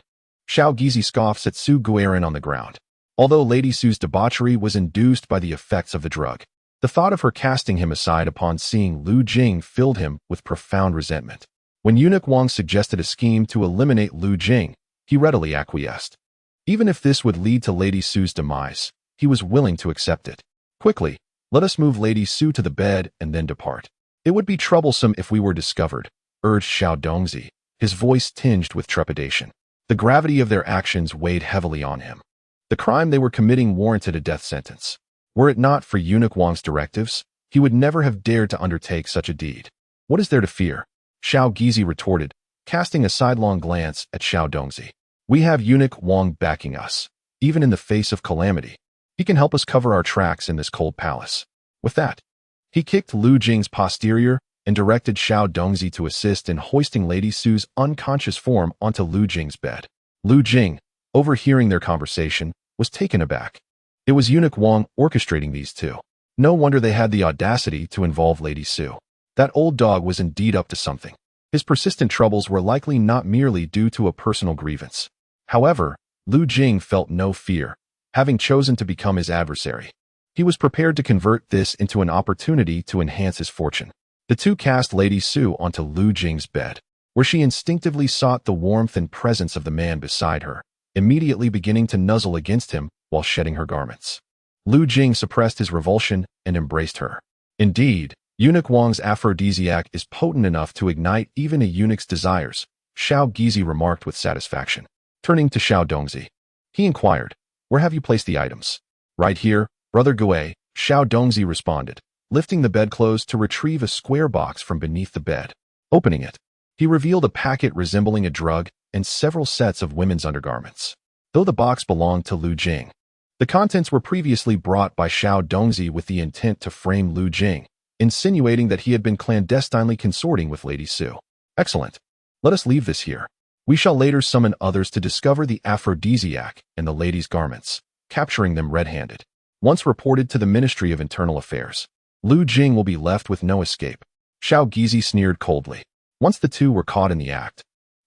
Xiao Gizi scoffs at Su Guiran on the ground. Although Lady Su's debauchery was induced by the effects of the drug, the thought of her casting him aside upon seeing Lu Jing filled him with profound resentment. When Eunuch Wang suggested a scheme to eliminate Lu Jing, he readily acquiesced. Even if this would lead to Lady Su's demise, he was willing to accept it. Quickly, let us move Lady Su to the bed and then depart. It would be troublesome if we were discovered, urged Xiao Dongzi, his voice tinged with trepidation. The gravity of their actions weighed heavily on him. The crime they were committing warranted a death sentence. Were it not for Eunuch Wang's directives, he would never have dared to undertake such a deed. What is there to fear? Xiao Gizi retorted, casting a sidelong glance at Xiao Dongzi. We have Eunuch Wang backing us, even in the face of calamity. He can help us cover our tracks in this cold palace. With that, he kicked Lu Jing's posterior and directed Xiao Dongzi to assist in hoisting Lady Su's unconscious form onto Lu Jing's bed. Lu Jing, overhearing their conversation, was taken aback. It was Eunuch Wang orchestrating these two. No wonder they had the audacity to involve Lady Su. That old dog was indeed up to something. His persistent troubles were likely not merely due to a personal grievance. However, Lu Jing felt no fear, having chosen to become his adversary. He was prepared to convert this into an opportunity to enhance his fortune. The two cast Lady Su onto Lu Jing's bed, where she instinctively sought the warmth and presence of the man beside her, immediately beginning to nuzzle against him while shedding her garments. Lu Jing suppressed his revulsion and embraced her. Indeed, Eunuch Wang's aphrodisiac is potent enough to ignite even a eunuch's desires, Xiao Gizi remarked with satisfaction. Turning to Xiao Dongzi, he inquired, where have you placed the items? Right here, Brother Gue, Xiao Dongzi responded, lifting the bedclothes to retrieve a square box from beneath the bed. Opening it, he revealed a packet resembling a drug and several sets of women's undergarments. Though the box belonged to Lu Jing, the contents were previously brought by Xiao Dongzi with the intent to frame Lu Jing, insinuating that he had been clandestinely consorting with Lady Su. Excellent. Let us leave this here. We shall later summon others to discover the aphrodisiac in the lady's garments, capturing them red-handed. Once reported to the Ministry of Internal Affairs, Lu Jing will be left with no escape. Xiao Gizi sneered coldly. Once the two were caught in the act,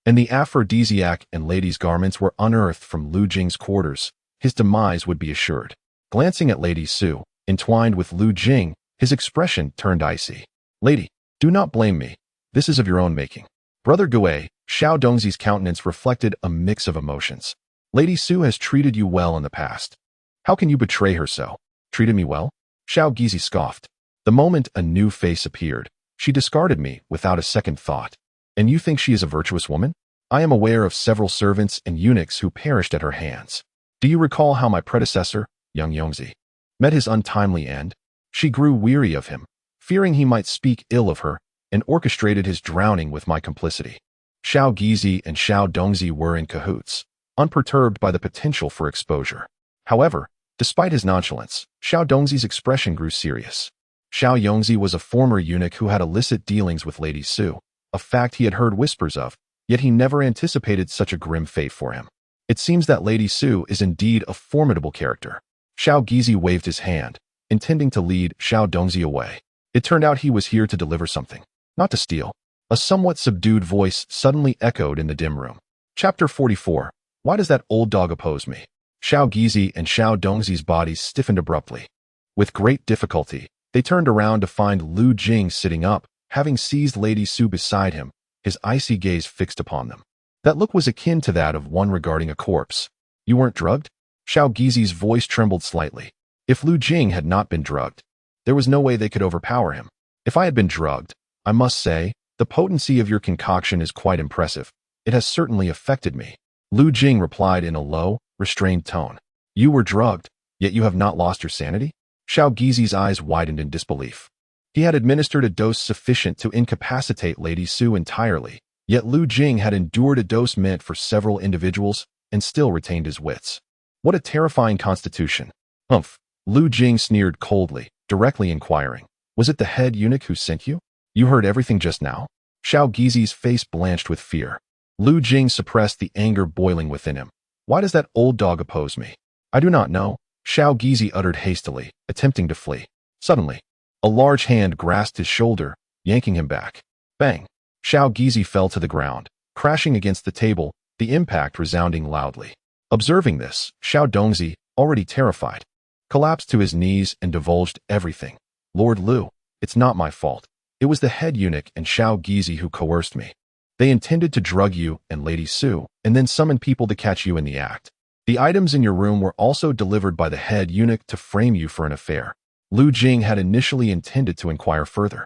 and the aphrodisiac and lady's garments were unearthed from Lu Jing's quarters, his demise would be assured. Glancing at Lady Su, entwined with Lu Jing, his expression turned icy. Lady, do not blame me. This is of your own making. Brother Gue, Xiao Dongzi's countenance reflected a mix of emotions. Lady Su has treated you well in the past. How can you betray her so? Treated me well? Xiao Gizi scoffed. The moment a new face appeared, she discarded me without a second thought. And you think she is a virtuous woman? I am aware of several servants and eunuchs who perished at her hands. Do you recall how my predecessor, young Yongzi, met his untimely end? She grew weary of him, fearing he might speak ill of her, and orchestrated his drowning with my complicity. Xiao Gizi and Xiao Dongzi were in cahoots, unperturbed by the potential for exposure. However, despite his nonchalance, Xiao Dongzi's expression grew serious. Xiao Yongzi was a former eunuch who had illicit dealings with Lady Su, a fact he had heard whispers of, yet he never anticipated such a grim fate for him. It seems that Lady Su is indeed a formidable character. Xiao Gizi waved his hand, intending to lead Xiao Dongzi away. It turned out he was here to deliver something, not to steal. A somewhat subdued voice suddenly echoed in the dim room. Chapter 44. Why does that old dog oppose me? Xiao Gizi and Xiao Dongzi's bodies stiffened abruptly. With great difficulty, they turned around to find Lu Jing sitting up, having seized Lady Su beside him, his icy gaze fixed upon them. That look was akin to that of one regarding a corpse. You weren't drugged? Xiao Gizi's voice trembled slightly. If Lu Jing had not been drugged, there was no way they could overpower him. If I had been drugged, I must say, the potency of your concoction is quite impressive. It has certainly affected me. Lu Jing replied in a low, restrained tone. You were drugged, yet you have not lost your sanity? Xiao Gizi's eyes widened in disbelief. He had administered a dose sufficient to incapacitate Lady Su entirely, yet Lu Jing had endured a dose meant for several individuals and still retained his wits. What a terrifying constitution. Humph. Lu Jing sneered coldly, directly inquiring. Was it the head eunuch who sent you? You heard everything just now? Xiao Gizi's face blanched with fear. Lu Jing suppressed the anger boiling within him. Why does that old dog oppose me? I do not know, Xiao Gizi uttered hastily, attempting to flee. Suddenly, a large hand grasped his shoulder, yanking him back. Bang! Xiao Gizi fell to the ground, crashing against the table, the impact resounding loudly. Observing this, Xiao Dongzi, already terrified, collapsed to his knees and divulged everything. Lord Lu, it's not my fault. It was the head eunuch and Xiao Gizi who coerced me. They intended to drug you and Lady Su, and then summon people to catch you in the act. The items in your room were also delivered by the head eunuch to frame you for an affair. Lu Jing had initially intended to inquire further,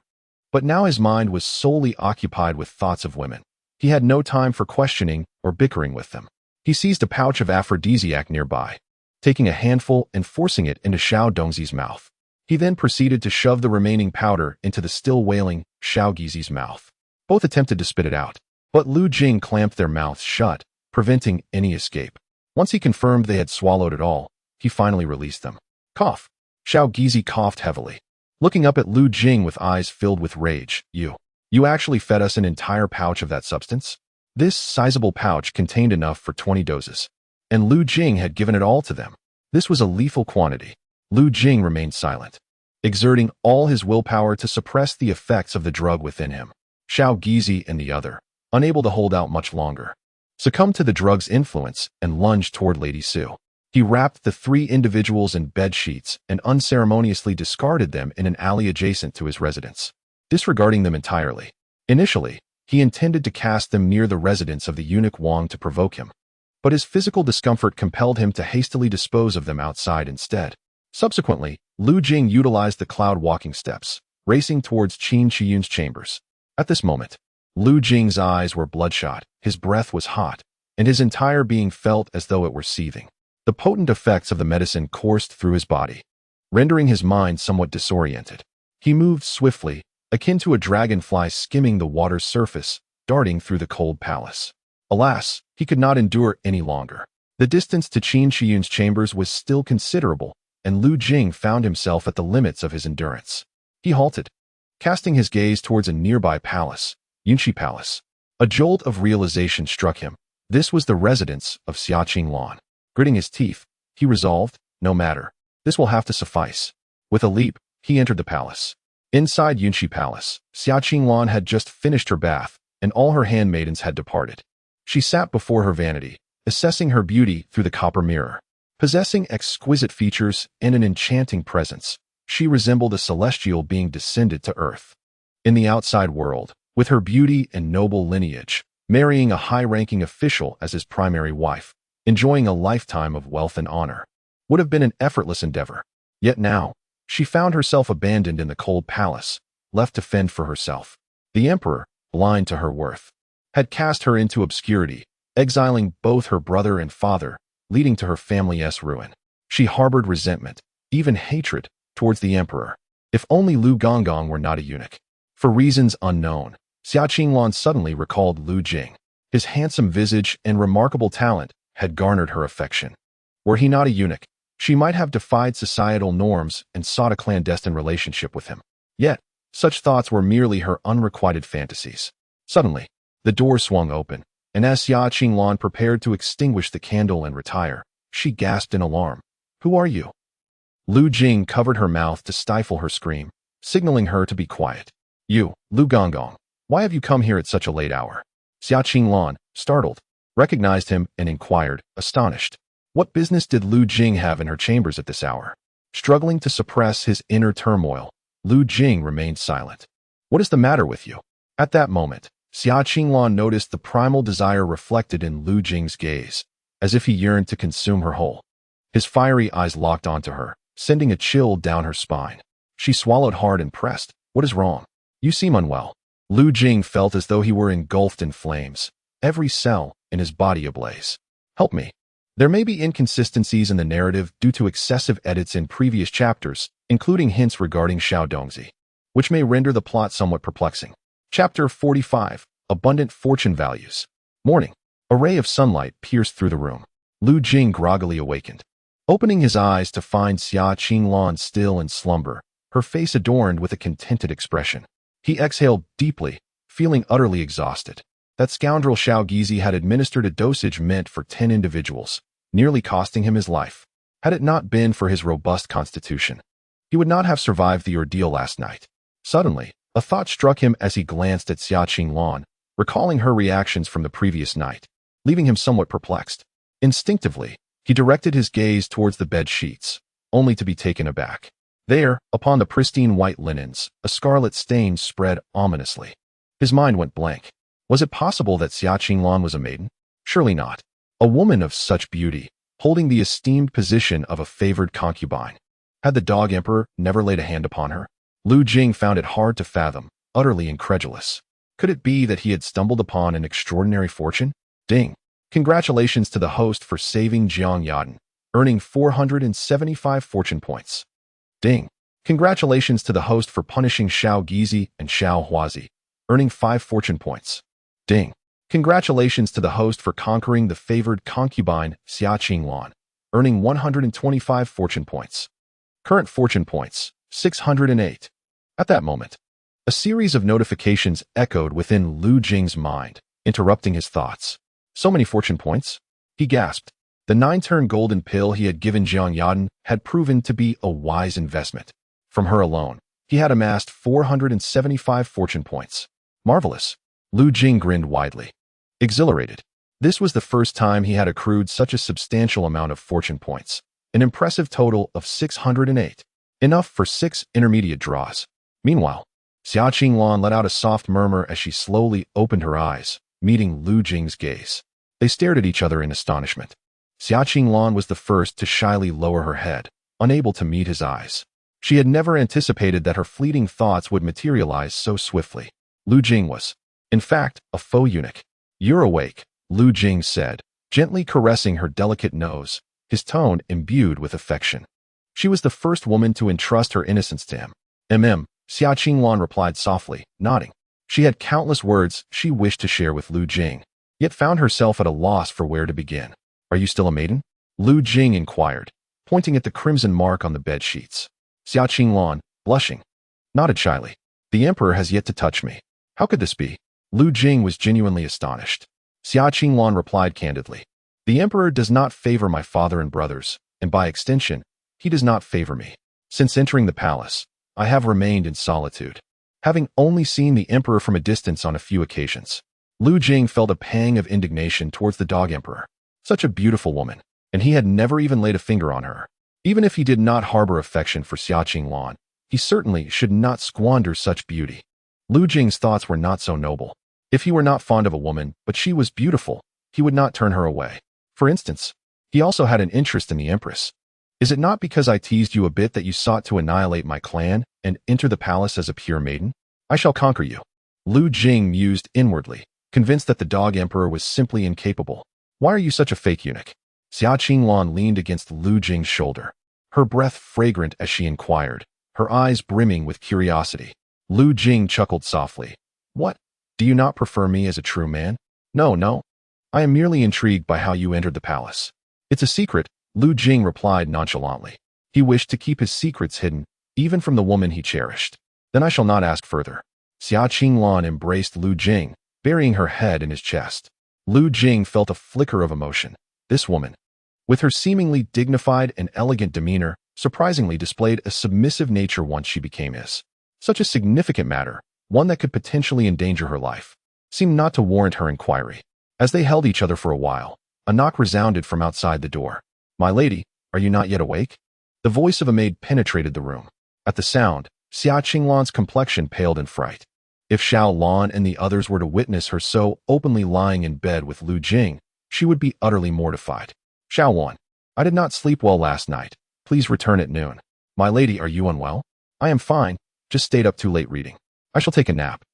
but now his mind was solely occupied with thoughts of women. He had no time for questioning or bickering with them. He seized a pouch of aphrodisiac nearby, taking a handful and forcing it into Xiao Dongzi's mouth. He then proceeded to shove the remaining powder into the still wailing Xiao Gizi's mouth. Both attempted to spit it out, but Lu Jing clamped their mouths shut, preventing any escape. Once he confirmed they had swallowed it all, he finally released them. Cough. Xiao Gizi coughed heavily, looking up at Lu Jing with eyes filled with rage. You actually fed us an entire pouch of that substance? This sizable pouch contained enough for 20 doses, and Lu Jing had given it all to them. This was a lethal quantity. Lu Jing remained silent, exerting all his willpower to suppress the effects of the drug within him. Xiao Gizi and the other, unable to hold out much longer, succumbed to the drug's influence and lunged toward Lady Su. He wrapped the three individuals in bed sheets and unceremoniously discarded them in an alley adjacent to his residence, disregarding them entirely. Initially, he intended to cast them near the residence of the eunuch Wang to provoke him, but his physical discomfort compelled him to hastily dispose of them outside instead. Subsequently, Lu Jing utilized the cloud walking steps, racing towards Qin Shiyun's chambers. At this moment, Lu Jing's eyes were bloodshot, his breath was hot, and his entire being felt as though it were seething. The potent effects of the medicine coursed through his body, rendering his mind somewhat disoriented. He moved swiftly, akin to a dragonfly skimming the water's surface, darting through the cold palace. Alas, he could not endure any longer. The distance to Qin Shiyun's chambers was still considerable, and Lu Jing found himself at the limits of his endurance. He halted, casting his gaze towards a nearby palace, Yunshi Palace. A jolt of realization struck him. This was the residence of Xiaqing Lan. Gritting his teeth, he resolved, no matter, this will have to suffice. With a leap, he entered the palace. Inside Yunshi Palace, Xiaqing Lan had just finished her bath, and all her handmaidens had departed. She sat before her vanity, assessing her beauty through the copper mirror. Possessing exquisite features and an enchanting presence, she resembled a celestial being descended to earth. In the outside world, with her beauty and noble lineage, marrying a high-ranking official as his primary wife, enjoying a lifetime of wealth and honor, would have been an effortless endeavor. Yet now, she found herself abandoned in the cold palace, left to fend for herself. The emperor, blind to her worth, had cast her into obscurity, exiling both her brother and father, leading to her family's ruin. She harbored resentment, even hatred, towards the emperor. If only Lu Gonggong were not a eunuch. For reasons unknown, Xiaqing Lan suddenly recalled Lu Jing. His handsome visage and remarkable talent had garnered her affection. Were he not a eunuch, she might have defied societal norms and sought a clandestine relationship with him. Yet, such thoughts were merely her unrequited fantasies. Suddenly, the door swung open, and as Xiaqing Lan prepared to extinguish the candle and retire, she gasped in alarm. "Who are you?" Lu Jing covered her mouth to stifle her scream, signaling her to be quiet. "You, Lu Gonggong, why have you come here at such a late hour?" Xiaqing Lan, startled, recognized him and inquired, astonished. What business did Lu Jing have in her chambers at this hour? Struggling to suppress his inner turmoil, Lu Jing remained silent. "What is the matter with you?" At that moment, Xiaqing Lan noticed the primal desire reflected in Lu Jing's gaze, as if he yearned to consume her whole. His fiery eyes locked onto her, sending a chill down her spine. She swallowed hard and pressed. "What is wrong? You seem unwell." Lu Jing felt as though he were engulfed in flames, every cell in his body ablaze. "Help me." There may be inconsistencies in the narrative due to excessive edits in previous chapters, including hints regarding Xiao Dongzi, which may render the plot somewhat perplexing. Chapter 45, Abundant Fortune Values. Morning. A ray of sunlight pierced through the room. Lu Jing groggily awakened. Opening his eyes to find Xiaqing Lan still in slumber, her face adorned with a contented expression. He exhaled deeply, feeling utterly exhausted. That scoundrel Xiao Gizi had administered a dosage meant for 10 individuals, nearly costing him his life. Had it not been for his robust constitution, he would not have survived the ordeal last night. Suddenly, a thought struck him as he glanced at Xiaqing Lan, recalling her reactions from the previous night, leaving him somewhat perplexed. Instinctively, he directed his gaze towards the bed sheets, only to be taken aback. There, upon the pristine white linens, a scarlet stain spread ominously. His mind went blank. Was it possible that Xiaqing Lan was a maiden? Surely not. A woman of such beauty, holding the esteemed position of a favored concubine. Had the dog emperor never laid a hand upon her? Lu Jing found it hard to fathom, utterly incredulous. Could it be that he had stumbled upon an extraordinary fortune? Ding. Congratulations to the host for saving Jiang Yaden, earning 475 fortune points. Ding. Congratulations to the host for punishing Xiao Gizi and Xiao Huazi, earning 5 fortune points. Ding. Congratulations to the host for conquering the favored concubine Xiaqing Lan, earning 125 fortune points. Current fortune points, 608. At that moment, a series of notifications echoed within Lu Jing's mind, interrupting his thoughts. So many fortune points? He gasped. The 9-turn golden pill he had given Jiang Yaden had proven to be a wise investment. From her alone, he had amassed 475 fortune points. Marvelous. Lu Jing grinned widely. Exhilarated. This was the first time he had accrued such a substantial amount of fortune points, an impressive total of 608. Enough for 6 intermediate draws. Meanwhile, Xiaqing Lan let out a soft murmur as she slowly opened her eyes, meeting Lu Jing's gaze. They stared at each other in astonishment. Xiaqing Lan was the first to shyly lower her head, unable to meet his eyes. She had never anticipated that her fleeting thoughts would materialize so swiftly. Lu Jing was, in fact, a faux eunuch. "You're awake," Lu Jing said, gently caressing her delicate nose, his tone imbued with affection. She was the first woman to entrust her innocence to him. Xia Qinglan replied softly, nodding. She had countless words she wished to share with Lu Jing, yet found herself at a loss for where to begin. Are you still a maiden? Lu Jing inquired, pointing at the crimson mark on the bed sheets. Xia Qinglan, blushing, nodded shyly. The emperor has yet to touch me. How could this be? Lu Jing was genuinely astonished. Xia Qinglan replied candidly. The emperor does not favor my father and brothers, and by extension, he does not favor me. Since entering the palace, I have remained in solitude, having only seen the emperor from a distance on a few occasions. Lu Jing felt a pang of indignation towards the dog emperor. Such a beautiful woman, and he had never even laid a finger on her. Even if he did not harbor affection for Xia Qinglan, he certainly should not squander such beauty. Lu Jing's thoughts were not so noble. If he were not fond of a woman, but she was beautiful, he would not turn her away. For instance, he also had an interest in the Empress. Is it not because I teased you a bit that you sought to annihilate my clan and enter the palace as a pure maiden? I shall conquer you. Lu Jing mused inwardly, convinced that the dog emperor was simply incapable. Why are you such a fake eunuch? Xia Qinglan leaned against Lu Jing's shoulder, her breath fragrant as she inquired, her eyes brimming with curiosity. Lu Jing chuckled softly. What? Do you not prefer me as a true man? No. I am merely intrigued by how you entered the palace. It's a secret, Lu Jing replied nonchalantly. He wished to keep his secrets hidden, even from the woman he cherished. Then I shall not ask further. Xia Qinglan embraced Lu Jing, burying her head in his chest. Lu Jing felt a flicker of emotion. This woman, with her seemingly dignified and elegant demeanor, surprisingly displayed a submissive nature once she became his. Such a significant matter, one that could potentially endanger her life, seemed not to warrant her inquiry. As they held each other for a while, a knock resounded from outside the door. My lady, are you not yet awake? The voice of a maid penetrated the room. At the sound, Xia Qinglan's complexion paled in fright. If Xiao Lan and the others were to witness her so openly lying in bed with Lu Jing, she would be utterly mortified. Xiao Lan, I did not sleep well last night. Please return at noon. My lady, are you unwell? I am fine, just stayed up too late reading. I shall take a nap.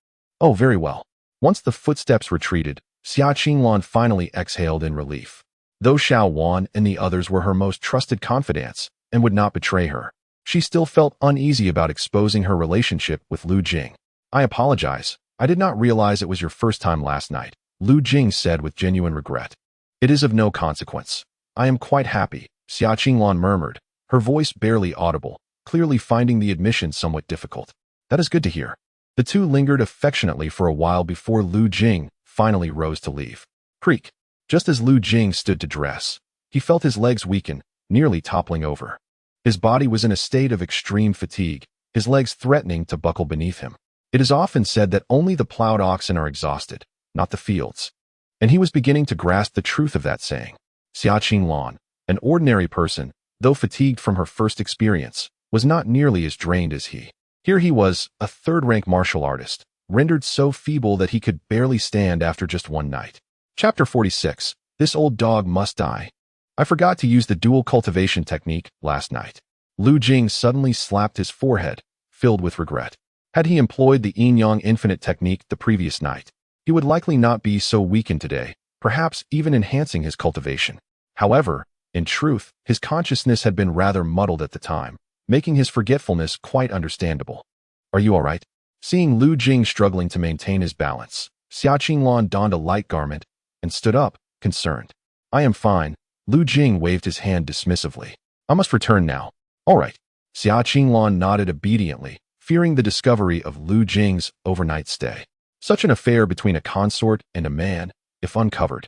Oh, very well. Once the footsteps retreated, Xia Qinglan finally exhaled in relief. Though Xiao Wan and the others were her most trusted confidants and would not betray her, she still felt uneasy about exposing her relationship with Lu Jing. I apologize. I did not realize it was your first time last night, Lu Jing said with genuine regret. It is of no consequence. I am quite happy, Xia Qinglan murmured, her voice barely audible, clearly finding the admission somewhat difficult. That is good to hear. The two lingered affectionately for a while before Lu Jing finally rose to leave. Creak. Just as Lu Jing stood to dress, he felt his legs weaken, nearly toppling over. His body was in a state of extreme fatigue, his legs threatening to buckle beneath him. It is often said that only the plowed oxen are exhausted, not the fields. And he was beginning to grasp the truth of that saying. Xia Qinglan, an ordinary person, though fatigued from her first experience, was not nearly as drained as he. Here he was, a third-rank martial artist, rendered so feeble that he could barely stand after just one night. Chapter 46. This old dog must die. I forgot to use the dual cultivation technique last night. Lu Jing suddenly slapped his forehead, filled with regret. Had he employed the yin-yang infinite technique the previous night, he would likely not be so weakened today, perhaps even enhancing his cultivation. However, in truth, his consciousness had been rather muddled at the time, making his forgetfulness quite understandable. Are you all right? Seeing Lu Jing struggling to maintain his balance, Xia Qinglan donned a light garment and stood up, concerned. I am fine. Lu Jing waved his hand dismissively. I must return now. All right. Xia Qinglan nodded obediently, fearing the discovery of Lu Jing's overnight stay. Such an affair between a consort and a man, if uncovered,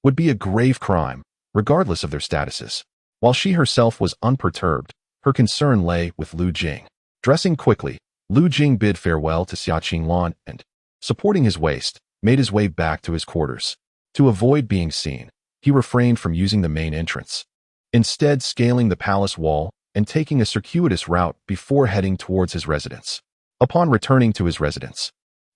would be a grave crime, regardless of their statuses. While she herself was unperturbed, her concern lay with Lu Jing. Dressing quickly, Lu Jing bid farewell to Xia Qinglan and, supporting his waist, made his way back to his quarters. To avoid being seen, he refrained from using the main entrance, instead scaling the palace wall and taking a circuitous route before heading towards his residence. Upon returning to his residence,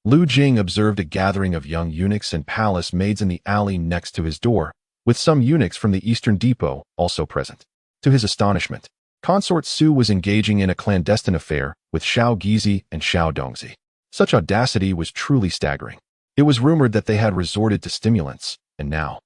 Lu Jing observed a gathering of young eunuchs and palace maids in the alley next to his door, with some eunuchs from the Eastern Depot also present. To his astonishment, Consort Su was engaging in a clandestine affair with Xiao Gizi and Xiao Dongzi. Such audacity was truly staggering. It was rumored that they had resorted to stimulants, and now,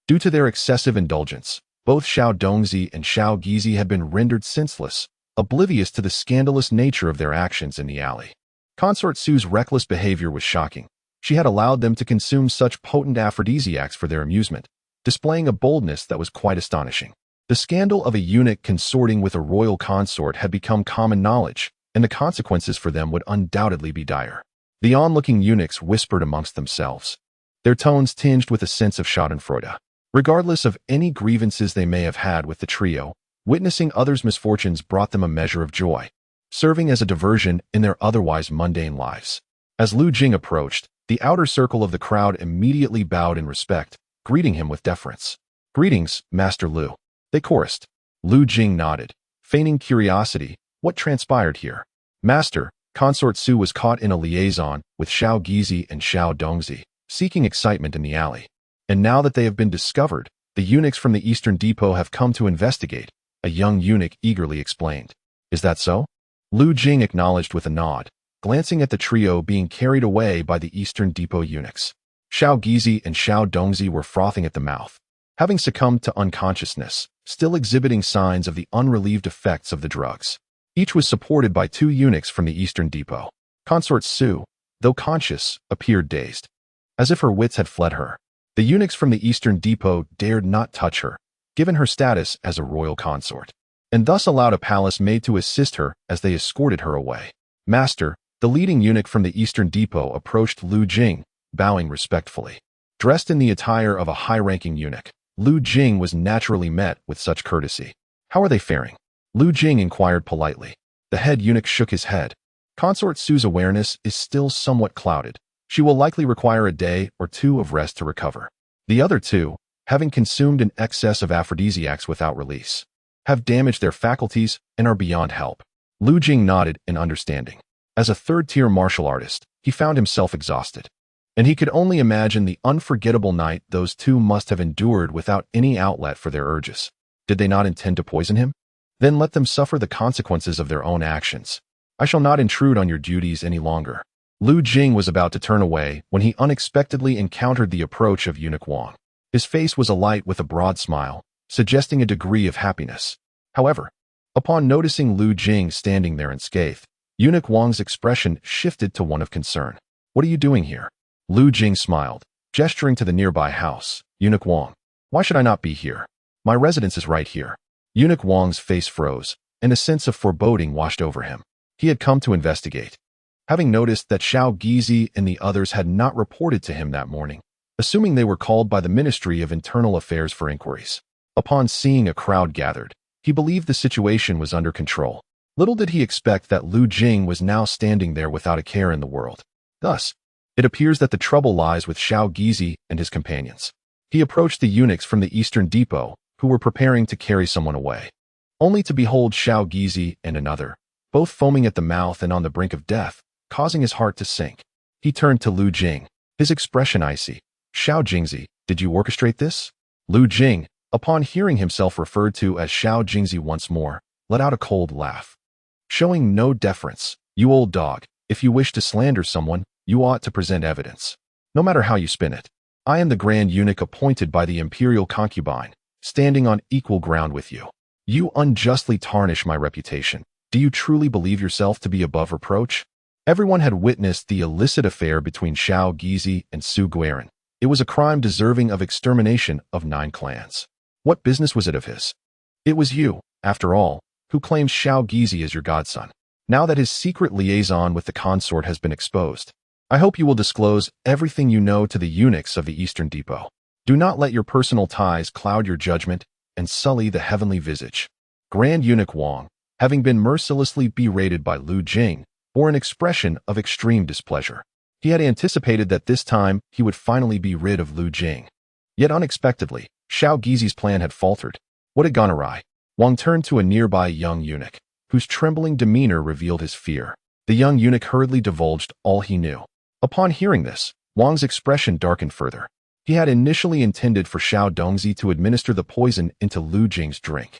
due to their excessive indulgence, both Xiao Dongzi and Xiao Gizi had been rendered senseless, oblivious to the scandalous nature of their actions in the alley. Consort Su's reckless behavior was shocking. She had allowed them to consume such potent aphrodisiacs for their amusement, displaying a boldness that was quite astonishing. The scandal of a eunuch consorting with a royal consort had become common knowledge, and the consequences for them would undoubtedly be dire. The onlooking eunuchs whispered amongst themselves, their tones tinged with a sense of schadenfreude. Regardless of any grievances they may have had with the trio, witnessing others' misfortunes brought them a measure of joy, serving as a diversion in their otherwise mundane lives. As Lu Jing approached, the outer circle of the crowd immediately bowed in respect, greeting him with deference. "Greetings, Master Lu," they chorused. Lu Jing nodded, feigning curiosity. What transpired here? Master, Consort Su was caught in a liaison with Xiao Gizi and Xiao Dongzi, seeking excitement in the alley. And now that they have been discovered, the eunuchs from the Eastern Depot have come to investigate, a young eunuch eagerly explained. Is that so? Lu Jing acknowledged with a nod, glancing at the trio being carried away by the Eastern Depot eunuchs. Xiao Gizi and Xiao Dongzi were frothing at the mouth, having succumbed to unconsciousness, still exhibiting signs of the unrelieved effects of the drugs. Each was supported by 2 eunuchs from the Eastern Depot. Consort Su, though conscious, appeared dazed, as if her wits had fled her. The eunuchs from the Eastern Depot dared not touch her, given her status as a royal consort, and thus allowed a palace maid to assist her as they escorted her away. Master, the leading eunuch from the Eastern Depot approached Lu Jing, bowing respectfully. Dressed in the attire of a high-ranking eunuch, Lu Jing was naturally met with such courtesy. How are they faring? Lu Jing inquired politely. The head eunuch shook his head. Consort Su's awareness is still somewhat clouded. She will likely require a day or 2 of rest to recover. The other 2, having consumed an excess of aphrodisiacs without release, have damaged their faculties and are beyond help. Lu Jing nodded in understanding. As a third-tier martial artist, he found himself exhausted, and he could only imagine the unforgettable night those 2 must have endured without any outlet for their urges. Did they not intend to poison him? Then let them suffer the consequences of their own actions. I shall not intrude on your duties any longer. Lu Jing was about to turn away when he unexpectedly encountered the approach of Eunuch Wang. His face was alight with a broad smile, suggesting a degree of happiness. However, upon noticing Lu Jing standing there unscathed, Eunuch Wang's expression shifted to one of concern. What are you doing here? Lu Jing smiled, gesturing to the nearby house. Eunuch Wang, why should I not be here? My residence is right here. Eunuch Wang's face froze, and a sense of foreboding washed over him. He had come to investigate, having noticed that Xiao Gizi and the others had not reported to him that morning, assuming they were called by the Ministry of Internal Affairs for inquiries. Upon seeing a crowd gathered, he believed the situation was under control. Little did he expect that Lu Jing was now standing there without a care in the world. Thus, it appears that the trouble lies with Xiao Gizi and his companions. He approached the eunuchs from the Eastern Depot, who were preparing to carry someone away, only to behold Xiao Gizi and another, both foaming at the mouth and on the brink of death, causing his heart to sink. He turned to Lu Jing, his expression icy. Xiao Jingzi, did you orchestrate this? Lu Jing, upon hearing himself referred to as Xiao Jingzi once more, let out a cold laugh. Showing no deference, you old dog, if you wish to slander someone, you ought to present evidence. No matter how you spin it. I am the grand eunuch appointed by the imperial concubine, standing on equal ground with you. You unjustly tarnish my reputation. Do you truly believe yourself to be above reproach? Everyone had witnessed the illicit affair between Xiao Gizi and Su Guiran. It was a crime deserving of extermination of 9 clans. What business was it of his? It was you, after all, who claimed Xiao Gizi as your godson. Now that his secret liaison with the consort has been exposed, I hope you will disclose everything you know to the eunuchs of the Eastern Depot. Do not let your personal ties cloud your judgment and sully the heavenly visage. Grand Eunuch Wang, having been mercilessly berated by Lu Jing, bore an expression of extreme displeasure. He had anticipated that this time he would finally be rid of Lu Jing. Yet unexpectedly, Xiao Gizi's plan had faltered. What had gone awry? Wang turned to a nearby young eunuch, whose trembling demeanor revealed his fear. The young eunuch hurriedly divulged all he knew. Upon hearing this, Wang's expression darkened further. He had initially intended for Xiao Dongzi to administer the poison into Lu Jing's drink.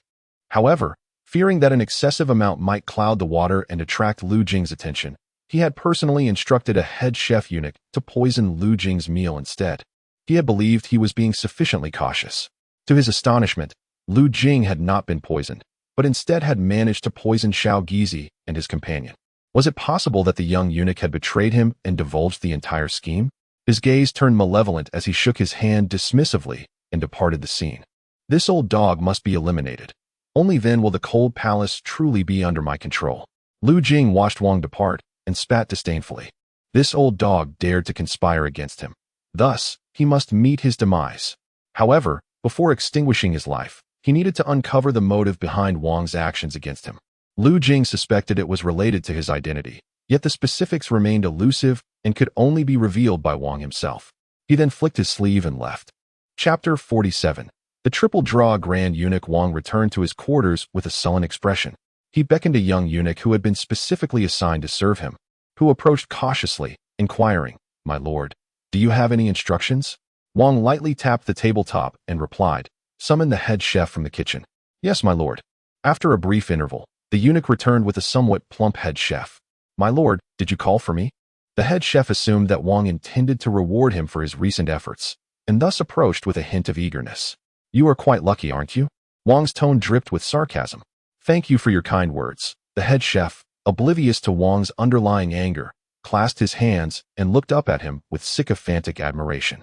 However, fearing that an excessive amount might cloud the water and attract Lu Jing's attention, he had personally instructed a head chef eunuch to poison Lu Jing's meal instead. He had believed he was being sufficiently cautious. To his astonishment, Lu Jing had not been poisoned. but instead had managed to poison Xiao Gizi and his companion. Was it possible that the young eunuch had betrayed him and divulged the entire scheme? His gaze turned malevolent as he shook his hand dismissively and departed the scene. This old dog must be eliminated. Only then will the cold palace truly be under my control. Lu Jing watched Wang depart and spat disdainfully. This old dog dared to conspire against him. Thus, he must meet his demise. However, before extinguishing his life, he needed to uncover the motive behind Wang's actions against him. Lu Jing suspected it was related to his identity, yet the specifics remained elusive and could only be revealed by Wang himself. He then flicked his sleeve and left. Chapter 47. The triple draw Grand Eunuch Wang returned to his quarters with a sullen expression. He beckoned a young eunuch who had been specifically assigned to serve him, who approached cautiously, inquiring, "My lord, do you have any instructions?" Wang lightly tapped the tabletop and replied, "Summon the head chef from the kitchen." "Yes, my lord." After a brief interval, the eunuch returned with a somewhat plump head chef. "My lord, did you call for me?" The head chef assumed that Wang intended to reward him for his recent efforts, and thus approached with a hint of eagerness. "You are quite lucky, aren't you?" Wang's tone dripped with sarcasm. "Thank you for your kind words." The head chef, oblivious to Wang's underlying anger, clasped his hands and looked up at him with sycophantic admiration.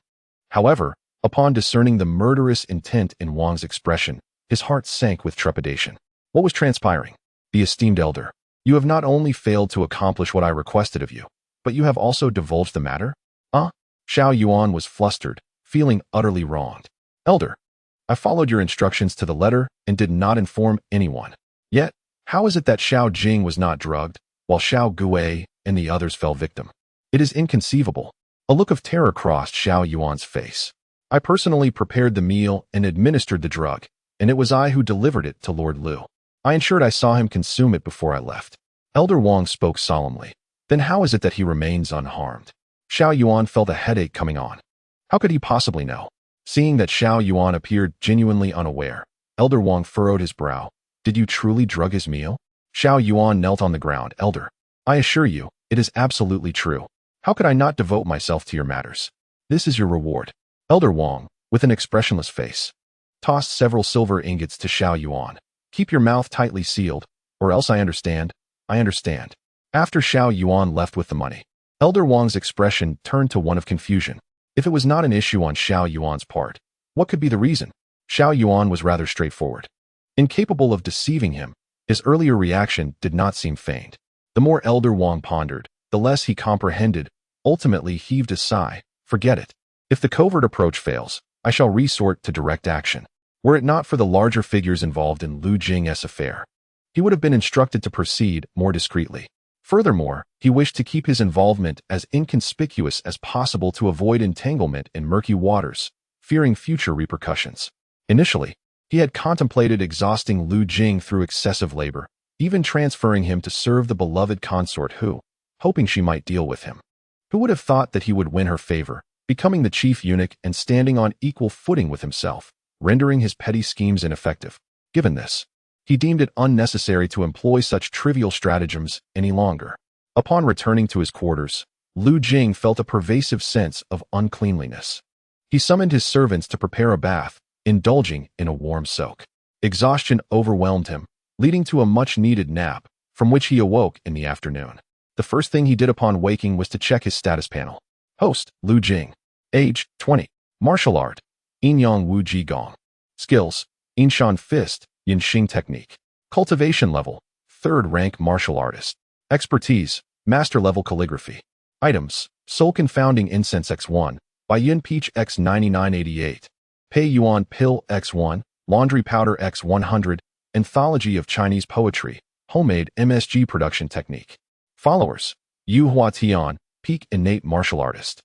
However, upon discerning the murderous intent in Wang's expression, his heart sank with trepidation. What was transpiring? "The esteemed elder, you have not only failed to accomplish what I requested of you, but you have also divulged the matter?" Xiao Yuan was flustered, feeling utterly wronged. "Elder, I followed your instructions to the letter and did not inform anyone. Yet, how is it that Xiao Jing was not drugged, while Xiao Gui and the others fell victim? It is inconceivable." A look of terror crossed Xiao Yuan's face. "I personally prepared the meal and administered the drug, and it was I who delivered it to Lord Lu. I ensured I saw him consume it before I left." Elder Wang spoke solemnly. "Then how is it that he remains unharmed?" Xiao Yuan felt a headache coming on. How could he possibly know? Seeing that Xiao Yuan appeared genuinely unaware, Elder Wang furrowed his brow. "Did you truly drug his meal?" Xiao Yuan knelt on the ground. "Elder, I assure you, it is absolutely true. How could I not devote myself to your matters? This is your reward." Elder Wang, with an expressionless face, tossed several silver ingots to Xiao Yuan. "Keep your mouth tightly sealed, or else I understand. I understand." After Xiao Yuan left with the money, Elder Wang's expression turned to one of confusion. If it was not an issue on Xiao Yuan's part, what could be the reason? Xiao Yuan was rather straightforward. Incapable of deceiving him, his earlier reaction did not seem feigned. The more Elder Wang pondered, the less he comprehended, ultimately heaved a sigh. "Forget it. If the covert approach fails, I shall resort to direct action." Were it not for the larger figures involved in Lu Jing's affair, he would have been instructed to proceed more discreetly. Furthermore, he wished to keep his involvement as inconspicuous as possible to avoid entanglement in murky waters, fearing future repercussions. Initially, he had contemplated exhausting Lu Jing through excessive labor, even transferring him to serve the beloved consort who, hoping she might deal with him. Who would have thought that he would win her favor, becoming the chief eunuch and standing on equal footing with himself, rendering his petty schemes ineffective? Given this, he deemed it unnecessary to employ such trivial stratagems any longer. Upon returning to his quarters, Lu Jing felt a pervasive sense of uncleanliness. He summoned his servants to prepare a bath, indulging in a warm soak. Exhaustion overwhelmed him, leading to a much-needed nap, from which he awoke in the afternoon. The first thing he did upon waking was to check his status panel. Host, Lu Jing. Age, 20. Martial art, Yinyang Wu Ji Gong. Skills, Yinshan Fist, Yinxing Technique. Cultivation level, 3rd rank martial artist. Expertise, master level calligraphy. Items, Soul Confounding Incense X1, by Yin Peach X9988. Pei Yuan Pill X1, Laundry Powder X100, Anthology of Chinese Poetry, Homemade MSG Production Technique. Followers, Yu Hua Tian, Peak Innate Martial Artist.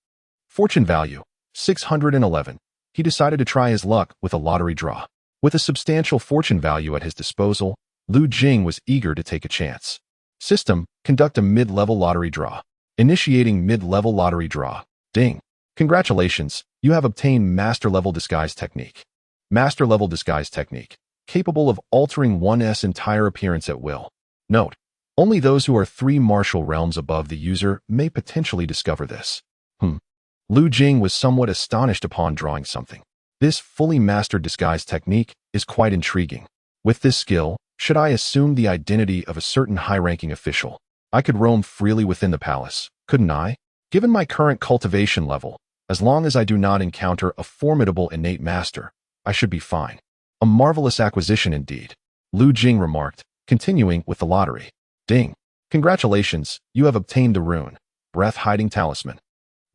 Fortune value, 611. He decided to try his luck with a lottery draw. With a substantial fortune value at his disposal, Lu Jing was eager to take a chance. System, conduct a mid-level lottery draw. Initiating mid-level lottery draw. Ding. Congratulations, you have obtained Master-Level Disguise Technique. Master-Level Disguise Technique, capable of altering one's entire appearance at will. Note, only those who are 3 martial realms above the user may potentially discover this. Lu Jing was somewhat astonished upon drawing something. This fully mastered disguise technique is quite intriguing. With this skill, Should I assume the identity of a certain high-ranking official? I could roam freely within the palace, couldn't I? Given my current cultivation level, as long as I do not encounter a formidable innate master, I should be fine. A marvelous acquisition indeed, Lu Jing remarked, continuing with the lottery. Ding. Congratulations, you have obtained the rune. Breath-hiding talisman.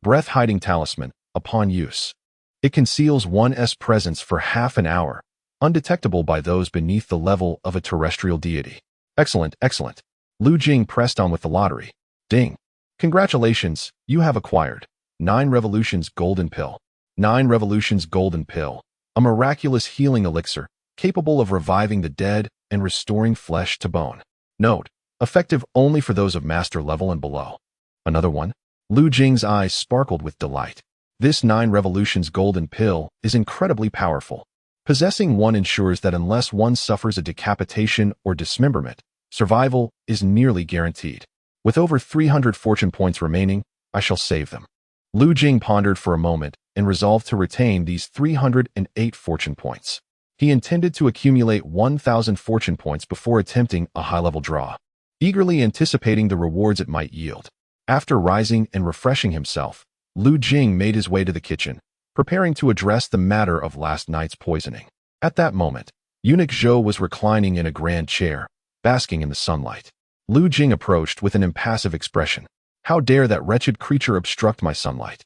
Breath-hiding talisman, upon use. It conceals one's presence for half an hour, undetectable by those beneath the level of a terrestrial deity. Excellent, excellent. Lu Jing pressed on with the lottery. Ding. Congratulations, you have acquired 9 revolutions golden pill. 9 revolutions golden pill. A miraculous healing elixir, capable of reviving the dead and restoring flesh to bone. Note, effective only for those of master level and below. Another one? Lu Jing's eyes sparkled with delight. This 9 revolutions golden pill is incredibly powerful. Possessing one ensures that unless one suffers a decapitation or dismemberment, survival is nearly guaranteed. With over 300 fortune points remaining, I shall save them. Lu Jing pondered for a moment and resolved to retain these 308 fortune points. He intended to accumulate 1,000 fortune points before attempting a high-level draw, eagerly anticipating the rewards it might yield. After rising and refreshing himself, Lu Jing made his way to the kitchen, preparing to address the matter of last night's poisoning. At that moment, Eunuch Zhou was reclining in a grand chair, basking in the sunlight. Lu Jing approached with an impassive expression. How dare that wretched creature obstruct my sunlight?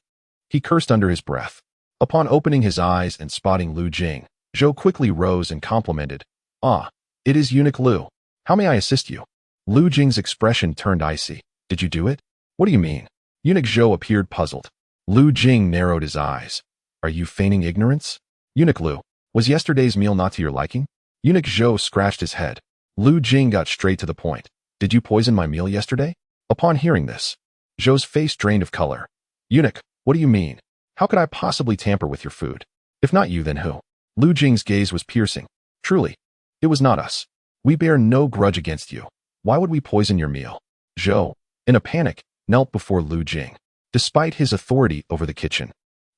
He cursed under his breath. Upon opening his eyes and spotting Lu Jing, Zhou quickly rose and complimented. Ah, it is Eunuch Lu. How may I assist you? Lu Jing's expression turned icy. Did you do it? What do you mean? Eunuch Zhou appeared puzzled. Lu Jing narrowed his eyes. Are you feigning ignorance? Eunuch Lu, was yesterday's meal not to your liking? Eunuch Zhou scratched his head. Lu Jing got straight to the point. Did you poison my meal yesterday? Upon hearing this, Zhou's face drained of color. Eunuch, what do you mean? How could I possibly tamper with your food? If not you, then who? Lu Jing's gaze was piercing. Truly, it was not us. We bear no grudge against you. Why would we poison your meal? Zhou, in a panic, knelt before Lu Jing. Despite his authority over the kitchen,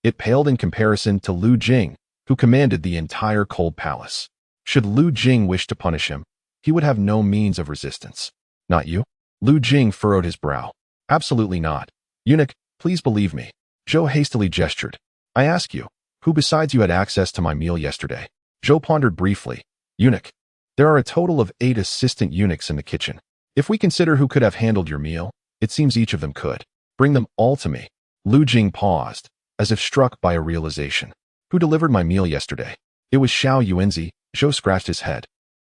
it paled in comparison to Lu Jing, who commanded the entire cold palace. Should Lu Jing wish to punish him, he would have no means of resistance. Not you? Lu Jing furrowed his brow. Absolutely not. Eunuch, please believe me. Zhou hastily gestured. I ask you, who besides you had access to my meal yesterday? Zhou pondered briefly. Eunuch, there are a total of 8 assistant eunuchs in the kitchen. If we consider who could have handled your meal, it seems each of them could. Bring them all to me. Lu Jing paused, as if struck by a realization. Who delivered my meal yesterday? It was Xiao Yuanzi. Zhou scratched his head.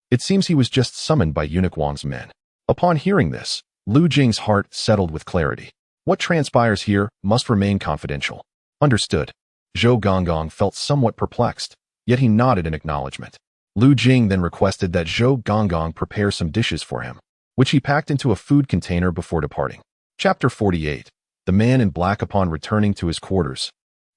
It seems he was just summoned by Eunuch Wang's men. Upon hearing this, Lu Jing's heart settled with clarity. What transpires here must remain confidential. Understood. Zhou Gonggong felt somewhat perplexed, yet he nodded in acknowledgement. Lu Jing then requested that Zhou Gonggong prepare some dishes for him, which he packed into a food container before departing. Chapter 48. The Man in Black. Upon returning to his quarters,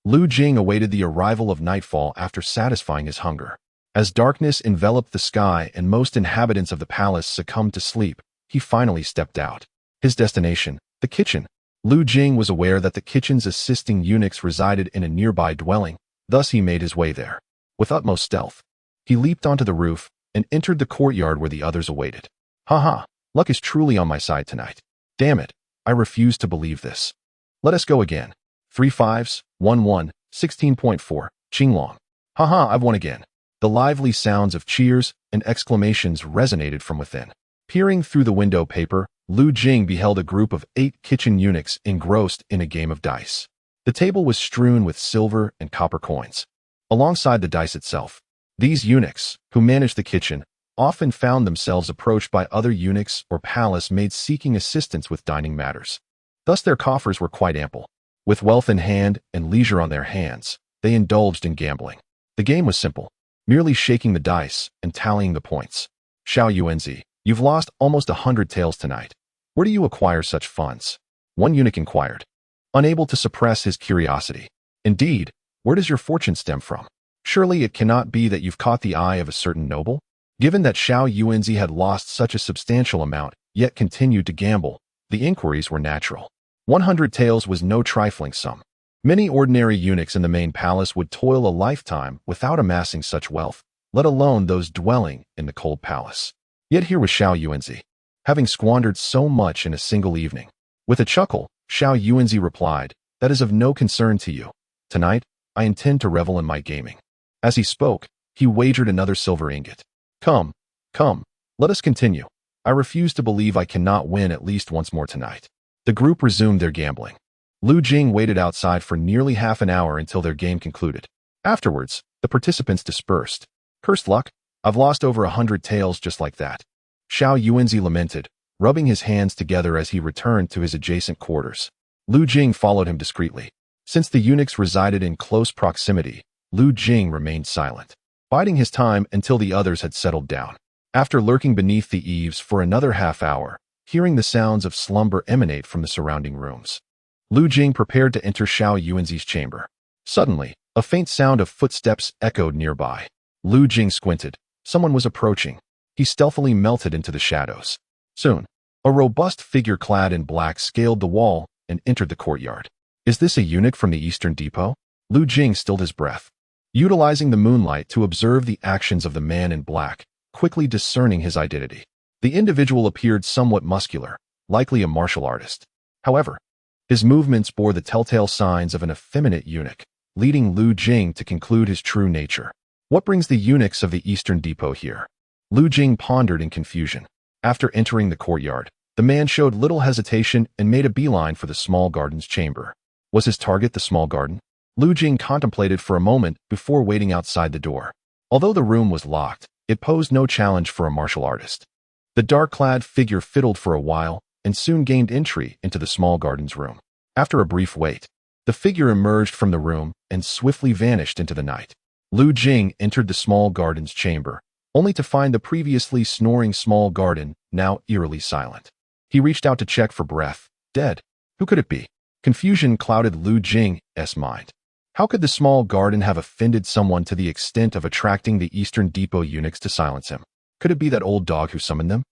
Lu Jing awaited the arrival of nightfall after satisfying his hunger. As darkness enveloped the sky and most inhabitants of the palace succumbed to sleep, he finally stepped out. His destination, the kitchen. Lu Jing was aware that the kitchen's assisting eunuchs resided in a nearby dwelling, thus he made his way there. With utmost stealth, he leaped onto the roof and entered the courtyard where the others awaited. Haha, luck is truly on my side tonight. Damn it, I refuse to believe this. Let us go again. 3 5s, 1 1, 16.4, Qinglong. Haha, I've won again. The lively sounds of cheers and exclamations resonated from within. Peering through the window paper, Lu Jing beheld a group of 8 kitchen eunuchs engrossed in a game of dice. The table was strewn with silver and copper coins. Alongside the dice itself, these eunuchs, who managed the kitchen, often found themselves approached by other eunuchs or palace maids seeking assistance with dining matters. Thus their coffers were quite ample. With wealth in hand and leisure on their hands, they indulged in gambling. The game was simple, merely shaking the dice and tallying the points. Xiao Yuanzi, you've lost almost 100 taels tonight. Where do you acquire such funds? One eunuch inquired, unable to suppress his curiosity. Indeed, where does your fortune stem from? Surely it cannot be that you've caught the eye of a certain noble? Given that Xiao Yuanzi had lost such a substantial amount, yet continued to gamble, the inquiries were natural. 100 taels was no trifling sum. Many ordinary eunuchs in the main palace would toil a lifetime without amassing such wealth, let alone those dwelling in the cold palace. Yet here was Xiao Yuanzi, having squandered so much in a single evening. With a chuckle, Xiao Yuanzi replied, "That is of no concern to you. Tonight, I intend to revel in my gaming." As he spoke, he wagered another silver ingot. Come, let us continue. I refuse to believe I cannot win at least once more tonight." The group resumed their gambling. Lu Jing waited outside for nearly half an hour until their game concluded. Afterwards, the participants dispersed. "Cursed luck, I've lost over 100 taels just like that," Xiao Yuanzi lamented, rubbing his hands together as he returned to his adjacent quarters. Lu Jing followed him discreetly. Since the eunuchs resided in close proximity, Lu Jing remained silent, biding his time until the others had settled down. After lurking beneath the eaves for another half hour, hearing the sounds of slumber emanate from the surrounding rooms, Lu Jing prepared to enter Xiao Yuanzi's chamber. Suddenly, a faint sound of footsteps echoed nearby. Lu Jing squinted. Someone was approaching. He stealthily melted into the shadows. Soon, a robust figure clad in black scaled the wall and entered the courtyard. "Is this a eunuch from the Eastern Depot?" Lu Jing stilled his breath, utilizing the moonlight to observe the actions of the man in black, quickly discerning his identity. The individual appeared somewhat muscular, likely a martial artist. However, his movements bore the telltale signs of an effeminate eunuch, leading Lu Jing to conclude his true nature. What brings the eunuchs of the Eastern Depot here? Lu Jing pondered in confusion. After entering the courtyard, the man showed little hesitation and made a beeline for the small garden's chamber. Was his target the small garden? Lu Jing contemplated for a moment before waiting outside the door. Although the room was locked, it posed no challenge for a martial artist. The dark-clad figure fiddled for a while and soon gained entry into the small garden's room. After a brief wait, the figure emerged from the room and swiftly vanished into the night. Lu Jing entered the small garden's chamber, only to find the previously snoring small garden now eerily silent. He reached out to check for breath. Dead. Who could it be? Confusion clouded Lu Jing's mind. How could the small garden have offended someone to the extent of attracting the Eastern Depot eunuchs to silence him? Could it be that old dog who summoned them?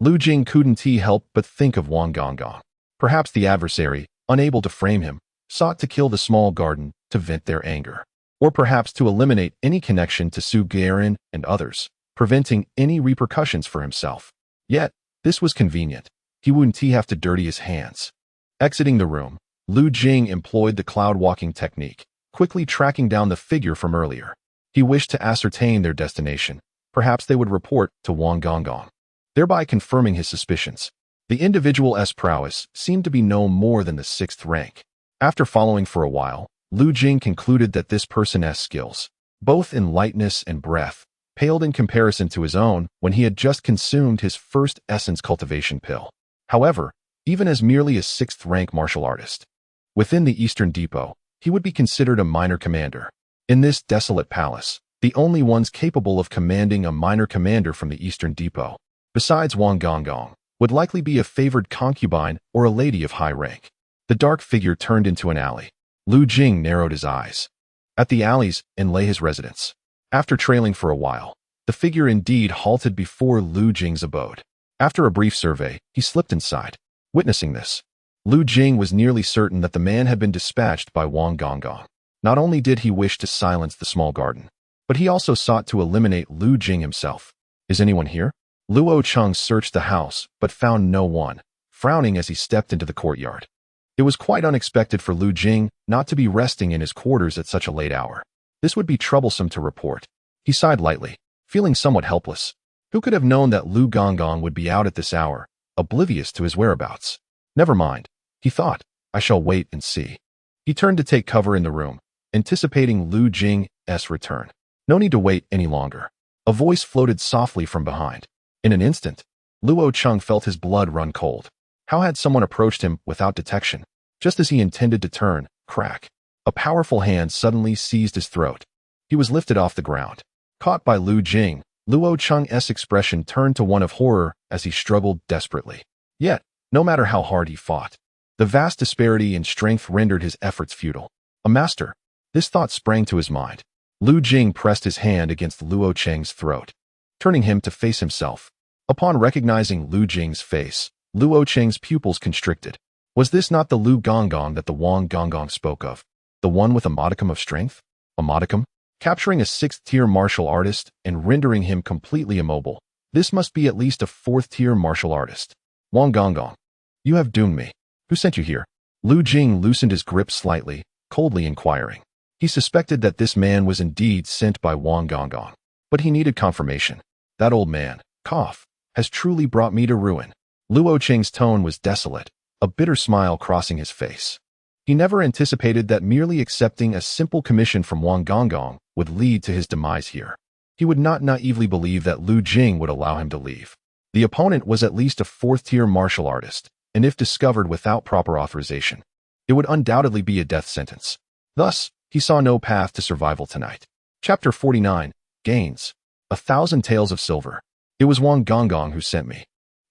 Lu Jing couldn't help but think of Wang Gongong. Perhaps the adversary, unable to frame him, sought to kill the small garden to vent their anger. Or perhaps to eliminate any connection to Su Guiran and others, preventing any repercussions for himself. Yet, this was convenient. He wouldn't have to dirty his hands. Exiting the room, Lu Jing employed the cloud-walking technique, quickly tracking down the figure from earlier. He wished to ascertain their destination. Perhaps they would report to Wang Gongong, thereby confirming his suspicions. The individual's prowess seemed to be no more than the 6th rank. After following for a while, Lu Jing concluded that this person's skills, both in lightness and breath, paled in comparison to his own when he had just consumed his first essence cultivation pill. However, even as merely a 6th rank martial artist, within the Eastern Depot, he would be considered a minor commander. In this desolate palace, the only ones capable of commanding a minor commander from the Eastern Depot, besides Wang Gongong, would likely be a favored concubine or a lady of high rank. The dark figure turned into an alley. Lu Jing narrowed his eyes. At the alley's end lay his residence. After trailing for a while, the figure indeed halted before Lu Jing's abode. After a brief survey, he slipped inside. Witnessing this, Lu Jing was nearly certain that the man had been dispatched by Wang Gongong. Not only did he wish to silence the small garden, but he also sought to eliminate Lu Jing himself. "Is anyone here?" Luo Cheng searched the house, but found no one, frowning as he stepped into the courtyard. It was quite unexpected for Lu Jing not to be resting in his quarters at such a late hour. This would be troublesome to report. He sighed lightly, feeling somewhat helpless. Who could have known that Lu Gongong would be out at this hour, oblivious to his whereabouts? Never mind, he thought. I shall wait and see. He turned to take cover in the room, anticipating Lu Jing's return. No need to wait any longer. A voice floated softly from behind. In an instant, Luo Cheng felt his blood run cold. How had someone approached him without detection? Just as he intended to turn, crack. A powerful hand suddenly seized his throat. He was lifted off the ground. Caught by Lu Jing, Luo Cheng's expression turned to one of horror as he struggled desperately. Yet, no matter how hard he fought, the vast disparity in strength rendered his efforts futile. A master. This thought sprang to his mind. Lu Jing pressed his hand against Luo Cheng's throat, turning him to face himself. Upon recognizing Lu Jing's face, Luo Cheng's pupils constricted. Was this not the Lu Gongong that the Wang Gongong spoke of? The one with a modicum of strength? A modicum? Capturing a 6th-tier martial artist and rendering him completely immobile, This must be at least a fourth-tier martial artist. Wang Gonggong, you have doomed me. Who sent you here? Lu Jing loosened his grip slightly, coldly inquiring. He suspected that this man was indeed sent by Wang Gonggong, but he needed confirmation. That old man, cough, has truly brought me to ruin. Luo Cheng's tone was desolate, a bitter smile crossing his face. He never anticipated that merely accepting a simple commission from Wang Gonggong would lead to his demise here. He would not naively believe that Lu Jing would allow him to leave. The opponent was at least a fourth-tier martial artist, and if discovered without proper authorization, it would undoubtedly be a death sentence. Thus, he saw no path to survival tonight. Chapter 49, Gains. 1,000 taels of silver. It was Wang Gonggong who sent me.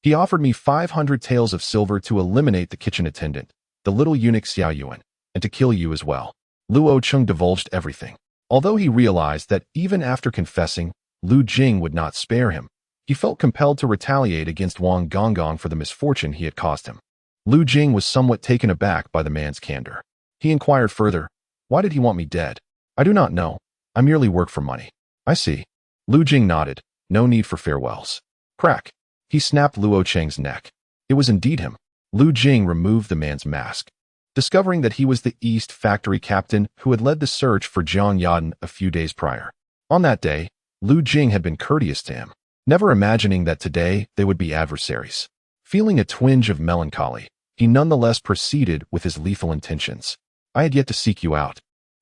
He offered me 500 taels of silver to eliminate the kitchen attendant, the little eunuch Xiao Yuan, and to kill you as well. Luo Cheng divulged everything. Although he realized that even after confessing, Lu Jing would not spare him, he felt compelled to retaliate against Wang Gonggong for the misfortune he had caused him. Lu Jing was somewhat taken aback by the man's candor. He inquired further, "Why did he want me dead?" "I do not know. I merely work for money." "I see." Lu Jing nodded. No need for farewells. Crack. He snapped Luo Cheng's neck. It was indeed him. Lu Jing removed the man's mask, discovering that he was the East factory captain who had led the search for Jiang Yaden a few days prior. On that day, Lu Jing had been courteous to him, never imagining that today they would be adversaries. Feeling a twinge of melancholy, he nonetheless proceeded with his lethal intentions. "I had yet to seek you out,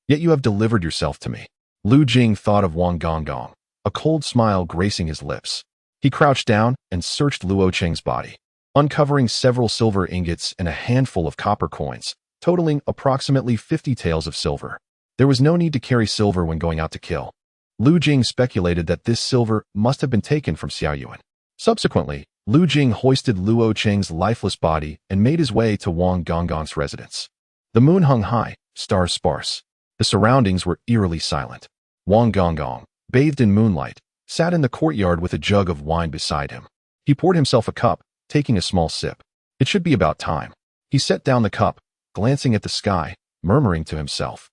yet you have delivered yourself to me." Lu Jing thought of Wang Gonggong, a cold smile gracing his lips. He crouched down and searched Luo Cheng's body, uncovering several silver ingots and a handful of copper coins, totaling approximately 50 taels of silver. There was no need to carry silver when going out to kill. Lu Jing speculated that this silver must have been taken from Xiao Yuan. Subsequently, Lu Jing hoisted Luo Cheng's lifeless body and made his way to Wang Gonggong's residence. The moon hung high, stars sparse. The surroundings were eerily silent. Wang Gonggong, bathed in moonlight, sat in the courtyard with a jug of wine beside him. He poured himself a cup, taking a small sip. It should be about time. He set down the cup, glancing at the sky, murmuring to himself.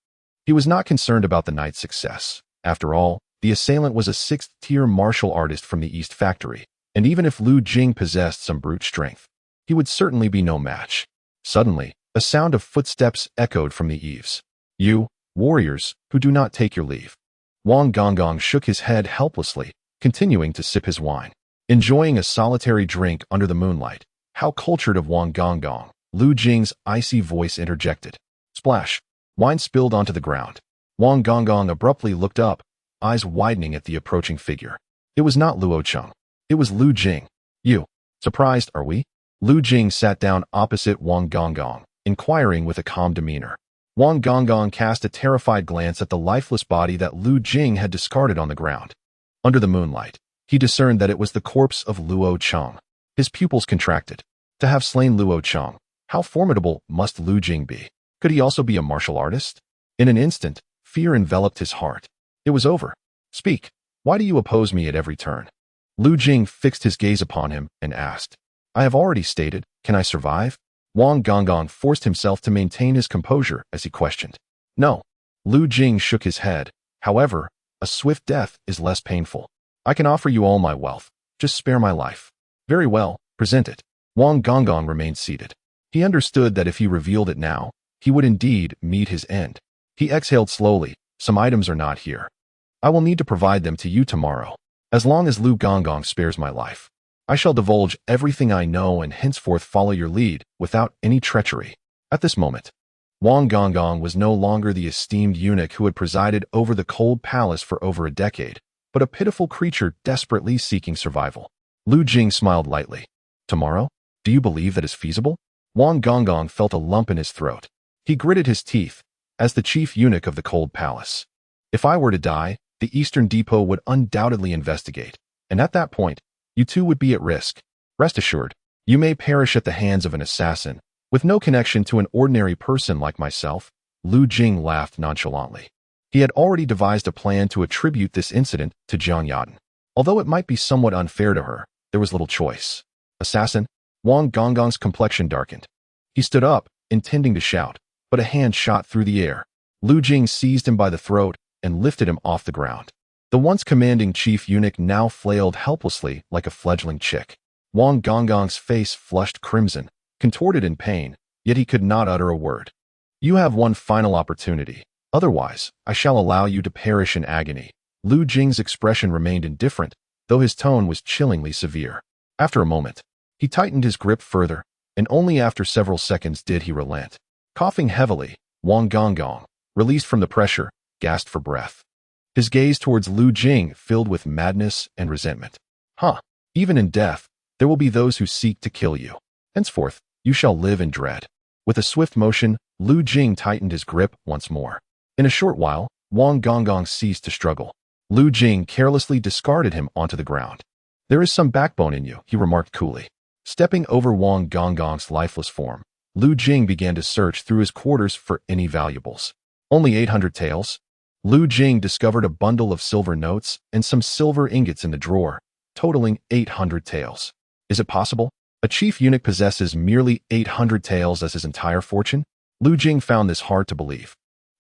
He was not concerned about the night's success. After all, the assailant was a sixth-tier martial artist from the East factory, and even if Lu Jing possessed some brute strength, he would certainly be no match. Suddenly, a sound of footsteps echoed from the eaves. "You, warriors, who do not take your leave." Wang Gonggong shook his head helplessly, continuing to sip his wine. Enjoying a solitary drink under the moonlight. How cultured of Wang Gonggong. Lu Jing's icy voice interjected. Splash. Wine spilled onto the ground. Wang Gonggong abruptly looked up, eyes widening at the approaching figure. It was not Luo Cheng. It was Lu Jing. "You. Surprised, are we?" Lu Jing sat down opposite Wang Gonggong, inquiring with a calm demeanor. Wang Gonggong cast a terrified glance at the lifeless body that Lu Jing had discarded on the ground. Under the moonlight, he discerned that it was the corpse of Luo Cheng. His pupils contracted. To have slain Luo Cheng, how formidable must Lu Jing be? Could he also be a martial artist? In an instant, fear enveloped his heart. It was over. "Speak. Why do you oppose me at every turn?" Lu Jing fixed his gaze upon him and asked. "I have already stated, can I survive?" Wang Gonggong forced himself to maintain his composure as he questioned. "No." Lu Jing shook his head. "However, a swift death is less painful. I can offer you all my wealth. Just spare my life." "Very well, present it." Wang Gonggong remained seated. He understood that if he revealed it now, he would indeed meet his end. He exhaled slowly. "Some items are not here. I will need to provide them to you tomorrow. As long as Lu Gonggong spares my life, I shall divulge everything I know and henceforth follow your lead without any treachery." At this moment, Wang Gonggong was no longer the esteemed eunuch who had presided over the cold palace for over a decade, but a pitiful creature desperately seeking survival. Lu Jing smiled lightly. "Tomorrow? Do you believe that is feasible?" Wang Gonggong felt a lump in his throat. He gritted his teeth, as the chief eunuch of the cold palace. "If I were to die, the Eastern Depot would undoubtedly investigate, and at that point, you too would be at risk. Rest assured, you may perish at the hands of an assassin, with no connection to an ordinary person like myself." Lu Jing laughed nonchalantly. He had already devised a plan to attribute this incident to Jiang Yaden. Although it might be somewhat unfair to her, there was little choice. "Assassin?" Wang Gonggong's complexion darkened. He stood up, intending to shout, but a hand shot through the air. Lu Jing seized him by the throat and lifted him off the ground. The once commanding chief eunuch now flailed helplessly like a fledgling chick. Wang Gonggong's face flushed crimson, contorted in pain, yet he could not utter a word. You have one final opportunity. Otherwise, I shall allow you to perish in agony. Lu Jing's expression remained indifferent, though his tone was chillingly severe. After a moment, he tightened his grip further, and only after several seconds did he relent. Coughing heavily, Wang Gonggong, released from the pressure, gasped for breath. His gaze towards Lu Jing filled with madness and resentment. Even in death, there will be those who seek to kill you. Henceforth, you shall live in dread. With a swift motion, Lu Jing tightened his grip once more. In a short while, Wang Gonggong ceased to struggle. Lu Jing carelessly discarded him onto the ground. There is some backbone in you, he remarked coolly. Stepping over Wang Gonggong's lifeless form, Lu Jing began to search through his quarters for any valuables. Only 800 taels? Lu Jing discovered a bundle of silver notes and some silver ingots in the drawer, totaling 800 taels. Is it possible? A chief eunuch possesses merely 800 taels as his entire fortune? Lu Jing found this hard to believe.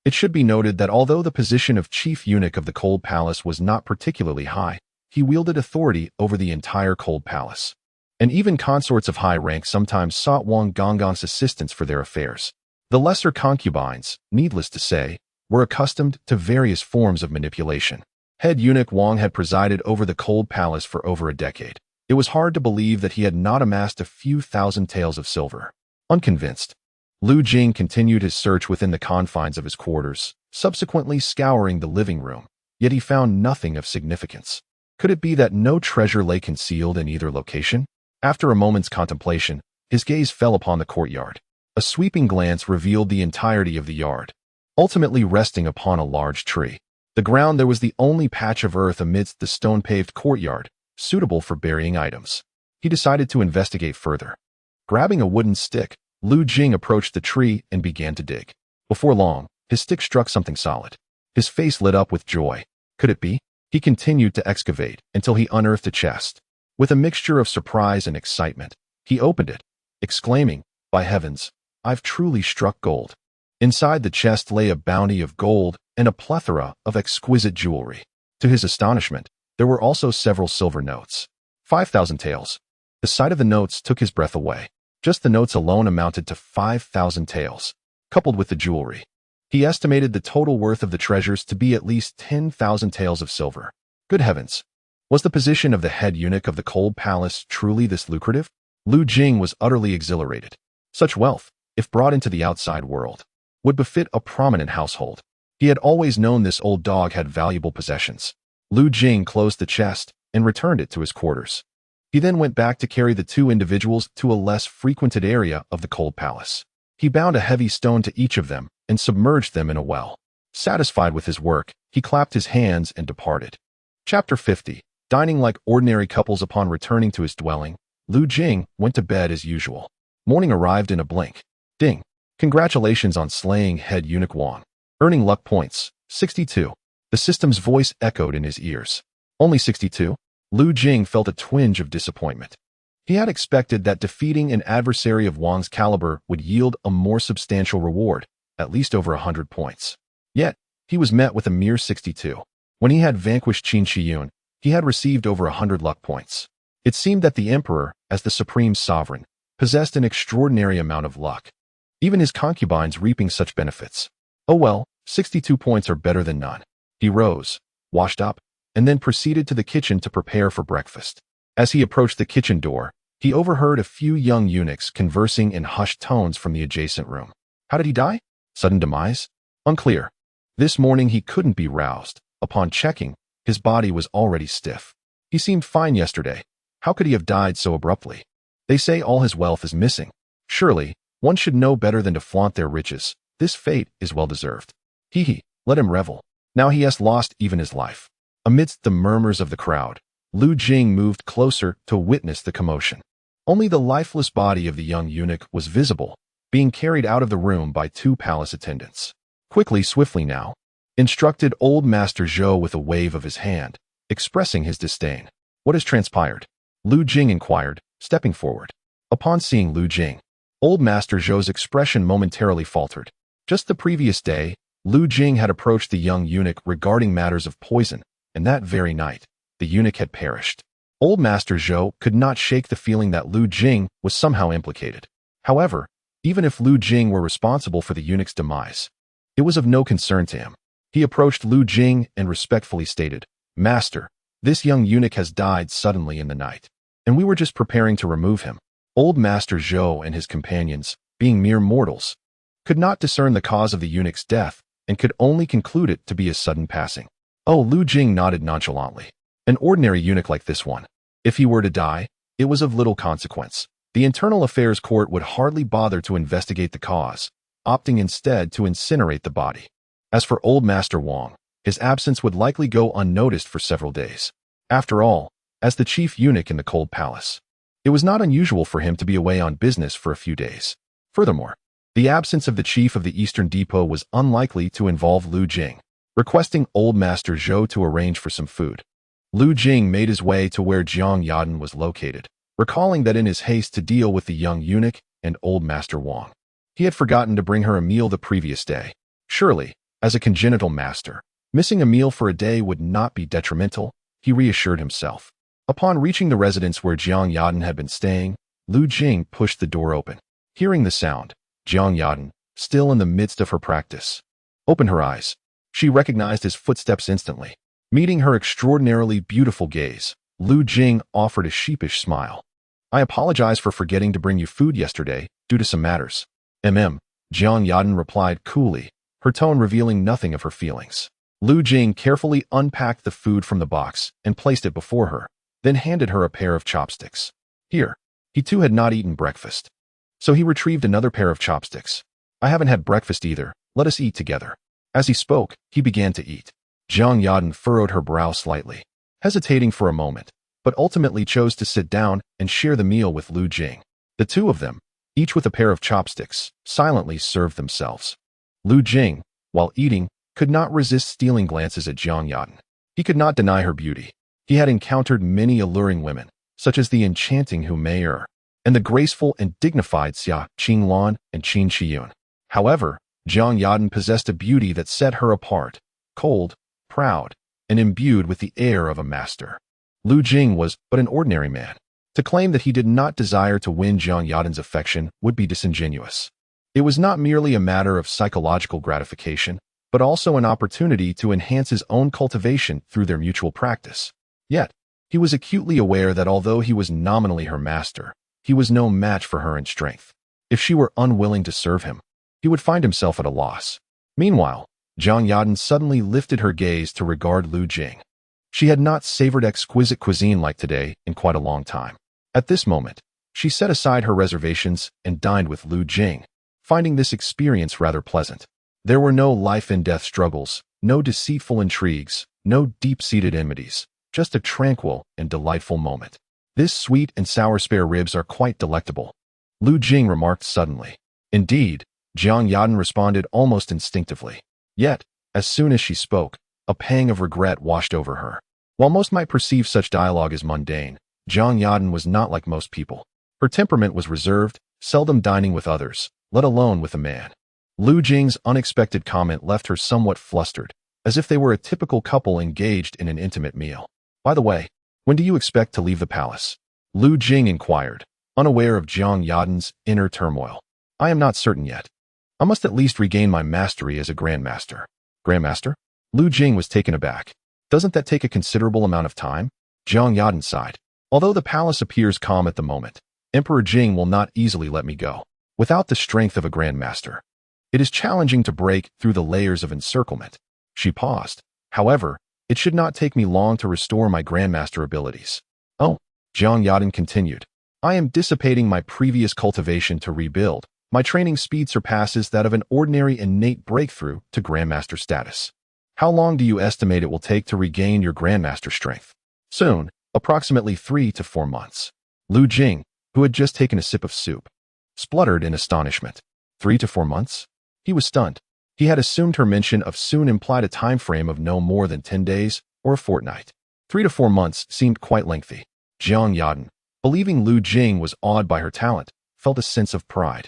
It should be noted that although the position of chief eunuch of the Cold Palace was not particularly high, he wielded authority over the entire Cold Palace. And even consorts of high rank sometimes sought Wang Gonggong's assistance for their affairs. The lesser concubines, needless to say, were accustomed to various forms of manipulation. Head eunuch Wang had presided over the Cold Palace for over a decade. It was hard to believe that he had not amassed a few thousand taels of silver. Unconvinced, Lu Jing continued his search within the confines of his quarters, subsequently scouring the living room, yet he found nothing of significance. Could it be that no treasure lay concealed in either location? After a moment's contemplation, his gaze fell upon the courtyard. A sweeping glance revealed the entirety of the yard, ultimately resting upon a large tree. The ground there was the only patch of earth amidst the stone-paved courtyard, suitable for burying items. He decided to investigate further. Grabbing a wooden stick, Lu Jing approached the tree and began to dig. Before long, his stick struck something solid. His face lit up with joy. Could it be? He continued to excavate until he unearthed a chest. With a mixture of surprise and excitement, he opened it, exclaiming, "By heavens, I've truly struck gold." Inside the chest lay a bounty of gold and a plethora of exquisite jewelry. To his astonishment, there were also several silver notes. 5,000 taels. The sight of the notes took his breath away. Just the notes alone amounted to 5,000 taels, coupled with the jewelry. He estimated the total worth of the treasures to be at least 10,000 taels of silver. Good heavens! Was the position of the head eunuch of the Cold Palace truly this lucrative? Lu Jing was utterly exhilarated. Such wealth, if brought into the outside world, would befit a prominent household. He had always known this old dog had valuable possessions. Lu Jing closed the chest and returned it to his quarters. He then went back to carry the two individuals to a less frequented area of the Cold Palace. He bound a heavy stone to each of them and submerged them in a well. Satisfied with his work, he clapped his hands and departed. Chapter 50. Dining like ordinary couples. Upon returning to his dwelling, Lu Jing went to bed as usual. Morning arrived in a blink. Ding. Congratulations on slaying head eunuch Wang. Earning luck points. 62. The system's voice echoed in his ears. Only 62? Lu Jing felt a twinge of disappointment. He had expected that defeating an adversary of Wang's caliber would yield a more substantial reward, at least over 100 points. Yet, he was met with a mere 62. When he had vanquished Qin Shiyun, he had received over 100 luck points. It seemed that the emperor, as the supreme sovereign, possessed an extraordinary amount of luck. Even his concubines reaping such benefits. Oh well, 62 points are better than none. He rose, washed up, and then proceeded to the kitchen to prepare for breakfast. As he approached the kitchen door, he overheard a few young eunuchs conversing in hushed tones from the adjacent room. How did he die? Sudden demise? Unclear. This morning he couldn't be roused. Upon checking, his body was already stiff. He seemed fine yesterday. How could he have died so abruptly? They say all his wealth is missing. Surely, one should know better than to flaunt their riches. This fate is well deserved. Let him revel. Now he has lost even his life. Amidst the murmurs of the crowd, Lu Jing moved closer to witness the commotion. Only the lifeless body of the young eunuch was visible, being carried out of the room by two palace attendants. Quickly, swiftly now, instructed old Master Zhou with a wave of his hand, expressing his disdain. What has transpired? Lu Jing inquired, stepping forward. Upon seeing Lu Jing, old Master Zhou's expression momentarily faltered. Just the previous day, Lu Jing had approached the young eunuch regarding matters of poison and that very night, the eunuch had perished. Old Master Zhou could not shake the feeling that Lu Jing was somehow implicated. However, even if Lu Jing were responsible for the eunuch's demise, it was of no concern to him. He approached Lu Jing and respectfully stated, "Master, this young eunuch has died suddenly in the night, and we were just preparing to remove him." Old Master Zhou and his companions, being mere mortals, could not discern the cause of the eunuch's death and could only conclude it to be his sudden passing. Oh, Lu Jing nodded nonchalantly. An ordinary eunuch like this one. If he were to die, it was of little consequence. The Internal Affairs Court would hardly bother to investigate the cause, opting instead to incinerate the body. As for Old Master Wang, his absence would likely go unnoticed for several days. After all, as the chief eunuch in the Cold Palace, it was not unusual for him to be away on business for a few days. Furthermore, the absence of the chief of the Eastern Depot was unlikely to involve Lu Jing. Requesting Old Master Zhou to arrange for some food, Lu Jing made his way to where Jiang Yadan was located, recalling that in his haste to deal with the young eunuch and Old Master Wang, he had forgotten to bring her a meal the previous day. Surely, as a congenital master, missing a meal for a day would not be detrimental, he reassured himself. Upon reaching the residence where Jiang Yadan had been staying, Lu Jing pushed the door open. Hearing the sound, Jiang Yadan, still in the midst of her practice, opened her eyes. She recognized his footsteps instantly. Meeting her extraordinarily beautiful gaze, Lu Jing offered a sheepish smile. "I apologize for forgetting to bring you food yesterday, due to some matters." Jiang Yadan replied coolly, her tone revealing nothing of her feelings. Lu Jing carefully unpacked the food from the box and placed it before her, then handed her a pair of chopsticks. Here, he too had not eaten breakfast, so he retrieved another pair of chopsticks. "I haven't had breakfast either, let us eat together." As he spoke, he began to eat. Jiang Yadan furrowed her brow slightly, hesitating for a moment, but ultimately chose to sit down and share the meal with Lu Jing. The two of them, each with a pair of chopsticks, silently served themselves. Lu Jing, while eating, could not resist stealing glances at Jiang Yadan. He could not deny her beauty. He had encountered many alluring women, such as the enchanting Hu Mei'er, and the graceful and dignified Xia Qinglan and Qin Qiyun. However, Jiang Yadan possessed a beauty that set her apart, cold, proud, and imbued with the air of a master. Lu Jing was but an ordinary man. To claim that he did not desire to win Jiang Yadan's affection would be disingenuous. It was not merely a matter of psychological gratification, but also an opportunity to enhance his own cultivation through their mutual practice. Yet, he was acutely aware that although he was nominally her master, he was no match for her in strength. If she were unwilling to serve him, he would find himself at a loss. Meanwhile, Jiang Yadan suddenly lifted her gaze to regard Lu Jing. She had not savored exquisite cuisine like today in quite a long time. At this moment, she set aside her reservations and dined with Lu Jing, finding this experience rather pleasant. There were no life-and-death struggles, no deceitful intrigues, no deep-seated enmities, just a tranquil and delightful moment. "This sweet and sour spare ribs are quite delectable," Lu Jing remarked suddenly. Indeed, Jiang Yadan responded almost instinctively. Yet, as soon as she spoke, a pang of regret washed over her. While most might perceive such dialogue as mundane, Jiang Yadan was not like most people. Her temperament was reserved, seldom dining with others, let alone with a man. Lu Jing's unexpected comment left her somewhat flustered, as if they were a typical couple engaged in an intimate meal. "By the way, when do you expect to leave the palace?" Lu Jing inquired, unaware of Jiang Yadan's inner turmoil. "I am not certain yet. I must at least regain my mastery as a grandmaster." "Grandmaster?" Lu Jing was taken aback. "Doesn't that take a considerable amount of time?" Jiang Yadan sighed. "Although the palace appears calm at the moment, Emperor Jing will not easily let me go. Without the strength of a grandmaster, it is challenging to break through the layers of encirclement." She paused. "However, it should not take me long to restore my grandmaster abilities." "Oh," Jiang Yadan continued, "I am dissipating my previous cultivation to rebuild. My training speed surpasses that of an ordinary innate breakthrough to grandmaster status." "How long do you estimate it will take to regain your grandmaster strength?" "Soon, approximately 3 to 4 months." Lu Jing, who had just taken a sip of soup, spluttered in astonishment. 3 to 4 months? He was stunned. He had assumed her mention of soon implied a time frame of no more than 10 days or a fortnight. 3 to 4 months seemed quite lengthy. Jiang Yadan, believing Lu Jing was awed by her talent, felt a sense of pride.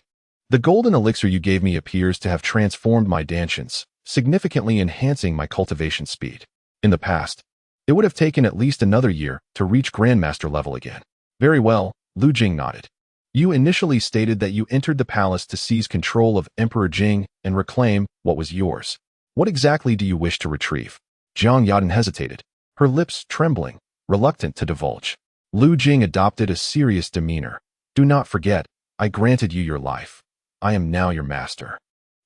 "The golden elixir you gave me appears to have transformed my dantians, significantly enhancing my cultivation speed. In the past, It would have taken at least another year to reach Grandmaster level again. Very well, Lu Jing nodded. You initially stated that you entered the palace to seize control of Emperor Jing and reclaim what was yours. What exactly do you wish to retrieve? Jiang Yadan hesitated, her lips trembling, reluctant to divulge. Lu Jing adopted a serious demeanor. Do not forget, I granted you your life. I am now your master.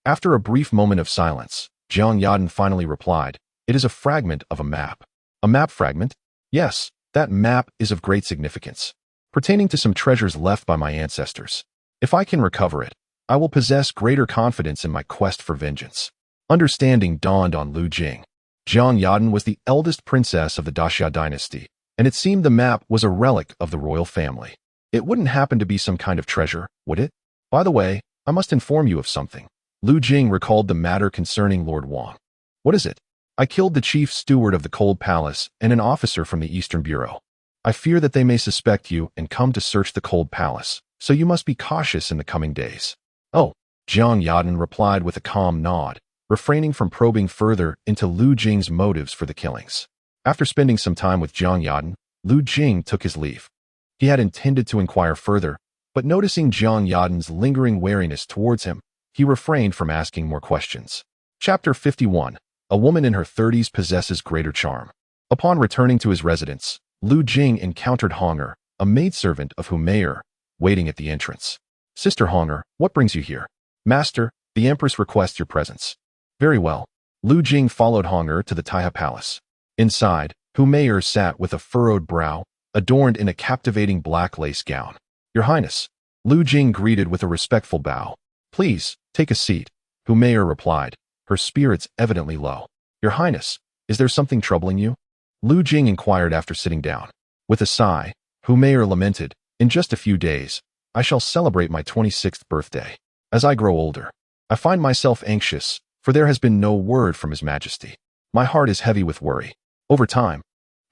After a brief moment of silence, Jiang Yadan finally replied, it is a fragment of a map. A map fragment? Yes, that map is of great significance, pertaining to some treasures left by my ancestors. If I can recover it, I will possess greater confidence in my quest for vengeance. Understanding dawned on Lu Jing. Jiang Yadan was the eldest princess of the Daxia dynasty, and it seemed the map was a relic of the royal family. It wouldn't happen to be some kind of treasure, would it? By the way, I must inform you of something. Lu Jing recalled the matter concerning Lord Wang. What is it? I killed the chief steward of the Cold Palace and an officer from the Eastern Bureau. I fear that they may suspect you and come to search the Cold Palace, so you must be cautious in the coming days. Oh, Jiang Yadan replied with a calm nod, refraining from probing further into Lu Jing's motives for the killings. After spending some time with Jiang Yadan, Lu Jing took his leave. He had intended to inquire further, but noticing Jiang Yadan's lingering wariness towards him, he refrained from asking more questions. Chapter 51. A woman in her 30s possesses greater charm. Upon returning to his residence, Lu Jing encountered Honger, a maidservant of Humayr, waiting at the entrance. Sister Honger, what brings you here? Master, the Empress requests your presence. Very well. Lu Jing followed Honger to the Taiha Palace. Inside, Humayr sat with a furrowed brow, adorned in a captivating black lace gown. Your Highness. Lu Jing greeted with a respectful bow. Please, take a seat, Humayr replied, her spirits evidently low. Your Highness, is there something troubling you? Lu Jing inquired after sitting down. With a sigh, Humayr lamented, in just a few days, I shall celebrate my 26th birthday. As I grow older, I find myself anxious, for there has been no word from His Majesty. My heart is heavy with worry. Over time,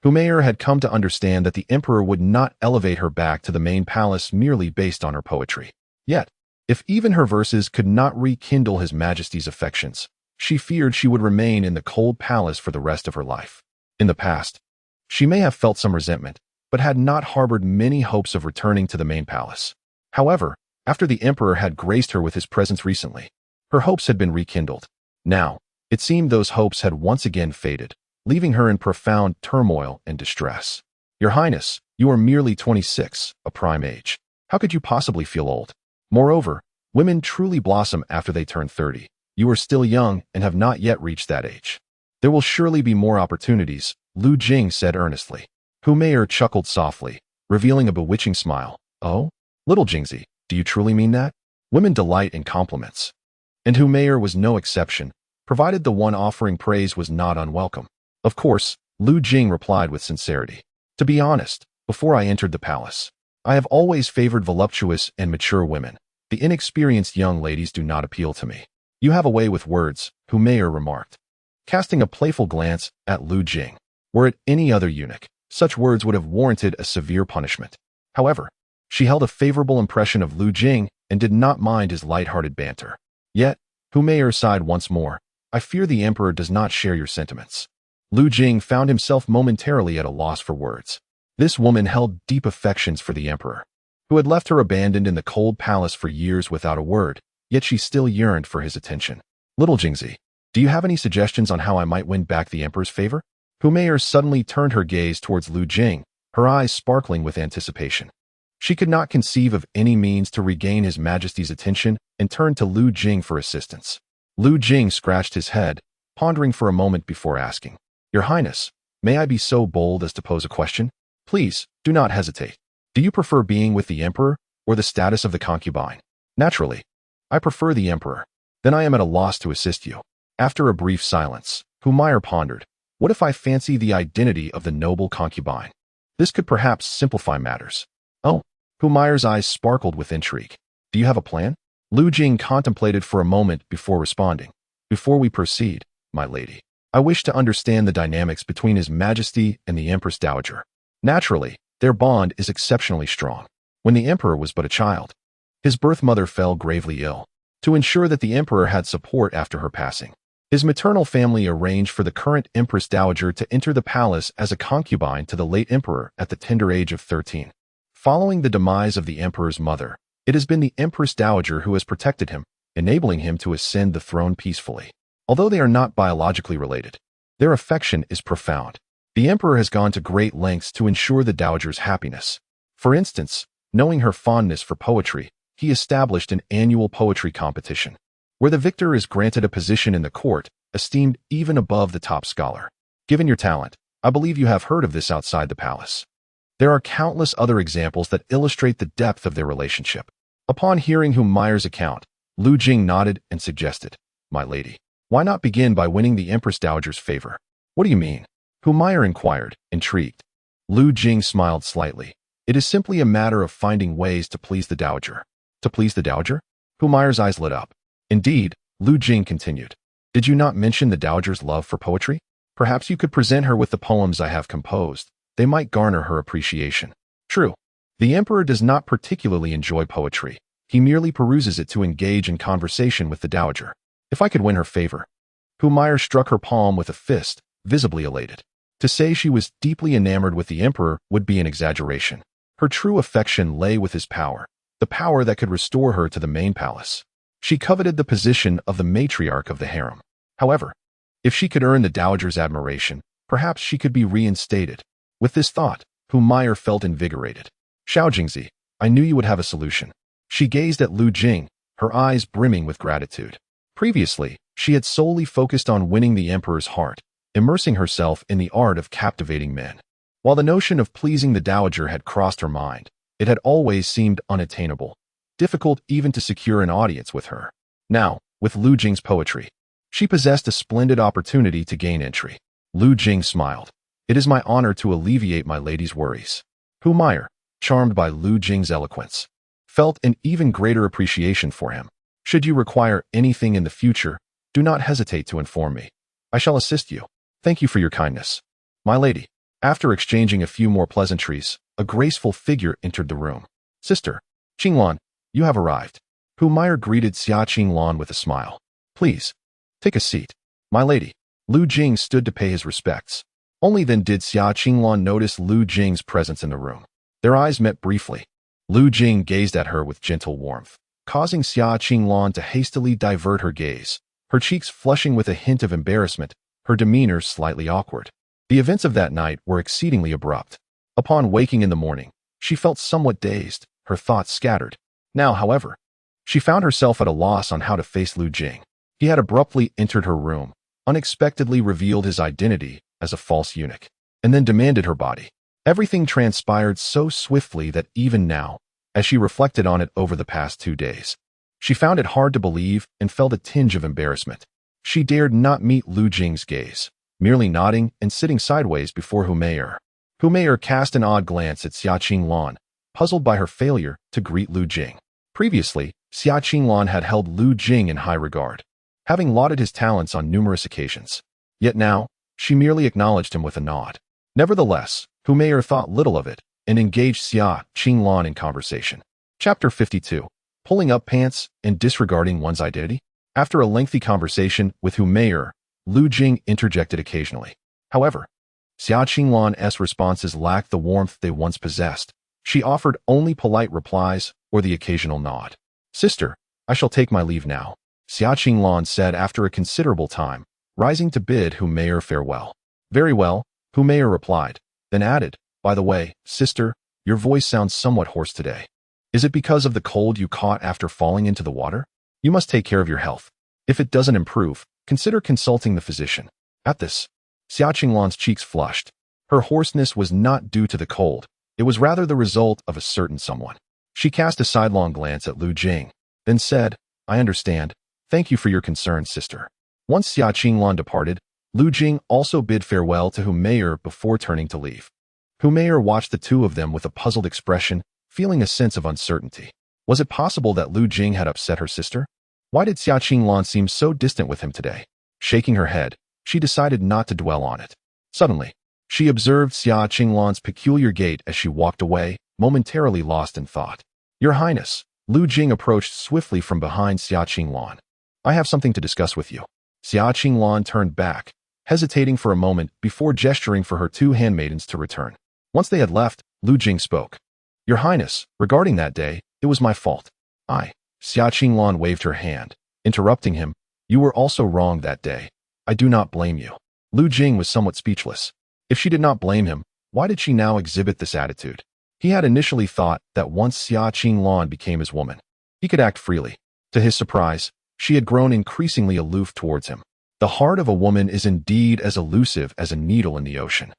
Humayr had come to understand that the Emperor would not elevate her back to the main palace merely based on her poetry. Yet, if even her verses could not rekindle His Majesty's affections, she feared she would remain in the cold palace for the rest of her life. In the past, she may have felt some resentment, but had not harbored many hopes of returning to the main palace. However, after the Emperor had graced her with his presence recently, her hopes had been rekindled. Now, it seemed those hopes had once again faded, leaving her in profound turmoil and distress. Your Highness, you are merely 26, a prime age. How could you possibly feel old? Moreover, women truly blossom after they turn 30. You are still young and have not yet reached that age. There will surely be more opportunities, Lu Jing said earnestly. Humayr chuckled softly, revealing a bewitching smile. Oh? Little Jingzi, do you truly mean that? Women delight in compliments. And Humayr was no exception, provided the one offering praise was not unwelcome. Of course, Lu Jing replied with sincerity. To be honest, before I entered the palace, I have always favored voluptuous and mature women. The inexperienced young ladies do not appeal to me. You have a way with words, Humayr remarked, casting a playful glance at Lu Jing. Were it any other eunuch, such words would have warranted a severe punishment. However, she held a favorable impression of Lu Jing and did not mind his light-hearted banter. Yet, Humayr sighed once more. I fear the Emperor does not share your sentiments. Lu Jing found himself momentarily at a loss for words. This woman held deep affections for the Emperor, who had left her abandoned in the cold palace for years without a word, yet she still yearned for his attention. Little Jingzi, do you have any suggestions on how I might win back the Emperor's favor? Humayr suddenly turned her gaze towards Lu Jing, her eyes sparkling with anticipation. She could not conceive of any means to regain His Majesty's attention and turned to Lu Jing for assistance. Lu Jing scratched his head, pondering for a moment before asking, Your Highness, may I be so bold as to pose a question? Please, do not hesitate. Do you prefer being with the Emperor or the status of the concubine? Naturally, I prefer the Emperor. Then I am at a loss to assist you. After a brief silence, Humayr pondered, what if I fancy the identity of the noble concubine? This could perhaps simplify matters. Oh, Humayr's eyes sparkled with intrigue. Do you have a plan? Lu Jing contemplated for a moment before responding. Before we proceed, my lady, I wish to understand the dynamics between His Majesty and the Empress Dowager. Naturally, their bond is exceptionally strong. When the Emperor was but a child, his birth mother fell gravely ill. To ensure that the Emperor had support after her passing, His maternal family arranged for the current Empress Dowager to enter the palace as a concubine to the late emperor at the tender age of 13. Following the demise of the emperor's mother, it has been the Empress Dowager who has protected him, enabling him to ascend the throne peacefully. Although they are not biologically related, their affection is profound. The emperor has gone to great lengths to ensure the dowager's happiness. For instance, knowing her fondness for poetry, he established an annual poetry competition, where the victor is granted a position in the court, esteemed even above the top scholar. Given your talent, I believe you have heard of this outside the palace. There are countless other examples that illustrate the depth of their relationship. Upon hearing Meyer's account, Lu Jing nodded and suggested, "My lady, why not begin by winning the Empress Dowager's favor?" "What do you mean?" Meyer inquired, intrigued. Lu Jing smiled slightly. "It is simply a matter of finding ways to please the Dowager." "To please the Dowager?" Meyer's eyes lit up. "Indeed," Lu Jing continued. "Did you not mention the Dowager's love for poetry? Perhaps you could present her with the poems I have composed. They might garner her appreciation." "True. The emperor does not particularly enjoy poetry. He merely peruses it to engage in conversation with the Dowager. If I could win her favor." Meyer struck her palm with a fist, visibly elated. To say she was deeply enamored with the emperor would be an exaggeration. Her true affection lay with his power, the power that could restore her to the main palace. She coveted the position of the matriarch of the harem. However, if she could earn the dowager's admiration, perhaps she could be reinstated. With this thought, Meyer felt invigorated. "Xiao Jingzi, I knew you would have a solution." She gazed at Lu Jing, her eyes brimming with gratitude. Previously, she had solely focused on winning the emperor's heart, immersing herself in the art of captivating men. While the notion of pleasing the dowager had crossed her mind, it had always seemed unattainable, difficult even to secure an audience with her. Now, with Lu Jing's poetry, she possessed a splendid opportunity to gain entry. Lu Jing smiled. "It is my honor to alleviate my lady's worries." Meyer, charmed by Lu Jing's eloquence, felt an even greater appreciation for him. "Should you require anything in the future, do not hesitate to inform me. I shall assist you. Thank you for your kindness." "My lady." After exchanging a few more pleasantries, a graceful figure entered the room. "Sister Qinglan, you have arrived." Meyer greeted Xia Qinglan with a smile. "Please, take a seat." "My lady." Lu Jing stood to pay his respects. Only then did Xia Qinglan notice Lu Jing's presence in the room. Their eyes met briefly. Lu Jing gazed at her with gentle warmth, causing Xia Qinglan to hastily divert her gaze, her cheeks flushing with a hint of embarrassment, her demeanor slightly awkward. The events of that night were exceedingly abrupt. Upon waking in the morning, she felt somewhat dazed, her thoughts scattered. Now, however, she found herself at a loss on how to face Lu Jing. He had abruptly entered her room, unexpectedly revealed his identity as a false eunuch, and then demanded her body. Everything transpired so swiftly that even now, as she reflected on it over the past 2 days, she found it hard to believe and felt a tinge of embarrassment. She dared not meet Lu Jing's gaze, merely nodding and sitting sideways before Meyer. Meyer cast an odd glance at Xia Qinglan, puzzled by her failure to greet Lu Jing. Previously, Xia Qinglan had held Lu Jing in high regard, having lauded his talents on numerous occasions. Yet now, she merely acknowledged him with a nod. Nevertheless, Meyer thought little of it and engaged Xia Qinglan in conversation. Chapter 52. Pulling up pants and disregarding one's identity? After a lengthy conversation with Meyer, Lu Jing interjected occasionally. However, Xia Qinglan's responses lacked the warmth they once possessed. She offered only polite replies or the occasional nod. "Sister, I shall take my leave now," Xia Qinglan said after a considerable time, rising to bid Meyer farewell. "Very well," Meyer replied, then added, "By the way, sister, your voice sounds somewhat hoarse today. Is it because of the cold you caught after falling into the water? You must take care of your health. If it doesn't improve, consider consulting the physician." At this, Xia Qinglan's cheeks flushed. Her hoarseness was not due to the cold. It was rather the result of a certain someone. She cast a sidelong glance at Lu Jing, then said, "I understand. Thank you for your concern, sister." Once Xia Qinglan departed, Lu Jing also bid farewell to Meyer before turning to leave. Meyer watched the two of them with a puzzled expression, feeling a sense of uncertainty. Was it possible that Lu Jing had upset her sister? Why did Xia Qinglan seem so distant with him today? Shaking her head, she decided not to dwell on it. Suddenly, she observed Xia Qinglan's peculiar gait as she walked away, momentarily lost in thought. "Your Highness," Lu Jing approached swiftly from behind Xia Qinglan. "I have something to discuss with you." Xia Qinglan turned back, hesitating for a moment before gesturing for her two handmaidens to return. Once they had left, Lu Jing spoke. Your Highness, regarding that day, it was my fault. Xia Qinglan waved her hand, interrupting him. You were also wrong that day. I do not blame you. Lu Jing was somewhat speechless. If she did not blame him, why did she now exhibit this attitude? He had initially thought that once Xia Qinglan became his woman, he could act freely. To his surprise, she had grown increasingly aloof towards him. The heart of a woman is indeed as elusive as a needle in the ocean.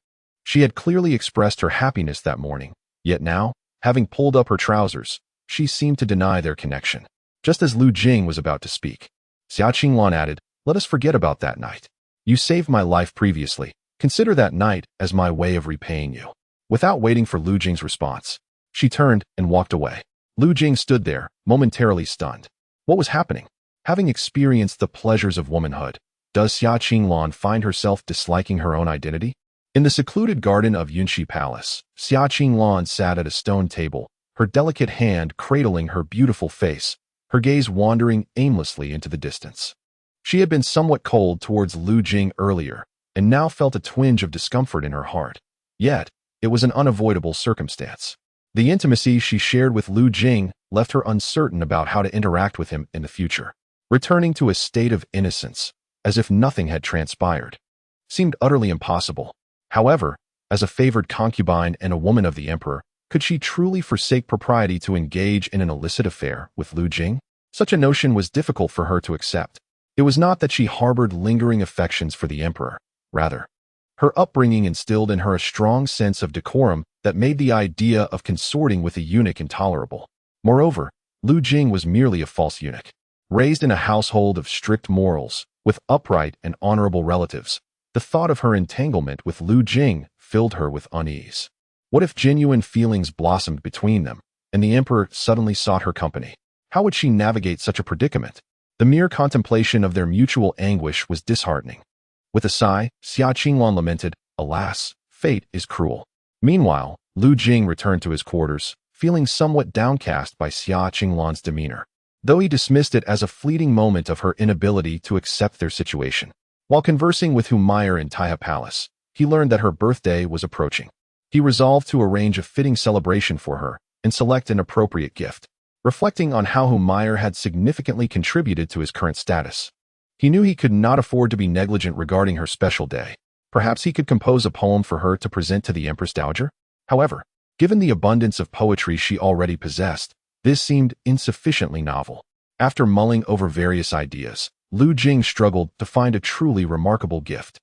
She had clearly expressed her happiness that morning, yet now, having pulled up her trousers, she seemed to deny their connection. Just as Lu Jing was about to speak, Xia Qinglan added, let us forget about that night. You saved my life previously. Consider that night as my way of repaying you. Without waiting for Lu Jing's response, she turned and walked away. Lu Jing stood there, momentarily stunned. What was happening? Having experienced the pleasures of womanhood, does Xia Qinglan find herself disliking her own identity? In the secluded garden of Yunxi Palace, Xia Qinglan sat at a stone table, her delicate hand cradling her beautiful face, her gaze wandering aimlessly into the distance. She had been somewhat cold towards Lu Jing earlier, and now felt a twinge of discomfort in her heart. Yet, it was an unavoidable circumstance. The intimacy she shared with Lu Jing left her uncertain about how to interact with him in the future. Returning to a state of innocence, as if nothing had transpired, seemed utterly impossible. However, as a favored concubine and a woman of the emperor, could she truly forsake propriety to engage in an illicit affair with Lu Jing? Such a notion was difficult for her to accept. It was not that she harbored lingering affections for the emperor. Rather, her upbringing instilled in her a strong sense of decorum that made the idea of consorting with a eunuch intolerable. Moreover, Lu Jing was merely a false eunuch. Raised in a household of strict morals, with upright and honorable relatives, the thought of her entanglement with Lu Jing filled her with unease. What if genuine feelings blossomed between them, and the emperor suddenly sought her company? How would she navigate such a predicament? The mere contemplation of their mutual anguish was disheartening. With a sigh, Xia Qinglan lamented, alas, fate is cruel. Meanwhile, Lu Jing returned to his quarters, feeling somewhat downcast by Xia Qinglan's demeanor, though he dismissed it as a fleeting moment of her inability to accept their situation. While conversing with Humayr in Taiha Palace, he learned that her birthday was approaching. He resolved to arrange a fitting celebration for her and select an appropriate gift. Reflecting on how Humayr had significantly contributed to his current status, he knew he could not afford to be negligent regarding her special day. Perhaps he could compose a poem for her to present to the Empress Dowager? However, given the abundance of poetry she already possessed, this seemed insufficiently novel. After mulling over various ideas, Lu Jing struggled to find a truly remarkable gift.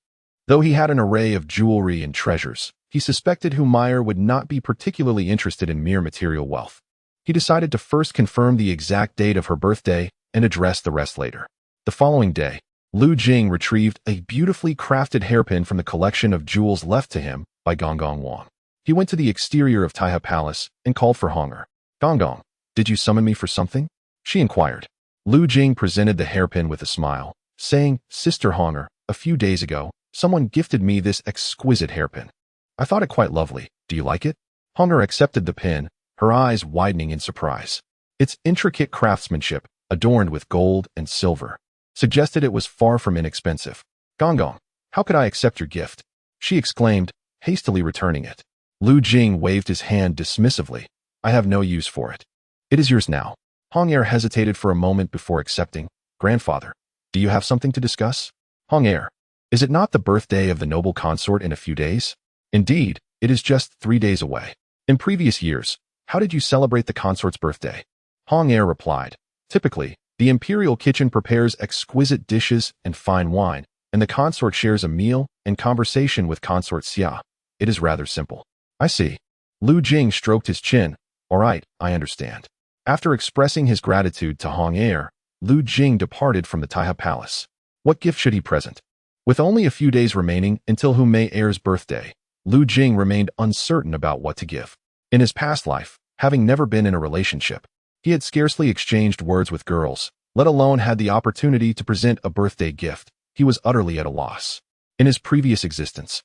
Though he had an array of jewelry and treasures, he suspected Humayr would not be particularly interested in mere material wealth. He decided to first confirm the exact date of her birthday and address the rest later. The following day, Lu Jing retrieved a beautifully crafted hairpin from the collection of jewels left to him by Gonggong Wang. He went to the exterior of Taiha Palace and called for Hong'er. Gonggong, did you summon me for something? She inquired. Lu Jing presented the hairpin with a smile, saying, Sister Hong'er, a few days ago, someone gifted me this exquisite hairpin. I thought it quite lovely. Do you like it? Hong'er accepted the pin, her eyes widening in surprise. Its intricate craftsmanship, adorned with gold and silver, suggested it was far from inexpensive. Gonggong, how could I accept your gift? She exclaimed, hastily returning it. Lu Jing waved his hand dismissively. I have no use for it. It is yours now. Hong'er hesitated for a moment before accepting. Grandfather, do you have something to discuss? Hong'er, is it not the birthday of the noble consort in a few days? Indeed, it is just 3 days away. In previous years, how did you celebrate the consort's birthday? Hong'er replied. Typically, the imperial kitchen prepares exquisite dishes and fine wine, and the consort shares a meal and conversation with consort Xia. It is rather simple. I see. Lu Jing stroked his chin. All right, I understand. After expressing his gratitude to Hong'er, Lu Jing departed from the Taiha Palace. What gift should he present? With only a few days remaining until Humayer's birthday, Lu Jing remained uncertain about what to give. In his past life, having never been in a relationship, he had scarcely exchanged words with girls, let alone had the opportunity to present a birthday gift. He was utterly at a loss. In his previous existence,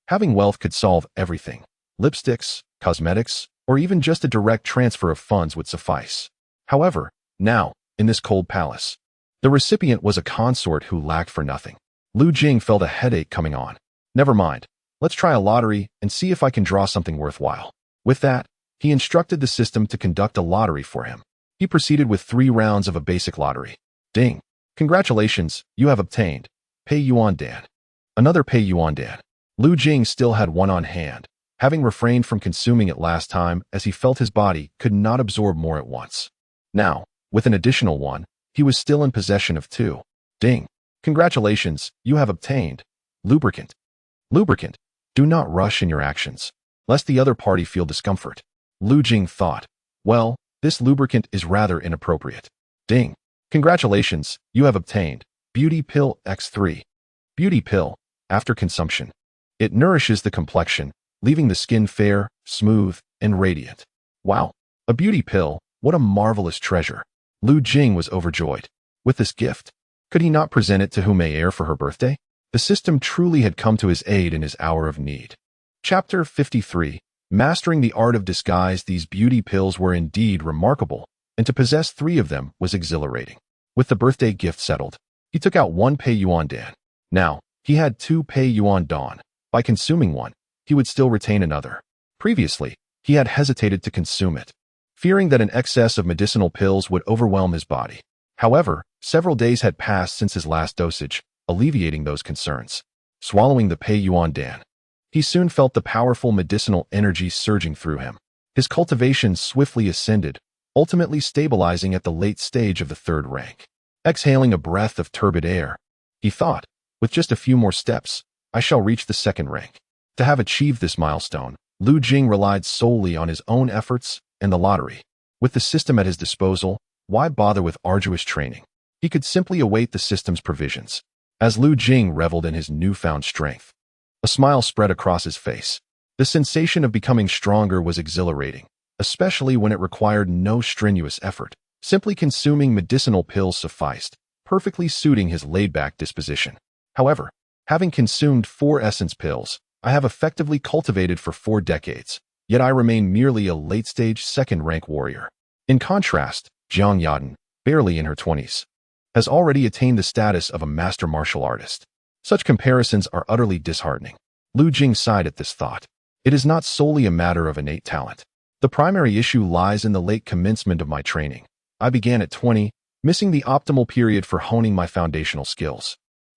having wealth could solve everything. Lipsticks, cosmetics, or even just a direct transfer of funds would suffice. However, now, in this cold palace, The recipient was a consort who lacked for nothing. Lu Jing felt a headache coming on. Never mind. Let's try a lottery and see if I can draw something worthwhile. With that, he instructed the system to conduct a lottery for him. He proceeded with 3 rounds of a basic lottery. Ding. Congratulations, you have obtained Pei Yuan Dan. Another Pei Yuan Dan. Lu Jing still had one on hand, having refrained from consuming it last time as he felt his body could not absorb more at once. Now, with an additional one, he was still in possession of 2. Ding. Congratulations, you have obtained lubricant. Lubricant. Do not rush in your actions, lest the other party feel discomfort. Lu Jing thought, well, this lubricant is rather inappropriate. Ding. Congratulations, you have obtained Beauty Pill X3. Beauty Pill, after consumption. It nourishes the complexion, leaving the skin fair, smooth, and radiant. Wow, a beauty pill, what a marvelous treasure. Lu Jing was overjoyed. With this gift, could he not present it to who may heir for her birthday? The system truly had come to his aid in his hour of need. Chapter 53. Mastering the art of disguise. These beauty pills were indeed remarkable, and to possess 3 of them was exhilarating. With the birthday gift settled, he took out 1 Pei Yuan Dan. Now, he had 2 Pei Yuan Dan. By consuming one, he would still retain another. Previously, he had hesitated to consume it, fearing that an excess of medicinal pills would overwhelm his body. However, several days had passed since his last dosage, alleviating those concerns. Swallowing the Pei Yuan Dan, he soon felt the powerful medicinal energy surging through him. His cultivation swiftly ascended, ultimately stabilizing at the late stage of the 3rd rank. Exhaling a breath of turbid air, he thought, with just a few more steps, I shall reach the 2nd rank. To have achieved this milestone, Lu Jing relied solely on his own efforts and the lottery. With the system at his disposal, why bother with arduous training? He could simply await the system's provisions. As Lu Jing reveled in his newfound strength, a smile spread across his face. The sensation of becoming stronger was exhilarating, especially when it required no strenuous effort. Simply consuming medicinal pills sufficed, perfectly suiting his laid-back disposition. However, having consumed 4 essence pills, I have effectively cultivated for 4 decades, yet I remain merely a late-stage 2nd-rank warrior. In contrast, Jiang Yaden, barely in her 20s, has already attained the status of a master martial artist. Such comparisons are utterly disheartening. Lu Jing sighed at this thought. It is not solely a matter of innate talent. The primary issue lies in the late commencement of my training. I began at 20, missing the optimal period for honing my foundational skills.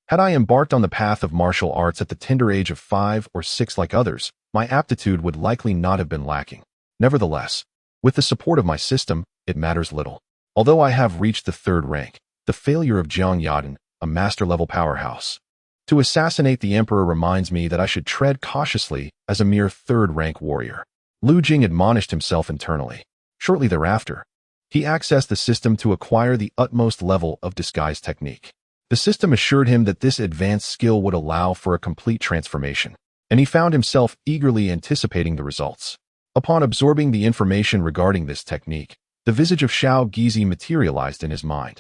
Had I embarked on the path of martial arts at the tender age of 5 or 6 like others, my aptitude would likely not have been lacking. Nevertheless, with the support of my system, it matters little. Although I have reached the 3rd rank, the failure of Jiang Yaden, a master-level powerhouse, to assassinate the emperor reminds me that I should tread cautiously as a mere 3rd-rank warrior. Lu Jing admonished himself internally. Shortly thereafter, he accessed the system to acquire the utmost level of disguise technique. The system assured him that this advanced skill would allow for a complete transformation, and he found himself eagerly anticipating the results. Upon absorbing the information regarding this technique, the visage of Shao Gizi materialized in his mind,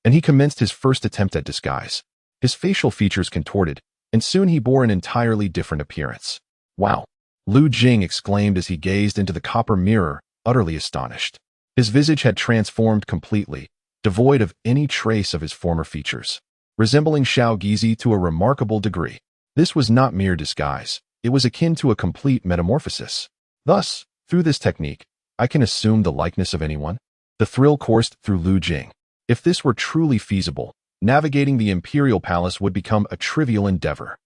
and he commenced his first attempt at disguise. His facial features contorted, and soon he bore an entirely different appearance. Wow! Lu Jing exclaimed as he gazed into the copper mirror, utterly astonished. His visage had transformed completely, devoid of any trace of his former features, resembling Shao Gizi to a remarkable degree. This was not mere disguise, it was akin to a complete metamorphosis. Thus, through this technique, I can assume the likeness of anyone? The thrill coursed through Lu Jing. If this were truly feasible, navigating the imperial palace would become a trivial endeavor.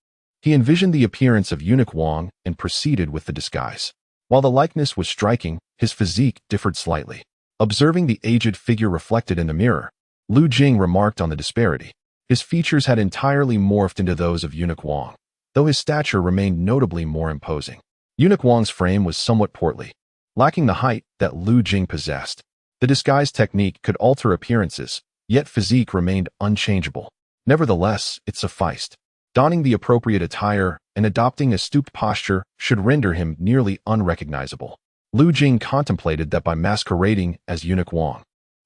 He envisioned the appearance of Eunuch Wang and proceeded with the disguise. While the likeness was striking, his physique differed slightly. Observing the aged figure reflected in the mirror, Lu Jing remarked on the disparity. His features had entirely morphed into those of Eunuch Wang, though his stature remained notably more imposing. Eunuch Wang's frame was somewhat portly, lacking the height that Lu Jing possessed. The disguise technique could alter appearances, yet physique remained unchangeable. Nevertheless, it sufficed. Donning the appropriate attire and adopting a stooped posture should render him nearly unrecognizable. Lu Jing contemplated that by masquerading as Eunuch Wang,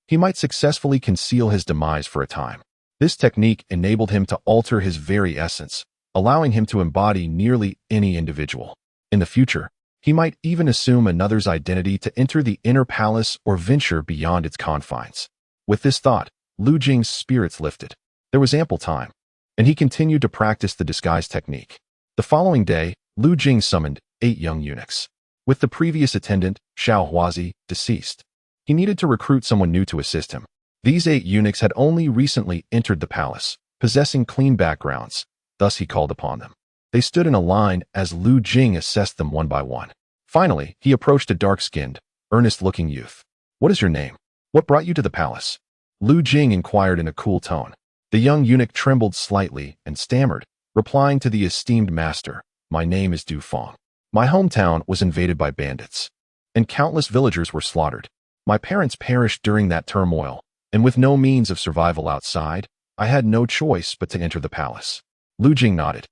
he might successfully conceal his demise for a time. This technique enabled him to alter his very essence, allowing him to embody nearly any individual. In the future, he might even assume another's identity to enter the inner palace or venture beyond its confines. With this thought, Lu Jing's spirits lifted. There was ample time, and he continued to practice the disguise technique. The following day, Lu Jing summoned 8 young eunuchs. With the previous attendant, Xiao Huazi, deceased, he needed to recruit someone new to assist him. These 8 eunuchs had only recently entered the palace, possessing clean backgrounds, thus he called upon them. They stood in a line as Lu Jing assessed them one by one. Finally, he approached a dark-skinned, earnest-looking youth. "What is your name? What brought you to the palace?" Lu Jing inquired in a cool tone. The young eunuch trembled slightly and stammered, replying to the esteemed master, "My name is Du Feng. My hometown was invaded by bandits, and countless villagers were slaughtered. My parents perished during that turmoil, and with no means of survival outside, I had no choice but to enter the palace." Lu Jing nodded.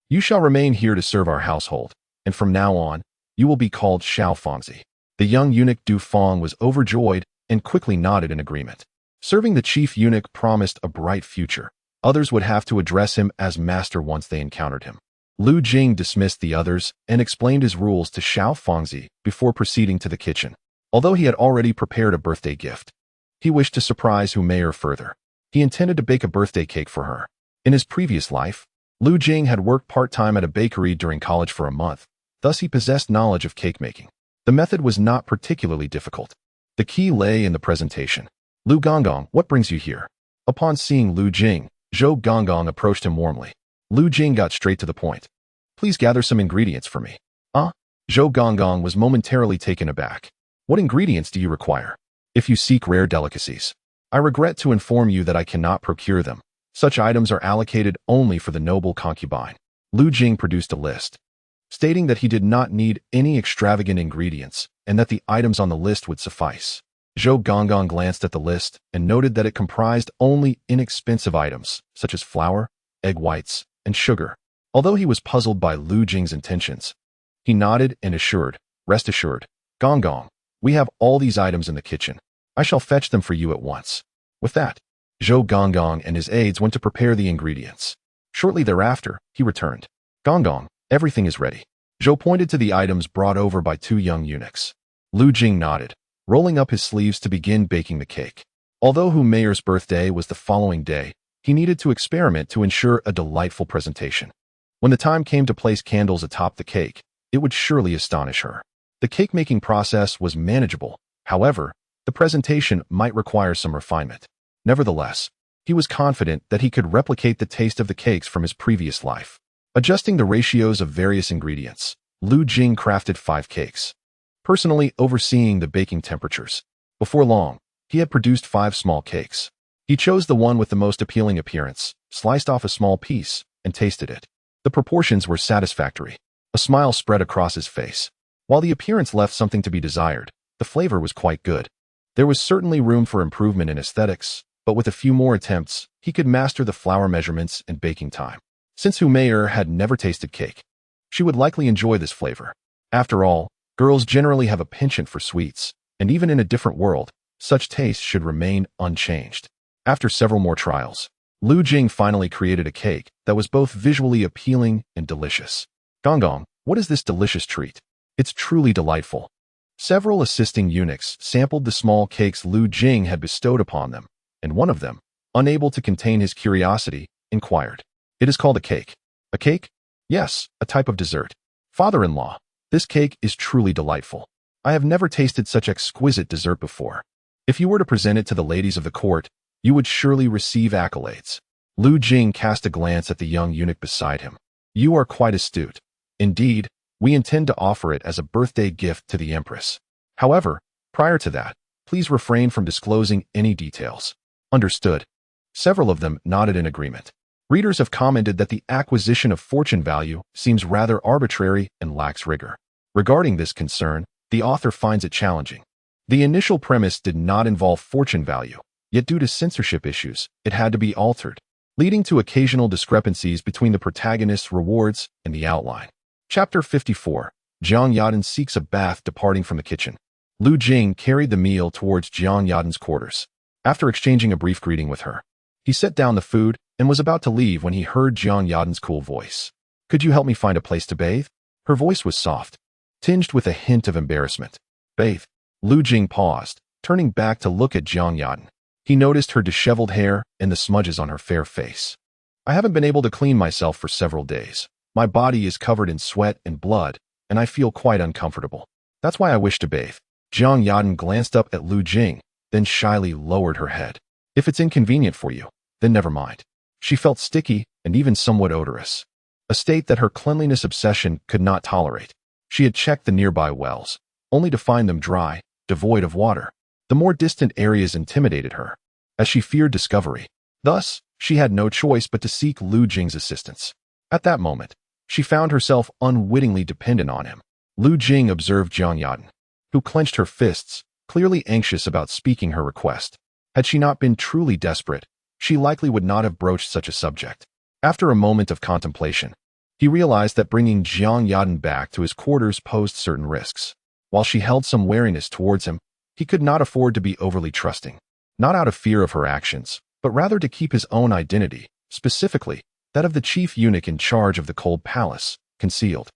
"You shall remain here to serve our household, and from now on, you will be called Xiao Fengzi." The young eunuch Du Feng was overjoyed and quickly nodded in agreement. Serving the chief eunuch promised a bright future. Others would have to address him as master once they encountered him. Lu Jing dismissed the others and explained his rules to Xiao Fengzi before proceeding to the kitchen. Although he had already prepared a birthday gift, he wished to surprise Humayer further. He intended to bake a birthday cake for her. In his previous life, Lu Jing had worked part-time at a bakery during college for a month, thus he possessed knowledge of cake making. The method was not particularly difficult. The key lay in the presentation. "Lu Gonggong, what brings you here?" Upon seeing Lu Jing, Zhou Gonggong approached him warmly. Lu Jing got straight to the point. "Please gather some ingredients for me." Zhou Gonggong was momentarily taken aback. "What ingredients do you require?" "If you seek rare delicacies, I regret to inform you that I cannot procure them. Such items are allocated only for the noble concubine." Lu Jing produced a list, stating that he did not need any extravagant ingredients and that the items on the list would suffice. Zhou Gonggong glanced at the list and noted that it comprised only inexpensive items such as flour, egg whites, and sugar. Although he was puzzled by Lu Jing's intentions, he nodded and assured, "Rest assured, Gonggong, we have all these items in the kitchen. I shall fetch them for you at once." With that, Zhou Gonggong and his aides went to prepare the ingredients. Shortly thereafter, he returned. "Gonggong, everything is ready." Zhou pointed to the items brought over by 2 young eunuchs. Lu Jing nodded, rolling up his sleeves to begin baking the cake. Although Humayer's birthday was the following day, he needed to experiment to ensure a delightful presentation. When the time came to place candles atop the cake, it would surely astonish her. The cake-making process was manageable. However, the presentation might require some refinement. Nevertheless, he was confident that he could replicate the taste of the cakes from his previous life. Adjusting the ratios of various ingredients, Lu Jing crafted 5 cakes, personally overseeing the baking temperatures. Before long, he had produced 5 small cakes. He chose the one with the most appealing appearance, sliced off a small piece, and tasted it. The proportions were satisfactory. A smile spread across his face. While the appearance left something to be desired, the flavor was quite good. There was certainly room for improvement in aesthetics, but with a few more attempts, he could master the flour measurements and baking time. Since Humayer had never tasted cake, she would likely enjoy this flavor. After all, girls generally have a penchant for sweets, and even in a different world, such tastes should remain unchanged. After several more trials, Lu Jing finally created a cake that was both visually appealing and delicious. "Gonggong, what is this delicious treat? It's truly delightful." Several assisting eunuchs sampled the small cakes Lu Jing had bestowed upon them, and one of them, unable to contain his curiosity, inquired, "It is called a cake." "A cake?" "Yes, a type of dessert." "Father-in-law, this cake is truly delightful. I have never tasted such exquisite dessert before. If you were to present it to the ladies of the court, you would surely receive accolades." Lu Jing cast a glance at the young eunuch beside him. "You are quite astute. Indeed, we intend to offer it as a birthday gift to the Empress. However, prior to that, please refrain from disclosing any details." "Understood." Several of them nodded in agreement. Readers have commented that the acquisition of fortune value seems rather arbitrary and lacks rigor. Regarding this concern, the author finds it challenging. The initial premise did not involve fortune value, yet due to censorship issues, it had to be altered, leading to occasional discrepancies between the protagonist's rewards and the outline. Chapter 54. Jiang Yadan seeks a bath departing from the kitchen. Lu Jing carried the meal towards Jiang Yadan's quarters. After exchanging a brief greeting with her, he set down the food and was about to leave when he heard Jiang Yadan's cool voice. "Could you help me find a place to bathe?" Her voice was soft, tinged with a hint of embarrassment. "Bathe?" Lu Jing paused, turning back to look at Jiang Yadan. He noticed her disheveled hair and the smudges on her fair face. I haven't been able to clean myself for several days. My body is covered in sweat and blood, and I feel quite uncomfortable. That's why I wish to bathe. Jiang Yadan glanced up at Lu Jing, then shyly lowered her head. If it's inconvenient for you, then never mind. She felt sticky and even somewhat odorous, a state that her cleanliness obsession could not tolerate. She had checked the nearby wells, only to find them dry, devoid of water. The more distant areas intimidated her, as she feared discovery. Thus, she had no choice but to seek Lu Jing's assistance. At that moment, she found herself unwittingly dependent on him. Lu Jing observed Jiang Yadan, who clenched her fists, clearly anxious about speaking her request. Had she not been truly desperate, she likely would not have broached such a subject. After a moment of contemplation, he realized that bringing Jiang Yadan back to his quarters posed certain risks. While she held some wariness towards him, he could not afford to be overly trusting, not out of fear of her actions, but rather to keep his own identity, specifically that of the chief eunuch in charge of the cold palace, concealed.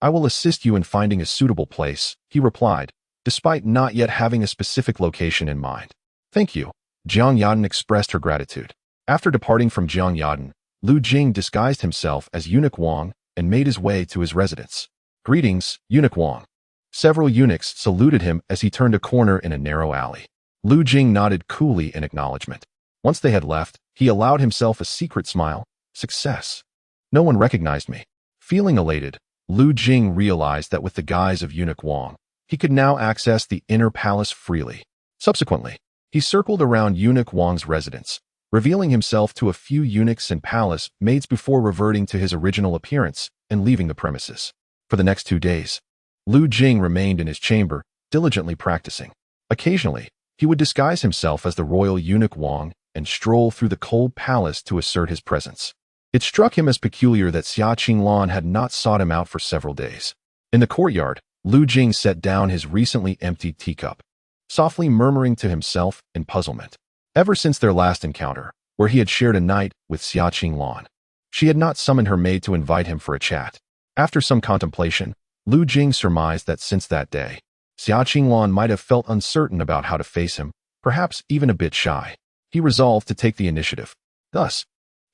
I will assist you in finding a suitable place, he replied, despite not yet having a specific location in mind. Thank you. Jiang Yadan expressed her gratitude. After departing from Jiang Yadan, Lu Jing disguised himself as Eunuch Wang and made his way to his residence. Greetings, Eunuch Wang. Several eunuchs saluted him as he turned a corner in a narrow alley. Lu Jing nodded coolly in acknowledgement. Once they had left, he allowed himself a secret smile. Success. No one recognized me. Feeling elated, Lu Jing realized that with the guise of Eunuch Wang, he could now access the inner palace freely. Subsequently, he circled around Eunuch Wang's residence, revealing himself to a few eunuchs and palace maids before reverting to his original appearance and leaving the premises. For the next 2 days, Lu Jing remained in his chamber, diligently practicing. Occasionally, he would disguise himself as the royal Eunuch Wang and stroll through the cold palace to assert his presence. It struck him as peculiar that Xia Qinglan had not sought him out for several days. In the courtyard, Lu Jing set down his recently emptied teacup, softly murmuring to himself in puzzlement. Ever since their last encounter, where he had shared a night with Xia Qinglan, she had not summoned her maid to invite him for a chat. After some contemplation, Lu Jing surmised that since that day, Xia Qinglan might have felt uncertain about how to face him, perhaps even a bit shy. He resolved to take the initiative. Thus,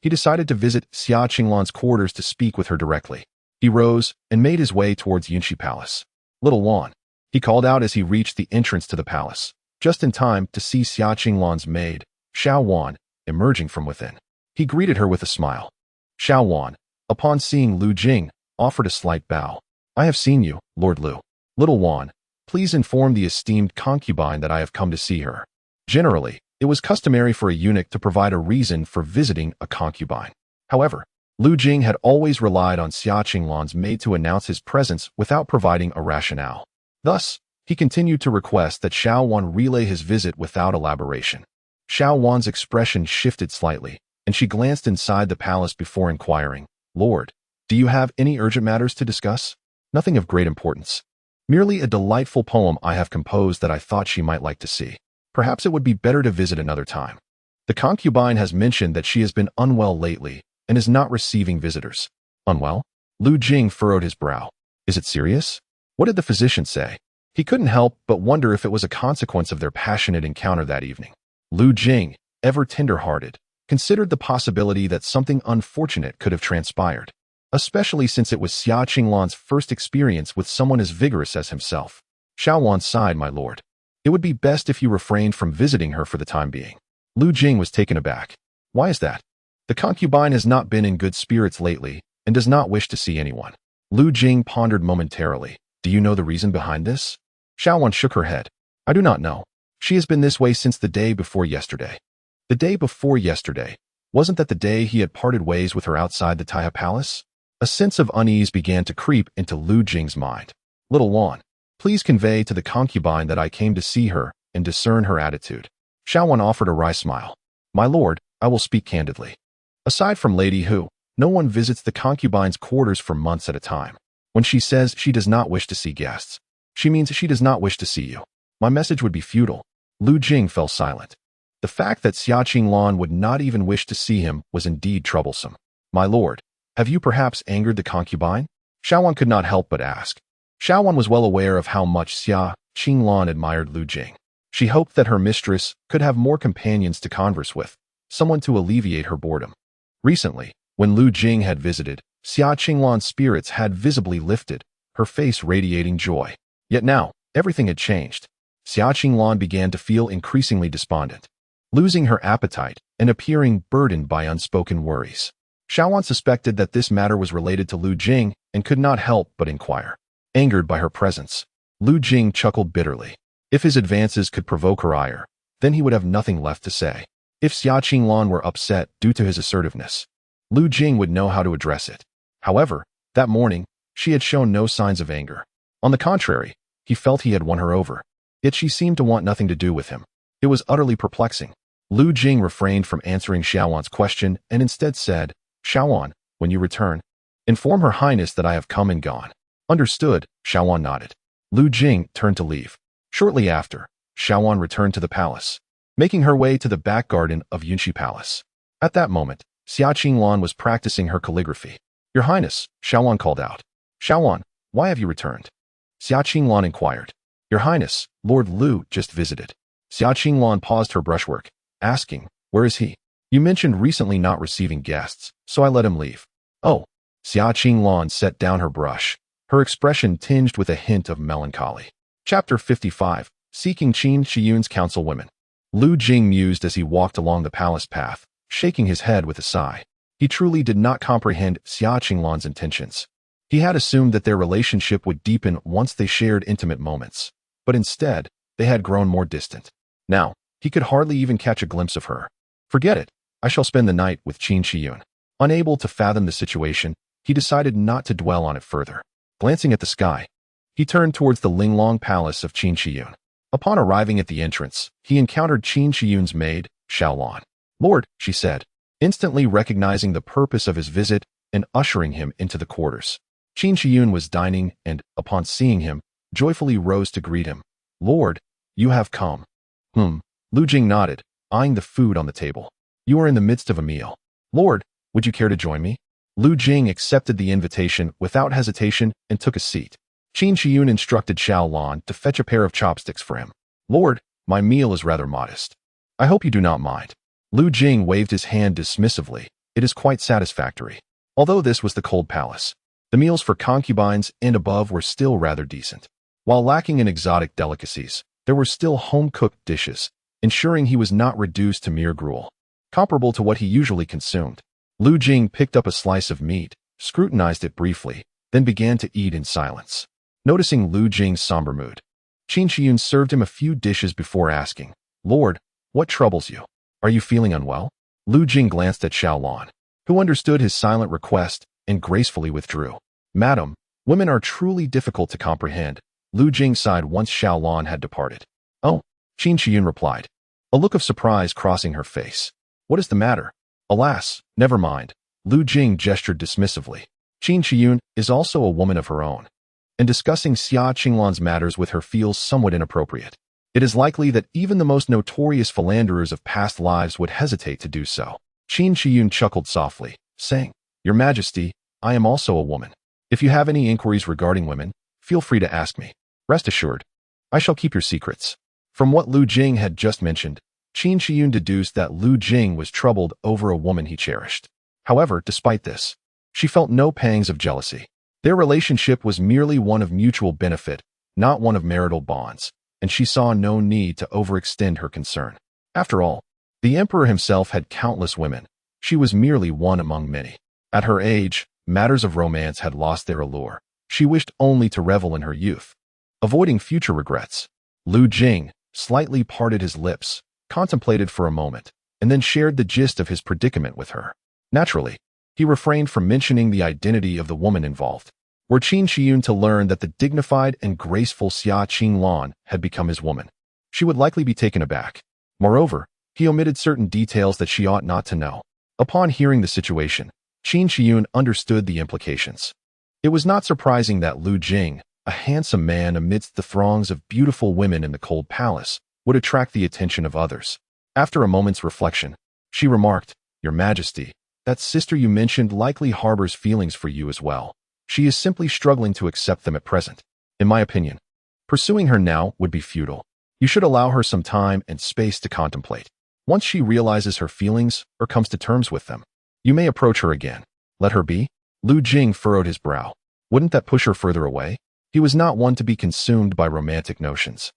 he decided to visit Xia Qinglan's quarters to speak with her directly. He rose and made his way towards Yunxi Palace. Little Wan, he called out as he reached the entrance to the palace, just in time to see Xia Qinglan's maid, Xiao Wan, emerging from within. He greeted her with a smile. Xiao Wan, upon seeing Lu Jing, offered a slight bow. I have seen you, Lord Lu. Little Wan, please inform the esteemed concubine that I have come to see her. Generally, it was customary for a eunuch to provide a reason for visiting a concubine. However, Lu Jing had always relied on Xia Qinglan's maid to announce his presence without providing a rationale. Thus, he continued to request that Xiao Wan relay his visit without elaboration. Xiao Wan's expression shifted slightly, and she glanced inside the palace before inquiring, Lord, do you have any urgent matters to discuss? Nothing of great importance. Merely a delightful poem I have composed that I thought she might like to see. Perhaps it would be better to visit another time. The concubine has mentioned that she has been unwell lately and is not receiving visitors. Unwell? Lu Jing furrowed his brow. Is it serious? What did the physician say? He couldn't help but wonder if it was a consequence of their passionate encounter that evening. Lu Jing, ever tender-hearted, considered the possibility that something unfortunate could have transpired, especially since it was Xia Qinglan's first experience with someone as vigorous as himself. Xiao Wan sighed, my lord. It would be best if you refrained from visiting her for the time being. Lu Jing was taken aback. Why is that? The concubine has not been in good spirits lately and does not wish to see anyone. Lu Jing pondered momentarily. Do you know the reason behind this? Xiao Wan shook her head. I do not know. She has been this way since the day before yesterday. The day before yesterday, wasn't that the day he had parted ways with her outside the Taihe Palace? A sense of unease began to creep into Lu Jing's mind. Little Wan, please convey to the concubine that I came to see her and discern her attitude. Xiao Wan offered a wry smile. My lord, I will speak candidly. Aside from Lady Hu, no one visits the concubine's quarters for months at a time. When she says she does not wish to see guests, she means she does not wish to see you. My message would be futile. Lu Jing fell silent. The fact that Xia Qinglan would not even wish to see him was indeed troublesome. My lord, have you perhaps angered the concubine? Xiao Wan could not help but ask. Xiao Wan was well aware of how much Xia Qinglan admired Lu Jing. She hoped that her mistress could have more companions to converse with, someone to alleviate her boredom. Recently, when Lu Jing had visited, Xia Qinglan's spirits had visibly lifted, her face radiating joy. Yet now, everything had changed. Xia Qinglan began to feel increasingly despondent, losing her appetite and appearing burdened by unspoken worries. Xiaowan suspected that this matter was related to Lu Jing and could not help but inquire. Angered by her presence, Lu Jing chuckled bitterly. If his advances could provoke her ire, then he would have nothing left to say. If Xia Qinglan were upset due to his assertiveness, Lu Jing would know how to address it. However, that morning, she had shown no signs of anger. On the contrary, he felt he had won her over. Yet she seemed to want nothing to do with him. It was utterly perplexing. Lu Jing refrained from answering Xiaowan's question and instead said, "Xiaowan, when you return, inform Her Highness that I have come and gone." Understood, Xiaowan nodded. Lu Jing turned to leave. Shortly after, Xiaowan returned to the palace, making her way to the back garden of Yunxi Palace. At that moment, Xia Qinglan was practicing her calligraphy. "Your Highness," Xiaowan called out. "Xiaowan, why have you returned?" Xia Qinglan inquired. "Your Highness, Lord Lu just visited." Xia Qinglan paused her brushwork, asking, "Where is he?" "You mentioned recently not receiving guests, so I let him leave." "Oh." Xia Qinglan set down her brush, her expression tinged with a hint of melancholy. Chapter 55, Seeking Qin Shiyun's Councilwomen. Lu Jing mused as he walked along the palace path, shaking his head with a sigh. He truly did not comprehend Xia Qinglan's intentions. He had assumed that their relationship would deepen once they shared intimate moments, but instead, they had grown more distant. Now, he could hardly even catch a glimpse of her. Forget it, I shall spend the night with Qin Shiyun. Unable to fathom the situation, he decided not to dwell on it further. Glancing at the sky, he turned towards the Linglong Palace of Qin Shiyun. Upon arriving at the entrance, he encountered Qin Shiyun's maid, Xiaolan. "Lord," she said, instantly recognizing the purpose of his visit and ushering him into the quarters. Qin Shiyun was dining and, upon seeing him, joyfully rose to greet him. "Lord, you have come." Lu Jing nodded, eyeing the food on the table. "You are in the midst of a meal. Lord, would you care to join me?" Lu Jing accepted the invitation without hesitation and took a seat. Qin Shiyun instructed Xiaolan to fetch a pair of chopsticks for him. "Lord, my meal is rather modest. I hope you do not mind." Lu Jing waved his hand dismissively. "It is quite satisfactory." Although this was the cold palace, the meals for concubines and above were still rather decent. While lacking in exotic delicacies, there were still home-cooked dishes, ensuring he was not reduced to mere gruel, comparable to what he usually consumed. Lu Jing picked up a slice of meat, scrutinized it briefly, then began to eat in silence. Noticing Lu Jing's somber mood, Qin Shiyun served him a few dishes before asking, "Lord, what troubles you? Are you feeling unwell?" Lu Jing glanced at Xiaolan, who understood his silent request and gracefully withdrew. "Madam, women are truly difficult to comprehend," Lu Jing sighed once Xiaolan had departed. "Oh," Qin Shiyun replied, a look of surprise crossing her face. "What is the matter?" "Alas, never mind," Lu Jing gestured dismissively. Qin Shiyun is also a woman of her own, and discussing Xia Qinglan's matters with her feels somewhat inappropriate. It is likely that even the most notorious philanderers of past lives would hesitate to do so. Qin Shiyun chuckled softly, saying, "Your Majesty, I am also a woman. If you have any inquiries regarding women, feel free to ask me. Rest assured, I shall keep your secrets." From what Lu Jing had just mentioned, Qin Shiyun deduced that Lu Jing was troubled over a woman he cherished. However, despite this, she felt no pangs of jealousy. Their relationship was merely one of mutual benefit, not one of marital bonds, and she saw no need to overextend her concern. After all, the emperor himself had countless women. She was merely one among many. At her age, matters of romance had lost their allure. She wished only to revel in her youth. Avoiding future regrets, Lu Jing slightly parted his lips, contemplated for a moment, and then shared the gist of his predicament with her. Naturally, he refrained from mentioning the identity of the woman involved. Were Qin Shiyun to learn that the dignified and graceful Xia Qinglan had become his woman, she would likely be taken aback. Moreover, he omitted certain details that she ought not to know. Upon hearing the situation, Qin Shiyun understood the implications. It was not surprising that Lu Jing, a handsome man amidst the throngs of beautiful women in the cold palace, would attract the attention of others. After a moment's reflection, she remarked, "Your Majesty, that sister you mentioned likely harbors feelings for you as well. She is simply struggling to accept them at present. In my opinion, pursuing her now would be futile." You should allow her some time and space to contemplate. Once she realizes her feelings or comes to terms with them, you may approach her again. Let her be? Lu Jing furrowed his brow. Wouldn't that push her further away? He was not one to be consumed by romantic notions,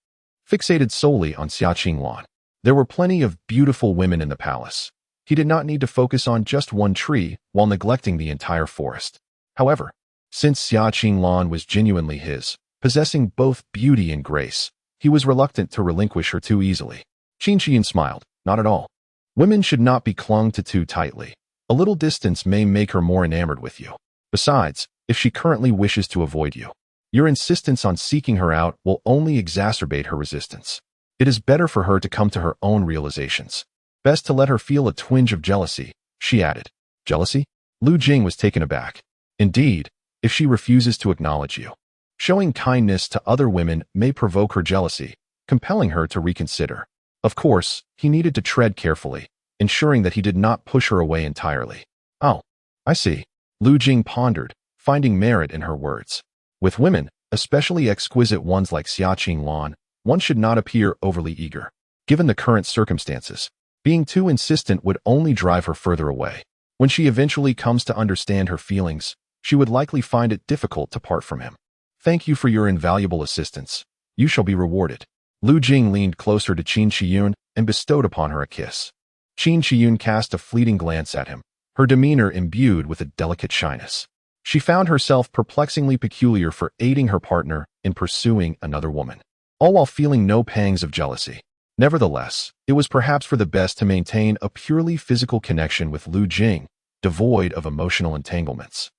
fixated solely on Xiaqinglan. There were plenty of beautiful women in the palace. He did not need to focus on just one tree while neglecting the entire forest. However, since Xiaqinglan was genuinely his, possessing both beauty and grace, he was reluctant to relinquish her too easily. Qin Shiyun smiled. Not at all. Women should not be clung to too tightly. A little distance may make her more enamored with you. Besides, if she currently wishes to avoid you, your insistence on seeking her out will only exacerbate her resistance. It is better for her to come to her own realizations. Best to let her feel a twinge of jealousy, she added. Jealousy? Lu Jing was taken aback. Indeed, if she refuses to acknowledge you, showing kindness to other women may provoke her jealousy, compelling her to reconsider. Of course, he needed to tread carefully, ensuring that he did not push her away entirely. Oh, I see. Lu Jing pondered, finding merit in her words. With women, especially exquisite ones like Xiaqinglan, one should not appear overly eager. Given the current circumstances, being too insistent would only drive her further away. When she eventually comes to understand her feelings, she would likely find it difficult to part from him. Thank you for your invaluable assistance. You shall be rewarded. Lu Jing leaned closer to Qin Shiyun and bestowed upon her a kiss. Qin Shiyun cast a fleeting glance at him, her demeanor imbued with a delicate shyness. She found herself perplexingly peculiar for aiding her partner in pursuing another woman, all while feeling no pangs of jealousy. Nevertheless, it was perhaps for the best to maintain a purely physical connection with Lu Jing, devoid of emotional entanglements,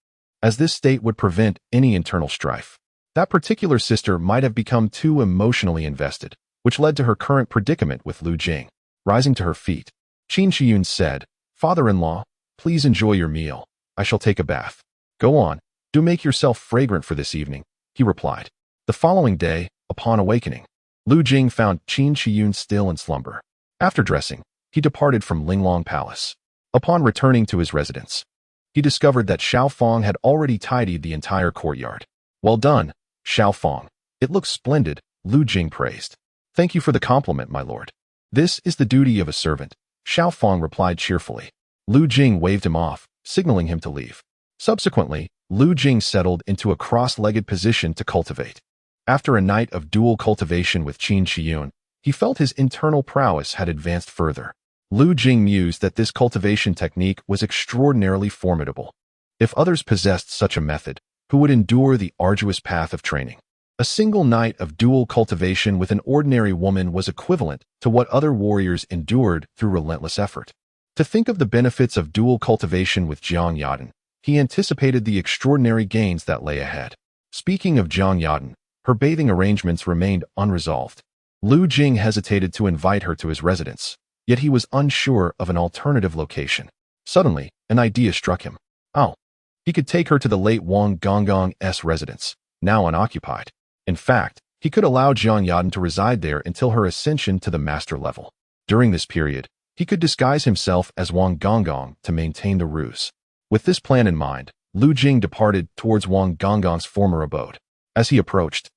as this state would prevent any internal strife. That particular sister might have become too emotionally invested, which led to her current predicament with Lu Jing. Rising to her feet, Qin Shiyun said, Father-in-law, please enjoy your meal. I shall take a bath. Go on, do make yourself fragrant for this evening, he replied. The following day, upon awakening, Lu Jing found Qin Shiyun still in slumber. After dressing, he departed from Linglong Palace. Upon returning to his residence, he discovered that Xiao Fong had already tidied the entire courtyard. Well done, Xiao Fong. It looks splendid, Lu Jing praised. Thank you for the compliment, my lord. This is the duty of a servant, Xiao Fong replied cheerfully. Lu Jing waved him off, signaling him to leave. Subsequently, Lu Jing settled into a cross-legged position to cultivate. After a night of dual cultivation with Qin Shiyun, he felt his internal prowess had advanced further. Lu Jing mused that this cultivation technique was extraordinarily formidable. If others possessed such a method, who would endure the arduous path of training? A single night of dual cultivation with an ordinary woman was equivalent to what other warriors endured through relentless effort. To think of the benefits of dual cultivation with Jiang Yadan, he anticipated the extraordinary gains that lay ahead. Speaking of Jiang Yadan, her bathing arrangements remained unresolved. Lu Jing hesitated to invite her to his residence, yet he was unsure of an alternative location. Suddenly, an idea struck him. Oh, he could take her to the late Wang Gonggong's residence, now unoccupied. In fact, he could allow Jiang Yadan to reside there until her ascension to the master level. During this period, he could disguise himself as Wang Gonggong to maintain the ruse. With this plan in mind, Lu Jing departed towards Wang Gonggong's former abode. As he approached,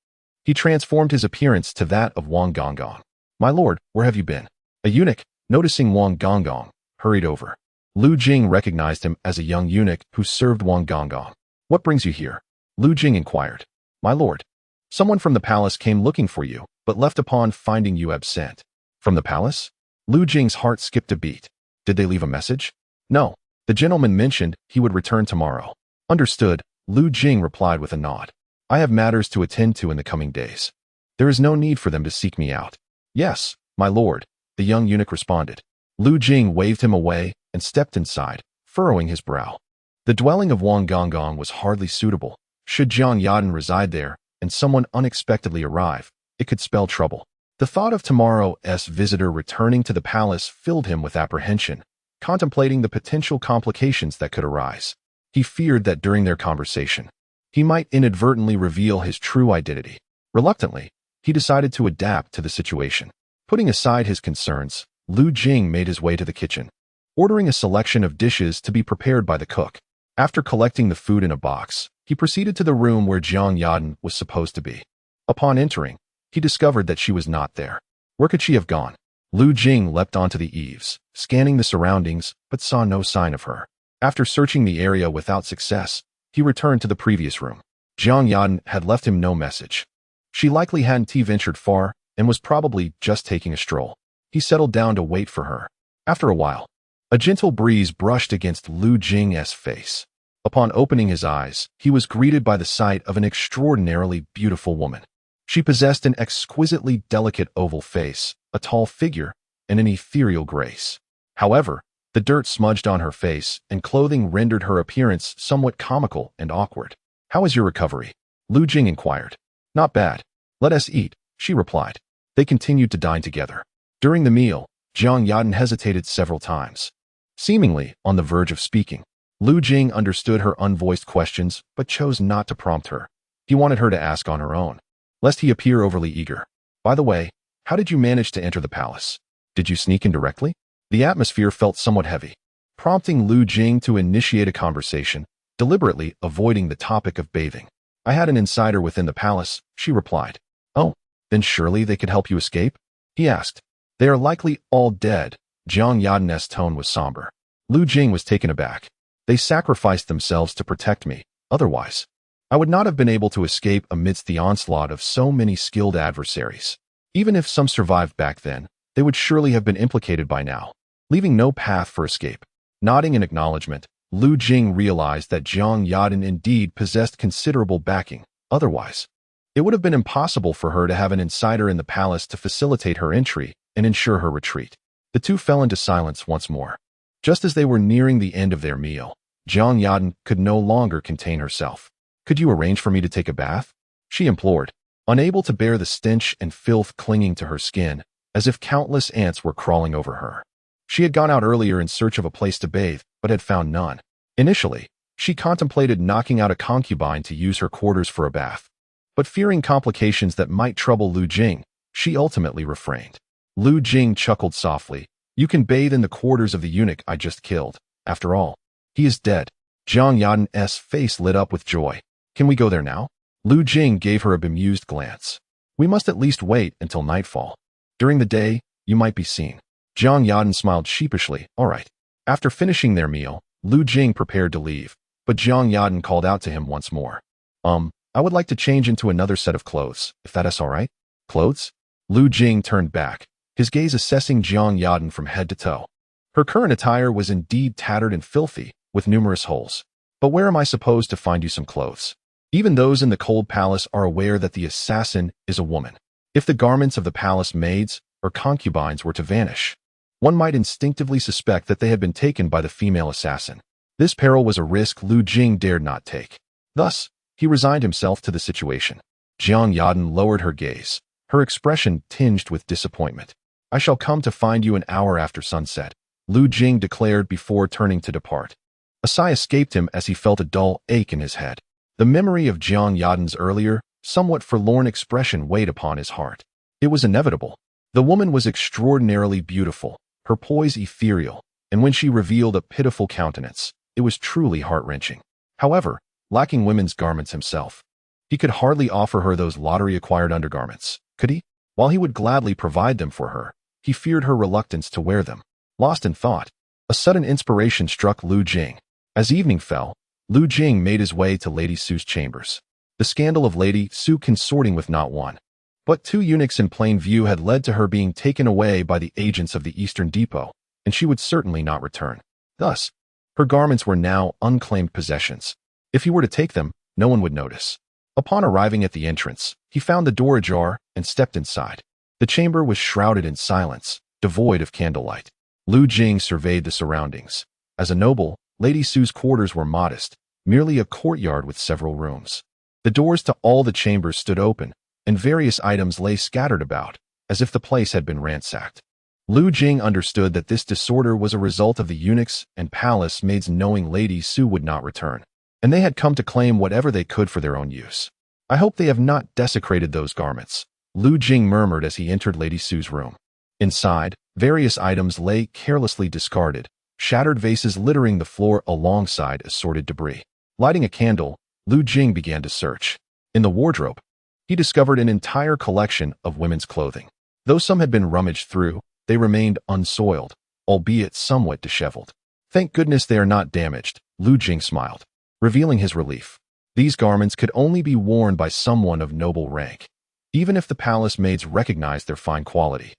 he transformed his appearance to that of Wang Gonggong. My lord, where have you been? A eunuch, noticing Wang Gonggong, hurried over. Lu Jing recognized him as a young eunuch who served Wang Gonggong. What brings you here? Lu Jing inquired. My lord, someone from the palace came looking for you, but left upon finding you absent. From the palace? Lu Jing's heart skipped a beat. Did they leave a message? No. The gentleman mentioned he would return tomorrow. Understood, Lu Jing replied with a nod. I have matters to attend to in the coming days. There is no need for them to seek me out. Yes, my lord, the young eunuch responded. Lu Jing waved him away and stepped inside, furrowing his brow. The dwelling of Wang Gonggong was hardly suitable. Should Jiang Yadan reside there, and someone unexpectedly arrive, it could spell trouble. The thought of tomorrow's visitor returning to the palace filled him with apprehension, contemplating the potential complications that could arise. He feared that during their conversation, he might inadvertently reveal his true identity. Reluctantly, he decided to adapt to the situation. Putting aside his concerns, Lu Jing made his way to the kitchen, ordering a selection of dishes to be prepared by the cook. After collecting the food in a box, he proceeded to the room where Jiang Yadan was supposed to be. Upon entering, he discovered that she was not there. Where could she have gone? Lu Jing leapt onto the eaves, scanning the surroundings, but saw no sign of her. After searching the area without success, he returned to the previous room. Jiang Yaden had left him no message. She likely hadn't ventured far and was probably just taking a stroll. He settled down to wait for her. After a while, a gentle breeze brushed against Lu Jing's face. Upon opening his eyes, he was greeted by the sight of an extraordinarily beautiful woman. She possessed an exquisitely delicate oval face, a tall figure, and an ethereal grace. However, the dirt smudged on her face and clothing rendered her appearance somewhat comical and awkward. "How is your recovery?" Lu Jing inquired. "Not bad. Let us eat," she replied. They continued to dine together. During the meal, Jiang Yaden hesitated several times. Seemingly on the verge of speaking, Lu Jing understood her unvoiced questions but chose not to prompt her. He wanted her to ask on her own, lest he appear overly eager. "By the way, how did you manage to enter the palace? Did you sneak in directly?" The atmosphere felt somewhat heavy, prompting Lu Jing to initiate a conversation, deliberately avoiding the topic of bathing. "I had an insider within the palace," she replied. "Oh, then surely they could help you escape?" he asked. "They are likely all dead." Jiang Yaden's tone was somber. Lu Jing was taken aback. "They sacrificed themselves to protect me. Otherwise, I would not have been able to escape amidst the onslaught of so many skilled adversaries. Even if some survived back then, they would surely have been implicated by now, leaving no path for escape." Nodding in acknowledgement, Lu Jing realized that Jiang Yaden indeed possessed considerable backing. Otherwise, it would have been impossible for her to have an insider in the palace to facilitate her entry and ensure her retreat. The two fell into silence once more. Just as they were nearing the end of their meal, Jiang Yaden could no longer contain herself. "Could you arrange for me to take a bath?" she implored, unable to bear the stench and filth clinging to her skin, as if countless ants were crawling over her. She had gone out earlier in search of a place to bathe, but had found none. Initially, she contemplated knocking out a concubine to use her quarters for a bath. But fearing complications that might trouble Lu Jing, she ultimately refrained. Lu Jing chuckled softly. "You can bathe in the quarters of the eunuch I just killed. After all, he is dead." Jiang Yaden's face lit up with joy. "Can we go there now?" Lu Jing gave her a bemused glance. "We must at least wait until nightfall. During the day, you might be seen." Jiang Yaden smiled sheepishly. "All right." After finishing their meal, Lu Jing prepared to leave, but Jiang Yaden called out to him once more. I would like to change into another set of clothes, if that is all right." "Clothes?" Lu Jing turned back, his gaze assessing Jiang Yaden from head to toe. Her current attire was indeed tattered and filthy, with numerous holes. "But where am I supposed to find you some clothes? Even those in the cold palace are aware that the assassin is a woman. If the garments of the palace maids or concubines were to vanish, one might instinctively suspect that they had been taken by the female assassin." This peril was a risk Lu Jing dared not take. Thus, he resigned himself to the situation. Jiang Yaden lowered her gaze, her expression tinged with disappointment. "I shall come to find you an hour after sunset," Lu Jing declared before turning to depart. A sigh escaped him as he felt a dull ache in his head. The memory of Jiang Yaden's earlier, somewhat forlorn expression weighed upon his heart. It was inevitable. The woman was extraordinarily beautiful, her poise ethereal, and when she revealed a pitiful countenance, it was truly heart-wrenching. However, lacking women's garments himself, he could hardly offer her those lottery-acquired undergarments, could he? While he would gladly provide them for her, he feared her reluctance to wear them. Lost in thought, a sudden inspiration struck Lu Jing. As evening fell, Lu Jing made his way to Lady Su's chambers. The scandal of Lady Su consorting with not one, but two eunuchs in plain view had led to her being taken away by the agents of the Eastern Depot, and she would certainly not return. Thus, her garments were now unclaimed possessions. If he were to take them, no one would notice. Upon arriving at the entrance, he found the door ajar and stepped inside. The chamber was shrouded in silence, devoid of candlelight. Lu Jing surveyed the surroundings. As a noble, Lady Su's quarters were modest, merely a courtyard with several rooms. The doors to all the chambers stood open, and various items lay scattered about, as if the place had been ransacked. Lu Jing understood that this disorder was a result of the eunuchs and palace maids knowing Lady Su would not return, and they had come to claim whatever they could for their own use. "I hope they have not desecrated those garments," Lu Jing murmured as he entered Lady Su's room. Inside, various items lay carelessly discarded, shattered vases littering the floor alongside assorted debris. Lighting a candle, Lu Jing began to search. In the wardrobe, he discovered an entire collection of women's clothing. Though some had been rummaged through, they remained unsoiled, albeit somewhat disheveled. Thank goodness they are not damaged, Lu Jing smiled, revealing his relief. These garments could only be worn by someone of noble rank. Even if the palace maids recognized their fine quality,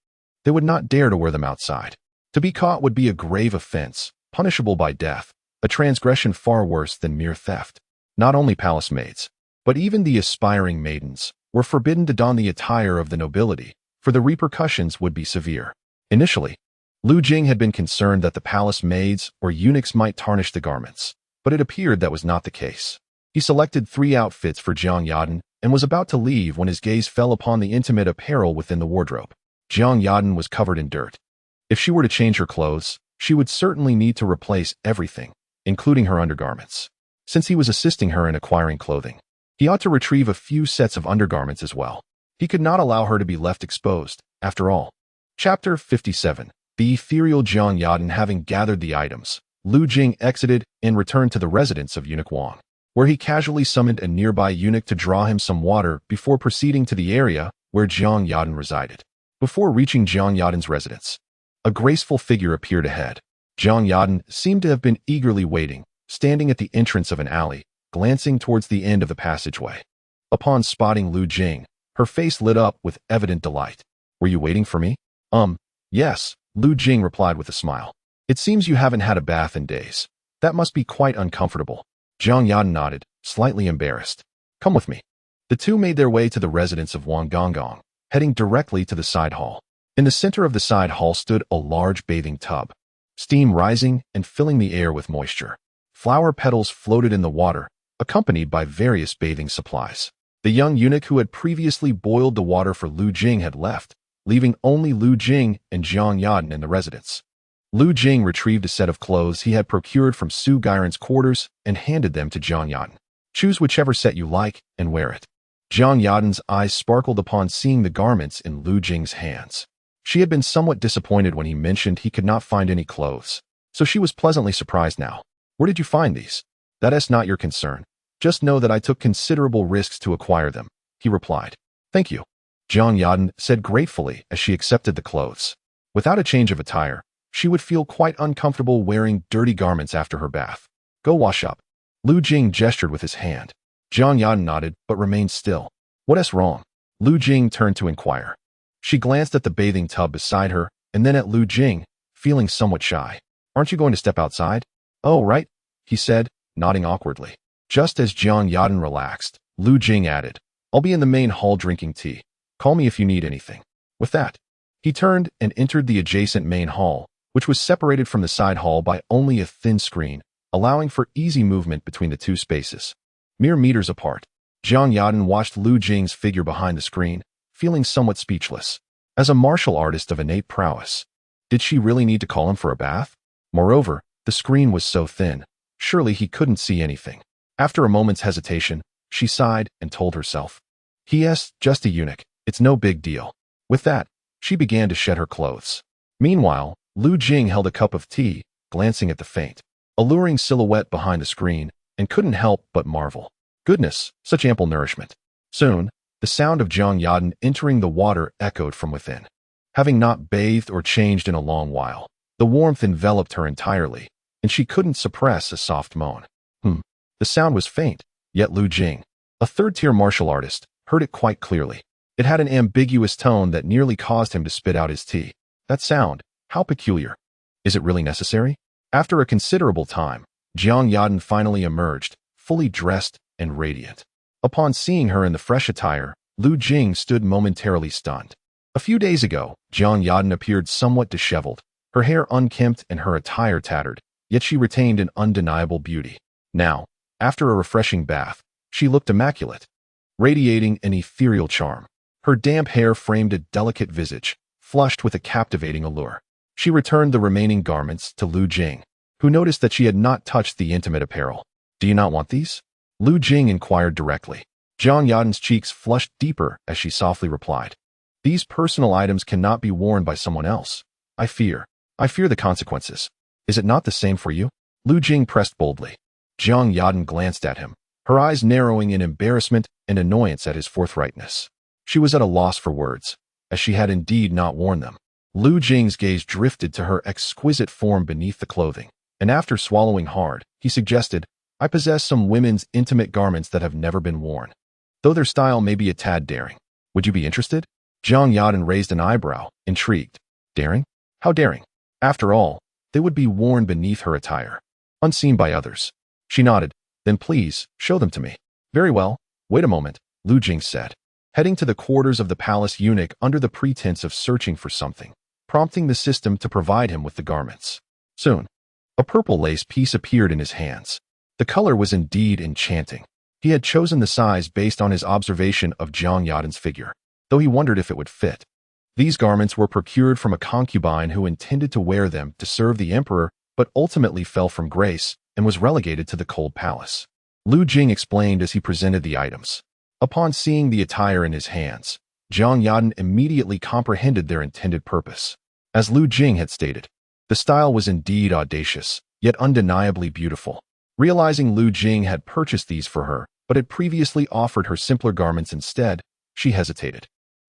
they would not dare to wear them outside. To be caught would be a grave offense, punishable by death, a transgression far worse than mere theft. Not only palace maids, but even the aspiring maidens, were forbidden to don the attire of the nobility, for the repercussions would be severe. Initially, Lu Jing had been concerned that the palace maids or eunuchs might tarnish the garments, but it appeared that was not the case. He selected 3 outfits for Jiang Yadan and was about to leave when his gaze fell upon the intimate apparel within the wardrobe. Jiang Yadan was covered in dirt. If she were to change her clothes, she would certainly need to replace everything, including her undergarments. Since he was assisting her in acquiring clothing, he ought to retrieve a few sets of undergarments as well. He could not allow her to be left exposed, after all. Chapter 57. The ethereal Jiang Yadan having gathered the items, Lu Jing exited and returned to the residence of Eunuch Wang, where he casually summoned a nearby eunuch to draw him some water before proceeding to the area where Jiang Yadan resided. Before reaching Jiang Yadan's residence, a graceful figure appeared ahead. Jiang Yadan seemed to have been eagerly waiting, standing at the entrance of an alley, glancing towards the end of the passageway. Upon spotting Lu Jing, her face lit up with evident delight. "Were you waiting for me?" Yes, Lu Jing replied with a smile. "It seems you haven't had a bath in days. That must be quite uncomfortable." Jiang Yadan nodded, slightly embarrassed. "Come with me." The two made their way to the residence of Wang Gonggong, heading directly to the side hall. In the center of the side hall stood a large bathing tub, steam rising and filling the air with moisture. Flower petals floated in the water, accompanied by various bathing supplies. The young eunuch who had previously boiled the water for Lu Jing had left, leaving only Lu Jing and Jiang Yadan in the residence. Lu Jing retrieved a set of clothes he had procured from Su Gairen's quarters and handed them to Jiang Yadan. "Choose whichever set you like and wear it." Jiang Yadan's eyes sparkled upon seeing the garments in Lu Jing's hands. She had been somewhat disappointed when he mentioned he could not find any clothes, so she was pleasantly surprised now. "Where did you find these?" "That is not your concern. Just know that I took considerable risks to acquire them," he replied. "Thank you," Jiang Yadan said gratefully as she accepted the clothes. Without a change of attire, she would feel quite uncomfortable wearing dirty garments after her bath. "Go wash up." Lu Jing gestured with his hand. Jiang Yadan nodded but remained still. "What is wrong?" Lu Jing turned to inquire. She glanced at the bathing tub beside her and then at Lu Jing, feeling somewhat shy. "Aren't you going to step outside?" "Oh, right," he said, nodding awkwardly. Just as Jiang Yadan relaxed, Lu Jing added, "I'll be in the main hall drinking tea. Call me if you need anything." With that, he turned and entered the adjacent main hall, which was separated from the side hall by only a thin screen, allowing for easy movement between the two spaces. Mere meters apart, Jiang Yadan watched Lu Jing's figure behind the screen, feeling somewhat speechless. As a martial artist of innate prowess, did she really need to call him for a bath? Moreover, the screen was so thin, surely he couldn't see anything. After a moment's hesitation, she sighed and told herself, "He is just a eunuch. It's no big deal." With that, she began to shed her clothes. Meanwhile, Lu Jing held a cup of tea, glancing at the faint, alluring silhouette behind the screen, and couldn't help but marvel. Goodness, such ample nourishment. Soon, the sound of Jiang Yadan entering the water echoed from within. Having not bathed or changed in a long while, the warmth enveloped her entirely, and she couldn't suppress a soft moan. The sound was faint, yet Lu Jing, a third-tier martial artist, heard it quite clearly. It had an ambiguous tone that nearly caused him to spit out his tea. That sound, how peculiar. Is it really necessary? After a considerable time, Jiang Yadan finally emerged, fully dressed and radiant. Upon seeing her in the fresh attire, Lu Jing stood momentarily stunned. A few days ago, Jiang Yadan appeared somewhat disheveled, her hair unkempt and her attire tattered, yet she retained an undeniable beauty. Now, after a refreshing bath, she looked immaculate, radiating an ethereal charm. Her damp hair framed a delicate visage, flushed with a captivating allure. She returned the remaining garments to Lu Jing, who noticed that she had not touched the intimate apparel. "Do you not want these?" Lu Jing inquired directly. Jiang Yadan's cheeks flushed deeper as she softly replied, "These personal items cannot be worn by someone else. I fear the consequences. Is it not the same for you?" Lu Jing pressed boldly. Jiang Yadan glanced at him, her eyes narrowing in embarrassment and annoyance at his forthrightness. She was at a loss for words. as she had indeed not worn them. Lu Jing's gaze drifted to her exquisite form beneath the clothing, and after swallowing hard, he suggested, I possess some women's intimate garments that have never been worn. Though their style may be a tad daring. Would you be interested? Zhang Yadan raised an eyebrow, intrigued. Daring? How daring? After all, they would be worn beneath her attire, unseen by others. She nodded. Then please, show them to me. Very well. Wait a moment, Lu Jing said, heading to the quarters of the palace eunuch under the pretense of searching for something, prompting the system to provide him with the garments. Soon, a purple lace piece appeared in his hands. The color was indeed enchanting. He had chosen the size based on his observation of Zhang Yadan's figure, though he wondered if it would fit. These garments were procured from a concubine who intended to wear them to serve the emperor, but ultimately fell from grace and was relegated to the cold palace. Lu Jing explained as he presented the items. Upon seeing the attire in his hands, Zhang Yadan immediately comprehended their intended purpose. As Lu Jing had stated, the style was indeed audacious, yet undeniably beautiful. Realizing Lu Jing had purchased these for her, but had previously offered her simpler garments instead, she hesitated,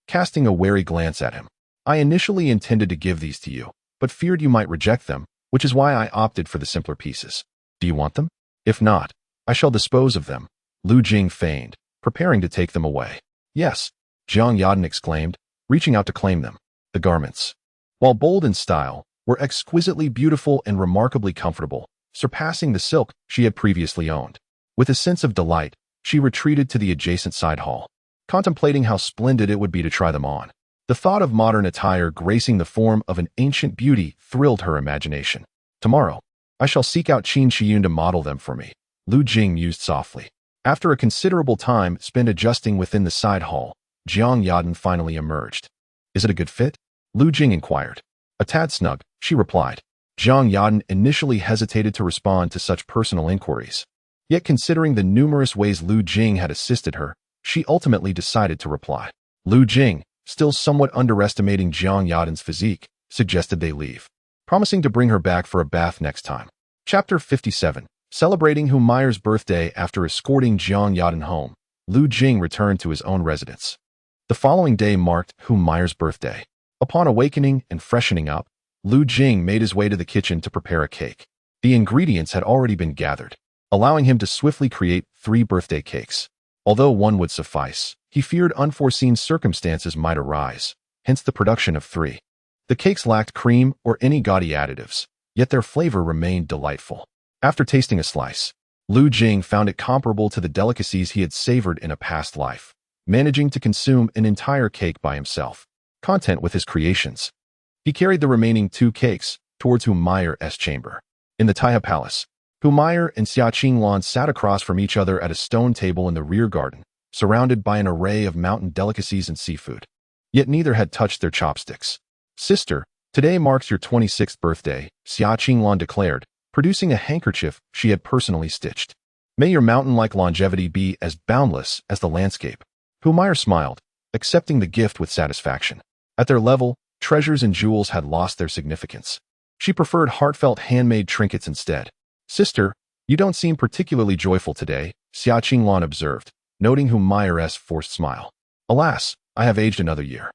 casting a wary glance at him. I initially intended to give these to you, but feared you might reject them, which is why I opted for the simpler pieces. Do you want them? If not, I shall dispose of them, Lu Jing feigned, preparing to take them away. Yes, Zhang Yadan exclaimed, reaching out to claim them. The garments, while bold in style, were exquisitely beautiful and remarkably comfortable, surpassing the silk she had previously owned. With a sense of delight, she retreated to the adjacent side hall, contemplating how splendid it would be to try them on. The thought of modern attire gracing the form of an ancient beauty thrilled her imagination. Tomorrow, I shall seek out Qin Shiyun to model them for me, Lu Jing mused softly. After a considerable time spent adjusting within the side hall, Zhang Yadan finally emerged. Is it a good fit? Lu Jing inquired. A tad snug, she replied. Zhang Yadan initially hesitated to respond to such personal inquiries. Yet considering the numerous ways Lu Jing had assisted her, she ultimately decided to reply. Lu Jing, still somewhat underestimating Zhang Yadan's physique, suggested they leave, promising to bring her back for a bath next time. Chapter 57. Celebrating Hu Meyer's birthday. After escorting Zhang Yadan home, Lu Jing returned to his own residence. The following day marked Hu Meyer's birthday. Upon awakening and freshening up, Lu Jing made his way to the kitchen to prepare a cake. The ingredients had already been gathered, allowing him to swiftly create 3 birthday cakes. Although one would suffice, he feared unforeseen circumstances might arise, hence the production of 3. The cakes lacked cream or any gaudy additives, yet their flavor remained delightful. After tasting a slice, Lu Jing found it comparable to the delicacies he had savored in a past life, managing to consume an entire cake by himself, content with his creations. He carried the remaining 2 cakes towards Hu Meyer's chamber. In the Taihe Palace, Hu Meyer and Xia Qinglan sat across from each other at a stone table in the rear garden, surrounded by an array of mountain delicacies and seafood. Yet neither had touched their chopsticks. Sister, today marks your 26th birthday, Xia Qinglan declared, producing a handkerchief she had personally stitched. May your mountain-like longevity be as boundless as the landscape. Hu Meyer smiled, accepting the gift with satisfaction. At their level, treasures and jewels had lost their significance. She preferred heartfelt handmade trinkets instead. Sister, you don't seem particularly joyful today, Xia Qinglan observed, noting Hu Meyer's forced smile. Alas, I have aged another year.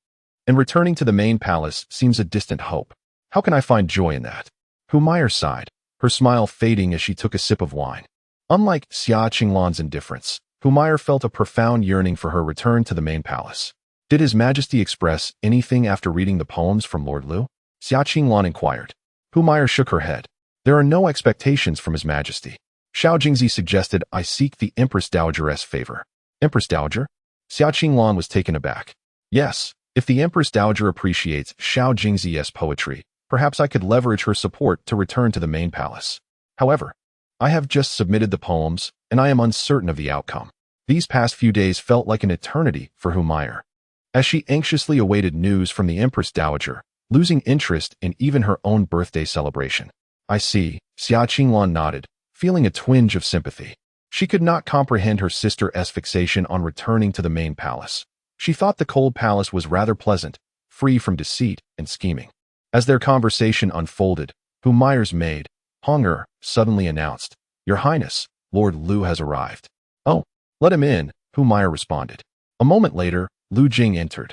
And returning to the main palace seems a distant hope. How can I find joy in that? Hu Meyer sighed, her smile fading as she took a sip of wine. Unlike Xia Qinglan's indifference, Hu Meyer felt a profound yearning for her return to the main palace. Did His Majesty express anything after reading the poems from Lord Lu? Xia Qinglan inquired. Hu Meyer shook her head. There are no expectations from His Majesty. Shao Jingzi suggested I seek the Empress Dowager's favor. Empress Dowager? Xia Qinglan was taken aback. Yes, if the Empress Dowager appreciates Shao Jingzi's poetry, perhaps I could leverage her support to return to the main palace. However, I have just submitted the poems, and I am uncertain of the outcome. These past few days felt like an eternity for Hu Meyer. As she anxiously awaited news from the Empress Dowager, losing interest in even her own birthday celebration. I see, Xia Qinglan nodded, feeling a twinge of sympathy. She could not comprehend her sister's fixation on returning to the main palace. She thought the cold palace was rather pleasant, free from deceit and scheming. As their conversation unfolded, Hu Meyer's maid, Hong'er, suddenly announced, Your Highness, Lord Lu has arrived. Oh, let him in, Hu Meyer responded. A moment later, Lu Jing entered,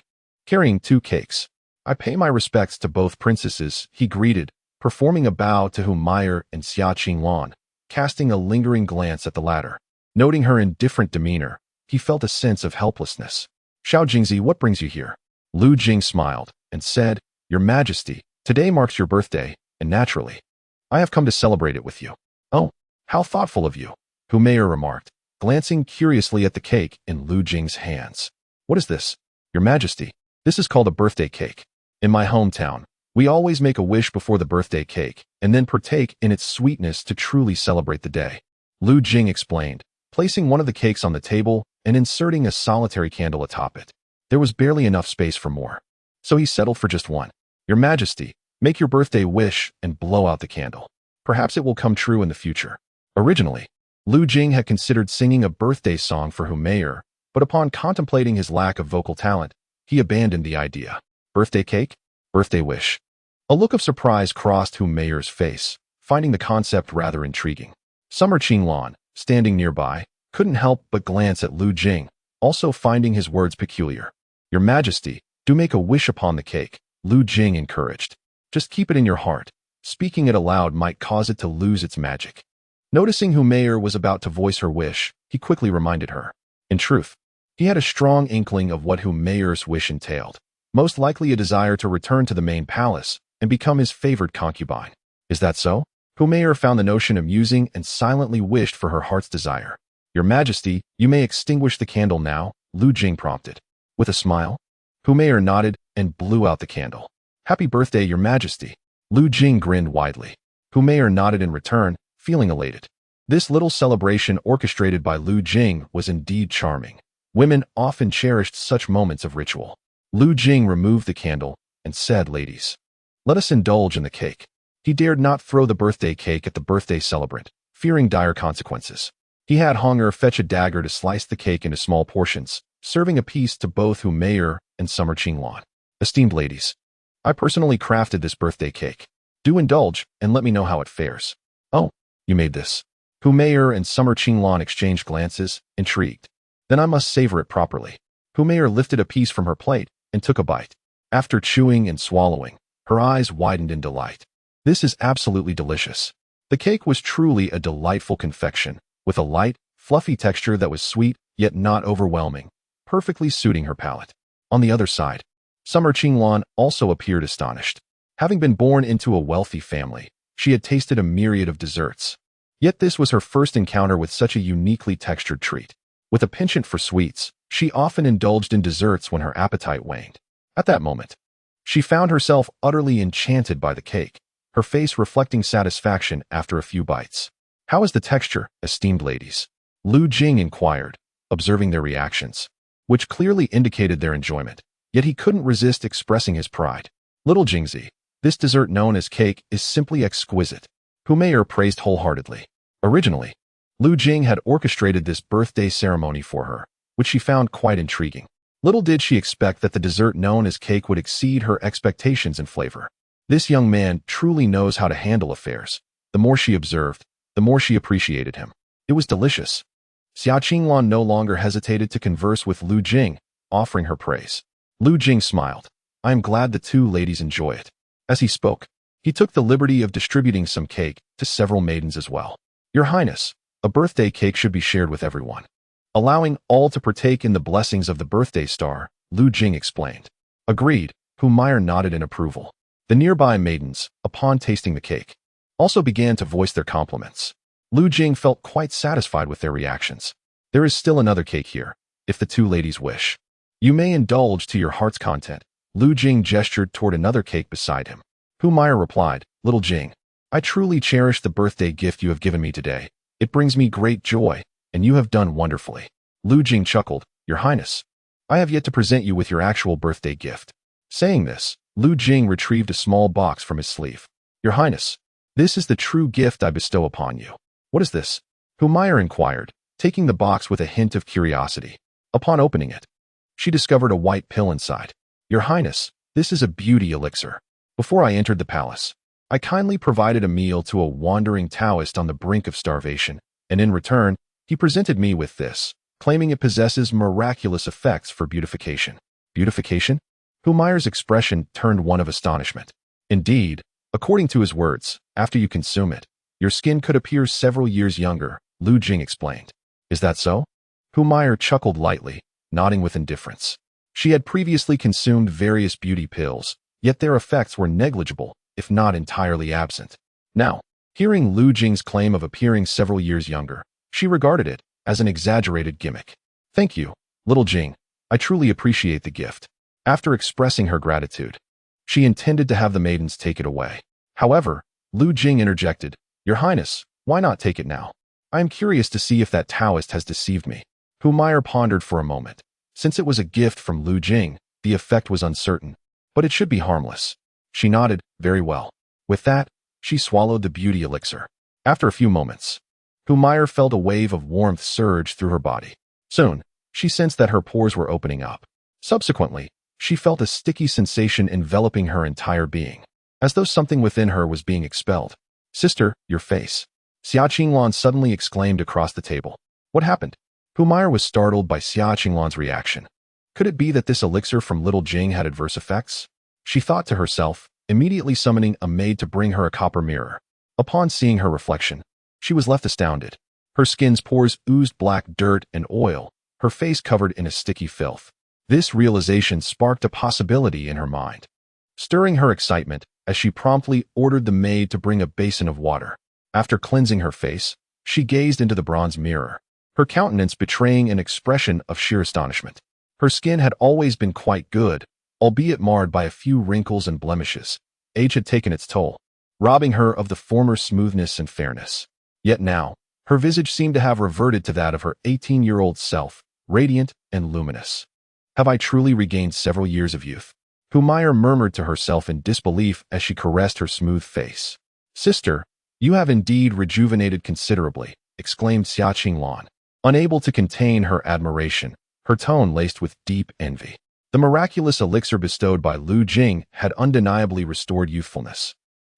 carrying 2 cakes. I pay my respects to both princesses, he greeted, performing a bow to Humayr and Xia Qinglan, casting a lingering glance at the latter. Noting her indifferent demeanor, he felt a sense of helplessness. Xiao Jingzi, what brings you here? Lu Jing smiled and said, Your Majesty, today marks your birthday, and naturally, I have come to celebrate it with you. Oh, how thoughtful of you, Humayr remarked, glancing curiously at the cake in Lu Jing's hands. What is this? Your Majesty, this is called a birthday cake. In my hometown, we always make a wish before the birthday cake, and then partake in its sweetness to truly celebrate the day. Lu Jing explained, placing one of the cakes on the table and inserting a solitary candle atop it. There was barely enough space for more, so he settled for just one. Your Majesty, make your birthday wish and blow out the candle. Perhaps it will come true in the future. Originally, Lu Jing had considered singing a birthday song for Humayr, but upon contemplating his lack of vocal talent, he abandoned the idea. Birthday cake? Birthday wish. A look of surprise crossed Humayr's face, finding the concept rather intriguing. Summer Qinglan, standing nearby, couldn't help but glance at Lu Jing, also finding his words peculiar. Your Majesty, do make a wish upon the cake, Lu Jing encouraged. Just keep it in your heart. Speaking it aloud might cause it to lose its magic. Noticing Humayr was about to voice her wish, he quickly reminded her. In truth, he had a strong inkling of what Humayr's wish entailed, most likely a desire to return to the main palace and become his favored concubine. Is that so? Humayr found the notion amusing and silently wished for her heart's desire. Your Majesty, you may extinguish the candle now, Lu Jing prompted. With a smile, Humayr nodded and blew out the candle. Happy birthday, Your Majesty. Lu Jing grinned widely. Humayr nodded in return, feeling elated. This little celebration orchestrated by Lu Jing was indeed charming. Women often cherished such moments of ritual. Lu Jing removed the candle and said, Ladies, let us indulge in the cake. He dared not throw the birthday cake at the birthday celebrant, fearing dire consequences. He had Hunger fetch a dagger to slice the cake into small portions, serving a piece to both Humayr and Summer Qinglan. Esteemed ladies, I personally crafted this birthday cake. Do indulge and let me know how it fares. Oh, you made this. Humayr and Summer Qinglan exchanged glances, intrigued. Then I must savor it properly. Humayr lifted a piece from her plate and took a bite. After chewing and swallowing, her eyes widened in delight. This is absolutely delicious. The cake was truly a delightful confection, with a light, fluffy texture that was sweet yet not overwhelming, perfectly suiting her palate. On the other side, Summer Qinglan also appeared astonished. Having been born into a wealthy family, she had tasted a myriad of desserts. Yet this was her first encounter with such a uniquely textured treat. With a penchant for sweets, she often indulged in desserts when her appetite waned. At that moment, she found herself utterly enchanted by the cake, her face reflecting satisfaction after a few bites. How is the texture, esteemed ladies? Lu Jing inquired, observing their reactions, which clearly indicated their enjoyment. Yet he couldn't resist expressing his pride. Little Jingzi, this dessert known as cake is simply exquisite. Humayr praised wholeheartedly. Originally, Lu Jing had orchestrated this birthday ceremony for her, which she found quite intriguing. Little did she expect that the dessert known as cake would exceed her expectations in flavor. This young man truly knows how to handle affairs. The more she observed, the more she appreciated him. It was delicious. Xia Qinglan no longer hesitated to converse with Lu Jing, offering her praise. Lu Jing smiled. I am glad the two ladies enjoy it. As he spoke, he took the liberty of distributing some cake to several maidens as well. Your Highness, a birthday cake should be shared with everyone. Allowing all to partake in the blessings of the birthday star, Lu Jing explained. Agreed, Humayr nodded in approval. The nearby maidens, upon tasting the cake, also began to voice their compliments. Lu Jing felt quite satisfied with their reactions. There is still another cake here, if the two ladies wish. You may indulge to your heart's content. Lu Jing gestured toward another cake beside him. Humayr replied, Little Jing, I truly cherish the birthday gift you have given me today. It brings me great joy, and you have done wonderfully. Lu Jing chuckled, Your Highness, I have yet to present you with your actual birthday gift. Saying this, Lu Jing retrieved a small box from his sleeve. Your Highness, this is the true gift I bestow upon you. What is this? Humayr inquired, taking the box with a hint of curiosity. Upon opening it, she discovered a white pill inside. Your Highness, this is a beauty elixir. Before I entered the palace, I kindly provided a meal to a wandering Taoist on the brink of starvation, and in return, he presented me with this, claiming it possesses miraculous effects for beautification. Beautification? Humayar's expression turned one of astonishment. Indeed, according to his words, after you consume it, your skin could appear several years younger, Lu Jing explained. Is that so? Humayar chuckled lightly, nodding with indifference. She had previously consumed various beauty pills, yet their effects were negligible, if not entirely absent. Now, hearing Lu Jing's claim of appearing several years younger, she regarded it as an exaggerated gimmick. Thank you, little Jing. I truly appreciate the gift. After expressing her gratitude, she intended to have the maidens take it away. However, Lu Jing interjected, Your Highness, why not take it now? I am curious to see if that Taoist has deceived me. Humayar pondered for a moment. Since it was a gift from Lu Jing, the effect was uncertain, but it should be harmless. She nodded, very well. With that, she swallowed the beauty elixir. After a few moments, Humayar felt a wave of warmth surge through her body. Soon, she sensed that her pores were opening up. Subsequently, she felt a sticky sensation enveloping her entire being, as though something within her was being expelled. Sister, your face. Xia Qinglan suddenly exclaimed across the table. What happened? Humayar was startled by Xia Qinglan's reaction. Could it be that this elixir from little Jing had adverse effects? She thought to herself, immediately summoning a maid to bring her a copper mirror. Upon seeing her reflection, she was left astounded. Her skin's pores oozed black dirt and oil, her face covered in a sticky filth. This realization sparked a possibility in her mind, stirring her excitement as she promptly ordered the maid to bring a basin of water. After cleansing her face, she gazed into the bronze mirror, her countenance betraying an expression of sheer astonishment. Her skin had always been quite good, albeit marred by a few wrinkles and blemishes. Age had taken its toll, robbing her of the former smoothness and fairness. Yet now, her visage seemed to have reverted to that of her 18-year-old self, radiant and luminous. Have I truly regained several years of youth? Humayar murmured to herself in disbelief as she caressed her smooth face. Sister, you have indeed rejuvenated considerably, exclaimed Xia Qinglan, unable to contain her admiration, her tone laced with deep envy. The miraculous elixir bestowed by Lu Jing had undeniably restored youthfulness.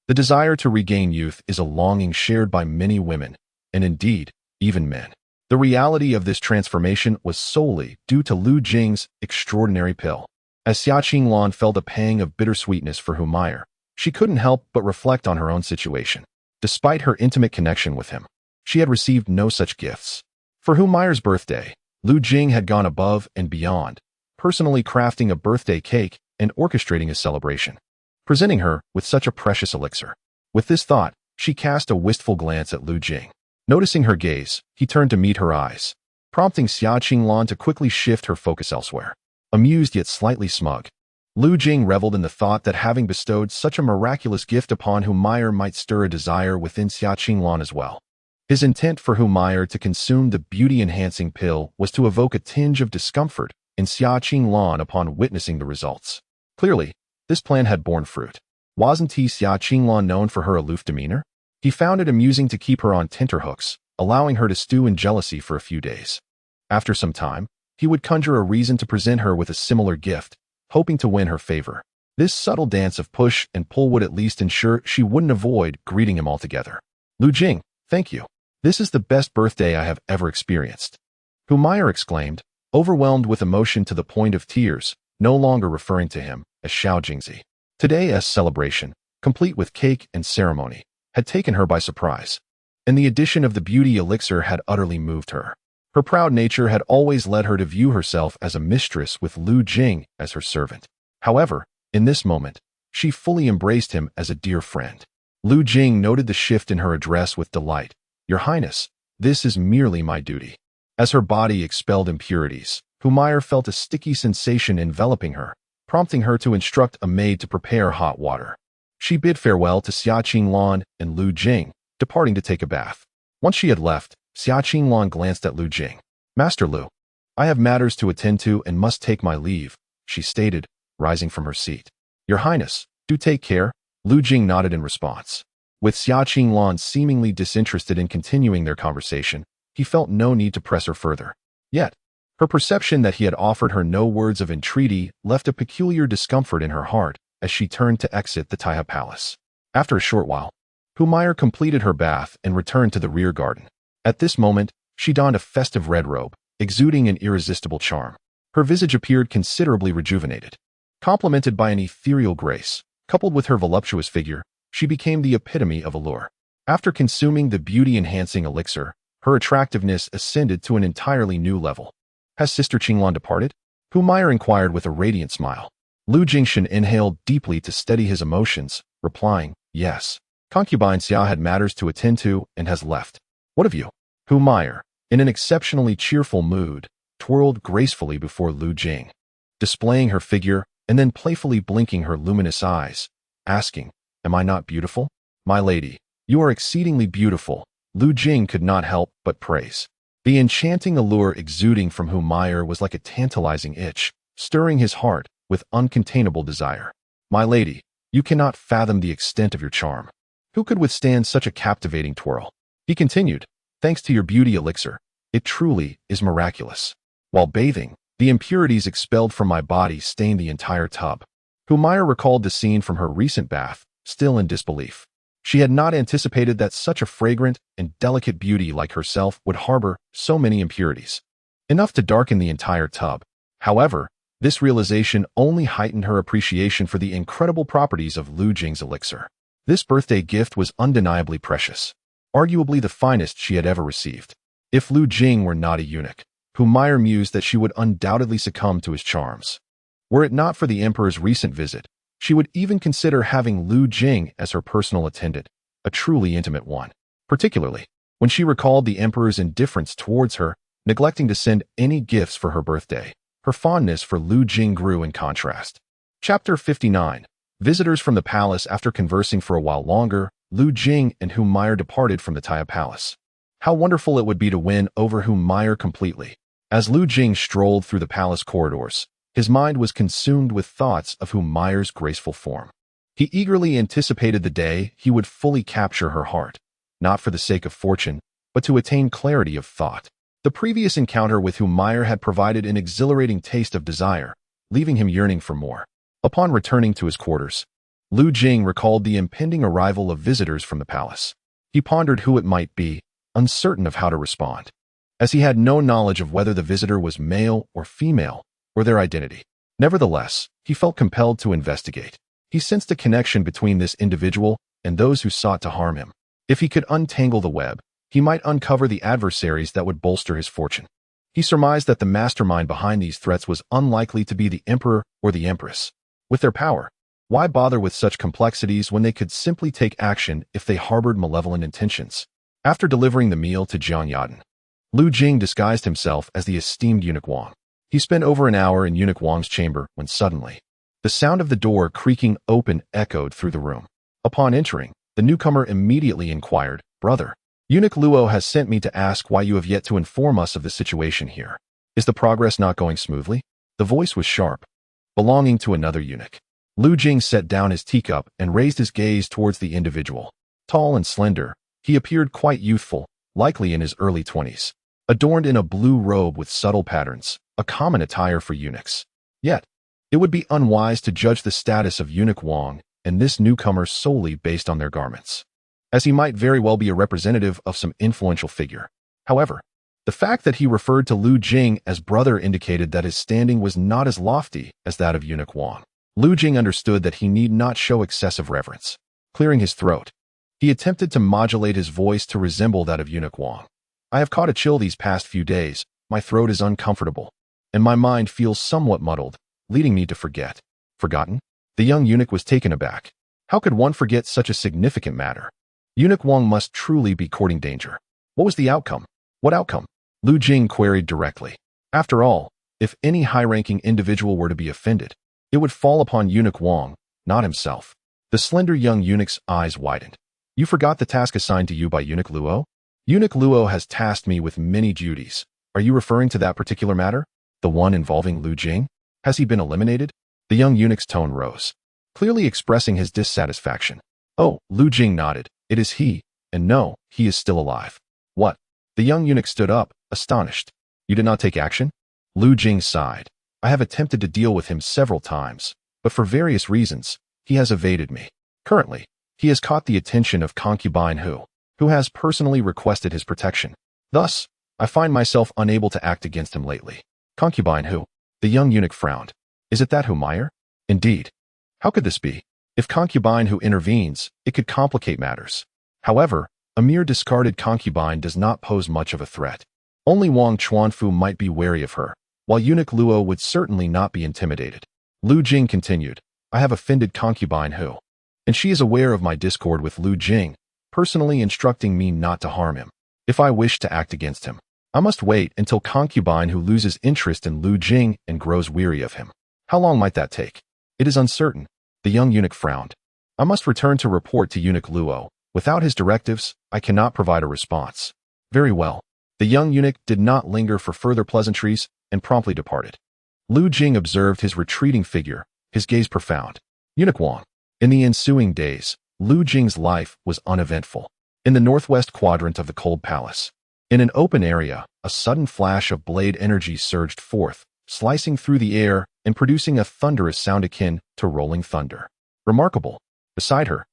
The desire to regain youth is a longing shared by many women, and indeed, even men. The reality of this transformation was solely due to Lu Jing's extraordinary pill. As Xia Qinglan felt a pang of bittersweetness for Humayar, she couldn't help but reflect on her own situation. Despite her intimate connection with him, she had received no such gifts. For Humayar's birthday, Lu Jing had gone above and beyond, personally crafting a birthday cake and orchestrating a celebration, presenting her with such a precious elixir. With this thought, she cast a wistful glance at Lu Jing. Noticing her gaze, he turned to meet her eyes, prompting Xia Qinglan to quickly shift her focus elsewhere. Amused yet slightly smug, Lu Jing reveled in the thought that having bestowed such a miraculous gift upon Humayar might stir a desire within Xia Qinglan as well. His intent for Humayar to consume the beauty-enhancing pill was to evoke a tinge of discomfort in Xia Qinglan upon witnessing the results. Clearly, this plan had borne fruit. Wasn't he Xia Qinglan known for her aloof demeanor? He found it amusing to keep her on tenterhooks, allowing her to stew in jealousy for a few days. After some time, he would conjure a reason to present her with a similar gift, hoping to win her favor. This subtle dance of push and pull would at least ensure she wouldn't avoid greeting him altogether. Lu Jing, thank you. This is the best birthday I have ever experienced. Humayar exclaimed, overwhelmed with emotion to the point of tears, no longer referring to him as Xiao Jingzi. Today's celebration, complete with cake and ceremony, had taken her by surprise, and the addition of the beauty elixir had utterly moved her. Her proud nature had always led her to view herself as a mistress with Lu Jing as her servant. However, in this moment, she fully embraced him as a dear friend. Lu Jing noted the shift in her address with delight. Your Highness, this is merely my duty. As her body expelled impurities, Humayar felt a sticky sensation enveloping her, prompting her to instruct a maid to prepare hot water. She bid farewell to Xia Qinglan and Lu Jing, departing to take a bath. Once she had left, Xia Qinglan glanced at Lu Jing. Master Lu, I have matters to attend to and must take my leave, she stated, rising from her seat. Your Highness, do take care, Lu Jing nodded in response. With Xia Qinglan seemingly disinterested in continuing their conversation, he felt no need to press her further. Yet, her perception that he had offered her no words of entreaty left a peculiar discomfort in her heart as she turned to exit the Taiha Palace. After a short while, Humayar completed her bath and returned to the rear garden. At this moment, she donned a festive red robe, exuding an irresistible charm. Her visage appeared considerably rejuvenated. Complemented by an ethereal grace, coupled with her voluptuous figure, she became the epitome of allure. After consuming the beauty-enhancing elixir, her attractiveness ascended to an entirely new level. Has Sister Qinglan departed? Hu Maier inquired with a radiant smile. Lu Jingshan inhaled deeply to steady his emotions, replying, yes. Concubine Xia had matters to attend to and has left. What of you? Hu Maier, in an exceptionally cheerful mood, twirled gracefully before Lu Jing, displaying her figure and then playfully blinking her luminous eyes, asking, am I not beautiful? My lady, you are exceedingly beautiful, Lu Jing could not help but praise. The enchanting allure exuding from Hu Maier was like a tantalizing itch, stirring his heart with uncontainable desire. My lady, you cannot fathom the extent of your charm. Who could withstand such a captivating twirl? He continued, thanks to your beauty elixir, it truly is miraculous. While bathing, the impurities expelled from my body stained the entire tub. Hu Maier recalled the scene from her recent bath, still in disbelief. She had not anticipated that such a fragrant and delicate beauty like herself would harbor so many impurities, enough to darken the entire tub. However, this realization only heightened her appreciation for the incredible properties of Lu Jing's elixir. This birthday gift was undeniably precious, arguably the finest she had ever received. If Lu Jing were not a eunuch, Hu Maier mused that she would undoubtedly succumb to his charms. Were it not for the Emperor's recent visit, she would even consider having Lu Jing as her personal attendant, a truly intimate one, particularly when she recalled the Emperor's indifference towards her, neglecting to send any gifts for her birthday. Her fondness for Lu Jing grew in contrast. Chapter 59. Visitors from the palace. After conversing for a while longer, Lu Jing and Hu Maier departed from the Taya Palace. How wonderful it would be to win over Hu Maier completely. As Lu Jing strolled through the palace corridors, his mind was consumed with thoughts of Hu Maier's graceful form. He eagerly anticipated the day he would fully capture her heart, not for the sake of fortune, but to attain clarity of thought. The previous encounter with Hu Maier had provided an exhilarating taste of desire, leaving him yearning for more. Upon returning to his quarters, Lu Jing recalled the impending arrival of visitors from the palace. He pondered who it might be, uncertain of how to respond, as he had no knowledge of whether the visitor was male or female, or their identity. Nevertheless, he felt compelled to investigate. He sensed a connection between this individual and those who sought to harm him. If he could untangle the web, he might uncover the adversaries that would bolster his fortune. He surmised that the mastermind behind these threats was unlikely to be the Emperor or the Empress. With their power, why bother with such complexities when they could simply take action if they harbored malevolent intentions? After delivering the meal to Jiang Yaden, Lu Jing disguised himself as the esteemed Eunuch Wang. He spent over an hour in Eunuch Wang's chamber when suddenly, the sound of the door creaking open echoed through the room. Upon entering, the newcomer immediately inquired, Brother, Eunuch Luo has sent me to ask why you have yet to inform us of the situation here. Is the progress not going smoothly? The voice was sharp, belonging to another eunuch. Lu Jing set down his teacup and raised his gaze towards the individual. Tall and slender, he appeared quite youthful, likely in his early 20s, adorned in a blue robe with subtle patterns, a common attire for eunuchs. Yet, it would be unwise to judge the status of Eunuch Wang and this newcomer solely based on their garments, as he might very well be a representative of some influential figure. However, the fact that he referred to Lu Jing as brother indicated that his standing was not as lofty as that of Eunuch Wang. Lu Jing understood that he need not show excessive reverence. Clearing his throat, he attempted to modulate his voice to resemble that of Eunuch Wang. I have caught a chill these past few days, my throat is uncomfortable, and my mind feels somewhat muddled, leading me to forget. Forgotten? The young eunuch was taken aback. How could one forget such a significant matter? Eunuch Wang must truly be courting danger. What was the outcome? What outcome? Lu Jing queried directly. After all, if any high-ranking individual were to be offended, it would fall upon Eunuch Wang, not himself. The slender young eunuch's eyes widened. You forgot the task assigned to you by Eunuch Luo? Eunuch Luo has tasked me with many duties. Are you referring to that particular matter? The one involving Lu Jing? Has he been eliminated? The young eunuch's tone rose, clearly expressing his dissatisfaction. Oh, Lu Jing nodded. It is he, and no, he is still alive. What? The young eunuch stood up, astonished. You did not take action? Lu Jing sighed. I have attempted to deal with him several times, but for various reasons, he has evaded me. Currently, he has caught the attention of concubine who has personally requested his protection. Thus, I find myself unable to act against him lately. Concubine who? The young eunuch frowned. Is it that Hu Maier? Indeed. How could this be? If concubine who intervenes, it could complicate matters. However, a mere discarded concubine does not pose much of a threat. Only Wang Chuanfu might be wary of her, while Eunuch Luo would certainly not be intimidated. Lu Jing continued, I have offended concubine who, and she is aware of my discord with Lu Jing, personally instructing me not to harm him. If I wish to act against him, I must wait until concubine who loses interest in Lu Jing and grows weary of him. How long might that take? It is uncertain. The young eunuch frowned. I must return to report to Eunuch Luo. Without his directives, I cannot provide a response. Very well. The young eunuch did not linger for further pleasantries and promptly departed. Lu Jing observed his retreating figure, his gaze profound. Eunuch Wang. In the ensuing days, Lu Jing's life was uneventful. In the northwest quadrant of the cold palace, in an open area, a sudden flash of blade energy surged forth, slicing through the air and producing a thunderous sound akin to rolling thunder. Remarkable. Beside her,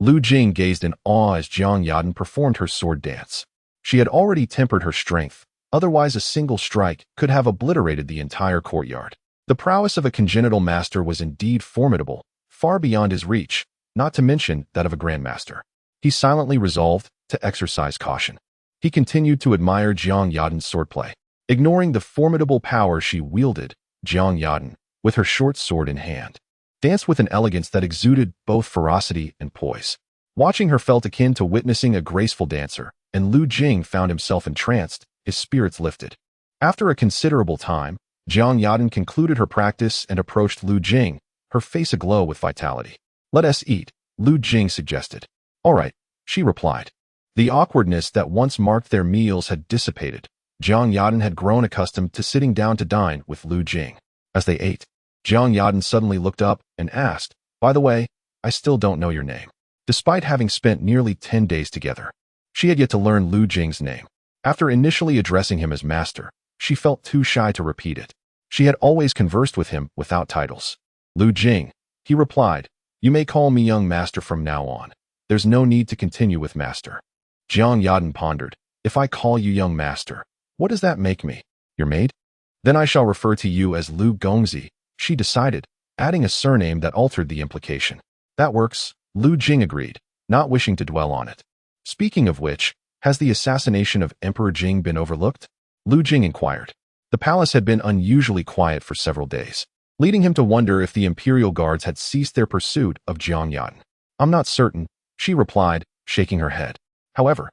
Lu Jing gazed in awe as Jiang Yadan performed her sword dance. She had already tempered her strength, otherwise a single strike could have obliterated the entire courtyard. The prowess of a congenital master was indeed formidable, far beyond his reach, not to mention that of a grandmaster. He silently resolved to exercise caution. He continued to admire Jiang Yadan's swordplay. Ignoring the formidable power she wielded, Jiang Yadan, with her short sword in hand, danced with an elegance that exuded both ferocity and poise. Watching her felt akin to witnessing a graceful dancer, and Lu Jing found himself entranced, his spirits lifted. After a considerable time, Jiang Yadan concluded her practice and approached Lu Jing, her face aglow with vitality. Let us eat, Lu Jing suggested. All right, she replied. The awkwardness that once marked their meals had dissipated. Jiang Yadan had grown accustomed to sitting down to dine with Lu Jing. As they ate, Jiang Yadan suddenly looked up and asked, By the way, I still don't know your name. Despite having spent nearly 10 days together, she had yet to learn Lu Jing's name. After initially addressing him as master, she felt too shy to repeat it. She had always conversed with him without titles. Lu Jing, he replied, you may call me young master from now on. There's no need to continue with master. Jiang Yadan pondered, if I call you young master, what does that make me? Your maid? Then I shall refer to you as Lu Gongzi, she decided, adding a surname that altered the implication. That works, Lu Jing agreed, not wishing to dwell on it. Speaking of which, has the assassination of Emperor Jing been overlooked? Lu Jing inquired. The palace had been unusually quiet for several days, leading him to wonder if the imperial guards had ceased their pursuit of Jiang Yadan. I'm not certain, she replied, shaking her head. However,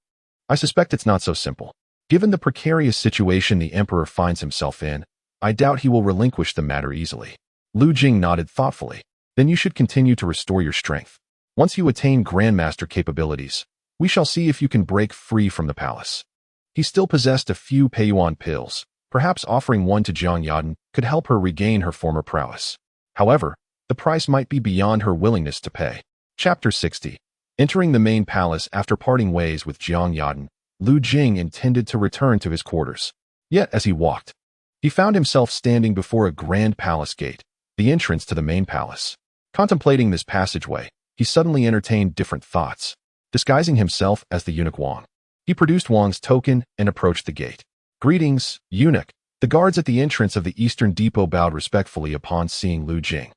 I suspect it's not so simple. Given the precarious situation the emperor finds himself in, I doubt he will relinquish the matter easily. Lu Jing nodded thoughtfully. Then you should continue to restore your strength. Once you attain grandmaster capabilities, we shall see if you can break free from the palace. He still possessed a few Peiyuan pills. Perhaps offering one to Jiang Yadan could help her regain her former prowess. However, the price might be beyond her willingness to pay. Chapter 60. Entering the main palace after parting ways with Jiang Yadan, Lu Jing intended to return to his quarters. Yet as he walked, he found himself standing before a grand palace gate, the entrance to the main palace. Contemplating this passageway, he suddenly entertained different thoughts. Disguising himself as the eunuch Wang, he produced Wang's token and approached the gate. Greetings, eunuch. The guards at the entrance of the eastern depot bowed respectfully upon seeing Lu Jing.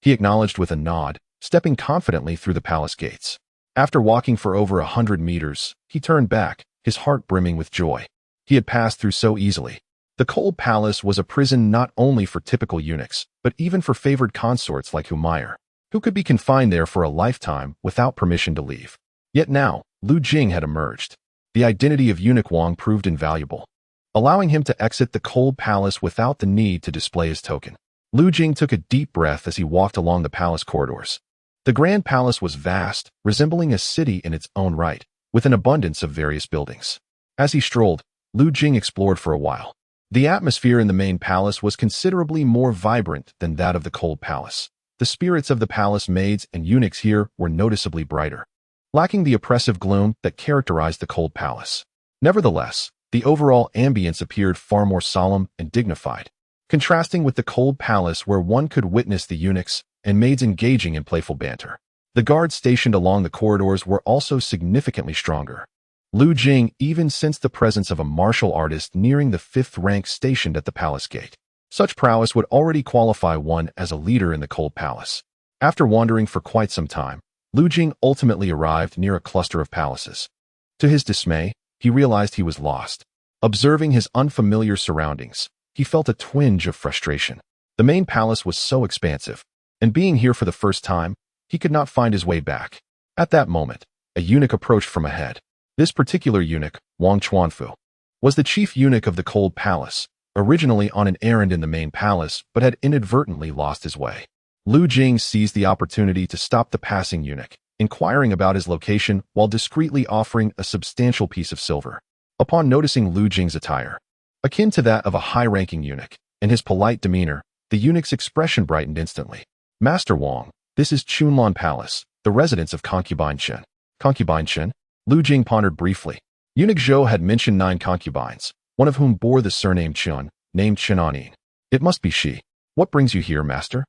He acknowledged with a nod, stepping confidently through the palace gates. After walking for over 100 meters, he turned back, his heart brimming with joy. He had passed through so easily. The cold palace was a prison not only for typical eunuchs, but even for favored consorts like Humayr, who could be confined there for a lifetime without permission to leave. Yet now, Lu Jing had emerged. The identity of Eunuch Wang proved invaluable, allowing him to exit the cold palace without the need to display his token. Lu Jing took a deep breath as he walked along the palace corridors. The grand palace was vast, resembling a city in its own right, with an abundance of various buildings. As he strolled, Lu Jing explored for a while. The atmosphere in the main palace was considerably more vibrant than that of the cold palace. The spirits of the palace maids and eunuchs here were noticeably brighter, lacking the oppressive gloom that characterized the cold palace. Nevertheless, the overall ambience appeared far more solemn and dignified, contrasting with the cold palace where one could witness the eunuchs and maids engaging in playful banter. The guards stationed along the corridors were also significantly stronger. Lu Jing even sensed the presence of a martial artist nearing the 5th rank stationed at the palace gate. Such prowess would already qualify one as a leader in the Cold Palace. After wandering for quite some time, Lu Jing ultimately arrived near a cluster of palaces. To his dismay, he realized he was lost. Observing his unfamiliar surroundings, he felt a twinge of frustration. The main palace was so expansive, and being here for the first time, he could not find his way back. At that moment, a eunuch approached from ahead. This particular eunuch, Wang Chuanfu, was the chief eunuch of the Cold Palace, originally on an errand in the main palace but had inadvertently lost his way. Lu Jing seized the opportunity to stop the passing eunuch, inquiring about his location while discreetly offering a substantial piece of silver. Upon noticing Lu Jing's attire, akin to that of a high-ranking eunuch, and his polite demeanor, the eunuch's expression brightened instantly. Master Wang, this is Chunlan Palace, the residence of concubine Chen. Concubine Chen? Lu Jing pondered briefly. Eunuch Zhou had mentioned 9 concubines, one of whom bore the surname Chun, named Chenanin. It must be she. What brings you here, master?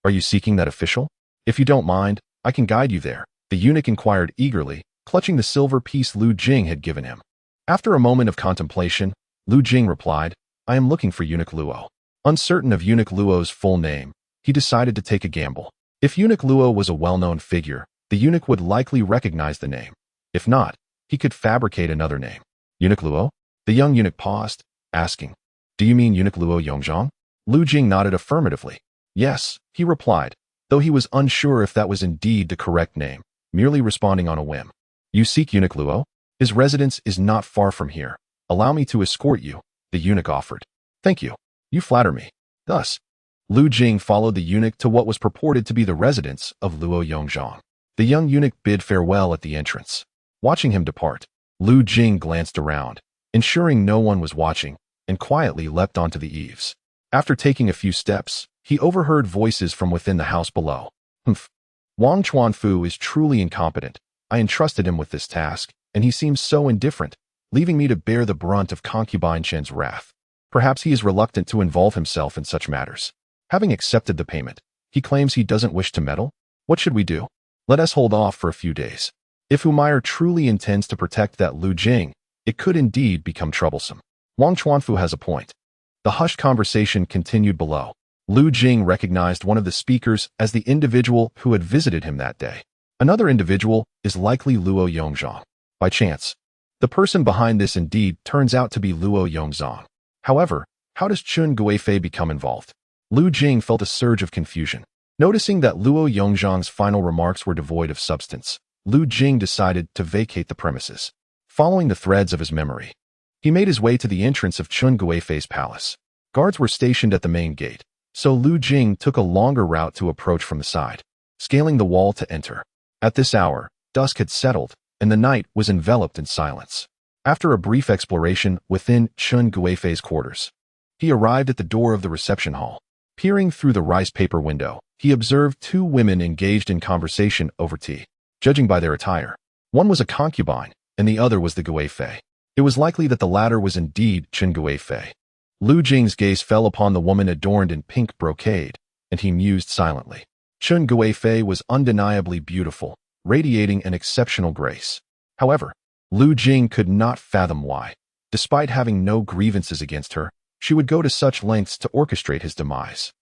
Are you seeking that official? If you don't mind, I can guide you there, the eunuch inquired eagerly, clutching the silver piece Lu Jing had given him. After a moment of contemplation, Lu Jing replied, I am looking for Eunuch Luo. Uncertain of Eunuch Luo's full name, he decided to take a gamble. If Eunuch Luo was a well-known figure, the eunuch would likely recognize the name. If not, he could fabricate another name. Eunuch Luo? The young eunuch paused, asking, Do you mean Eunuch Luo Yongzhang? Lu Jing nodded affirmatively. Yes, he replied, though he was unsure if that was indeed the correct name, merely responding on a whim. You seek Eunuch Luo? His residence is not far from here. Allow me to escort you, the eunuch offered. Thank you. You flatter me. Thus, Lu Jing followed the eunuch to what was purported to be the residence of Luo Yongzhang. The young eunuch bid farewell at the entrance. Watching him depart, Lu Jing glanced around, ensuring no one was watching, and quietly leapt onto the eaves. After taking a few steps, he overheard voices from within the house below. Humph. Wang Chuanfu is truly incompetent. I entrusted him with this task, and he seems so indifferent, leaving me to bear the brunt of concubine Chen's wrath. Perhaps he is reluctant to involve himself in such matters. Having accepted the payment, he claims he doesn't wish to meddle. What should we do? Let us hold off for a few days. If Humayr truly intends to protect that Lu Jing, it could indeed become troublesome. Wang Chuanfu has a point. The hushed conversation continued below. Lu Jing recognized one of the speakers as the individual who had visited him that day. Another individual is likely Luo Yongzhang. By chance, the person behind this indeed turns out to be Luo Yongzhang. However, how does Chun Guifei become involved? Lu Jing felt a surge of confusion. Noticing that Luo Yongzhang's final remarks were devoid of substance, Lu Jing decided to vacate the premises. Following the threads of his memory, he made his way to the entrance of Chun Guifei's palace. Guards were stationed at the main gate, so Lu Jing took a longer route to approach from the side, scaling the wall to enter. At this hour, dusk had settled, and the night was enveloped in silence. After a brief exploration within Chun Guifei's quarters, he arrived at the door of the reception hall. Peering through the rice paper window, he observed 2 women engaged in conversation over tea. Judging by their attire, one was a concubine, and the other was the Guifei. It was likely that the latter was indeed Chun Guifei. Lu Jing's gaze fell upon the woman adorned in pink brocade, and he mused silently. Chun Guifei was undeniably beautiful, radiating an exceptional grace. However, Lu Jing could not fathom why, despite having no grievances against her, she would go to such lengths to orchestrate his demise.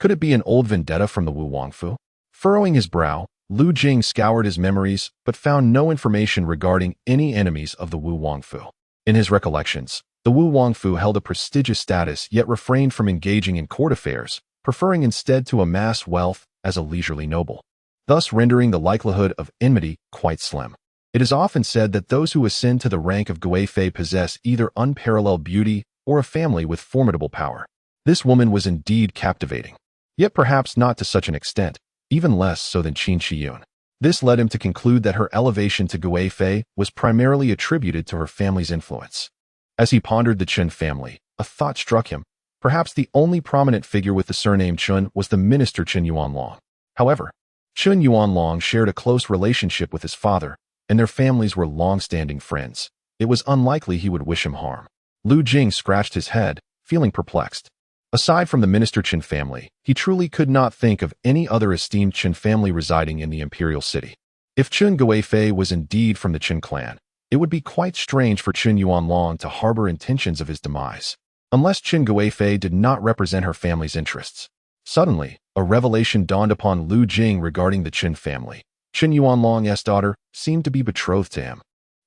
Could it be an old vendetta from the Wu Wangfu? Furrowing his brow, Lu Jing scoured his memories but found no information regarding any enemies of the Wu Wangfu. In his recollections, the Wu Wangfu held a prestigious status yet refrained from engaging in court affairs, preferring instead to amass wealth as a leisurely noble, thus rendering the likelihood of enmity quite slim. It is often said that those who ascend to the rank of Guifei possess either unparalleled beauty or a family with formidable power. This woman was indeed captivating, yet perhaps not to such an extent, even less so than Qin Shiyun. This led him to conclude that her elevation to Guifei was primarily attributed to her family's influence. As he pondered the Chun family, a thought struck him. Perhaps the only prominent figure with the surname Chun was the minister Chun Yuanlong. However, Chun Yuanlong shared a close relationship with his father, and their families were long-standing friends. It was unlikely he would wish him harm. Lu Jing scratched his head, feeling perplexed. Aside from the minister Qin family, he truly could not think of any other esteemed Qin family residing in the imperial city. If Chun Guifei was indeed from the Qin clan, it would be quite strange for Chun Yuanlong to harbor intentions of his demise. unless Qin Guifei did not represent her family's interests. Suddenly, a revelation dawned upon Lu Jing regarding the Qin family. Qin Yuanlong's daughter seemed to be betrothed to him.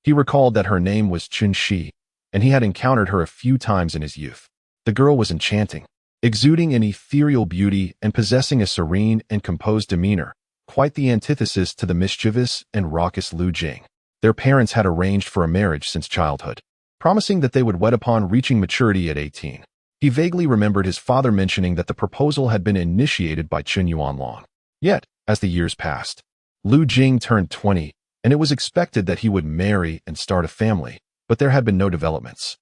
He recalled that her name was Qin Shi, and he had encountered her a few times in his youth. The girl was enchanting, exuding an ethereal beauty and possessing a serene and composed demeanor, quite the antithesis to the mischievous and raucous Lu Jing. Their parents had arranged for a marriage since childhood, promising that they would wed upon reaching maturity at 18. He vaguely remembered his father mentioning that the proposal had been initiated by Qin Yuanlong. Yet, as the years passed, Lu Jing turned 20, and it was expected that he would marry and start a family, but there had been no developments,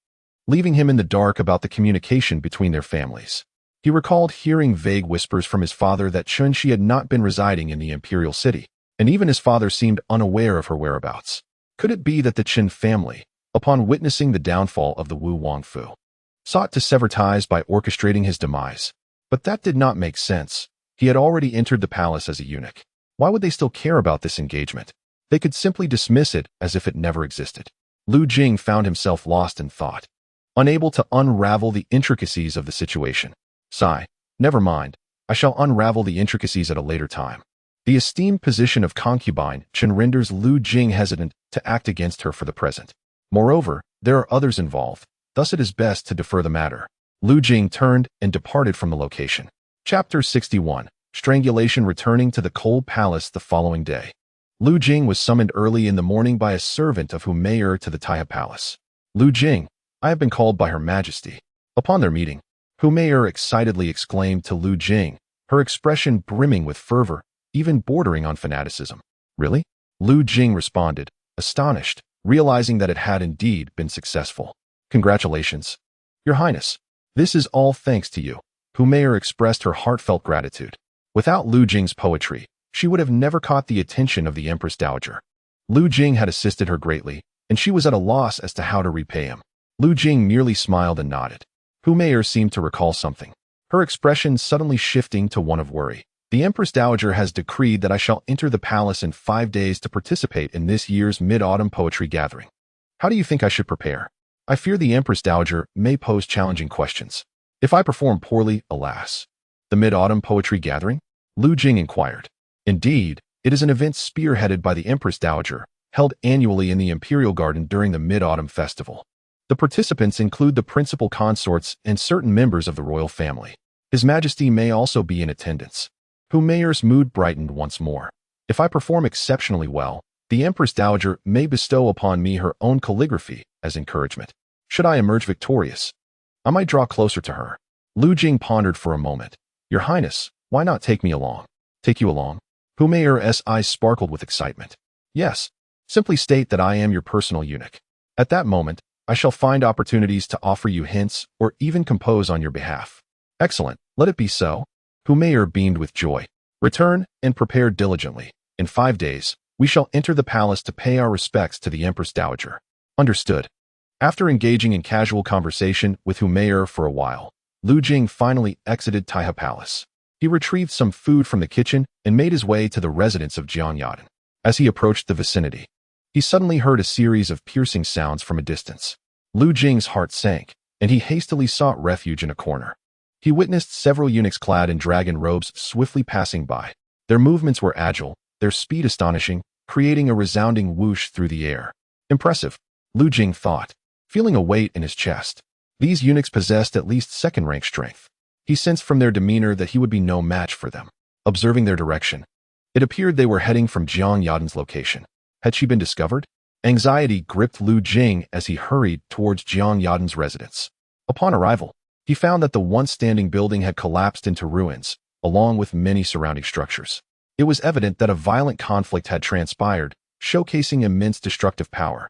leaving him in the dark about the communication between their families. He recalled hearing vague whispers from his father that Qin Shi had not been residing in the imperial city, and even his father seemed unaware of her whereabouts. Could it be that the Qin family, upon witnessing the downfall of the Wu Wangfu, sought to sever ties by orchestrating his demise? But that did not make sense. He had already entered the palace as a eunuch. Why would they still care about this engagement? They could simply dismiss it as if it never existed. Lu Jing found himself lost in thought, unable to unravel the intricacies of the situation. Sigh, never mind, I shall unravel the intricacies at a later time. The esteemed position of concubine Qin renders Lu Jing hesitant to act against her for the present. Moreover, there are others involved, thus it is best to defer the matter. Lu Jing turned and departed from the location. Chapter 61. Strangulation. Returning to the cold palace the following day, Lu Jing was summoned early in the morning by a servant of Mayor to the Taihe Palace. Lu Jing, I have been called by Her Majesty. Upon their meeting, Mayor excitedly exclaimed to Lu Jing, her expression brimming with fervor, even bordering on fanaticism. Really? Lu Jing responded, astonished, realizing that it had indeed been successful. Congratulations, Your Highness. This is all thanks to you. Mayor expressed her heartfelt gratitude. Without Lu Jing's poetry, she would have never caught the attention of the Empress Dowager. Lu Jing had assisted her greatly, and she was at a loss as to how to repay him. Lu Jing merely smiled and nodded. Mayor seemed to recall something, her expression suddenly shifting to one of worry. The Empress Dowager has decreed that I shall enter the palace in 5 days to participate in this year's mid-autumn poetry gathering. How do you think I should prepare? I fear the Empress Dowager may pose challenging questions. If I perform poorly, alas. The mid-autumn poetry gathering? Lu Jing inquired. Indeed, it is an event spearheaded by the Empress Dowager, held annually in the Imperial Garden during the Mid-Autumn Festival. The participants include the principal consorts and certain members of the royal family. His Majesty may also be in attendance. Mayor's mood brightened once more. If I perform exceptionally well, the Empress Dowager may bestow upon me her own calligraphy as encouragement. Should I emerge victorious, I might draw closer to her. Lu Jing pondered for a moment. Your Highness, why not take me along? Take you along? Mayor's eyes sparkled with excitement. Yes, simply state that I am your personal eunuch. At that moment, I shall find opportunities to offer you hints or even compose on your behalf. Excellent, let it be so. Mayor beamed with joy. Return and prepare diligently. In 5 days, we shall enter the palace to pay our respects to the Empress Dowager. Understood. After engaging in casual conversation with Mayor for a while, Lu Jing finally exited Taihe Palace. He retrieved some food from the kitchen and made his way to the residence of Jiang Yadan. As he approached the vicinity, he suddenly heard a series of piercing sounds from a distance. Lu Jing's heart sank, and he hastily sought refuge in a corner. He witnessed several eunuchs clad in dragon robes swiftly passing by. Their movements were agile, their speed astonishing, creating a resounding whoosh through the air. Impressive, Lu Jing thought, feeling a weight in his chest. These eunuchs possessed at least second-rank strength. He sensed from their demeanor that he would be no match for them. Observing their direction, it appeared they were heading from Jiang Yadan's location. Had she been discovered? Anxiety gripped Lu Jing as he hurried towards Jiang Yadan's residence. Upon arrival, he found that the once-standing building had collapsed into ruins, along with many surrounding structures. It was evident that a violent conflict had transpired, showcasing immense destructive power.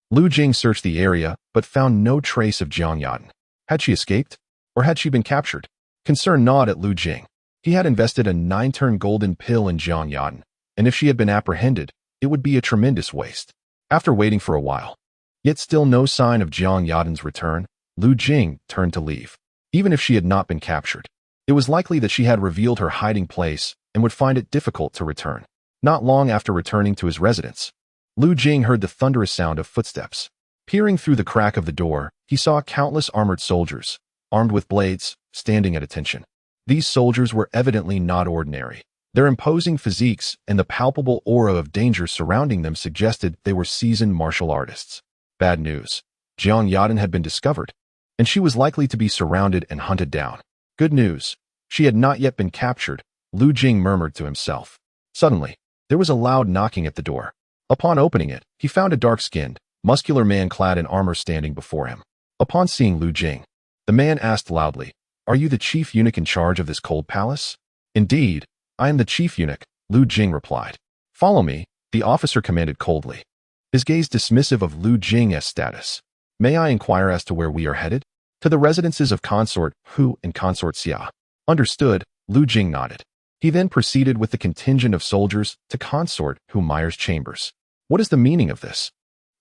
Lu Jing searched the area, but found no trace of Jiang Yadan. Had she escaped? Or had she been captured? Concern gnawed at Lu Jing. He had invested a 9-turn golden pill in Jiang Yadan, and if she had been apprehended, it would be a tremendous waste. After waiting for a while, yet still no sign of Jiang Yadan's return, Lu Jing turned to leave. Even if she had not been captured, it was likely that she had revealed her hiding place and would find it difficult to return. Not long after returning to his residence, Lu Jing heard the thunderous sound of footsteps. Peering through the crack of the door, he saw countless armored soldiers, armed with blades, standing at attention. These soldiers were evidently not ordinary. Their imposing physiques and the palpable aura of danger surrounding them suggested they were seasoned martial artists. Bad news. Jiang Yadan had been discovered, and she was likely to be surrounded and hunted down. Good news. She had not yet been captured, Lu Jing murmured to himself. Suddenly, there was a loud knocking at the door. Upon opening it, he found a dark-skinned, muscular man clad in armor standing before him. Upon seeing Lu Jing, the man asked loudly, "Are you the chief eunuch in charge of this cold palace?" "Indeed, I am the chief eunuch," Lu Jing replied. "Follow me," the officer commanded coldly, his gaze dismissive of Lu Jing's status. "May I inquire as to where we are headed?" "To the residences of Consort Hu and Consort Xia." "Understood," Lu Jing nodded. He then proceeded with the contingent of soldiers to Consort Hu Meyer's chambers. What is the meaning of this?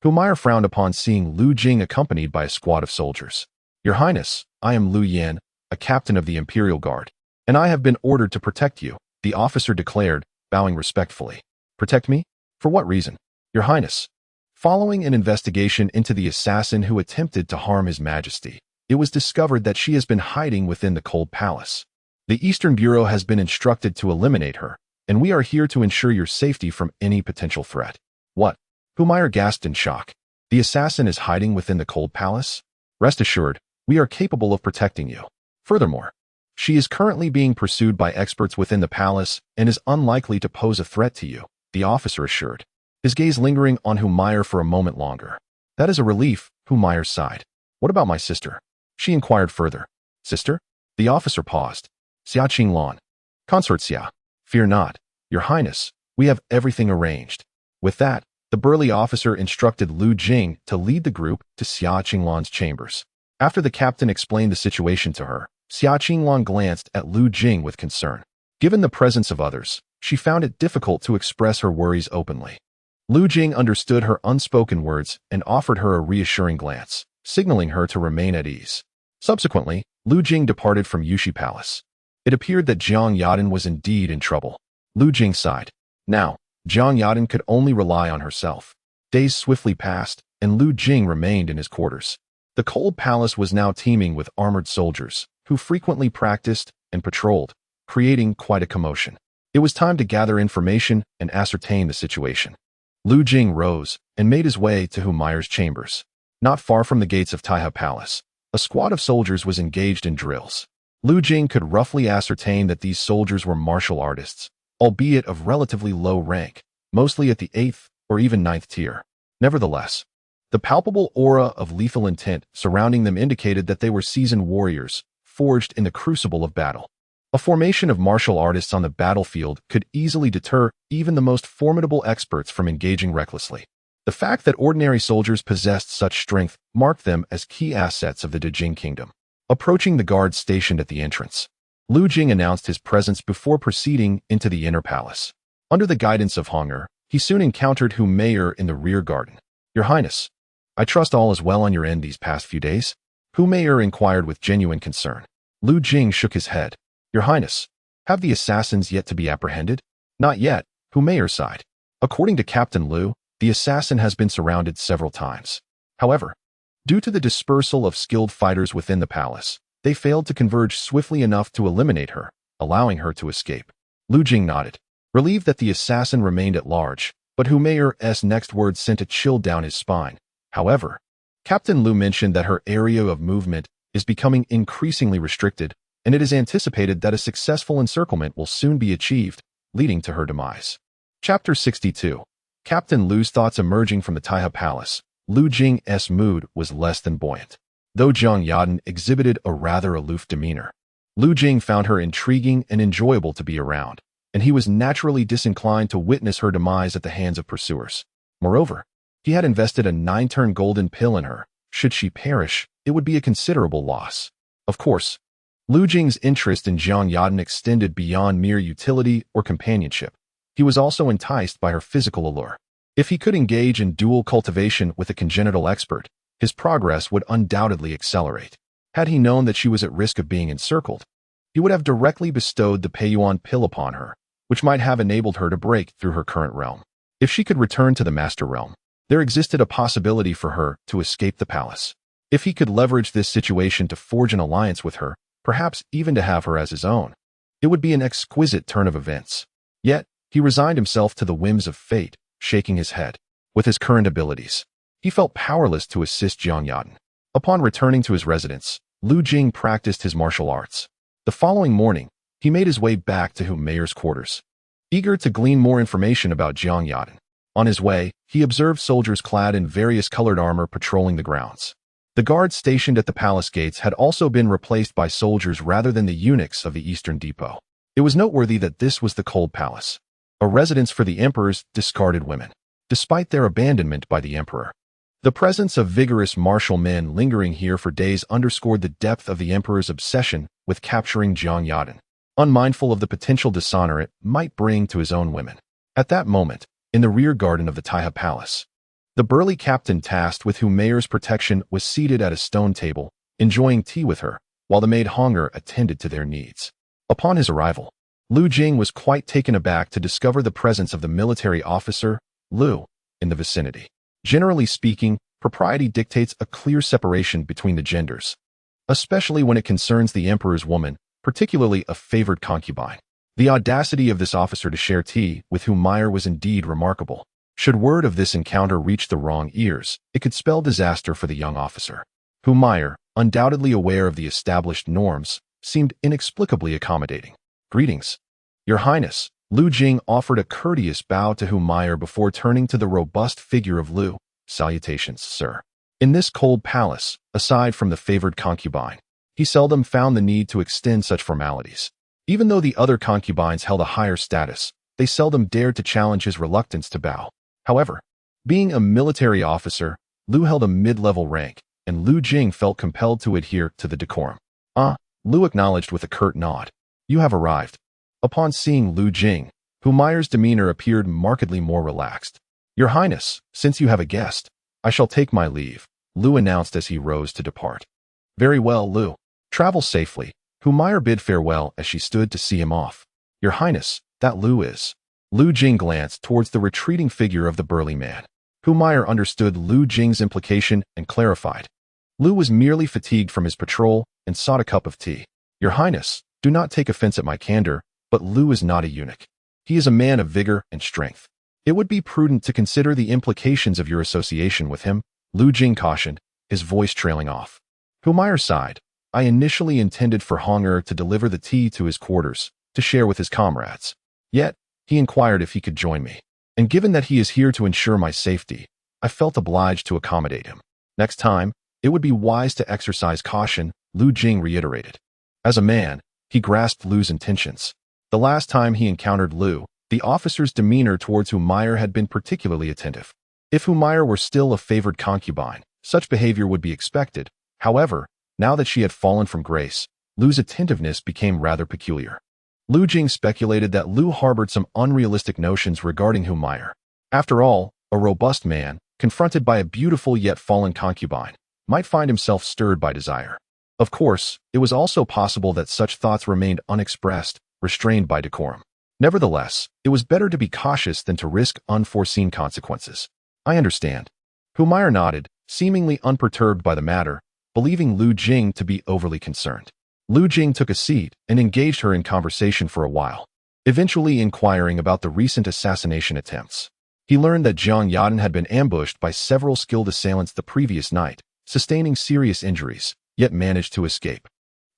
Hu Meyer frowned upon seeing Lu Jing accompanied by a squad of soldiers. "Your Highness, I am Lu Yan, a captain of the Imperial Guard, and I have been ordered to protect you," the officer declared, bowing respectfully. "Protect me? For what reason?" "Your Highness, following an investigation into the assassin who attempted to harm His Majesty, it was discovered that she has been hiding within the Cold Palace. The Eastern Bureau has been instructed to eliminate her, and we are here to ensure your safety from any potential threat." "What?" Hu Meyer gasped in shock. "The assassin is hiding within the Cold Palace? Rest assured, we are capable of protecting you. Furthermore, she is currently being pursued by experts within the palace and is unlikely to pose a threat to you," the officer assured, his gaze lingering on Hu Meyer for a moment longer. "That is a relief," Hu Meyer sighed. "What about my sister?" she inquired further. "Sister?" The officer paused. "Xia Qinglan. Consort Xia. Fear not, Your Highness, we have everything arranged." With that, the burly officer instructed Lu Jing to lead the group to Xia Qinglan's chambers. After the captain explained the situation to her, Xia Qinglan glanced at Lu Jing with concern. Given the presence of others, she found it difficult to express her worries openly. Lu Jing understood her unspoken words and offered her a reassuring glance, signaling her to remain at ease. Subsequently, Lu Jing departed from Yushi Palace. It appeared that Jiang Yadan was indeed in trouble. Lu Jing sighed. Now, Jiang Yadan could only rely on herself. Days swiftly passed, and Lu Jing remained in his quarters. The Cold Palace was now teeming with armored soldiers, who frequently practiced and patrolled, creating quite a commotion. It was time to gather information and ascertain the situation. Lu Jing rose and made his way to Hu Meyer's chambers. Not far from the gates of Taiha Palace, a squad of soldiers was engaged in drills. Lu Jing could roughly ascertain that these soldiers were martial artists, albeit of relatively low rank, mostly at the 8th or even 9th tier. Nevertheless, the palpable aura of lethal intent surrounding them indicated that they were seasoned warriors, forged in the crucible of battle. A formation of martial artists on the battlefield could easily deter even the most formidable experts from engaging recklessly. The fact that ordinary soldiers possessed such strength marked them as key assets of the Jing kingdom. Approaching the guards stationed at the entrance, Lu Jing announced his presence before proceeding into the inner palace. Under the guidance of Honger, he soon encountered Hu Meier in the rear garden. "Your Highness, I trust all is well on your end these past few days?" Hu Meier inquired with genuine concern. Lu Jing shook his head. "Your Highness, have the assassins yet to be apprehended?" "Not yet," Hu Meier sighed. "According to Captain Lu, the assassin has been surrounded several times. However, due to the dispersal of skilled fighters within the palace, they failed to converge swiftly enough to eliminate her, allowing her to escape." Lu Jing nodded, relieved that the assassin remained at large, but Hu Meier's next words sent a chill down his spine. However, Captain Lu mentioned that her area of movement is becoming increasingly restricted, and it is anticipated that a successful encirclement will soon be achieved, leading to her demise. Chapter 62. Captain Lu's thoughts emerging from the Taiha Palace. Lu Jing's mood was less than buoyant. Though Jiang Yadan exhibited a rather aloof demeanor, Lu Jing found her intriguing and enjoyable to be around, and he was naturally disinclined to witness her demise at the hands of pursuers. Moreover, he had invested a 9-turn golden pill in her. Should she perish, it would be a considerable loss. Of course, Lu Jing's interest in Jiang Yadan extended beyond mere utility or companionship. He was also enticed by her physical allure. If he could engage in dual cultivation with a congenital expert, his progress would undoubtedly accelerate. Had he known that she was at risk of being encircled, he would have directly bestowed the Peiyuan pill upon her, which might have enabled her to break through her current realm. If she could return to the Master Realm, there existed a possibility for her to escape the palace. If he could leverage this situation to forge an alliance with her, perhaps even to have her as his own, it would be an exquisite turn of events. Yet, he resigned himself to the whims of fate, shaking his head. With his current abilities, he felt powerless to assist Jiang Yaden. Upon returning to his residence, Lu Jing practiced his martial arts. The following morning, he made his way back to Mayor's quarters, eager to glean more information about Jiang Yaden. On his way, he observed soldiers clad in various colored armor patrolling the grounds. The guards stationed at the palace gates had also been replaced by soldiers rather than the eunuchs of the Eastern Depot. It was noteworthy that this was the Cold Palace, a residence for the emperor's discarded women. Despite their abandonment by the emperor, the presence of vigorous martial men lingering here for days underscored the depth of the emperor's obsession with capturing Jiang Yaden, unmindful of the potential dishonor it might bring to his own women. At that moment, in the rear garden of the Taiha Palace, the burly captain tasked with Mayor's protection was seated at a stone table, enjoying tea with her, while the maid Honger attended to their needs. Upon his arrival, Lu Jing was quite taken aback to discover the presence of the military officer, Lu, in the vicinity. Generally speaking, propriety dictates a clear separation between the genders, especially when it concerns the emperor's woman, particularly a favored concubine. The audacity of this officer to share tea with Mayer was indeed remarkable. Should word of this encounter reach the wrong ears, it could spell disaster for the young officer. Mayer, undoubtedly aware of the established norms, seemed inexplicably accommodating. "Greetings, Your Highness." Lu Jing offered a courteous bow to Mayer before turning to the robust figure of Lu. "Salutations, sir." In this cold palace, aside from the favored concubine, he seldom found the need to extend such formalities. Even though the other concubines held a higher status, they seldom dared to challenge his reluctance to bow. However, being a military officer, Lu held a mid-level rank, and Lu Jing felt compelled to adhere to the decorum. Lu acknowledged with a curt nod. "You have arrived." Upon seeing Lu Jing, Mayer's demeanor appeared markedly more relaxed. "Your Highness, since you have a guest, I shall take my leave," Lu announced as he rose to depart. "Very well, Lu. Travel safely." Mayer bid farewell as she stood to see him off. "Your Highness, that Lu is." Lu Jing glanced towards the retreating figure of the burly man. Mayer understood Lu Jing's implication and clarified. Lu was merely fatigued from his patrol and sought a cup of tea. "Your Highness, do not take offense at my candor, but Lu is not a eunuch. He is a man of vigor and strength. It would be prudent to consider the implications of your association with him," Lu Jing cautioned, his voice trailing off. Mayer sighed. "I initially intended for Honger to deliver the tea to his quarters, to share with his comrades. Yet, he inquired if he could join me. And given that he is here to ensure my safety, I felt obliged to accommodate him. Next time, it would be wise to exercise caution," Lu Jing reiterated. As a man, he grasped Lu's intentions. The last time he encountered Lu, the officer's demeanor towards Mayer had been particularly attentive. If Mayer were still a favored concubine, such behavior would be expected. However, now that she had fallen from grace, Lu's attentiveness became rather peculiar. Lu Jing speculated that Lu harbored some unrealistic notions regarding Mayer. After all, a robust man, confronted by a beautiful yet fallen concubine, might find himself stirred by desire. Of course, it was also possible that such thoughts remained unexpressed, restrained by decorum. Nevertheless, it was better to be cautious than to risk unforeseen consequences. "I understand." Mayer nodded, seemingly unperturbed by the matter, believing Lu Jing to be overly concerned. Lu Jing took a seat and engaged her in conversation for a while, eventually inquiring about the recent assassination attempts. He learned that Jiang Yaden had been ambushed by several skilled assailants the previous night, sustaining serious injuries, yet managed to escape.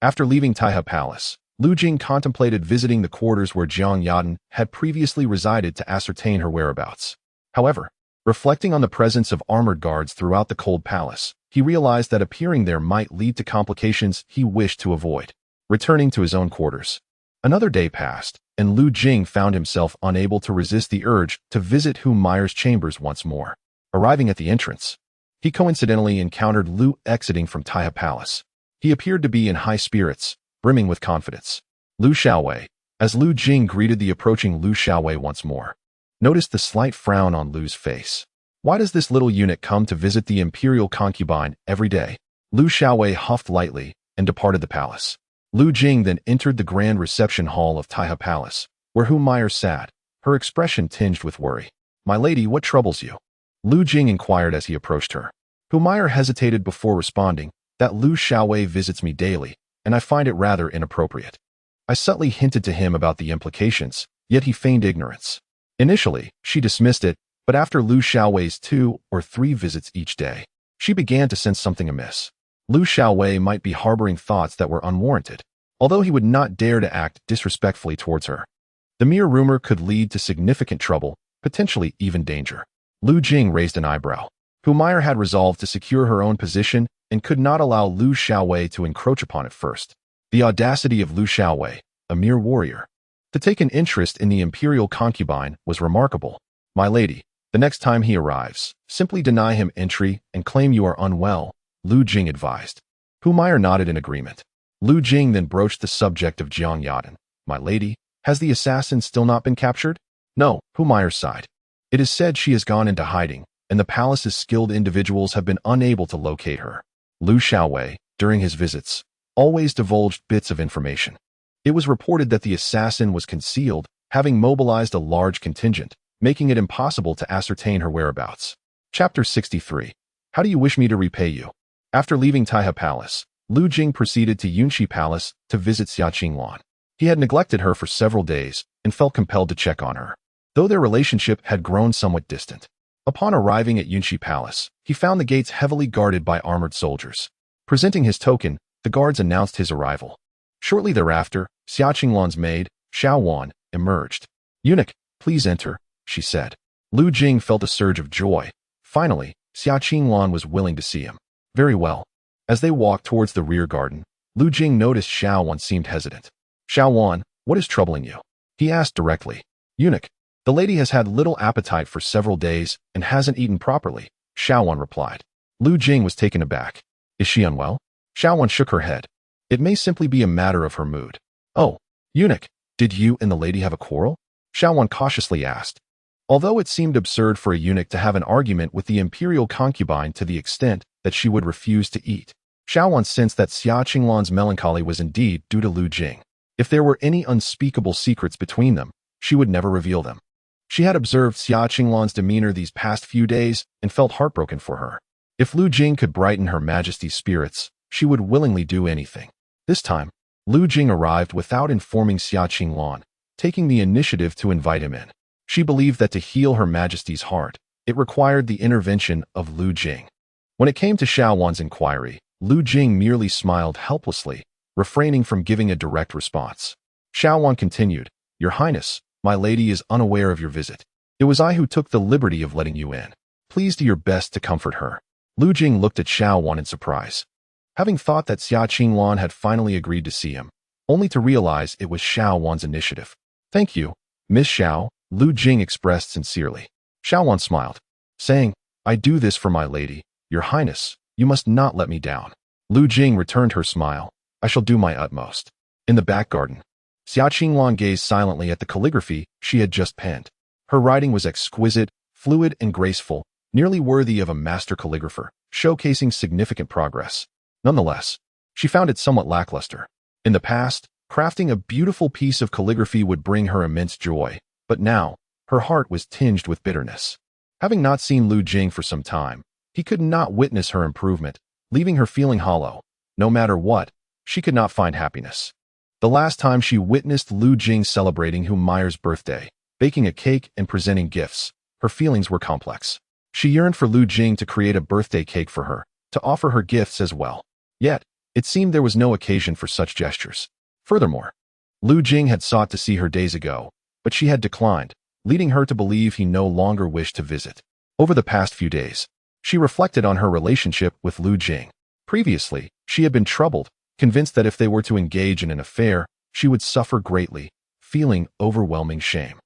After leaving Taiha Palace, Lu Jing contemplated visiting the quarters where Jiang Yaden had previously resided to ascertain her whereabouts. However, reflecting on the presence of armored guards throughout the Cold Palace, he realized that appearing there might lead to complications he wished to avoid. Returning to his own quarters, another day passed, and Lu Jing found himself unable to resist the urge to visit Mayer's chambers once more. Arriving at the entrance, he coincidentally encountered Lu exiting from Taiha Palace. He appeared to be in high spirits, brimming with confidence. Lu Xiaowei, as Lu Jing greeted the approaching Lu Xiaowei once more, noticed the slight frown on Lu's face. "Why does this little eunuch come to visit the imperial concubine every day?" Lu Xiaowei huffed lightly and departed the palace. Lu Jing then entered the grand reception hall of Taiha Palace, where Mayer sat, her expression tinged with worry. "My lady, what troubles you?" Lu Jing inquired as he approached her. Humayr hesitated before responding that Lu Xiaowei visits me daily, and I find it rather inappropriate. I subtly hinted to him about the implications, yet he feigned ignorance. Initially, she dismissed it, but after Lu Xiaowei's 2 or 3 visits each day, she began to sense something amiss. Lu Xiaowei might be harboring thoughts that were unwarranted, although he would not dare to act disrespectfully towards her. The mere rumor could lead to significant trouble, potentially even danger. Lu Jing raised an eyebrow. Humayr had resolved to secure her own position and could not allow Lu Xiaowei to encroach upon it first. The audacity of Lu Xiaowei, a mere warrior, to take an interest in the imperial concubine was remarkable. My lady, the next time he arrives, simply deny him entry and claim you are unwell, Lu Jing advised. Humayr nodded in agreement. Lu Jing then broached the subject of Jiang Yadan. My lady, has the assassin still not been captured? No, Humayr sighed. It is said she has gone into hiding, and the palace's skilled individuals have been unable to locate her. Lu Xiaowei, during his visits, always divulged bits of information. It was reported that the assassin was concealed, having mobilized a large contingent, making it impossible to ascertain her whereabouts. Chapter 63. How do you wish me to repay you? After leaving Taihe Palace, Lu Jing proceeded to Yunxi Palace to visit Xiaqinglan. He had neglected her for several days and felt compelled to check on her, though their relationship had grown somewhat distant. Upon arriving at Yunxi Palace, he found the gates heavily guarded by armored soldiers. Presenting his token, the guards announced his arrival. Shortly thereafter, Xiaqinglan's maid, Xiao Wan, emerged. Eunuch, please enter, she said. Lu Jing felt a surge of joy. Finally, Xiaqinglan was willing to see him. Very well. As they walked towards the rear garden, Lu Jing noticed Xiao Wan seemed hesitant. Xiao Wan, what is troubling you? He asked directly. Eunuch, the lady has had little appetite for several days and hasn't eaten properly, Xiao Wan replied. Lu Jing was taken aback. Is she unwell? Xiao Wan shook her head. It may simply be a matter of her mood. Oh, Eunuch, did you and the lady have a quarrel? Xiao Wan cautiously asked. Although it seemed absurd for a eunuch to have an argument with the imperial concubine to the extent that she would refuse to eat, Xiao Wan sensed that Xiaqinglan's melancholy was indeed due to Lu Jing. If there were any unspeakable secrets between them, she would never reveal them. She had observed Xiaqinglan's demeanor these past few days and felt heartbroken for her. If Lu Jing could brighten Her Majesty's spirits, she would willingly do anything. This time, Lu Jing arrived without informing Xiaqinglan, taking the initiative to invite him in. She believed that to heal Her Majesty's heart, it required the intervention of Lu Jing. When it came to Xiao Wan's inquiry, Lu Jing merely smiled helplessly, refraining from giving a direct response. Xiao Wan continued, Your Highness, my lady is unaware of your visit. It was I who took the liberty of letting you in. Please do your best to comfort her. Lu Jing looked at Xiao Wan in surprise, having thought that Xiaqinglan had finally agreed to see him, only to realize it was Xiao Wan's initiative. Thank you, Miss Xiao, Lu Jing expressed sincerely. Xiao Wan smiled, saying, I do this for my lady, Your Highness, you must not let me down. Lu Jing returned her smile. I shall do my utmost. In the back garden, Xiaqinglan gazed silently at the calligraphy she had just penned. Her writing was exquisite, fluid and graceful, nearly worthy of a master calligrapher, showcasing significant progress. Nonetheless, she found it somewhat lackluster. In the past, crafting a beautiful piece of calligraphy would bring her immense joy, but now, her heart was tinged with bitterness. Having not seen Lu Jing for some time, he could not witness her improvement, leaving her feeling hollow. No matter what, she could not find happiness. The last time she witnessed Lu Jing celebrating Humayr's birthday, baking a cake and presenting gifts, her feelings were complex. She yearned for Lu Jing to create a birthday cake for her, to offer her gifts as well. Yet, it seemed there was no occasion for such gestures. Furthermore, Lu Jing had sought to see her days ago, but she had declined, leading her to believe he no longer wished to visit. Over the past few days, she reflected on her relationship with Lu Jing. Previously, she had been troubled, convinced that if they were to engage in an affair, she would suffer greatly, feeling overwhelming shame.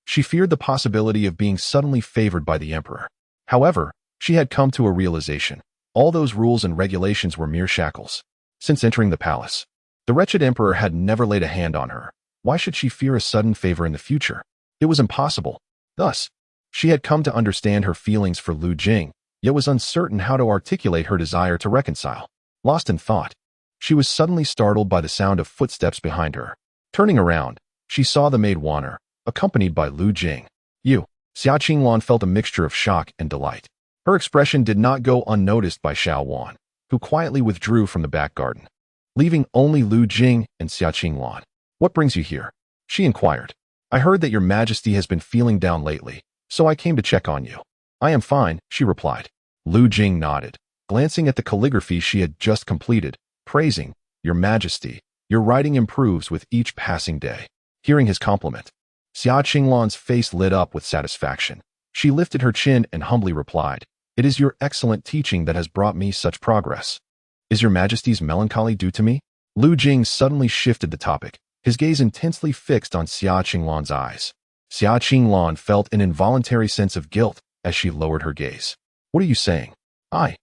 She feared the possibility of being suddenly favored by the emperor. However, she had come to a realization. All those rules and regulations were mere shackles. Since entering the palace, the wretched emperor had never laid a hand on her. Why should she fear a sudden favor in the future? It was impossible. Thus, she had come to understand her feelings for Lu Jing, yet was uncertain how to articulate her desire to reconcile. Lost in thought, she was suddenly startled by the sound of footsteps behind her. Turning around, she saw the maid Wanner, accompanied by Lu Jing. Xiaqinglan felt a mixture of shock and delight. Her expression did not go unnoticed by Xiao Wan, who quietly withdrew from the back garden, leaving only Lu Jing and Xiaqing Lan. "What brings you here?" she inquired. "I heard that your majesty has been feeling down lately, so I came to check on you." "I am fine," she replied. Lu Jing nodded, glancing at the calligraphy she had just completed, praising, "Your majesty, your writing improves with each passing day." Hearing his compliment, Xiaqing Lan's face lit up with satisfaction. She lifted her chin and humbly replied, "It is your excellent teaching that has brought me such progress." "Is your majesty's melancholy due to me?" Lu Jing suddenly shifted the topic, his gaze intensely fixed on Xiaqing Lan's eyes. Xiaqing Lan felt an involuntary sense of guilt as she lowered her gaze. "What are you saying?" I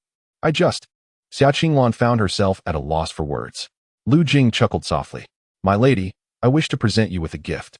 just..." Xiaqing Lan found herself at a loss for words. Lu Jing chuckled softly. "My lady, I wish to present you with a gift."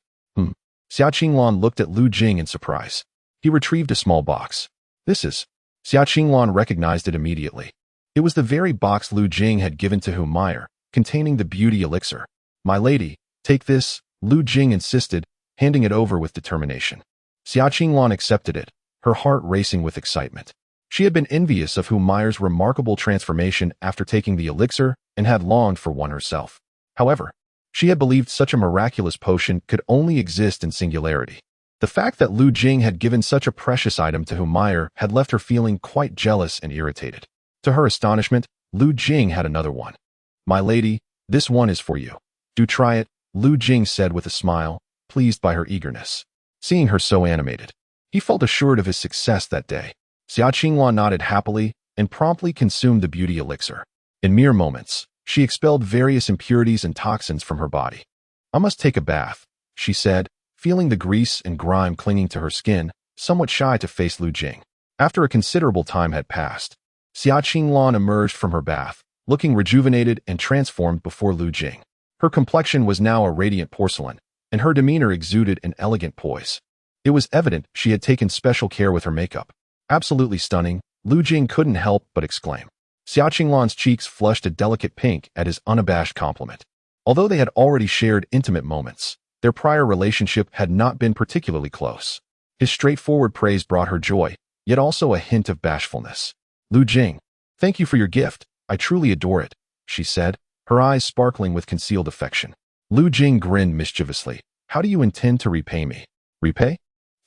Xiaqing Lan looked at Lu Jing in surprise. He retrieved a small box. "This is..." Xiaqing Lan recognized it immediately. It was the very box Lu Jing had given to Humayr, containing the beauty elixir. "My lady, take this," Lu Jing insisted, handing it over with determination. Xiaqing Lan accepted it, her heart racing with excitement. She had been envious of Humayr's remarkable transformation after taking the elixir and had longed for one herself. However, she had believed such a miraculous potion could only exist in singularity. The fact that Lu Jing had given such a precious item to Humayr had left her feeling quite jealous and irritated. To her astonishment, Lu Jing had another one. "My lady, this one is for you. Do try it," Lu Jing said with a smile, pleased by her eagerness. Seeing her so animated, he felt assured of his success that day. Xiaqing Lan nodded happily and promptly consumed the beauty elixir. In mere moments, she expelled various impurities and toxins from her body. "I must take a bath," she said, feeling the grease and grime clinging to her skin, somewhat shy to face Lu Jing. After a considerable time had passed, Xiaqing Lan emerged from her bath, looking rejuvenated and transformed before Lu Jing. Her complexion was now a radiant porcelain, and her demeanor exuded an elegant poise. It was evident she had taken special care with her makeup. "Absolutely stunning," Lu Jing couldn't help but exclaim. Xiaqing Lan's cheeks flushed a delicate pink at his unabashed compliment. Although they had already shared intimate moments, their prior relationship had not been particularly close. His straightforward praise brought her joy, yet also a hint of bashfulness. "Lu Jing, thank you for your gift. I truly adore it," she said, her eyes sparkling with concealed affection. Lu Jing grinned mischievously. "How do you intend to repay me?" "Repay?"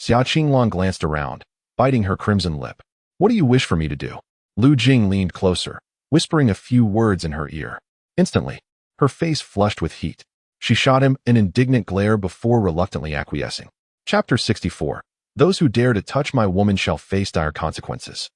Xiaqing Lan glanced around, biting her crimson lip. "What do you wish for me to do?" Lu Jing leaned closer, whispering a few words in her ear. Instantly, her face flushed with heat. She shot him an indignant glare before reluctantly acquiescing. Chapter 64. Those who dare to touch my woman shall face dire consequences.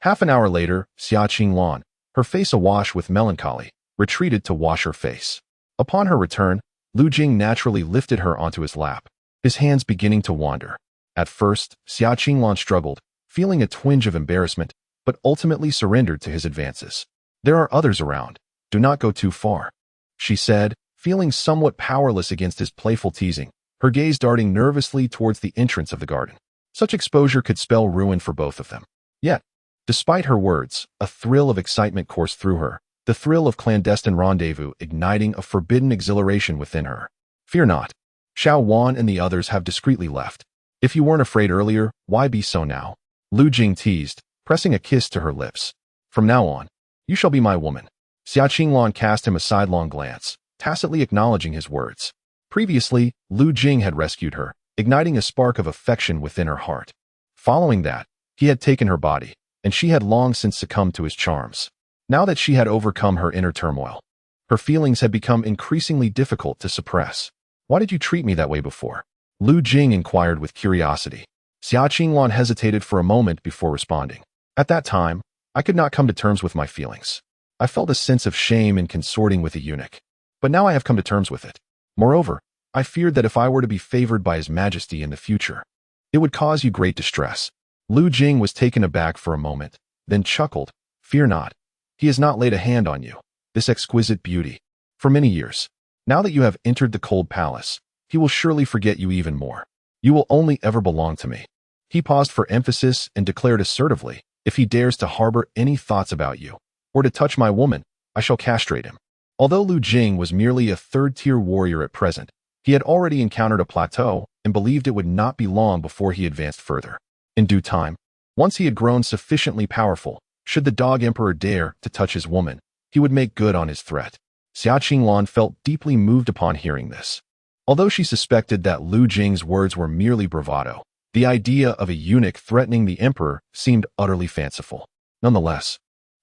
Half an hour later, Xiaqing Lan, her face awash with melancholy, retreated to wash her face. Upon her return, Lu Jing naturally lifted her onto his lap, his hands beginning to wander. At first, Xiaqing Lan struggled, feeling a twinge of embarrassment, but ultimately surrendered to his advances. "There are others around. Do not go too far," she said, feeling somewhat powerless against his playful teasing, her gaze darting nervously towards the entrance of the garden. Such exposure could spell ruin for both of them. Yet, despite her words, a thrill of excitement coursed through her, the thrill of clandestine rendezvous igniting a forbidden exhilaration within her. "Fear not. Xiao Wan and the others have discreetly left. If you weren't afraid earlier, why be so now?" Lu Jing teased, pressing a kiss to her lips. "From now on, you shall be my woman." Xiaqing Lan cast him a sidelong glance, tacitly acknowledging his words. Previously, Lu Jing had rescued her, igniting a spark of affection within her heart. Following that, he had taken her body, and she had long since succumbed to his charms. Now that she had overcome her inner turmoil, her feelings had become increasingly difficult to suppress. "Why did you treat me that way before?" Lu Jing inquired with curiosity. Xiaqing Lan hesitated for a moment before responding. "At that time, I could not come to terms with my feelings. I felt a sense of shame in consorting with a eunuch. But now I have come to terms with it. Moreover, I feared that if I were to be favored by His Majesty in the future, it would cause you great distress." Lu Jing was taken aback for a moment, then chuckled. "Fear not. He has not laid a hand on you, this exquisite beauty, for many years. Now that you have entered the cold palace, he will surely forget you even more. You will only ever belong to me." He paused for emphasis and declared assertively, "If he dares to harbor any thoughts about you, or to touch my woman, I shall castrate him." Although Lu Jing was merely a third-tier warrior at present, he had already encountered a plateau and believed it would not be long before he advanced further. In due time, Once he had grown sufficiently powerful, should the dog emperor dare to touch his woman, he would make good on his threat. Xia Qinglan felt deeply moved upon hearing this. Although she suspected that Lu Jing's words were merely bravado, the idea of a eunuch threatening the emperor seemed utterly fanciful. Nonetheless,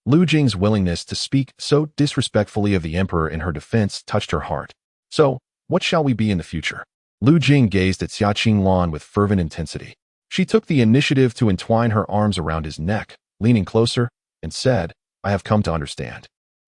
Lu Jing's willingness to speak so disrespectfully of the emperor in her defense touched her heart. So, what shall we be in the future? Lu Jing gazed at Xia Qinglan with fervent intensity. She took the initiative to entwine her arms around his neck, leaning closer, and said, I have come to understand.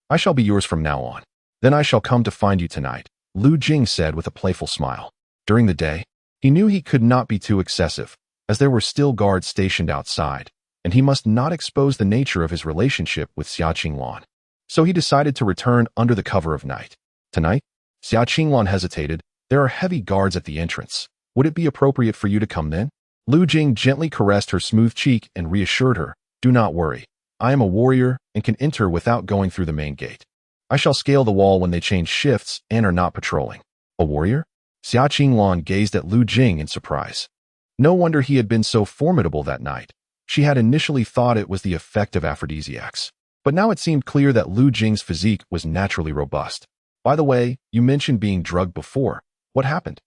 I shall be yours from now on. Then I shall come to find you tonight, Lu Jing said with a playful smile. During the day, he knew he could not be too excessive, as there were still guards stationed outside, and he must not expose the nature of his relationship with Xia Qinglan. So he decided to return under the cover of night. Tonight? Xia Qinglan hesitated. There are heavy guards at the entrance. Would it be appropriate for you to come then? Lu Jing gently caressed her smooth cheek and reassured her, do not worry. I am a warrior and can enter without going through the main gate. I shall scale the wall when they change shifts and are not patrolling. A warrior? Xia Qinglan gazed at Lu Jing in surprise. No wonder he had been so formidable that night. She had initially thought it was the effect of aphrodisiacs. But now it seemed clear that Lu Jing's physique was naturally robust. By the way, you mentioned being drugged before. What happened?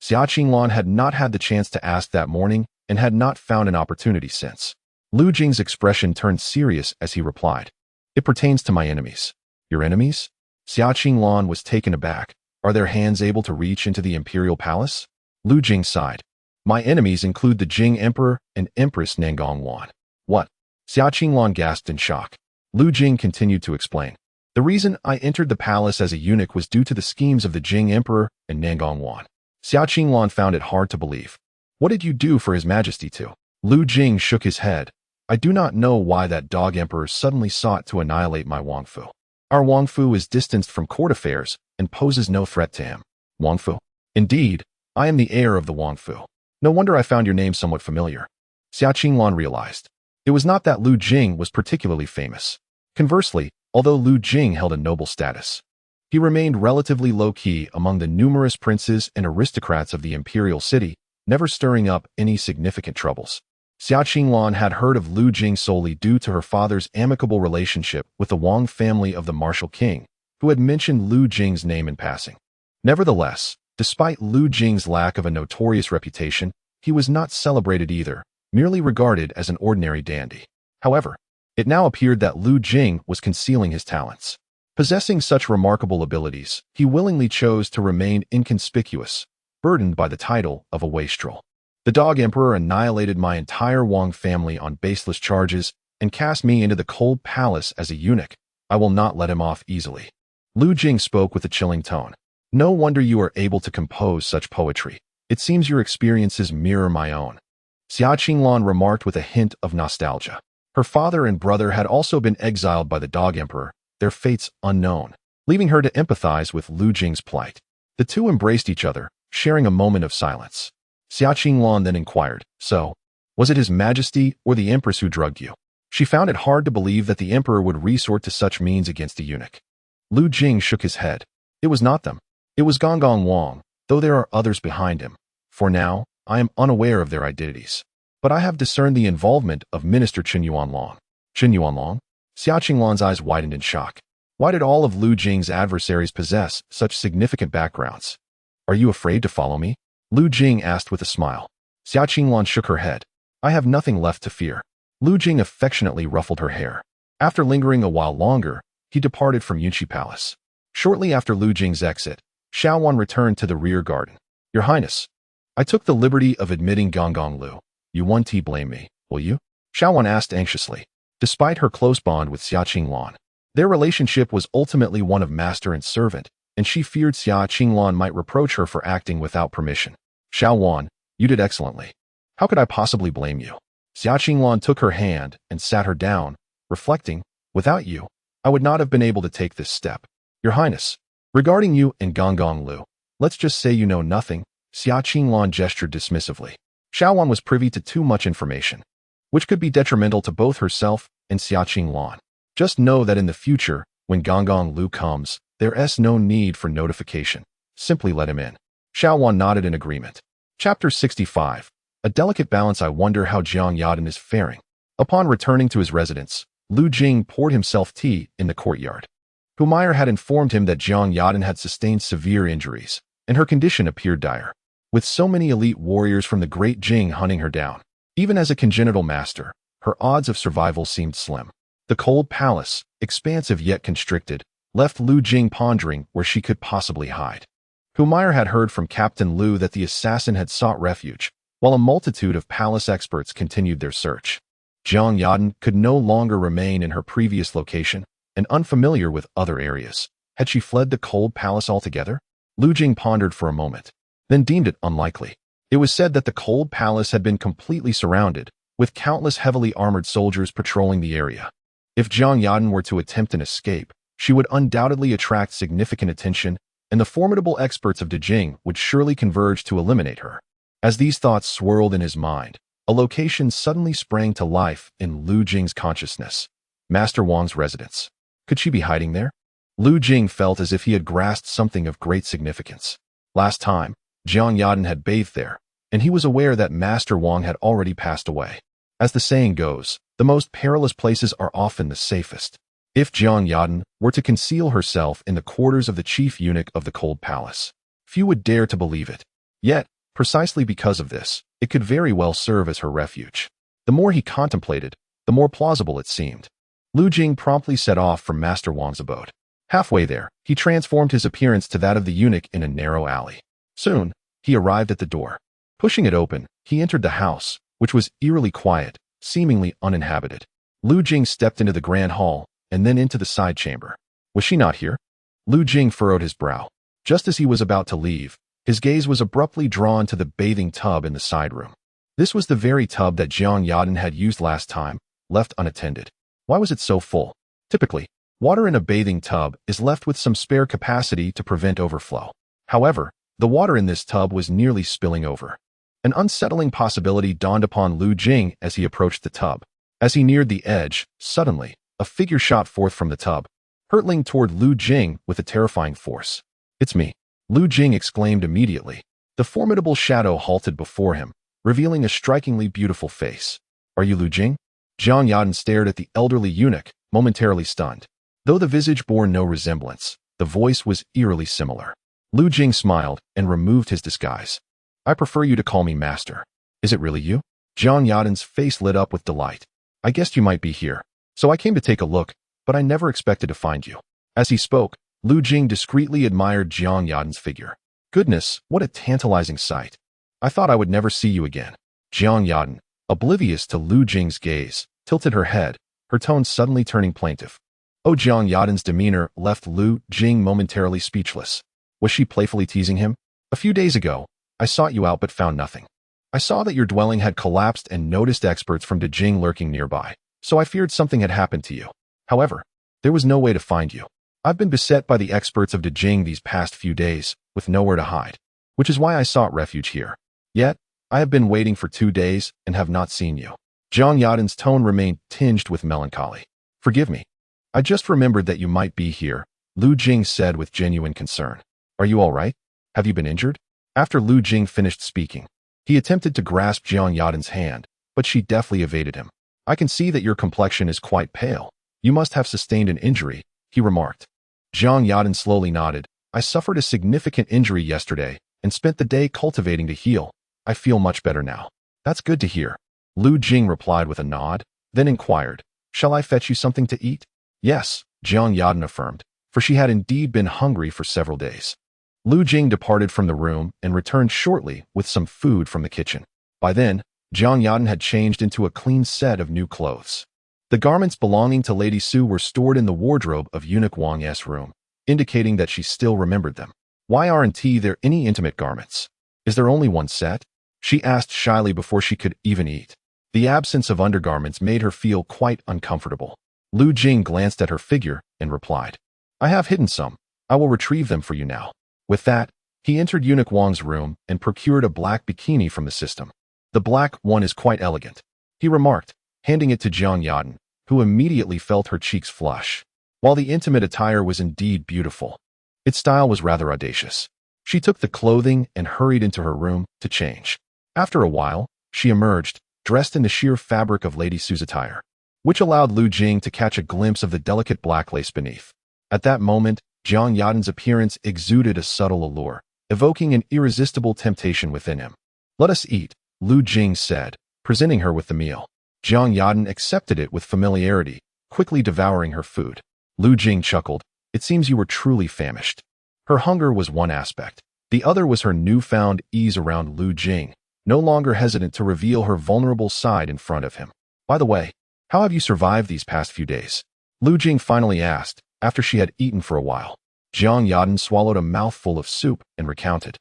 Xia Qinglan had not had the chance to ask that morning and had not found an opportunity since. Lu Jing's expression turned serious as he replied. It pertains to my enemies. Your enemies? Xia Qinglan was taken aback. Are their hands able to reach into the imperial palace? Lu Jing sighed. My enemies include the Jing emperor and Empress Nangongwan. What? Xia Qinglan gasped in shock. Lu Jing continued to explain. The reason I entered the palace as a eunuch was due to the schemes of the Jing emperor and Nangongwan. Xia Qinglan found it hard to believe. What did you do for his majesty to? Lu Jing shook his head. I do not know why that dog emperor suddenly sought to annihilate my Wangfu. Our Wangfu is distanced from court affairs and poses no threat to him. Wangfu? Indeed, I am the heir of the Wangfu. No wonder I found your name somewhat familiar. Xia Qinglan realized. It was not that Lu Jing was particularly famous. Conversely, although Lu Jing held a noble status, he remained relatively low-key among the numerous princes and aristocrats of the imperial city, never stirring up any significant troubles. Xia Qinglan had heard of Lu Jing solely due to her father's amicable relationship with the Wang family of the martial king, who had mentioned Lu Jing's name in passing. Nevertheless, despite Lu Jing's lack of a notorious reputation, he was not celebrated either, merely regarded as an ordinary dandy. However, it now appeared that Lu Jing was concealing his talents. Possessing such remarkable abilities, he willingly chose to remain inconspicuous, burdened by the title of a wastrel. The dog emperor annihilated my entire Wang family on baseless charges and cast me into the cold palace as a eunuch. I will not let him off easily. Lu Jing spoke with a chilling tone. No wonder you are able to compose such poetry. It seems your experiences mirror my own. Xia Qinglan remarked with a hint of nostalgia. Her father and brother had also been exiled by the dog emperor, their fates unknown, leaving her to empathize with Lu Jing's plight. The two embraced each other, sharing a moment of silence. Xia Qinglan then inquired, so, was it His Majesty or the Empress who drugged you? She found it hard to believe that the emperor would resort to such means against a eunuch. Lu Jing shook his head. It was not them. It was Gongong Wang, though there are others behind him. For now, I am unaware of their identities. But I have discerned the involvement of Minister Chen Yuanlong. Chen Yuanlong? Xia Qinglan's eyes widened in shock. Why did all of Lu Jing's adversaries possess such significant backgrounds? Are you afraid to follow me? Lu Jing asked with a smile. Xia Qinglan shook her head. I have nothing left to fear. Lu Jing affectionately ruffled her hair. After lingering a while longer, he departed from Yunqi Palace. Shortly after Lu Jing's exit, Xiaowan returned to the rear garden. Your Highness, I took the liberty of admitting Gongong Lu. You won't blame me, will you? Xiaowan asked anxiously. Despite her close bond with Xia Qinglan, their relationship was ultimately one of master and servant, and she feared Xia Qinglan might reproach her for acting without permission. Xiaowan, you did excellently. How could I possibly blame you? Xia Qinglan took her hand and sat her down, reflecting, without you, I would not have been able to take this step. Your Highness, regarding you and Gongong Lu, let's just say you know nothing. Xia Qinglan gestured dismissively. Xiaowan was privy to too much information, which could be detrimental to both herself and Xia Qinglan. Just know that in the future, when Gongong Lu comes, there's no need for notification. Simply let him in. Xiaowan nodded in agreement. Chapter 65. A delicate balance. I wonder how Jiang Yadan is faring. Upon returning to his residence, Lu Jing poured himself tea in the courtyard. Humayr had informed him that Jiang Yadan had sustained severe injuries, and her condition appeared dire. With so many elite warriors from the great Jing hunting her down, even as a congenital master, her odds of survival seemed slim. The cold palace, expansive yet constricted, left Lu Jing pondering where she could possibly hide. Humayr had heard from Captain Lu that the assassin had sought refuge, while a multitude of palace experts continued their search. Jiang Yadan could no longer remain in her previous location, and unfamiliar with other areas. Had she fled the cold palace altogether? Lu Jing pondered for a moment, then deemed it unlikely. It was said that the cold palace had been completely surrounded, with countless heavily armored soldiers patrolling the area. If Jiang Yadan were to attempt an escape, she would undoubtedly attract significant attention, and the formidable experts of Jing would surely converge to eliminate her. As these thoughts swirled in his mind, a location suddenly sprang to life in Lu Jing's consciousness. Master Wang's residence. Could she be hiding there? Lu Jing felt as if he had grasped something of great significance. Last time, Jiang Yadan had bathed there, and he was aware that Master Wang had already passed away. As the saying goes, the most perilous places are often the safest. If Jiang Yadan were to conceal herself in the quarters of the chief eunuch of the Cold Palace, few would dare to believe it. Yet, precisely because of this, it could very well serve as her refuge. The more he contemplated, the more plausible it seemed. Lu Jing promptly set off from Master Wang's abode. Halfway there, he transformed his appearance to that of the eunuch in a narrow alley. Soon, he arrived at the door. Pushing it open, he entered the house, which was eerily quiet, seemingly uninhabited. Lu Jing stepped into the grand hall, and then into the side chamber. Was she not here? Lu Jing furrowed his brow. Just as he was about to leave, his gaze was abruptly drawn to the bathing tub in the side room. This was the very tub that Jiang Yadan had used last time, left unattended. Why was it so full? Typically, water in a bathing tub is left with some spare capacity to prevent overflow. However, the water in this tub was nearly spilling over. An unsettling possibility dawned upon Lu Jing as he approached the tub. As he neared the edge, suddenly, a figure shot forth from the tub, hurtling toward Lu Jing with a terrifying force. "It's me," Lu Jing exclaimed immediately. The formidable shadow halted before him, revealing a strikingly beautiful face. "Are you Lu Jing?" Jiang Yadan stared at the elderly eunuch, momentarily stunned. Though the visage bore no resemblance, the voice was eerily similar. Lu Jing smiled and removed his disguise. "I prefer you to call me Master. Is it really you?" Jiang Yadan's face lit up with delight. "I guessed you might be here, so I came to take a look, but I never expected to find you." As he spoke, Lu Jing discreetly admired Jiang Yadan's figure. "Goodness, what a tantalizing sight. I thought I would never see you again." Jiang Yadan, oblivious to Lu Jing's gaze, tilted her head, her tone suddenly turning plaintive. Jiang Yadan's demeanor left Lu Jing momentarily speechless. Was she playfully teasing him? "A few days ago, I sought you out but found nothing. I saw that your dwelling had collapsed and noticed experts from Jing lurking nearby, so I feared something had happened to you. However, there was no way to find you. I've been beset by the experts of Jing these past few days, with nowhere to hide, which is why I sought refuge here. Yet, I have been waiting for 2 days and have not seen you." Jiang Yadan's tone remained tinged with melancholy. "Forgive me. I just remembered that you might be here," Lu Jing said with genuine concern. "Are you all right? Have you been injured?" After Lu Jing finished speaking, he attempted to grasp Jiang Yadan's hand, but she deftly evaded him. "I can see that your complexion is quite pale. You must have sustained an injury," he remarked. Jiang Yadan slowly nodded. "I suffered a significant injury yesterday and spent the day cultivating to heal. I feel much better now." "That's good to hear," Lu Jing replied with a nod, then inquired, "Shall I fetch you something to eat?" "Yes," Jiang Yadan affirmed, for she had indeed been hungry for several days. Lu Jing departed from the room and returned shortly with some food from the kitchen. By then, Jiang Yadan had changed into a clean set of new clothes. The garments belonging to Lady Su were stored in the wardrobe of Eunuch Wang's room, indicating that she still remembered them. "Why aren't there any intimate garments? Is there only one set?" she asked shyly before she could even eat. The absence of undergarments made her feel quite uncomfortable. Lu Jing glanced at her figure and replied, "I have hidden some. I will retrieve them for you now." With that, he entered Eunuch Wang's room and procured a black bikini from the system. "The black one is quite elegant," he remarked, handing it to Jiang Yadan, who immediately felt her cheeks flush. While the intimate attire was indeed beautiful, its style was rather audacious. She took the clothing and hurried into her room to change. After a while, she emerged, dressed in the sheer fabric of Lady Sue's attire, which allowed Lu Jing to catch a glimpse of the delicate black lace beneath. At that moment, Jiang Yadan's appearance exuded a subtle allure, evoking an irresistible temptation within him. "Let us eat," Lu Jing said, presenting her with the meal. Jiang Yadan accepted it with familiarity, quickly devouring her food. Lu Jing chuckled. "It seems you were truly famished." Her hunger was one aspect. The other was her newfound ease around Lu Jing, no longer hesitant to reveal her vulnerable side in front of him. "By the way, how have you survived these past few days?" Lu Jing finally asked, after she had eaten for a while. Jiang Yadan swallowed a mouthful of soup and recounted.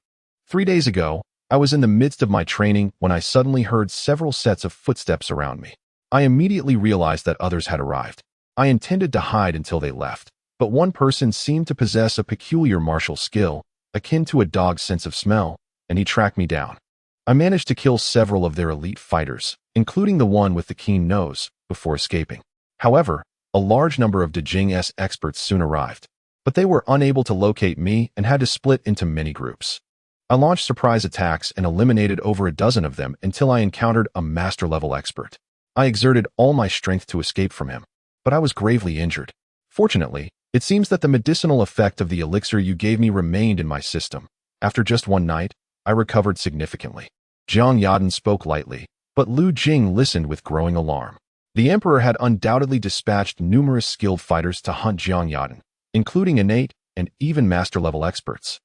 3 days ago, I was in the midst of my training when I suddenly heard several sets of footsteps around me. I immediately realized that others had arrived. I intended to hide until they left, but one person seemed to possess a peculiar martial skill, akin to a dog's sense of smell, and he tracked me down. I managed to kill several of their elite fighters, including the one with the keen nose, before escaping. However, a large number of Jing's experts soon arrived, but they were unable to locate me and had to split into many groups. I launched surprise attacks and eliminated over a dozen of them until I encountered a master-level expert. I exerted all my strength to escape from him, but I was gravely injured. Fortunately, it seems that the medicinal effect of the elixir you gave me remained in my system. After just one night, I recovered significantly. Jiang Yadan spoke lightly, but Lu Jing listened with growing alarm. The emperor had undoubtedly dispatched numerous skilled fighters to hunt Jiang Yadan, including innate and even master-level experts.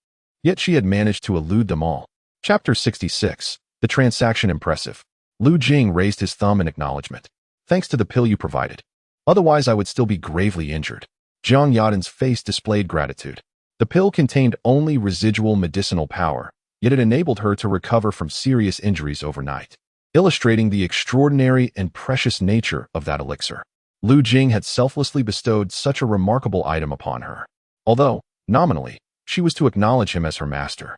Yet she had managed to elude them all. Chapter 66. The Transaction Impressive. Lu Jing raised his thumb in acknowledgement. "Thanks to the pill you provided. Otherwise I would still be gravely injured." Jiang Yadan's face displayed gratitude. The pill contained only residual medicinal power, yet it enabled her to recover from serious injuries overnight, illustrating the extraordinary and precious nature of that elixir. Lu Jing had selflessly bestowed such a remarkable item upon her. Although, nominally, she was to acknowledge him as her master,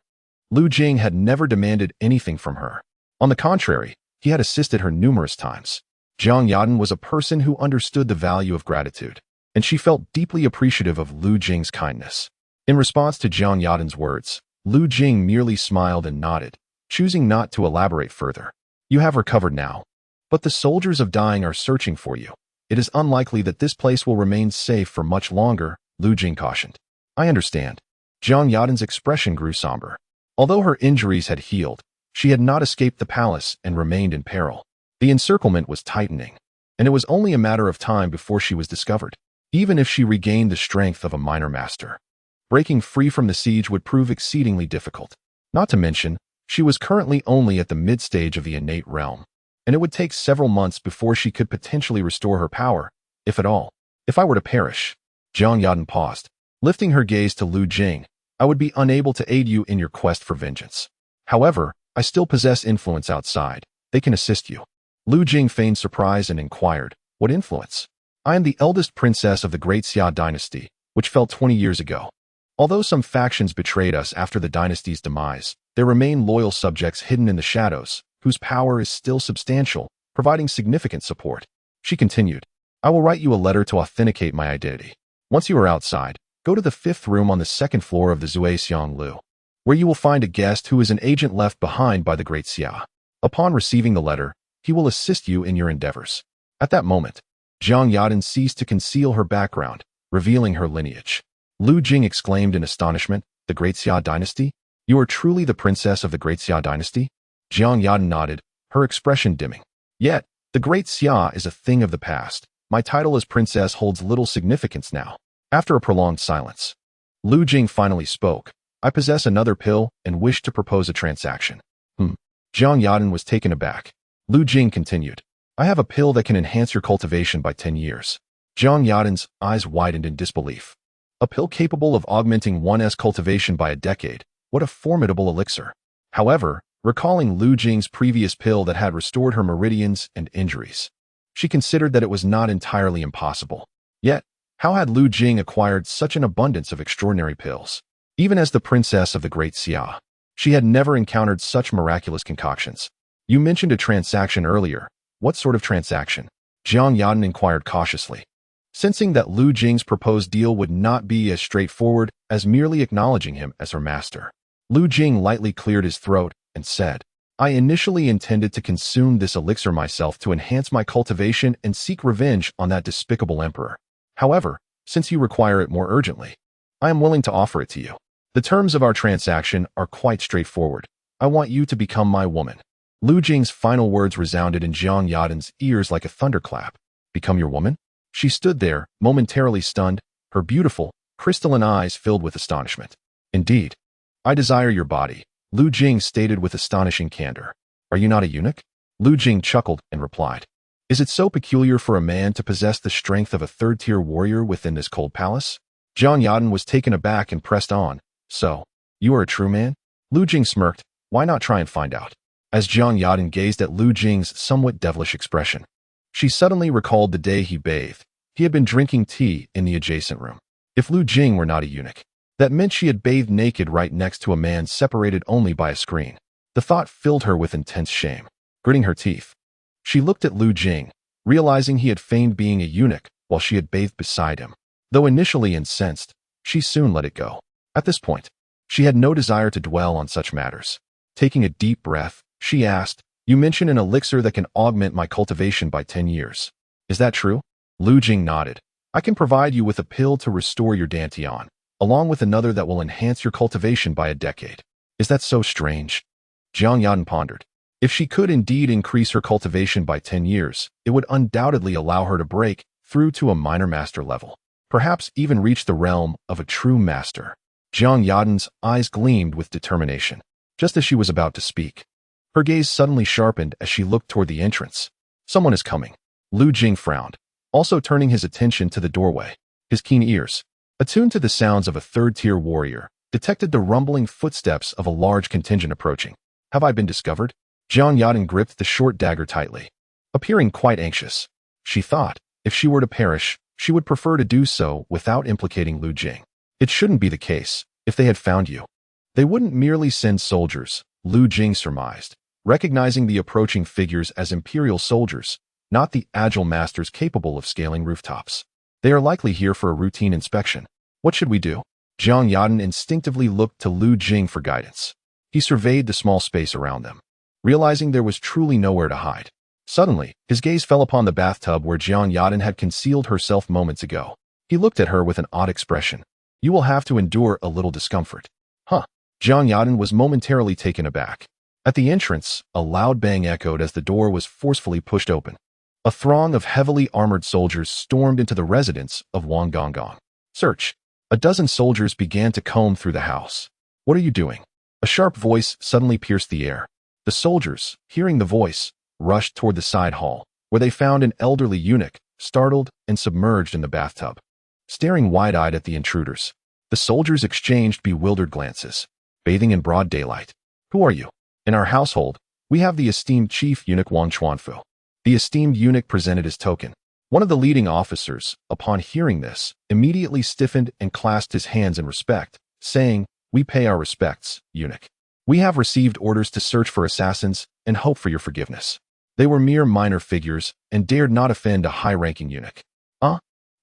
Lu Jing had never demanded anything from her. On the contrary, he had assisted her numerous times. Jiang Yadan was a person who understood the value of gratitude, and she felt deeply appreciative of Lu Jing's kindness. In response to Jiang Yadan's words, Lu Jing merely smiled and nodded, choosing not to elaborate further. "You have recovered now, but the soldiers of Dying are searching for you. It is unlikely that this place will remain safe for much longer," Lu Jing cautioned. "I understand." Jiang Yadan's expression grew somber. Although her injuries had healed, she had not escaped the palace and remained in peril. The encirclement was tightening, and it was only a matter of time before she was discovered. Even if she regained the strength of a minor master, breaking free from the siege would prove exceedingly difficult. Not to mention, she was currently only at the mid-stage of the innate realm, and it would take several months before she could potentially restore her power, if at all. "If I were to perish," Jiang Yadan paused, lifting her gaze to Lu Jing, "I would be unable to aid you in your quest for vengeance. However, I still possess influence outside. They can assist you." Lu Jing feigned surprise and inquired, "What influence?" "I am the eldest princess of the Great Xia dynasty, which fell 20 years ago. Although some factions betrayed us after the dynasty's demise, there remain loyal subjects hidden in the shadows, whose power is still substantial, providing significant support." She continued, "I will write you a letter to authenticate my identity. Once you are outside, go to the 5th room on the 2nd floor of the Zui Xiang Lu, where you will find a guest who is an agent left behind by the Great Xia. Upon receiving the letter, he will assist you in your endeavors." At that moment, Jiang Yadan ceased to conceal her background, revealing her lineage. Lu Jing exclaimed in astonishment, "The Great Xia dynasty? You are truly the princess of the Great Xia dynasty?" Jiang Yadan nodded, her expression dimming. "Yet, the Great Xia is a thing of the past. My title as princess holds little significance now." After a prolonged silence, Lu Jing finally spoke. "I possess another pill and wish to propose a transaction." Jiang Yadan was taken aback. Lu Jing continued, "I have a pill that can enhance your cultivation by 10 years. Jiang Yadan's eyes widened in disbelief. A pill capable of augmenting one's cultivation by a decade. What a formidable elixir. However, recalling Lu Jing's previous pill that had restored her meridians and injuries, she considered that it was not entirely impossible. Yet, how had Lu Jing acquired such an abundance of extraordinary pills? Even as the princess of the Great Xia, she had never encountered such miraculous concoctions. "You mentioned a transaction earlier. What sort of transaction?" Jiang Yadan inquired cautiously, sensing that Lu Jing's proposed deal would not be as straightforward as merely acknowledging him as her master. Lu Jing lightly cleared his throat and said, I initially intended to consume this elixir myself to enhance my cultivation and seek revenge on that despicable emperor. However, since you require it more urgently, I am willing to offer it to you. The terms of our transaction are quite straightforward. I want you to become my woman. Lu Jing's final words resounded in Jiang Yadan's ears like a thunderclap. Become your woman? She stood there, momentarily stunned, her beautiful, crystalline eyes filled with astonishment. Indeed. I desire your body, Lu Jing stated with astonishing candor. Are you not a eunuch? Lu Jing chuckled and replied. Is it so peculiar for a man to possess the strength of a third-tier warrior within this cold palace? Jiang Yadan was taken aback and pressed on. So, you are a true man? Lu Jing smirked. Why not try and find out? As Jiang Yadan gazed at Lu Jing's somewhat devilish expression, she suddenly recalled the day he bathed. He had been drinking tea in the adjacent room. If Lu Jing were not a eunuch, that meant she had bathed naked right next to a man separated only by a screen. The thought filled her with intense shame. Gritting her teeth, she looked at Lu Jing, realizing he had feigned being a eunuch while she had bathed beside him. Though initially incensed, she soon let it go. At this point, she had no desire to dwell on such matters. Taking a deep breath, she asked, You mentioned an elixir that can augment my cultivation by 10 years. Is that true? Lu Jing nodded. I can provide you with a pill to restore your dantian, along with another that will enhance your cultivation by a decade. Is that so strange? Jiang Yadan pondered. If she could indeed increase her cultivation by 10 years, it would undoubtedly allow her to break through to a minor master level, perhaps even reach the realm of a true master. Jiang Yadan's eyes gleamed with determination. Just as she was about to speak, her gaze suddenly sharpened as she looked toward the entrance. Someone is coming. Lu Jing frowned, also turning his attention to the doorway. His keen ears, attuned to the sounds of a third-tier warrior, detected the rumbling footsteps of a large contingent approaching. Have I been discovered? Jiang Yadan gripped the short dagger tightly, appearing quite anxious. She thought, if she were to perish, she would prefer to do so without implicating Lu Jing. It shouldn't be the case. If they had found you, they wouldn't merely send soldiers, Lu Jing surmised, recognizing the approaching figures as imperial soldiers, not the agile masters capable of scaling rooftops. They are likely here for a routine inspection. What should we do? Jiang Yadan instinctively looked to Lu Jing for guidance. He surveyed the small space around them, realizing there was truly nowhere to hide. Suddenly, his gaze fell upon the bathtub where Jiang Yadan had concealed herself moments ago. He looked at her with an odd expression. You will have to endure a little discomfort. Huh. Jiang Yadan was momentarily taken aback. At the entrance, a loud bang echoed as the door was forcefully pushed open. A throng of heavily armored soldiers stormed into the residence of Wang Gonggong. Search. A dozen soldiers began to comb through the house. What are you doing? A sharp voice suddenly pierced the air. The soldiers, hearing the voice, rushed toward the side hall, where they found an elderly eunuch, startled and submerged in the bathtub. Staring wide-eyed at the intruders, the soldiers exchanged bewildered glances. Bathing in broad daylight. Who are you? In our household, we have the esteemed chief eunuch Wang Chuanfu. The esteemed eunuch presented his token. One of the leading officers, upon hearing this, immediately stiffened and clasped his hands in respect, saying, We pay our respects, eunuch. We have received orders to search for assassins and hope for your forgiveness. They were mere minor figures and dared not offend a high-ranking eunuch.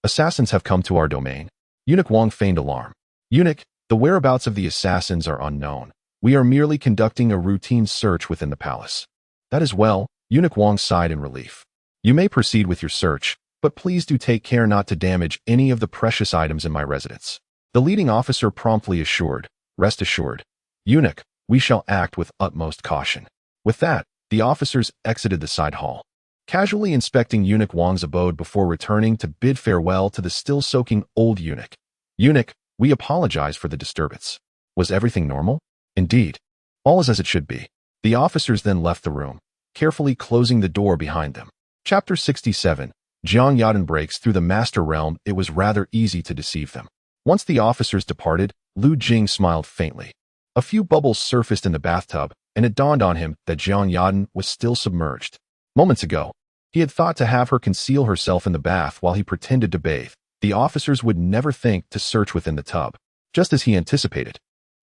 Assassins have come to our domain. Eunuch Wang feigned alarm. Eunuch, the whereabouts of the assassins are unknown. We are merely conducting a routine search within the palace. That is well, Eunuch Wang sighed in relief. You may proceed with your search, but please do take care not to damage any of the precious items in my residence. The leading officer promptly assured, Rest assured, eunuch, we shall act with utmost caution. With that, the officers exited the side hall, casually inspecting Eunuch Wang's abode before returning to bid farewell to the still-soaking old eunuch. Eunuch, we apologize for the disturbance. Was everything normal? Indeed. All is as it should be. The officers then left the room, carefully closing the door behind them. Chapter 67. Jiang Yadan breaks through the master realm. It was rather easy to deceive them. Once the officers departed, Lu Jing smiled faintly. A few bubbles surfaced in the bathtub, and it dawned on him that Jiang Yadan was still submerged. Moments ago, he had thought to have her conceal herself in the bath while he pretended to bathe. The officers would never think to search within the tub. Just as he anticipated,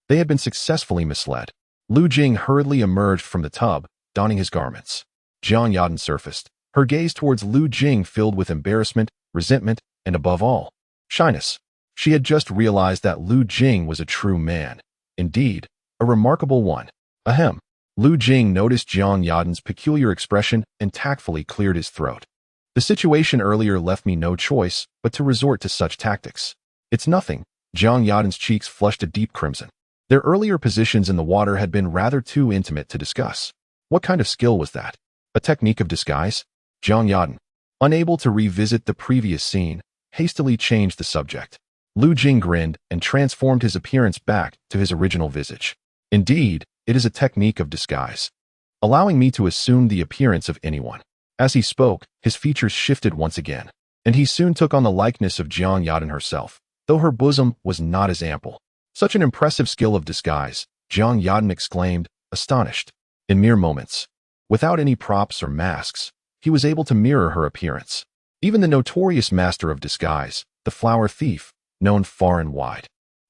they had been successfully misled. Lu Jing hurriedly emerged from the tub, donning his garments. Jiang Yadan surfaced, her gaze towards Lu Jing filled with embarrassment, resentment, and above all, shyness. She had just realized that Lu Jing was a true man. Indeed, a remarkable one. Ahem. Lu Jing noticed Jiang Yadan's peculiar expression and tactfully cleared his throat. The situation earlier left me no choice but to resort to such tactics. It's nothing. Jiang Yadan's cheeks flushed a deep crimson. Their earlier positions in the water had been rather too intimate to discuss. What kind of skill was that? A technique of disguise? Jiang Yadan, unable to revisit the previous scene, hastily changed the subject. Lu Jing grinned and transformed his appearance back to his original visage. Indeed, it is a technique of disguise, allowing me to assume the appearance of anyone. As he spoke, his features shifted once again, and he soon took on the likeness of Jiang Yadan herself, though her bosom was not as ample. Such an impressive skill of disguise, Jiang Yadan exclaimed, astonished. In mere moments, without any props or masks, he was able to mirror her appearance. Even the notorious master of disguise, the flower thief, known far and wide,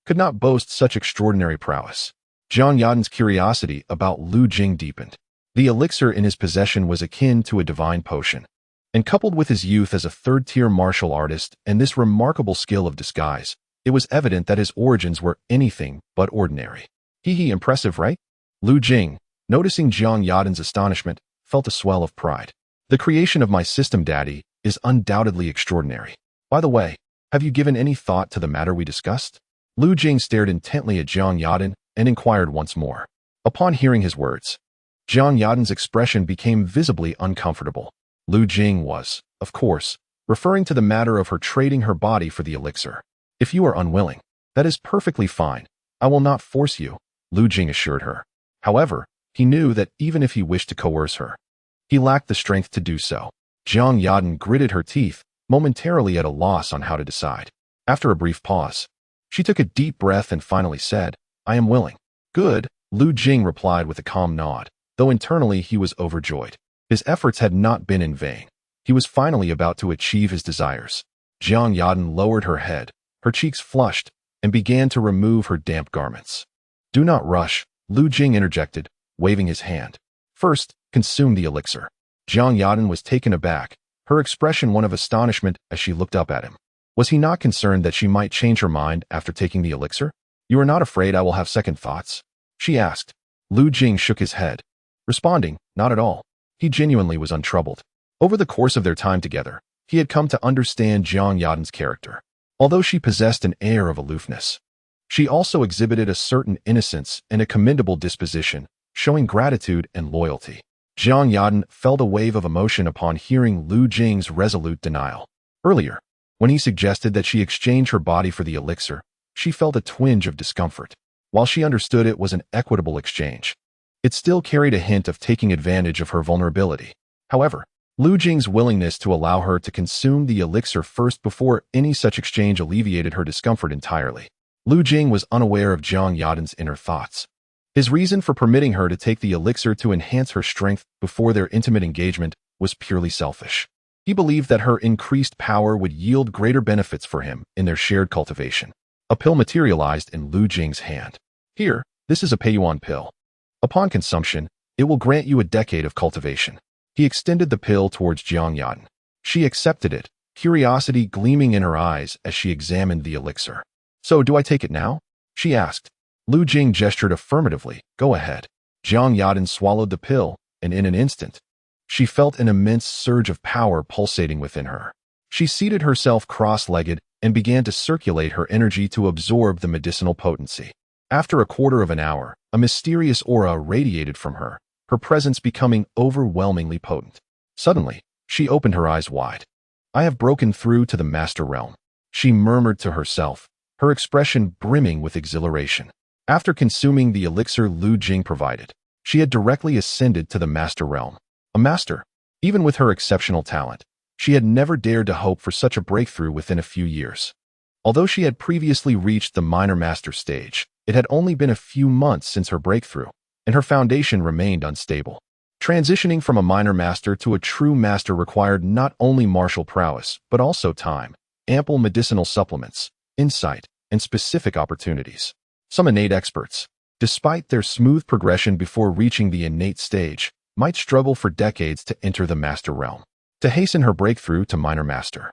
could not boast such extraordinary prowess. Jiang Yadan's curiosity about Lu Jing deepened. The elixir in his possession was akin to a divine potion, and coupled with his youth as a third-tier martial artist and this remarkable skill of disguise, it was evident that his origins were anything but ordinary. Impressive, right? Lu Jing, noticing Jiang Yadan's astonishment, felt a swell of pride. The creation of my system, Daddy, is undoubtedly extraordinary. By the way, have you given any thought to the matter we discussed? Lu Jing stared intently at Jiang Yadan and inquired once more. Upon hearing his words, Jiang Yadan's expression became visibly uncomfortable. Lu Jing was, of course, referring to the matter of her trading her body for the elixir. If you are unwilling, that is perfectly fine. I will not force you, Lu Jing assured her. However, he knew that even if he wished to coerce her, he lacked the strength to do so. Jiang Yadan gritted her teeth, momentarily at a loss on how to decide. After a brief pause, she took a deep breath and finally said, I am willing. Good, Lu Jing replied with a calm nod, though internally he was overjoyed. His efforts had not been in vain. He was finally about to achieve his desires. Jiang Yadan lowered her head, her cheeks flushed, and began to remove her damp garments. Do not rush, Lu Jing interjected, waving his hand. First, consume the elixir. Jiang Yadan was taken aback, her expression one of astonishment as she looked up at him. Was he not concerned that she might change her mind after taking the elixir? You are not afraid I will have second thoughts? She asked. Lu Jing shook his head, responding, not at all. He genuinely was untroubled. Over the course of their time together, he had come to understand Jiang Yadan's character. Although she possessed an air of aloofness, she also exhibited a certain innocence and a commendable disposition, showing gratitude and loyalty. Jiang Yadan felt a wave of emotion upon hearing Lu Jing's resolute denial. Earlier, when he suggested that she exchange her body for the elixir, she felt a twinge of discomfort. While she understood it was an equitable exchange, it still carried a hint of taking advantage of her vulnerability. However, Lu Jing's willingness to allow her to consume the elixir first before any such exchange alleviated her discomfort entirely. Lu Jing was unaware of Jiang Yadan's inner thoughts. His reason for permitting her to take the elixir to enhance her strength before their intimate engagement was purely selfish. He believed that her increased power would yield greater benefits for him in their shared cultivation. A pill materialized in Lu Jing's hand. Here, this is a pay-you-on pill. Upon consumption, it will grant you a decade of cultivation. He extended the pill towards Jiang Yadan. She accepted it, curiosity gleaming in her eyes as she examined the elixir. So do I take it now? She asked. Lu Jing gestured affirmatively. Go ahead. Jiang Yadan swallowed the pill, and in an instant, she felt an immense surge of power pulsating within her. She seated herself cross-legged and began to circulate her energy to absorb the medicinal potency. After a quarter of an hour, a mysterious aura radiated from her, her presence becoming overwhelmingly potent. Suddenly, she opened her eyes wide. I have broken through to the master realm, she murmured to herself, her expression brimming with exhilaration. After consuming the elixir Lu Jing provided, she had directly ascended to the master realm. A master, even with her exceptional talent, she had never dared to hope for such a breakthrough within a few years. Although she had previously reached the minor master stage, it had only been a few months since her breakthrough, and her foundation remained unstable. Transitioning from a minor master to a true master required not only martial prowess, but also time, ample medicinal supplements, insight, and specific opportunities. Some innate experts, despite their smooth progression before reaching the innate stage, might struggle for decades to enter the master realm. To hasten her breakthrough to minor master,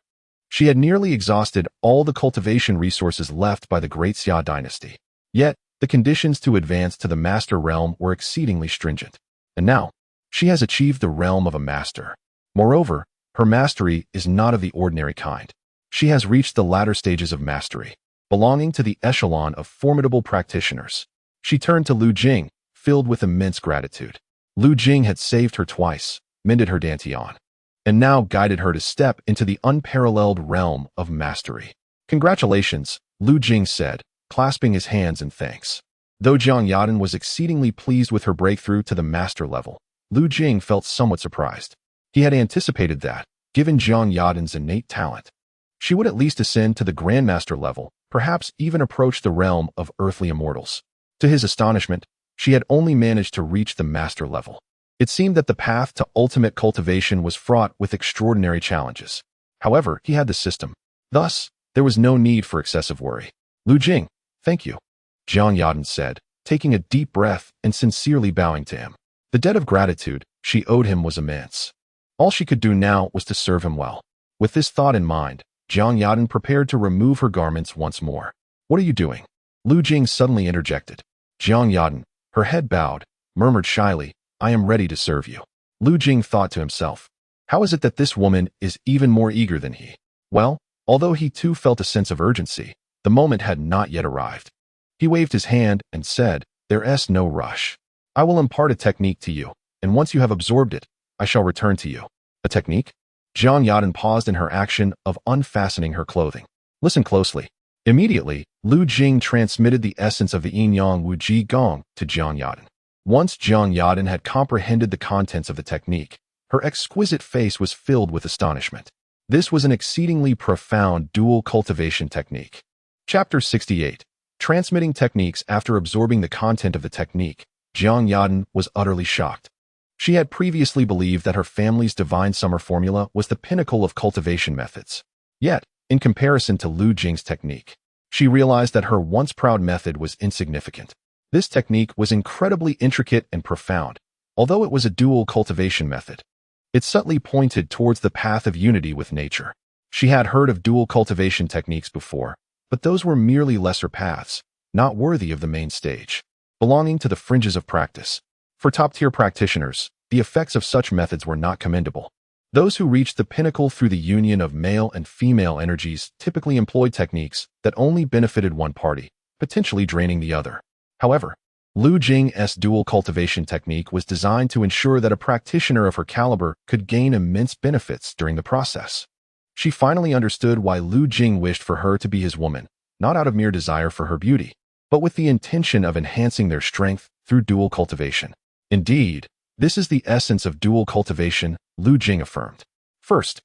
she had nearly exhausted all the cultivation resources left by the Great Xia dynasty. Yet, The conditions to advance to the master realm were exceedingly stringent. And now, she has achieved the realm of a master. Moreover, her mastery is not of the ordinary kind. She has reached the latter stages of mastery, belonging to the echelon of formidable practitioners. She turned to Lu Jing, filled with immense gratitude. Lu Jing had saved her twice, mended her dantian, and now guided her to step into the unparalleled realm of mastery. Congratulations, Lu Jing said, clasping his hands in thanks. Though Jiang Yadan was exceedingly pleased with her breakthrough to the master level, Lu Jing felt somewhat surprised. He had anticipated that, given Jiang Yadan's innate talent, she would at least ascend to the grandmaster level, perhaps even approach the realm of earthly immortals. To his astonishment, she had only managed to reach the master level. It seemed that the path to ultimate cultivation was fraught with extraordinary challenges. However, he had the system. Thus, there was no need for excessive worry. Lu Jing, thank you, Jiang Yadan said, taking a deep breath and sincerely bowing to him. The debt of gratitude she owed him was immense. All she could do now was to serve him well. With this thought in mind, Jiang Yadan prepared to remove her garments once more. What are you doing? Lu Jing suddenly interjected. Jiang Yadan, her head bowed, murmured shyly, I am ready to serve you. Lu Jing thought to himself, how is it that this woman is even more eager than he? Well, although he too felt a sense of urgency, the moment had not yet arrived. He waved his hand and said, there's no rush. I will impart a technique to you, and once you have absorbed it, I shall return to you. A technique? Jiang Yadan paused in her action of unfastening her clothing. Listen closely. Immediately, Lu Jing transmitted the essence of the Yin-Yang Wu Ji Gong to Jiang Yadan. Once Jiang Yadan had comprehended the contents of the technique, her exquisite face was filled with astonishment. This was an exceedingly profound dual cultivation technique. Chapter 68. Transmitting techniques. After absorbing the content of the technique, Jiang Yadan was utterly shocked. She had previously believed that her family's divine summer formula was the pinnacle of cultivation methods. Yet, in comparison to Lu Jing's technique, she realized that her once proud method was insignificant. This technique was incredibly intricate and profound, although it was a dual cultivation method. It subtly pointed towards the path of unity with nature. She had heard of dual cultivation techniques before, but those were merely lesser paths, not worthy of the main stage, belonging to the fringes of practice. For top-tier practitioners, the effects of such methods were not commendable. Those who reached the pinnacle through the union of male and female energies typically employed techniques that only benefited one party, potentially draining the other. However, Lu Jing's dual cultivation technique was designed to ensure that a practitioner of her caliber could gain immense benefits during the process. She finally understood why Lu Jing wished for her to be his woman, not out of mere desire for her beauty, but with the intention of enhancing their strength through dual cultivation. Indeed, this is the essence of dual cultivation, Lu Jing affirmed. First,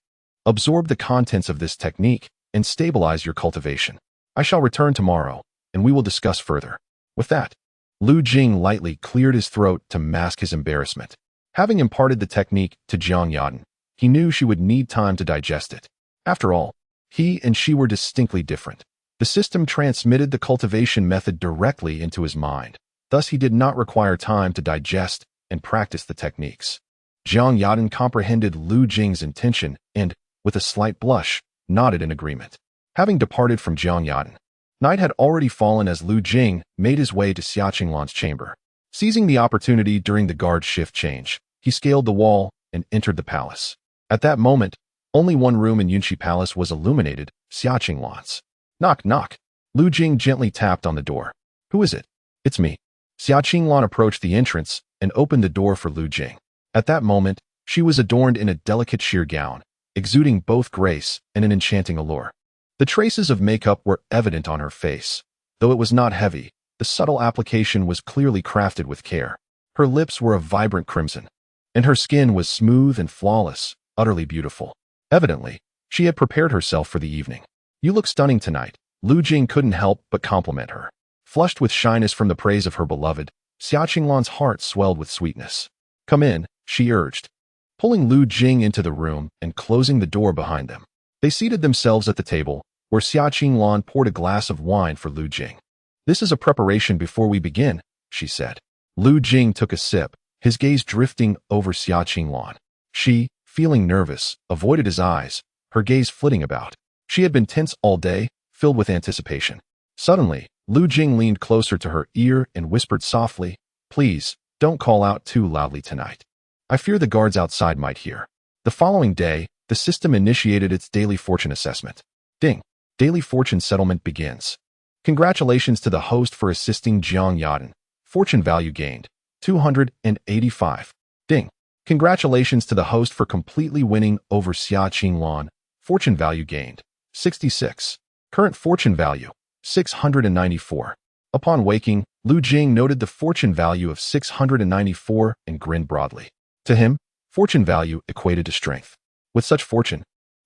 absorb the contents of this technique and stabilize your cultivation. I shall return tomorrow, and we will discuss further. With that, Lu Jing lightly cleared his throat to mask his embarrassment. Having imparted the technique to Jiang Yadan, he knew she would need time to digest it. After all, he and she were distinctly different. The system transmitted the cultivation method directly into his mind. Thus, he did not require time to digest and practice the techniques. Jiang Yadan comprehended Lu Jing's intention and, with a slight blush, nodded in agreement. Having departed from Jiang Yadan, night had already fallen as Lu Jing made his way to Xia Qinglan's chamber. Seizing the opportunity during the guard shift change, he scaled the wall and entered the palace. At that moment, only one room in Yunxi Palace was illuminated, Xia Qinglan's. Knock, knock. Lu Jing gently tapped on the door. Who is it? It's me. Xia Qinglan approached the entrance and opened the door for Lu Jing. At that moment, she was adorned in a delicate sheer gown, exuding both grace and an enchanting allure. The traces of makeup were evident on her face. Though it was not heavy, the subtle application was clearly crafted with care. Her lips were a vibrant crimson, and her skin was smooth and flawless, utterly beautiful. Evidently, she had prepared herself for the evening. You look stunning tonight. Lu Jing couldn't help but compliment her. Flushed with shyness from the praise of her beloved, Xia Qinglan's heart swelled with sweetness. Come in, she urged, pulling Lu Jing into the room and closing the door behind them. They seated themselves at the table, where Xia Qinglan poured a glass of wine for Lu Jing. This is a preparation before we begin, she said. Lu Jing took a sip, his gaze drifting over Xia Qinglan. She, feeling nervous, avoided his eyes, her gaze flitting about. She had been tense all day, filled with anticipation. Suddenly, Lu Jing leaned closer to her ear and whispered softly, "Please, don't call out too loudly tonight. I fear the guards outside might hear." The following day, the system initiated its daily fortune assessment. Ding! Daily fortune settlement begins. Congratulations to the host for assisting Jiang Yaden. Fortune value gained, 285. Ding! Congratulations to the host for completely winning over Xia Qinglan. Fortune value gained, 66. Current fortune value, 694. Upon waking, Lu Jing noted the fortune value of 694 and grinned broadly. To him, fortune value equated to strength. With such fortune,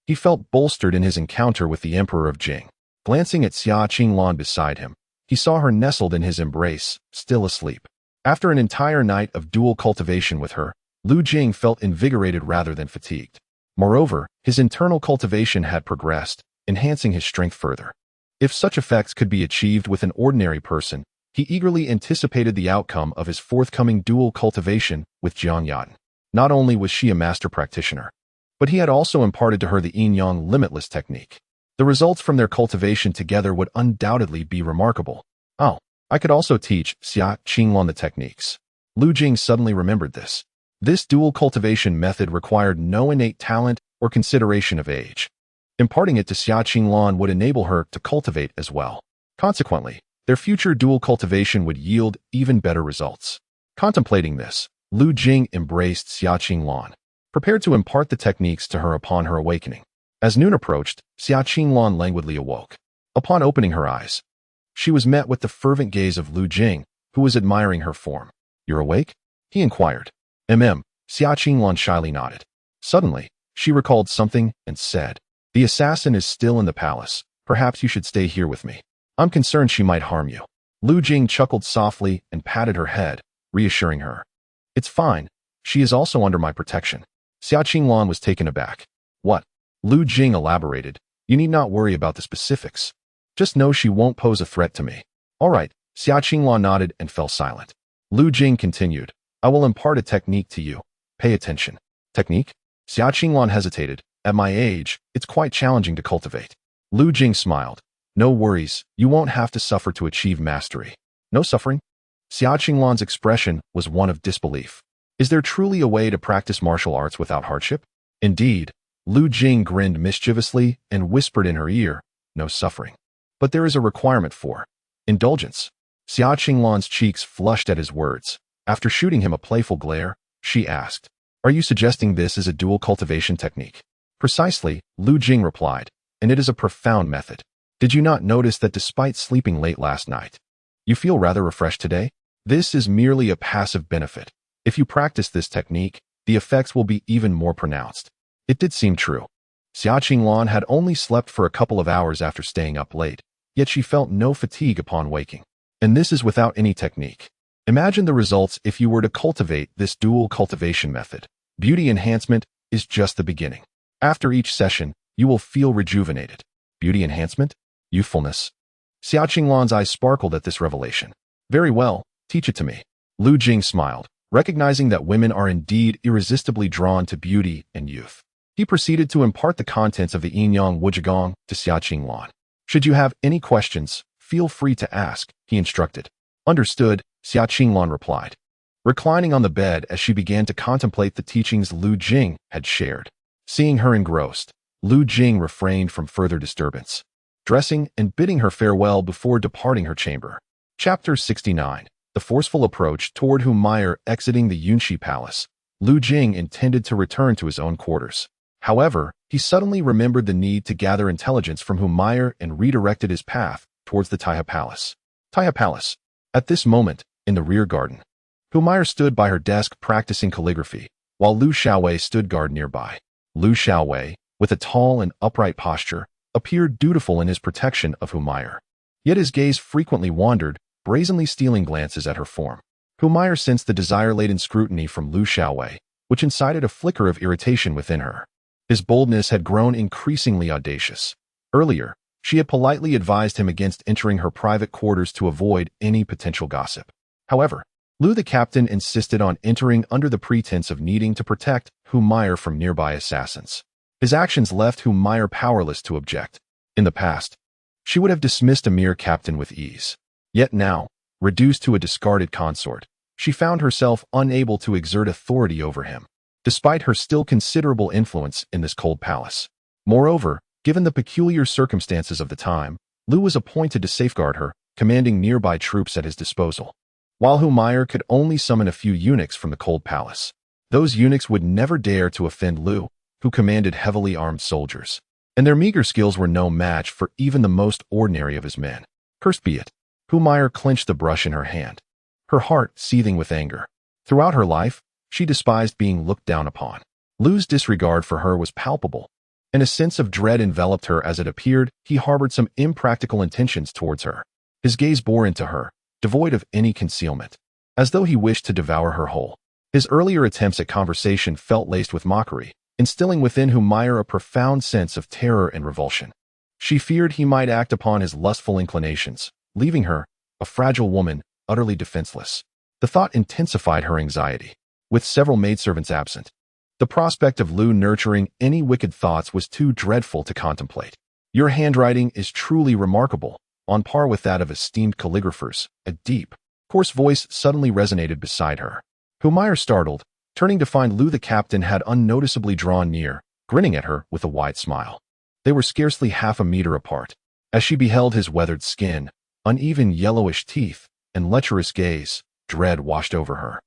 he felt bolstered in his encounter with the Emperor of Jing. Glancing at Xia Qinglan beside him, he saw her nestled in his embrace, still asleep. After an entire night of dual cultivation with her, Lu Jing felt invigorated rather than fatigued. Moreover, his internal cultivation had progressed, enhancing his strength further. If such effects could be achieved with an ordinary person, he eagerly anticipated the outcome of his forthcoming dual cultivation with Jiang Yaden. Not only was she a master practitioner, but he had also imparted to her the yin-yang limitless technique. The results from their cultivation together would undoubtedly be remarkable. Oh, I could also teach Xia Qinglan the techniques. Lu Jing suddenly remembered this. This dual cultivation method required no innate talent or consideration of age. Imparting it to Xia Qinglan would enable her to cultivate as well. Consequently, their future dual cultivation would yield even better results. Contemplating this, Lu Jing embraced Xia Qinglan, prepared to impart the techniques to her upon her awakening. As noon approached, Xia Qinglan languidly awoke. Upon opening her eyes, she was met with the fervent gaze of Lu Jing, who was admiring her form. "You're awake?" he inquired. Xia Qinglan shyly nodded. Suddenly, she recalled something and said, "The assassin is still in the palace. Perhaps you should stay here with me. I'm concerned she might harm you." Lu Jing chuckled softly and patted her head, reassuring her. "It's fine. She is also under my protection." Xia Qinglan was taken aback. "What?" Lu Jing elaborated. "You need not worry about the specifics. Just know she won't pose a threat to me." "All right." Xia Qinglan nodded and fell silent. Lu Jing continued, "I will impart a technique to you. Pay attention." "Technique?" Xia Qinglan hesitated. "At my age, it's quite challenging to cultivate." Lu Jing smiled. "No worries, you won't have to suffer to achieve mastery." "No suffering?" Xia Qinglan's expression was one of disbelief. Is there truly a way to practice martial arts without hardship? Indeed, Lu Jing grinned mischievously and whispered in her ear, "No suffering. But there is a requirement for indulgence." Xia Qinglan's cheeks flushed at his words. After shooting him a playful glare, she asked, "Are you suggesting this is a dual cultivation technique?" "Precisely," Lu Jing replied, "and it is a profound method. Did you not notice that despite sleeping late last night, you feel rather refreshed today? This is merely a passive benefit. If you practice this technique, the effects will be even more pronounced." It did seem true. Xia Qinglan had only slept for a couple of hours after staying up late, yet she felt no fatigue upon waking. And this is without any technique. Imagine the results if you were to cultivate this dual cultivation method. Beauty enhancement is just the beginning. After each session, you will feel rejuvenated. Beauty enhancement? Youthfulness. Xia Qinglan's eyes sparkled at this revelation. "Very well, teach it to me." Lu Jing smiled, recognizing that women are indeed irresistibly drawn to beauty and youth. He proceeded to impart the contents of the yin-yang wuzhigong to Xia Qinglan. "Should you have any questions, feel free to ask," he instructed. "Understood," Xia Qinglan replied, reclining on the bed as she began to contemplate the teachings Lu Jing had shared. Seeing her engrossed, Lu Jing refrained from further disturbance, dressing and bidding her farewell before departing her chamber. Chapter 69. The forceful approach toward Humayr. Exiting the Yunshi Palace, Lu Jing intended to return to his own quarters. However, he suddenly remembered the need to gather intelligence from Humayr and redirected his path towards the Taihe Palace. Taihe Palace. At this moment, in the rear garden, Humayr stood by her desk practicing calligraphy, while Lu Xiaowei stood guard nearby. Lu Xiaowei, with a tall and upright posture, appeared dutiful in his protection of Humayr. Yet his gaze frequently wandered, brazenly stealing glances at her form. Humayr sensed the desire-laden scrutiny from Lu Xiaowei, which incited a flicker of irritation within her. His boldness had grown increasingly audacious. Earlier, she had politely advised him against entering her private quarters to avoid any potential gossip. However, Lu the captain insisted on entering under the pretense of needing to protect Humayr from nearby assassins. His actions left Humayr powerless to object. In the past, she would have dismissed a mere captain with ease. Yet now, reduced to a discarded consort, she found herself unable to exert authority over him, despite her still considerable influence in this cold palace. Moreover, given the peculiar circumstances of the time, Lu was appointed to safeguard her, commanding nearby troops at his disposal. While Humayr could only summon a few eunuchs from the cold palace, those eunuchs would never dare to offend Lu, who commanded heavily armed soldiers, and their meager skills were no match for even the most ordinary of his men. Cursed be it. Humayr clenched the brush in her hand, her heart seething with anger. Throughout her life, she despised being looked down upon. Lu's disregard for her was palpable, and a sense of dread enveloped her as it appeared he harbored some impractical intentions towards her. His gaze bore into her, devoid of any concealment, as though he wished to devour her whole. His earlier attempts at conversation felt laced with mockery, instilling within Humayr a profound sense of terror and revulsion. She feared he might act upon his lustful inclinations, leaving her, a fragile woman, utterly defenseless. The thought intensified her anxiety. With several maidservants absent, the prospect of Lu nurturing any wicked thoughts was too dreadful to contemplate. Your handwriting is truly remarkable, on par with that of esteemed calligraphers. A deep, coarse voice suddenly resonated beside her. Humayr startled, turning to find Lu the captain had unnoticeably drawn near, grinning at her with a wide smile. They were scarcely half a meter apart. As she beheld his weathered skin, uneven yellowish teeth, and lecherous gaze, dread washed over her,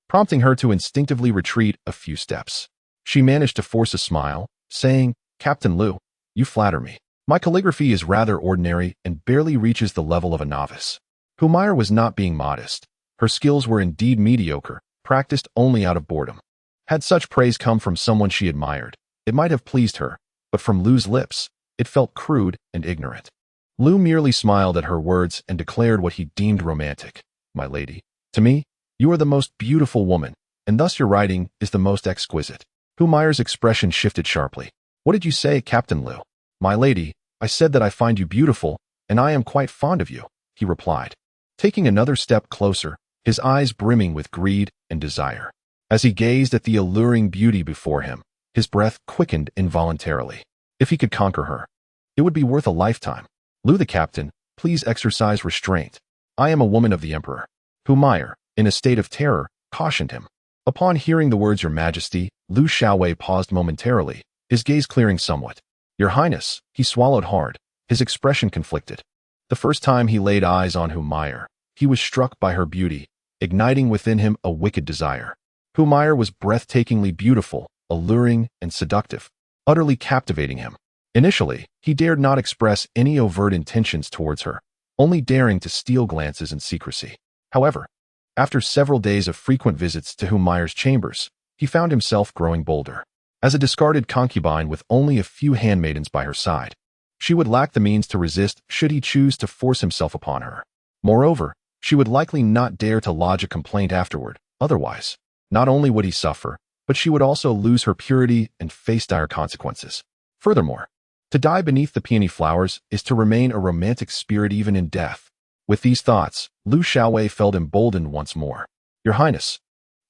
prompting her to instinctively retreat a few steps. She managed to force a smile, saying, "Captain Lu, you flatter me. My calligraphy is rather ordinary and barely reaches the level of a novice." Humayr was not being modest. Her skills were indeed mediocre, practiced only out of boredom. Had such praise come from someone she admired, it might have pleased her, but from Lu's lips, it felt crude and ignorant. Lu merely smiled at her words and declared what he deemed romantic. "My lady, to me, you are the most beautiful woman, and thus your writing is the most exquisite." Humayr's expression shifted sharply. "What did you say, Captain Lu?" "My lady, I said that I find you beautiful, and I am quite fond of you," he replied, taking another step closer, his eyes brimming with greed and desire. As he gazed at the alluring beauty before him, his breath quickened involuntarily. If he could conquer her, it would be worth a lifetime. "Lu the captain, please exercise restraint. I am a woman of the Emperor." Humayr, in a state of terror, cautioned him. Upon hearing the words "Your Majesty," Lu Xiaowei paused momentarily, his gaze clearing somewhat. "Your Highness," he swallowed hard, his expression conflicted. The first time he laid eyes on Humayr, he was struck by her beauty, igniting within him a wicked desire. Humayr was breathtakingly beautiful, alluring, and seductive, utterly captivating him. Initially, he dared not express any overt intentions towards her, only daring to steal glances in secrecy. However, after several days of frequent visits to Humayr's chambers, he found himself growing bolder. As a discarded concubine with only a few handmaidens by her side, she would lack the means to resist should he choose to force himself upon her. Moreover, she would likely not dare to lodge a complaint afterward. Otherwise, not only would he suffer, but she would also lose her purity and face dire consequences. Furthermore, to die beneath the peony flowers is to remain a romantic spirit even in death. With these thoughts, Lu Xiaowei felt emboldened once more. "Your Highness,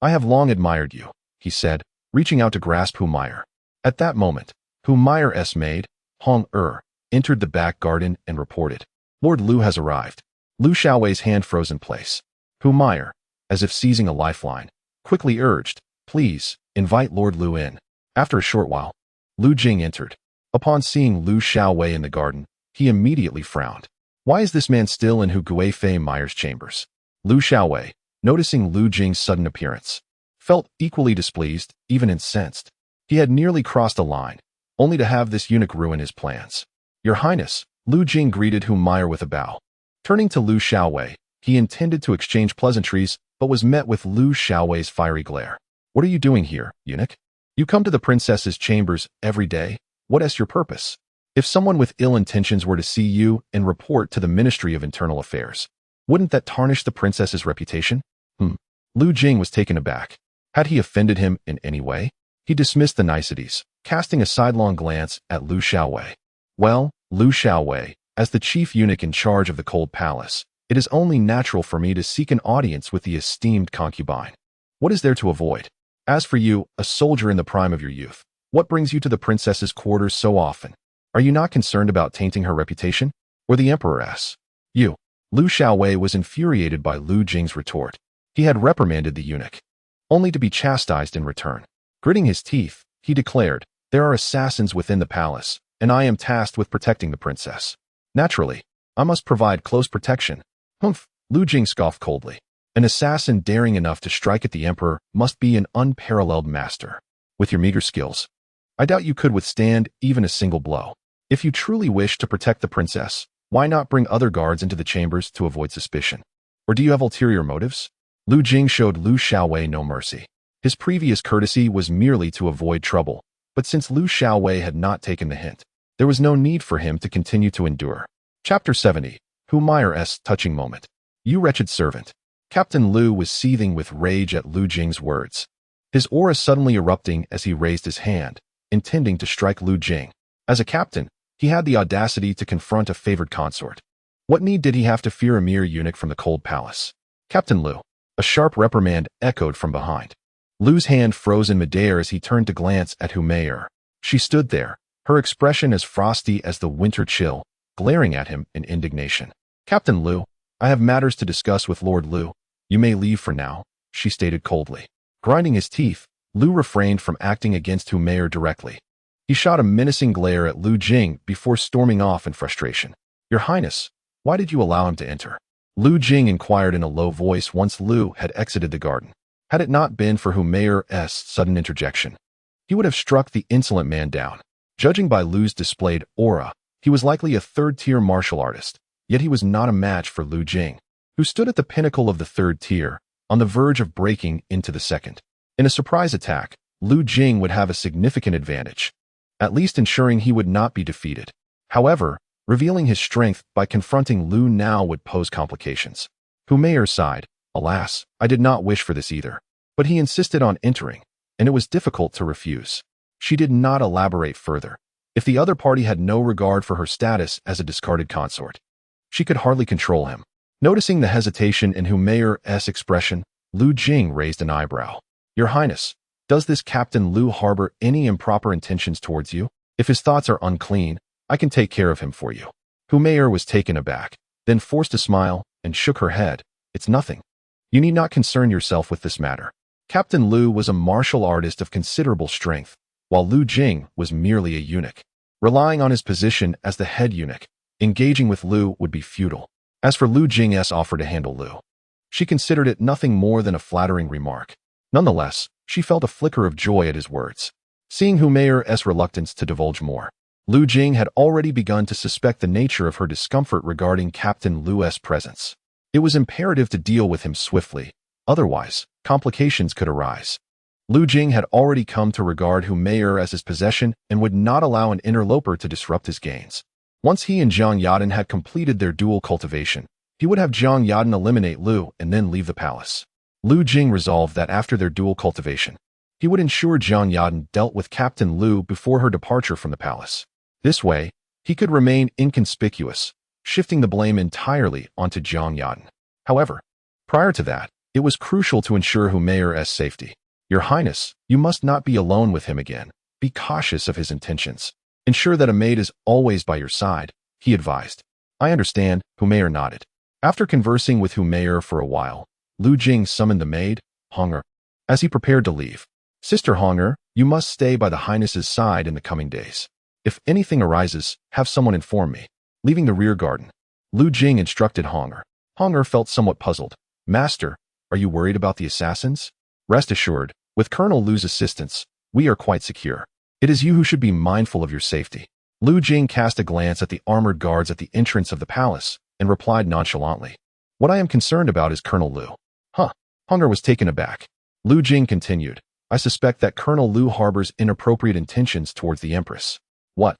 I have long admired you," he said, reaching out to grasp Humayr. At that moment, Humayr's maid, Hong entered the back garden and reported, "Lord Lu has arrived." Lu Xiaowei's hand froze in place. Humayr, as if seizing a lifeline, quickly urged, "Please, invite Lord Lu in." After a short while, Lu Jing entered. Upon seeing Lu Xiaowei in the garden, he immediately frowned. Why is this man still in Hu Guifei Meyer's chambers? Lu Xiaowei, noticing Lu Jing's sudden appearance, felt equally displeased, even incensed. He had nearly crossed a line, only to have this eunuch ruin his plans. "Your Highness," Lu Jing greeted Humayr with a bow. Turning to Lu Xiaowei, he intended to exchange pleasantries, but was met with Lu Xiaowei's fiery glare. "What are you doing here, eunuch? You come to the princess's chambers every day. What is your purpose? If someone with ill intentions were to see you and report to the Ministry of Internal Affairs, wouldn't that tarnish the princess's reputation?" Lu Jing was taken aback. Had he offended him in any way? He dismissed the niceties, casting a sidelong glance at Lu Xiaowei. "Well, Lu Xiaowei, as the chief eunuch in charge of the Cold Palace, it is only natural for me to seek an audience with the esteemed concubine. What is there to avoid? As for you, a soldier in the prime of your youth, what brings you to the princess's quarters so often? Are you not concerned about tainting her reputation? Or the emperor asks. You, Lu Xiaowei was infuriated by Lu Jing's retort. He had reprimanded the eunuch, only to be chastised in return. Gritting his teeth, he declared, "There are assassins within the palace, and I am tasked with protecting the princess. Naturally, I must provide close protection." Humph, Lu Jing scoffed coldly. An assassin daring enough to strike at the emperor must be an unparalleled master. With your meager skills, I doubt you could withstand even a single blow. If you truly wish to protect the princess, why not bring other guards into the chambers to avoid suspicion? Or do you have ulterior motives? Lu Jing showed Lu Xiaowei no mercy. His previous courtesy was merely to avoid trouble, but since Lu Xiaowei had not taken the hint, there was no need for him to continue to endure. Chapter 70. Hu Meier's touching moment. You wretched servant. Captain Lu was seething with rage at Lu Jing's words, his aura suddenly erupting as he raised his hand, intending to strike Lu Jing. As a captain, he had the audacity to confront a favored consort. What need did he have to fear a mere eunuch from the cold palace? Captain Lu. A sharp reprimand echoed from behind. Lu's hand froze in midair as he turned to glance at Hu Meier. She stood there, her expression as frosty as the winter chill, glaring at him in indignation. Captain Lu, I have matters to discuss with Lord Lu. You may leave for now, she stated coldly. Grinding his teeth, Lu refrained from acting against Hu Meier directly. He shot a menacing glare at Lu Jing before storming off in frustration. Your Highness, why did you allow him to enter? Lu Jing inquired in a low voice once Lu had exited the garden. Had it not been for Hu Meier's sudden interjection, he would have struck the insolent man down. Judging by Lu's displayed aura, he was likely a third-tier martial artist, yet he was not a match for Lu Jing, who stood at the pinnacle of the third tier, on the verge of breaking into the second. In a surprise attack, Lu Jing would have a significant advantage, at least ensuring he would not be defeated. However, revealing his strength by confronting Lu now would pose complications. Hu Meier sighed. Alas, I did not wish for this either. But he insisted on entering, and it was difficult to refuse. She did not elaborate further. If the other party had no regard for her status as a discarded consort, she could hardly control him. Noticing the hesitation in Hu Meier's expression, Lu Jing raised an eyebrow. Your Highness, does this Captain Lu harbor any improper intentions towards you? If his thoughts are unclean, I can take care of him for you. Hu Meier was taken aback, then forced a smile and shook her head. It's nothing. You need not concern yourself with this matter. Captain Lu was a martial artist of considerable strength, while Lu Jing was merely a eunuch. Relying on his position as the head eunuch, engaging with Lu would be futile. As for Lu Jing's offer to handle Lu, she considered it nothing more than a flattering remark. Nonetheless, she felt a flicker of joy at his words. Seeing Hu Meier's reluctance to divulge more, Lu Jing had already begun to suspect the nature of her discomfort regarding Captain Lu's presence. It was imperative to deal with him swiftly, otherwise, complications could arise. Lu Jing had already come to regard Hu Meier as his possession and would not allow an interloper to disrupt his gains. Once he and Zhang Yadan had completed their dual cultivation, he would have Zhang Yadan eliminate Lu and then leave the palace. Lu Jing resolved that after their dual cultivation, he would ensure Zhang Yadan dealt with Captain Lu before her departure from the palace. This way, he could remain inconspicuous, shifting the blame entirely onto Zhang Yadan. However, prior to that, it was crucial to ensure Hu Meier's safety. Your Highness, you must not be alone with him again. Be cautious of his intentions. Ensure that a maid is always by your side, he advised. I understand, Hu Meier nodded. After conversing with Hu Meier for a while, Lu Jing summoned the maid, Honger, as he prepared to leave. Sister Honger, you must stay by the Highness's side in the coming days. If anything arises, have someone inform me. Leaving the rear garden, Lu Jing instructed Honger. Honger felt somewhat puzzled. Master, are you worried about the assassins? Rest assured, with Colonel Lu's assistance, we are quite secure. It is you who should be mindful of your safety. Lu Jing cast a glance at the armored guards at the entrance of the palace and replied nonchalantly. What I am concerned about is Colonel Lu. Huh. Honger was taken aback. Lu Jing continued. I suspect that Colonel Lu harbors inappropriate intentions towards the Empress. What?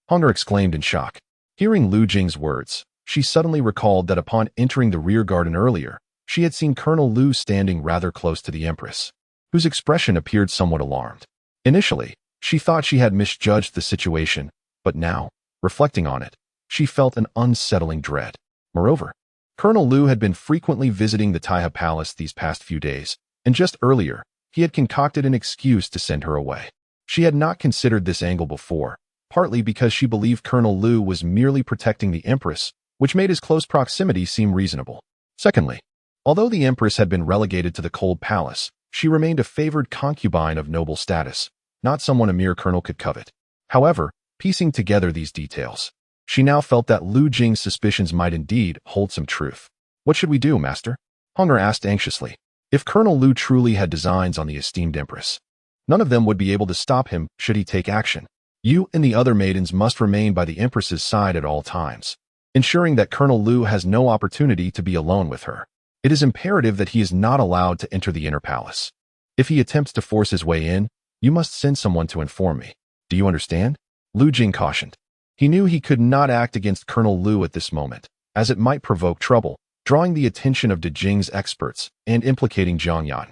Honger exclaimed in shock. Hearing Lu Jing's words, she suddenly recalled that upon entering the rear garden earlier, she had seen Colonel Lu standing rather close to the Empress, whose expression appeared somewhat alarmed. Initially, she thought she had misjudged the situation, but now, reflecting on it, she felt an unsettling dread. Moreover, Colonel Lu had been frequently visiting the Taihe Palace these past few days, and just earlier, he had concocted an excuse to send her away. She had not considered this angle before, partly because she believed Colonel Lu was merely protecting the Empress which made his close proximity seem reasonable. Secondly, although the Empress had been relegated to the cold palace, she remained a favored concubine of noble status, not someone a mere colonel could covet. However, piecing together these details, she now felt that Lu Jing's suspicions might indeed hold some truth. What should we do, master? Hunger asked anxiously. If Colonel Lu truly had designs on the esteemed Empress, none of them would be able to stop him should he take action. You and the other maidens must remain by the Empress's side at all times, ensuring that Colonel Lu has no opportunity to be alone with her. It is imperative that he is not allowed to enter the inner palace. If he attempts to force his way in, you must send someone to inform me. Do you understand? Lu Jing cautioned. He knew he could not act against Colonel Lu at this moment, as it might provoke trouble, drawing the attention of Jing's experts and implicating Zhang Yan.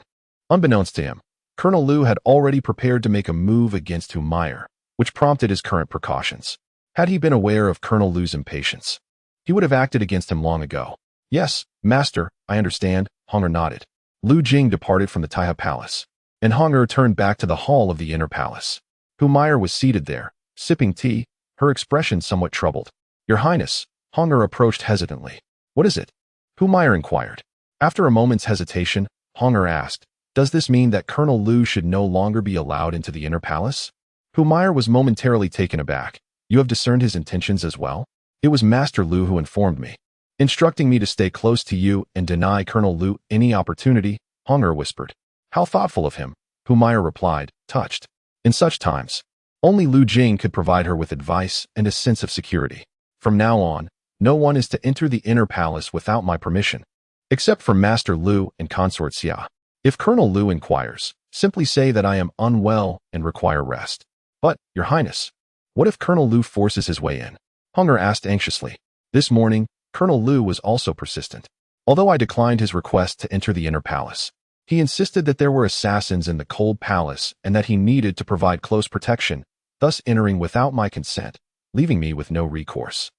Unbeknownst to him, Colonel Lu had already prepared to make a move against Humayr, which prompted his current precautions. Had he been aware of Colonel Lu's impatience, he would have acted against him long ago. Yes, master, I understand, Hunger nodded. Lu Jing departed from the Taiha Palace, and Hunger turned back to the hall of the inner palace. Humayr was seated there, sipping tea, her expression somewhat troubled. Your Highness, Hunger approached hesitantly. What is it? Humayr inquired. After a moment's hesitation, Hunger asked, does this mean that Colonel Lu should no longer be allowed into the inner palace? Humayr was momentarily taken aback. You have discerned his intentions as well? It was Master Lu who informed me, instructing me to stay close to you and deny Colonel Lu any opportunity, Hunger whispered. How thoughtful of him, Humayr replied, touched. In such times, only Lu Jing could provide her with advice and a sense of security. From now on, no one is to enter the inner palace without my permission, except for Master Lu and Consort Xia. If Colonel Lu inquires, simply say that I am unwell and require rest. But, Your Highness, what if Colonel Lu forces his way in? Hunger asked anxiously. This morning, Colonel Lu was also persistent. Although I declined his request to enter the inner palace, he insisted that there were assassins in the cold palace and that he needed to provide close protection, thus entering without my consent, leaving me with no recourse.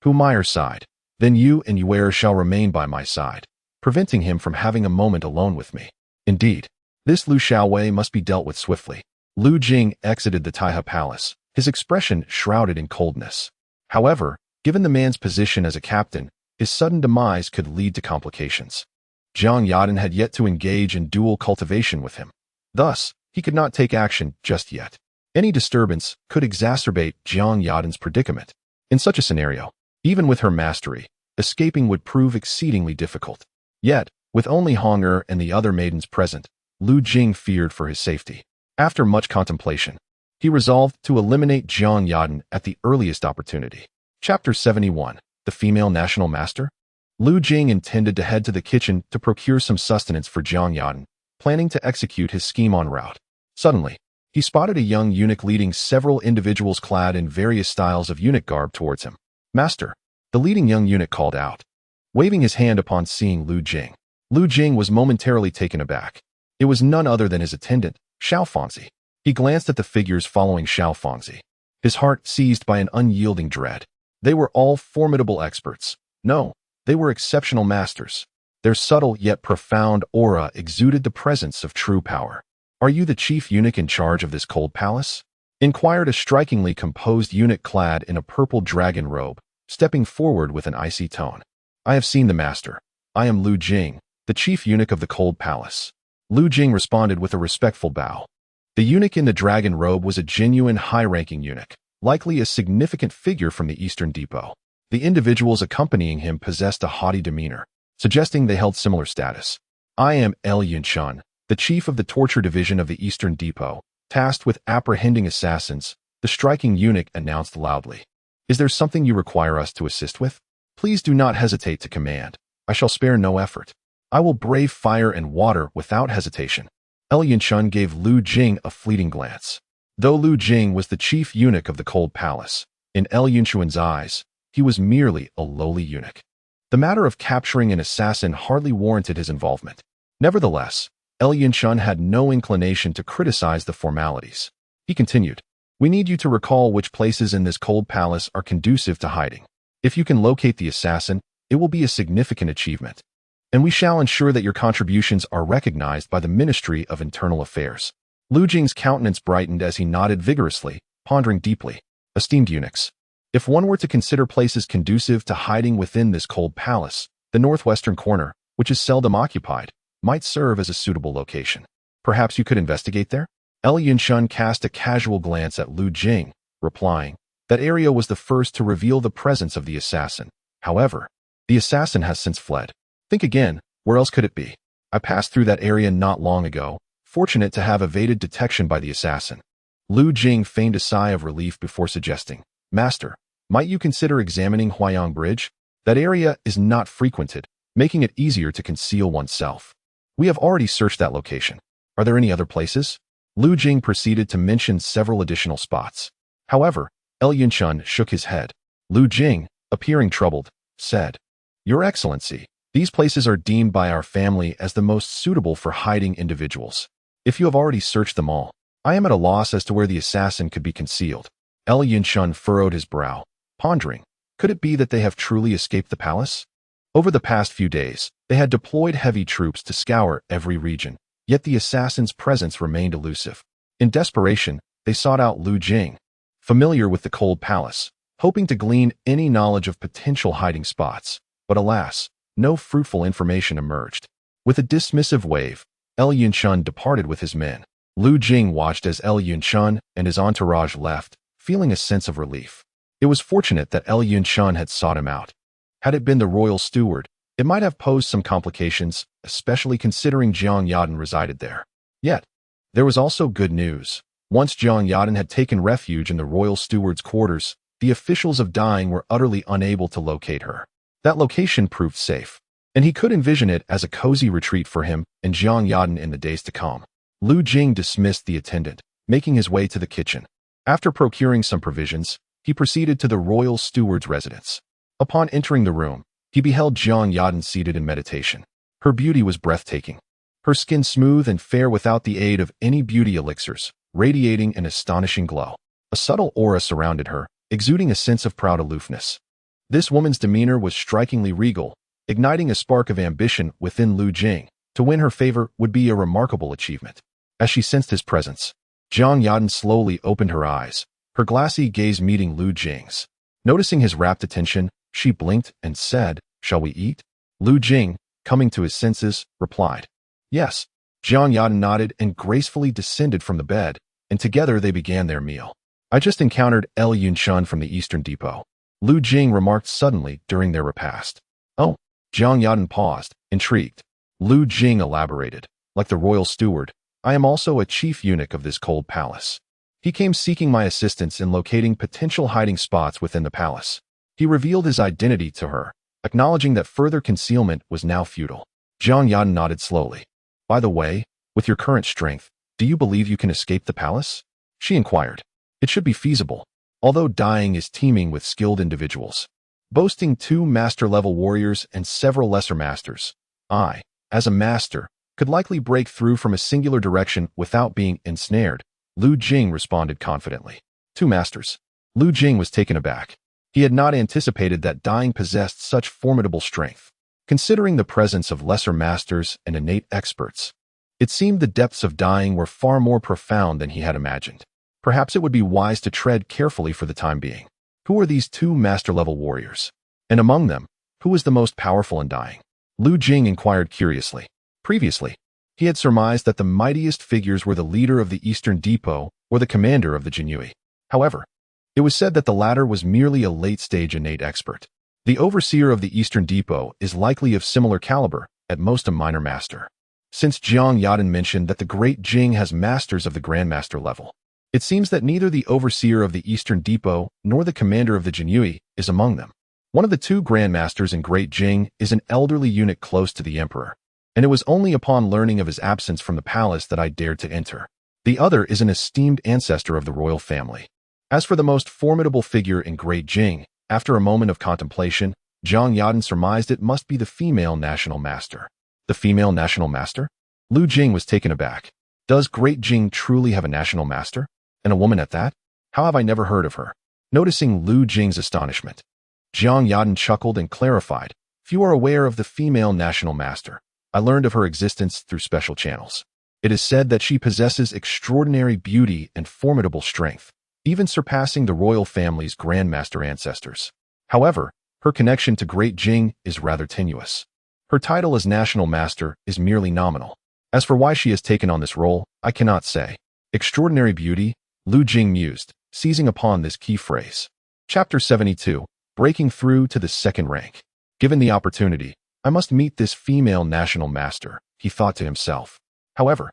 Humayr sighed. Then you and Yuer shall remain by my side, preventing him from having a moment alone with me. Indeed, this Lu Xiaowei must be dealt with swiftly. Lu Jing exited the Taiha Palace, his expression shrouded in coldness. However, given the man's position as a captain, his sudden demise could lead to complications. Zhang Yadan had yet to engage in dual cultivation with him. Thus, he could not take action just yet. Any disturbance could exacerbate Zhang Yadan's predicament. In such a scenario, even with her mastery, escaping would prove exceedingly difficult. Yet, with only Hunger and the other maidens present, Lu Jing feared for his safety. After much contemplation, he resolved to eliminate Zhang Yadan at the earliest opportunity. Chapter 71. The Female National Master? Lu Jing intended to head to the kitchen to procure some sustenance for Zhang Yadan, planning to execute his scheme en route. Suddenly, he spotted a young eunuch leading several individuals clad in various styles of eunuch garb towards him. Master, the leading young eunuch called out, waving his hand upon seeing Lu Jing. Lu Jing was momentarily taken aback. It was none other than his attendant, Xiao Fangzi. He glanced at the figures following Xiao Fangzi, his heart seized by an unyielding dread. They were all formidable experts. No, they were exceptional masters. Their subtle yet profound aura exuded the presence of true power. Are you the chief eunuch in charge of this cold palace? Inquired a strikingly composed eunuch clad in a purple dragon robe, stepping forward with an icy tone. I have seen the master. I am Lu Jing, the chief eunuch of the cold palace. Lu Jing responded with a respectful bow. The eunuch in the dragon robe was a genuine high-ranking eunuch, likely a significant figure from the Eastern Depot. The individuals accompanying him possessed a haughty demeanor, suggesting they held similar status. I am Yunshan, the chief of the torture division of the Eastern Depot, tasked with apprehending assassins, the striking eunuch announced loudly. Is there something you require us to assist with? Please do not hesitate to command. I shall spare no effort. I will brave fire and water without hesitation. Yunshan gave Lu Jing a fleeting glance. Though Lu Jing was the chief eunuch of the cold palace, in Yunshan's eyes, he was merely a lowly eunuch. The matter of capturing an assassin hardly warranted his involvement. Nevertheless, Yunshan had no inclination to criticize the formalities. He continued, we need you to recall which places in this cold palace are conducive to hiding. If you can locate the assassin, it will be a significant achievement. And we shall ensure that your contributions are recognized by the Ministry of Internal Affairs. Lu Jing's countenance brightened as he nodded vigorously, pondering deeply. Esteemed eunuchs, If one were to consider places conducive to hiding within this cold palace, the northwestern corner, which is seldom occupied, might serve as a suitable location. Perhaps you could investigate there? Yunshan cast a casual glance at Lu Jing, replying, that area was the first to reveal the presence of the assassin. However, the assassin has since fled. Think again, where else could it be? I passed through that area not long ago, fortunate to have evaded detection by the assassin. Lu Jing feigned a sigh of relief before suggesting, Master, might you consider examining Huayang Bridge? That area is not frequented, making it easier to conceal oneself. We have already searched that location. Are there any other places? Lu Jing proceeded to mention several additional spots. However, Yunshan shook his head. Lu Jing, appearing troubled, said, Your Excellency, these places are deemed by our family as the most suitable for hiding individuals. If you have already searched them all, I am at a loss as to where the assassin could be concealed. Yunshan furrowed his brow, pondering, could it be that they have truly escaped the palace? Over the past few days, they had deployed heavy troops to scour every region, yet the assassin's presence remained elusive. In desperation, they sought out Lu Jing, familiar with the cold palace, hoping to glean any knowledge of potential hiding spots. But alas, no fruitful information emerged. With a dismissive wave, Yunshan departed with his men. Lu Jing watched as Yunshan and his entourage left, feeling a sense of relief. It was fortunate that Yunshan had sought him out. Had it been the royal steward, it might have posed some complications, especially considering Jiang Yadan resided there. Yet, there was also good news. Once Jiang Yadan had taken refuge in the royal steward's quarters, the officials of Dying were utterly unable to locate her. That location proved safe, and he could envision it as a cozy retreat for him and Jiang Yadan in the days to come. Lu Jing dismissed the attendant, making his way to the kitchen. After procuring some provisions, he proceeded to the royal steward's residence. Upon entering the room, he beheld Jiang Yadan seated in meditation. Her beauty was breathtaking. Her skin smooth and fair without the aid of any beauty elixirs, radiating an astonishing glow. A subtle aura surrounded her, exuding a sense of proud aloofness. This woman's demeanor was strikingly regal, igniting a spark of ambition within Lu Jing. To win her favor would be a remarkable achievement. As she sensed his presence, Jiang Yadan slowly opened her eyes, her glassy gaze meeting Lu Jing's. Noticing his rapt attention, she blinked and said, Shall we eat? Lu Jing, coming to his senses, replied, Yes. Jiang Yadan nodded and gracefully descended from the bed, and together they began their meal. I just encountered Yunshan from the Eastern Depot. Lu Jing remarked suddenly during their repast. Oh, Jiang Yadan paused, intrigued. Lu Jing elaborated, Like the royal steward, I am also a chief eunuch of this cold palace. He came seeking my assistance in locating potential hiding spots within the palace. He revealed his identity to her, acknowledging that further concealment was now futile. Jiang Yadan nodded slowly. By the way, with your current strength, do you believe you can escape the palace? She inquired. It should be feasible, although Dying is teeming with skilled individuals. Boasting 2 master-level warriors and several lesser masters, I, as a master, could likely break through from a singular direction without being ensnared, Lu Jing responded confidently. 2 masters. Lu Jing was taken aback. He had not anticipated that Dying possessed such formidable strength. Considering the presence of lesser masters and innate experts, it seemed the depths of Dying were far more profound than he had imagined. Perhaps it would be wise to tread carefully for the time being. Who are these 2 master-level warriors? And among them, who was the most powerful in Dying? Lu Jing inquired curiously. Previously, he had surmised that the mightiest figures were the leader of the Eastern Depot or the commander of the Jinui. However, it was said that the latter was merely a late-stage innate expert. The overseer of the Eastern Depot is likely of similar caliber, at most a minor master. Since Jiang Yadan mentioned that the great Jing has masters of the grandmaster level, it seems that neither the overseer of the Eastern Depot nor the commander of the Jinui is among them. One of the 2 grandmasters in Great Jing is an elderly eunuch close to the emperor, and it was only upon learning of his absence from the palace that I dared to enter. The other is an esteemed ancestor of the royal family. As for the most formidable figure in Great Jing, after a moment of contemplation, Jiang Yadan surmised it must be the female national master. The female national master? Lu Jing was taken aback. Does Great Jing truly have a national master? And a woman at that? How have I never heard of her? Noticing Lu Jing's astonishment, Jiang Yadan chuckled and clarified, Few are aware of the female national master. I learned of her existence through special channels. It is said that she possesses extraordinary beauty and formidable strength. even surpassing the royal family's grandmaster ancestors. However, her connection to Great Jing is rather tenuous. Her title as national master is merely nominal. As for why she has taken on this role, I cannot say. Extraordinary beauty, Lu Jing mused, seizing upon this key phrase. Chapter 72, Breaking Through to the Second Rank. Given the opportunity, I must meet this female national master, he thought to himself. However,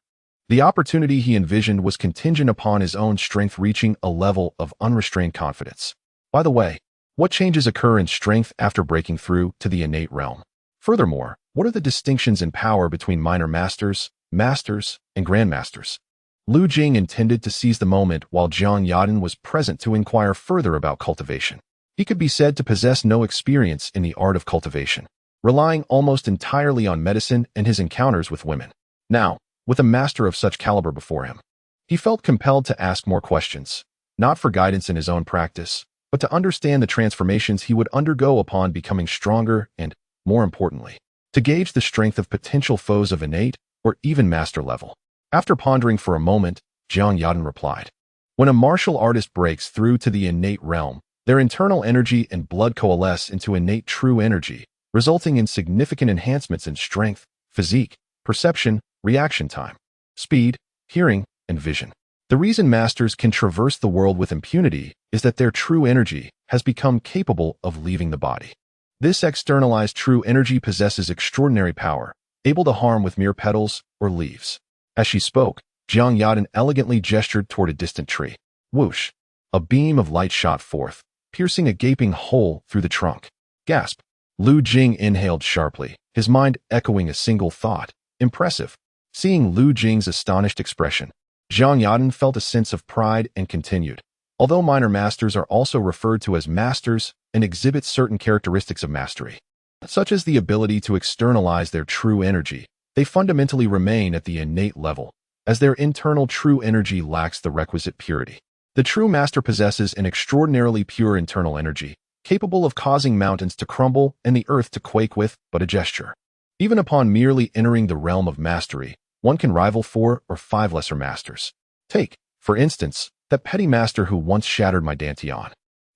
the opportunity he envisioned was contingent upon his own strength reaching a level of unrestrained confidence. By the way, what changes occur in strength after breaking through to the innate realm? Furthermore, what are the distinctions in power between minor masters, masters, and grandmasters? Lu Jing intended to seize the moment while Jiang Yadan was present to inquire further about cultivation. He could be said to possess no experience in the art of cultivation, relying almost entirely on medicine and his encounters with women. Now, with a master of such caliber before him, he felt compelled to ask more questions, not for guidance in his own practice, but to understand the transformations he would undergo upon becoming stronger and, more importantly, to gauge the strength of potential foes of innate or even master level. After pondering for a moment, Jiang Yadan replied, "When a martial artist breaks through to the innate realm, their internal energy and blood coalesce into innate true energy, resulting in significant enhancements in strength, physique, perception, reaction time, speed, hearing, and vision. The reason masters can traverse the world with impunity is that their true energy has become capable of leaving the body. This externalized true energy possesses extraordinary power, able to harm with mere petals or leaves." As she spoke, Jiang Yadan elegantly gestured toward a distant tree. Whoosh! A beam of light shot forth, piercing a gaping hole through the trunk. Gasp! Lu Jing inhaled sharply, his mind echoing a single thought. Impressive. Seeing Lu Jing's astonished expression, Jiang Yadan felt a sense of pride and continued. Although minor masters are also referred to as masters and exhibit certain characteristics of mastery, such as the ability to externalize their true energy, they fundamentally remain at the innate level, as their internal true energy lacks the requisite purity. The true master possesses an extraordinarily pure internal energy, capable of causing mountains to crumble and the earth to quake with but a gesture. Even upon merely entering the realm of mastery, one can rival 4 or 5 lesser masters. Take, for instance, that petty master who once shattered my dantian.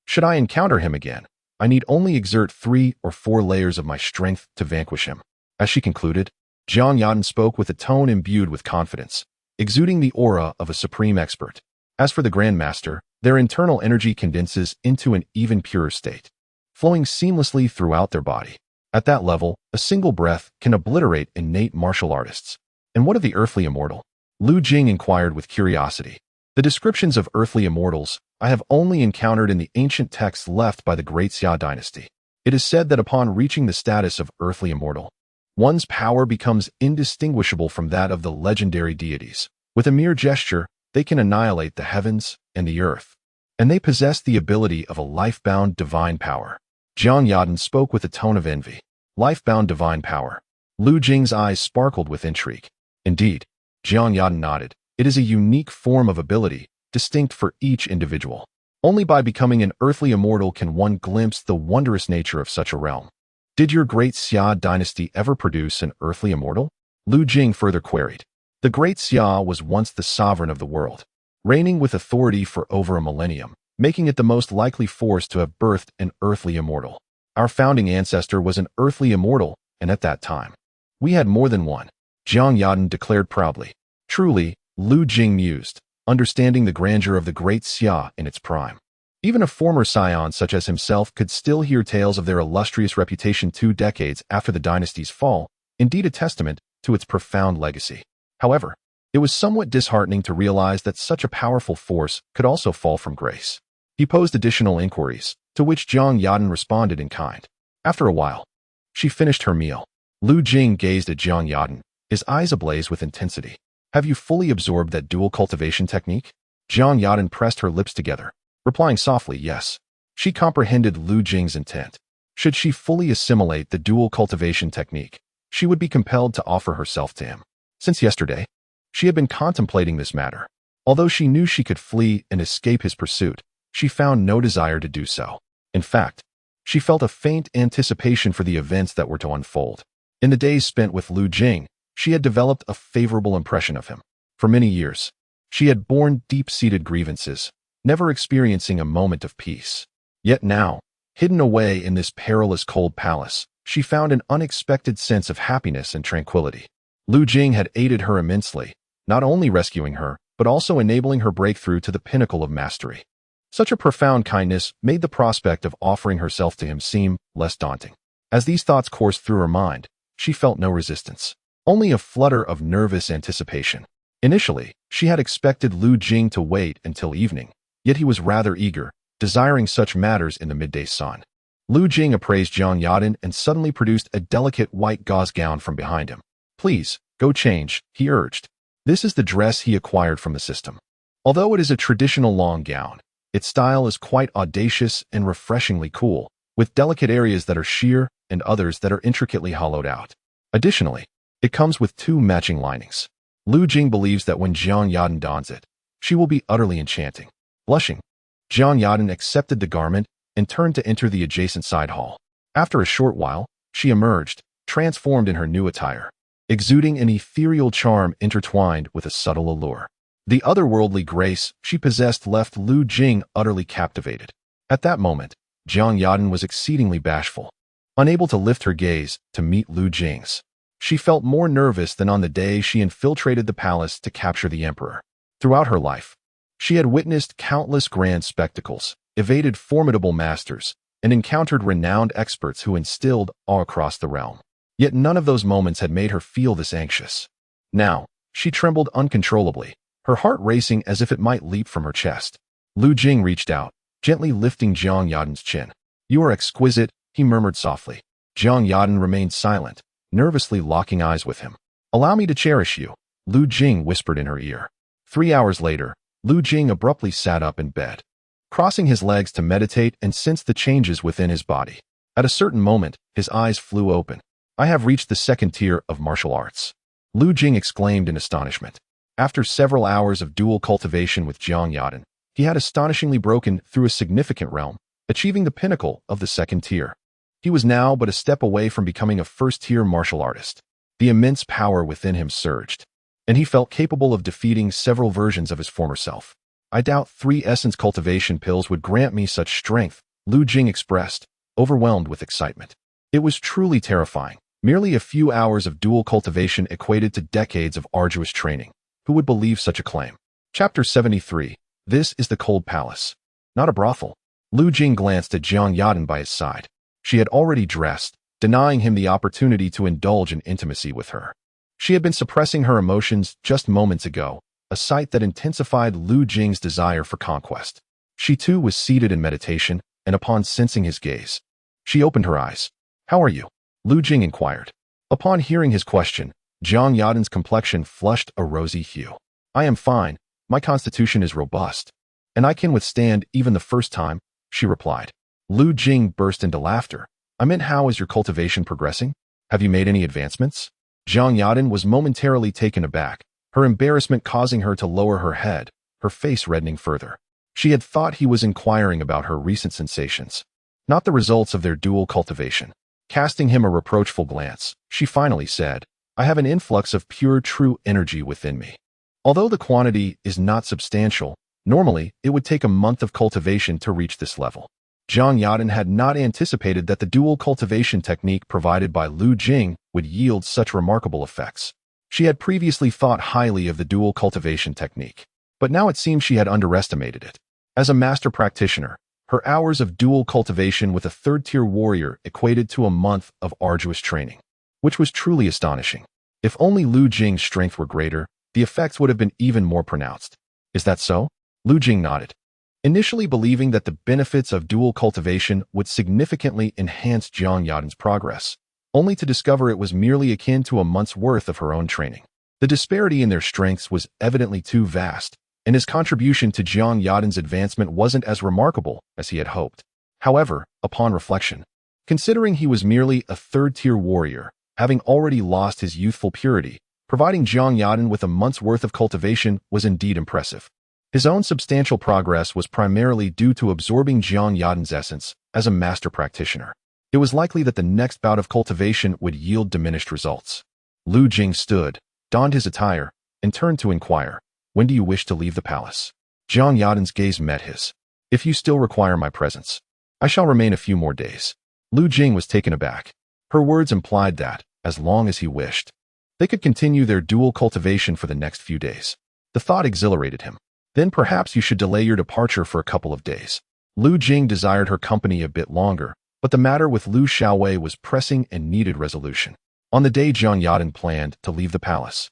Should I encounter him again, I need only exert 3 or 4 layers of my strength to vanquish him. As she concluded, Jiang Yadan spoke with a tone imbued with confidence, exuding the aura of a supreme expert. As for the Grandmaster, their internal energy condenses into an even purer state, flowing seamlessly throughout their body. At that level, a single breath can obliterate innate martial artists. And what of the earthly immortal? Lu Jing inquired with curiosity. The descriptions of earthly immortals I have only encountered in the ancient texts left by the Great Xia dynasty. It is said that upon reaching the status of earthly immortal, one's power becomes indistinguishable from that of the legendary deities. With a mere gesture, they can annihilate the heavens and the earth, and they possess the ability of a life-bound divine power. Jiang Yadan spoke with a tone of envy. Life-bound divine power. Lu Jing's eyes sparkled with intrigue. Indeed, Jiang Yadan nodded. It is a unique form of ability, distinct for each individual. Only by becoming an earthly immortal can one glimpse the wondrous nature of such a realm. Did your Great Xia dynasty ever produce an earthly immortal? Lu Jing further queried. The Great Xia was once the sovereign of the world, reigning with authority for over a millennium, making it the most likely force to have birthed an earthly immortal. Our founding ancestor was an earthly immortal, and at that time, we had more than one, Jiang Yadan declared proudly. Truly, Lu Jing mused, understanding the grandeur of the Great Xia in its prime. Even a former scion such as himself could still hear tales of their illustrious reputation 2 decades after the dynasty's fall, indeed a testament to its profound legacy. However, it was somewhat disheartening to realize that such a powerful force could also fall from grace. He posed additional inquiries, to which Jiang Yadan responded in kind. After a while, she finished her meal. Lu Jing gazed at Jiang Yadan, his eyes ablaze with intensity. Have you fully absorbed that dual cultivation technique? Jiang Yadan pressed her lips together, replying softly, yes. She comprehended Lu Jing's intent. Should she fully assimilate the dual cultivation technique, she would be compelled to offer herself to him. Since yesterday, she had been contemplating this matter. Although she knew she could flee and escape his pursuit, she found no desire to do so. In fact, she felt a faint anticipation for the events that were to unfold. In the days spent with Lu Jing, she had developed a favorable impression of him. For many years, she had borne deep-seated grievances, never experiencing a moment of peace. Yet now, hidden away in this perilous cold palace, she found an unexpected sense of happiness and tranquility. Lu Jing had aided her immensely, not only rescuing her, but also enabling her breakthrough to the pinnacle of mastery. Such a profound kindness made the prospect of offering herself to him seem less daunting. As these thoughts coursed through her mind, she felt no resistance, only a flutter of nervous anticipation. Initially, she had expected Lu Jing to wait until evening, yet he was rather eager, desiring such matters in the midday sun. Lu Jing appraised Jiang Yadan and suddenly produced a delicate white gauze gown from behind him. "Please, go change," he urged. This is the dress he acquired from the system. Although it is a traditional long gown, its style is quite audacious and refreshingly cool, with delicate areas that are sheer and others that are intricately hollowed out. Additionally, it comes with 2 matching linings. Lu Jing believes that when Jiang Yadan dons it, she will be utterly enchanting. Blushing, Jiang Yadan accepted the garment and turned to enter the adjacent side hall. After a short while, she emerged, transformed in her new attire, exuding an ethereal charm intertwined with a subtle allure. The otherworldly grace she possessed left Lu Jing utterly captivated. At that moment, Jiang Yadan was exceedingly bashful, unable to lift her gaze to meet Lu Jing's. She felt more nervous than on the day she infiltrated the palace to capture the emperor. Throughout her life, she had witnessed countless grand spectacles, evaded formidable masters, and encountered renowned experts who instilled awe across the realm. Yet none of those moments had made her feel this anxious. Now, she trembled uncontrollably, her heart racing as if it might leap from her chest. Lu Jing reached out, gently lifting Jiang Yadan's chin. "You are exquisite," he murmured softly. Jiang Yadan remained silent, nervously locking eyes with him. "Allow me to cherish you," Lu Jing whispered in her ear. 3 hours later, Lu Jing abruptly sat up in bed, crossing his legs to meditate and sense the changes within his body. At a certain moment, his eyes flew open. "I have reached the 2nd tier of martial arts," Lu Jing exclaimed in astonishment. After several hours of dual cultivation with Jiang Yadan, he had astonishingly broken through a significant realm, achieving the pinnacle of the 2nd tier. He was now but a step away from becoming a 1st-tier martial artist. The immense power within him surged, and he felt capable of defeating several versions of his former self. "I doubt 3 essence cultivation pills would grant me such strength," Lu Jing expressed, overwhelmed with excitement. It was truly terrifying. Merely a few hours of dual cultivation equated to decades of arduous training. Who would believe such a claim? Chapter 73. This is the Cold Palace. Not a brothel. Lu Jing glanced at Jiang Yadan by his side. She had already dressed, denying him the opportunity to indulge in intimacy with her. She had been suppressing her emotions just moments ago, a sight that intensified Lu Jing's desire for conquest. She too was seated in meditation, and upon sensing his gaze, she opened her eyes. "How are you?" Lu Jing inquired. Upon hearing his question, Jiang Yadan's complexion flushed a rosy hue. "I am fine. My constitution is robust, and I can withstand even the first time," she replied. Lu Jing burst into laughter. "I meant, how is your cultivation progressing? Have you made any advancements?" Jiang Yadan was momentarily taken aback, her embarrassment causing her to lower her head, her face reddening further. She had thought he was inquiring about her recent sensations, not the results of their dual cultivation. Casting him a reproachful glance, she finally said, "I have an influx of pure true energy within me. Although the quantity is not substantial, normally it would take a month of cultivation to reach this level." Jiang Yadan had not anticipated that the dual cultivation technique provided by Lu Jing would yield such remarkable effects. She had previously thought highly of the dual cultivation technique, but now it seemed she had underestimated it. As a master practitioner, her hours of dual cultivation with a 3rd-tier warrior equated to a month of arduous training, which was truly astonishing. If only Lu Jing's strength were greater, the effects would have been even more pronounced. "Is that so?" Lu Jing nodded, initially believing that the benefits of dual cultivation would significantly enhance Jiang Yadan's progress, only to discover it was merely akin to a month's worth of her own training. The disparity in their strengths was evidently too vast, and his contribution to Jiang Yadan's advancement wasn't as remarkable as he had hoped. However, upon reflection, considering he was merely a 3rd-tier warrior, having already lost his youthful purity, providing Jiang Yadan with a month's worth of cultivation was indeed impressive. His own substantial progress was primarily due to absorbing Jiang Yadan's essence as a master practitioner. It was likely that the next bout of cultivation would yield diminished results. Lu Jing stood, donned his attire, and turned to inquire, "When do you wish to leave the palace?" Jiang Yadan's gaze met his. If you still require my presence, I shall remain a few more days. Lu Jing was taken aback. Her words implied that, as long as he wished, they could continue their dual cultivation for the next few days. The thought exhilarated him. Then perhaps you should delay your departure for a couple of days. Lu Jing desired her company a bit longer, but the matter with Lu Xiaowei was pressing and needed resolution. On the day Jiang Yadan planned to leave the palace,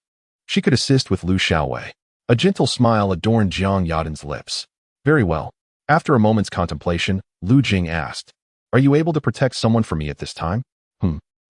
she could assist with Lu Xiaowei. A gentle smile adorned Jiang Yadan's lips. Very well. After a moment's contemplation, Lu Jing asked, "Are you able to protect someone for me at this time?"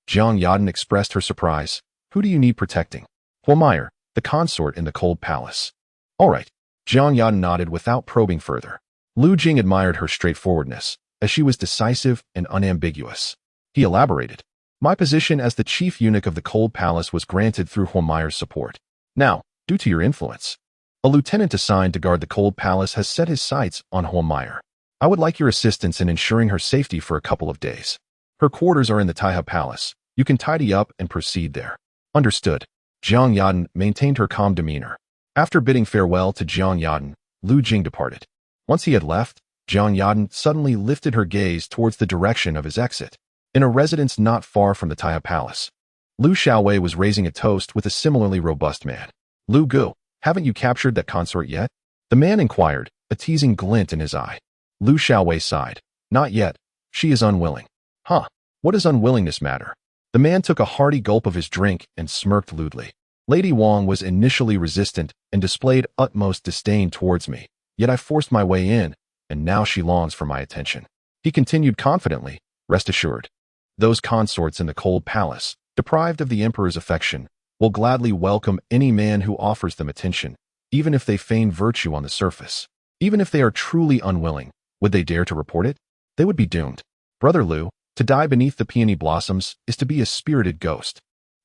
Jiang Yadan expressed her surprise. "Who do you need protecting?" "Huomaier, the consort in the cold palace." "All right." Jiang Yadan nodded without probing further. Lu Jing admired her straightforwardness, as she was decisive and unambiguous. He elaborated. "My position as the chief eunuch of the cold palace was granted through Huomaier's support. Now, due to your influence, a lieutenant assigned to guard the cold palace has set his sights on Huomaier. I would like your assistance in ensuring her safety for a couple of days. Her quarters are in the Taihe Palace. You can tidy up and proceed there." "Understood." Jiang Yadan maintained her calm demeanor. After bidding farewell to Jiang Yadan, Lu Jing departed. Once he had left, Jiang Yadan suddenly lifted her gaze towards the direction of his exit. In a residence not far from the Taihe Palace, Lu Xiaowei was raising a toast with a similarly robust man. "Lu Gu, haven't you captured that consort yet?" The man inquired, a teasing glint in his eye. Lu Xiaowei sighed. "Not yet. She is unwilling." "Huh. What does unwillingness matter?" The man took a hearty gulp of his drink and smirked lewdly. "Lady Wang was initially resistant and displayed utmost disdain towards me, yet I forced my way in, and now she longs for my attention." He continued confidently, "Rest assured, those consorts in the cold palace, deprived of the emperor's affection, will gladly welcome any man who offers them attention, even if they feign virtue on the surface. Even if they are truly unwilling, would they dare to report it? They would be doomed. Brother Lu, to die beneath the peony blossoms is to be a spirited ghost.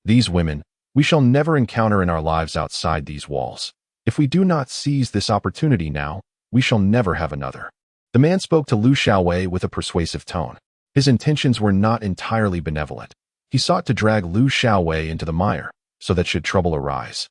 These women, we shall never encounter in our lives outside these walls. If we do not seize this opportunity now, we shall never have another." The man spoke to Lu Xiaowei with a persuasive tone. His intentions were not entirely benevolent. He sought to drag Lu Xiaowei into the mire, so that should trouble arise,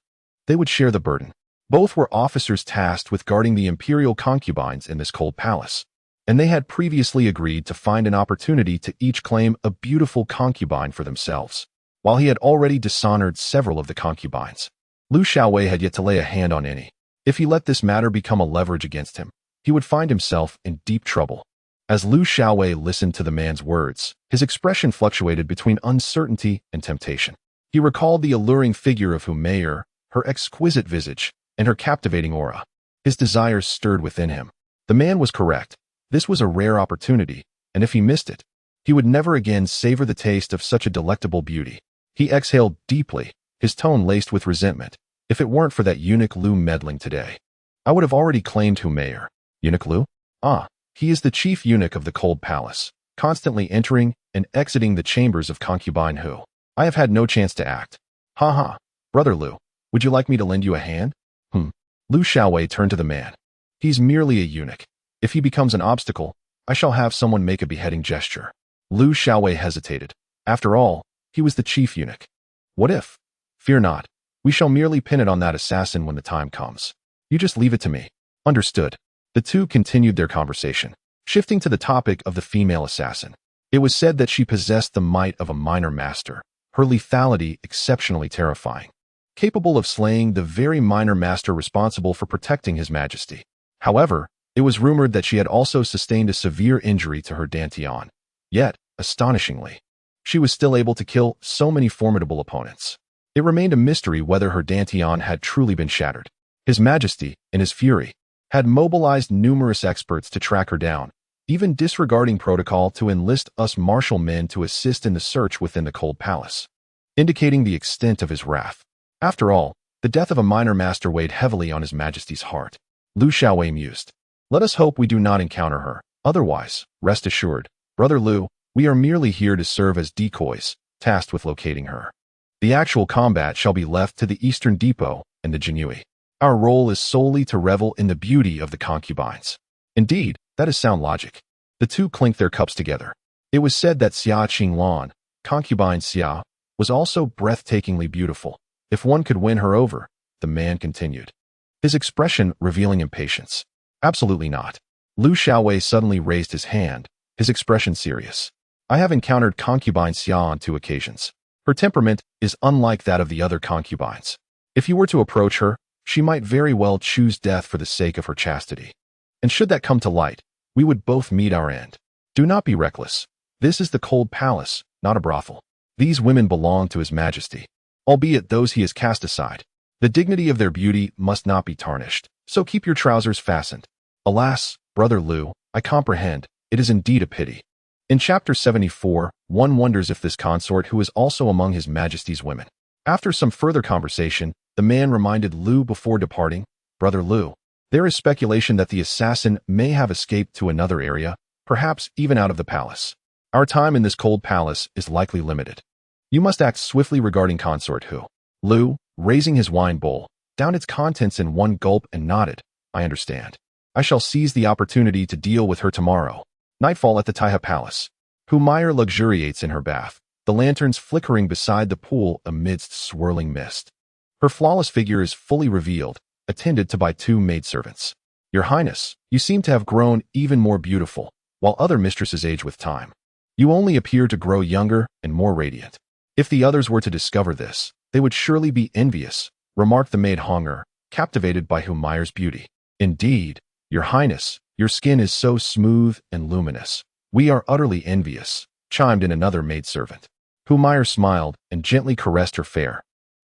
they would share the burden. Both were officers tasked with guarding the imperial concubines in this cold palace, and they had previously agreed to find an opportunity to each claim a beautiful concubine for themselves. While he had already dishonored several of the concubines, Lu Xiaowei had yet to lay a hand on any. If he let this matter become a leverage against him, he would find himself in deep trouble. As Lu Xiaowei listened to the man's words, his expression fluctuated between uncertainty and temptation. He recalled the alluring figure of Huomaier, her exquisite visage, and her captivating aura. His desires stirred within him. The man was correct. This was a rare opportunity, and if he missed it, he would never again savor the taste of such a delectable beauty. He exhaled deeply, his tone laced with resentment. "If it weren't for that eunuch Lu meddling today, I would have already claimed Huomaier." "Eunuch Lu? Ah, he is the chief eunuch of the cold palace, constantly entering and exiting the chambers of concubine Hu. I have had no chance to act." "Ha ha. Brother Lu, would you like me to lend you a hand?" Lu Xiaowei turned to the man. "He's merely a eunuch. If he becomes an obstacle, I shall have someone make a beheading gesture." Lu Xiaowei hesitated. After all, he was the chief eunuch. "What if?" "Fear not. We shall merely pin it on that assassin when the time comes. You just leave it to me." "Understood." The two continued their conversation, shifting to the topic of the female assassin. It was said that she possessed the might of a minor master, her lethality exceptionally terrifying, capable of slaying the very minor master responsible for protecting His Majesty. However, it was rumored that she had also sustained a severe injury to her Dantian. Yet, astonishingly, she was still able to kill so many formidable opponents. It remained a mystery whether her Dantian had truly been shattered. His Majesty, in his fury, had mobilized numerous experts to track her down, even disregarding protocol to enlist us martial men to assist in the search within the cold palace, indicating the extent of his wrath. After all, the death of a minor master weighed heavily on His Majesty's heart. Lu Xiaowei mused. "Let us hope we do not encounter her. Otherwise, rest assured, Brother Lu, we are merely here to serve as decoys, tasked with locating her. The actual combat shall be left to the Eastern Depot and the Jinui. Our role is solely to revel in the beauty of the concubines." Indeed, that is sound logic. The two clinked their cups together. It was said that Xia Qinglan, concubine Xia, was also breathtakingly beautiful. If one could win her over, the man continued, his expression revealing impatience. Absolutely not. Lu Xiaowei suddenly raised his hand, his expression serious. I have encountered concubine Xia on 2 occasions. Her temperament is unlike that of the other concubines. If you were to approach her, she might very well choose death for the sake of her chastity. And should that come to light, we would both meet our end. Do not be reckless. This is the cold palace, not a brothel. These women belong to His Majesty, albeit those he has cast aside. The dignity of their beauty must not be tarnished, so keep your trousers fastened. Alas, Brother Lu, I comprehend, it is indeed a pity. In chapter 74, one wonders if this consort who is also among His Majesty's women. After some further conversation, the man reminded Lu before departing, Brother Lu, there is speculation that the assassin may have escaped to another area, perhaps even out of the palace. Our time in this cold palace is likely limited. You must act swiftly regarding consort who. Lu, raising his wine bowl, downed its contents in one gulp and nodded. I understand. I shall seize the opportunity to deal with her tomorrow. Nightfall at the Taiha Palace. Humayr luxuriates in her bath, the lanterns flickering beside the pool amidst swirling mist. Her flawless figure is fully revealed, attended to by 2 maidservants. Your Highness, you seem to have grown even more beautiful, while other mistresses age with time. You only appear to grow younger and more radiant. If the others were to discover this, they would surely be envious, remarked the maid Honger, captivated by Humayr's beauty. Indeed, Your Highness, your skin is so smooth and luminous. We are utterly envious, chimed in another maidservant. Humayr smiled and gently caressed her fair,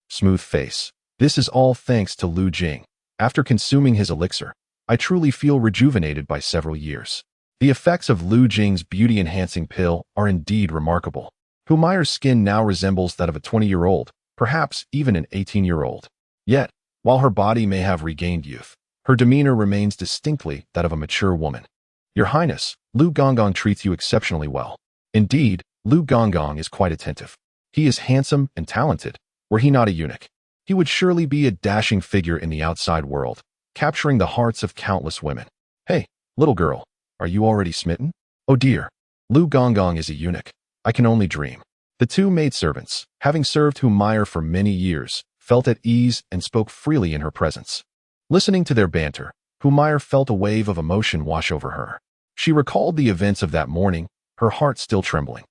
smooth face. This is all thanks to Lu Jing. After consuming his elixir, I truly feel rejuvenated by several years. The effects of Lu Jing's beauty-enhancing pill are indeed remarkable. Humayr's skin now resembles that of a 20-year-old, perhaps even an 18-year-old. Yet, while her body may have regained youth, her demeanor remains distinctly that of a mature woman. Your Highness, Lu Gonggong treats you exceptionally well. Indeed, Lu Gonggong is quite attentive. He is handsome and talented. Were he not a eunuch, he would surely be a dashing figure in the outside world, capturing the hearts of countless women. Hey, little girl, are you already smitten? Oh dear, Lu Gonggong is a eunuch. I can only dream. The 2 maidservants, having served Humayr for many years, felt at ease and spoke freely in her presence. Listening to their banter, Humayr felt a wave of emotion wash over her. She recalled the events of that morning, her heart still trembling.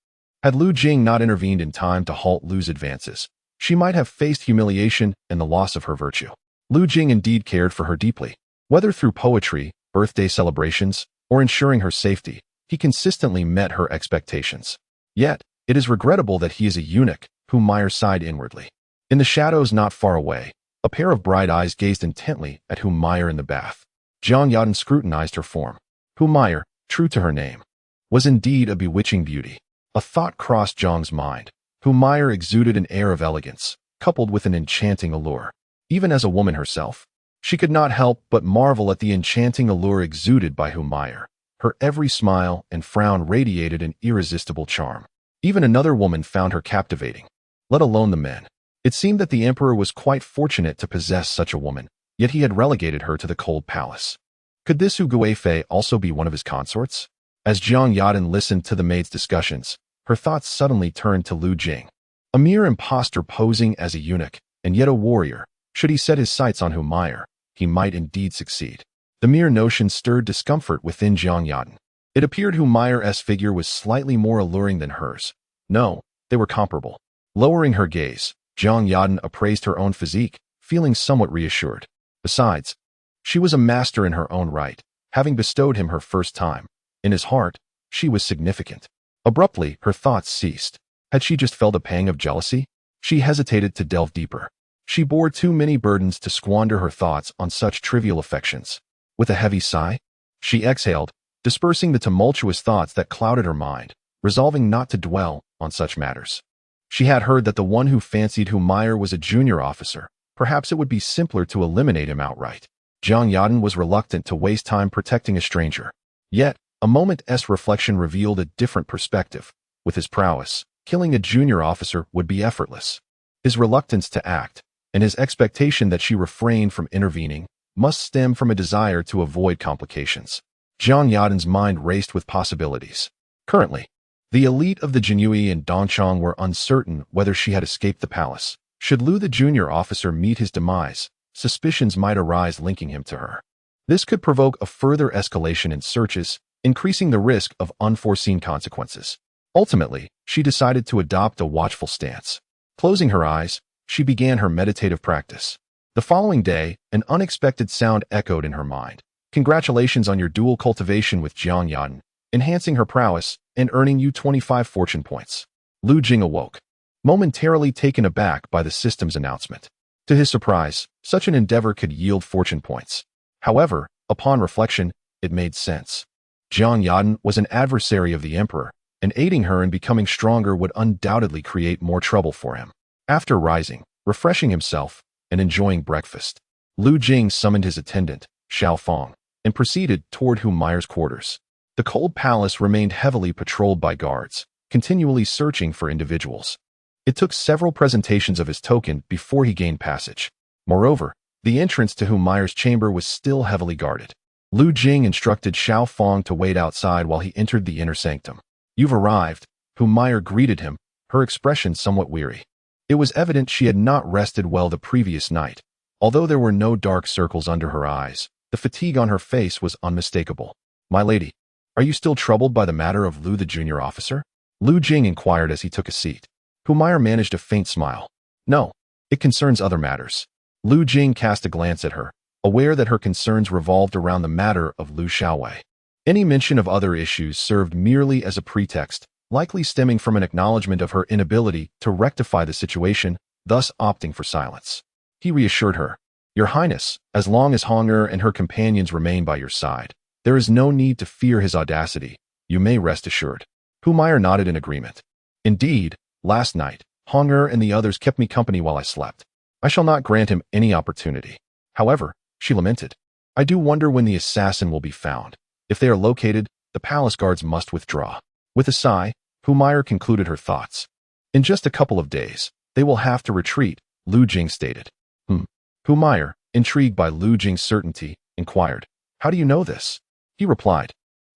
Had Lu Jing not intervened in time to halt Lu's advances, she might have faced humiliation and the loss of her virtue. Lu Jing indeed cared for her deeply. Whether through poetry, birthday celebrations, or ensuring her safety, he consistently met her expectations. Yet, it is regrettable that he is a eunuch, Humayr sighed inwardly. In the shadows not far away, a pair of bright eyes gazed intently at Humayr in the bath. Jiang Yadan scrutinized her form. Humayr, true to her name, was indeed a bewitching beauty. A thought crossed Zhang's mind. Humayr exuded an air of elegance, coupled with an enchanting allure. Even as a woman herself, she could not help but marvel at the enchanting allure exuded by Humayr. Her every smile and frown radiated an irresistible charm. Even another woman found her captivating, let alone the men. It seemed that the emperor was quite fortunate to possess such a woman, yet he had relegated her to the cold palace. Could this Hu Guifei also be one of his consorts? As Jiang Yadan listened to the maid's discussions, her thoughts suddenly turned to Lu Jing. A mere impostor posing as a eunuch, and yet a warrior. Should he set his sights on Humayr, he might indeed succeed. The mere notion stirred discomfort within Jiang Yadan. It appeared Humayr's figure was slightly more alluring than hers. No, they were comparable. Lowering her gaze, Jiang Yadan appraised her own physique, feeling somewhat reassured. Besides, she was a master in her own right, having bestowed him her first time. In his heart, she was significant. Abruptly, her thoughts ceased. Had she just felt a pang of jealousy? She hesitated to delve deeper. She bore too many burdens to squander her thoughts on such trivial affections. With a heavy sigh, she exhaled, dispersing the tumultuous thoughts that clouded her mind, resolving not to dwell on such matters. She had heard that the one who fancied Humayr was a junior officer. Perhaps it would be simpler to eliminate him outright. Jiang Yadan was reluctant to waste time protecting a stranger. Yet, a moment's reflection revealed a different perspective. With his prowess, killing a junior officer would be effortless. His reluctance to act, and his expectation that she refrained from intervening, must stem from a desire to avoid complications. Jiang Yadan's mind raced with possibilities. Currently, the elite of the Jinyue and Dongchang were uncertain whether she had escaped the palace. Should Lu the junior officer meet his demise, suspicions might arise linking him to her. This could provoke a further escalation in searches, increasing the risk of unforeseen consequences. Ultimately, she decided to adopt a watchful stance. Closing her eyes, she began her meditative practice. The following day, an unexpected sound echoed in her mind. Congratulations on your dual cultivation with Jiang Yaden, enhancing her prowess and earning you 25 fortune points. Lu Jing awoke, momentarily taken aback by the system's announcement. To his surprise, such an endeavor could yield fortune points. However, upon reflection, it made sense. Jiang Yaden was an adversary of the emperor, and aiding her in becoming stronger would undoubtedly create more trouble for him. After rising, refreshing himself, and enjoying breakfast, Lu Jing summoned his attendant, Xiao Fong, and proceeded toward Humayar's quarters. The cold palace remained heavily patrolled by guards, continually searching for individuals. It took several presentations of his token before he gained passage. Moreover, the entrance to Humayar's chamber was still heavily guarded. Lu Jing instructed Xiao Fong to wait outside while he entered the inner sanctum. You've arrived, Humayar greeted him, her expression somewhat weary. It was evident she had not rested well the previous night. Although there were no dark circles under her eyes, the fatigue on her face was unmistakable. My lady, are you still troubled by the matter of Lu the junior officer? Lu Jing inquired as he took a seat. Humayar managed a faint smile. No, it concerns other matters. Lu Jing cast a glance at her, aware that her concerns revolved around the matter of Lu Xiaowei. Any mention of other issues served merely as a pretext, likely stemming from an acknowledgement of her inability to rectify the situation, thus opting for silence. He reassured her, Your Highness, as long as Hong'er and her companions remain by your side, there is no need to fear his audacity, you may rest assured. Humayar nodded in agreement. Indeed, last night, Hong'er and the others kept me company while I slept. I shall not grant him any opportunity. However, she lamented, I do wonder when the assassin will be found. If they are located, the palace guards must withdraw. With a sigh, Humayar concluded her thoughts. In just a couple of days, they will have to retreat, Lu Jing stated. Humayar, intrigued by Lu Jing's certainty, inquired, How do you know this? He replied,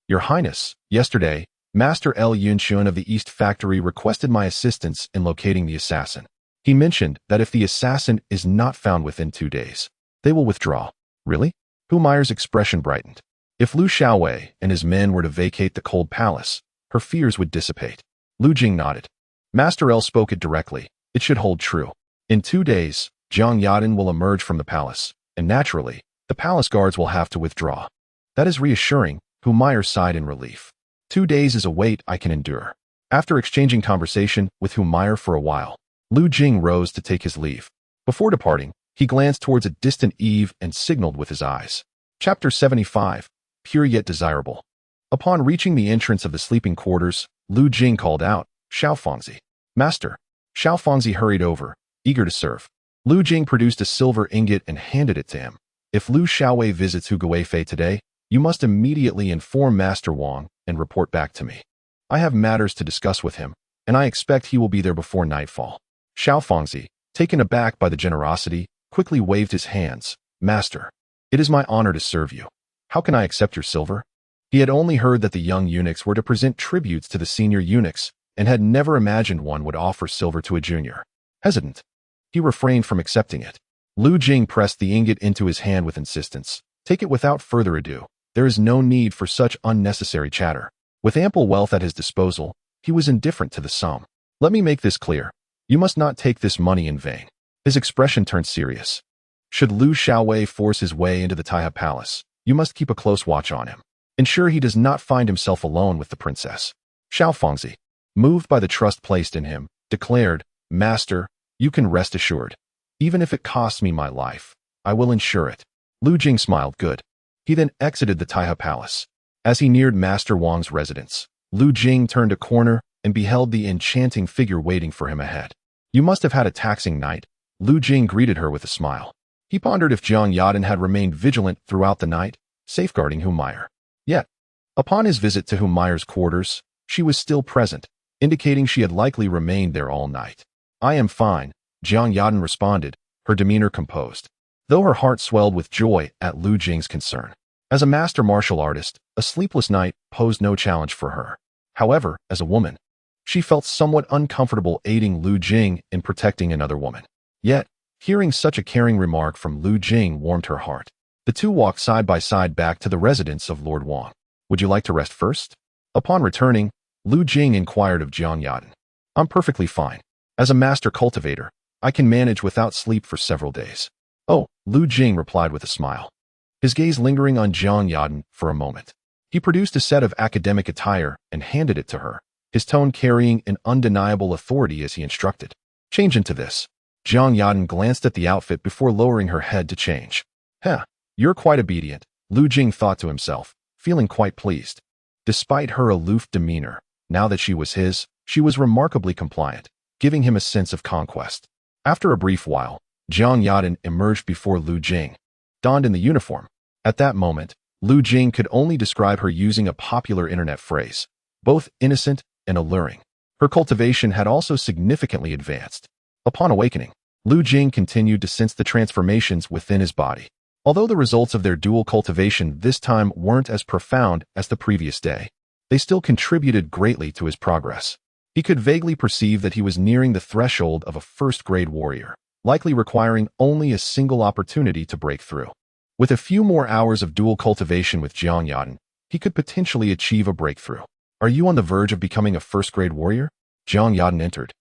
Your Highness, yesterday, Master L. Yunxun of the East Factory requested my assistance in locating the assassin. He mentioned that if the assassin is not found within 2 days, they will withdraw. Really? Humayar's expression brightened. If Lu Xiaowei and his men were to vacate the cold palace, her fears would dissipate. Lu Jing nodded. Master L spoke it directly. It should hold true. In 2 days, Jiang Yaden will emerge from the palace, and naturally, the palace guards will have to withdraw. That is reassuring, Humayar sighed in relief. 2 days is a wait I can endure. After exchanging conversation with Humayar for a while, Lu Jing rose to take his leave. Before departing, he glanced towards a distant eve and signaled with his eyes. Chapter 75, Pure Yet Desirable. Upon reaching the entrance of the sleeping quarters, Lu Jing called out, Xiao Fongzi. Master. Xiao Fongzi hurried over, eager to serve. Lu Jing produced a silver ingot and handed it to him. If Lu Xiaowei visits Huguifei today, you must immediately inform Master Wang and report back to me. I have matters to discuss with him, and I expect he will be there before nightfall. Xiao Fongzi, taken aback by the generosity, quickly waved his hands. Master, it is my honor to serve you. How can I accept your silver? He had only heard that the young eunuchs were to present tributes to the senior eunuchs and had never imagined one would offer silver to a junior. Hesitant, he refrained from accepting it. Lu Jing pressed the ingot into his hand with insistence. Take it without further ado. There is no need for such unnecessary chatter. With ample wealth at his disposal, he was indifferent to the sum. Let me make this clear. You must not take this money in vain. His expression turned serious. Should Lu Xiaowei force his way into the Taihe Palace, you must keep a close watch on him. Ensure he does not find himself alone with the princess. Xiao Fongzi, moved by the trust placed in him, declared, Master, you can rest assured. Even if it costs me my life, I will ensure it. Lu Jing smiled good. He then exited the Taihe Palace. As he neared Master Wang's residence, Lu Jing turned a corner and beheld the enchanting figure waiting for him ahead. You must have had a taxing night. Lu Jing greeted her with a smile. He pondered if Jiang Yaden had remained vigilant throughout the night, safeguarding Humayar. Yet, upon his visit to Humayar's quarters, she was still present, indicating she had likely remained there all night. I am fine, Jiang Yaden responded, her demeanor composed, though her heart swelled with joy at Lu Jing's concern. As a master martial artist, a sleepless night posed no challenge for her. However, as a woman, she felt somewhat uncomfortable aiding Lu Jing in protecting another woman. Yet, hearing such a caring remark from Lu Jing warmed her heart. The two walked side by side back to the residence of Lord Wang. Would you like to rest first? Upon returning, Lu Jing inquired of Jiang Yaden. I'm perfectly fine. As a master cultivator, I can manage without sleep for several days. Oh, Lu Jing replied with a smile, his gaze lingering on Jiang Yaden for a moment. He produced a set of academic attire and handed it to her, his tone carrying an undeniable authority as he instructed. Change into this. Jiang Yaden glanced at the outfit before lowering her head to change. You're quite obedient, Lu Jing thought to himself, feeling quite pleased. Despite her aloof demeanor, now that she was his, she was remarkably compliant, giving him a sense of conquest. After a brief while, Jiang Yaden emerged before Lu Jing, donned in the uniform. At that moment, Lu Jing could only describe her using a popular internet phrase, both innocent and alluring. Her cultivation had also significantly advanced. Upon awakening, Lu Jing continued to sense the transformations within his body. Although the results of their dual cultivation this time weren't as profound as the previous day, they still contributed greatly to his progress. He could vaguely perceive that he was nearing the threshold of a first-grade warrior, likely requiring only a single opportunity to break through. With a few more hours of dual cultivation with Jiang Yaden, he could potentially achieve a breakthrough. Are you on the verge of becoming a first-grade warrior? Jiang Yaden entered,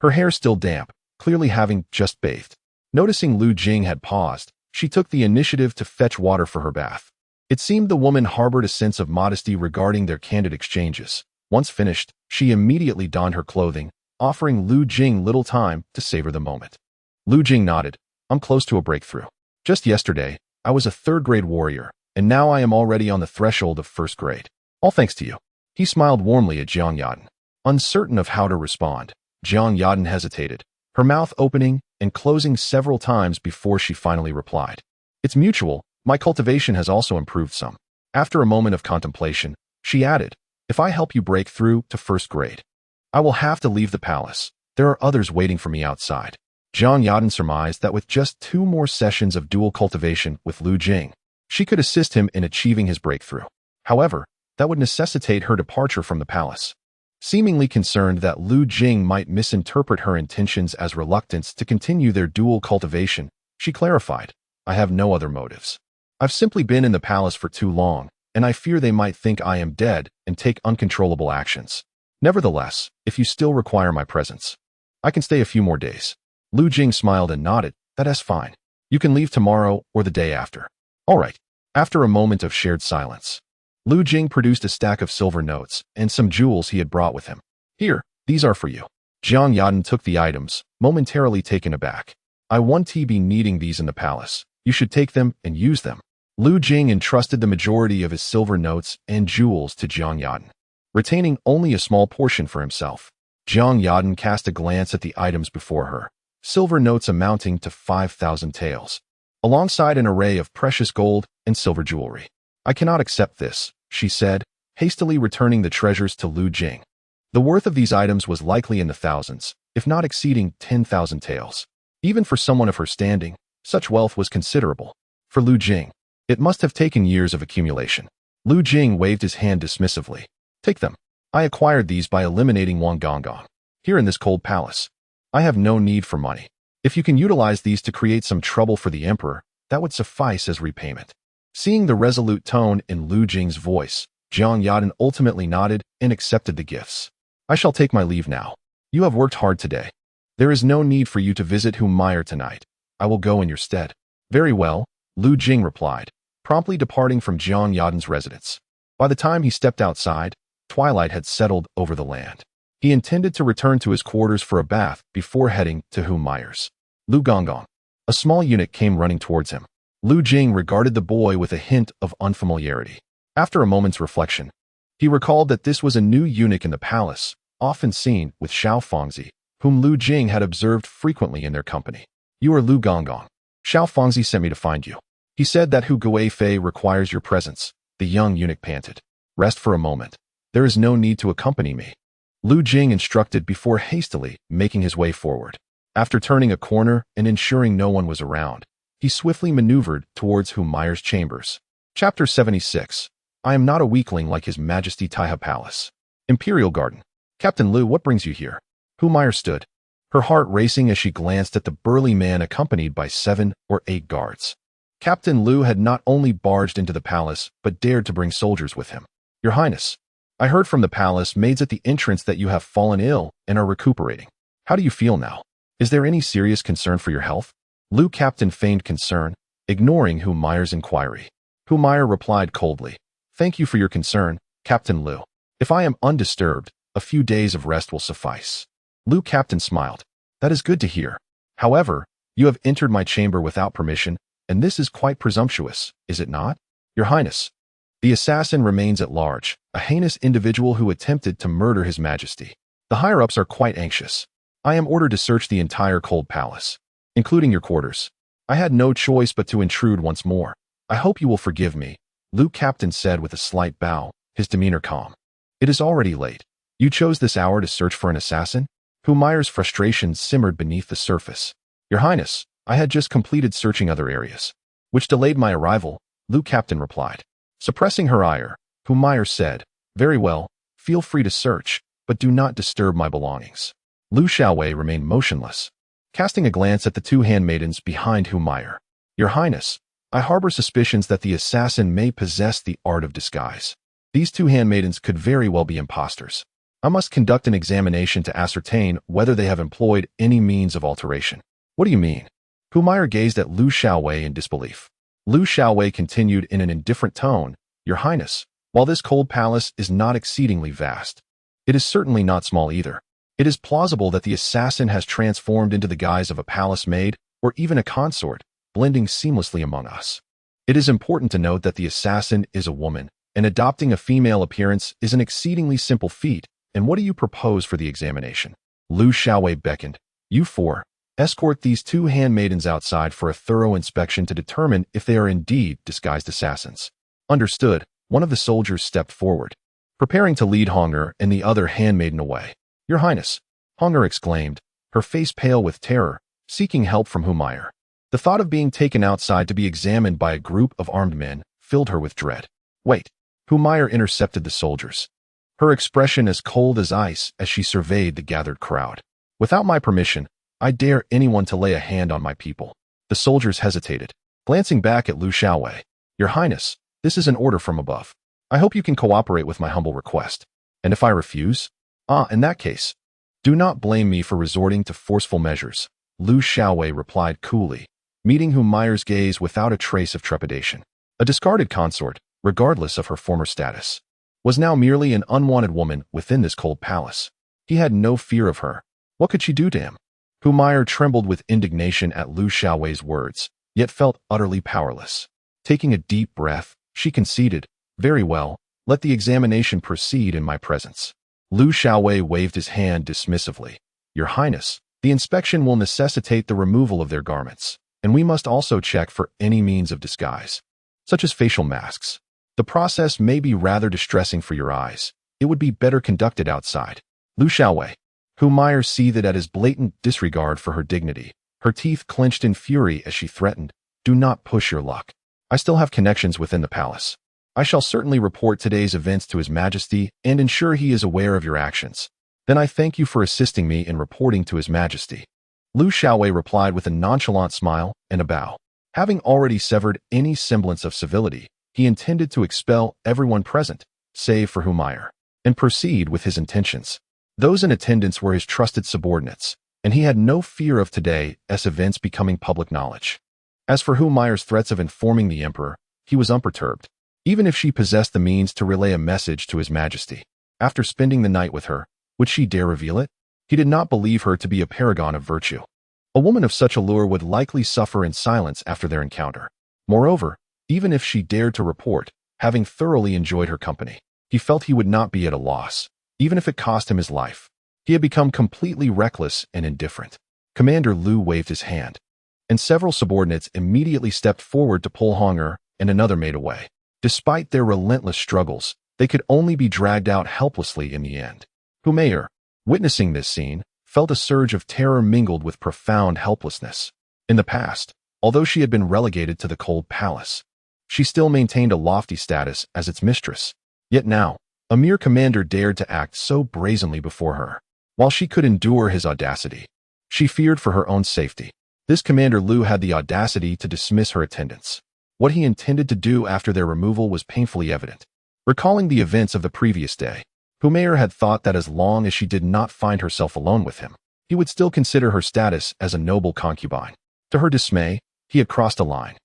her hair still damp, clearly having just bathed. Noticing Lu Jing had paused, she took the initiative to fetch water for her bath. It seemed the woman harbored a sense of modesty regarding their candid exchanges. Once finished, she immediately donned her clothing, offering Lu Jing little time to savor the moment. Lu Jing nodded. I'm close to a breakthrough. Just yesterday, I was a third-grade warrior, and now I am already on the threshold of first grade. All thanks to you. He smiled warmly at Jiang Yaden. Uncertain of how to respond, Jiang Yaden hesitated, her mouth opening and closing several times before she finally replied. It's mutual, my cultivation has also improved some. After a moment of contemplation, she added, if I help you break through to first grade, I will have to leave the palace. There are others waiting for me outside. Jiang Yaden surmised that with just 2 more sessions of dual cultivation with Lu Jing, she could assist him in achieving his breakthrough. However, that would necessitate her departure from the palace. Seemingly concerned that Lu Jing might misinterpret her intentions as reluctance to continue their dual cultivation, she clarified, I have no other motives. I've simply been in the palace for too long, and I fear they might think I am dead and take uncontrollable actions. Nevertheless, if you still require my presence, I can stay a few more days. Lu Jing smiled and nodded, that's fine. You can leave tomorrow or the day after. All right. After a moment of shared silence, Lu Jing produced a stack of silver notes and some jewels he had brought with him. Here, these are for you. Jiang Yaden took the items, momentarily taken aback. I won't be needing these in the palace. You should take them and use them. Lu Jing entrusted the majority of his silver notes and jewels to Jiang Yaden, retaining only a small portion for himself. Jiang Yaden cast a glance at the items before her, silver notes amounting to 5,000 taels, alongside an array of precious gold and silver jewelry. I cannot accept this, she said, hastily returning the treasures to Lu Jing. The worth of these items was likely in the thousands, if not exceeding 10,000 taels. Even for someone of her standing, such wealth was considerable. For Lu Jing, it must have taken years of accumulation. Lu Jing waved his hand dismissively. Take them. I acquired these by eliminating Wang Gonggong. Here in this cold palace, I have no need for money. If you can utilize these to create some trouble for the emperor, that would suffice as repayment. Seeing the resolute tone in Lu Jing's voice, Jiang Yaden ultimately nodded and accepted the gifts. I shall take my leave now. You have worked hard today. There is no need for you to visit Meyer tonight. I will go in your stead. Very well, Lu Jing replied, promptly departing from Jiang Yaden's residence. By the time he stepped outside, twilight had settled over the land. He intended to return to his quarters for a bath before heading to Meyer's. Lu Gonggong. A small eunuch came running towards him. Lu Jing regarded the boy with a hint of unfamiliarity. After a moment's reflection, he recalled that this was a new eunuch in the palace, often seen with Xiao Fangzi, whom Lu Jing had observed frequently in their company. You are Lu Gonggong. Xiao Fangzi sent me to find you. He said that Hu Guifei requires your presence, the young eunuch panted. Rest for a moment. There is no need to accompany me, Lu Jing instructed before hastily making his way forward. After turning a corner and ensuring no one was around, he swiftly maneuvered towards Meyer's chambers. Chapter 76. I am not a weakling like His Majesty Taiha Palace. Imperial Garden. Captain Lu, what brings you here? Meyer stood, her heart racing as she glanced at the burly man accompanied by 7 or 8 guards. Captain Lu had not only barged into the palace, but dared to bring soldiers with him. Your Highness, I heard from the palace maids at the entrance that you have fallen ill and are recuperating. How do you feel now? Is there any serious concern for your health? Lu Captain feigned concern, ignoring Hu Meyer's inquiry. Hu Meyer replied coldly, Thank you for your concern, Captain Lu. If I am undisturbed, a few days of rest will suffice. Lu Captain smiled. That is good to hear. However, you have entered my chamber without permission, and this is quite presumptuous, is it not? Your Highness, the assassin remains at large, a heinous individual who attempted to murder His Majesty. The higher-ups are quite anxious. I am ordered to search the entire cold palace, including your quarters. I had no choice but to intrude once more. I hope you will forgive me, Lu Captain said with a slight bow, his demeanor calm. It is already late. You chose this hour to search for an assassin? Hu Meyer's frustration simmered beneath the surface. Your Highness, I had just completed searching other areas, which delayed my arrival, Lu Captain replied. Suppressing her ire, Hu Meyer said, Very well, feel free to search, but do not disturb my belongings. Lu Xiaowei remained motionless, casting a glance at the two handmaidens behind Hu Meyer. Your Highness, I harbor suspicions that the assassin may possess the art of disguise. These two handmaidens could very well be impostors. I must conduct an examination to ascertain whether they have employed any means of alteration. What do you mean? Hu Meyer gazed at Lu Xiaowei in disbelief. Lu Xiaowei continued in an indifferent tone, Your Highness, while this cold palace is not exceedingly vast, it is certainly not small either. It is plausible that the assassin has transformed into the guise of a palace maid or even a consort, blending seamlessly among us. It is important to note that the assassin is a woman, and adopting a female appearance is an exceedingly simple feat. And what do you propose for the examination? Lu Xiaowei beckoned. You four, escort these two handmaidens outside for a thorough inspection to determine if they are indeed disguised assassins. Understood. One of the soldiers stepped forward, preparing to lead Honger and the other handmaiden away. Your Highness, Honger exclaimed, her face pale with terror, seeking help from Hu Meyer. The thought of being taken outside to be examined by a group of armed men filled her with dread. Wait, Hu Meyer intercepted the soldiers, her expression as cold as ice as she surveyed the gathered crowd. Without my permission, I dare anyone to lay a hand on my people. The soldiers hesitated, glancing back at Lu Xiaowei. Your Highness, this is an order from above. I hope you can cooperate with my humble request. And if I refuse? In that case, do not blame me for resorting to forceful measures, Lu Xiaowei replied coolly, meeting Hu Meyer's gaze without a trace of trepidation. A discarded consort, regardless of her former status, was now merely an unwanted woman within this cold palace. He had no fear of her. What could she do to him? Hu Meyer trembled with indignation at Lu Xiaowei's words, yet felt utterly powerless. Taking a deep breath, she conceded, Very well, let the examination proceed in my presence. Lu Xiaowei waved his hand dismissively. Your Highness, the inspection will necessitate the removal of their garments, and we must also check for any means of disguise, such as facial masks. The process may be rather distressing for your eyes. It would be better conducted outside. Lu Xiaowei. Hu Meyer seethed at his blatant disregard for her dignity. Her teeth clenched in fury as she threatened, Do not push your luck. I still have connections within the palace. I shall certainly report today's events to His Majesty and ensure he is aware of your actions. Then I thank you for assisting me in reporting to His Majesty. Lu Xiaowei replied with a nonchalant smile and a bow. Having already severed any semblance of civility, he intended to expel everyone present, save for Hu Meyer, and proceed with his intentions. Those in attendance were his trusted subordinates, and he had no fear of today's events becoming public knowledge. As for Hu Meyer's threats of informing the Emperor, he was unperturbed. Even if she possessed the means to relay a message to His Majesty, after spending the night with her, would she dare reveal it? He did not believe her to be a paragon of virtue. A woman of such allure would likely suffer in silence after their encounter. Moreover, even if she dared to report, having thoroughly enjoyed her company, he felt he would not be at a loss, even if it cost him his life. He had become completely reckless and indifferent. Commander Lu waved his hand, and several subordinates immediately stepped forward to pull Honger and another maid away. Despite their relentless struggles, they could only be dragged out helplessly in the end. Hu Meyer, witnessing this scene, felt a surge of terror mingled with profound helplessness. In the past, although she had been relegated to the cold palace, she still maintained a lofty status as its mistress. Yet now, a mere commander dared to act so brazenly before her. While she could endure his audacity, she feared for her own safety. This Commander Lu had the audacity to dismiss her attendants. What he intended to do after their removal was painfully evident. Recalling the events of the previous day, Humayr had thought that as long as she did not find herself alone with him, he would still consider her status as a noble concubine. To her dismay, he had crossed a line.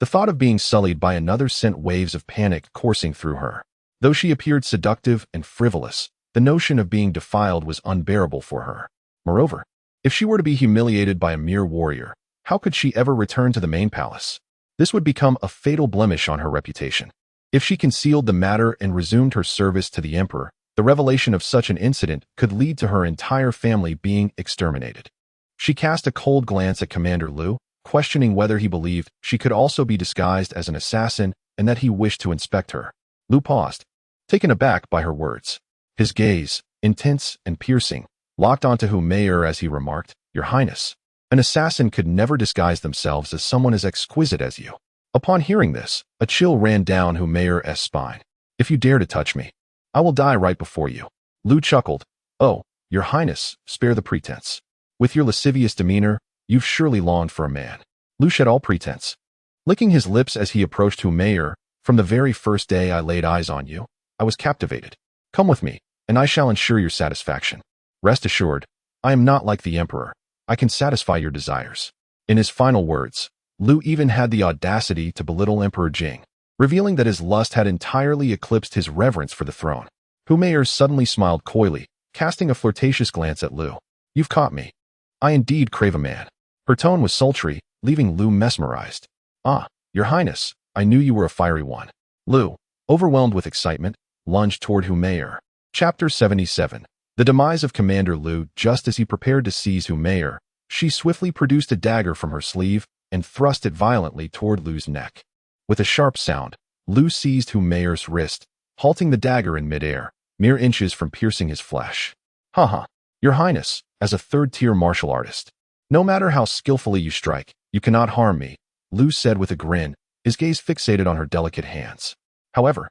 The thought of being sullied by another sent waves of panic coursing through her. Though she appeared seductive and frivolous, the notion of being defiled was unbearable for her. Moreover, if she were to be humiliated by a mere warrior, how could she ever return to the main palace? This would become a fatal blemish on her reputation. If she concealed the matter and resumed her service to the emperor, the revelation of such an incident could lead to her entire family being exterminated. She cast a cold glance at Commander Lu, questioning whether he believed she could also be disguised as an assassin and that he wished to inspect her. Lu paused, taken aback by her words. His gaze, intense and piercing, locked onto Humayr as he remarked, "Your Highness, an assassin could never disguise themselves as someone as exquisite as you." Upon hearing this, a chill ran down Humayr's spine. "If you dare to touch me, I will die right before you." Lu chuckled. "Oh, Your Highness, spare the pretense. With your lascivious demeanor, you've surely longed for a man." Lu shed all pretense, licking his lips as he approached Humayr. "From the very first day I laid eyes on you, I was captivated. Come with me, and I shall ensure your satisfaction. Rest assured, I am not like the Emperor. I can satisfy your desires." In his final words, Lu even had the audacity to belittle Emperor Jing, revealing that his lust had entirely eclipsed his reverence for the throne. Humayr suddenly smiled coyly, casting a flirtatious glance at Lu. "You've caught me. I indeed crave a man." Her tone was sultry, leaving Lu mesmerized. "Ah, Your Highness, I knew you were a fiery one." Lu, overwhelmed with excitement, lunged toward Humayr. Chapter 77. The demise of Commander Lu. Just as he prepared to seize Humayr, she swiftly produced a dagger from her sleeve and thrust it violently toward Lu's neck. With a sharp sound, Lu seized Humayr's wrist, halting the dagger in midair, mere inches from piercing his flesh. "Haha, Your Highness, as a third-tier martial artist, no matter how skillfully you strike, you cannot harm me," Lu said with a grin, his gaze fixated on her delicate hands. However,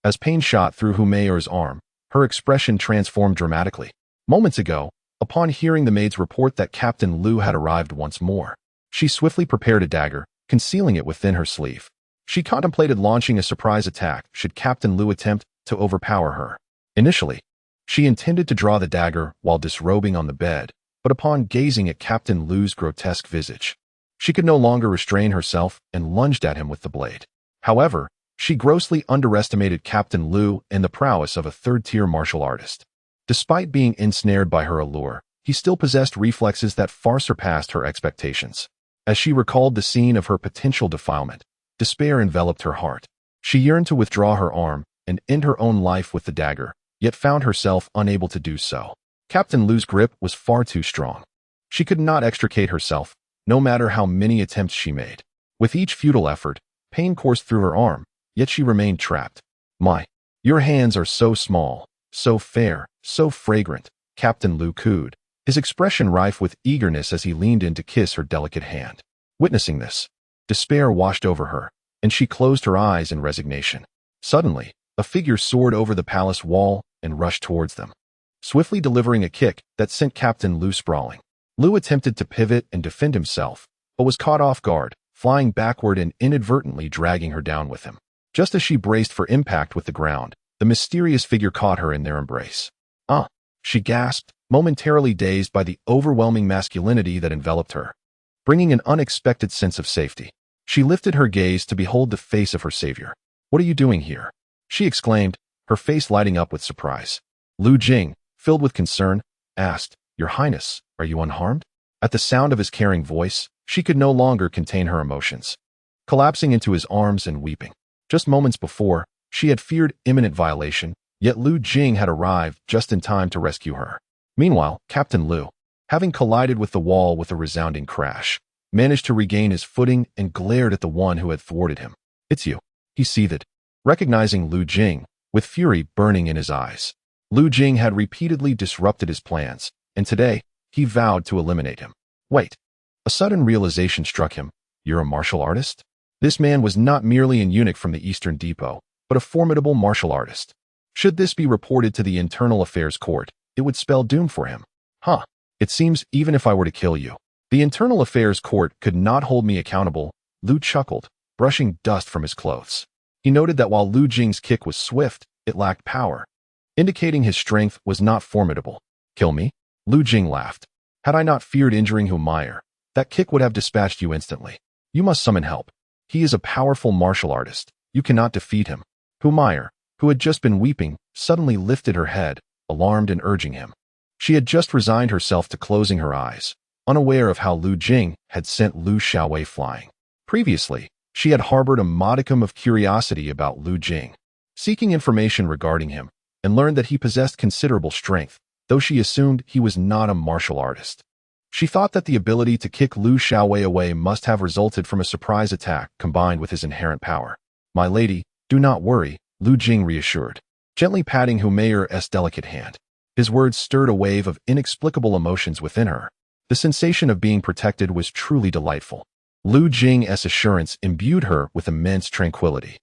as pain shot through Humayr's arm, her expression transformed dramatically. Moments ago, upon hearing the maid's report that Captain Lu had arrived once more, she swiftly prepared a dagger, concealing it within her sleeve. She contemplated launching a surprise attack should Captain Lu attempt to overpower her. Initially, she intended to draw the dagger while disrobing on the bed, but upon gazing at Captain Lu's grotesque visage, she could no longer restrain herself and lunged at him with the blade. However, she grossly underestimated Captain Lu and the prowess of a third-tier martial artist. Despite being ensnared by her allure, he still possessed reflexes that far surpassed her expectations. As she recalled the scene of her potential defilement, despair enveloped her heart. She yearned to withdraw her arm and end her own life with the dagger, yet found herself unable to do so. Captain Lu's grip was far too strong. She could not extricate herself, no matter how many attempts she made. With each futile effort, pain coursed through her arm, yet she remained trapped. Your hands are so small, so fair, so fragrant," Captain Lu cooed, his expression rife with eagerness as he leaned in to kiss her delicate hand. Witnessing this, despair washed over her, and she closed her eyes in resignation. Suddenly, a figure soared over the palace wall and rushed towards them, swiftly delivering a kick that sent Captain Lu sprawling. Lu attempted to pivot and defend himself, but was caught off guard, flying backward and inadvertently dragging her down with him. Just as she braced for impact with the ground, the mysterious figure caught her in their embrace. "Ah," she gasped, momentarily dazed by the overwhelming masculinity that enveloped her, bringing an unexpected sense of safety. She lifted her gaze to behold the face of her savior. "What are you doing here?" she exclaimed, her face lighting up with surprise. Lu Jing, filled with concern, asked, "Your Highness, are you unharmed?" At the sound of his caring voice, she could no longer contain her emotions, collapsing into his arms and weeping. Just moments before, she had feared imminent violation, yet Lu Jing had arrived just in time to rescue her. Meanwhile, Captain Lu, having collided with the wall with a resounding crash, managed to regain his footing and glared at the one who had thwarted him. "It's you," he seethed, recognizing Lu Jing, with fury burning in his eyes. Lu Jing had repeatedly disrupted his plans, and today, he vowed to eliminate him. Wait. A sudden realization struck him. "You're a martial artist?" This man was not merely an eunuch from the Eastern Depot, but a formidable martial artist. Should this be reported to the Internal Affairs Court, it would spell doom for him. "Huh. It seems even if I were to kill you, the Internal Affairs Court could not hold me accountable," Lu chuckled, brushing dust from his clothes. He noted that while Lu Jing's kick was swift, it lacked power, indicating his strength was not formidable. Kill me? Lu Jing laughed. Had I not feared injuring Humayr, that kick would have dispatched you instantly. You must summon help. He is a powerful martial artist. You cannot defeat him. Humayr, who had just been weeping, suddenly lifted her head, alarmed and urging him. She had just resigned herself to closing her eyes, unaware of how Lu Jing had sent Lu Xiaowei flying. Previously, she had harbored a modicum of curiosity about Lu Jing, seeking information regarding him, and learned that he possessed considerable strength, though she assumed he was not a martial artist. She thought that the ability to kick Lu Xiaowei away must have resulted from a surprise attack combined with his inherent power. My lady, do not worry, Lu Jing reassured, gently patting Humayr's delicate hand. His words stirred a wave of inexplicable emotions within her. The sensation of being protected was truly delightful. Lu Jing's assurance imbued her with immense tranquility.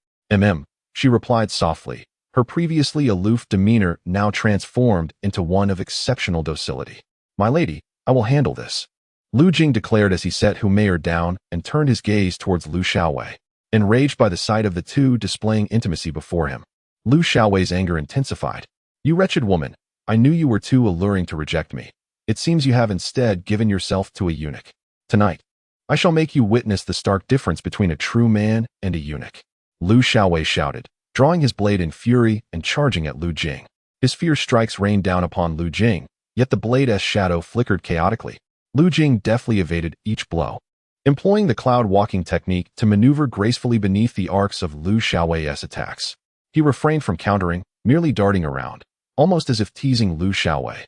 She replied softly, her previously aloof demeanor now transformed into one of exceptional docility. My lady, I will handle this, Lu Jing declared as he set Humayr down and turned his gaze towards Lu Xiaowei. Enraged by the sight of the two displaying intimacy before him, Lu Xiaowei's anger intensified. You wretched woman, I knew you were too alluring to reject me. It seems you have instead given yourself to a eunuch. Tonight, I shall make you witness the stark difference between a true man and a eunuch. Lu Xiaowei shouted, drawing his blade in fury and charging at Lu Jing. His fierce strikes rained down upon Lu Jing, yet the blade's shadow flickered chaotically. Lu Jing deftly evaded each blow, employing the cloud-walking technique to maneuver gracefully beneath the arcs of Lu Xiaowei's attacks. He refrained from countering, merely darting around, almost as if teasing Lu Xiaowei.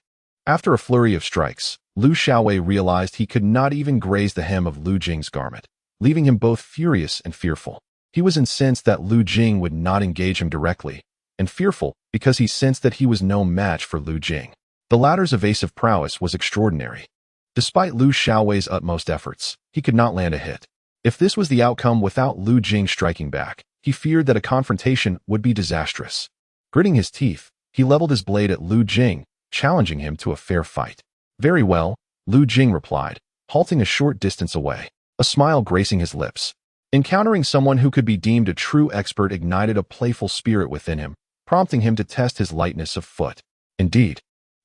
After a flurry of strikes, Lu Xiaowei realized he could not even graze the hem of Lu Jing's garment, leaving him both furious and fearful. He was incensed that Lu Jing would not engage him directly, and fearful because he sensed that he was no match for Lu Jing. The latter's evasive prowess was extraordinary. Despite Lu Xiaowei's utmost efforts, he could not land a hit. If this was the outcome without Lu Jing striking back, he feared that a confrontation would be disastrous. Gritting his teeth, he leveled his blade at Lu Jing, challenging him to a fair fight. Very well, Lu Jing replied, halting a short distance away, a smile gracing his lips. Encountering someone who could be deemed a true expert ignited a playful spirit within him, prompting him to test his lightness of foot. Indeed,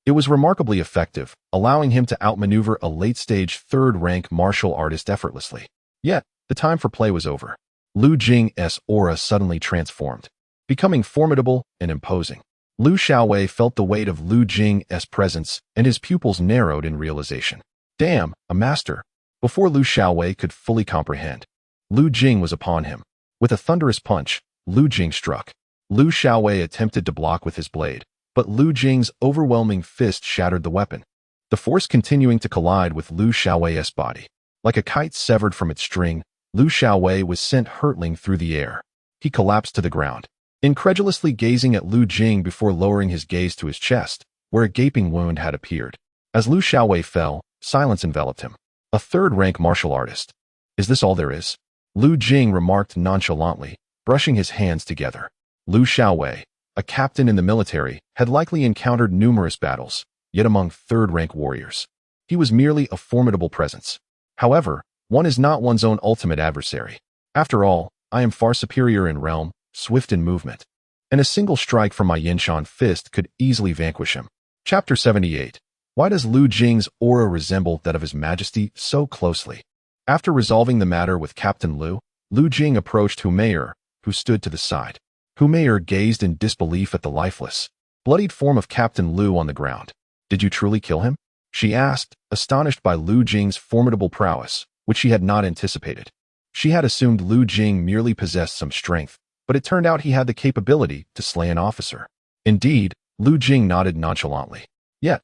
it was remarkably effective, allowing him to outmaneuver a late-stage third-rank martial artist effortlessly. Yet, the time for play was over. Lu Jing's aura suddenly transformed, becoming formidable and imposing. Lu Xiaowei felt the weight of Lu Jing's presence, and his pupils narrowed in realization. Damn, a master! Before Lu Xiaowei could fully comprehend, Lu Jing was upon him. With a thunderous punch, Lu Jing struck. Lu Xiaowei attempted to block with his blade, but Lu Jing's overwhelming fist shattered the weapon, the force continuing to collide with Lu Xiaowei's body. Like a kite severed from its string, Lu Xiaowei was sent hurtling through the air. He collapsed to the ground, incredulously gazing at Lu Jing before lowering his gaze to his chest, where a gaping wound had appeared. As Lu Xiaowei fell, silence enveloped him. A third-rank martial artist. Is this all there is? Lu Jing remarked nonchalantly, brushing his hands together. Lu Xiaowei, a captain in the military, had likely encountered numerous battles, yet among third-rank warriors. He was merely a formidable presence. However, one is not one's own ultimate adversary. After all, I am far superior in realm, swift in movement, and a single strike from my Yinshan fist could easily vanquish him. Chapter 78. Why does Lu Jing's aura resemble that of His Majesty so closely? After resolving the matter with Captain Lu, Lu Jing approached Humayr, who stood to the side. Humayr gazed in disbelief at the lifeless, bloodied form of Captain Lu on the ground. Did you truly kill him? She asked, astonished by Lu Jing's formidable prowess, which she had not anticipated. She had assumed Lu Jing merely possessed some strength, but it turned out he had the capability to slay an officer. Indeed, Lu Jing nodded nonchalantly. Yet,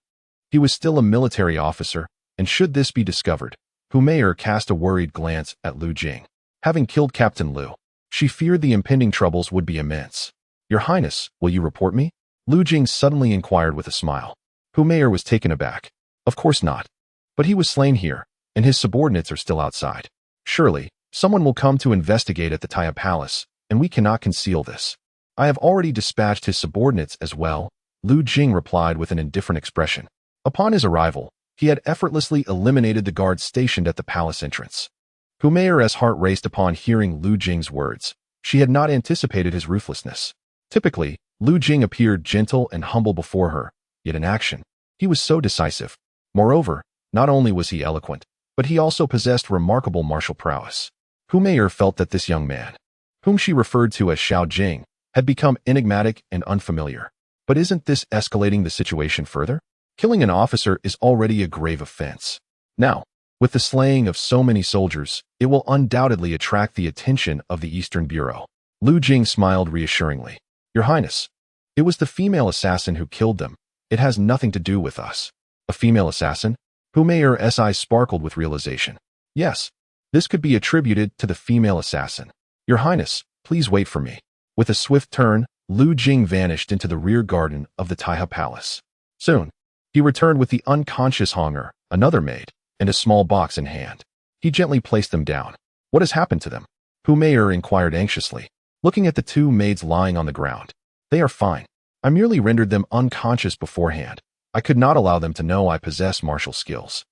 he was still a military officer, and should this be discovered, Humayr cast a worried glance at Lu Jing. Having killed Captain Lu, she feared the impending troubles would be immense. Your Highness, will you report me? Lu Jing suddenly inquired with a smile. Humayr was taken aback. Of course not. But he was slain here, and his subordinates are still outside. Surely, someone will come to investigate at the Taya Palace, and we cannot conceal this. I have already dispatched his subordinates as well, Lu Jing replied with an indifferent expression. Upon his arrival, he had effortlessly eliminated the guards stationed at the palace entrance. Humeire's heart raced upon hearing Lu Jing's words. She had not anticipated his ruthlessness. Typically, Lu Jing appeared gentle and humble before her, yet in action, he was so decisive. Moreover, not only was he eloquent, but he also possessed remarkable martial prowess. Humeire felt that this young man, whom she referred to as Xiao Jing, had become enigmatic and unfamiliar. But isn't this escalating the situation further? Killing an officer is already a grave offense. Now, with the slaying of so many soldiers, it will undoubtedly attract the attention of the Eastern Bureau. Lu Jing smiled reassuringly. Your Highness, it was the female assassin who killed them. It has nothing to do with us. A female assassin? Humeire's eyes sparkled with realization. Yes, this could be attributed to the female assassin. Your Highness, please wait for me. With a swift turn, Lu Jing vanished into the rear garden of the Taihe Palace. Soon, he returned with the unconscious Honger, another maid, and a small box in hand. He gently placed them down. What has happened to them? Humeire inquired anxiously, looking at the two maids lying on the ground. They are fine. I merely rendered them unconscious beforehand. I could not allow them to know I possess martial skills.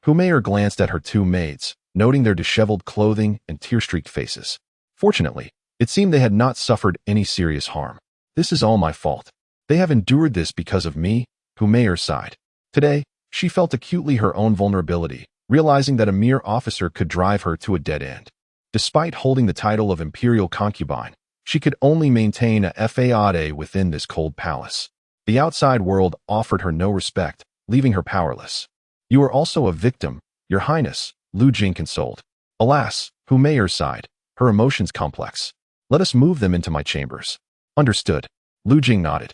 Humeire glanced at her two maids, noting their disheveled clothing and tear-streaked faces. Fortunately, it seemed they had not suffered any serious harm. This is all my fault. They have endured this because of me, Humeire sighed. Today, she felt acutely her own vulnerability, realizing that a mere officer could drive her to a dead end. Despite holding the title of imperial concubine, she could only maintain a faade within this cold palace. The outside world offered her no respect, leaving her powerless. You are also a victim, Your Highness, Lu Jing consoled. Alas, Humeire sighed, her emotions complex. Let us move them into my chambers. Understood. Lu Jing nodded,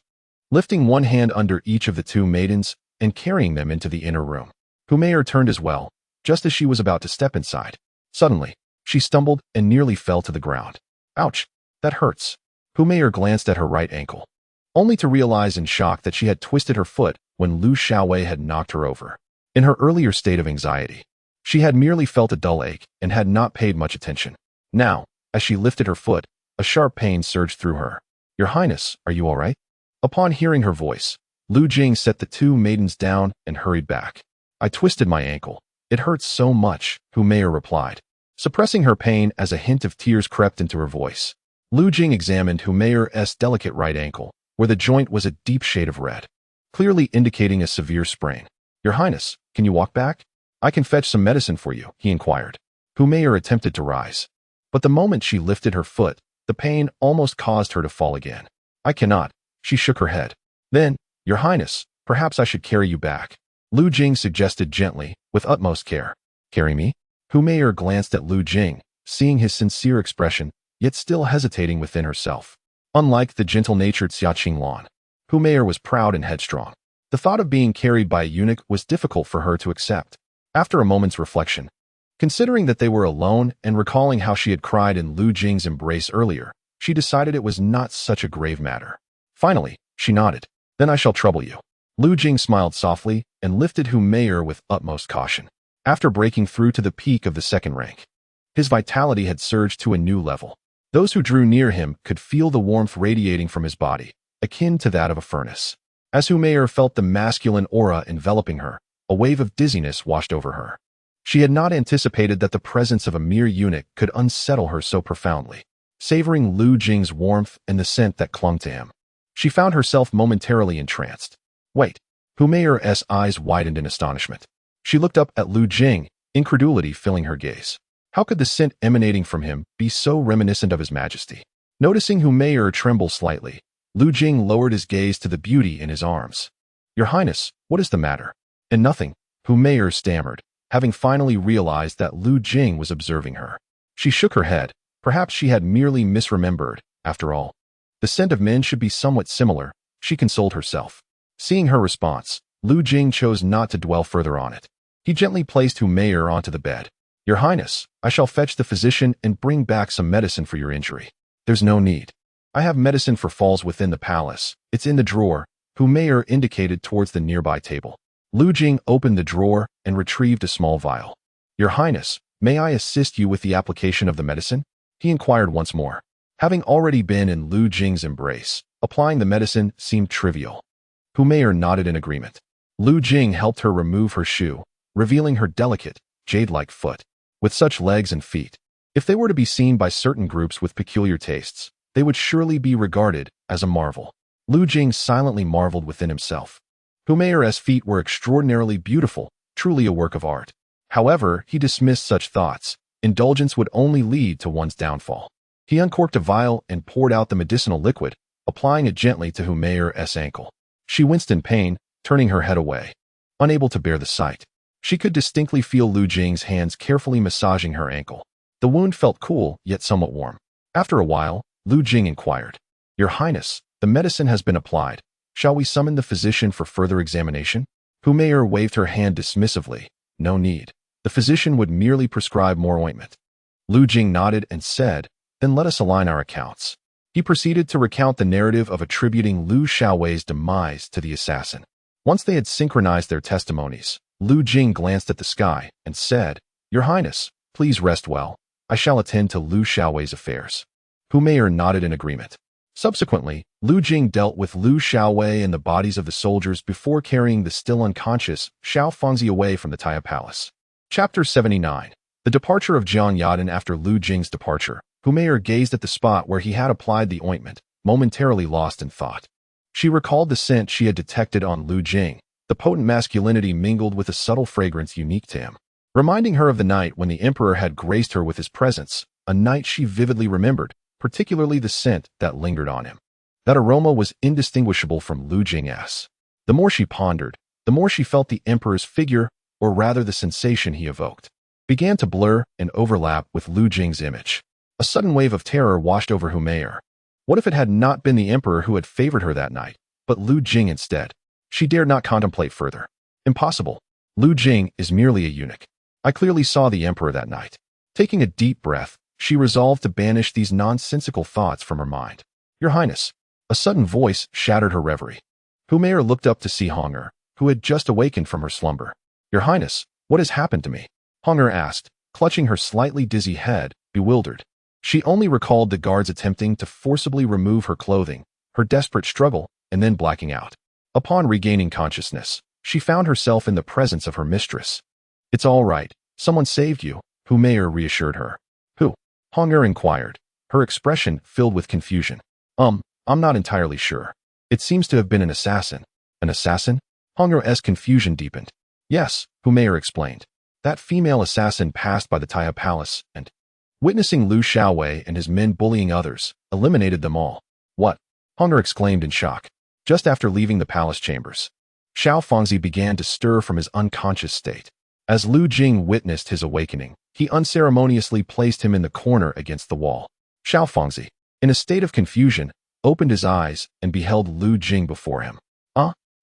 lifting one hand under each of the two maidens and carrying them into the inner room. Humeire turned as well, just as she was about to step inside. Suddenly, she stumbled and nearly fell to the ground. Ouch, that hurts. Humeire glanced at her right ankle, only to realize in shock that she had twisted her foot when Lu Xiaowei had knocked her over. In her earlier state of anxiety, she had merely felt a dull ache and had not paid much attention. Now, as she lifted her foot, a sharp pain surged through her. Your Highness, are you all right? Upon hearing her voice, Lu Jing set the two maidens down and hurried back. I twisted my ankle. It hurts so much, Humeire replied, suppressing her pain as a hint of tears crept into her voice. Lu Jing examined Humeire's delicate right ankle, where the joint was a deep shade of red, clearly indicating a severe sprain. Your Highness, can you walk back? I can fetch some medicine for you, he inquired. Humeire attempted to rise, but the moment she lifted her foot, the pain almost caused her to fall again. I cannot. She shook her head. Then, Your Highness, perhaps I should carry you back. Lu Jing suggested gently, with utmost care. Carry me? Humeire glanced at Lu Jing, seeing his sincere expression, yet still hesitating within herself. Unlike the gentle-natured Xia Qinglan, Humeire was proud and headstrong. The thought of being carried by a eunuch was difficult for her to accept. After a moment's reflection, considering that they were alone and recalling how she had cried in Lu Jing's embrace earlier, she decided it was not such a grave matter. Finally, she nodded. Then I shall trouble you. Lu Jing smiled softly and lifted Humeire with utmost caution. After breaking through to the peak of the second rank, his vitality had surged to a new level. Those who drew near him could feel the warmth radiating from his body, akin to that of a furnace. As Humeire felt the masculine aura enveloping her, a wave of dizziness washed over her. She had not anticipated that the presence of a mere eunuch could unsettle her so profoundly. Savoring Lu Jing's warmth and the scent that clung to him, she found herself momentarily entranced. Wait. Humeire's eyes widened in astonishment. She looked up at Lu Jing, incredulity filling her gaze. How could the scent emanating from him be so reminiscent of his majesty? Noticing Humeire tremble slightly, Lu Jing lowered his gaze to the beauty in his arms. Your Highness, what is the matter? And nothing, Humeire stammered, having finally realized that Lu Jing was observing her. She shook her head. Perhaps she had merely misremembered, after all. The scent of men should be somewhat similar, she consoled herself. Seeing her response, Lu Jing chose not to dwell further on it. He gently placed Humeire onto the bed. Your Highness, I shall fetch the physician and bring back some medicine for your injury. There's no need. I have medicine for falls within the palace. It's in the drawer, Humeire indicated towards the nearby table. Lu Jing opened the drawer and retrieved a small vial. Your Highness, may I assist you with the application of the medicine? He inquired once more. Having already been in Lu Jing's embrace, applying the medicine seemed trivial. Humeire nodded in agreement. Lu Jing helped her remove her shoe, revealing her delicate, jade-like foot. with such legs and feet. If they were to be seen by certain groups with peculiar tastes, they would surely be regarded as a marvel. Lu Jing silently marveled within himself. Humayer's feet were extraordinarily beautiful, truly a work of art. However, he dismissed such thoughts. Indulgence would only lead to one's downfall. He uncorked a vial and poured out the medicinal liquid, applying it gently to Humayer's ankle. She winced in pain, turning her head away, unable to bear the sight. She could distinctly feel Lu Jing's hands carefully massaging her ankle. The wound felt cool, yet somewhat warm. After a while, Lu Jing inquired, "Your Highness, the medicine has been applied. Shall we summon the physician for further examination?" Humayer waved her hand dismissively. "No need. The physician would merely prescribe more ointment." Lu Jing nodded and said, "Then let us align our accounts." He proceeded to recount the narrative of attributing Lu Xiaowei's demise to the assassin. Once they had synchronized their testimonies, Lu Jing glanced at the sky and said, "Your Highness, please rest well. I shall attend to Lu Xiaowei's affairs." Humayer nodded in agreement. Subsequently, Lu Jing dealt with Lu Xiaowei and the bodies of the soldiers before carrying the still unconscious Xiao Fangzi away from the Taya Palace. Chapter 79. The departure of Jiang Yadan. After Lu Jing's departure, Humayer gazed at the spot where he had applied the ointment, momentarily lost in thought. She recalled the scent she had detected on Lu Jing. The potent masculinity mingled with a subtle fragrance unique to him, reminding her of the night when the Emperor had graced her with his presence, a night she vividly remembered, particularly the scent that lingered on him. That aroma was indistinguishable from Lu Jing's. The more she pondered, the more she felt the Emperor's figure, or rather the sensation he evoked, began to blur and overlap with Lu Jing's image. A sudden wave of terror washed over Humayer. What if it had not been the Emperor who had favored her that night, but Lu Jing instead? She dared not contemplate further. Impossible. Lu Jing is merely a eunuch. I clearly saw the Emperor that night. Taking a deep breath, she resolved to banish these nonsensical thoughts from her mind. "Your Highness." A sudden voice shattered her reverie. Humayer looked up to see Honger, who had just awakened from her slumber. "Your Highness, what has happened to me?" Honger asked, clutching her slightly dizzy head, bewildered. She only recalled the guards attempting to forcibly remove her clothing, her desperate struggle, and then blacking out. Upon regaining consciousness, she found herself in the presence of her mistress. "It's all right. Someone saved you," Humayer reassured her. "Who?" Honger inquired, her expression filled with confusion. I'm not entirely sure. It seems to have been an assassin." "An assassin?" Honger's confusion deepened. "Yes," Humayer explained. "That female assassin passed by the Taya Palace and, witnessing Lu Xiaowei and his men bullying others, eliminated them all." "What?" Honger exclaimed in shock. Just after leaving the palace chambers, Xiao Fangzi began to stir from his unconscious state. As Lu Jing witnessed his awakening, he unceremoniously placed him in the corner against the wall. Xiao Fangzi, in a state of confusion, opened his eyes and beheld Lu Jing before him.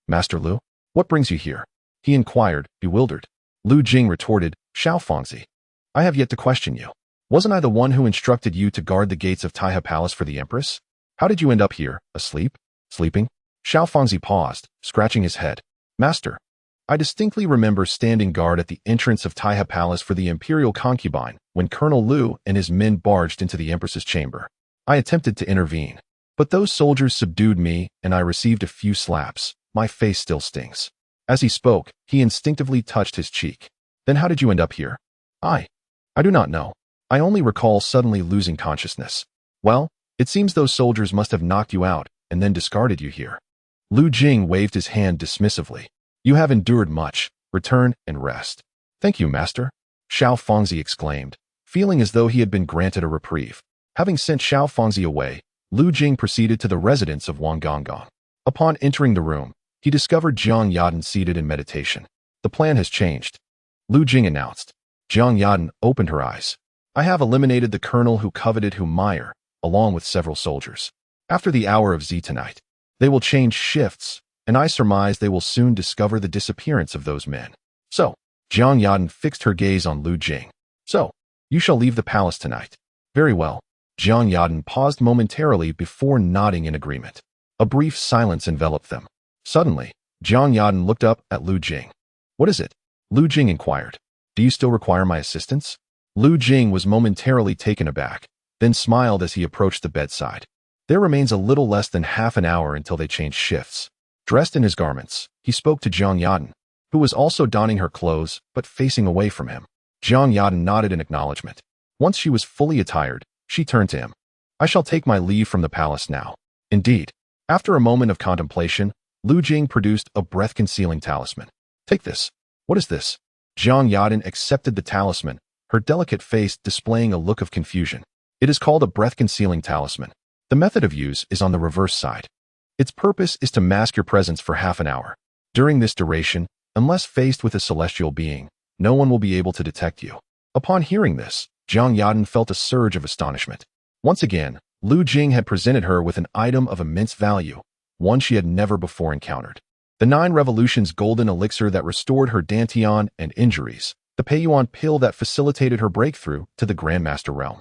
Master Lu? What brings you here?" he inquired, bewildered. Lu Jing retorted, "Xiao Fangzi, I have yet to question you. Wasn't I the one who instructed you to guard the gates of Taiha Palace for the Empress? How did you end up here, asleep? Sleeping?" Xiao Fangzi paused, scratching his head. "Master, I distinctly remember standing guard at the entrance of Taiha Palace for the Imperial concubine when Colonel Lu and his men barged into the Empress's chamber. I attempted to intervene, but those soldiers subdued me and I received a few slaps. My face still stings." As he spoke, he instinctively touched his cheek. "Then how did you end up here?" I do not know. I only recall suddenly losing consciousness." "Well, it seems those soldiers must have knocked you out and then discarded you here." Lu Jing waved his hand dismissively. "You have endured much. Return and rest." "Thank you, master," Xiao Fangzi exclaimed, feeling as though he had been granted a reprieve. Having sent Xiao Fangzi away, Lu Jing proceeded to the residence of Wang Gonggong. Upon entering the room, he discovered Jiang Yadan seated in meditation. "The plan has changed," Lu Jing announced. Jiang Yadan opened her eyes. "I have eliminated the colonel who coveted Humayer, along with several soldiers. After the hour of Z tonight, they will change shifts, and I surmise they will soon discover the disappearance of those men." "So," Jiang Yadan fixed her gaze on Lu Jing. "So, you shall leave the palace tonight." "Very well." Jiang Yadan paused momentarily before nodding in agreement. A brief silence enveloped them. Suddenly, Jiang Yadan looked up at Lu Jing. "What is it?" Lu Jing inquired. "Do you still require my assistance?" Lu Jing was momentarily taken aback, then smiled as he approached the bedside. "There remains a little less than half an hour until they change shifts." Dressed in his garments, he spoke to Jiang Yadan, who was also donning her clothes but facing away from him. Jiang Yadan nodded in acknowledgement. Once she was fully attired, she turned to him. I shall take my leave from the palace now. Indeed. After a moment of contemplation, Lu Jing produced a breath-concealing talisman. Take this. What is this? Jiang Yadan accepted the talisman, her delicate face displaying a look of confusion. It is called a breath-concealing talisman. The method of use is on the reverse side. Its purpose is to mask your presence for half an hour. During this duration, unless faced with a celestial being, no one will be able to detect you. Upon hearing this, Jiang Yadan felt a surge of astonishment. Once again, Lu Jing had presented her with an item of immense value, one she had never before encountered. The 9 Revolutions golden elixir that restored her dantian and injuries, the Peiyuan pill that facilitated her breakthrough to the Grandmaster realm,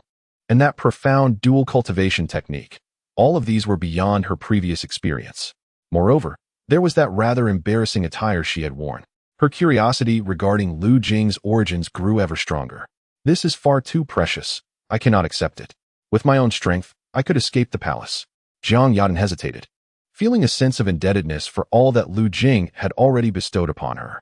and that profound dual cultivation technique. All of these were beyond her previous experience. Moreover, there was that rather embarrassing attire she had worn. Her curiosity regarding Lu Jing's origins grew ever stronger. This is far too precious. I cannot accept it. With my own strength, I could escape the palace. Jiang Yadan hesitated, feeling a sense of indebtedness for all that Lu Jing had already bestowed upon her.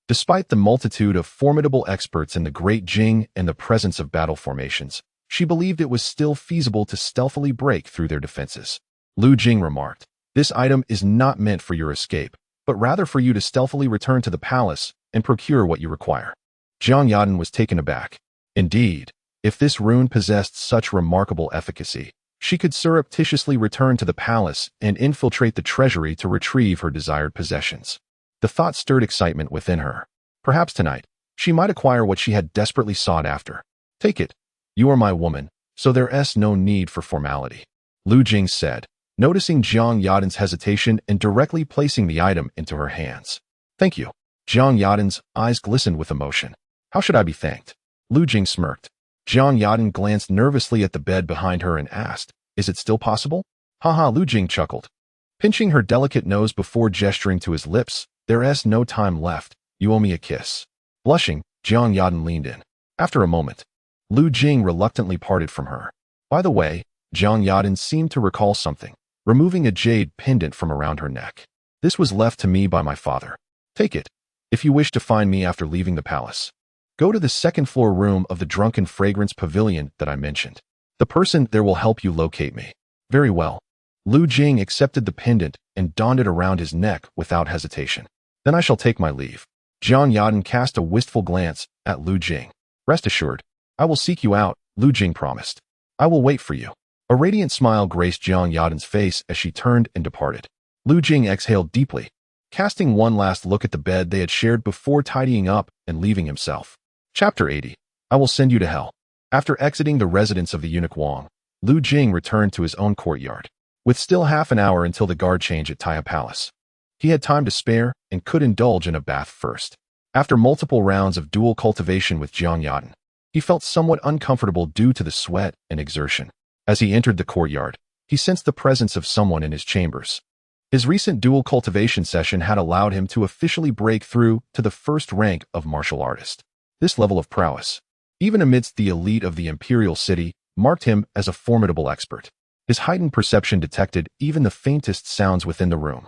Despite the multitude of formidable experts in the Great Jing and the presence of battle formations, she believed it was still feasible to stealthily break through their defenses. Lu Jing remarked, this item is not meant for your escape, but rather for you to stealthily return to the palace and procure what you require. Jiang Yadan was taken aback. Indeed, if this rune possessed such remarkable efficacy, she could surreptitiously return to the palace and infiltrate the treasury to retrieve her desired possessions. The thought stirred excitement within her. Perhaps tonight, she might acquire what she had desperately sought after. Take it. You are my woman, so there's no need for formality. Lu Jing said, noticing Jiang Yadan's hesitation and directly placing the item into her hands. Thank you. Jiang Yadan's eyes glistened with emotion. How should I be thanked? Lu Jing smirked. Jiang Yadan glanced nervously at the bed behind her and asked, is it still possible? Haha, Lu Jing chuckled. Pinching her delicate nose before gesturing to his lips, there's no time left, you owe me a kiss. Blushing, Jiang Yadan leaned in. After a moment, Lu Jing reluctantly parted from her. By the way, Jiang Yadan seemed to recall something, removing a jade pendant from around her neck. This was left to me by my father. Take it, if you wish to find me after leaving the palace. Go to the second-floor room of the Drunken Fragrance Pavilion that I mentioned. The person there will help you locate me. Very well. Lu Jing accepted the pendant and donned it around his neck without hesitation. Then I shall take my leave. Jiang Yadan cast a wistful glance at Lu Jing. Rest assured, I will seek you out, Lu Jing promised. I will wait for you. A radiant smile graced Jiang Yadan's face as she turned and departed. Lu Jing exhaled deeply, casting one last look at the bed they had shared before tidying up and leaving himself. Chapter 80. I will send you to hell. After exiting the residence of the eunuch Wang, Lu Jing returned to his own courtyard. With still half an hour until the guard change at Taya Palace, he had time to spare and could indulge in a bath first. After multiple rounds of dual cultivation with Jiang Yadan, he felt somewhat uncomfortable due to the sweat and exertion. As he entered the courtyard, he sensed the presence of someone in his chambers. His recent dual cultivation session had allowed him to officially break through to the first rank of martial artist. This level of prowess, even amidst the elite of the imperial city, marked him as a formidable expert. His heightened perception detected even the faintest sounds within the room.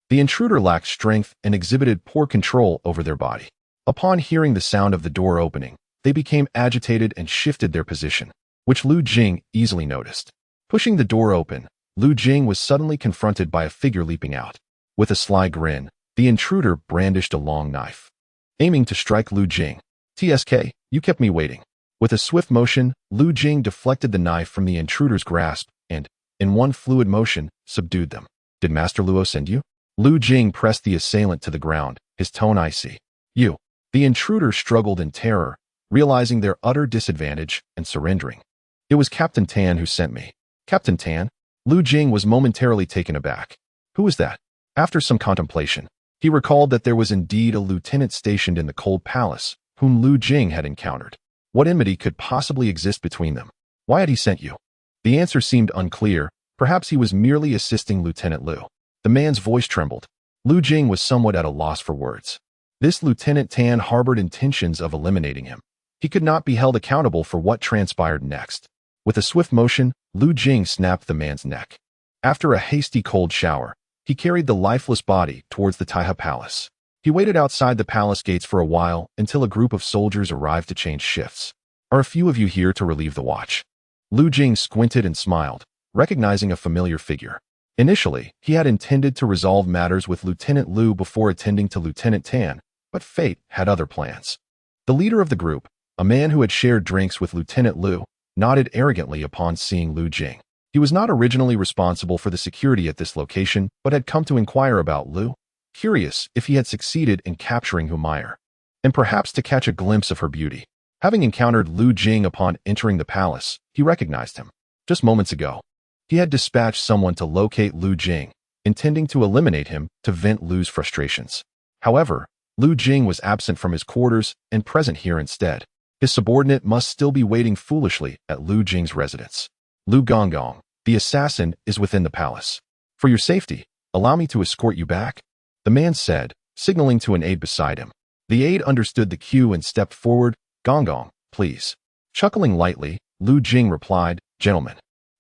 The intruder lacked strength and exhibited poor control over their body. Upon hearing the sound of the door opening, they became agitated and shifted their position, which Lu Jing easily noticed. Pushing the door open, Lu Jing was suddenly confronted by a figure leaping out. With a sly grin, the intruder brandished a long knife, aiming to strike Lu Jing. TSK, you kept me waiting. With a swift motion, Lu Jing deflected the knife from the intruder's grasp and, in one fluid motion, subdued them. Did Master Luo send you? Lu Jing pressed the assailant to the ground, his tone icy. You. The intruder struggled in terror, realizing their utter disadvantage and surrendering. It was Captain Tan who sent me. Captain Tan? Lu Jing was momentarily taken aback. Who was that? After some contemplation, he recalled that there was indeed a lieutenant stationed in the Cold Palace, whom Lu Jing had encountered. What enmity could possibly exist between them? Why had he sent you? The answer seemed unclear. Perhaps he was merely assisting Lieutenant Lu. The man's voice trembled. Lu Jing was somewhat at a loss for words. This Lieutenant Tan harbored intentions of eliminating him. He could not be held accountable for what transpired next. With a swift motion, Lu Jing snapped the man's neck. After a hasty cold shower, he carried the lifeless body towards the Taiha Palace. He waited outside the palace gates for a while until a group of soldiers arrived to change shifts. Are a few of you here to relieve the watch? Lu Jing squinted and smiled, recognizing a familiar figure. Initially, he had intended to resolve matters with Lieutenant Lu before attending to Lieutenant Tan, but fate had other plans. The leader of the group, a man who had shared drinks with Lieutenant Lu, nodded arrogantly upon seeing Lu Jing. He was not originally responsible for the security at this location, but had come to inquire about Lu, curious if he had succeeded in capturing Humayr, and perhaps to catch a glimpse of her beauty. Having encountered Lu Jing upon entering the palace, he recognized him. Just moments ago, he had dispatched someone to locate Lu Jing, intending to eliminate him to vent Lu's frustrations. However, Lu Jing was absent from his quarters and present here instead. His subordinate must still be waiting foolishly at Lu Jing's residence. Lu Gonggong, the assassin, is within the palace. For your safety, allow me to escort you back, the man said, signaling to an aide beside him. The aide understood the cue and stepped forward. Gonggong, please. Chuckling lightly, Lu Jing replied, Gentlemen,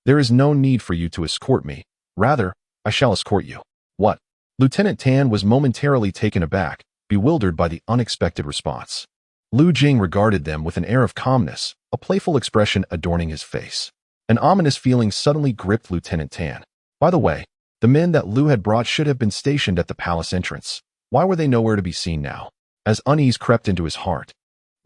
there is no need for you to escort me. Rather, I shall escort you. What? Lieutenant Tan was momentarily taken aback, bewildered by the unexpected response. Lu Jing regarded them with an air of calmness, a playful expression adorning his face. An ominous feeling suddenly gripped Lieutenant Tan. By the way, the men that Lu had brought should have been stationed at the palace entrance. Why were they nowhere to be seen now? As unease crept into his heart,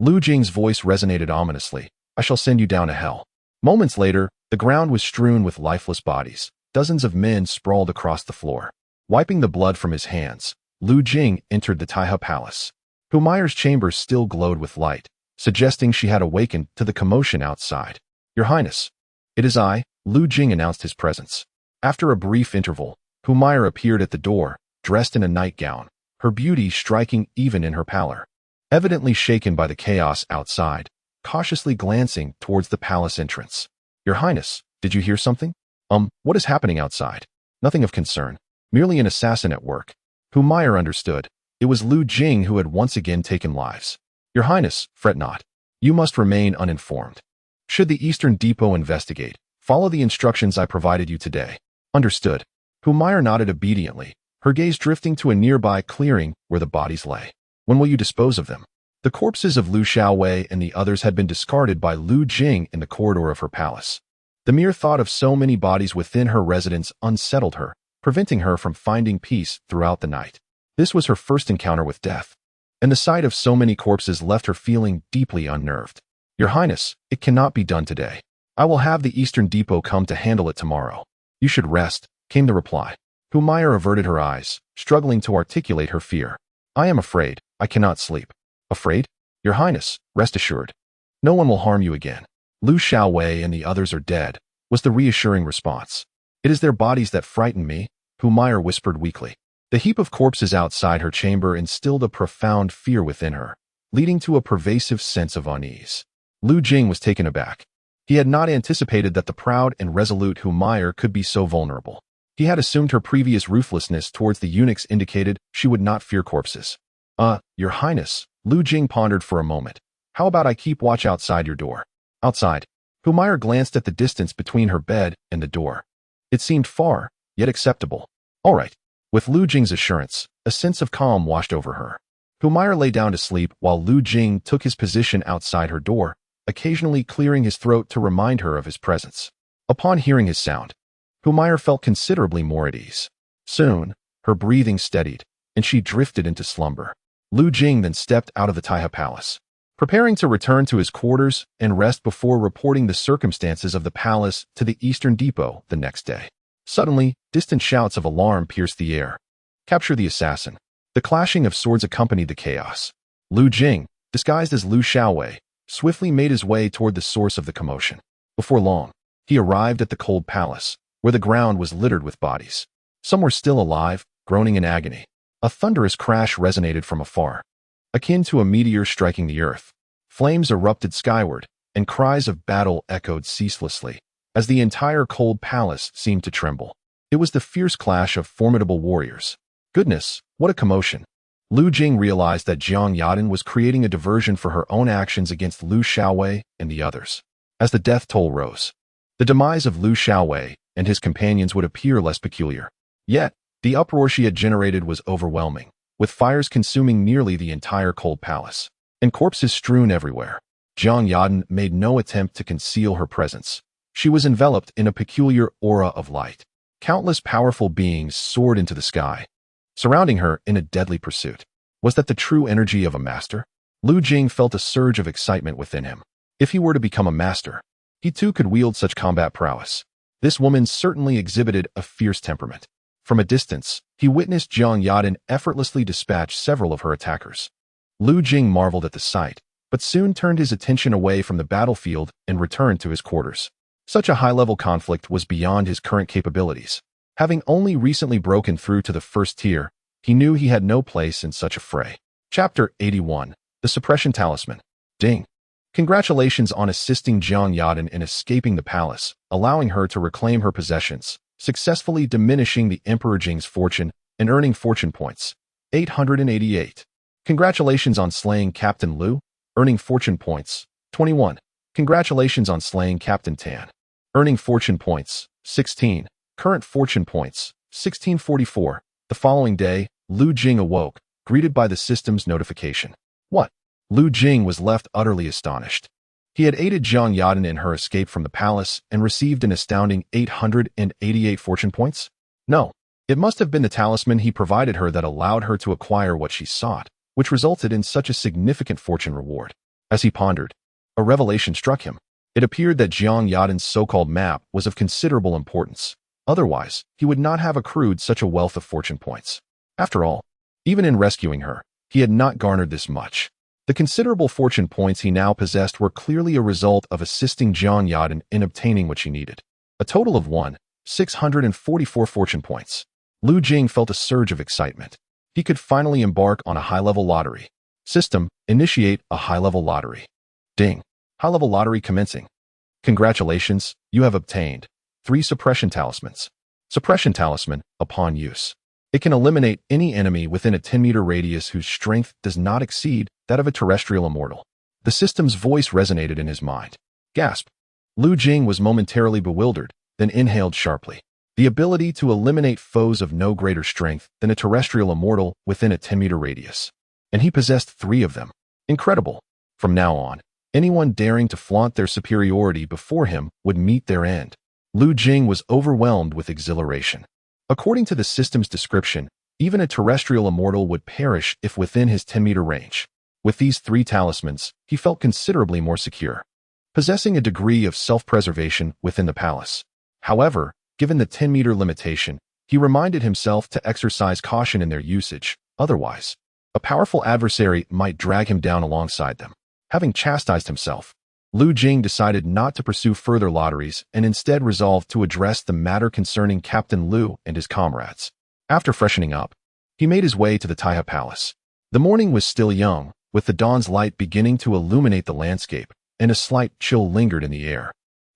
Lu Jing's voice resonated ominously. I shall send you down to hell. Moments later, the ground was strewn with lifeless bodies. Dozens of men sprawled across the floor. Wiping the blood from his hands, Lu Jing entered the Taihe Palace. Humayr's chamber still glowed with light, suggesting she had awakened to the commotion outside. Your Highness. It is I, Lu Jing announced his presence. After a brief interval, Humayr appeared at the door, dressed in a nightgown, her beauty striking even in her pallor. Evidently shaken by the chaos outside, cautiously glancing towards the palace entrance. Your Highness, did you hear something? What is happening outside? Nothing of concern. Merely an assassin at work. Humayr understood. It was Lu Jing who had once again taken lives. Your Highness, fret not. You must remain uninformed. Should the Eastern Depot investigate, follow the instructions I provided you today. Understood. Humayr nodded obediently, her gaze drifting to a nearby clearing where the bodies lay. When will you dispose of them? The corpses of Lu Xiaowei and the others had been discarded by Lu Jing in the corridor of her palace. The mere thought of so many bodies within her residence unsettled her, preventing her from finding peace throughout the night. This was her first encounter with death, and the sight of so many corpses left her feeling deeply unnerved. Your Highness, it cannot be done today. I will have the Eastern Depot come to handle it tomorrow. You should rest, came the reply. Humayr averted her eyes, struggling to articulate her fear. I am afraid. I cannot sleep. Afraid? Your Highness, rest assured. No one will harm you again. Lu Xiaowei and the others are dead, was the reassuring response. It is their bodies that frighten me, Humayr whispered weakly. The heap of corpses outside her chamber instilled a profound fear within her, leading to a pervasive sense of unease. Lu Jing was taken aback. He had not anticipated that the proud and resolute Humayr could be so vulnerable. He had assumed her previous ruthlessness towards the eunuchs indicated she would not fear corpses. Your Highness, Lu Jing pondered for a moment. How about I keep watch outside your door? Outside. Humayr glanced at the distance between her bed and the door. It seemed far, yet acceptable. All right. With Lu Jing's assurance, a sense of calm washed over her. Humayr lay down to sleep while Lu Jing took his position outside her door, occasionally clearing his throat to remind her of his presence. Upon hearing his sound, Humayr felt considerably more at ease. Soon, her breathing steadied, and she drifted into slumber. Lu Jing then stepped out of the Taihe Palace, preparing to return to his quarters and rest before reporting the circumstances of the palace to the Eastern Depot the next day. Suddenly, distant shouts of alarm pierced the air. Capture the assassin. The clashing of swords accompanied the chaos. Lu Jing, disguised as Lu Xiaowei, swiftly made his way toward the source of the commotion. Before long, he arrived at the cold palace, where the ground was littered with bodies. Some were still alive, groaning in agony. A thunderous crash resonated from afar, akin to a meteor striking the earth. Flames erupted skyward, and cries of battle echoed ceaselessly, as the entire cold palace seemed to tremble. It was the fierce clash of formidable warriors. Goodness, what a commotion! Lu Jing realized that Jiang Yadan was creating a diversion for her own actions against Lu Xiaowei and the others. As the death toll rose, the demise of Lu Xiaowei and his companions would appear less peculiar. Yet, the uproar she had generated was overwhelming, with fires consuming nearly the entire cold palace, and corpses strewn everywhere. Jiang Yadan made no attempt to conceal her presence. She was enveloped in a peculiar aura of light. Countless powerful beings soared into the sky, surrounding her in a deadly pursuit. Was that the true energy of a master? Lu Jing felt a surge of excitement within him. If he were to become a master, he too could wield such combat prowess. This woman certainly exhibited a fierce temperament. From a distance, he witnessed Jiang Yadan effortlessly dispatch several of her attackers. Lu Jing marveled at the sight, but soon turned his attention away from the battlefield and returned to his quarters. Such a high-level conflict was beyond his current capabilities. Having only recently broken through to the first tier, he knew he had no place in such a fray. Chapter 81. The Suppression Talisman. Ding. Congratulations on assisting Jiang Yadan in escaping the palace, allowing her to reclaim her possessions, successfully diminishing the Emperor Jing's fortune, and earning fortune points. 888. Congratulations on slaying Captain Lu, earning fortune points. 21. Congratulations on slaying Captain Tan, earning fortune points. 16. Current fortune points. 1644. The following day, Lu Jing awoke, greeted by the system's notification. What? Lu Jing was left utterly astonished. He had aided Jiang Yadan in her escape from the palace and received an astounding 888 fortune points? No, it must have been the talisman he provided her that allowed her to acquire what she sought, which resulted in such a significant fortune reward. As he pondered, a revelation struck him. It appeared that Jiang Yadan's so-called map was of considerable importance. Otherwise, he would not have accrued such a wealth of fortune points. After all, even in rescuing her, he had not garnered this much. The considerable fortune points he now possessed were clearly a result of assisting Jiang Yadan in obtaining what she needed. A total of 644 fortune points. Lu Jing felt a surge of excitement. He could finally embark on a high-level lottery. System, initiate a high-level lottery. Ding. High-level lottery commencing. Congratulations, you have obtained 3 suppression talismans. Suppression talisman, upon use. It can eliminate any enemy within a 10-meter radius whose strength does not exceed that of a terrestrial immortal. The system's voice resonated in his mind. Gasp. Lu Jing was momentarily bewildered, then inhaled sharply. The ability to eliminate foes of no greater strength than a terrestrial immortal within a 10-meter radius. And he possessed 3 of them. Incredible. From now on, anyone daring to flaunt their superiority before him would meet their end. Lu Jing was overwhelmed with exhilaration. According to the system's description, even a terrestrial immortal would perish if within his 10-meter range. With these 3 talismans, he felt considerably more secure, possessing a degree of self-preservation within the palace. However, given the 10-meter limitation, he reminded himself to exercise caution in their usage. Otherwise, a powerful adversary might drag him down alongside them. Having chastised himself, Lu Jing decided not to pursue further lotteries and instead resolved to address the matter concerning Captain Lu and his comrades. After freshening up, he made his way to the Taihe Palace. The morning was still young, with the dawn's light beginning to illuminate the landscape, and a slight chill lingered in the air.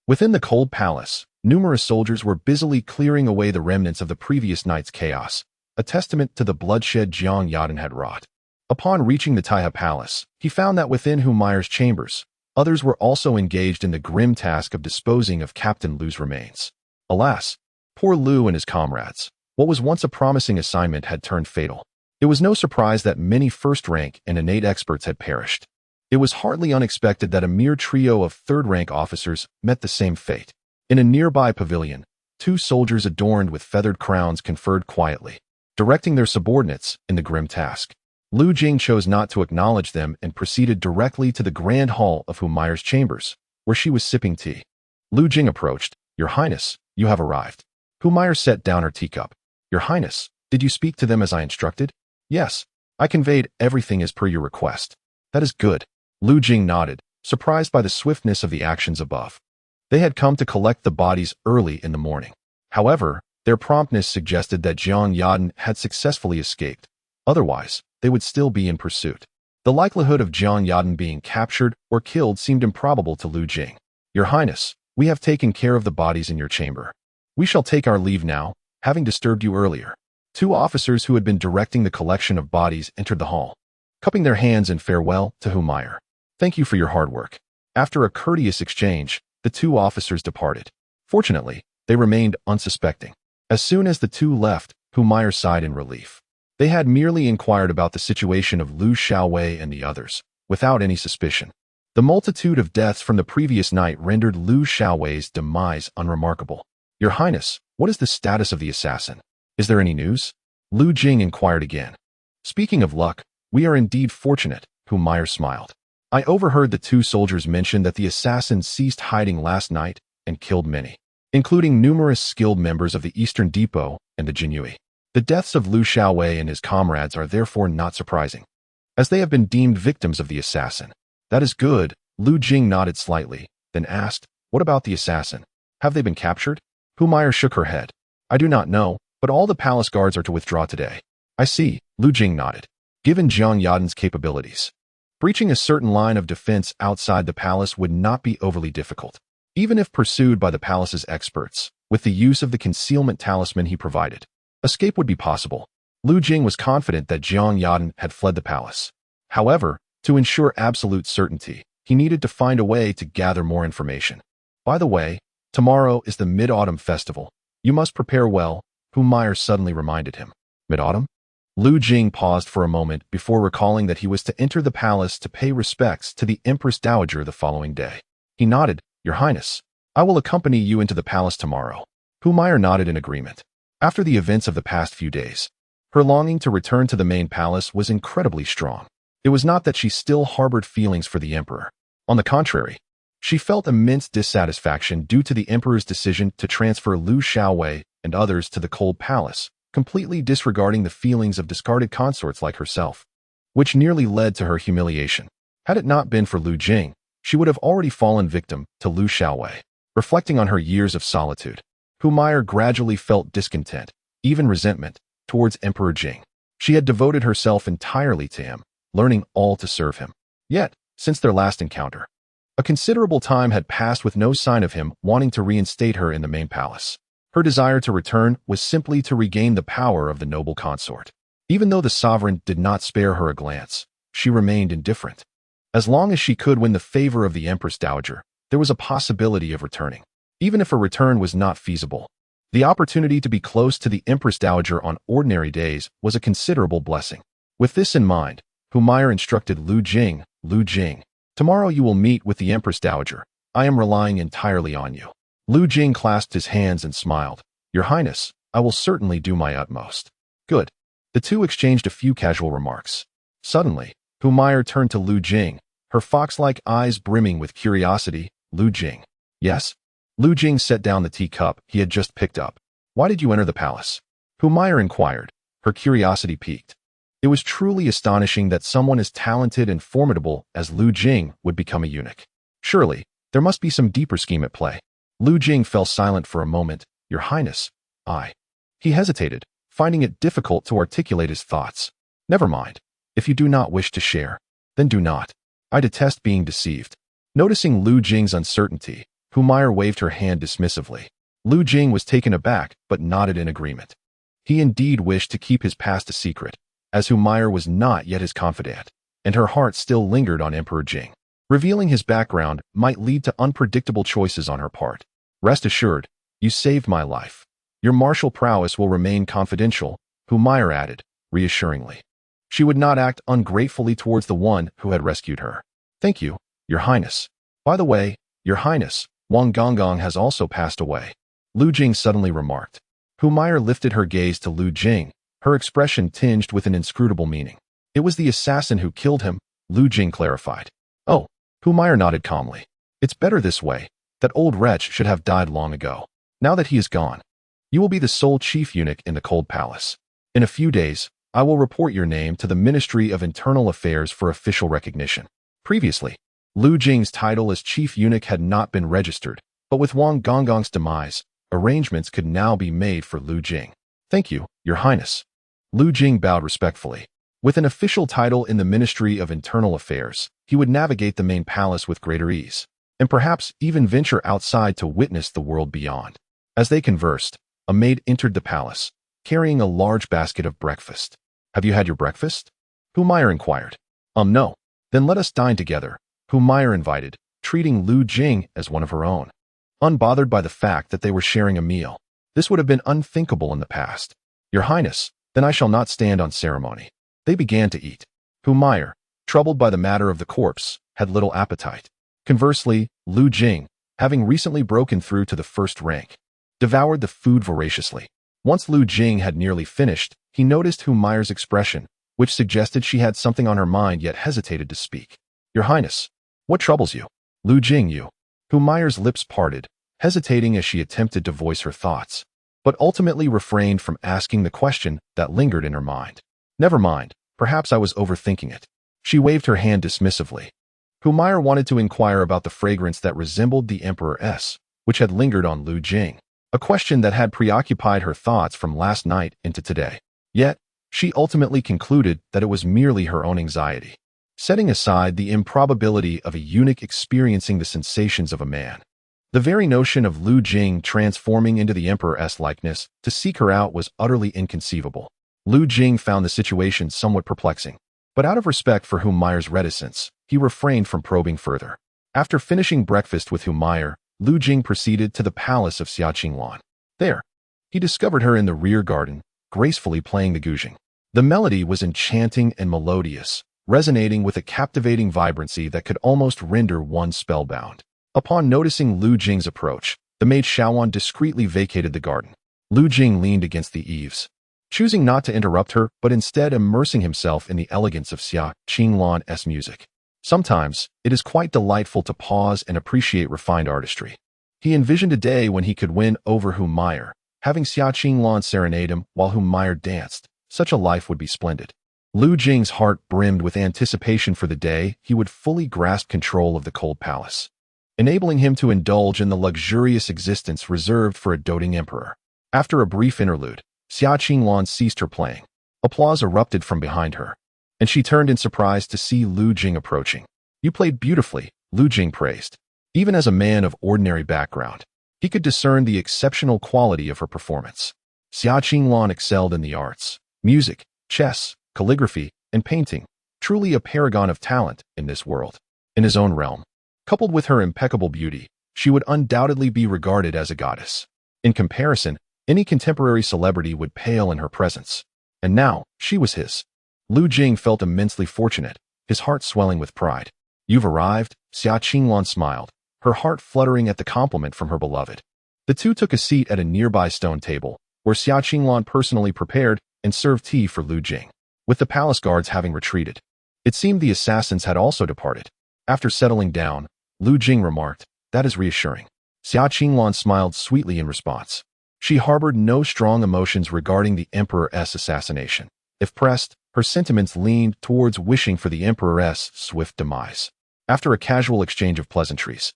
Within the cold palace, numerous soldiers were busily clearing away the remnants of the previous night's chaos, a testament to the bloodshed Jiang Yadan had wrought. Upon reaching the Taihe Palace, he found that within Humayar's chambers, others were also engaged in the grim task of disposing of Captain Lu's remains. Alas, poor Lu and his comrades. What was once a promising assignment had turned fatal. It was no surprise that many first-rank and innate experts had perished. It was hardly unexpected that a mere trio of third-rank officers met the same fate. In a nearby pavilion, 2 soldiers adorned with feathered crowns conferred quietly, directing their subordinates in the grim task. Lu Jing chose not to acknowledge them and proceeded directly to the grand hall of Humayar's chambers, where she was sipping tea. Lu Jing approached. Your Highness, you have arrived. Humayar set down her teacup. Your Highness, did you speak to them as I instructed? Yes, I conveyed everything as per your request. That is good. Lu Jing nodded, surprised by the swiftness of the actions above. They had come to collect the bodies early in the morning. However, their promptness suggested that Jiang Yadan had successfully escaped. Otherwise, they would still be in pursuit. The likelihood of Jiang Yadan being captured or killed seemed improbable to Lu Jing. Your Highness, we have taken care of the bodies in your chamber. We shall take our leave now, having disturbed you earlier. 2 officers who had been directing the collection of bodies entered the hall, cupping their hands in farewell to Humayar. Thank you for your hard work. After a courteous exchange, the 2 officers departed. Fortunately, they remained unsuspecting. As soon as the 2 left, Humayar sighed in relief. They had merely inquired about the situation of Liu Xiaowei and the others, without any suspicion. The multitude of deaths from the previous night rendered Liu Xiaowei's demise unremarkable. Your Highness, what is the status of the assassin? Is there any news? Lu Jing inquired again. Speaking of luck, we are indeed fortunate, Meyer smiled. I overheard the two soldiers mention that the assassin ceased hiding last night and killed many, including numerous skilled members of the Eastern Depot and the Jinyue. The deaths of Liu Xiaowei and his comrades are therefore not surprising, as they have been deemed victims of the assassin. That is good, Lu Jing nodded slightly, then asked, what about the assassin? Have they been captured? Meyer shook her head. I do not know, but all the palace guards are to withdraw today. I see, Lu Jing nodded. Given Jiang Yadan's capabilities, breaching a certain line of defense outside the palace would not be overly difficult, even if pursued by the palace's experts. With the use of the concealment talisman he provided, escape would be possible. Lu Jing was confident that Jiang Yadan had fled the palace. However, to ensure absolute certainty, he needed to find a way to gather more information. By the way, tomorrow is the Mid-Autumn Festival. You must prepare well, Meyer suddenly reminded him. Mid-Autumn? Lu Jing paused for a moment before recalling that he was to enter the palace to pay respects to the Empress Dowager the following day. He nodded, Your Highness, I will accompany you into the palace tomorrow. Meyer nodded in agreement. After the events of the past few days, her longing to return to the main palace was incredibly strong. It was not that she still harbored feelings for the emperor. On the contrary, she felt immense dissatisfaction due to the emperor's decision to transfer Liu Xiaowei and others to the cold palace, completely disregarding the feelings of discarded consorts like herself, which nearly led to her humiliation. Had it not been for Lu Jing, she would have already fallen victim to Liu Xiaowei. Reflecting on her years of solitude, Meyer gradually felt discontent, even resentment, towards Emperor Jing. She had devoted herself entirely to him, learning all to serve him. Yet, since their last encounter, a considerable time had passed with no sign of him wanting to reinstate her in the main palace. Her desire to return was simply to regain the power of the noble consort. Even though the sovereign did not spare her a glance, she remained indifferent. As long as she could win the favor of the Empress Dowager, there was a possibility of returning. Even if a return was not feasible, the opportunity to be close to the Empress Dowager on ordinary days was a considerable blessing. With this in mind, Meyer instructed Lu Jing, tomorrow you will meet with the Empress Dowager. I am relying entirely on you. Lu Jing clasped his hands and smiled. Your Highness, I will certainly do my utmost. Good. The two exchanged a few casual remarks. Suddenly, Meyer turned to Lu Jing, her fox-like eyes brimming with curiosity. Lu Jing. Yes? Lu Jing set down the teacup he had just picked up. Why did you enter the palace? Meyer inquired, her curiosity piqued. It was truly astonishing that someone as talented and formidable as Lu Jing would become a eunuch. Surely, there must be some deeper scheme at play. Lu Jing fell silent for a moment. Your Highness, He hesitated, finding it difficult to articulate his thoughts. Never mind. If you do not wish to share, then do not. I detest being deceived. Noticing Lu Jing's uncertainty, Meyer waved her hand dismissively. Lu Jing was taken aback, but nodded in agreement. He indeed wished to keep his past a secret, as Meyer was not yet his confidant, and her heart still lingered on Emperor Jing. Revealing his background might lead to unpredictable choices on her part. Rest assured, you saved my life. Your martial prowess will remain confidential, Meyer added, reassuringly. She would not act ungratefully towards the one who had rescued her. Thank you, Your Highness. By the way, Your Highness, Wang Gonggong has also passed away, Lu Jing suddenly remarked. Meyer lifted her gaze to Lu Jing, her expression tinged with an inscrutable meaning. It was the assassin who killed him, Lu Jing clarified. Oh, Meyer nodded calmly. It's better this way. That old wretch should have died long ago. Now that he is gone, you will be the sole chief eunuch in the cold palace. In a few days, I will report your name to the Ministry of Internal Affairs for official recognition. Previously, Lu Jing's title as chief eunuch had not been registered, but with Wang Gonggong's demise, arrangements could now be made for Lu Jing. Thank you, Your Highness. Lu Jing bowed respectfully. With an official title in the Ministry of Internal Affairs, he would navigate the main palace with greater ease, and perhaps even venture outside to witness the world beyond. As they conversed, a maid entered the palace, carrying a large basket of breakfast. Have you had your breakfast? Meyer inquired. No. Then let us dine together, Meyer invited, treating Lu Jing as one of her own. Unbothered by the fact that they were sharing a meal. This would have been unthinkable in the past. Your Highness, then I shall not stand on ceremony." They began to eat. Humayr, troubled by the matter of the corpse, had little appetite. Conversely, Lu Jing, having recently broken through to the first rank, devoured the food voraciously. Once Lu Jing had nearly finished, he noticed Humayr's expression, which suggested she had something on her mind yet hesitated to speak. "Your Highness, what troubles you?" "Lu Jing, you." Humayr's lips parted, hesitating as she attempted to voice her thoughts, but ultimately refrained from asking the question that lingered in her mind. "Never mind, perhaps I was overthinking it." She waved her hand dismissively. Humayr wanted to inquire about the fragrance that resembled the Empress, which had lingered on Lu Jing, a question that had preoccupied her thoughts from last night into today. Yet, she ultimately concluded that it was merely her own anxiety. Setting aside the improbability of a eunuch experiencing the sensations of a man, the very notion of Lu Jing transforming into the Empress likeness to seek her out was utterly inconceivable. Lu Jing found the situation somewhat perplexing, but out of respect for Humayr's reticence, he refrained from probing further. After finishing breakfast with Humayr, Lu Jing proceeded to the palace of Xiaqinglan. There, he discovered her in the rear garden, gracefully playing the guzheng. The melody was enchanting and melodious, resonating with a captivating vibrancy that could almost render one spellbound. Upon noticing Lu Jing's approach, the maid Xiaowan discreetly vacated the garden. Lu Jing leaned against the eaves, choosing not to interrupt her but instead immersing himself in the elegance of Xiaqinglan's music. Sometimes, it is quite delightful to pause and appreciate refined artistry. He envisioned a day when he could win over Humayr, having Xiaqinglan serenade him while Humayr danced. Such a life would be splendid. Lu Jing's heart brimmed with anticipation for the day he would fully grasp control of the cold palace, enabling him to indulge in the luxurious existence reserved for a doting emperor. After a brief interlude, Xiaqinglan ceased her playing. Applause erupted from behind her, and she turned in surprise to see Lu Jing approaching. "You played beautifully," Lu Jing praised. Even as a man of ordinary background, he could discern the exceptional quality of her performance. Xiaqinglan excelled in the arts, music, chess, calligraphy, and painting, truly a paragon of talent in this world. In his own realm, coupled with her impeccable beauty, she would undoubtedly be regarded as a goddess. In comparison, any contemporary celebrity would pale in her presence. And now, she was his. Lu Jing felt immensely fortunate, his heart swelling with pride. "You've arrived," Xiaqinglan smiled, her heart fluttering at the compliment from her beloved. The two took a seat at a nearby stone table, where Xiaqinglan personally prepared and served tea for Lu Jing. With the palace guards having retreated, it seemed the assassins had also departed. After settling down, Lu Jing remarked, "That is reassuring." Xiaqinglan smiled sweetly in response. She harbored no strong emotions regarding the Emperor's assassination. If pressed, her sentiments leaned towards wishing for the Emperor's swift demise. After a casual exchange of pleasantries,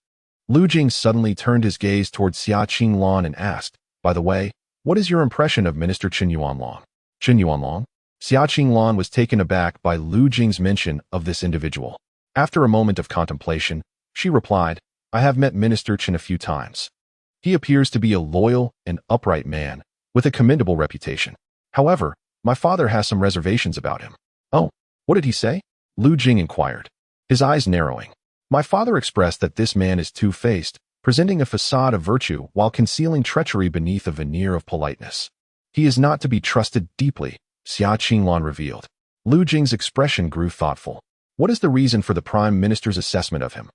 Lu Jing suddenly turned his gaze towards Xiaqinglan and asked, "By the way, what is your impression of Minister Chen Yuanlong?" "Chen Yuanlong?" Xiaqinglan was taken aback by Lu Jing's mention of this individual. After a moment of contemplation, she replied, "I have met Minister Chen a few times. He appears to be a loyal and upright man, with a commendable reputation. However, my father has some reservations about him." "Oh, what did he say?" Lu Jing inquired, his eyes narrowing. "My father expressed that this man is two-faced, presenting a facade of virtue while concealing treachery beneath a veneer of politeness. He is not to be trusted deeply," Xiaqinglan revealed. Lu Jing's expression grew thoughtful. "What is the reason for the Prime Minister's assessment of him?"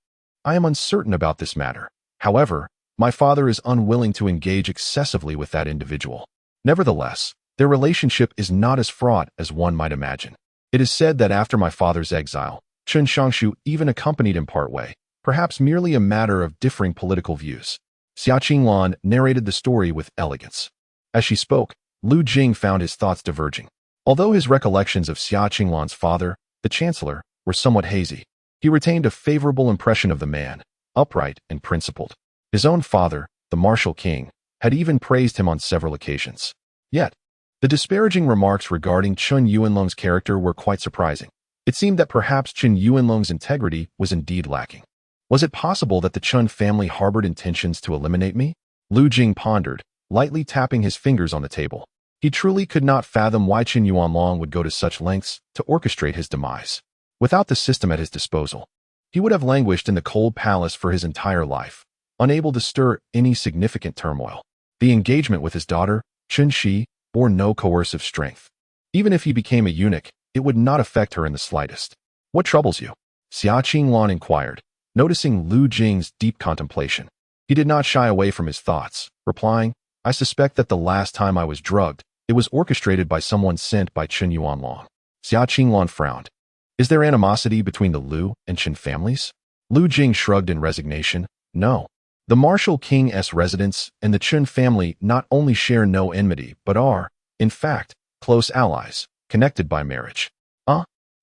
"I am uncertain about this matter. However, my father is unwilling to engage excessively with that individual. Nevertheless, their relationship is not as fraught as one might imagine. It is said that after my father's exile, Chen Xiangshu even accompanied him partway, perhaps merely a matter of differing political views." Xiaqinglan narrated the story with elegance. As she spoke, Lu Jing found his thoughts diverging. Although his recollections of Xiaqinglan's father, the chancellor, were somewhat hazy, he retained a favorable impression of the man, upright and principled. His own father, the martial king, had even praised him on several occasions. Yet, the disparaging remarks regarding Chen Yuanlong's character were quite surprising. It seemed that perhaps Chen Yuanlong's integrity was indeed lacking. Was it possible that the Chen family harbored intentions to eliminate me? Lu Jing pondered, lightly tapping his fingers on the table. He truly could not fathom why Chen Yuanlong would go to such lengths to orchestrate his demise. Without the system at his disposal, he would have languished in the cold palace for his entire life, unable to stir any significant turmoil. The engagement with his daughter, Chen Shi, bore no coercive strength. Even if he became a eunuch, it would not affect her in the slightest. What troubles you? Xia Qinglan inquired, noticing Lu Jing's deep contemplation. He did not shy away from his thoughts, replying, I suspect that the last time I was drugged, it was orchestrated by someone sent by Chen Yuanlong. Xia Qinglan frowned. Is there animosity between the Lu and Chen families? Lu Jing shrugged in resignation. No. The Martial King's residence and the Chen family not only share no enmity, but are, in fact, close allies, connected by marriage.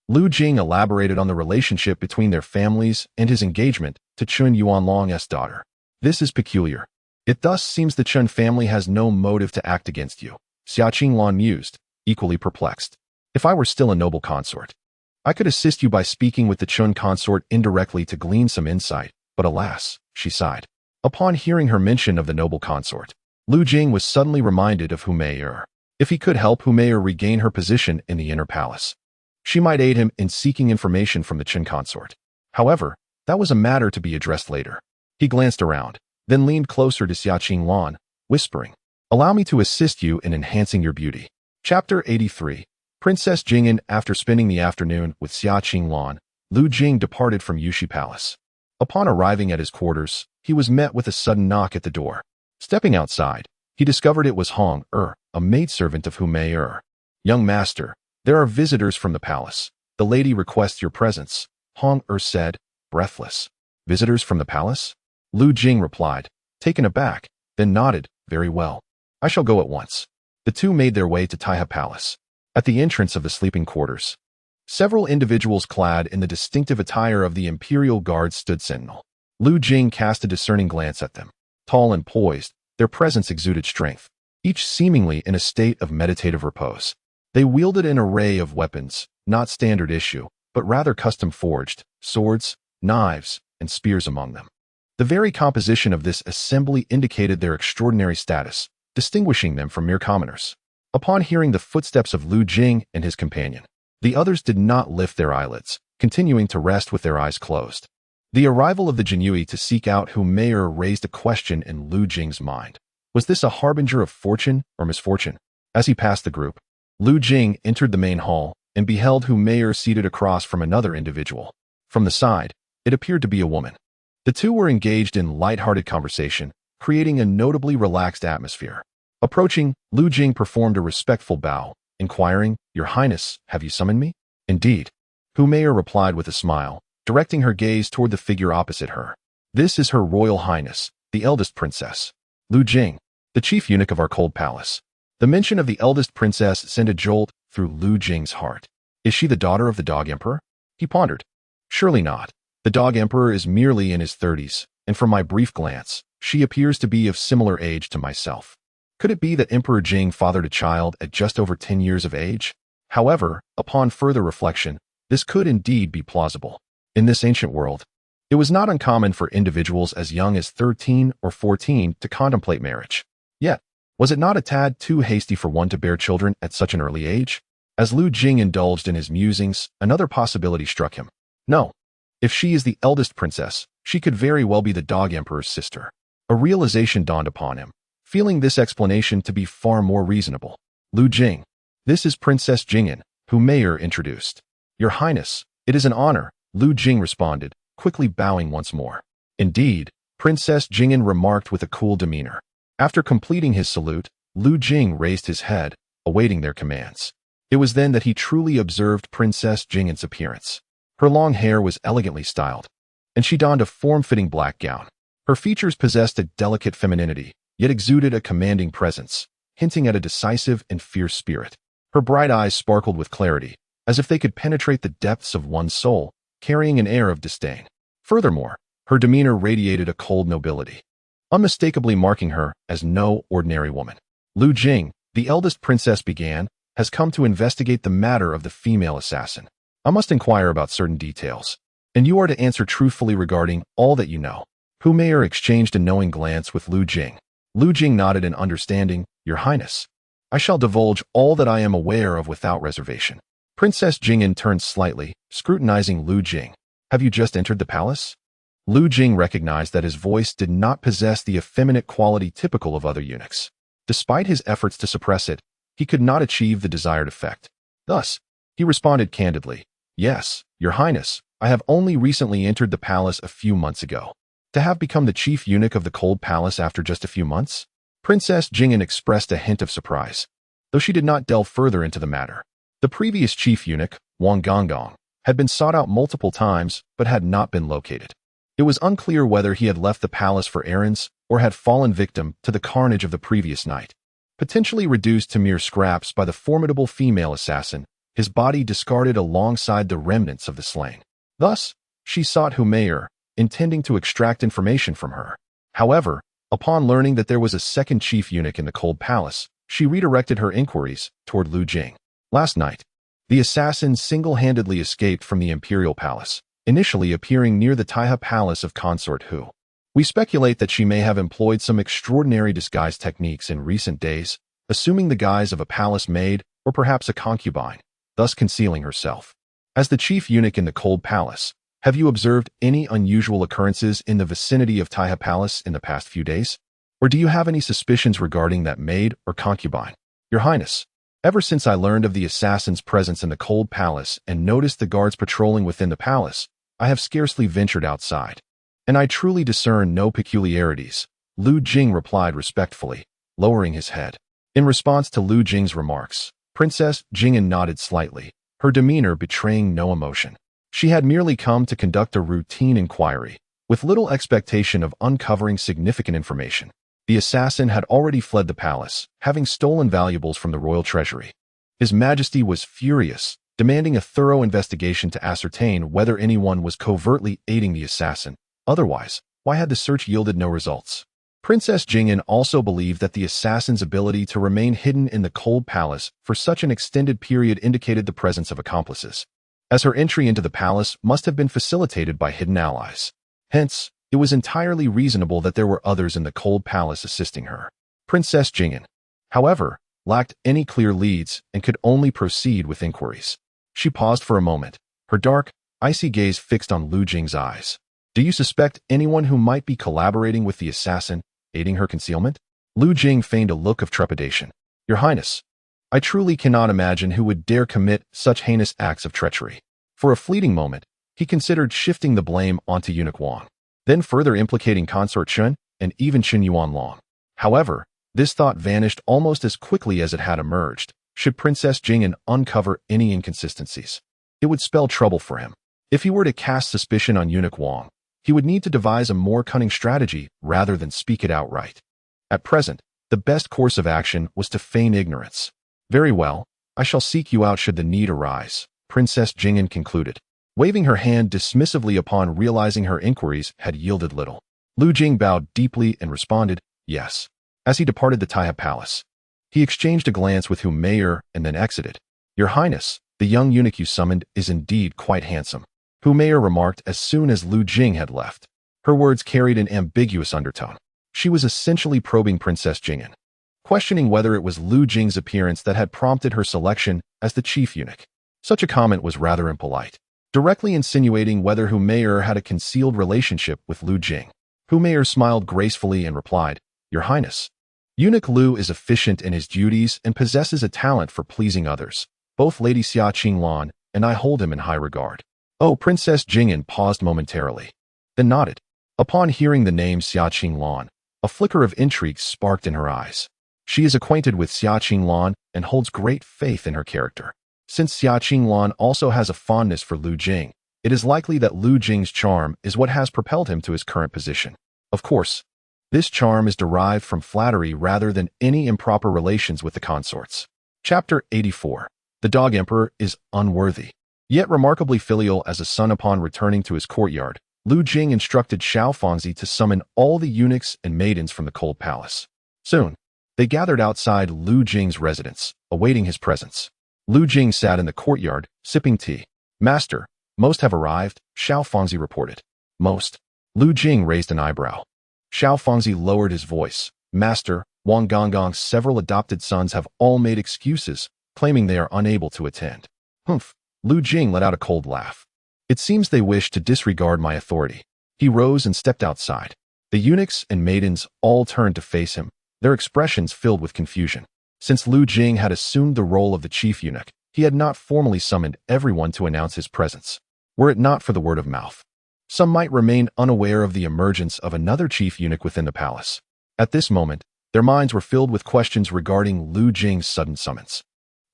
Lu Jing elaborated on the relationship between their families and his engagement to Chen Yuanlong's daughter. This is peculiar. It thus seems the Chen family has no motive to act against you. Xia Qinglan mused, equally perplexed. If I were still a noble consort, I could assist you by speaking with the Chen consort indirectly to glean some insight, but alas, she sighed. Upon hearing her mention of the noble consort, Lu Jing was suddenly reminded of Humayur. If he could help Humayur regain her position in the inner palace, she might aid him in seeking information from the Chen consort. However, that was a matter to be addressed later. He glanced around, then leaned closer to Xia Qinglan, whispering, Allow me to assist you in enhancing your beauty. Chapter 83. Princess Jing'an. After spending the afternoon with Xia Qinglan, Lu Jing departed from Yushi Palace. Upon arriving at his quarters, he was met with a sudden knock at the door. Stepping outside, he discovered it was Hong a maidservant of Humayur. Young master, there are visitors from the palace. The lady requests your presence, Hong said, breathless. Visitors from the palace? Lu Jing replied, taken aback, then nodded, very well. I shall go at once. The two made their way to Taiha Palace. At the entrance of the sleeping quarters, several individuals clad in the distinctive attire of the Imperial Guard stood sentinel. Lu Jing cast a discerning glance at them. Tall and poised, their presence exuded strength, each seemingly in a state of meditative repose. They wielded an array of weapons, not standard issue, but rather custom-forged, swords, knives, and spears among them. The very composition of this assembly indicated their extraordinary status, distinguishing them from mere commoners. Upon hearing the footsteps of Lu Jing and his companion, the others did not lift their eyelids, continuing to rest with their eyes closed. The arrival of the Jinyui to seek out Humayur raised a question in Lu Jing's mind. Was this a harbinger of fortune or misfortune? As he passed the group, Lu Jing entered the main hall and beheld Humayur seated across from another individual. From the side, it appeared to be a woman. The two were engaged in light-hearted conversation, creating a notably relaxed atmosphere. Approaching, Lu Jing performed a respectful bow, inquiring, Your Highness, have you summoned me? Indeed. Humayur replied with a smile, directing her gaze toward the figure opposite her. This is Her Royal Highness, the eldest princess. Lu Jing, the chief eunuch of our cold palace. The mention of the eldest princess sent a jolt through Lu Jing's heart. Is she the daughter of the Dog Emperor? He pondered. Surely not. The Dog Emperor is merely in his 30s, and from my brief glance, she appears to be of similar age to myself. Could it be that Emperor Jing fathered a child at just over 10 years of age? However, upon further reflection, this could indeed be plausible. In this ancient world, it was not uncommon for individuals as young as 13 or 14 to contemplate marriage. Yet, was it not a tad too hasty for one to bear children at such an early age? As Lu Jing indulged in his musings, another possibility struck him. No. If she is the eldest princess, she could very well be the Dog Emperor's sister. A realization dawned upon him, feeling this explanation to be far more reasonable. Lu Jing, this is Princess Jing'an, Humayur introduced. Your Highness, it is an honor, Lu Jing responded, quickly bowing once more. Indeed, Princess Jing'an remarked with a cool demeanor. After completing his salute, Lu Jing raised his head, awaiting their commands. It was then that he truly observed Princess Jing'an's appearance. Her long hair was elegantly styled, and she donned a form-fitting black gown. Her features possessed a delicate femininity, yet exuded a commanding presence, hinting at a decisive and fierce spirit. Her bright eyes sparkled with clarity, as if they could penetrate the depths of one's soul, carrying an air of disdain. Furthermore, her demeanor radiated a cold nobility, unmistakably marking her as no ordinary woman. Lu Jing, the eldest princess began, has come to investigate the matter of the female assassin. I must inquire about certain details, and you are to answer truthfully regarding all that you know. Humayur exchanged a knowing glance with Lu Jing. Lu Jing nodded in understanding. Your Highness, I shall divulge all that I am aware of without reservation. Princess Jing'an turned slightly, scrutinizing Lu Jing. Have you just entered the palace? Lu Jing recognized that his voice did not possess the effeminate quality typical of other eunuchs. Despite his efforts to suppress it, he could not achieve the desired effect. Thus, he responded candidly, "Yes, Your Highness, I have only recently entered the palace a few months ago. To have become the chief eunuch of the Cold Palace after just a few months?" Princess Jing expressed a hint of surprise, though she did not delve further into the matter. The previous chief eunuch, Wang Gonggong, had been sought out multiple times but had not been located. It was unclear whether he had left the palace for errands or had fallen victim to the carnage of the previous night. Potentially reduced to mere scraps by the formidable female assassin, his body discarded alongside the remnants of the slain. Thus, she sought Humayr, intending to extract information from her. However, upon learning that there was a second chief eunuch in the Cold Palace, she redirected her inquiries toward Lu Jing. Last night, the assassin single-handedly escaped from the Imperial Palace, initially appearing near the Taiha Palace of Consort Hu. We speculate that she may have employed some extraordinary disguise techniques in recent days, assuming the guise of a palace maid or perhaps a concubine, thus concealing herself. As the chief eunuch in the Cold Palace, have you observed any unusual occurrences in the vicinity of Taiha Palace in the past few days? Or do you have any suspicions regarding that maid or concubine? Your Highness, ever since I learned of the assassin's presence in the Cold Palace and noticed the guards patrolling within the palace, I have scarcely ventured outside. And I truly discern no peculiarities, Lu Jing replied respectfully, lowering his head. In response to Lu Jing's remarks, Princess Jing nodded slightly, her demeanor betraying no emotion. She had merely come to conduct a routine inquiry, with little expectation of uncovering significant information. The assassin had already fled the palace, having stolen valuables from the royal treasury. His Majesty was furious, demanding a thorough investigation to ascertain whether anyone was covertly aiding the assassin. Otherwise, why had the search yielded no results? Princess Jing also believed that the assassin's ability to remain hidden in the Cold Palace for such an extended period indicated the presence of accomplices, as her entry into the palace must have been facilitated by hidden allies. Hence, it was entirely reasonable that there were others in the Cold Palace assisting her. Princess Jing, however, lacked any clear leads and could only proceed with inquiries. She paused for a moment, her dark, icy gaze fixed on Lu Jing's eyes. Do you suspect anyone who might be collaborating with the assassin, aiding her concealment? Lu Jing feigned a look of trepidation. Your Highness, I truly cannot imagine who would dare commit such heinous acts of treachery. For a fleeting moment, he considered shifting the blame onto Eunuch Wang, then further implicating Consort Chun and even Qin Yuanlong. However, this thought vanished almost as quickly as it had emerged. Should Princess Jing uncover any inconsistencies, it would spell trouble for him. If he were to cast suspicion on Eunuch Wang, he would need to devise a more cunning strategy rather than speak it outright. At present, the best course of action was to feign ignorance. Very well, I shall seek you out should the need arise, Princess Jing concluded, waving her hand dismissively upon realizing her inquiries had yielded little. Lu Jing bowed deeply and responded, yes. As he departed the Taiha Palace, he exchanged a glance with Humayr and then exited. Your Highness, the young eunuch you summoned is indeed quite handsome, Humayr remarked as soon as Lu Jing had left. Her words carried an ambiguous undertone. She was essentially probing Princess Jing, questioning whether it was Lu Jing's appearance that had prompted her selection as the chief eunuch. Such a comment was rather impolite, directly insinuating whether Humayr had a concealed relationship with Lu Jing. Humayr smiled gracefully and replied, Your Highness, Eunuch Lu is efficient in his duties and possesses a talent for pleasing others. Both Lady Xia Qinglan and I hold him in high regard. Oh, Princess Jing paused momentarily, then nodded. Upon hearing the name Xia Qinglan, a flicker of intrigue sparked in her eyes. She is acquainted with Xia Qinglan and holds great faith in her character. Since Xia Qinglan also has a fondness for Lu Jing, it is likely that Lu Jing's charm is what has propelled him to his current position. Of course, this charm is derived from flattery rather than any improper relations with the consorts. Chapter 84. The Dog Emperor is unworthy, yet remarkably filial as a son. Upon returning to his courtyard, Lu Jing instructed Xiao Fangzi to summon all the eunuchs and maidens from the Cold Palace. Soon, they gathered outside Lu Jing's residence, awaiting his presence. Lu Jing sat in the courtyard, sipping tea. Master, most have arrived, Xiao Fangzi reported. Most? Lu Jing raised an eyebrow. Xiao Fangzi lowered his voice. Master, Wang Gonggong's several adopted sons have all made excuses, claiming they are unable to attend. Humph. Lu Jing let out a cold laugh. It seems they wish to disregard my authority. He rose and stepped outside. The eunuchs and maidens all turned to face him, their expressions filled with confusion. Since Lu Jing had assumed the role of the chief eunuch, he had not formally summoned everyone to announce his presence, were it not for the word of mouth. Some might remain unaware of the emergence of another chief eunuch within the palace. At this moment, their minds were filled with questions regarding Lu Jing's sudden summons.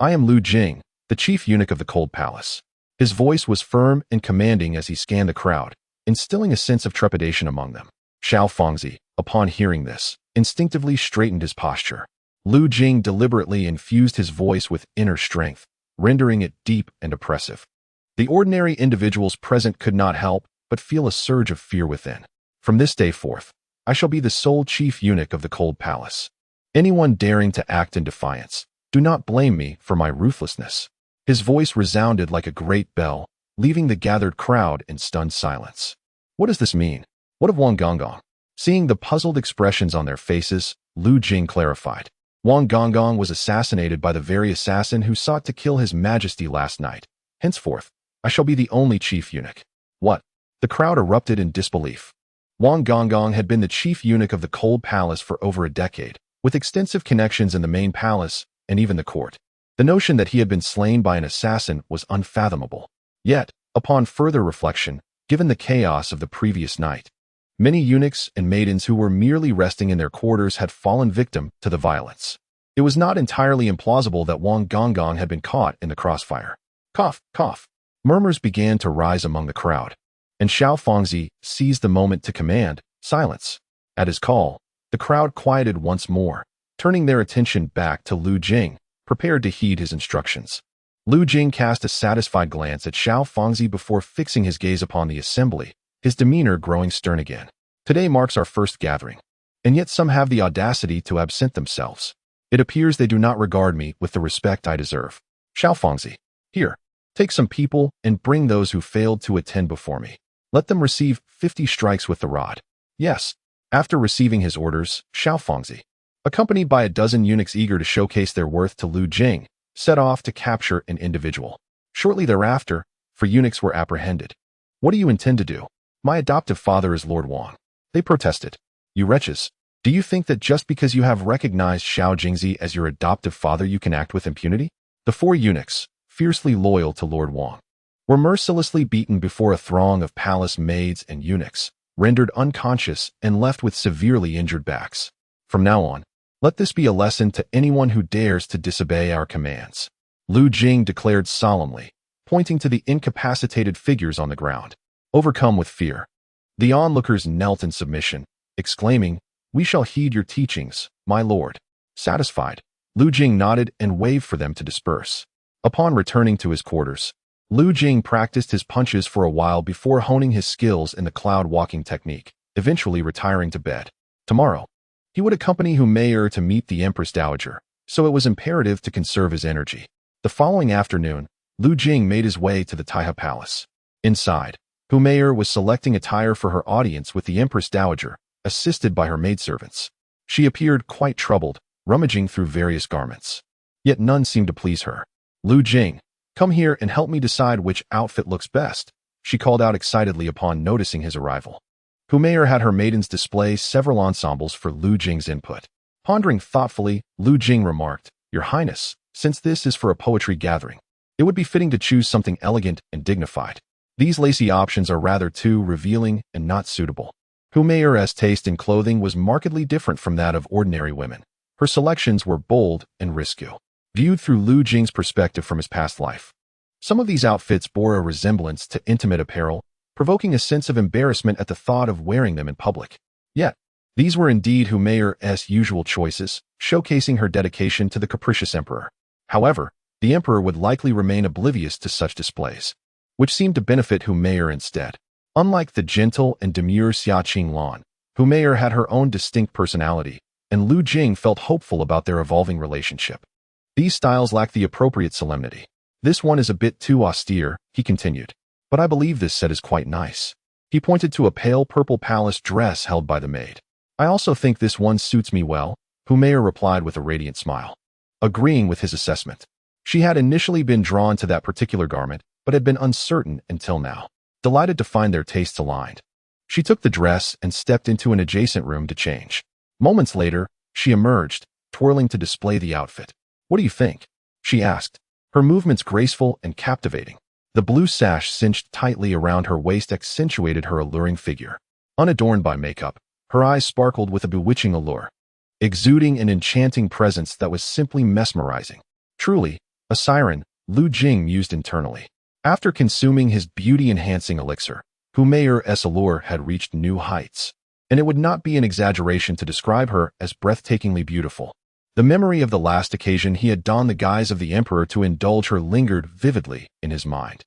"I am Lu Jing, the chief eunuch of the Cold Palace." His voice was firm and commanding as he scanned the crowd, instilling a sense of trepidation among them. Xiao Fangzi, upon hearing this, instinctively straightened his posture. Lu Jing deliberately infused his voice with inner strength, rendering it deep and oppressive. The ordinary individuals present could not help but feel a surge of fear within. "From this day forth, I shall be the sole chief eunuch of the Cold Palace. Anyone daring to act in defiance, do not blame me for my ruthlessness." His voice resounded like a great bell, leaving the gathered crowd in stunned silence. What does this mean? What of Wang Gonggong? Seeing the puzzled expressions on their faces, Lu Jing clarified. Wang Gonggong was assassinated by the very assassin who sought to kill His Majesty last night. Henceforth, I shall be the only chief eunuch. What? The crowd erupted in disbelief. Wang Gonggong had been the chief eunuch of the Cold Palace for over a decade, with extensive connections in the main palace and even the court. The notion that he had been slain by an assassin was unfathomable. Yet, upon further reflection, given the chaos of the previous night, many eunuchs and maidens who were merely resting in their quarters had fallen victim to the violence. It was not entirely implausible that Wang Gonggong had been caught in the crossfire. Cough, cough. Murmurs began to rise among the crowd, and Xiao Fangzi seized the moment to command silence. At his call, the crowd quieted once more, turning their attention back to Lu Jing, prepared to heed his instructions. Lu Jing cast a satisfied glance at Xiao Fangzi before fixing his gaze upon the assembly, his demeanor growing stern again. Today marks our first gathering, and yet some have the audacity to absent themselves. It appears they do not regard me with the respect I deserve. Xiao Fangzi, here, take some people and bring those who failed to attend before me. Let them receive 50 strikes with the rod. Yes. After receiving his orders, Xiao Fangzi, accompanied by a dozen eunuchs eager to showcase their worth to Lu Jing, set off to capture an individual. Shortly thereafter, 4 eunuchs were apprehended. What do you intend to do? My adoptive father is Lord Wang. They protested. You wretches, do you think that just because you have recognized Xiao Jingzi as your adoptive father you can act with impunity? The 4 eunuchs, fiercely loyal to Lord Wang, were mercilessly beaten before a throng of palace maids and eunuchs, rendered unconscious and left with severely injured backs. From now on, let this be a lesson to anyone who dares to disobey our commands. Lu Jing declared solemnly, pointing to the incapacitated figures on the ground. Overcome with fear, the onlookers knelt in submission, exclaiming, "We shall heed your teachings, my lord." Satisfied, Lu Jing nodded and waved for them to disperse. Upon returning to his quarters, Lu Jing practiced his punches for a while before honing his skills in the cloud walking technique, eventually retiring to bed. Tomorrow, he would accompany Humayr to meet the Empress Dowager, so it was imperative to conserve his energy. The following afternoon, Lu Jing made his way to the Taihe Palace. Inside, Humayr was selecting attire for her audience with the Empress Dowager, assisted by her maidservants. She appeared quite troubled, rummaging through various garments. Yet none seemed to please her. "Lu Jing, come here and help me decide which outfit looks best," she called out excitedly upon noticing his arrival. Humayr had her maidens display several ensembles for Lu Jing's input. Pondering thoughtfully, Lu Jing remarked, "Your Highness, since this is for a poetry gathering, it would be fitting to choose something elegant and dignified. These lacy options are rather too revealing and not suitable." Humayr's taste in clothing was markedly different from that of ordinary women. Her selections were bold and risque, viewed through Lu Jing's perspective from his past life. Some of these outfits bore a resemblance to intimate apparel, provoking a sense of embarrassment at the thought of wearing them in public. Yet, these were indeed Humayr's usual choices, showcasing her dedication to the capricious emperor. However, the emperor would likely remain oblivious to such displays, which seemed to benefit Humayr instead. Unlike the gentle and demure Xia Qinglan, Humayr had her own distinct personality, and Lu Jing felt hopeful about their evolving relationship. These styles lack the appropriate solemnity. "This one is a bit too austere," he continued, "but I believe this set is quite nice." He pointed to a pale purple palace dress held by the maid. "I also think this one suits me well," Humayr replied with a radiant smile, agreeing with his assessment. She had initially been drawn to that particular garment, but had been uncertain until now. Delighted to find their tastes aligned, she took the dress and stepped into an adjacent room to change. Moments later, she emerged, twirling to display the outfit. "What do you think?" she asked, her movements graceful and captivating. The blue sash cinched tightly around her waist accentuated her alluring figure. Unadorned by makeup, her eyes sparkled with a bewitching allure, exuding an enchanting presence that was simply mesmerizing. Truly, a siren, Lu Jing mused internally. After consuming his beauty-enhancing elixir, Humayur's allure had reached new heights, and it would not be an exaggeration to describe her as breathtakingly beautiful. The memory of the last occasion he had donned the guise of the emperor to indulge her lingered vividly in his mind.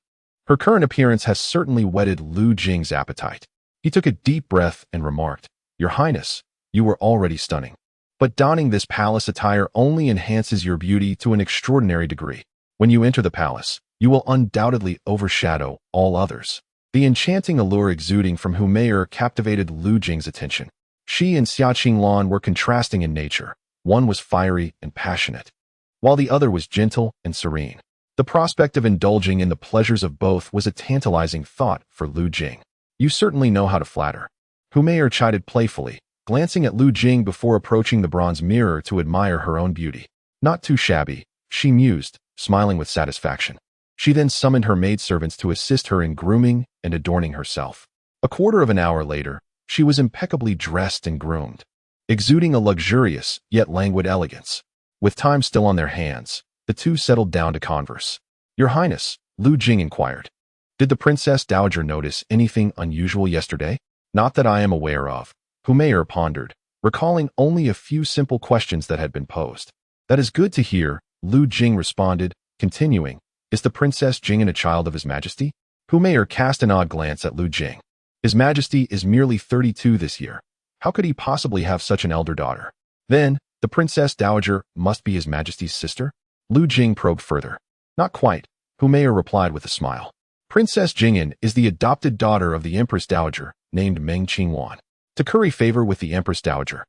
Her current appearance has certainly whetted Lu Jing's appetite. He took a deep breath and remarked, "Your Highness, you were already stunning. But donning this palace attire only enhances your beauty to an extraordinary degree. When you enter the palace, you will undoubtedly overshadow all others." The enchanting allure exuding from Humayur captivated Lu Jing's attention. She and Xia Qinglan were contrasting in nature. One was fiery and passionate, while the other was gentle and serene. The prospect of indulging in the pleasures of both was a tantalizing thought for Lu Jing. "You certainly know how to flatter," Humayur chided playfully, glancing at Lu Jing before approaching the bronze mirror to admire her own beauty. "Not too shabby," she mused, smiling with satisfaction. She then summoned her maidservants to assist her in grooming and adorning herself. A quarter of an hour later, she was impeccably dressed and groomed, exuding a luxurious yet languid elegance. With time still on their hands, the two settled down to converse. "Your Highness," Lu Jing inquired, "did the Princess Dowager notice anything unusual yesterday?" "Not that I am aware of," Humayur pondered, recalling only a few simple questions that had been posed. "That is good to hear," Lu Jing responded, continuing, "Is the Princess Jing a child of His Majesty?" Humayur cast an odd glance at Lu Jing. "His Majesty is merely 32 this year. How could he possibly have such an elder daughter?" "Then, the Princess Dowager must be His Majesty's sister?" Lu Jing probed further. "Not quite," Humayur replied with a smile. "Princess Jing'an is the adopted daughter of the Empress Dowager, named Meng Qingwan. To curry favor with the Empress Dowager,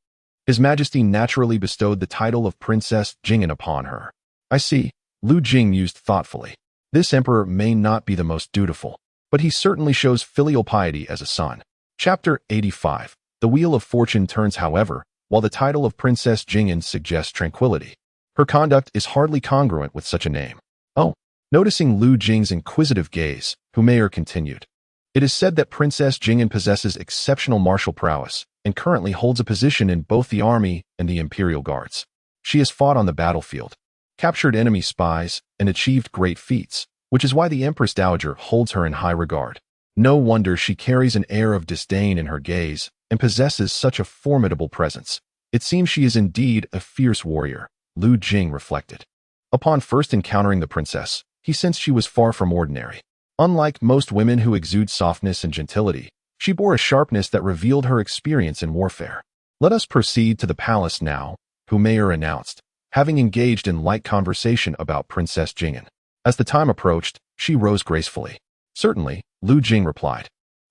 His Majesty naturally bestowed the title of Princess Jing'an upon her." "I see," Lu Jing mused thoughtfully. "This emperor may not be the most dutiful, but he certainly shows filial piety as a son." Chapter 85. The Wheel of Fortune turns. However, while the title of Princess Jing'an suggests tranquility, her conduct is hardly congruent with such a name. "Oh." Noticing Lu Jing's inquisitive gaze, Humayur continued, "It is said that Princess Jing'an possesses exceptional martial prowess and currently holds a position in both the army and the Imperial Guards. She has fought on the battlefield, captured enemy spies, and achieved great feats, which is why the Empress Dowager holds her in high regard. No wonder she carries an air of disdain in her gaze and possesses such a formidable presence. It seems she is indeed a fierce warrior," Lu Jing reflected. Upon first encountering the princess, he sensed she was far from ordinary. Unlike most women who exude softness and gentility, she bore a sharpness that revealed her experience in warfare. "Let us proceed to the palace now," Humayur announced, having engaged in light conversation about Princess Jing'an. As the time approached, she rose gracefully. "Certainly," Lu Jing replied,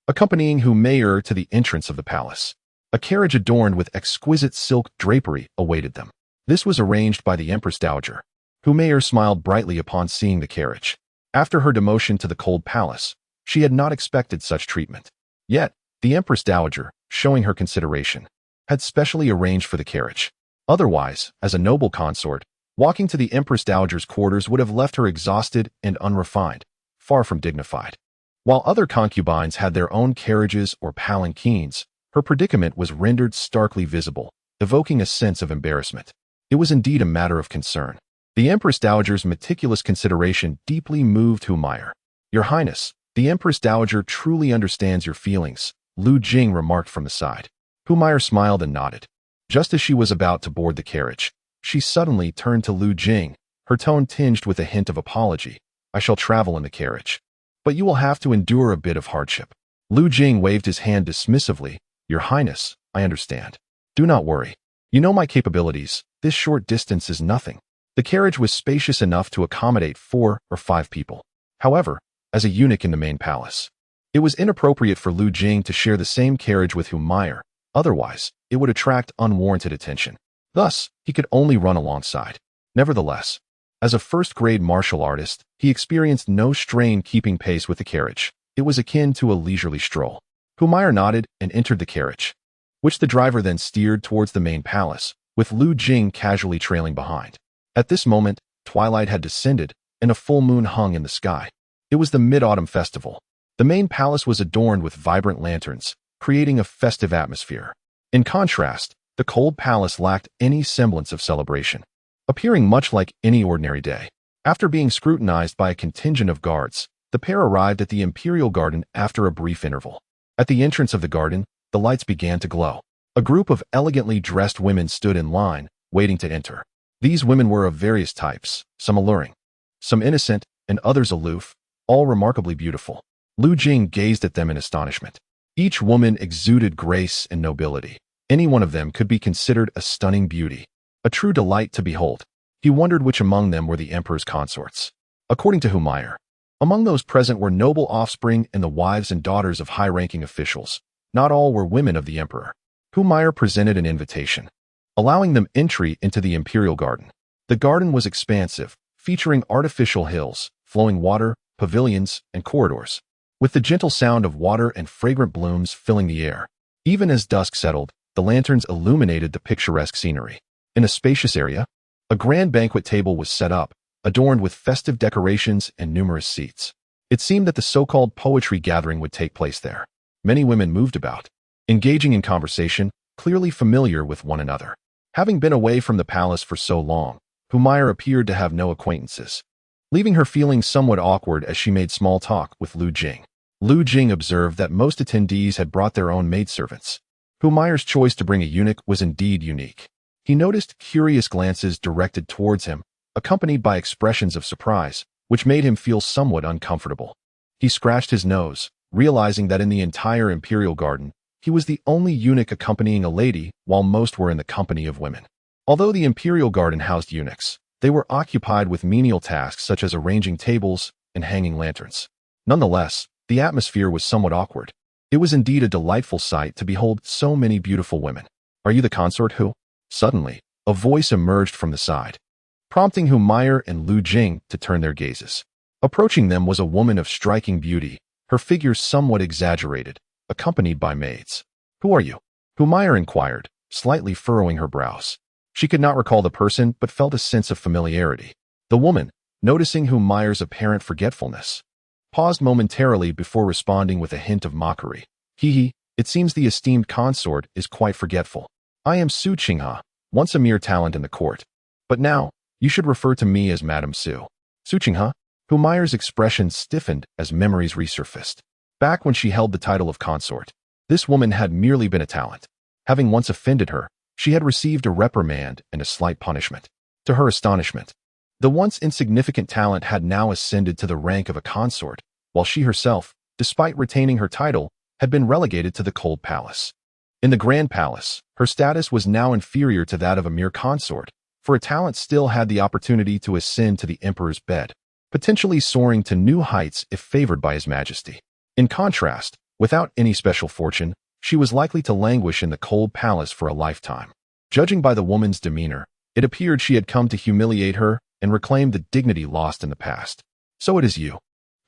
accompanying Humayur to the entrance of the palace. A carriage adorned with exquisite silk drapery awaited them. This was arranged by the Empress Dowager. Humayur smiled brightly upon seeing the carriage. After her demotion to the cold palace, she had not expected such treatment. Yet, the Empress Dowager, showing her consideration, had specially arranged for the carriage. Otherwise, as a noble consort, walking to the Empress Dowager's quarters would have left her exhausted and unrefined, far from dignified. While other concubines had their own carriages or palanquins, her predicament was rendered starkly visible, evoking a sense of embarrassment. It was indeed a matter of concern. The Empress Dowager's meticulous consideration deeply moved Humayur. "Your Highness, the Empress Dowager truly understands your feelings," Lu Jing remarked from the side. Humayur smiled and nodded. Just as she was about to board the carriage, she suddenly turned to Lu Jing, her tone tinged with a hint of apology. "I shall travel in the carriage, but you will have to endure a bit of hardship." Lu Jing waved his hand dismissively. "Your Highness, I understand. Do not worry. You know my capabilities. This short distance is nothing." The carriage was spacious enough to accommodate 4 or 5 people. However, as a eunuch in the main palace, it was inappropriate for Lu Jing to share the same carriage with Humayur. Otherwise, it would attract unwarranted attention. Thus, he could only run alongside. Nevertheless, as a first-grade martial artist, he experienced no strain keeping pace with the carriage. It was akin to a leisurely stroll. Humayur nodded and entered the carriage, which the driver then steered towards the main palace, with Lu Jing casually trailing behind. At this moment, twilight had descended, and a full moon hung in the sky. It was the Mid-Autumn Festival. The main palace was adorned with vibrant lanterns, creating a festive atmosphere. In contrast, the cold palace lacked any semblance of celebration, appearing much like any ordinary day. After being scrutinized by a contingent of guards, the pair arrived at the imperial garden after a brief interval. At the entrance of the garden, the lights began to glow. A group of elegantly dressed women stood in line, waiting to enter. These women were of various types, some alluring, some innocent, and others aloof, all remarkably beautiful. Jing gazed at them in astonishment. Each woman exuded grace and nobility. Any one of them could be considered a stunning beauty, a true delight to behold. He wondered which among them were the emperor's consorts. According to Meyer, among those present were noble offspring and the wives and daughters of high-ranking officials. Not all were women of the emperor. Meyer presented an invitation, allowing them entry into the imperial garden. The garden was expansive, featuring artificial hills, flowing water, pavilions, and corridors, with the gentle sound of water and fragrant blooms filling the air. Even as dusk settled, the lanterns illuminated the picturesque scenery. In a spacious area, a grand banquet table was set up, adorned with festive decorations and numerous seats. It seemed that the so-called poetry gathering would take place there. Many women moved about, engaging in conversation, clearly familiar with one another. Having been away from the palace for so long, Meyer appeared to have no acquaintances, leaving her feeling somewhat awkward as she made small talk with Jing. Jing observed that most attendees had brought their own maidservants. Meyer's choice to bring a eunuch was indeed unique. He noticed curious glances directed towards him, accompanied by expressions of surprise, which made him feel somewhat uncomfortable. He scratched his nose, realizing that in the entire imperial garden, he was the only eunuch accompanying a lady, while most were in the company of women. Although the imperial garden housed eunuchs, they were occupied with menial tasks such as arranging tables and hanging lanterns. Nonetheless, the atmosphere was somewhat awkward. It was indeed a delightful sight to behold so many beautiful women. "Are you the consort who?" Suddenly, a voice emerged from the side, prompting Meyer and Jing to turn their gazes. Approaching them was a woman of striking beauty, her figure somewhat exaggerated, accompanied by maids. "Who are you?" Meyer inquired, slightly furrowing her brows. She could not recall the person but felt a sense of familiarity. The woman, noticing Meyer's apparent forgetfulness, paused momentarily before responding with a hint of mockery. It seems the esteemed consort is quite forgetful. I am Su Qinghe, once a mere talent in the court. But now, you should refer to me as Madame Su. Su Qinghe?" Meyer's expression stiffened as memories resurfaced. Back when she held the title of consort, this woman had merely been a talent. Having once offended her, she had received a reprimand and a slight punishment. To her astonishment, the once insignificant talent had now ascended to the rank of a consort, while she herself, despite retaining her title, had been relegated to the cold palace. In the grand palace, her status was now inferior to that of a mere consort, for a talent still had the opportunity to ascend to the emperor's bed, potentially soaring to new heights if favored by his majesty. In contrast, without any special fortune, she was likely to languish in the cold palace for a lifetime. Judging by the woman's demeanor, it appeared she had come to humiliate her and reclaim the dignity lost in the past. "So it is you."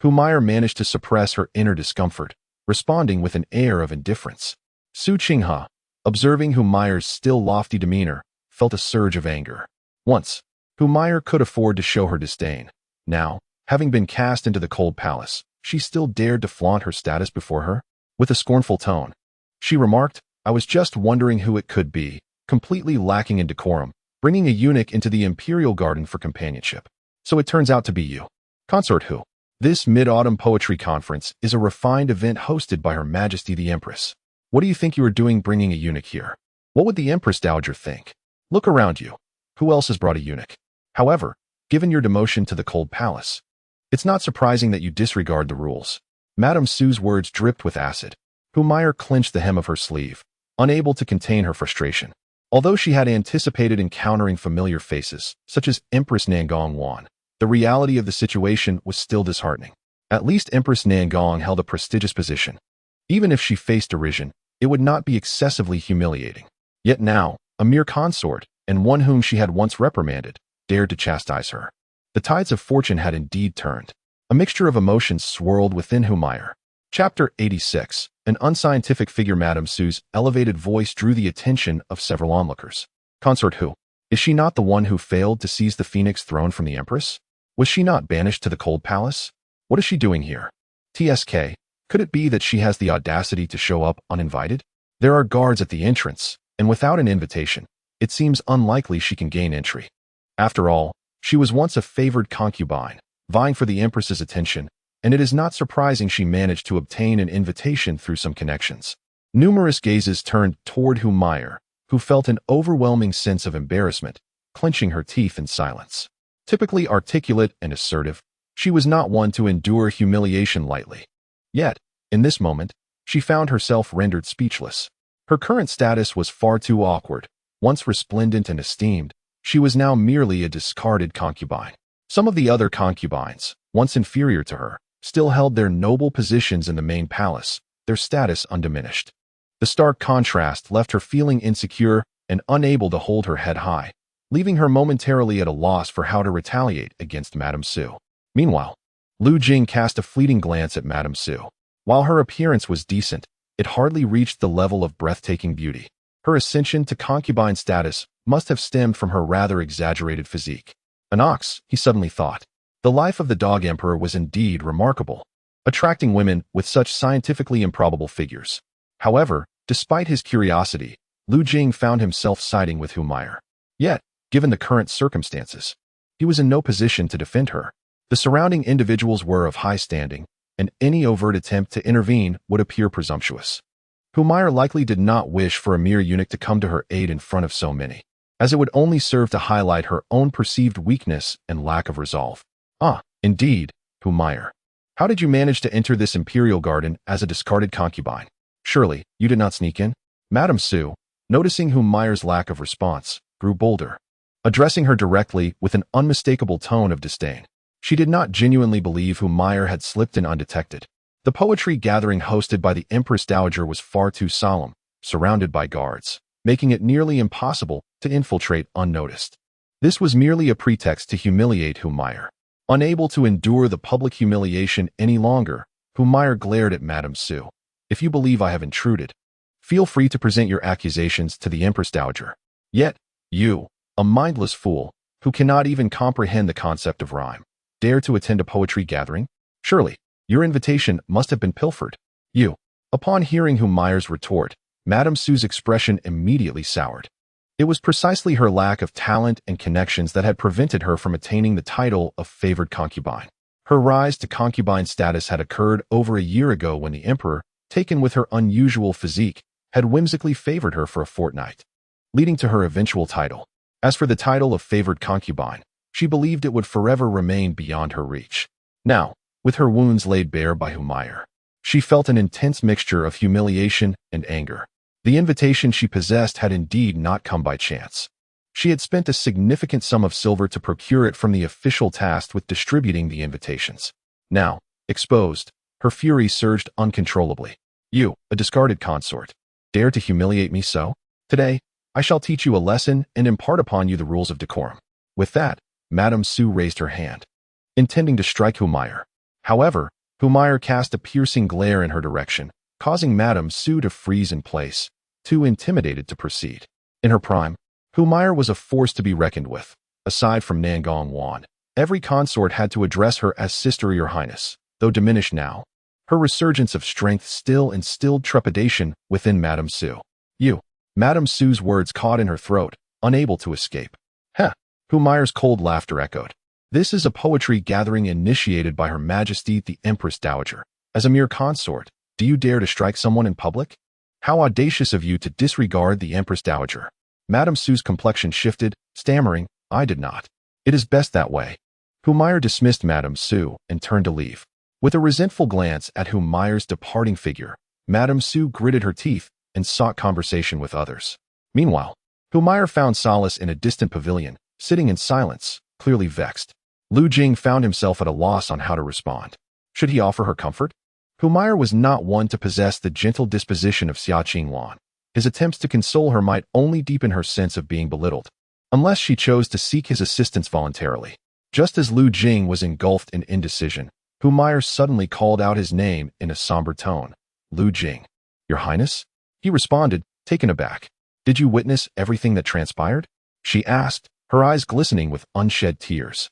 Meyer managed to suppress her inner discomfort, responding with an air of indifference. Su Qinghe, observing Meyer's still lofty demeanor, felt a surge of anger. Once, Meyer could afford to show her disdain. Now, having been cast into the cold palace, she still dared to flaunt her status before her? With a scornful tone, she remarked, "I was just wondering who it could be, completely lacking in decorum, bringing a eunuch into the imperial garden for companionship. So it turns out to be you. Consort who?" This Mid-Autumn Poetry Conference is a refined event hosted by Her Majesty the Empress. What do you think you are doing bringing a eunuch here? What would the Empress Dowager think? Look around you. Who else has brought a eunuch? However, given your demotion to the cold palace, it's not surprising that you disregard the rules. Madame Su's words dripped with acid. Meyer clenched the hem of her sleeve, unable to contain her frustration. Although she had anticipated encountering familiar faces, such as Empress Nangong Wan, the reality of the situation was still disheartening. At least Empress Nangong held a prestigious position. Even if she faced derision, it would not be excessively humiliating. Yet now, a mere consort, and one whom she had once reprimanded, dared to chastise her. The tides of fortune had indeed turned. A mixture of emotions swirled within Meyer. Chapter 86. An unscientific figure. Madame Su's elevated voice drew the attention of several onlookers. "Consort who? Is she not the one who failed to seize the Phoenix throne from the Empress?" Was she not banished to the cold palace? What is she doing here? TSK, could it be that she has the audacity to show up uninvited? There are guards at the entrance, and without an invitation, it seems unlikely she can gain entry. After all, she was once a favored concubine, vying for the Empress's attention, and it is not surprising she managed to obtain an invitation through some connections. Numerous gazes turned toward Humayr, who felt an overwhelming sense of embarrassment, clenching her teeth in silence. Typically articulate and assertive, she was not one to endure humiliation lightly. Yet, in this moment, she found herself rendered speechless. Her current status was far too awkward. Once resplendent and esteemed, she was now merely a discarded concubine. Some of the other concubines, once inferior to her, still held their noble positions in the main palace, their status undiminished. The stark contrast left her feeling insecure and unable to hold her head high, leaving her momentarily at a loss for how to retaliate against Madame Su. Meanwhile, Lu Jing cast a fleeting glance at Madame Su. While her appearance was decent, it hardly reached the level of breathtaking beauty. Her ascension to concubine status must have stemmed from her rather exaggerated physique. An ox, he suddenly thought. The life of the dog emperor was indeed remarkable, attracting women with such scientifically improbable figures. However, despite his curiosity, Lu Jing found himself siding with Humayr. Yet, given the current circumstances, he was in no position to defend her. The surrounding individuals were of high standing, and any overt attempt to intervene would appear presumptuous. Humayr likely did not wish for a mere eunuch to come to her aid in front of so many, as it would only serve to highlight her own perceived weakness and lack of resolve. Ah, indeed, Humayr. How did you manage to enter this imperial garden as a discarded concubine? Surely, you did not sneak in? Madame Su, noticing Humayr's lack of response, grew bolder, addressing her directly with an unmistakable tone of disdain. She did not genuinely believe Humayr had slipped in undetected. The poetry gathering hosted by the Empress Dowager was far too solemn, surrounded by guards, making it nearly impossible to infiltrate unnoticed. This was merely a pretext to humiliate Humayr. Unable to endure the public humiliation any longer, Humayr glared at Madame Su. If you believe I have intruded, feel free to present your accusations to the Empress Dowager. Yet, you, a mindless fool, who cannot even comprehend the concept of rhyme, dare to attend a poetry gathering? Surely, your invitation must have been pilfered. You. Upon hearing Humayr's retort, Madame Su's expression immediately soured. It was precisely her lack of talent and connections that had prevented her from attaining the title of favored concubine. Her rise to concubine status had occurred over a year ago when the emperor, taken with her unusual physique, had whimsically favored her for a fortnight, leading to her eventual title. As for the title of favored concubine, she believed it would forever remain beyond her reach. Now, with her wounds laid bare by Humayr, she felt an intense mixture of humiliation and anger. The invitation she possessed had indeed not come by chance. She had spent a significant sum of silver to procure it from the official tasked with distributing the invitations. Now, exposed, her fury surged uncontrollably. You, a discarded consort, dare to humiliate me so? Today, I shall teach you a lesson and impart upon you the rules of decorum. With that, Madame Su raised her hand, intending to strike Humayr. However, Humayr cast a piercing glare in her direction, causing Madame Su to freeze in place, too intimidated to proceed. In her prime, Humayr was a force to be reckoned with. Aside from Nangong Wan, every consort had to address her as Sister or Your Highness, though diminished now. Her resurgence of strength still instilled trepidation within Madame Su. You. Madame Su's words caught in her throat, unable to escape. Heh! Humayr's cold laughter echoed. This is a poetry gathering initiated by Her Majesty the Empress Dowager. As a mere consort, do you dare to strike someone in public? How audacious of you to disregard the Empress Dowager. Madame Su's complexion shifted, stammering, I did not. It is best that way. Humayr dismissed Madame Su and turned to leave. With a resentful glance at Humayr's departing figure, Madame Su gritted her teeth and sought conversation with others. Meanwhile, Humayr found solace in a distant pavilion, sitting in silence, clearly vexed. Lu Jing found himself at a loss on how to respond. Should he offer her comfort? Humayr was not one to possess the gentle disposition of Xia Qinglan. His attempts to console her might only deepen her sense of being belittled, unless she chose to seek his assistance voluntarily. Just as Lu Jing was engulfed in indecision, Humayr suddenly called out his name in a somber tone. Lu Jing. Your Highness? He responded, taken aback. Did you witness everything that transpired? She asked, her eyes glistening with unshed tears.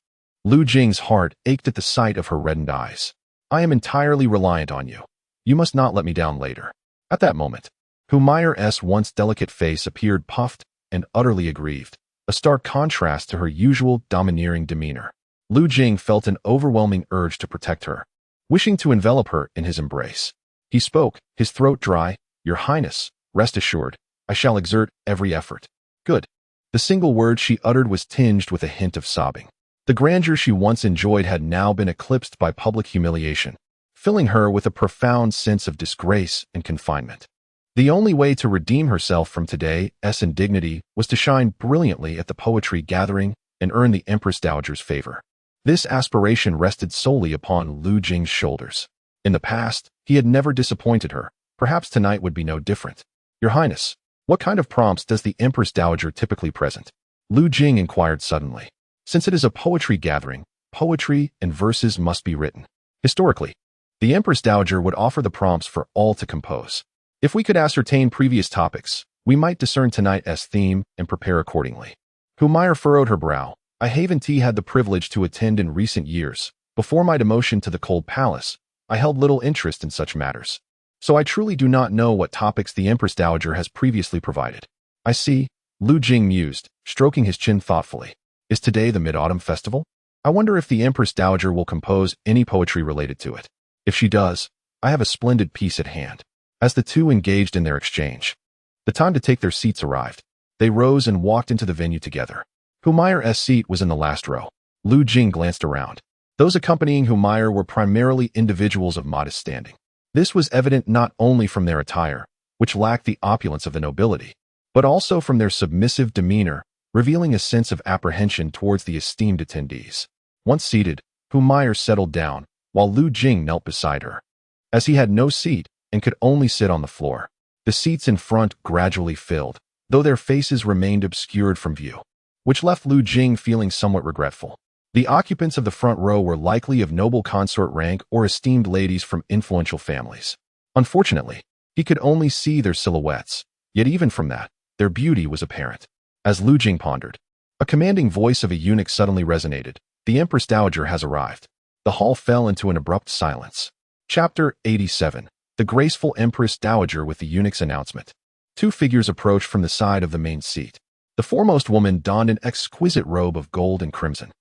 Lu Jing's heart ached at the sight of her reddened eyes. I am entirely reliant on you. You must not let me down later. At that moment, Humayer's once delicate face appeared puffed and utterly aggrieved, a stark contrast to her usual domineering demeanor. Lu Jing felt an overwhelming urge to protect her, wishing to envelop her in his embrace. He spoke, his throat dry, Your Highness, rest assured, I shall exert every effort. Good. The single word she uttered was tinged with a hint of sobbing. The grandeur she once enjoyed had now been eclipsed by public humiliation, filling her with a profound sense of disgrace and confinement. The only way to redeem herself from today's indignity was to shine brilliantly at the poetry gathering and earn the Empress Dowager's favor. This aspiration rested solely upon Lu Jing's shoulders. In the past, he had never disappointed her. Perhaps tonight would be no different. Your Highness, what kind of prompts does the Empress Dowager typically present? Lu Jing inquired suddenly. Since it is a poetry gathering, poetry and verses must be written. Historically, the Empress Dowager would offer the prompts for all to compose. If we could ascertain previous topics, we might discern tonight's theme and prepare accordingly. Humayer furrowed her brow. I haven't had the privilege to attend in recent years. Before my demotion to the Cold Palace, I held little interest in such matters. So I truly do not know what topics the Empress Dowager has previously provided. I see, Lu Jing mused, stroking his chin thoughtfully. Is today the Mid-Autumn Festival? I wonder if the Empress Dowager will compose any poetry related to it. If she does, I have a splendid piece at hand. As the two engaged in their exchange, the time to take their seats arrived. They rose and walked into the venue together. Humayer's seat was in the last row. Lu Jing glanced around. Those accompanying Humayer were primarily individuals of modest standing. This was evident not only from their attire, which lacked the opulence of the nobility, but also from their submissive demeanor, revealing a sense of apprehension towards the esteemed attendees. Once seated, Humayer settled down, while Lu Jing knelt beside her. As he had no seat and could only sit on the floor, the seats in front gradually filled, though their faces remained obscured from view, which left Lu Jing feeling somewhat regretful. The occupants of the front row were likely of noble consort rank or esteemed ladies from influential families. Unfortunately, he could only see their silhouettes, yet even from that, their beauty was apparent. As Lu Jing pondered, a commanding voice of a eunuch suddenly resonated. The Empress Dowager has arrived. The hall fell into an abrupt silence. Chapter 87. The graceful Empress Dowager with the eunuch's announcement. Two figures approached from the side of the main seat. The foremost woman donned an exquisite robe of gold and crimson,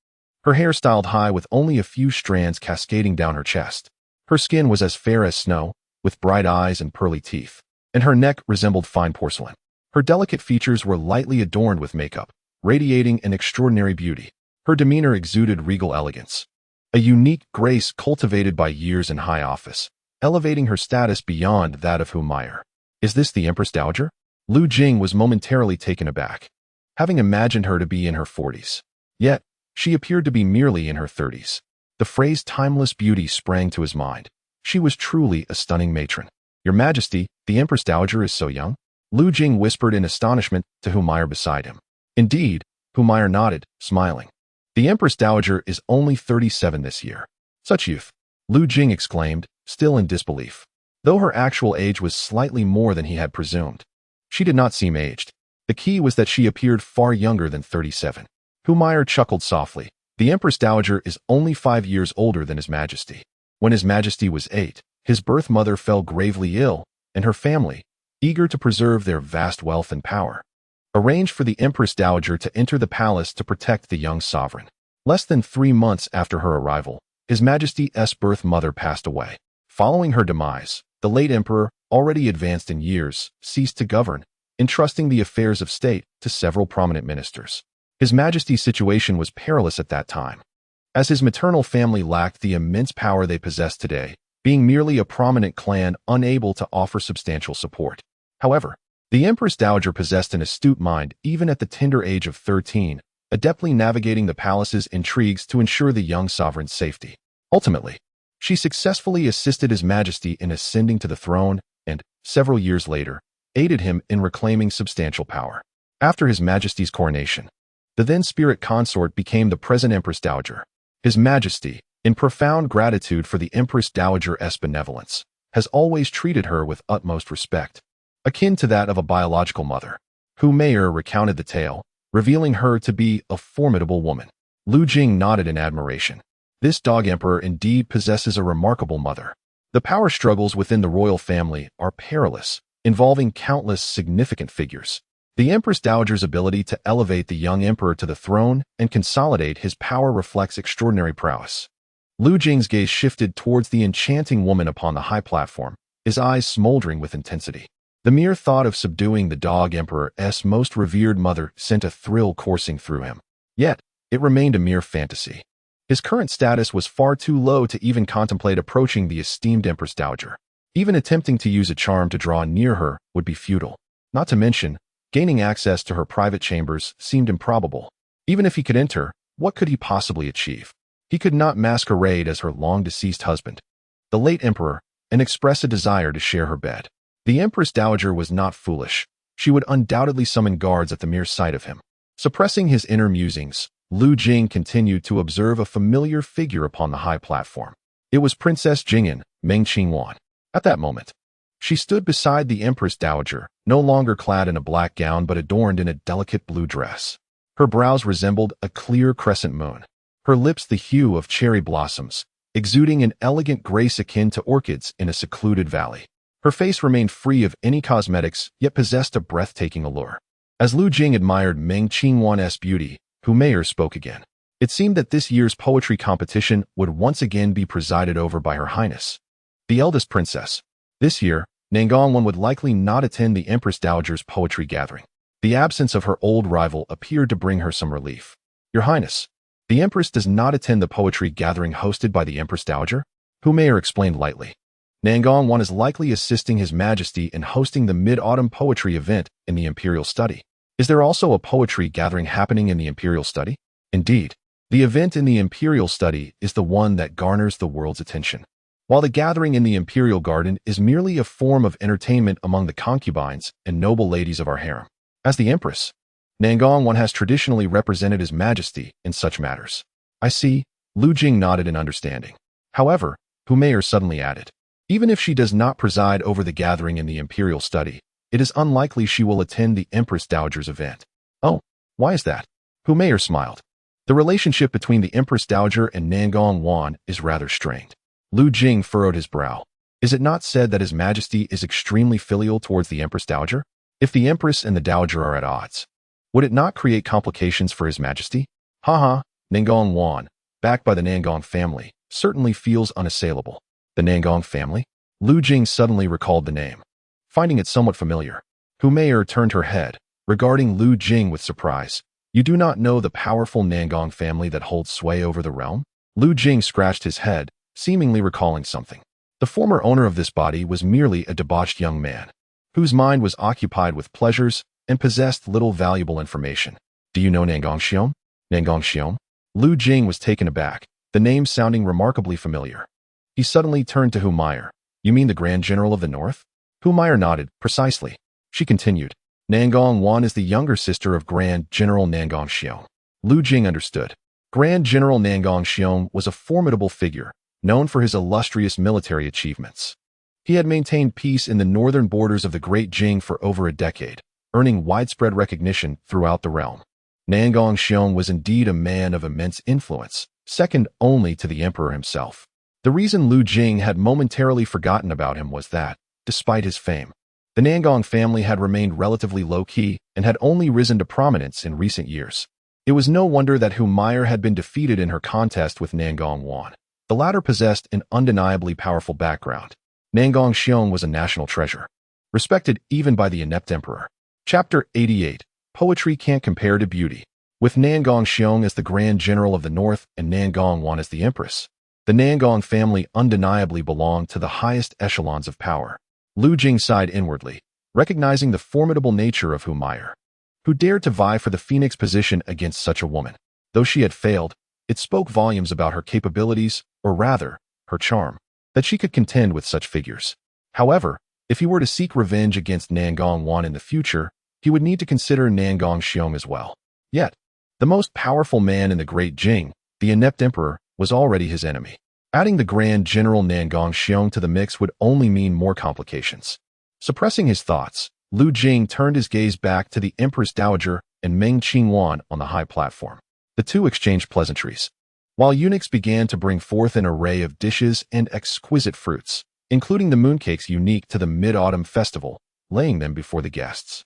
her hair styled high with only a few strands cascading down her chest. Her skin was as fair as snow, with bright eyes and pearly teeth, and her neck resembled fine porcelain. Her delicate features were lightly adorned with makeup, radiating an extraordinary beauty. Her demeanor exuded regal elegance, a unique grace cultivated by years in high office, elevating her status beyond that of Humayer. Is this the Empress Dowager? Lu Jing was momentarily taken aback, having imagined her to be in her 40s. Yet, she appeared to be merely in her 30s. The phrase timeless beauty sprang to his mind. She was truly a stunning matron. Your Majesty, the Empress Dowager is so young? Lu Jing whispered in astonishment to Humayer beside him. Indeed, Humayer nodded, smiling. The Empress Dowager is only 37 this year. Such youth! Lu Jing exclaimed, still in disbelief. Though her actual age was slightly more than he had presumed, she did not seem aged. The key was that she appeared far younger than 37. Humayer chuckled softly. The Empress Dowager is only 5 years older than His Majesty. When His Majesty was 8, his birth mother fell gravely ill, and her family, eager to preserve their vast wealth and power, arranged for the Empress Dowager to enter the palace to protect the young sovereign. Less than 3 months after her arrival, His Majesty's birth mother passed away. Following her demise, the late emperor, already advanced in years, ceased to govern, entrusting the affairs of state to several prominent ministers. His Majesty's situation was perilous at that time, as his maternal family lacked the immense power they possess today, being merely a prominent clan unable to offer substantial support. However, the Empress Dowager possessed an astute mind even at the tender age of 13, adeptly navigating the palace's intrigues to ensure the young sovereign's safety. Ultimately, she successfully assisted His Majesty in ascending to the throne and, several years later, aided him in reclaiming substantial power. After His Majesty's coronation, the then spirit consort became the present Empress Dowager. His Majesty, in profound gratitude for the Empress Dowager's benevolence, has always treated her with utmost respect, akin to that of a biological mother. Humayer recounted the tale, revealing her to be a formidable woman. Lu Jing nodded in admiration. This dog emperor indeed possesses a remarkable mother. The power struggles within the royal family are perilous, involving countless significant figures. The Empress Dowager's ability to elevate the young emperor to the throne and consolidate his power reflects extraordinary prowess. Lu Jing's gaze shifted towards the enchanting woman upon the high platform, his eyes smoldering with intensity. The mere thought of subduing the dog emperor's most revered mother sent a thrill coursing through him. Yet, it remained a mere fantasy. His current status was far too low to even contemplate approaching the esteemed Empress Dowager. Even attempting to use a charm to draw near her would be futile. Not to mention, gaining access to her private chambers seemed improbable. Even if he could enter, what could he possibly achieve? He could not masquerade as her long-deceased husband, the late emperor, and express a desire to share her bed. The Empress Dowager was not foolish. She would undoubtedly summon guards at the mere sight of him. Suppressing his inner musings, Lu Jing continued to observe a familiar figure upon the high platform. It was Princess Jing, Meng Qingwan. At that moment, she stood beside the Empress Dowager, no longer clad in a black gown but adorned in a delicate blue dress. Her brows resembled a clear crescent moon, her lips the hue of cherry blossoms, exuding an elegant grace akin to orchids in a secluded valley. Her face remained free of any cosmetics, yet possessed a breathtaking allure. As Lu Jing admired Meng Qingwan's beauty, Humayr spoke again. It seemed that this year's poetry competition would once again be presided over by Her Highness, the eldest princess. This year, Nangongwan would likely not attend the Empress Dowager's poetry gathering. The absence of her old rival appeared to bring her some relief. Your Highness, the Empress does not attend the poetry gathering hosted by the Empress Dowager? Humayr explained lightly. Nangongwan is likely assisting His Majesty in hosting the Mid-Autumn Poetry event in the Imperial Study. Is there also a poetry gathering happening in the Imperial Study? Indeed, the event in the Imperial Study is the one that garners the world's attention. While the gathering in the Imperial Garden is merely a form of entertainment among the concubines and noble ladies of our harem. As the Empress, Nangongwan has traditionally represented His Majesty in such matters. I see, Lu Jing nodded in understanding. However, Humayr suddenly added, even if she does not preside over the gathering in the Imperial Study, it is unlikely she will attend the Empress Dowager's event. Oh, why is that? Humayr smiled. The relationship between the Empress Dowager and Nangongwan is rather strained. Lu Jing furrowed his brow. Is it not said that His Majesty is extremely filial towards the Empress Dowager? If the Empress and the Dowager are at odds, would it not create complications for His Majesty? Haha, Nangongwan, backed by the Nangong family, certainly feels unassailable. The Nangong family? Lu Jing suddenly recalled the name, finding it somewhat familiar. Humayr turned her head, regarding Lu Jing with surprise. You do not know the powerful Nangong family that holds sway over the realm? Lu Jing scratched his head, seemingly recalling something. The former owner of this body was merely a debauched young man, whose mind was occupied with pleasures and possessed little valuable information. Do you know Nangong Xiong? Nangong Xiong? Lu Jing was taken aback, the name sounding remarkably familiar. He suddenly turned to Humayr. You mean the Grand General of the North? Humayr nodded, precisely. She continued. Nangongwan is the younger sister of Grand General Nangong Xiong. Lu Jing understood. Grand General Nangong Xiong was a formidable figure, known for his illustrious military achievements. He had maintained peace in the northern borders of the Great Jing for over a decade, earning widespread recognition throughout the realm. Nangong Xiong was indeed a man of immense influence, second only to the emperor himself. The reason Lu Jing had momentarily forgotten about him was that, despite his fame, the Nangong family had remained relatively low-key and had only risen to prominence in recent years. It was no wonder that Humayr had been defeated in her contest with Nangongwan. The latter possessed an undeniably powerful background. Nangong Xiong was a national treasure, respected even by the inept emperor. Chapter 88. Poetry can't compare to beauty. With Nangong Xiong as the Grand General of the North and Nangongwan as the Empress, the Nangong family undeniably belonged to the highest echelons of power. Lu Jing sighed inwardly, recognizing the formidable nature of Humayr, who dared to vie for the Phoenix position against such a woman. Though she had failed, it spoke volumes about her capabilities, or rather, her charm, that she could contend with such figures. However, if he were to seek revenge against Nangongwan in the future, he would need to consider Nangong Xiong as well. Yet, the most powerful man in the Great Jing, the inept emperor, was already his enemy. Adding the Grand General Nangong Xiong to the mix would only mean more complications. Suppressing his thoughts, Lu Jing turned his gaze back to the Empress Dowager and Meng Qingwan on the high platform. The two exchanged pleasantries, while eunuchs began to bring forth an array of dishes and exquisite fruits, including the mooncakes unique to the Mid-Autumn Festival, laying them before the guests.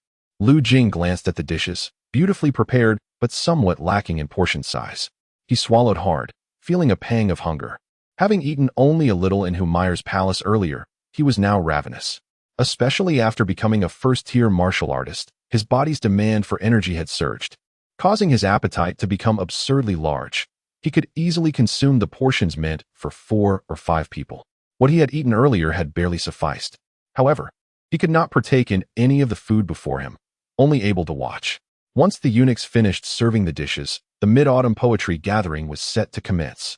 Jing glanced at the dishes, beautifully prepared but somewhat lacking in portion size. He swallowed hard, feeling a pang of hunger. Having eaten only a little in Humayar's palace earlier, he was now ravenous. Especially after becoming a first-tier martial artist, his body's demand for energy had surged, causing his appetite to become absurdly large. He could easily consume the portions meant for 4 or 5 people. What he had eaten earlier had barely sufficed. However, he could not partake in any of the food before him, only able to watch. Once the eunuchs finished serving the dishes, the Mid-Autumn Poetry Gathering was set to commence.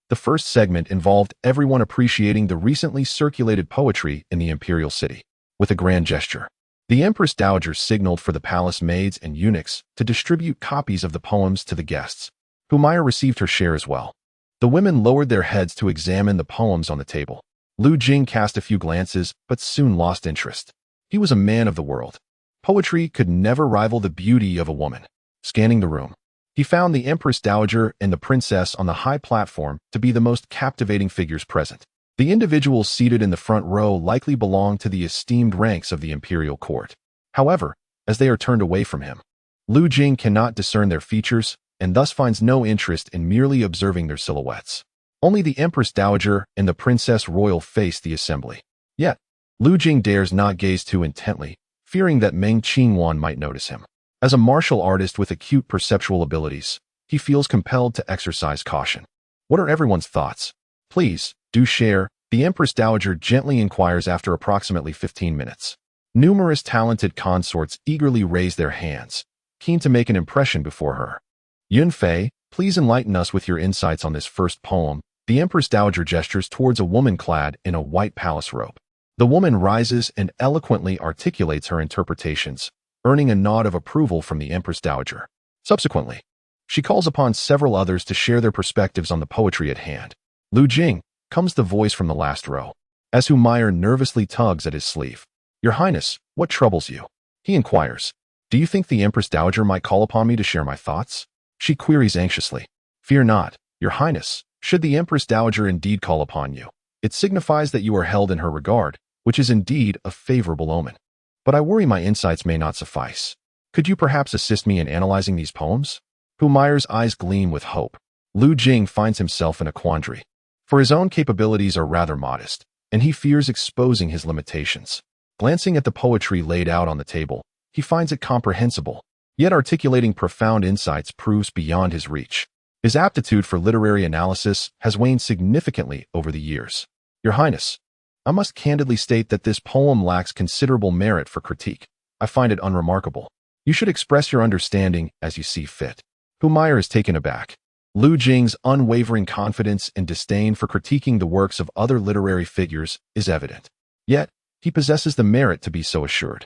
The first segment involved everyone appreciating the recently circulated poetry in the imperial city. With a grand gesture, the Empress Dowager signaled for the palace maids and eunuchs to distribute copies of the poems to the guests. Humayar received her share as well. The women lowered their heads to examine the poems on the table. Jing cast a few glances, but soon lost interest. He was a man of the world. Poetry could never rival the beauty of a woman. Scanning the room, he found the Empress Dowager and the princess on the high platform to be the most captivating figures present. The individuals seated in the front row likely belonged to the esteemed ranks of the imperial court. However, as they are turned away from him, Jing cannot discern their features and thus finds no interest in merely observing their silhouettes. Only the Empress Dowager and the Princess Royal face the assembly. Yet, Jing dares not gaze too intently, fearing that Meng Qingwan might notice him. As a martial artist with acute perceptual abilities, he feels compelled to exercise caution. What are everyone's thoughts? Please, do share, the Empress Dowager gently inquires after approximately 15 minutes. Numerous talented consorts eagerly raise their hands, keen to make an impression before her. Yunfei, please enlighten us with your insights on this first poem. The Empress Dowager gestures towards a woman clad in a white palace robe. The woman rises and eloquently articulates her interpretations, earning a nod of approval from the Empress Dowager. Subsequently, she calls upon several others to share their perspectives on the poetry at hand. Jing, comes the voice from the last row, as Humayar nervously tugs at his sleeve. Your Highness, what troubles you? He inquires. Do you think the Empress Dowager might call upon me to share my thoughts? She queries anxiously. Fear not, Your Highness, should the Empress Dowager indeed call upon you. It signifies that you are held in her regard, which is indeed a favorable omen. But I worry my insights may not suffice. Could you perhaps assist me in analyzing these poems? Humayar's eyes gleam with hope. Jing finds himself in a quandary. For his own capabilities are rather modest, and he fears exposing his limitations. Glancing at the poetry laid out on the table, he finds it comprehensible, yet articulating profound insights proves beyond his reach. His aptitude for literary analysis has waned significantly over the years. Your Highness, I must candidly state that this poem lacks considerable merit for critique. I find it unremarkable. You should express your understanding as you see fit. Humayar is taken aback. Jing's unwavering confidence and disdain for critiquing the works of other literary figures is evident. Yet, he possesses the merit to be so assured.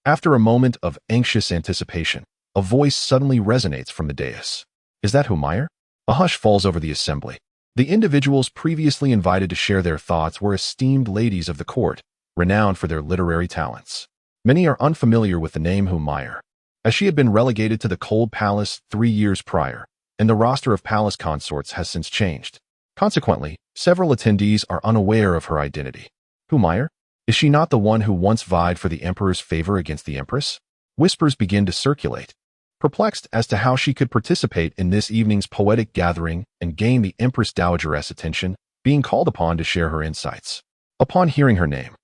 After a moment of anxious anticipation, a voice suddenly resonates from the dais. Is that Humayar? A hush falls over the assembly. The individuals previously invited to share their thoughts were esteemed ladies of the court, renowned for their literary talents. Many are unfamiliar with the name Humayar, as she had been relegated to the Cold Palace 3 years prior, and the roster of palace consorts has since changed. Consequently, several attendees are unaware of her identity. Humayar? Is she not the one who once vied for the emperor's favor against the empress? Whispers begin to circulate. Perplexed as to how she could participate in this evening's poetic gathering and gain the Empress Dowager's attention, being called upon to share her insights. Upon hearing her name,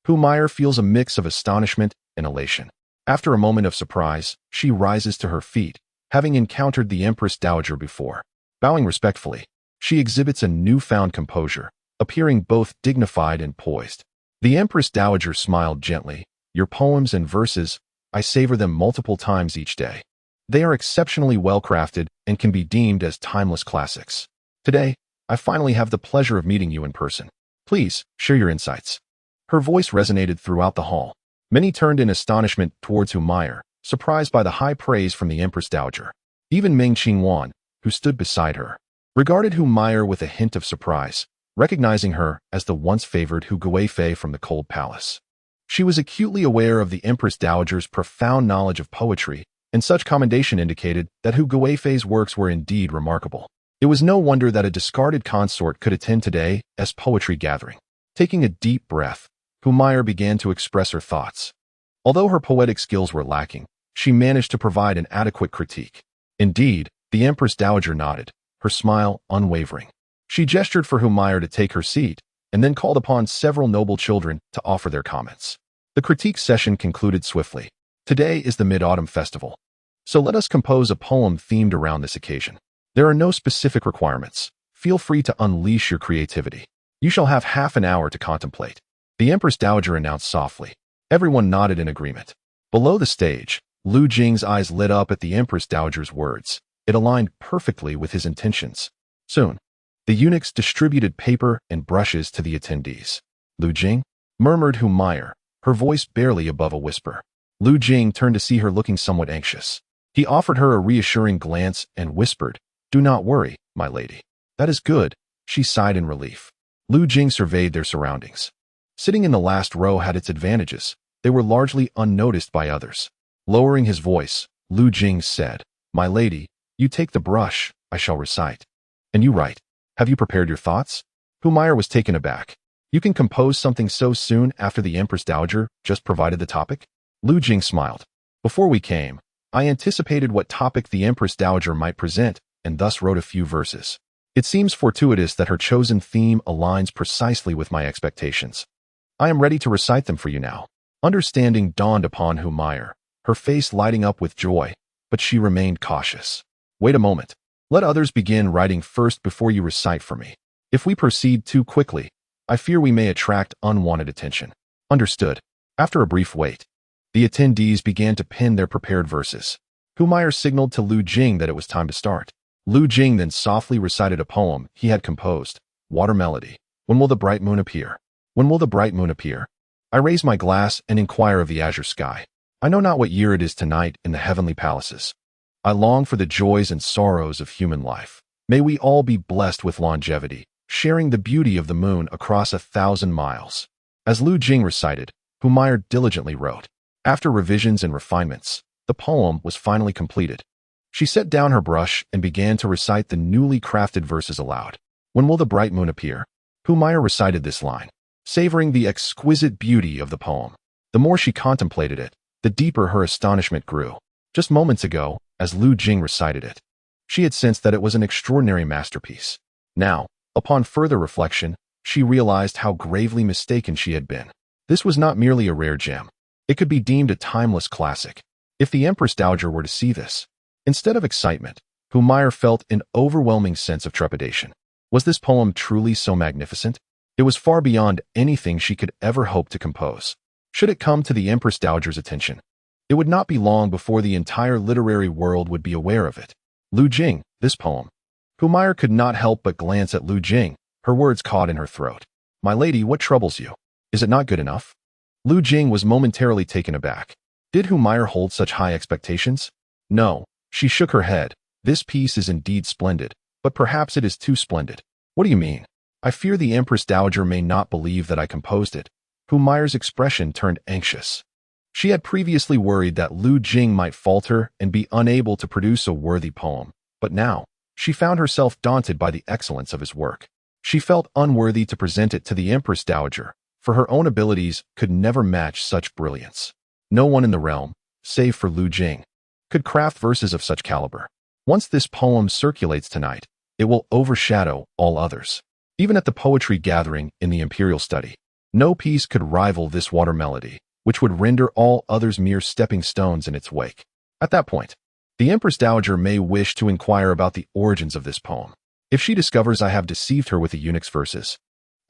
Humayar feels a mix of astonishment and elation. After a moment of surprise, she rises to her feet, having encountered the Empress Dowager before. Bowing respectfully, she exhibits a newfound composure, appearing both dignified and poised. The Empress Dowager smiled gently. Your poems and verses, I savor them multiple times each day. They are exceptionally well-crafted and can be deemed as timeless classics. Today, I finally have the pleasure of meeting you in person. Please, share your insights. Her voice resonated throughout the hall. Many turned in astonishment towards Humayar, surprised by the high praise from the Empress Dowager. Even Meng Qingwan, who stood beside her, regarded Humayar with a hint of surprise, recognizing her as the once-favored Hu Guifei from the Cold Palace. She was acutely aware of the Empress Dowager's profound knowledge of poetry and such commendation indicated that Hu Guifei's works were indeed remarkable. It was no wonder that a discarded consort could attend today's poetry gathering. Taking a deep breath, Hu Maier began to express her thoughts. Although her poetic skills were lacking, she managed to provide an adequate critique. Indeed, the Empress Dowager nodded, her smile unwavering. She gestured for Hu Maier to take her seat, and then called upon several noble children to offer their comments. The critique session concluded swiftly. Today is the Mid-Autumn Festival, so let us compose a poem themed around this occasion. There are no specific requirements. Feel free to unleash your creativity. You shall have half an hour to contemplate. The Empress Dowager announced softly. Everyone nodded in agreement. Below the stage, Lu Jing's eyes lit up at the Empress Dowager's words. It aligned perfectly with his intentions. Soon, the eunuchs distributed paper and brushes to the attendees. Lu Jing? Murmured Hu Maier, her voice barely above a whisper. Lu Jing turned to see her looking somewhat anxious. He offered her a reassuring glance and whispered, "Do not worry, my lady." "That is good," she sighed in relief. Lu Jing surveyed their surroundings. Sitting in the last row had its advantages. They were largely unnoticed by others. Lowering his voice, Lu Jing said, "My lady, you take the brush, I shall recite. And you write. Have you prepared your thoughts?" Hu Maier was taken aback. "You can compose something so soon after the Empress Dowager just provided the topic?" Lu Jing smiled. "Before we came, I anticipated what topic the Empress Dowager might present, and thus wrote a few verses. It seems fortuitous that her chosen theme aligns precisely with my expectations. I am ready to recite them for you now." Understanding dawned upon Hu Maier, her face lighting up with joy, but she remained cautious. "Wait a moment. Let others begin writing first before you recite for me. If we proceed too quickly, I fear we may attract unwanted attention." "Understood." After a brief wait, the attendees began to pen their prepared verses. Hu Maier signaled to Lu Jing that it was time to start. Lu Jing then softly recited a poem he had composed, Water Melody. "When will the bright moon appear? When will the bright moon appear? I raise my glass and inquire of the azure sky. I know not what year it is tonight in the heavenly palaces. I long for the joys and sorrows of human life. May we all be blessed with longevity, sharing the beauty of the moon across 1,000 miles." As Lu Jing recited, Hu Maier diligently wrote. After revisions and refinements, the poem was finally completed. She set down her brush and began to recite the newly crafted verses aloud. "When will the bright moon appear?" Hu Maier recited this line, savoring the exquisite beauty of the poem. The more she contemplated it, the deeper her astonishment grew. Just moments ago, as Lu Jing recited it, she had sensed that it was an extraordinary masterpiece. Now, upon further reflection, she realized how gravely mistaken she had been. This was not merely a rare gem. It could be deemed a timeless classic. If the Empress Dowager were to see this, instead of excitement, Hu Maier felt an overwhelming sense of trepidation. Was this poem truly so magnificent? It was far beyond anything she could ever hope to compose. Should it come to the Empress Dowager's attention, it would not be long before the entire literary world would be aware of it. Lu Jing, this poem. Hu Maier could not help but glance at Lu Jing, her words caught in her throat. "My lady, what troubles you? Is it not good enough?" Lu Jing was momentarily taken aback. Did Hu Maier hold such high expectations? No, she shook her head. "This piece is indeed splendid, but perhaps it is too splendid." "What do you mean?" "I fear the Empress Dowager may not believe that I composed it." Hu Maier's expression turned anxious. She had previously worried that Lu Jing might falter and be unable to produce a worthy poem, but now, she found herself daunted by the excellence of his work. She felt unworthy to present it to the Empress Dowager, for her own abilities could never match such brilliance. No one in the realm, save for Lu Jing, could craft verses of such caliber. Once this poem circulates tonight, it will overshadow all others. Even at the poetry gathering in the Imperial Study, no piece could rival this water melody, which would render all others mere stepping stones in its wake. At that point, the Empress Dowager may wish to inquire about the origins of this poem. If she discovers I have deceived her with the eunuch's verses,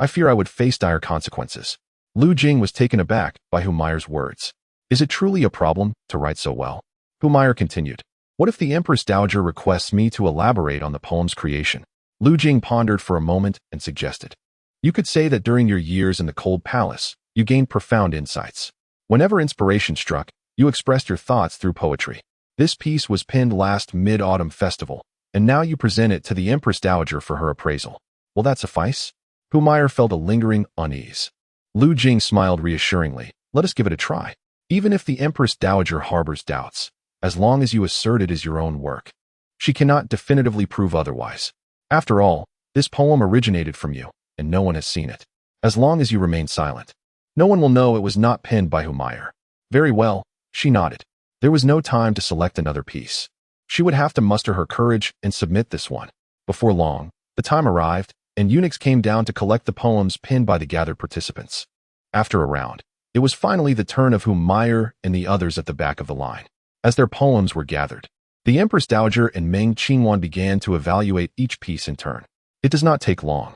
I fear I would face dire consequences. Lu Jing was taken aback by Hu Maier's words. Is it truly a problem to write so well? Hu Maier continued. What if the Empress Dowager requests me to elaborate on the poem's creation? Lu Jing pondered for a moment and suggested. You could say that during your years in the cold palace, you gained profound insights. Whenever inspiration struck, you expressed your thoughts through poetry. This piece was penned last Mid-Autumn Festival, and now you present it to the Empress Dowager for her appraisal. Will that suffice? Hu Maier felt a lingering unease. Lu Jing smiled reassuringly. Let us give it a try. Even if the Empress Dowager harbors doubts, as long as you assert it is your own work. She cannot definitively prove otherwise. After all, this poem originated from you, and no one has seen it. As long as you remain silent, no one will know it was not penned by Humayr. Very well, she nodded. There was no time to select another piece. She would have to muster her courage and submit this one. Before long, the time arrived, and eunuchs came down to collect the poems penned by the gathered participants. After a round, it was finally the turn of Humayr and the others at the back of the line. As their poems were gathered, the Empress Dowager and Meng Qingwan began to evaluate each piece in turn. It does not take long.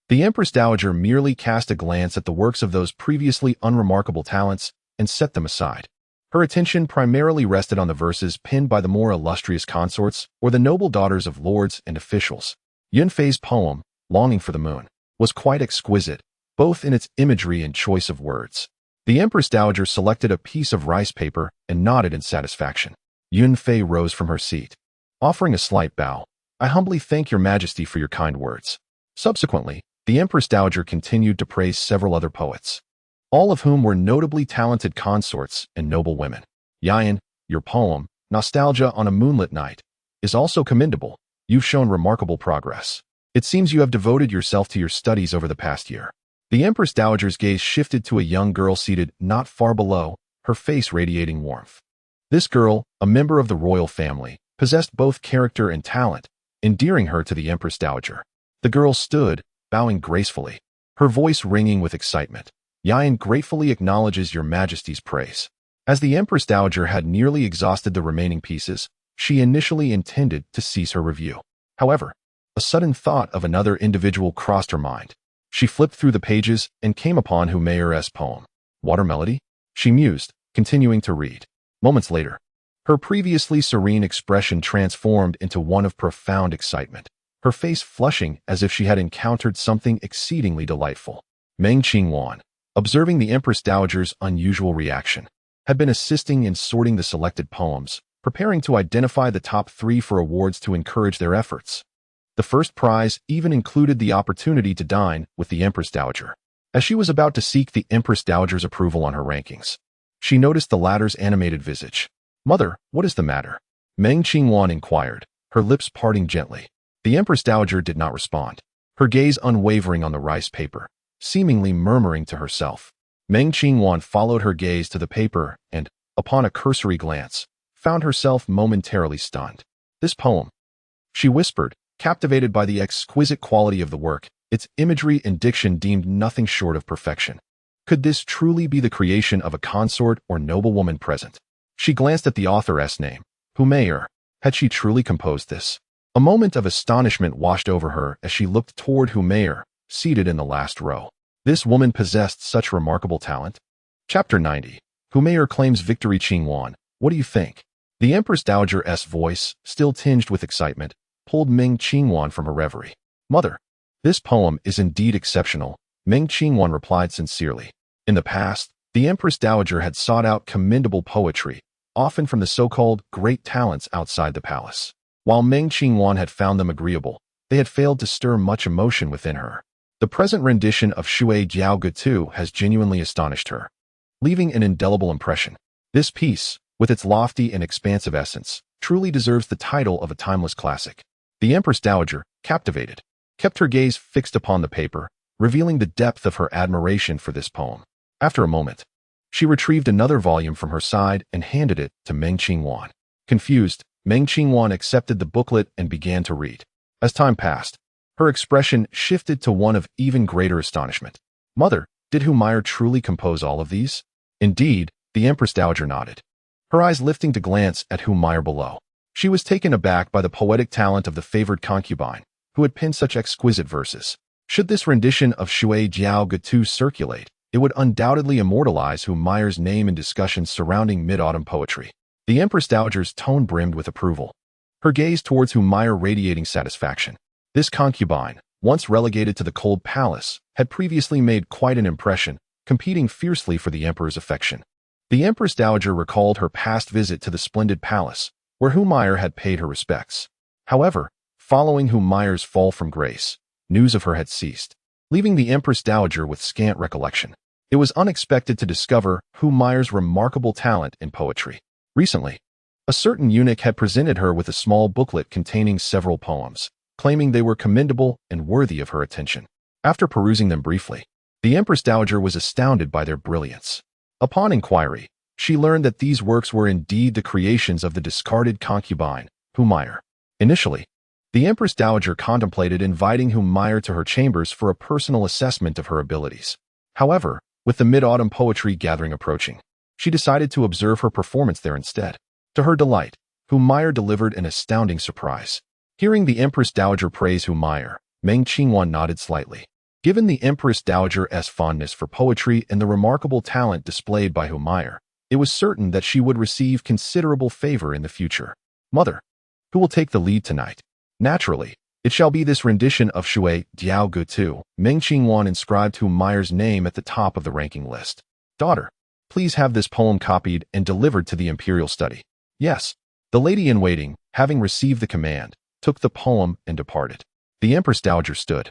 The Empress Dowager merely cast a glance at the works of those previously unremarkable talents and set them aside. Her attention primarily rested on the verses penned by the more illustrious consorts or the noble daughters of lords and officials. Yunfei's poem, Longing for the Moon, was quite exquisite, both in its imagery and choice of words. The Empress Dowager selected a piece of rice paper and nodded in satisfaction. Yunfei rose from her seat. Offering a slight bow, "I humbly thank your majesty for your kind words." Subsequently, the Empress Dowager continued to praise several other poets, all of whom were notably talented consorts and noble women. "Yan, your poem, Nostalgia on a Moonlit Night, is also commendable. You've shown remarkable progress. It seems you have devoted yourself to your studies over the past year." The Empress Dowager's gaze shifted to a young girl seated not far below, her face radiating warmth. This girl, a member of the royal family, possessed both character and talent, endearing her to the Empress Dowager. The girl stood, bowing gracefully, her voice ringing with excitement. "Yan gratefully acknowledges your majesty's praise." As the Empress Dowager had nearly exhausted the remaining pieces, she initially intended to cease her review. However, a sudden thought of another individual crossed her mind. She flipped through the pages and came upon Humayr's poem, Water Melody. She mused, continuing to read. Moments later, her previously serene expression transformed into one of profound excitement, her face flushing as if she had encountered something exceedingly delightful. Meng Qingwan, observing the Empress Dowager's unusual reaction, had been assisting in sorting the selected poems, preparing to identify the top 3 for awards to encourage their efforts. The first prize even included the opportunity to dine with the Empress Dowager. As she was about to seek the Empress Dowager's approval on her rankings, she noticed the latter's animated visage. "Mother, what is the matter?" Meng Qingwan inquired, her lips parting gently. The Empress Dowager did not respond, her gaze unwavering on the rice paper, seemingly murmuring to herself. Meng Qingwan followed her gaze to the paper and, upon a cursory glance, found herself momentarily stunned. "This poem," she whispered, captivated by the exquisite quality of the work, its imagery and diction deemed nothing short of perfection. Could this truly be the creation of a consort or noblewoman present? She glanced at the authoress name, Humayr. Had she truly composed this? A moment of astonishment washed over her as she looked toward Humayr, seated in the last row. This woman possessed such remarkable talent. Chapter 90. Humayr claims victory. Qingwan, what do you think? The Empress Dowager's voice, still tinged with excitement, pulled Meng Qingwan from her reverie. "Mother, this poem is indeed exceptional," Meng Qingwan replied sincerely. In the past, the Empress Dowager had sought out commendable poetry, often from the so-called great talents outside the palace. While Meng Qingwan had found them agreeable, they had failed to stir much emotion within her. The present rendition of Shui Jiao Gutu has genuinely astonished her, leaving an indelible impression. This piece, with its lofty and expansive essence, truly deserves the title of a timeless classic. The Empress Dowager, captivated, kept her gaze fixed upon the paper, revealing the depth of her admiration for this poem. After a moment, she retrieved another volume from her side and handed it to Meng Qingwan. Confused, Meng Qingwan accepted the booklet and began to read. As time passed, her expression shifted to one of even greater astonishment. "Mother, did Humayr truly compose all of these?" Indeed, the Empress Dowager nodded, her eyes lifting to glance at Humayr below. She was taken aback by the poetic talent of the favored concubine, who had penned such exquisite verses. Should this rendition of Shui Jiao Gutu circulate, it would undoubtedly immortalize Humayr's name in discussions surrounding mid-autumn poetry. The Empress Dowager's tone brimmed with approval, her gaze towards Humayr radiating satisfaction. This concubine, once relegated to the cold palace, had previously made quite an impression, competing fiercely for the emperor's affection. The Empress Dowager recalled her past visit to the splendid palace, where Humayr had paid her respects. However, following Humayr's fall from grace, news of her had ceased, leaving the Empress Dowager with scant recollection. It was unexpected to discover Humayr's remarkable talent in poetry. Recently, A certain eunuch had presented her with a small booklet containing several poems, claiming they were commendable and worthy of her attention. After perusing them briefly, the Empress Dowager was astounded by their brilliance. Upon inquiry, she learned that these works were indeed the creations of the discarded concubine, Humayr. Initially, the Empress Dowager contemplated inviting Humayr to her chambers for a personal assessment of her abilities. However, with the mid-autumn poetry gathering approaching, she decided to observe her performance there instead. To her delight, Humayr delivered an astounding surprise. Hearing the Empress Dowager praise Humayr, Meng Qingwan nodded slightly. Given the Empress Dowager's fondness for poetry and the remarkable talent displayed by Humayr, it was certain that she would receive considerable favor in the future. Mother, who will take the lead tonight? Naturally, it shall be this rendition of Shui Diao Gu Tu. Meng Qingwan inscribed Humayr's name at the top of the ranking list. Daughter, please have this poem copied and delivered to the imperial study. Yes. The lady-in-waiting, having received the command, took the poem and departed. The Empress Dowager stood,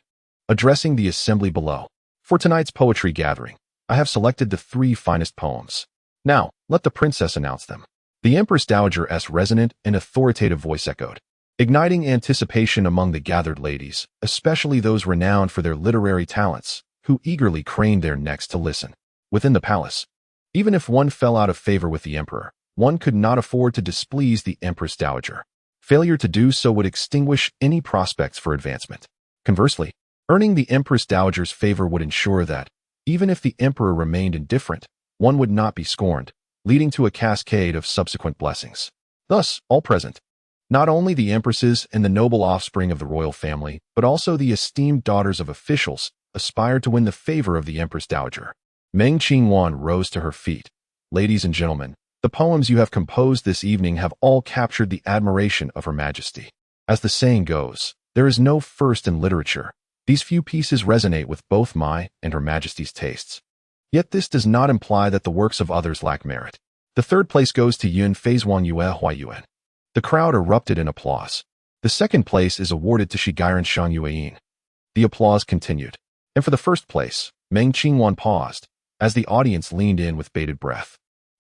addressing the assembly below. For tonight's poetry gathering, I have selected the 3 finest poems. Now, let the princess announce them. The Empress Dowager's resonant and authoritative voice echoed, igniting anticipation among the gathered ladies, especially those renowned for their literary talents, who eagerly craned their necks to listen. Within the palace, even if one fell out of favor with the emperor, one could not afford to displease the Empress Dowager. Failure to do so would extinguish any prospects for advancement. Conversely, earning the Empress Dowager's favor would ensure that, even if the emperor remained indifferent, one would not be scorned, leading to a cascade of subsequent blessings. Thus, all present, not only the empresses and the noble offspring of the royal family, but also the esteemed daughters of officials, aspired to win the favor of the Empress Dowager. Meng Qingwan rose to her feet. Ladies and gentlemen, the poems you have composed this evening have all captured the admiration of Her Majesty. As the saying goes, there is no first in literature. These few pieces resonate with both my and Her Majesty's tastes. Yet this does not imply that the works of others lack merit. The 3rd place goes to Yun Feizuan Yue Huayuan. The crowd erupted in applause. The 2nd place is awarded to Shigiran Shan Yueyin. The applause continued. And for the 1st place, Meng Qingwan paused, as the audience leaned in with bated breath.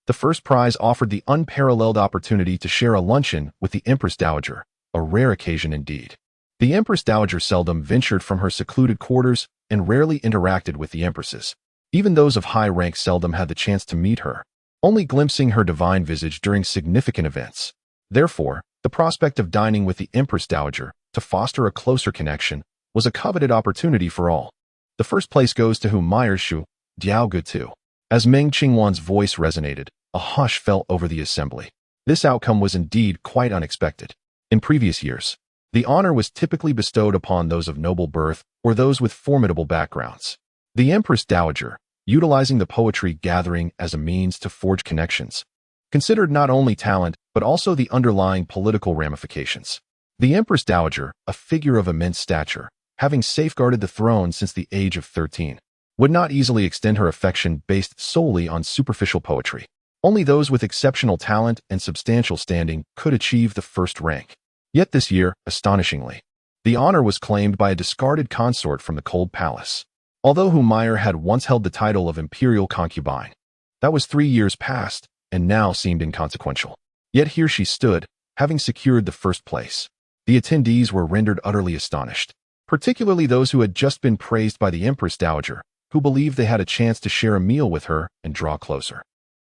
The 1st prize offered the unparalleled opportunity to share a luncheon with the Empress Dowager, a rare occasion indeed. The Empress Dowager seldom ventured from her secluded quarters and rarely interacted with the empresses. Even those of high rank seldom had the chance to meet her, only glimpsing her divine visage during significant events. Therefore, the prospect of dining with the Empress Dowager, to foster a closer connection, was a coveted opportunity for all. The 1st place goes to Humayr Shu Diao Gu Tu. As Meng Qingwan's voice resonated, a hush fell over the assembly. This outcome was indeed quite unexpected. In previous years, the honor was typically bestowed upon those of noble birth or those with formidable backgrounds. The Empress Dowager, utilizing the poetry gathering as a means to forge connections, considered not only talent but also the underlying political ramifications. The Empress Dowager, a figure of immense stature, having safeguarded the throne since the age of 13, would not easily extend her affection based solely on superficial poetry. Only those with exceptional talent and substantial standing could achieve the 1st rank. Yet this year, astonishingly, the honor was claimed by a discarded consort from the cold palace. Although Humayr had once held the title of imperial concubine, that was 3 years past and now seemed inconsequential. Yet here she stood, having secured the 1st place. The attendees were rendered utterly astonished, particularly those who had just been praised by the Empress Dowager, who believed they had a chance to share a meal with her and draw closer.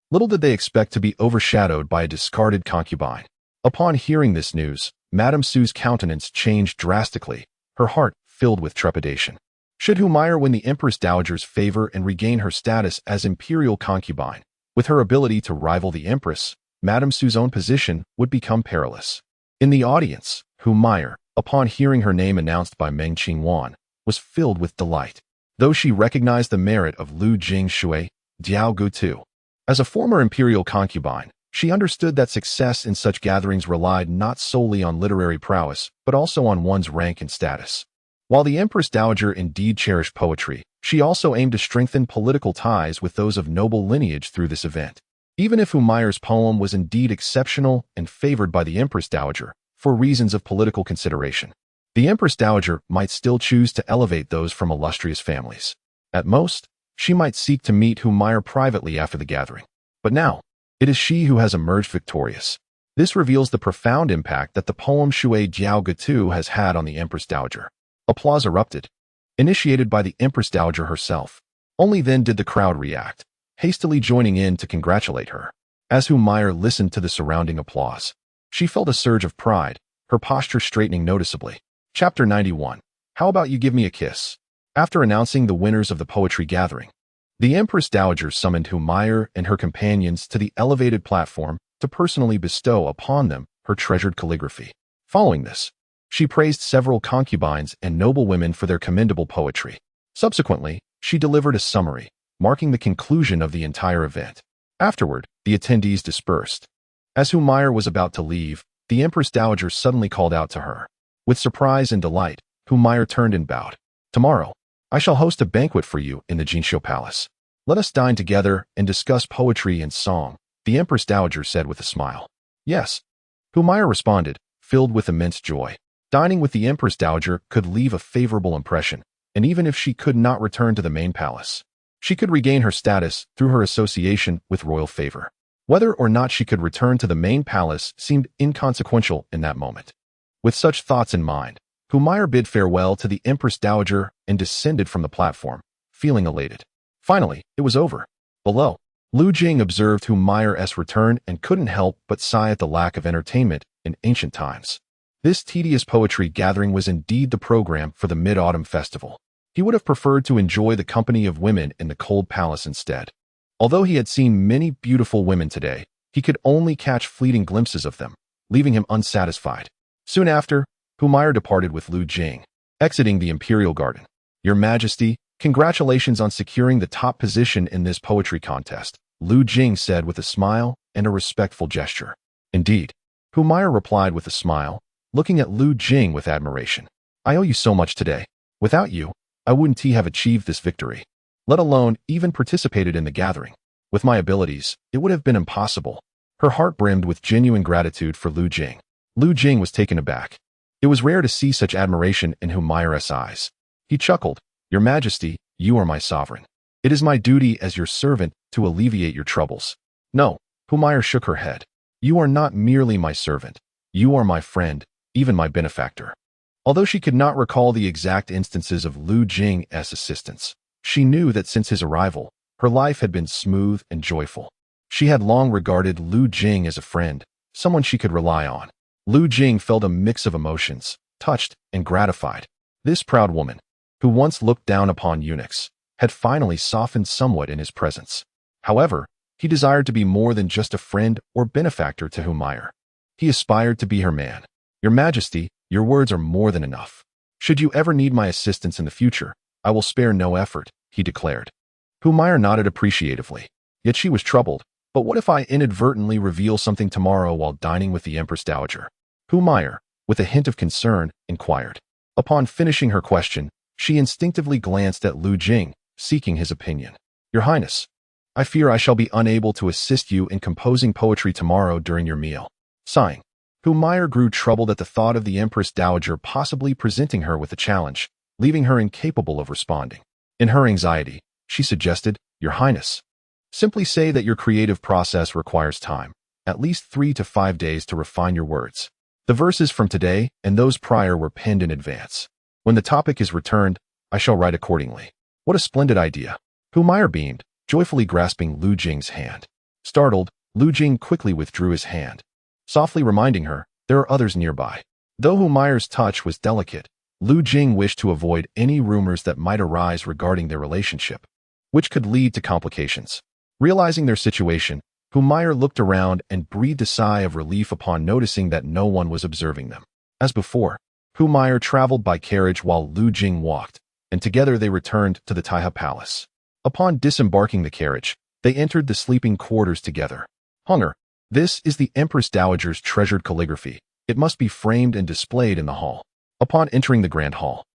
Little did they expect to be overshadowed by a discarded concubine. Upon hearing this news, Madame Su's countenance changed drastically, her heart filled with trepidation. Should Humayr win the Empress Dowager's favor and regain her status as imperial concubine, with her ability to rival the Empress, Madame Su's own position would become perilous. In the audience, Humayr, upon hearing her name announced by Meng Qingwan, was filled with delight, though she recognized the merit of Lu Jing Shui Diao Gu Tu. As a former imperial concubine, she understood that success in such gatherings relied not solely on literary prowess, but also on one's rank and status. While the Empress Dowager indeed cherished poetry, she also aimed to strengthen political ties with those of noble lineage through this event. Even if Humayr's poem was indeed exceptional and favored by the Empress Dowager, for reasons of political consideration, the Empress Dowager might still choose to elevate those from illustrious families. At most, she might seek to meet Humayr privately after the gathering. But now, it is she who has emerged victorious. This reveals the profound impact that the poem Shui Jiao Gatu has had on the Empress Dowager. Applause erupted, initiated by the Empress Dowager herself. Only then did the crowd react, hastily joining in to congratulate her. As Humayr listened to the surrounding applause, she felt a surge of pride, her posture straightening noticeably. Chapter 91. How about you give me a kiss? After announcing the winners of the poetry gathering, the Empress Dowager summoned Humayr and her companions to the elevated platform to personally bestow upon them her treasured calligraphy. Following this, she praised several concubines and noble women for their commendable poetry. Subsequently, she delivered a summary, marking the conclusion of the entire event. Afterward, the attendees dispersed. As Humayr was about to leave, the Empress Dowager suddenly called out to her. With surprise and delight, Humayr turned and bowed. Tomorrow, I shall host a banquet for you in the Jinsho Palace. Let us dine together and discuss poetry and song, the Empress Dowager said with a smile. Yes, Humayr responded, filled with immense joy. Dining with the Empress Dowager could leave a favorable impression, and even if she could not return to the main palace, she could regain her status through her association with royal favor. Whether or not she could return to the main palace seemed inconsequential in that moment. With such thoughts in mind, Humayr bid farewell to the Empress Dowager and descended from the platform, feeling elated. Finally, it was over. Below, Lu Jing observed Humayr's return and couldn't help but sigh at the lack of entertainment in ancient times. This tedious poetry gathering was indeed the program for the Mid-Autumn Festival. He would have preferred to enjoy the company of women in the cold palace instead. Although he had seen many beautiful women today, he could only catch fleeting glimpses of them, leaving him unsatisfied. Soon after, Humayr departed with Lu Jing, exiting the Imperial Garden. Your Majesty, congratulations on securing the top position in this poetry contest, Lu Jing said with a smile and a respectful gesture. Indeed, Humayr replied with a smile, looking at Lu Jing with admiration. I owe you so much today. Without you, I wouldn't have achieved this victory, let alone even participated in the gathering. With my abilities, it would have been impossible. Her heart brimmed with genuine gratitude for Lu Jing. Lu Jing was taken aback. It was rare to see such admiration in Humayr's eyes. He chuckled, Your Majesty, you are my sovereign. It is my duty as your servant to alleviate your troubles. No, Humayr shook her head. You are not merely my servant. You are my friend, even my benefactor. Although she could not recall the exact instances of Lu Jing's assistance, she knew that since his arrival, her life had been smooth and joyful. She had long regarded Lu Jing as a friend, someone she could rely on. Lu Jing felt a mix of emotions, touched and gratified. This proud woman, who once looked down upon eunuchs, had finally softened somewhat in his presence. However, he desired to be more than just a friend or benefactor to Humayr. He aspired to be her man. Your Majesty, your words are more than enough. Should you ever need my assistance in the future, I will spare no effort, he declared. Humayr nodded appreciatively. Yet she was troubled. But what if I inadvertently reveal something tomorrow while dining with the Empress Dowager? Humayr, with a hint of concern, inquired. Upon finishing her question, she instinctively glanced at Lu Jing, seeking his opinion. Your Highness, I fear I shall be unable to assist you in composing poetry tomorrow during your meal. Sighing, Humayr grew troubled at the thought of the Empress Dowager possibly presenting her with a challenge, leaving her incapable of responding. In her anxiety, she suggested, Your Highness, simply say that your creative process requires time, at least 3 to 5 days to refine your words. The verses from today and those prior were penned in advance. When the topic is returned, I shall write accordingly. What a splendid idea. Humayr beamed, joyfully grasping Lu Jing's hand. Startled, Lu Jing quickly withdrew his hand, softly reminding her, there are others nearby. Though Humayr's touch was delicate, Lu Jing wished to avoid any rumors that might arise regarding their relationship, which could lead to complications. Realizing their situation, Humayr looked around and breathed a sigh of relief upon noticing that no one was observing them. As before, Humayr traveled by carriage while Lu Jing walked, and together they returned to the Taiha Palace. Upon disembarking the carriage, they entered the sleeping quarters together. Hunger, this is the Empress Dowager's treasured calligraphy. It must be framed and displayed in the hall. Upon entering the grand hall,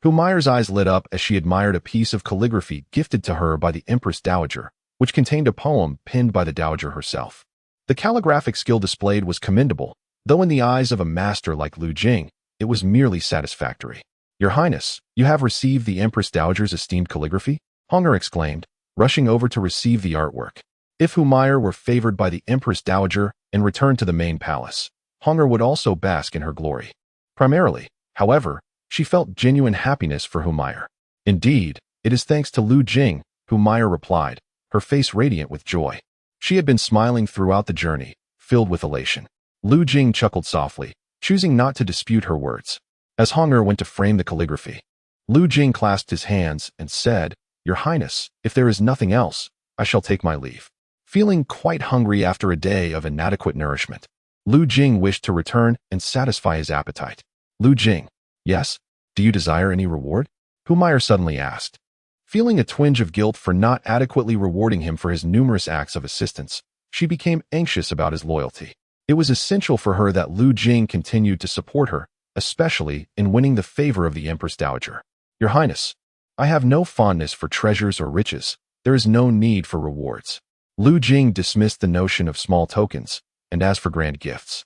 Humayr's eyes lit up as she admired a piece of calligraphy gifted to her by the Empress Dowager, which contained a poem penned by the Dowager herself. The calligraphic skill displayed was commendable, though in the eyes of a master like Lu Jing, it was merely satisfactory. Your Highness, you have received the Empress Dowager's esteemed calligraphy? Hunger exclaimed, rushing over to receive the artwork. If Humayr were favored by the Empress Dowager, and returned to the main palace. Hunger would also bask in her glory. Primarily, however, she felt genuine happiness for Humayr. Indeed, it is thanks to Lu Jing, Humayr replied, her face radiant with joy. She had been smiling throughout the journey, filled with elation. Lu Jing chuckled softly, choosing not to dispute her words. As Hunger went to frame the calligraphy, Lu Jing clasped his hands and said, "Your Highness, if there is nothing else, I shall take my leave." Feeling quite hungry after a day of inadequate nourishment, Lu Jing wished to return and satisfy his appetite. Lu Jing, yes, do you desire any reward? Humayr suddenly asked. Feeling a twinge of guilt for not adequately rewarding him for his numerous acts of assistance, she became anxious about his loyalty. It was essential for her that Lu Jing continued to support her, especially in winning the favor of the Empress Dowager. Your Highness, I have no fondness for treasures or riches. There is no need for rewards. Lu Jing dismissed the notion of small tokens, and as for grand gifts,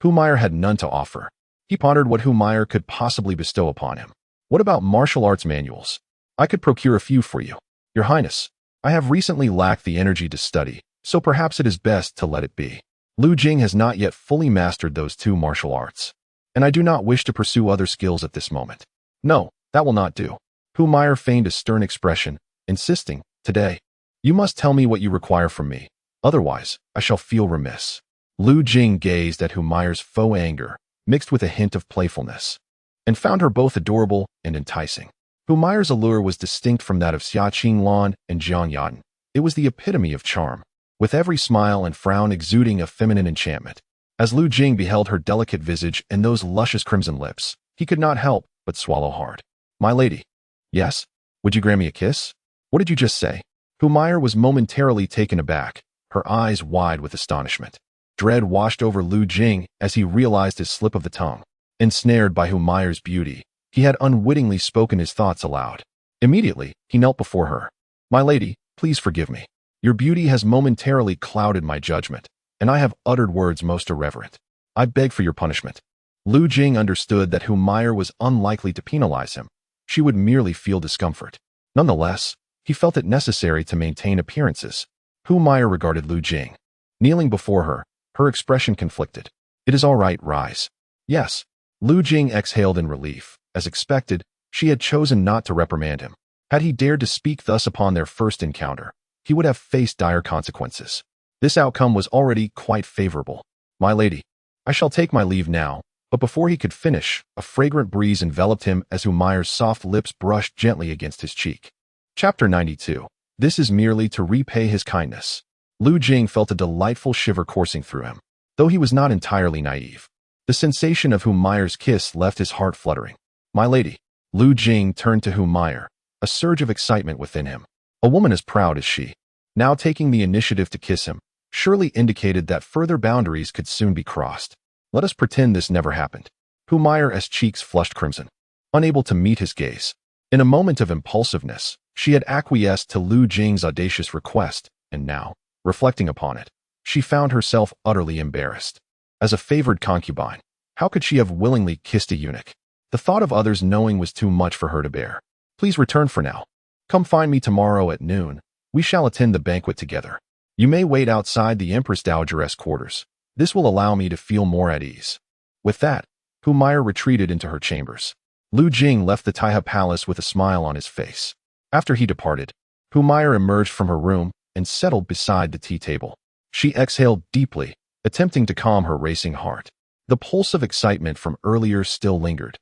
Humayr had none to offer. He pondered what Humayr could possibly bestow upon him. What about martial arts manuals? I could procure a few for you. Your Highness, I have recently lacked the energy to study, so perhaps it is best to let it be. Lu Jing has not yet fully mastered those two martial arts, and I do not wish to pursue other skills at this moment. No, that will not do. Humayr feigned a stern expression, insisting, today, you must tell me what you require from me, otherwise I shall feel remiss. Lu Jing gazed at Humayr's faux anger, mixed with a hint of playfulness, and found her both adorable and enticing. Humayr's allure was distinct from that of Xia Qinglan and Jiang Yatan. It was the epitome of charm, with every smile and frown exuding a feminine enchantment. As Lu Jing beheld her delicate visage and those luscious crimson lips, he could not help but swallow hard. My lady. Yes? Would you grant me a kiss? What did you just say? Humayr was momentarily taken aback, her eyes wide with astonishment. Dread washed over Lu Jing as he realized his slip of the tongue. Ensnared by Humayr's beauty, he had unwittingly spoken his thoughts aloud. Immediately, he knelt before her. My lady, please forgive me. Your beauty has momentarily clouded my judgment, and I have uttered words most irreverent. I beg for your punishment. Lu Jing understood that Humayr was unlikely to penalize him. She would merely feel discomfort. Nonetheless, he felt it necessary to maintain appearances. Humayr regarded Lu Jing. Kneeling before her, her expression conflicted. It is all right, rise. Yes. Lu Jing exhaled in relief. As expected, she had chosen not to reprimand him. Had he dared to speak thus upon their first encounter, he would have faced dire consequences. This outcome was already quite favorable. My lady, I shall take my leave now, but before he could finish, a fragrant breeze enveloped him as Humayr's soft lips brushed gently against his cheek. Chapter 92. This is merely to repay his kindness. Lu Jing felt a delightful shiver coursing through him. Though he was not entirely naive, the sensation of Humayr's kiss left his heart fluttering. My lady. Lu Jing turned to Humayr, a surge of excitement within him. A woman as proud as she, now taking the initiative to kiss him, surely indicated that further boundaries could soon be crossed. Let us pretend this never happened. Humayr's cheeks flushed crimson, unable to meet his gaze. In a moment of impulsiveness, she had acquiesced to Lu Jing's audacious request, and now, reflecting upon it, she found herself utterly embarrassed. As a favored concubine, how could she have willingly kissed a eunuch? The thought of others knowing was too much for her to bear. Please return for now. Come find me tomorrow at noon. We shall attend the banquet together. You may wait outside the Empress Dowager's quarters. This will allow me to feel more at ease. With that, Humayr retreated into her chambers. Lu Jing left the Taiha Palace with a smile on his face. After he departed, Humayr emerged from her room and settled beside the tea table. She exhaled deeply, attempting to calm her racing heart. The pulse of excitement from earlier still lingered,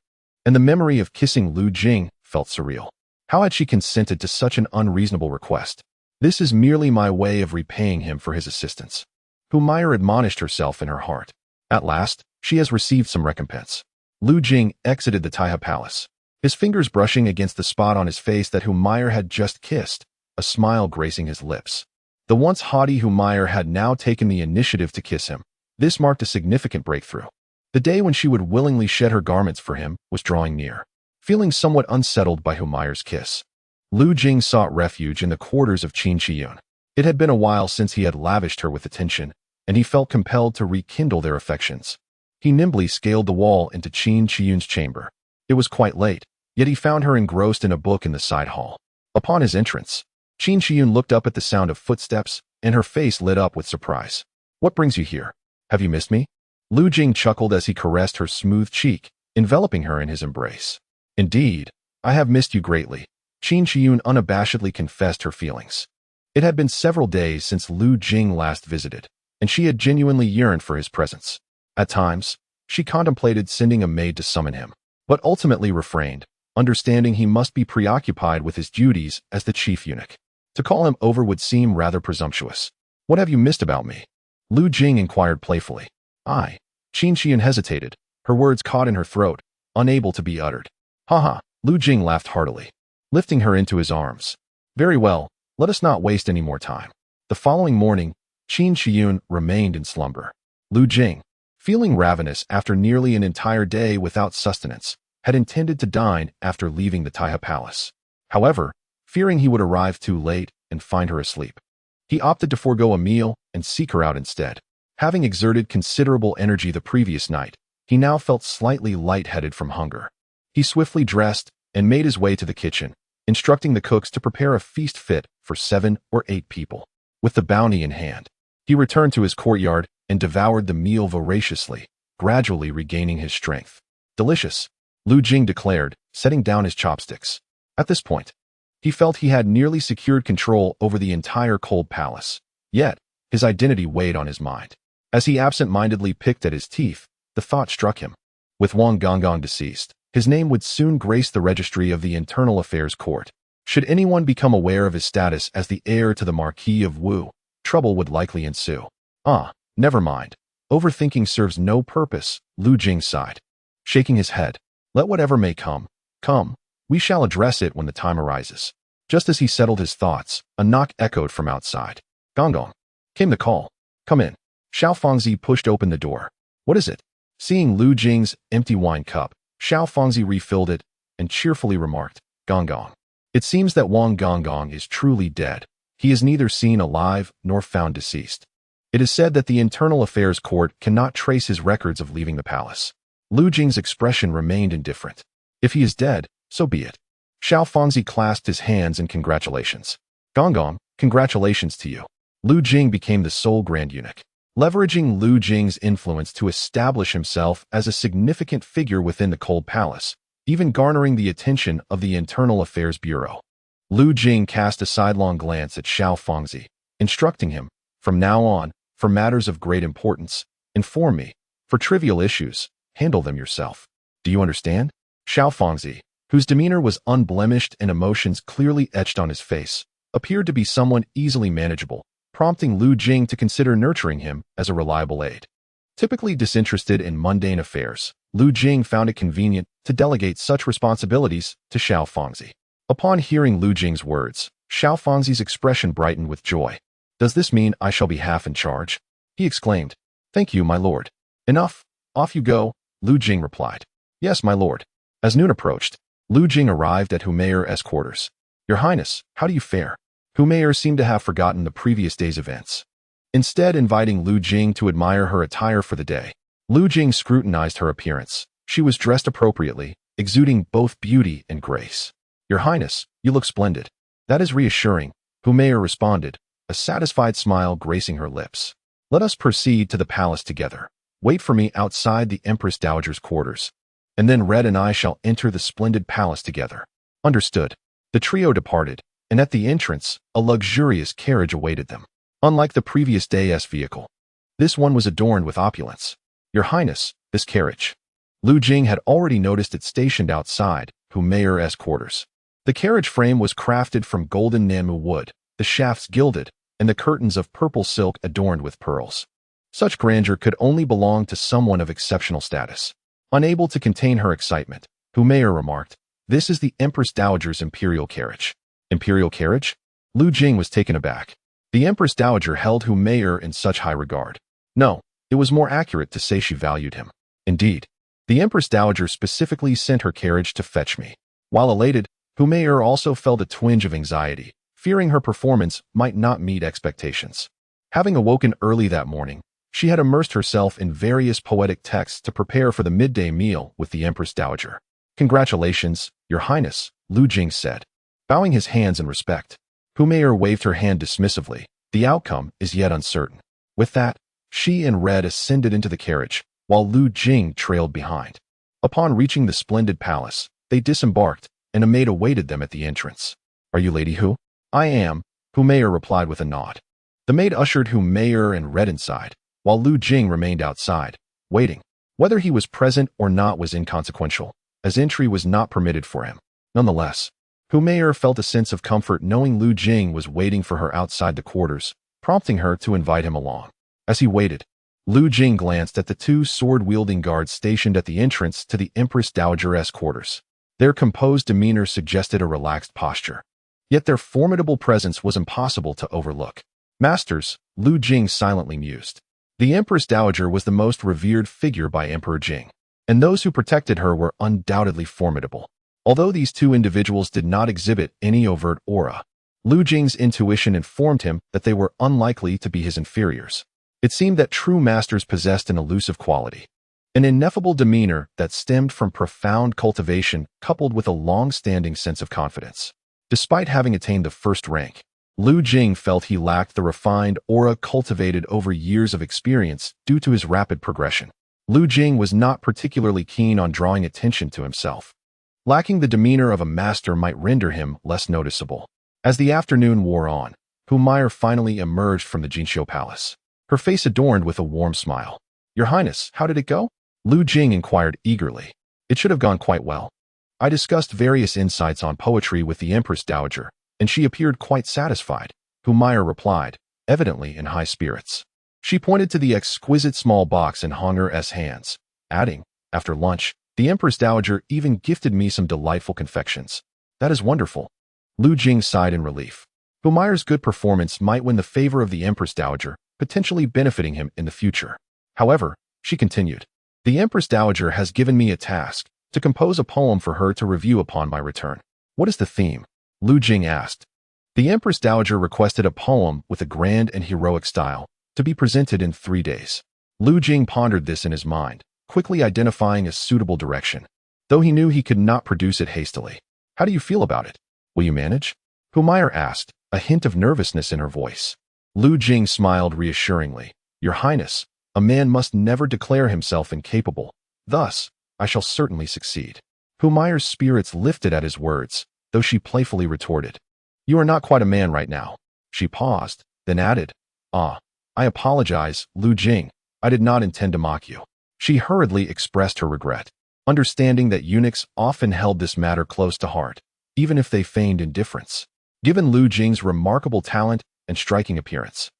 and the memory of kissing Lu Jing felt surreal. How had she consented to such an unreasonable request? This is merely my way of repaying him for his assistance. Humayr admonished herself in her heart. At last, she has received some recompense. Lu Jing exited the Taiha Palace, his fingers brushing against the spot on his face that Humayr had just kissed, a smile gracing his lips. The once haughty Humayr had now taken the initiative to kiss him. This marked a significant breakthrough. The day when she would willingly shed her garments for him was drawing near. Feeling somewhat unsettled by Humayr's kiss, Lu Jing sought refuge in the quarters of Qin Shiyun. It had been a while since he had lavished her with attention, and he felt compelled to rekindle their affections. He nimbly scaled the wall into Qin Shiyun's chamber. It was quite late, yet he found her engrossed in a book in the side hall. Upon his entrance, Qin Shiyun looked up at the sound of footsteps, and her face lit up with surprise. What brings you here? Have you missed me? Lu Jing chuckled as he caressed her smooth cheek, enveloping her in his embrace. Indeed, I have missed you greatly. Qin Shiyun unabashedly confessed her feelings. It had been several days since Lu Jing last visited, and she had genuinely yearned for his presence. At times, she contemplated sending a maid to summon him, but ultimately refrained, understanding he must be preoccupied with his duties as the chief eunuch. To call him over would seem rather presumptuous. What have you missed about me? Lu Jing inquired playfully. Qin Shiyun hesitated, her words caught in her throat, unable to be uttered. Haha, Lu Jing laughed heartily, lifting her into his arms. Very well, let us not waste any more time. The following morning, Qin Shiyun remained in slumber. Lu Jing, feeling ravenous after nearly an entire day without sustenance, had intended to dine after leaving the Taihe Palace. However, fearing he would arrive too late and find her asleep, he opted to forego a meal and seek her out instead. Having exerted considerable energy the previous night, he now felt slightly lightheaded from hunger. He swiftly dressed and made his way to the kitchen, instructing the cooks to prepare a feast fit for 7 or 8 people. With the bounty in hand, he returned to his courtyard and devoured the meal voraciously, gradually regaining his strength. Delicious, Lu Jing declared, setting down his chopsticks. At this point, he felt he had nearly secured control over the entire cold palace. Yet, his identity weighed on his mind. As he absent-mindedly picked at his teeth, the thought struck him. With Wang Gonggong deceased, his name would soon grace the registry of the Internal Affairs Court. Should anyone become aware of his status as the heir to the Marquis of Wu, trouble would likely ensue. Never mind. Overthinking serves no purpose, Lu Jing sighed, shaking his head. Let whatever may come, come. We shall address it when the time arises. Just as he settled his thoughts, a knock echoed from outside. Gonggong. Came the call. Come in. Xiao Fangzi pushed open the door. What is it? Seeing Lu Jing's empty wine cup, Xiao Fangzi refilled it and cheerfully remarked, Gonggong. It seems that Wang Gonggong is truly dead. He is neither seen alive nor found deceased. It is said that the Internal Affairs Court cannot trace his records of leaving the palace. Lu Jing's expression remained indifferent. If he is dead, so be it. Xiao Fangzi clasped his hands in congratulations. Gonggong, congratulations to you. Lu Jing became the sole Grand Eunuch, leveraging Lu Jing's influence to establish himself as a significant figure within the Cold Palace, even garnering the attention of the Internal Affairs Bureau. Lu Jing cast a sidelong glance at Xiao Fangzi, instructing him, from now on, for matters of great importance, inform me. For trivial issues, handle them yourself. Do you understand? Xiao Fangzi, whose demeanor was unblemished and emotions clearly etched on his face, appeared to be someone easily manageable, prompting Lu Jing to consider nurturing him as a reliable aide. Typically disinterested in mundane affairs, Lu Jing found it convenient to delegate such responsibilities to Xiao Fangzi. Upon hearing Lu Jing's words, Xiao Fangzi's expression brightened with joy. Does this mean I shall be half in charge? He exclaimed. Thank you, my lord. Enough. Off you go, Lu Jing replied. Yes, my lord. As noon approached, Lu Jing arrived at Humayer's quarters. Your Highness, how do you fare? Humayer seemed to have forgotten the previous day's events. Instead, inviting Lu Jing to admire her attire for the day. Lu Jing scrutinized her appearance. She was dressed appropriately, exuding both beauty and grace. Your Highness, you look splendid. That is reassuring, Humayer responded, a satisfied smile gracing her lips. Let us proceed to the palace together. Wait for me outside the Empress Dowager's quarters. And then Red and I shall enter the splendid palace together. Understood. The trio departed, and at the entrance, a luxurious carriage awaited them. Unlike the previous day's vehicle, this one was adorned with opulence. Your Highness, this carriage. Lu Jing had already noticed it stationed outside Humayer's quarters. The carriage frame was crafted from golden Nanmu wood, the shafts gilded, and the curtains of purple silk adorned with pearls. Such grandeur could only belong to someone of exceptional status. Unable to contain her excitement, Humayer remarked, This is the Empress Dowager's imperial carriage. Imperial carriage? Lu Jing was taken aback. The Empress Dowager held Humayer in such high regard. No, it was more accurate to say she valued him. Indeed, the Empress Dowager specifically sent her carriage to fetch me. While elated, Humayer also felt a twinge of anxiety, fearing her performance might not meet expectations. Having awoken early that morning, she had immersed herself in various poetic texts to prepare for the midday meal with the Empress Dowager. Congratulations, Your Highness, Lu Jing said, bowing his hands in respect. Humayer waved her hand dismissively. The outcome is yet uncertain. With that, She and Red ascended into the carriage, while Lu Jing trailed behind. Upon reaching the splendid palace, they disembarked, and a maid awaited them at the entrance. "Are you Lady Hu?" "I am," Hu Mayer replied with a nod. The maid ushered Hu Mayer and Red inside, while Lu Jing remained outside, waiting. Whether he was present or not was inconsequential, as entry was not permitted for him. Nonetheless, Hu Mayer felt a sense of comfort knowing Lu Jing was waiting for her outside the quarters, prompting her to invite him along. As he waited, Lu Jing glanced at the two sword-wielding guards stationed at the entrance to the Empress Dowager's quarters. Their composed demeanor suggested a relaxed posture, yet their formidable presence was impossible to overlook. "Masters," Lu Jing silently mused. The Empress Dowager was the most revered figure by Emperor Jing, and those who protected her were undoubtedly formidable. Although these two individuals did not exhibit any overt aura, Lu Jing's intuition informed him that they were unlikely to be his inferiors. It seemed that true masters possessed an elusive quality, an ineffable demeanor that stemmed from profound cultivation coupled with a long-standing sense of confidence. Despite having attained the first rank, Lu Jing felt he lacked the refined aura cultivated over years of experience due to his rapid progression. Lu Jing was not particularly keen on drawing attention to himself. Lacking the demeanor of a master might render him less noticeable. As the afternoon wore on, Hu Mayer finally emerged from the Jinxiu Palace, her face adorned with a warm smile. "Your Highness, how did it go?" Lu Jing inquired eagerly. "It should have gone quite well. I discussed various insights on poetry with the Empress Dowager, and she appeared quite satisfied," Hu Mayer replied, evidently in high spirits. She pointed to the exquisite small box in Honger's hands, adding, "After lunch, the Empress Dowager even gifted me some delightful confections." "That is wonderful." Lu Jing sighed in relief. Hu Mayer's good performance might win the favor of the Empress Dowager, potentially benefiting him in the future. However, she continued, "The Empress Dowager has given me a task, to compose a poem for her to review upon my return." "What is the theme?" Lu Jing asked. The Empress Dowager requested a poem with a grand and heroic style, to be presented in 3 days. Lu Jing pondered this in his mind, quickly identifying a suitable direction, though he knew he could not produce it hastily. "How do you feel about it? Will you manage?" Hu Mayer asked, a hint of nervousness in her voice. Lu Jing smiled reassuringly. "Your Highness, a man must never declare himself incapable. Thus, I shall certainly succeed." Hu Mayer's spirits lifted at his words, though she playfully retorted, "You are not quite a man right now." She paused, then added, "Ah, I apologize, Lu Jing. I did not intend to mock you." She hurriedly expressed her regret, understanding that eunuchs often held this matter close to heart, even if they feigned indifference. Given Lu Jing's remarkable talent and striking appearance,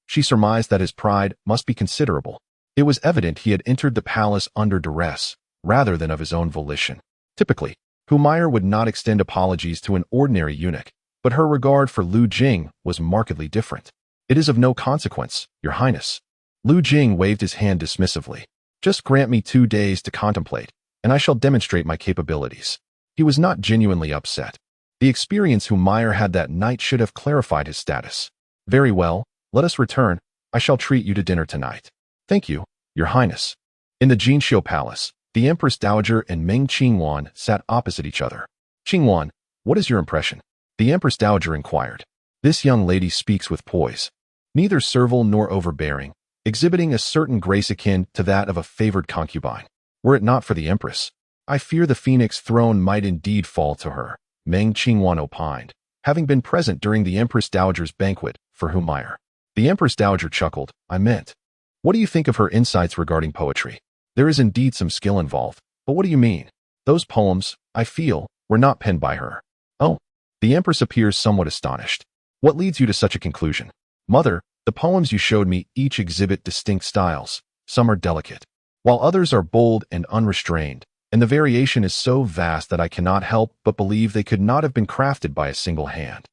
she surmised that his pride must be considerable. It was evident he had entered the palace under duress, rather than of his own volition. Typically, Hu Mayer would not extend apologies to an ordinary eunuch, but her regard for Lu Jing was markedly different. "It is of no consequence, Your Highness." Lu Jing waved his hand dismissively. "Just grant me 2 days to contemplate, and I shall demonstrate my capabilities." He was not genuinely upset. The experience Hu Mayer had that night should have clarified his status. "Very well, let us return. I shall treat you to dinner tonight." "Thank you, Your Highness." In the Jinxiu Palace, the Empress Dowager and Meng Qingwan sat opposite each other. "Qingwan, what is your impression?" the Empress Dowager inquired. "This young lady speaks with poise, neither servile nor overbearing, exhibiting a certain grace akin to that of a favored concubine. Were it not for the Empress, I fear the Phoenix throne might indeed fall to her," Meng Qingwan opined, having been present during the Empress Dowager's banquet for Hu Mayer. The Empress Dowager chuckled. "I meant, what do you think of her insights regarding poetry? There is indeed some skill involved, but what do you mean? Those poems, I feel, were not penned by her." "Oh." The Empress appears somewhat astonished. "What leads you to such a conclusion?" "Mother, the poems you showed me each exhibit distinct styles. Some are delicate, while others are bold and unrestrained, and the variation is so vast that I cannot help but believe they could not have been crafted by a single hand."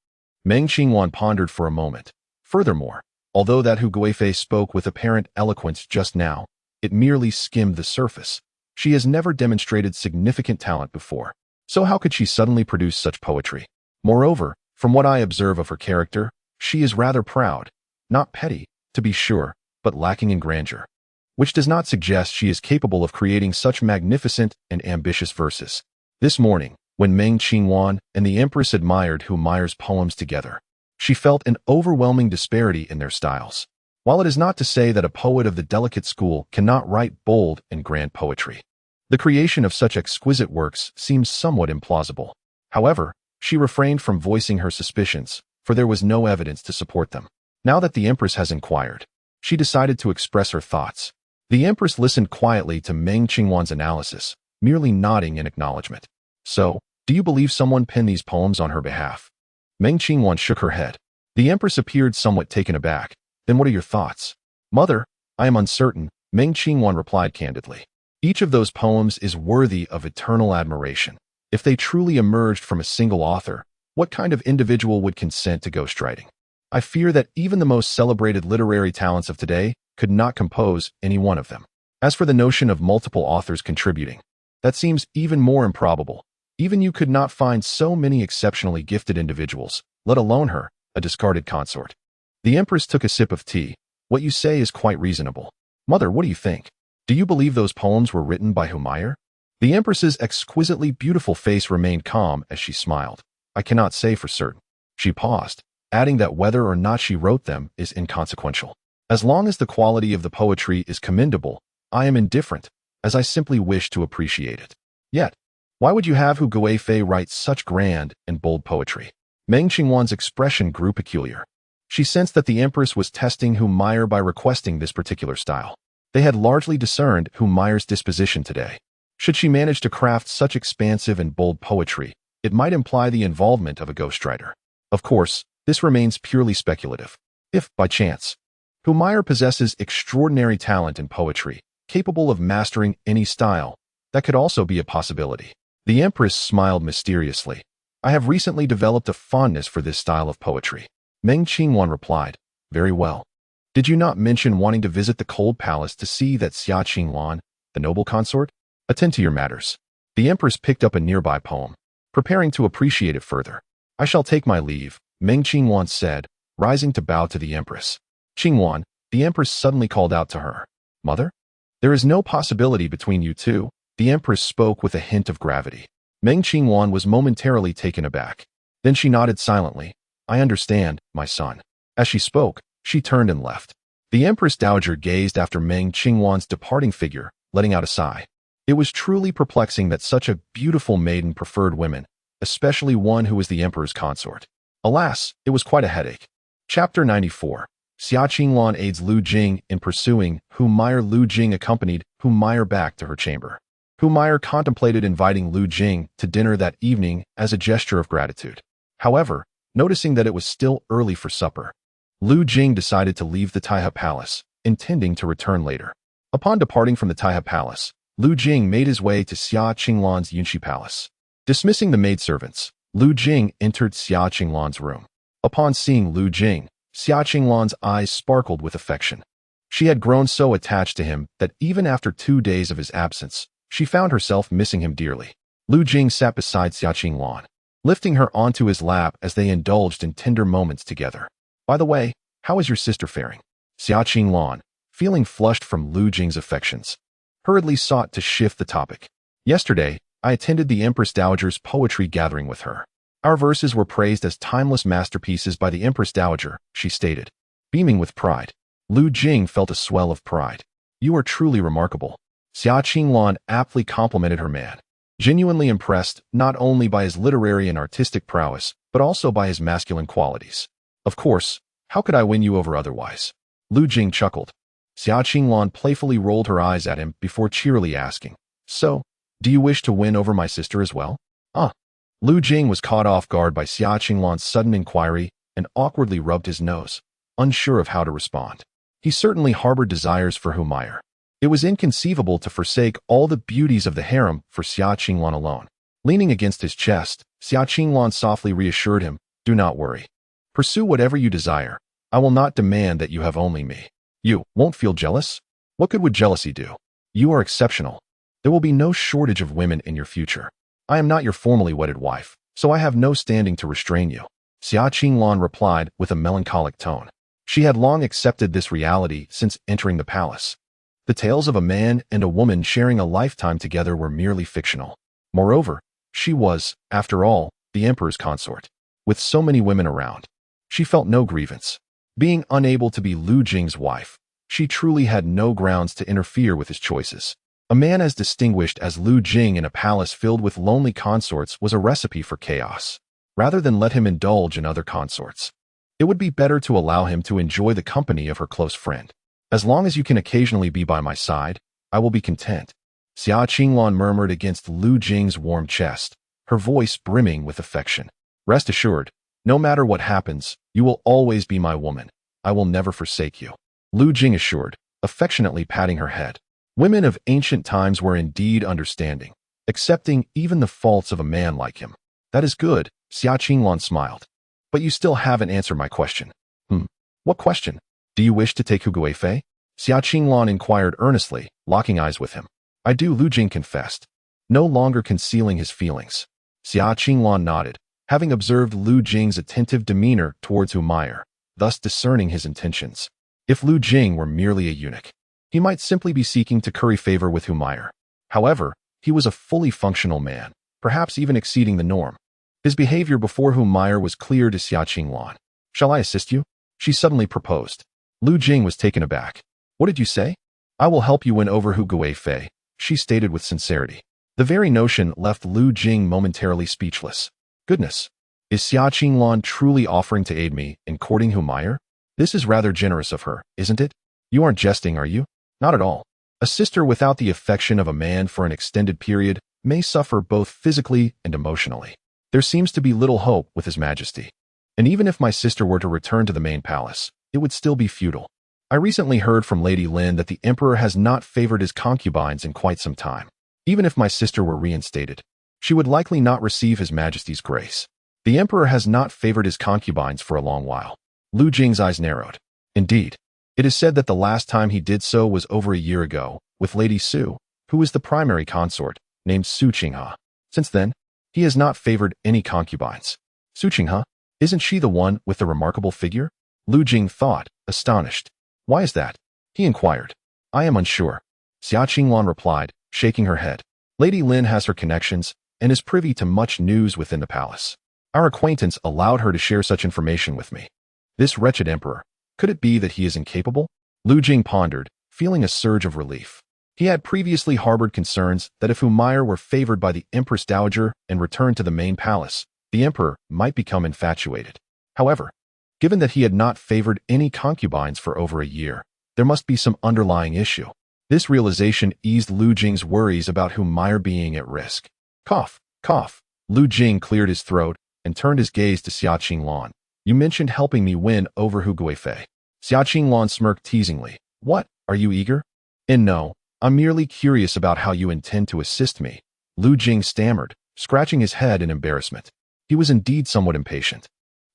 Meng Qingwan pondered for a moment. Furthermore, although that Hu Guifei spoke with apparent eloquence just now, it merely skimmed the surface. She has never demonstrated significant talent before, so how could she suddenly produce such poetry? Moreover, from what I observe of her character, she is rather proud, not petty, to be sure, but lacking in grandeur, which does not suggest she is capable of creating such magnificent and ambitious verses. This morning, when Meng Qingwan and the Empress admired Hu Mayer's poems together, she felt an overwhelming disparity in their styles. While it is not to say that a poet of the delicate school cannot write bold and grand poetry, the creation of such exquisite works seems somewhat implausible. However, she refrained from voicing her suspicions, for there was no evidence to support them. Now that the Empress has inquired, she decided to express her thoughts. The Empress listened quietly to Meng Qingwan's analysis, merely nodding in acknowledgement. So, do you believe someone penned these poems on her behalf? Meng Qingwan shook her head. The Empress appeared somewhat taken aback. Then what are your thoughts? Mother, I am uncertain, Meng Qingwan replied candidly. Each of those poems is worthy of eternal admiration. If they truly emerged from a single author, what kind of individual would consent to ghostwriting? I fear that even the most celebrated literary talents of today could not compose any one of them. As for the notion of multiple authors contributing, that seems even more improbable. Even you could not find so many exceptionally gifted individuals, let alone her, a discarded consort. The Empress took a sip of tea. What you say is quite reasonable. Mother, what do you think? Do you believe those poems were written by Humayr? The Empress's exquisitely beautiful face remained calm as she smiled. I cannot say for certain. She paused, adding that whether or not she wrote them is inconsequential. As long as the quality of the poetry is commendable, I am indifferent, as I simply wish to appreciate it. Yet, why would you have Hu Guifei write such grand and bold poetry? Meng Qingwan's expression grew peculiar. She sensed that the Empress was testing Humayr by requesting this particular style. They had largely discerned Humayr's disposition today. Should she manage to craft such expansive and bold poetry, it might imply the involvement of a ghostwriter. Of course, this remains purely speculative. If, by chance, Humayr possesses extraordinary talent in poetry, capable of mastering any style, that could also be a possibility. The Empress smiled mysteriously. I have recently developed a fondness for this style of poetry. Meng Qingwan replied, very well. Did you not mention wanting to visit the cold palace to see that Xia Qinglan, the noble consort? Attend to your matters. The Empress picked up a nearby poem, preparing to appreciate it further. I shall take my leave, Meng Qingwan said, rising to bow to the Empress. Qingwan, the Empress suddenly called out to her. Mother? There is no possibility between you two, the Empress spoke with a hint of gravity. Meng Qingwan was momentarily taken aback. Then she nodded silently. I understand, my son. As she spoke, she turned and left. The Empress Dowager gazed after Meng Qingwan's departing figure, letting out a sigh. It was truly perplexing that such a beautiful maiden preferred women, especially one who was the Emperor's consort. Alas, it was quite a headache. Chapter 94. Xia Qinglan aids Lu Jing in pursuing Humayr. Lu Jing accompanied Humayr back to her chamber. Humayr contemplated inviting Lu Jing to dinner that evening as a gesture of gratitude. However, noticing that it was still early for supper, Lu Jing decided to leave the Taihe Palace, intending to return later. Upon departing from the Taihe Palace, Lu Jing made his way to Xia Qinglan's Yunxi Palace. Dismissing the maidservants, Lu Jing entered Xia Qinglan's room. Upon seeing Lu Jing, Xia Qinglan's eyes sparkled with affection. She had grown so attached to him that even after 2 days of his absence, she found herself missing him dearly. Lu Jing sat beside Xia Qinglan, lifting her onto his lap as they indulged in tender moments together. By the way, how is your sister faring? Xia Qinglan, feeling flushed from Lu Jing's affections, hurriedly sought to shift the topic. Yesterday, I attended the Empress Dowager's poetry gathering with her. Our verses were praised as timeless masterpieces by the Empress Dowager, she stated. Beaming with pride, Lu Jing felt a swell of pride. You are truly remarkable. Xia Qinglan aptly complimented her man, genuinely impressed not only by his literary and artistic prowess, but also by his masculine qualities. Of course, how could I win you over otherwise? Lu Jing chuckled. Xia Qinglan playfully rolled her eyes at him before cheerily asking, so, do you wish to win over my sister as well? Lu Jing was caught off guard by Xia Qinglan's sudden inquiry and awkwardly rubbed his nose, unsure of how to respond. He certainly harbored desires for Humayr. It was inconceivable to forsake all the beauties of the harem for Xia Qinglan alone. Leaning against his chest, Xia Qinglan softly reassured him, do not worry. Pursue whatever you desire. I will not demand that you have only me. You won't feel jealous? What good would jealousy do? You are exceptional. There will be no shortage of women in your future. I am not your formerly wedded wife, so I have no standing to restrain you. Xia Qinglan replied with a melancholic tone. She had long accepted this reality since entering the palace. The tales of a man and a woman sharing a lifetime together were merely fictional. Moreover, she was, after all, the Emperor's consort. With so many women around, she felt no grievance. Being unable to be Lu Jing's wife, she truly had no grounds to interfere with his choices. A man as distinguished as Lu Jing in a palace filled with lonely consorts was a recipe for chaos. Rather than let him indulge in other consorts, it would be better to allow him to enjoy the company of her close friend. As long as you can occasionally be by my side, I will be content, Xia Qinglan murmured against Lu Jing's warm chest, her voice brimming with affection. Rest assured, no matter what happens, you will always be my woman. I will never forsake you, Lu Jing assured, affectionately patting her head. Women of ancient times were indeed understanding, accepting even the faults of a man like him. That is good, Xia Qinglan smiled. But you still haven't answered my question. What question? Do you wish to take Huguei Fei? Xia Qinglan inquired earnestly, locking eyes with him. I do, Lu Jing confessed, no longer concealing his feelings. Xia Qinglan nodded, having observed Lu Jing's attentive demeanor towards Humayr, thus discerning his intentions. If Lu Jing were merely a eunuch, he might simply be seeking to curry favor with Humayr. However, he was a fully functional man, perhaps even exceeding the norm. His behavior before Humayr was clear to Xia Qinglan. Shall I assist you? She suddenly proposed. Lu Jing was taken aback. What did you say? I will help you win over Huguei Fei, she stated with sincerity. The very notion left Lu Jing momentarily speechless. Goodness, is Xia Qinglan truly offering to aid me in courting Humayr? This is rather generous of her, isn't it? You aren't jesting, are you? Not at all. A sister without the affection of a man for an extended period may suffer both physically and emotionally. There seems to be little hope with His Majesty. And even if my sister were to return to the main palace, it would still be futile. I recently heard from Lady Lin that the Emperor has not favored his concubines in quite some time. Even if my sister were reinstated, she would likely not receive His Majesty's grace. The Emperor has not favored his concubines for a long while. Lu Jing's eyes narrowed. Indeed, it is said that the last time he did so was over a year ago, with Lady Su, who is the primary consort, named Su Qinghe. Since then, he has not favored any concubines. Su Qinghe? Isn't she the one with the remarkable figure? Lu Jing thought, astonished. Why is that? He inquired. I am unsure. Xia Qinglan replied, shaking her head. Lady Lin has her connections and is privy to much news within the palace. Our acquaintance allowed her to share such information with me. This wretched emperor, could it be that he is incapable? Lu Jing pondered, feeling a surge of relief. He had previously harbored concerns that if Humayr were favored by the Empress Dowager and returned to the main palace, the emperor might become infatuated. However, given that he had not favored any concubines for over a year, there must be some underlying issue. This realization eased Lu Jing's worries about Humayr being at risk. Cough, cough. Lu Jing cleared his throat and turned his gaze to Xia Qinglan. You mentioned helping me win over Huguei Fei. Xia Qinglan smirked teasingly. What, are you eager? And no, I'm merely curious about how you intend to assist me. Lu Jing stammered, scratching his head in embarrassment. He was indeed somewhat impatient.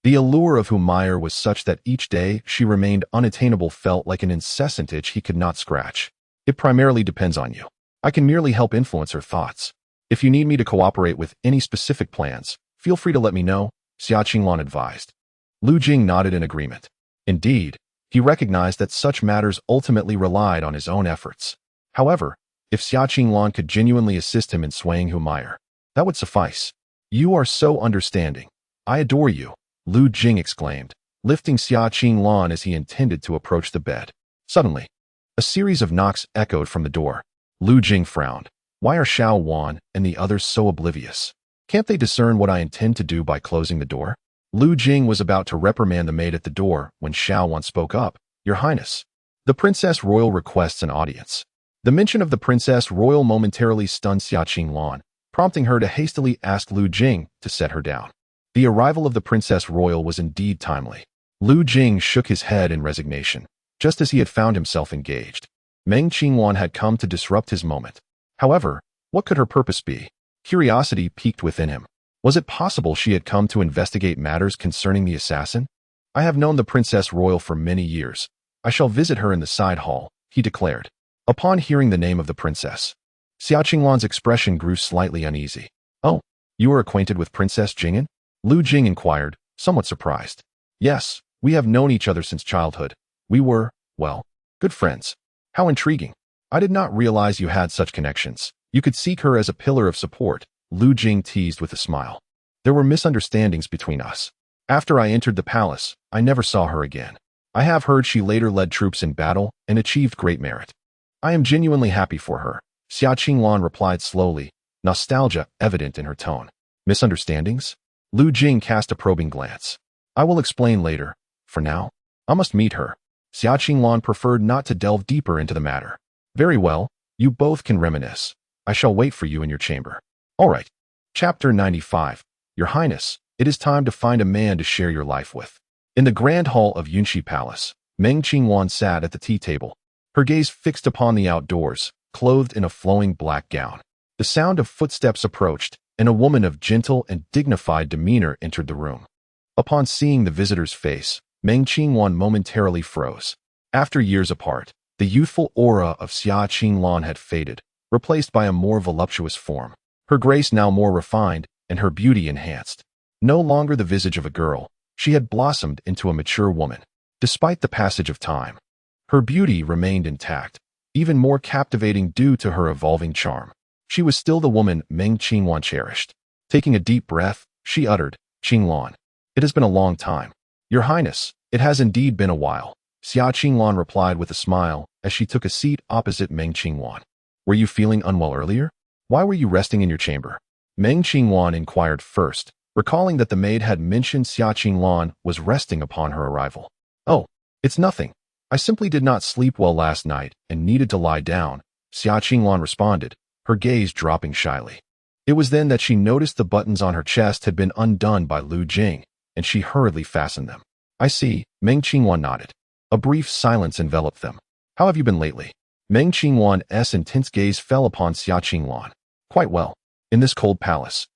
The allure of Humayr was such that each day she remained unattainable felt like an incessant itch he could not scratch. It primarily depends on you. I can merely help influence her thoughts. If you need me to cooperate with any specific plans, feel free to let me know, Xia Qinglan advised. Lu Jing nodded in agreement. Indeed, he recognized that such matters ultimately relied on his own efforts. However, if Xia Qinglan could genuinely assist him in swaying Humayr, that would suffice. You are so understanding. I adore you, Lu Jing exclaimed, lifting Xia Qinglan as he intended to approach the bed. Suddenly, a series of knocks echoed from the door. Lu Jing frowned. Why are Xiao Wan and the others so oblivious? Can't they discern what I intend to do by closing the door? Lu Jing was about to reprimand the maid at the door when Xiao Wan spoke up. Your Highness, the Princess Royal requests an audience. The mention of the Princess Royal momentarily stunned Xia Qinglan, prompting her to hastily ask Lu Jing to set her down. The arrival of the Princess Royal was indeed timely. Lu Jing shook his head in resignation, just as he had found himself engaged. Meng Qingwan had come to disrupt his moment. However, what could her purpose be? Curiosity piqued within him. Was it possible she had come to investigate matters concerning the assassin? I have known the Princess Royal for many years. I shall visit her in the side hall, he declared. Upon hearing the name of the princess, Xia Qinglan's expression grew slightly uneasy. Oh, you are acquainted with Princess Jing'an? Lu Jing inquired, somewhat surprised. Yes, we have known each other since childhood. We were, well, good friends. How intriguing. I did not realize you had such connections. You could seek her as a pillar of support, Lu Jing teased with a smile. There were misunderstandings between us. After I entered the palace, I never saw her again. I have heard she later led troops in battle and achieved great merit. I am genuinely happy for her, Xia Qinglan replied slowly, nostalgia evident in her tone. Misunderstandings? Lu Jing cast a probing glance. I will explain later. For now, I must meet her. Xia Qinglan preferred not to delve deeper into the matter. Very well, you both can reminisce. I shall wait for you in your chamber. All right. Chapter 95. Your Highness, it is time to find a man to share your life with. In the grand hall of Yunxi Palace, Meng Qingwan sat at the tea table, her gaze fixed upon the outdoors, clothed in a flowing black gown. The sound of footsteps approached, and a woman of gentle and dignified demeanor entered the room. Upon seeing the visitor's face, Meng Qingwan momentarily froze. After years apart, the youthful aura of Xia Qinglan had faded, replaced by a more voluptuous form. Her grace now more refined, and her beauty enhanced. No longer the visage of a girl, she had blossomed into a mature woman. Despite the passage of time, her beauty remained intact, even more captivating due to her evolving charm. She was still the woman Meng Qingwan cherished. Taking a deep breath, she uttered, Qinglan, it has been a long time. Your Highness, it has indeed been a while, Xia Qinglan replied with a smile as she took a seat opposite Meng Qingwan. Were you feeling unwell earlier? Why were you resting in your chamber? Meng Qingwan inquired first, recalling that the maid had mentioned Xia Qinglan was resting upon her arrival. Oh, it's nothing. I simply did not sleep well last night and needed to lie down, Xia Qinglan responded, her gaze dropping shyly. It was then that she noticed the buttons on her chest had been undone by Lu Jing, and she hurriedly fastened them. I see, Meng Qingwan nodded. A brief silence enveloped them. How have you been lately? Meng Qingwan's intense gaze fell upon Xia Qinglan. Quite well. In this cold palace.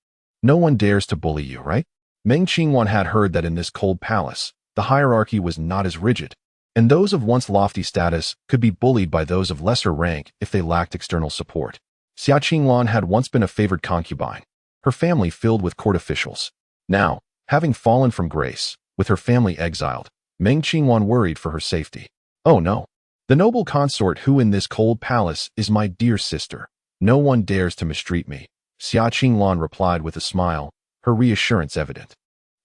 No one dares to bully you, right? Meng Qingwan had heard that in this cold palace, the hierarchy was not as rigid, and those of once lofty status could be bullied by those of lesser rank if they lacked external support. Xia Qinglan had once been a favored concubine, her family filled with court officials. Now, having fallen from grace, with her family exiled, Meng Qingwan worried for her safety. Oh no. The noble consort who in this cold palace is my dear sister. No one dares to mistreat me, Xia Qinglan replied with a smile, her reassurance evident.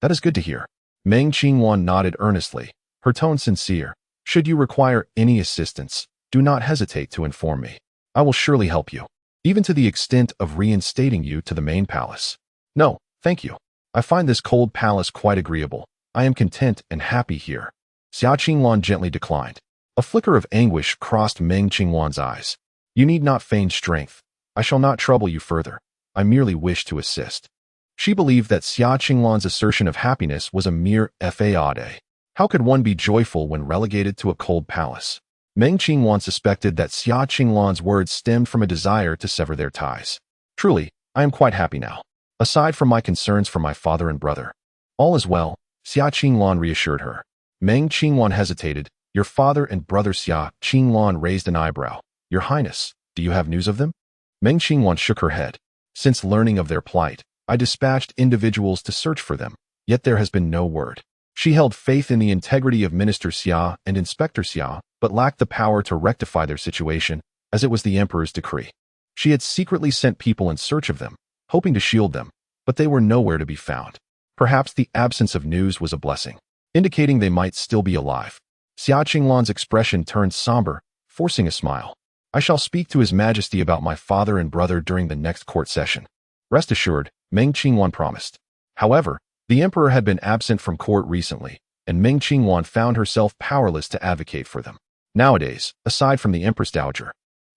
That is good to hear. Meng Qingwan nodded earnestly, her tone sincere. Should you require any assistance, do not hesitate to inform me. I will surely help you, even to the extent of reinstating you to the main palace. No, thank you. I find this cold palace quite agreeable. I am content and happy here. Xia Qinglan gently declined. A flicker of anguish crossed Meng Qingwan's eyes. You need not feign strength. I shall not trouble you further. I merely wish to assist. She believed that Xia Qinglan's assertion of happiness was a mere fade. How could one be joyful when relegated to a cold palace? Meng Qingwan suspected that Xia Qinglan's words stemmed from a desire to sever their ties. Truly, I am quite happy now. Aside from my concerns for my father and brother. All is well, Xia Qinglan reassured her. Meng Qingwan hesitated. Your father and brother. Xia Qinglan raised an eyebrow. Your Highness, do you have news of them? Meng Qingwan shook her head. Since learning of their plight, I dispatched individuals to search for them, yet there has been no word. She held faith in the integrity of Minister Xia and Inspector Xia, but lacked the power to rectify their situation, as it was the Emperor's decree. She had secretly sent people in search of them, hoping to shield them, but they were nowhere to be found. Perhaps the absence of news was a blessing, indicating they might still be alive. Xia Qinglan's expression turned somber, forcing a smile. I shall speak to His Majesty about my father and brother during the next court session. Rest assured, Meng Qingwan promised. However, the Emperor had been absent from court recently, and Meng Qingwan found herself powerless to advocate for them. Nowadays, aside from the Empress Dowager,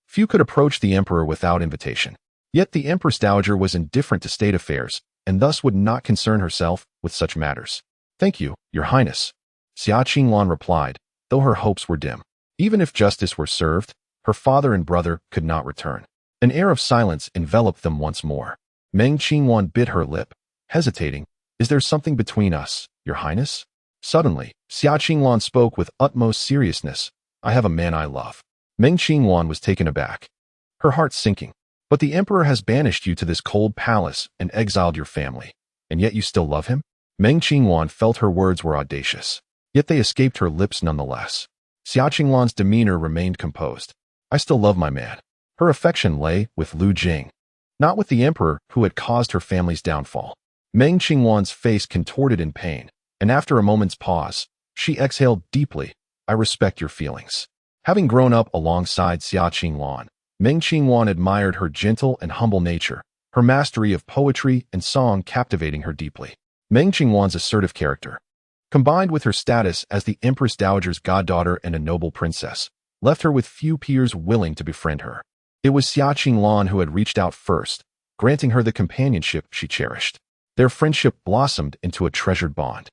few could approach the Emperor without invitation. Yet the Empress Dowager was indifferent to state affairs, and thus would not concern herself with such matters. Thank you, Your Highness, Xia Qinglan replied, though her hopes were dim. Even if justice were served, her father and brother could not return. An air of silence enveloped them once more. Meng Qingwan bit her lip, hesitating. Is there something between us, Your Highness? Suddenly, Xia Qinglan spoke with utmost seriousness. I have a man I love. Meng Qingwan was taken aback, her heart sinking. But the Emperor has banished you to this cold palace and exiled your family, and yet you still love him? Meng Qingwan felt her words were audacious, yet they escaped her lips nonetheless. Xia Qinglan's demeanor remained composed. I still love my man. Her affection lay with Lu Jing, not with the Emperor who had caused her family's downfall. Meng Qingwan's face contorted in pain, and after a moment's pause, she exhaled deeply, I respect your feelings. Having grown up alongside Xia Qinglan, Meng Qingwan admired her gentle and humble nature, her mastery of poetry and song captivating her deeply. Meng Qingwan's assertive character, combined with her status as the Empress Dowager's goddaughter and a noble princess, left her with few peers willing to befriend her. It was Xia Qinglan who had reached out first, granting her the companionship she cherished. Their friendship blossomed into a treasured bond.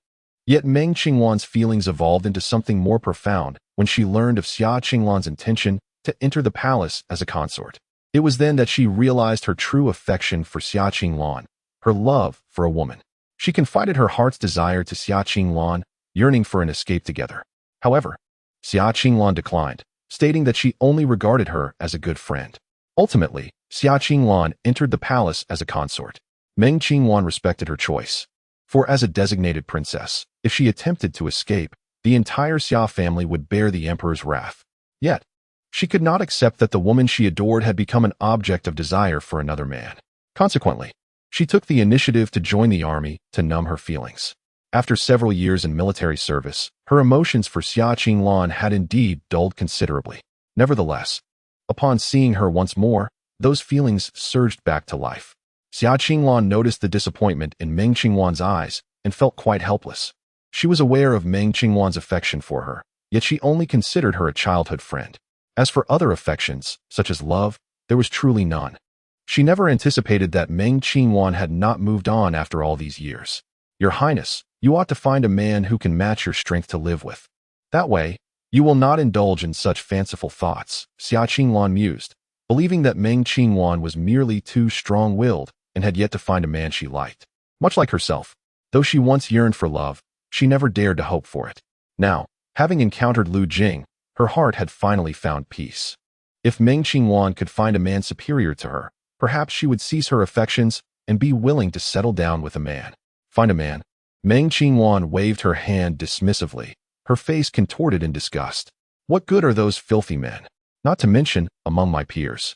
Yet Meng Qingwan's feelings evolved into something more profound when she learned of Xia Qinglan's intention to enter the palace as a consort. It was then that she realized her true affection for Xia Qinglan, her love for a woman. She confided her heart's desire to Xia Qinglan, yearning for an escape together. However, Xia Qinglan declined, stating that she only regarded her as a good friend. Ultimately, Xia Qinglan entered the palace as a consort. Meng Qingwan respected her choice. For as a designated princess, if she attempted to escape, the entire Xia family would bear the emperor's wrath. Yet, she could not accept that the woman she adored had become an object of desire for another man. Consequently, she took the initiative to join the army to numb her feelings. After several years in military service, her emotions for Xia Qinglan had indeed dulled considerably. Nevertheless, upon seeing her once more, those feelings surged back to life. Xia Qinglan noticed the disappointment in Meng Qingwan's eyes and felt quite helpless. She was aware of Meng Qingwan's affection for her, yet she only considered her a childhood friend. As for other affections, such as love, there was truly none. She never anticipated that Meng Qingwan had not moved on after all these years. Your Highness, you ought to find a man who can match your strength to live with. That way, you will not indulge in such fanciful thoughts, Xia Qinglan mused, believing that Meng Qingwan was merely too strong-willed and had yet to find a man she liked. Much like herself, though she once yearned for love, she never dared to hope for it. Now, having encountered Lu Jing, her heart had finally found peace. If Meng Qingwan could find a man superior to her, perhaps she would cease her affections and be willing to settle down with a man. Find a man? Meng Qingwan waved her hand dismissively, her face contorted in disgust. What good are those filthy men? Not to mention, among my peers.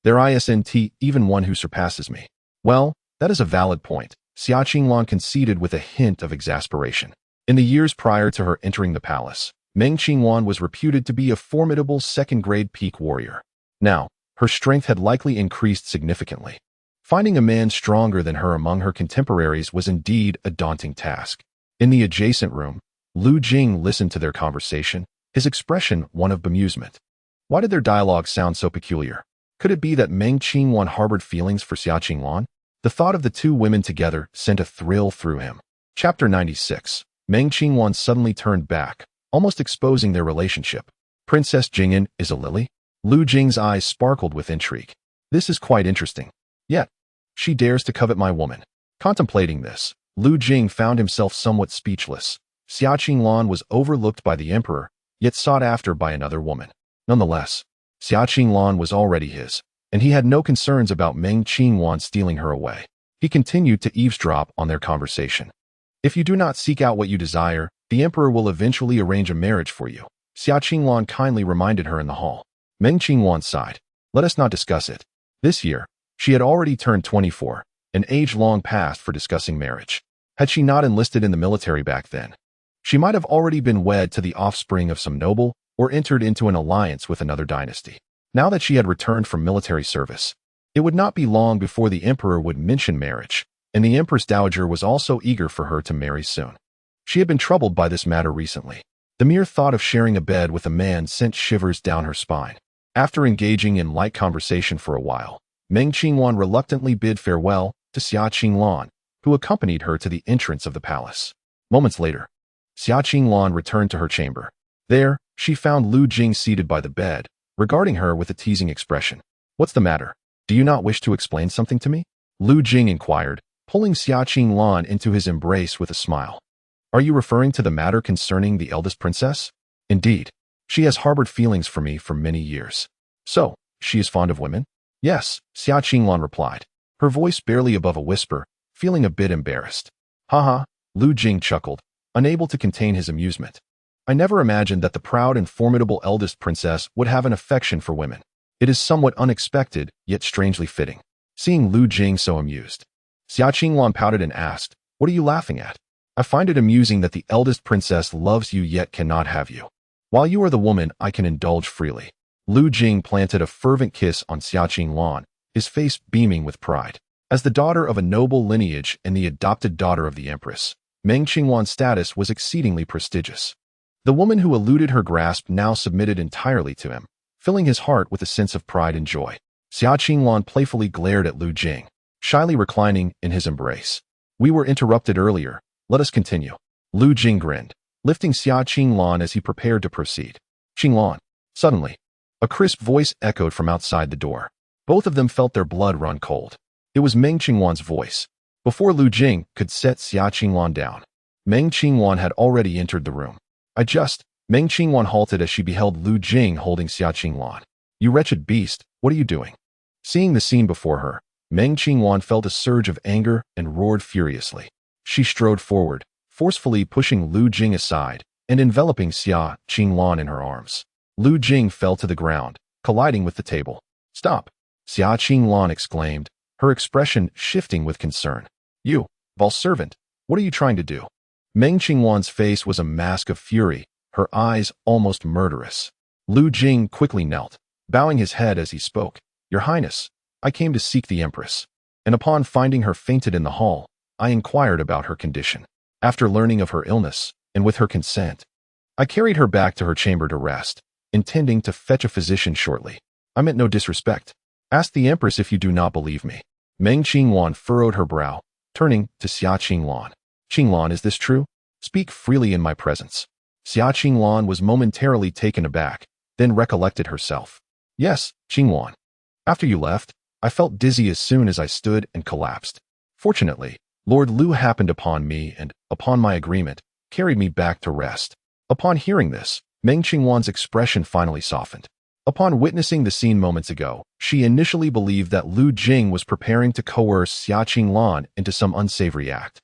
There isn't even one who surpasses me. Well, that is a valid point, Xia Qinglan conceded with a hint of exasperation. In the years prior to her entering the palace, Meng Qingwan was reputed to be a formidable second-grade peak warrior. Now, her strength had likely increased significantly. Finding a man stronger than her among her contemporaries was indeed a daunting task. In the adjacent room, Lu Jing listened to their conversation, his expression one of bemusement. Why did their dialogue sound so peculiar? Could it be that Meng Qingwan harbored feelings for Xia Qinglan? The thought of the two women together sent a thrill through him. Chapter 96. Meng Qingwan suddenly turned back, almost exposing their relationship. Princess Jing'an is a lily? Lu Jing's eyes sparkled with intrigue. This is quite interesting. Yet, she dares to covet my woman. Contemplating this, Lu Jing found himself somewhat speechless. Xia Qinglan was overlooked by the emperor, yet sought after by another woman. Nonetheless, Xia Qinglan was already his, and he had no concerns about Meng Qingwan stealing her away. He continued to eavesdrop on their conversation. If you do not seek out what you desire, the emperor will eventually arrange a marriage for you, Xia Qinglan kindly reminded her in the hall. Meng Qingwan sighed. Let us not discuss it. This year, she had already turned 24, an age long past for discussing marriage. Had she not enlisted in the military back then, she might have already been wed to the offspring of some noble or entered into an alliance with another dynasty. Now that she had returned from military service, it would not be long before the emperor would mention marriage, and the Empress Dowager was also eager for her to marry soon. She had been troubled by this matter recently. The mere thought of sharing a bed with a man sent shivers down her spine. After engaging in light conversation for a while, Meng Qingwan reluctantly bid farewell to Xia Qinglan, who accompanied her to the entrance of the palace. Moments later, Xia Qinglan returned to her chamber. There, she found Lu Jing seated by the bed, regarding her with a teasing expression. What's the matter? Do you not wish to explain something to me? Lu Jing inquired, pulling Xia Qinglan into his embrace with a smile. Are you referring to the matter concerning the eldest princess? Indeed. She has harbored feelings for me for many years. So, she is fond of women? Yes, Xia Qinglan replied, her voice barely above a whisper, feeling a bit embarrassed. Haha, Lu Jing chuckled, unable to contain his amusement. I never imagined that the proud and formidable eldest princess would have an affection for women. It is somewhat unexpected, yet strangely fitting. Seeing Lu Jing so amused, Xia Qinglan pouted and asked, what are you laughing at? I find it amusing that the eldest princess loves you yet cannot have you. While you are the woman, I can indulge freely. Lu Jing planted a fervent kiss on Xiaqing Lan, his face beaming with pride. As the daughter of a noble lineage and the adopted daughter of the Empress, Meng Qingwan's status was exceedingly prestigious. The woman who eluded her grasp now submitted entirely to him, filling his heart with a sense of pride and joy. Xiaqing Lan playfully glared at Lu Jing, shyly reclining in his embrace. We were interrupted earlier. Let us continue. Lu Jing grinned, lifting Xiaqing Lan as he prepared to proceed. Qing Lan. Suddenly, a crisp voice echoed from outside the door. Both of them felt their blood run cold. It was Meng Qingwan's voice. Before Lu Jing could set Xiaqing Lan down, Meng Qingwan had already entered the room. Meng Qingwan halted as she beheld Lu Jing holding Xiaqing Lan. You wretched beast, what are you doing? Seeing the scene before her, Meng Qingwan felt a surge of anger and roared furiously. She strode forward, forcefully pushing Lu Jing aside and enveloping Xiaqing Lan in her arms. Lu Jing fell to the ground, colliding with the table. Stop! Xiaqing Lan exclaimed, her expression shifting with concern. You, false servant, what are you trying to do? Meng Qingwan's face was a mask of fury, her eyes almost murderous. Lu Jing quickly knelt, bowing his head as he spoke. Your Highness, I came to seek the Empress, and upon finding her fainted in the hall, I inquired about her condition. After learning of her illness, and with her consent, I carried her back to her chamber to rest, intending to fetch a physician shortly. I meant no disrespect. Ask the Empress if you do not believe me. Meng Qingwan furrowed her brow, turning to Xiaqing Lan. Qing Lan, is this true? Speak freely in my presence. Xiaqing Lan was momentarily taken aback, then recollected herself. Yes, Qing Lan. After you left, I felt dizzy as soon as I stood and collapsed. Fortunately, Lord Lu happened upon me and, upon my agreement, carried me back to rest. Upon hearing this, Meng Qingwan's expression finally softened. Upon witnessing the scene moments ago, she initially believed that Lu Jing was preparing to coerce Xiaqing Lan into some unsavory act.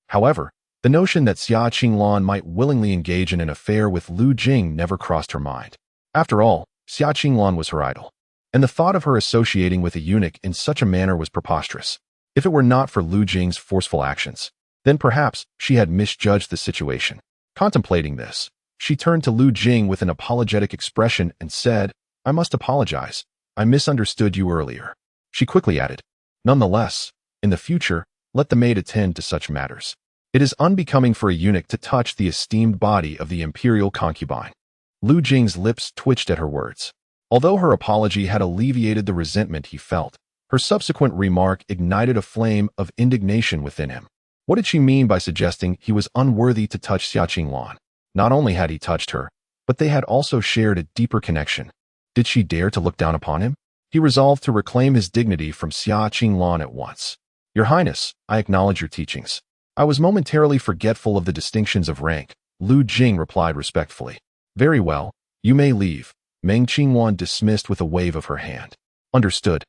However, the notion that Xiaqing Lan might willingly engage in an affair with Lu Jing never crossed her mind. After all, Xiaqing Lan was her idol, and the thought of her associating with a eunuch in such a manner was preposterous. If it were not for Lu Jing's forceful actions, then perhaps she had misjudged the situation. Contemplating this, she turned to Lu Jing with an apologetic expression and said, I must apologize. I misunderstood you earlier. She quickly added, nonetheless, in the future, let the maid attend to such matters. It is unbecoming for a eunuch to touch the esteemed body of the imperial concubine. Lu Jing's lips twitched at her words. Although her apology had alleviated the resentment he felt, her subsequent remark ignited a flame of indignation within him. What did she mean by suggesting he was unworthy to touch Xiaqing Lan? Not only had he touched her, but they had also shared a deeper connection. Did she dare to look down upon him? He resolved to reclaim his dignity from Xiaqing Lan at once. Your Highness, I acknowledge your teachings. I was momentarily forgetful of the distinctions of rank, Lu Jing replied respectfully. Very well, you may leave, Meng Qingwan dismissed with a wave of her hand. Understood,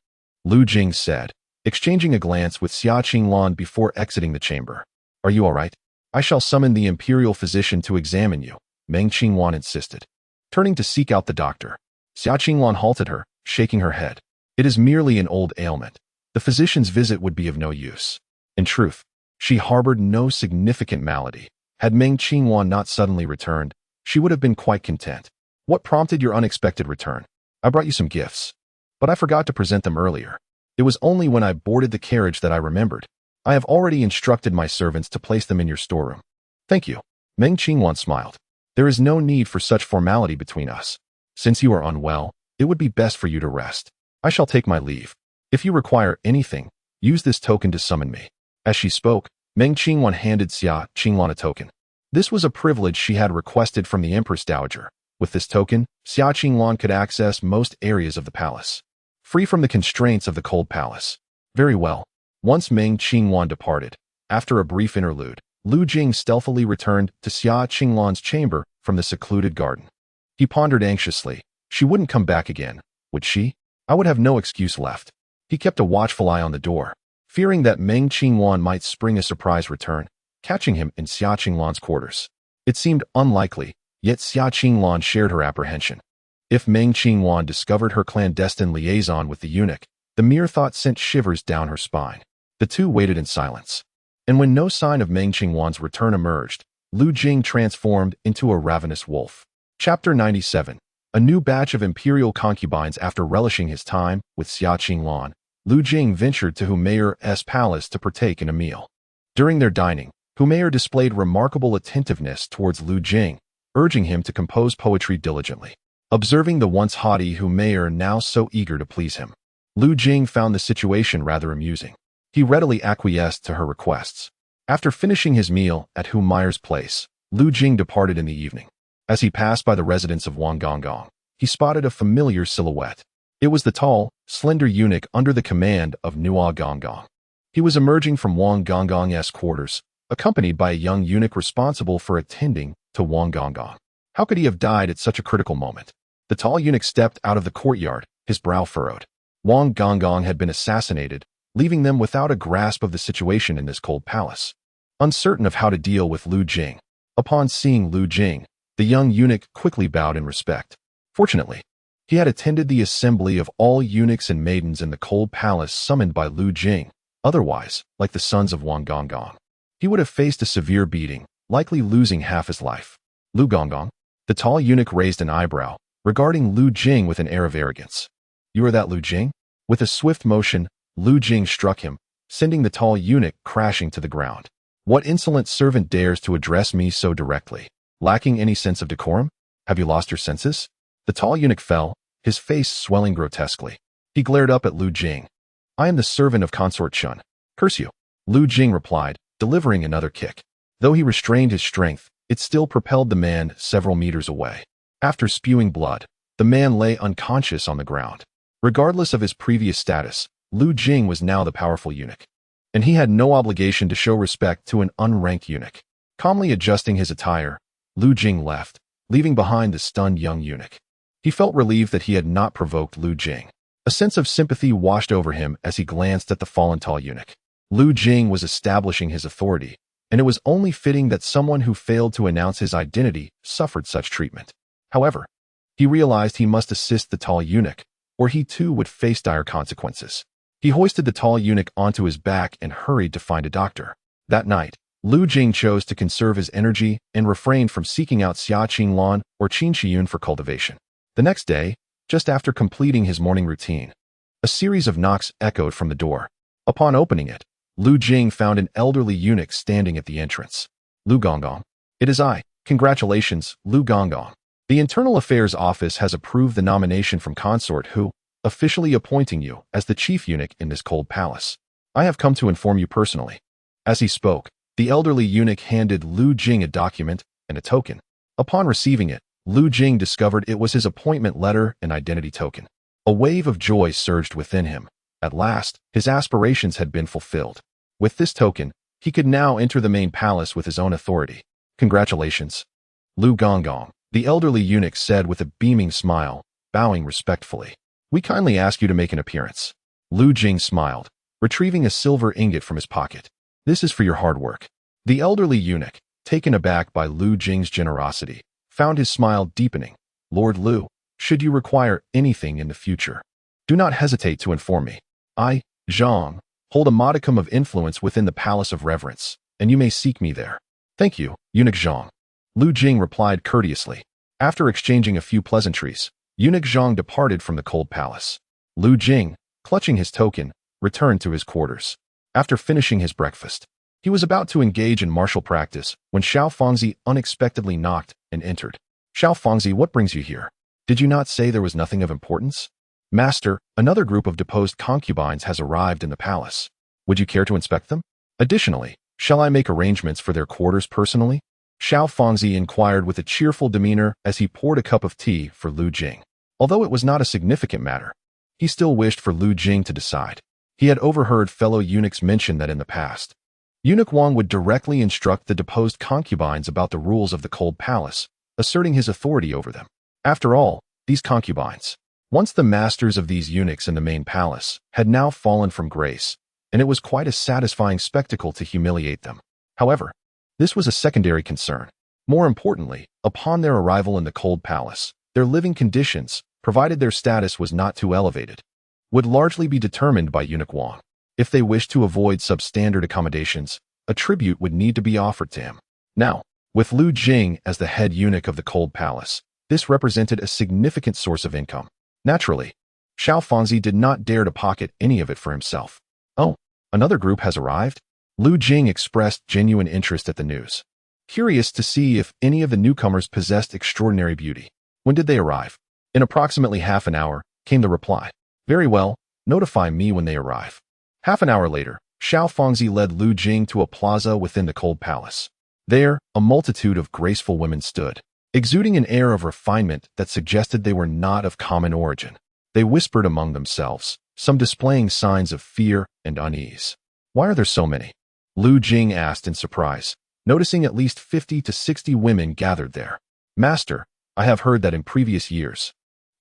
Lu Jing said, exchanging a glance with Xiaqing Lan before exiting the chamber. Are you all right? I shall summon the imperial physician to examine you, Meng Qingwan insisted. Turning to seek out the doctor, Xiaqing Lan halted her, shaking her head. It is merely an old ailment. The physician's visit would be of no use. In truth, she harbored no significant malady. Had Meng Qingwan not suddenly returned, she would have been quite content. What prompted your unexpected return? I brought you some gifts, but I forgot to present them earlier. It was only when I boarded the carriage that I remembered. I have already instructed my servants to place them in your storeroom. Thank you. Meng Qingwan smiled. There is no need for such formality between us. Since you are unwell, it would be best for you to rest. I shall take my leave. If you require anything, use this token to summon me. As she spoke, Meng Qingwan handed Xiaqing Lan a token. This was a privilege she had requested from the Empress Dowager. With this token, Xiaqing Lan could access most areas of the palace, free from the constraints of the cold palace. Very well. Once Meng Qingwan departed, after a brief interlude, Lu Jing stealthily returned to Xiaqing Lan's chamber from the secluded garden. He pondered anxiously. She wouldn't come back again, would she? I would have no excuse left. He kept a watchful eye on the door, fearing that Meng Qingwan might spring a surprise return, catching him in Xiaqing Lan's quarters. It seemed unlikely, yet Xiaqing Lan shared her apprehension. If Meng Qingwan discovered her clandestine liaison with the eunuch, the mere thought sent shivers down her spine. The two waited in silence. And when no sign of Meng Qingwan's return emerged, Lu Jing transformed into a ravenous wolf. Chapter 97. A new batch of imperial concubines. After relishing his time with Xia Qinglan, Lu Jing ventured to Humayer's palace to partake in a meal. During their dining, Humayer displayed remarkable attentiveness towards Lu Jing, urging him to compose poetry diligently. Observing the once haughty Humayer now so eager to please him, Lu Jing found the situation rather amusing. He readily acquiesced to her requests. After finishing his meal at Humayer's place, Lu Jing departed in the evening. As he passed by the residence of Wang Gonggong, he spotted a familiar silhouette. It was the tall, slender eunuch under the command of Nua Gonggong. He was emerging from Wang Gonggong's quarters, accompanied by a young eunuch responsible for attending to Wang Gonggong. How could he have died at such a critical moment? The tall eunuch stepped out of the courtyard, his brow furrowed. Wang Gonggong had been assassinated, leaving them without a grasp of the situation in this cold palace. Uncertain of how to deal with Lu Jing, upon seeing Lu Jing, the young eunuch quickly bowed in respect. Fortunately, he had attended the assembly of all eunuchs and maidens in the cold palace summoned by Lu Jing. Otherwise, like the sons of Wang Gonggong, he would have faced a severe beating, likely losing half his life. Lu Gonggong? The tall eunuch raised an eyebrow, regarding Lu Jing with an air of arrogance. You are that Lu Jing? With a swift motion, Lu Jing struck him, sending the tall eunuch crashing to the ground. What insolent servant dares to address me so directly? Lacking any sense of decorum? Have you lost your senses? The tall eunuch fell, his face swelling grotesquely. He glared up at Lu Jing. I am the servant of Consort Chun. Curse you. Lu Jing replied, delivering another kick. Though he restrained his strength, it still propelled the man several meters away. After spewing blood, the man lay unconscious on the ground. Regardless of his previous status, Lu Jing was now the powerful eunuch, and he had no obligation to show respect to an unranked eunuch. Calmly adjusting his attire, Lu Jing left, leaving behind the stunned young eunuch. He felt relieved that he had not provoked Lu Jing. A sense of sympathy washed over him as he glanced at the fallen tall eunuch. Lu Jing was establishing his authority, and it was only fitting that someone who failed to announce his identity suffered such treatment. However, he realized he must assist the tall eunuch, or he too would face dire consequences. He hoisted the tall eunuch onto his back and hurried to find a doctor. That night, Lu Jing chose to conserve his energy and refrained from seeking out Xia Qinglan or Qin Shiyun for cultivation. The next day, just after completing his morning routine, a series of knocks echoed from the door. Upon opening it, Lu Jing found an elderly eunuch standing at the entrance. Lu Gonggong. It is I. Congratulations, Lu Gonggong. The Internal Affairs Office has approved the nomination from Consort Hu, officially appointing you as the chief eunuch in this cold palace. I have come to inform you personally. As he spoke, the elderly eunuch handed Lu Jing a document and a token. Upon receiving it, Lu Jing discovered it was his appointment letter and identity token. A wave of joy surged within him. At last, his aspirations had been fulfilled. With this token, he could now enter the main palace with his own authority. Congratulations. Lu Gonggong, the elderly eunuch said with a beaming smile, bowing respectfully. We kindly ask you to make an appearance. Lu Jing smiled, retrieving a silver ingot from his pocket. This is for your hard work. The elderly eunuch, taken aback by Lu Jing's generosity, found his smile deepening. Lord Lu, should you require anything in the future, do not hesitate to inform me. I, Zhang, hold a modicum of influence within the Palace of Reverence, and you may seek me there. Thank you, Eunuch Zhang. Lu Jing replied courteously. After exchanging a few pleasantries, Eunuch Zhang departed from the cold palace. Lu Jing, clutching his token, returned to his quarters. After finishing his breakfast, he was about to engage in martial practice when Xiao Fangzi unexpectedly knocked and entered. Xiao Fangzi, what brings you here? Did you not say there was nothing of importance? Master, another group of deposed concubines has arrived in the palace. Would you care to inspect them? Additionally, shall I make arrangements for their quarters personally? Xiao Fangzi inquired with a cheerful demeanor as he poured a cup of tea for Lu Jing. Although it was not a significant matter, he still wished for Lu Jing to decide. He had overheard fellow eunuchs mention that in the past, Eunuch Wang would directly instruct the deposed concubines about the rules of the cold palace, asserting his authority over them. After all, these concubines, once the masters of these eunuchs in the main palace, had now fallen from grace, and it was quite a satisfying spectacle to humiliate them. However, this was a secondary concern. More importantly, upon their arrival in the cold palace, their living conditions, provided their status was not too elevated, would largely be determined by Eunuch Wang. If they wished to avoid substandard accommodations, a tribute would need to be offered to him. Now, with Lu Jing as the head eunuch of the cold palace, This represented a significant source of income. Naturally, Xiao Fangzi did not dare to pocket any of it for himself. Oh, another group has arrived? Lu Jing expressed genuine interest at the news, curious to see if any of the newcomers possessed extraordinary beauty. When did they arrive? In approximately half an hour, came the reply. Very well, notify me when they arrive. Half an hour later, Xiao Fangzi led Lu Jing to a plaza within the cold palace. There, a multitude of graceful women stood, exuding an air of refinement that suggested they were not of common origin. They whispered among themselves, some displaying signs of fear and unease. Why are there so many? Lu Jing asked in surprise, noticing at least 50 to 60 women gathered there. Master, I have heard that in previous years,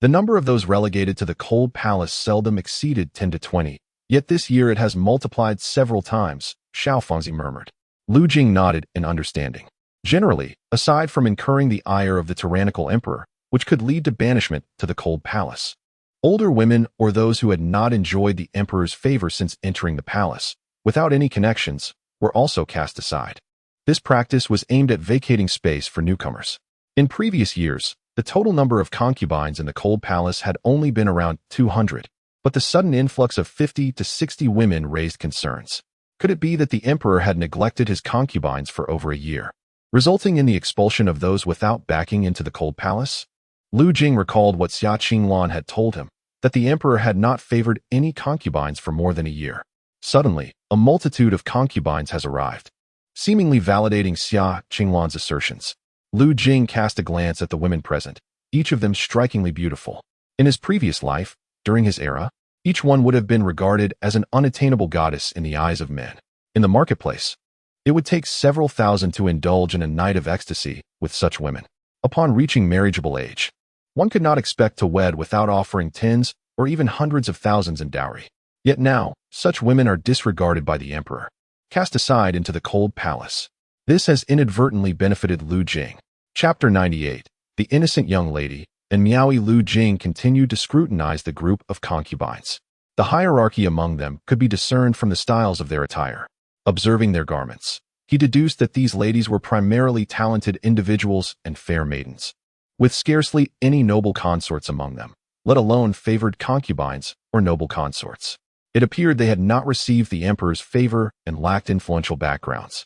the number of those relegated to the cold palace seldom exceeded 10 to 20, yet this year it has multiplied several times, Xiao Fangzi murmured. Lu Jing nodded in understanding. Generally, aside from incurring the ire of the tyrannical emperor, which could lead to banishment to the cold palace, older women or those who had not enjoyed the emperor's favor since entering the palace, without any connections, were also cast aside. This practice was aimed at vacating space for newcomers. In previous years, the total number of concubines in the cold palace had only been around 200, but the sudden influx of 50 to 60 women raised concerns. Could it be that the emperor had neglected his concubines for over a year, resulting in the expulsion of those without backing into the cold palace? Lu Jing recalled what Xia Qinglan had told him, that the emperor had not favored any concubines for more than a year. Suddenly, a multitude of concubines has arrived, seemingly validating Xia Qinglan's assertions. Lu Jing cast a glance at the women present, each of them strikingly beautiful. In his previous life, during his era, each one would have been regarded as an unattainable goddess in the eyes of men. In the marketplace, it would take several thousand to indulge in a night of ecstasy with such women. Upon reaching marriageable age, one could not expect to wed without offering tens or even hundreds of thousands in dowry. Yet now, such women are disregarded by the emperor, cast aside into the cold palace. This has inadvertently benefited Lu Jing. Chapter 98. The innocent young lady and Miaoyi. Lu Jing continued to scrutinize the group of concubines. The hierarchy among them could be discerned from the styles of their attire. Observing their garments, he deduced that these ladies were primarily talented individuals and fair maidens, with scarcely any noble consorts among them, let alone favored concubines or noble consorts. It appeared they had not received the emperor's favor and lacked influential backgrounds.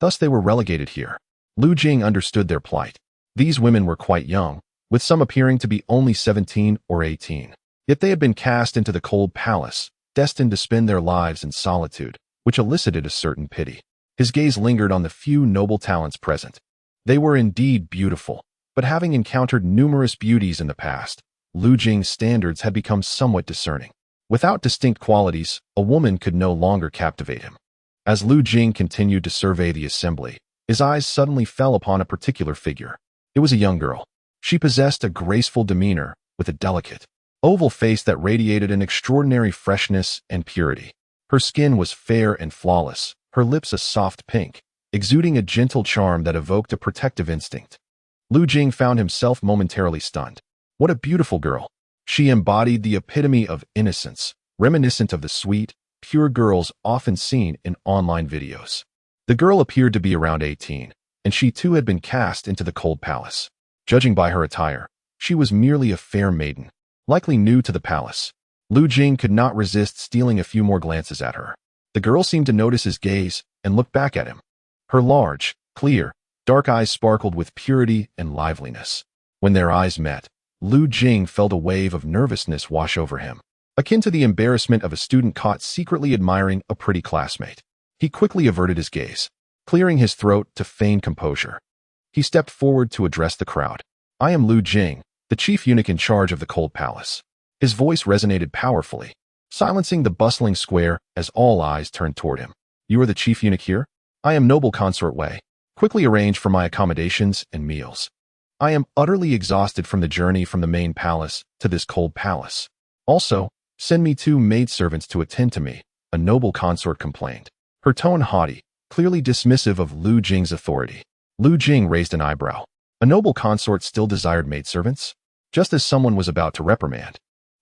Thus they were relegated here. Lu Jing understood their plight. These women were quite young, with some appearing to be only 17 or 18. Yet they had been cast into the cold palace, destined to spend their lives in solitude, which elicited a certain pity. His gaze lingered on the few noble talents present. They were indeed beautiful, but having encountered numerous beauties in the past, Lu Jing's standards had become somewhat discerning. Without distinct qualities, a woman could no longer captivate him. As Lu Jing continued to survey the assembly, his eyes suddenly fell upon a particular figure. It was a young girl. She possessed a graceful demeanor, with a delicate, oval face that radiated an extraordinary freshness and purity. Her skin was fair and flawless, her lips a soft pink, exuding a gentle charm that evoked a protective instinct. Lu Jing found himself momentarily stunned. What a beautiful girl! She embodied the epitome of innocence, reminiscent of the sweet, pure girls often seen in online videos. The girl appeared to be around 18, and she too had been cast into the cold palace. Judging by her attire, she was merely a fair maiden, likely new to the palace. Lu Jing could not resist stealing a few more glances at her. The girl seemed to notice his gaze and looked back at him. Her large, clear, dark eyes sparkled with purity and liveliness. When their eyes met, Lu Jing felt a wave of nervousness wash over him, akin to the embarrassment of a student caught secretly admiring a pretty classmate. He quickly averted his gaze, clearing his throat to feign composure. He stepped forward to address the crowd. I am Lu Jing, the chief eunuch in charge of the cold palace. His voice resonated powerfully, silencing the bustling square as all eyes turned toward him. You are the chief eunuch here? I am noble consort Wei. Quickly arrange for my accommodations and meals. I am utterly exhausted from the journey from the main palace to this cold palace. Also, send me 2 maidservants to attend to me, a noble consort complained, her tone haughty, clearly dismissive of Lu Jing's authority. Lu Jing raised an eyebrow. A noble consort still desired maidservants? Just as someone was about to reprimand.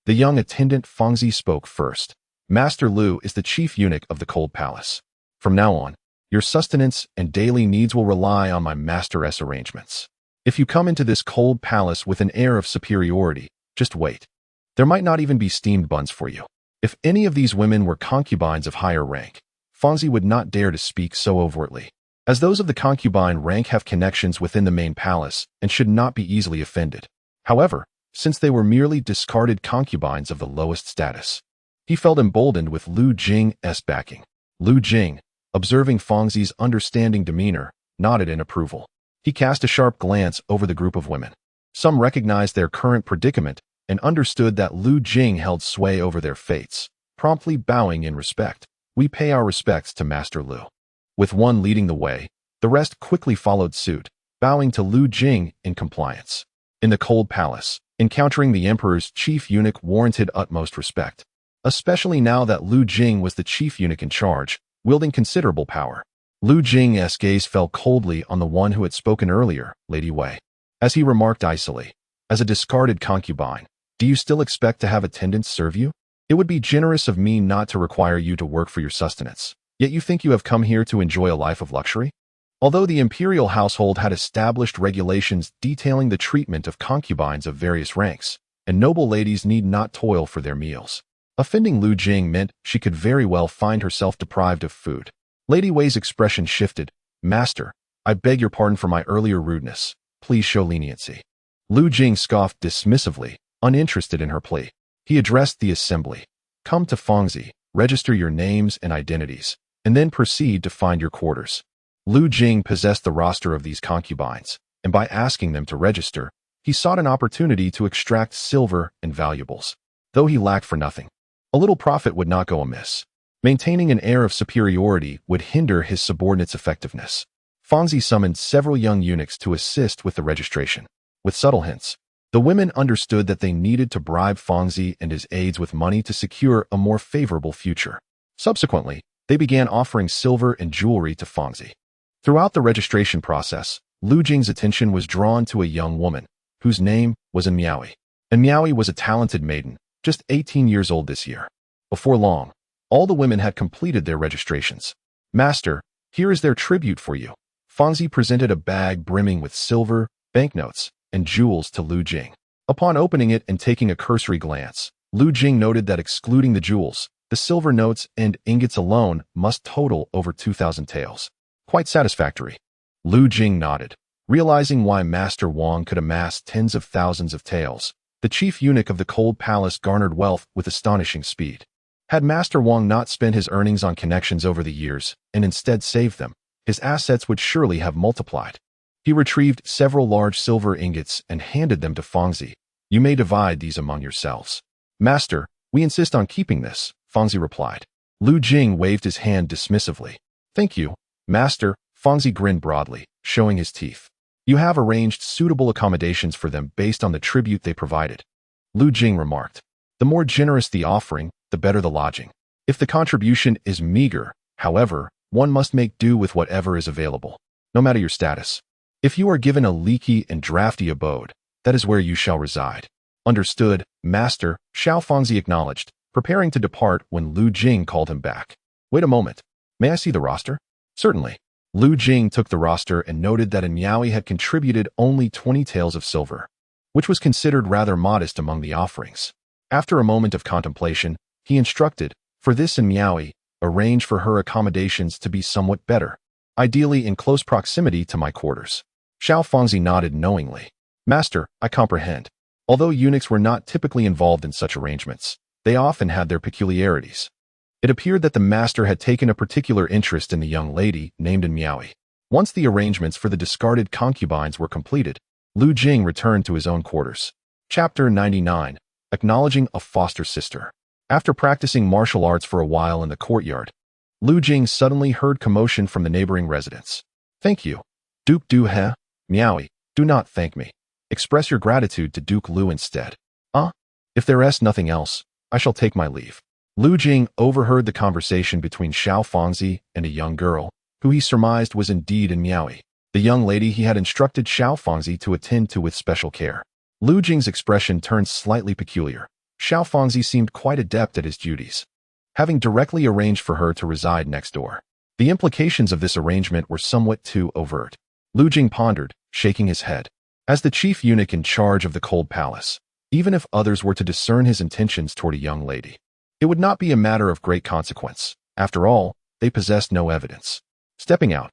The young attendant Fangzi spoke first. Master Lu is the chief eunuch of the cold palace. From now on, your sustenance and daily needs will rely on my master's arrangements. If you come into this cold palace with an air of superiority, just wait. There might not even be steamed buns for you. If any of these women were concubines of higher rank, Fangzi would not dare to speak so overtly, as those of the concubine rank have connections within the main palace and should not be easily offended. However, since they were merely discarded concubines of the lowest status, he felt emboldened with Lu Jing's backing. Lu Jing, observing Fangzi's understanding demeanor, nodded in approval. He cast a sharp glance over the group of women. Some recognized their current predicament and understood that Lu Jing held sway over their fates, promptly bowing in respect. We pay our respects to Master Lu. With one leading the way, the rest quickly followed suit, bowing to Lu Jing in compliance. In the cold palace, encountering the emperor's chief eunuch warranted utmost respect, especially now that Lu Jing was the chief eunuch in charge, wielding considerable power. Lu Jing's gaze fell coldly on the one who had spoken earlier, Lady Wei, as he remarked icily, "As a discarded concubine, do you still expect to have attendants serve you? It would be generous of me not to require you to work for your sustenance, yet you think you have come here to enjoy a life of luxury?" Although the imperial household had established regulations detailing the treatment of concubines of various ranks, and noble ladies need not toil for their meals, offending Lu Jing meant she could very well find herself deprived of food. Lady Wei's expression shifted. "Master, I beg your pardon for my earlier rudeness. Please show leniency." Lu Jing scoffed dismissively, uninterested in her plea. He addressed the assembly. "Come to Fangzi, register your names and identities, and then proceed to find your quarters." Lu Jing possessed the roster of these concubines, and by asking them to register, he sought an opportunity to extract silver and valuables. Though he lacked for nothing, a little profit would not go amiss. Maintaining an air of superiority would hinder his subordinates' effectiveness. Fangzi summoned several young eunuchs to assist with the registration. With subtle hints, the women understood that they needed to bribe Fangzi and his aides with money to secure a more favorable future. Subsequently, they began offering silver and jewelry to Fangzi. Throughout the registration process, Lu Jing's attention was drawn to a young woman, whose name was Miaoi. Miaoi was a talented maiden, just 18 years old this year. Before long, all the women had completed their registrations. "Master, here is their tribute for you." Fangzi presented a bag brimming with silver, banknotes, and jewels to Lu Jing. Upon opening it and taking a cursory glance, Lu Jing noted that excluding the jewels, the silver notes and ingots alone must total over 2,000 taels. Quite satisfactory. Lu Jing nodded, realizing why Master Wang could amass tens of thousands of taels. The chief eunuch of the cold palace garnered wealth with astonishing speed. Had Master Wang not spent his earnings on connections over the years, and instead saved them, his assets would surely have multiplied. He retrieved several large silver ingots and handed them to Fangzi. "You may divide these among yourselves." "Master, we insist on keeping this," Fangzi replied. Lu Jing waved his hand dismissively. "Thank you, Master." Fangzi grinned broadly, showing his teeth. "You have arranged suitable accommodations for them based on the tribute they provided." Lu Jing remarked. "The more generous the offering, the better the lodging. If the contribution is meager, however, one must make do with whatever is available, no matter your status. If you are given a leaky and drafty abode, that is where you shall reside." "Understood, Master," Xiao Fangzi acknowledged, preparing to depart when Lu Jing called him back. "Wait a moment. May I see the roster?" "Certainly." Lu Jing took the roster and noted that Miaoi had contributed only 20 taels of silver, which was considered rather modest among the offerings. After a moment of contemplation, he instructed, "For this Miaoi, arrange for her accommodations to be somewhat better, ideally in close proximity to my quarters." Xiao Fangzi nodded knowingly. "Master, I comprehend." Although eunuchs were not typically involved in such arrangements, they often had their peculiarities. It appeared that the master had taken a particular interest in the young lady named Miaoi. Once the arrangements for the discarded concubines were completed, Lu Jing returned to his own quarters. Chapter 99. Acknowledging a foster sister. After practicing martial arts for a while in the courtyard, Lu Jing suddenly heard commotion from the neighboring residents. "Thank you, Duke Du He." "Miaoi, do not thank me. Express your gratitude to Duke Lu instead." If there is nothing else, I shall take my leave." Lu Jing overheard the conversation between Xiao Fangzi and a young girl, who he surmised was indeed Miaoi, the young lady he had instructed Xiao Fangzi to attend to with special care. Lu Jing's expression turned slightly peculiar. Xiao Fangzi seemed quite adept at his duties, having directly arranged for her to reside next door. The implications of this arrangement were somewhat too overt. Lu Jing pondered, shaking his head. As the chief eunuch in charge of the cold palace, even if others were to discern his intentions toward a young lady, it would not be a matter of great consequence. After all, they possessed no evidence. Stepping out,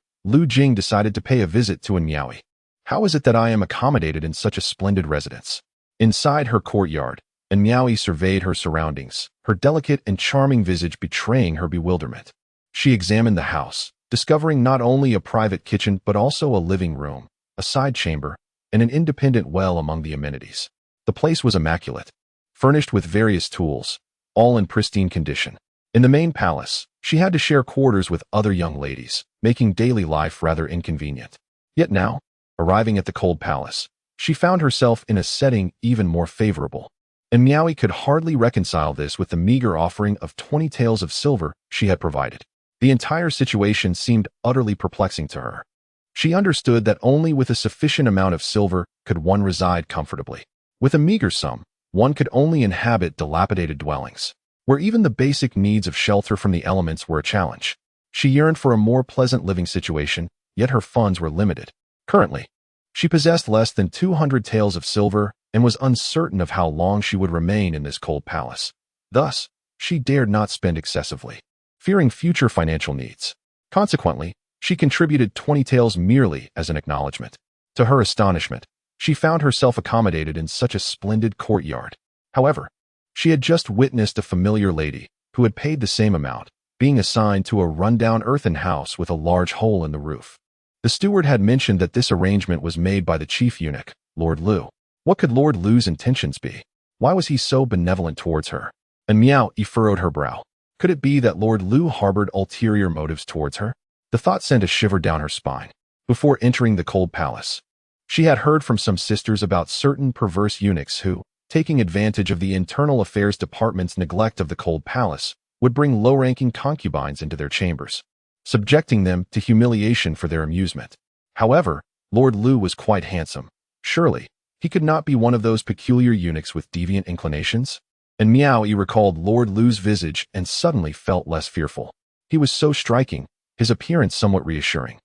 Jing decided to pay a visit to Miaoi. How is it that I am accommodated in such a splendid residence? Inside her courtyard, Miaoi surveyed her surroundings, her delicate and charming visage betraying her bewilderment. She examined the house, discovering not only a private kitchen but also a living room, a side chamber, and an independent well among the amenities. The place was immaculate, furnished with various tools, all in pristine condition. In the main palace, she had to share quarters with other young ladies, making daily life rather inconvenient. Yet now, arriving at the cold palace, she found herself in a setting even more favorable. And Miaoi could hardly reconcile this with the meager offering of 20 taels of silver she had provided. The entire situation seemed utterly perplexing to her. She understood that only with a sufficient amount of silver could one reside comfortably. With a meager sum, one could only inhabit dilapidated dwellings, where even the basic needs of shelter from the elements were a challenge. She yearned for a more pleasant living situation, yet her funds were limited. Currently, she possessed less than 200 taels of silver and was uncertain of how long she would remain in this cold palace. Thus, she dared not spend excessively, fearing future financial needs. Consequently, she contributed 20 taels merely as an acknowledgement. To her astonishment, she found herself accommodated in such a splendid courtyard. However, she had just witnessed a familiar lady, who had paid the same amount, being assigned to a rundown earthen house with a large hole in the roof. The steward had mentioned that this arrangement was made by the chief eunuch, Lord Lu. What could Lord Lu's intentions be? Why was he so benevolent towards her? And Miaoi furrowed her brow. Could it be that Lord Lu harbored ulterior motives towards her? The thought sent a shiver down her spine. Before entering the cold palace, she had heard from some sisters about certain perverse eunuchs who, taking advantage of the internal affairs department's neglect of the cold palace, would bring low-ranking concubines into their chambers, subjecting them to humiliation for their amusement. However, Lord Lu was quite handsome. Surely, he could not be one of those peculiar eunuchs with deviant inclinations? And Miaoi recalled Lord Lu's visage and suddenly felt less fearful. He was so striking, his appearance somewhat reassuring,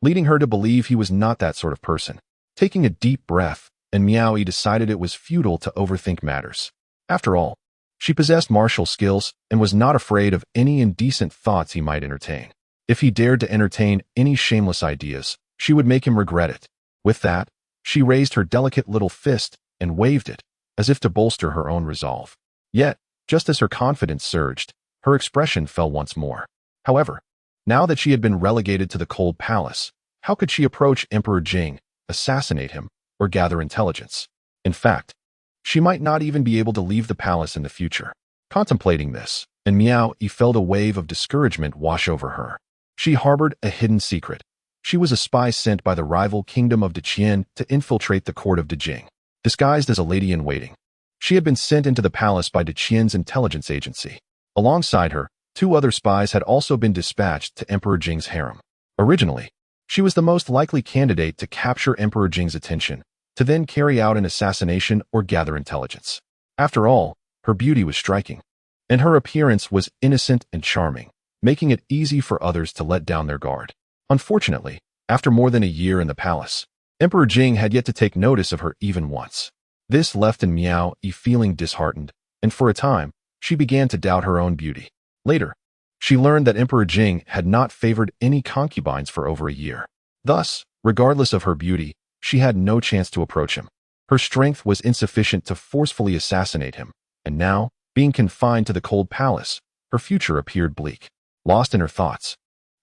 leading her to believe he was not that sort of person. Taking a deep breath, and Miaoi decided it was futile to overthink matters. After all, she possessed martial skills and was not afraid of any indecent thoughts he might entertain. If he dared to entertain any shameless ideas, she would make him regret it. With that, she raised her delicate little fist and waved it, as if to bolster her own resolve. Yet, just as her confidence surged, her expression fell once more. However, now that she had been relegated to the cold palace, how could she approach Emperor Jing, assassinate him, or gather intelligence? In fact, she might not even be able to leave the palace in the future. Contemplating this, and Miaoi felt a wave of discouragement wash over her. She harbored a hidden secret. She was a spy sent by the rival kingdom of Deqian to infiltrate the court of Jing. Disguised as a lady-in-waiting, she had been sent into the palace by Deqian's intelligence agency. Alongside her, 2 other spies had also been dispatched to Emperor Jing's harem. Originally, she was the most likely candidate to capture Emperor Jing's attention, to then carry out an assassination or gather intelligence. After all, her beauty was striking, and her appearance was innocent and charming, making it easy for others to let down their guard. Unfortunately, after more than a year in the palace, Emperor Jing had yet to take notice of her even once. This left Miaoi feeling disheartened, and for a time, she began to doubt her own beauty. Later, she learned that Emperor Jing had not favored any concubines for over a year. Thus, regardless of her beauty, she had no chance to approach him. Her strength was insufficient to forcefully assassinate him, and now, being confined to the cold palace, her future appeared bleak. Lost in her thoughts,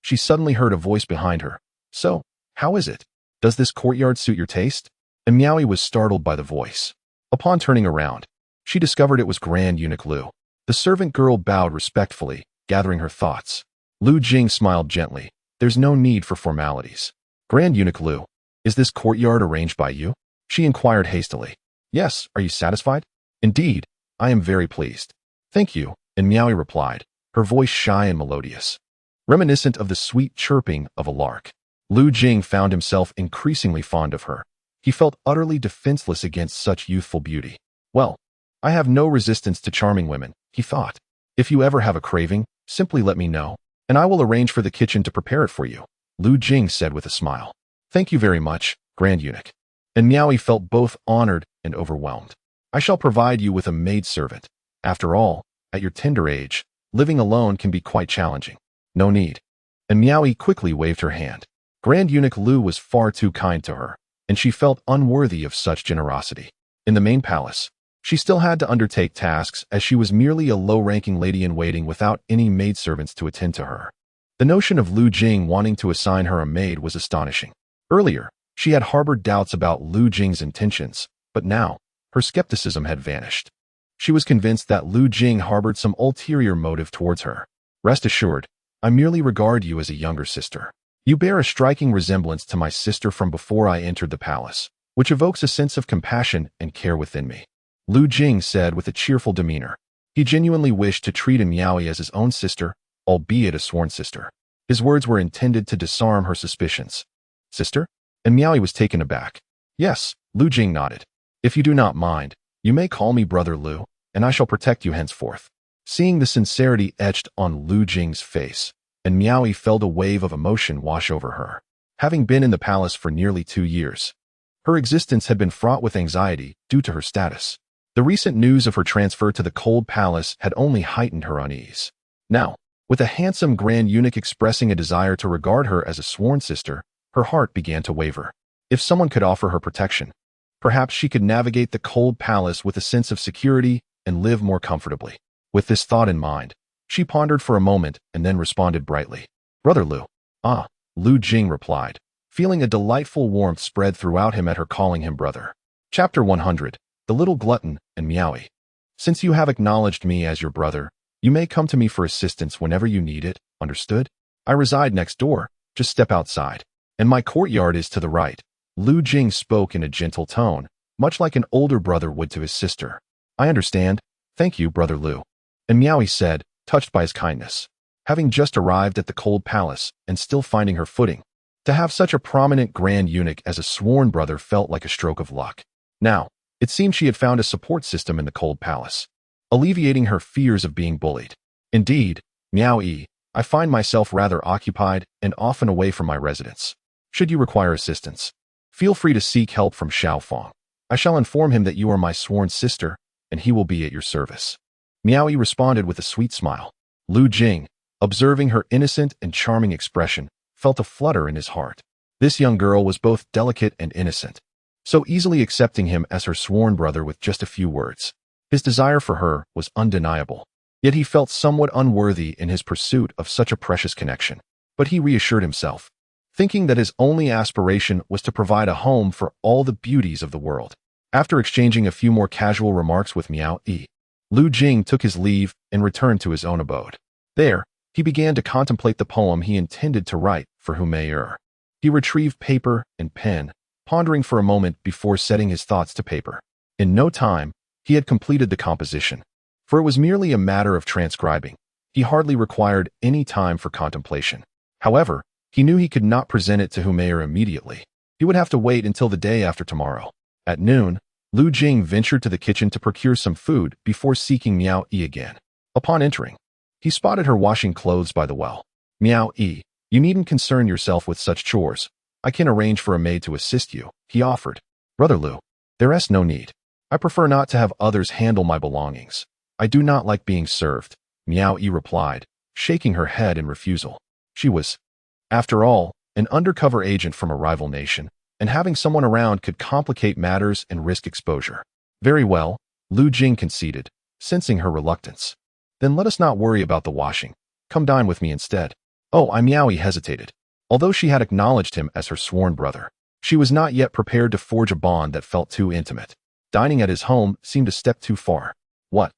she suddenly heard a voice behind her. "So, how is it? Does this courtyard suit your taste?" And Miaoi was startled by the voice. Upon turning around, she discovered it was Grand Eunuch Lu. The servant girl bowed respectfully, gathering her thoughts. Jing smiled gently. "There's no need for formalities. Grand Eunuch Lu, is this courtyard arranged by you?" She inquired hastily. "Yes, are you satisfied?" "Indeed, I am very pleased." "Thank you," and Miaoi replied, her voice shy and melodious, reminiscent of the sweet chirping of a lark. Jing found himself increasingly fond of her. He felt utterly defenseless against such youthful beauty. "Well, I have no resistance to charming women," he thought. "If you ever have a craving, simply let me know, and I will arrange for the kitchen to prepare it for you," Jing said with a smile. "Thank you very much, Grand Eunuch." and Miaoi felt both honored and overwhelmed. I shall provide you with a maidservant. After all, at your tender age, living alone can be quite challenging. No need. And Miaoi quickly waved her hand. Grand Eunuch Lu was far too kind to her, and she felt unworthy of such generosity. In the main palace, she still had to undertake tasks as she was merely a low-ranking lady-in-waiting without any maidservants to attend to her. The notion of Lu Jing wanting to assign her a maid was astonishing. Earlier, she had harbored doubts about Lu Jing's intentions, but now, her skepticism had vanished. She was convinced that Lu Jing harbored some ulterior motive towards her. Rest assured, I merely regard you as a younger sister. You bear a striking resemblance to my sister from before I entered the palace, which evokes a sense of compassion and care within me. Lu Jing said with a cheerful demeanor. He genuinely wished to treat Miaoi as his own sister, albeit a sworn sister. His words were intended to disarm her suspicions. Sister? And Miaoi was taken aback. Yes, Lu Jing nodded. If you do not mind, you may call me Brother Lu, and I shall protect you henceforth. Seeing the sincerity etched on Lu Jing's face, and Miaoi felt a wave of emotion wash over her. Having been in the palace for nearly 2 years, her existence had been fraught with anxiety due to her status. The recent news of her transfer to the cold palace had only heightened her unease. Now, with a handsome Grand Eunuch expressing a desire to regard her as a sworn sister, her heart began to waver. If someone could offer her protection, perhaps she could navigate the cold palace with a sense of security and live more comfortably. With this thought in mind, she pondered for a moment and then responded brightly. Brother Lu. Ah, Lu Jing replied, feeling a delightful warmth spread throughout him at her calling him brother. Chapter 100. The Little Glutton and Miaoi. Since you have acknowledged me as your brother, you may come to me for assistance whenever you need it, understood? I reside next door, just step outside. And my courtyard is to the right. Lu Jing spoke in a gentle tone, much like an older brother would to his sister. I understand. Thank you, Brother Lu. And Miaoi said, touched by his kindness. Having just arrived at the cold palace and still finding her footing, to have such a prominent Grand Eunuch as a sworn brother felt like a stroke of luck. Now, it seemed she had found a support system in the cold palace, alleviating her fears of being bullied. Indeed, Miaoi, I find myself rather occupied and often away from my residence. Should you require assistance, feel free to seek help from Xiaofeng. I shall inform him that you are my sworn sister, and he will be at your service. Miaoi responded with a sweet smile. Lu Jing, observing her innocent and charming expression, felt a flutter in his heart. This young girl was both delicate and innocent, so easily accepting him as her sworn brother with just a few words. His desire for her was undeniable, yet he felt somewhat unworthy in his pursuit of such a precious connection. But he reassured himself, thinking that his only aspiration was to provide a home for all the beauties of the world. After exchanging a few more casual remarks with Miaoi, Lu Jing took his leave and returned to his own abode. There, he began to contemplate the poem he intended to write for Humayur. He retrieved paper and pen, pondering for a moment before setting his thoughts to paper. In no time, he had completed the composition. For it was merely a matter of transcribing. He hardly required any time for contemplation. However, he knew he could not present it to Humayur immediately. He would have to wait until the day after tomorrow. At noon, Lu Jing ventured to the kitchen to procure some food before seeking Miaoi again. Upon entering, he spotted her washing clothes by the well. Miaoi, you needn't concern yourself with such chores. I can arrange for a maid to assist you, he offered. Brother Lu, there's no need. I prefer not to have others handle my belongings. I do not like being served, Miaoi replied, shaking her head in refusal. She was, after all, an undercover agent from a rival nation, and having someone around could complicate matters and risk exposure. Very well, Lu Jing conceded, sensing her reluctance. Then let us not worry about the washing. Come dine with me instead. Oh, Miaoi hesitated. Although she had acknowledged him as her sworn brother, she was not yet prepared to forge a bond that felt too intimate. Dining at his home seemed a step too far. What?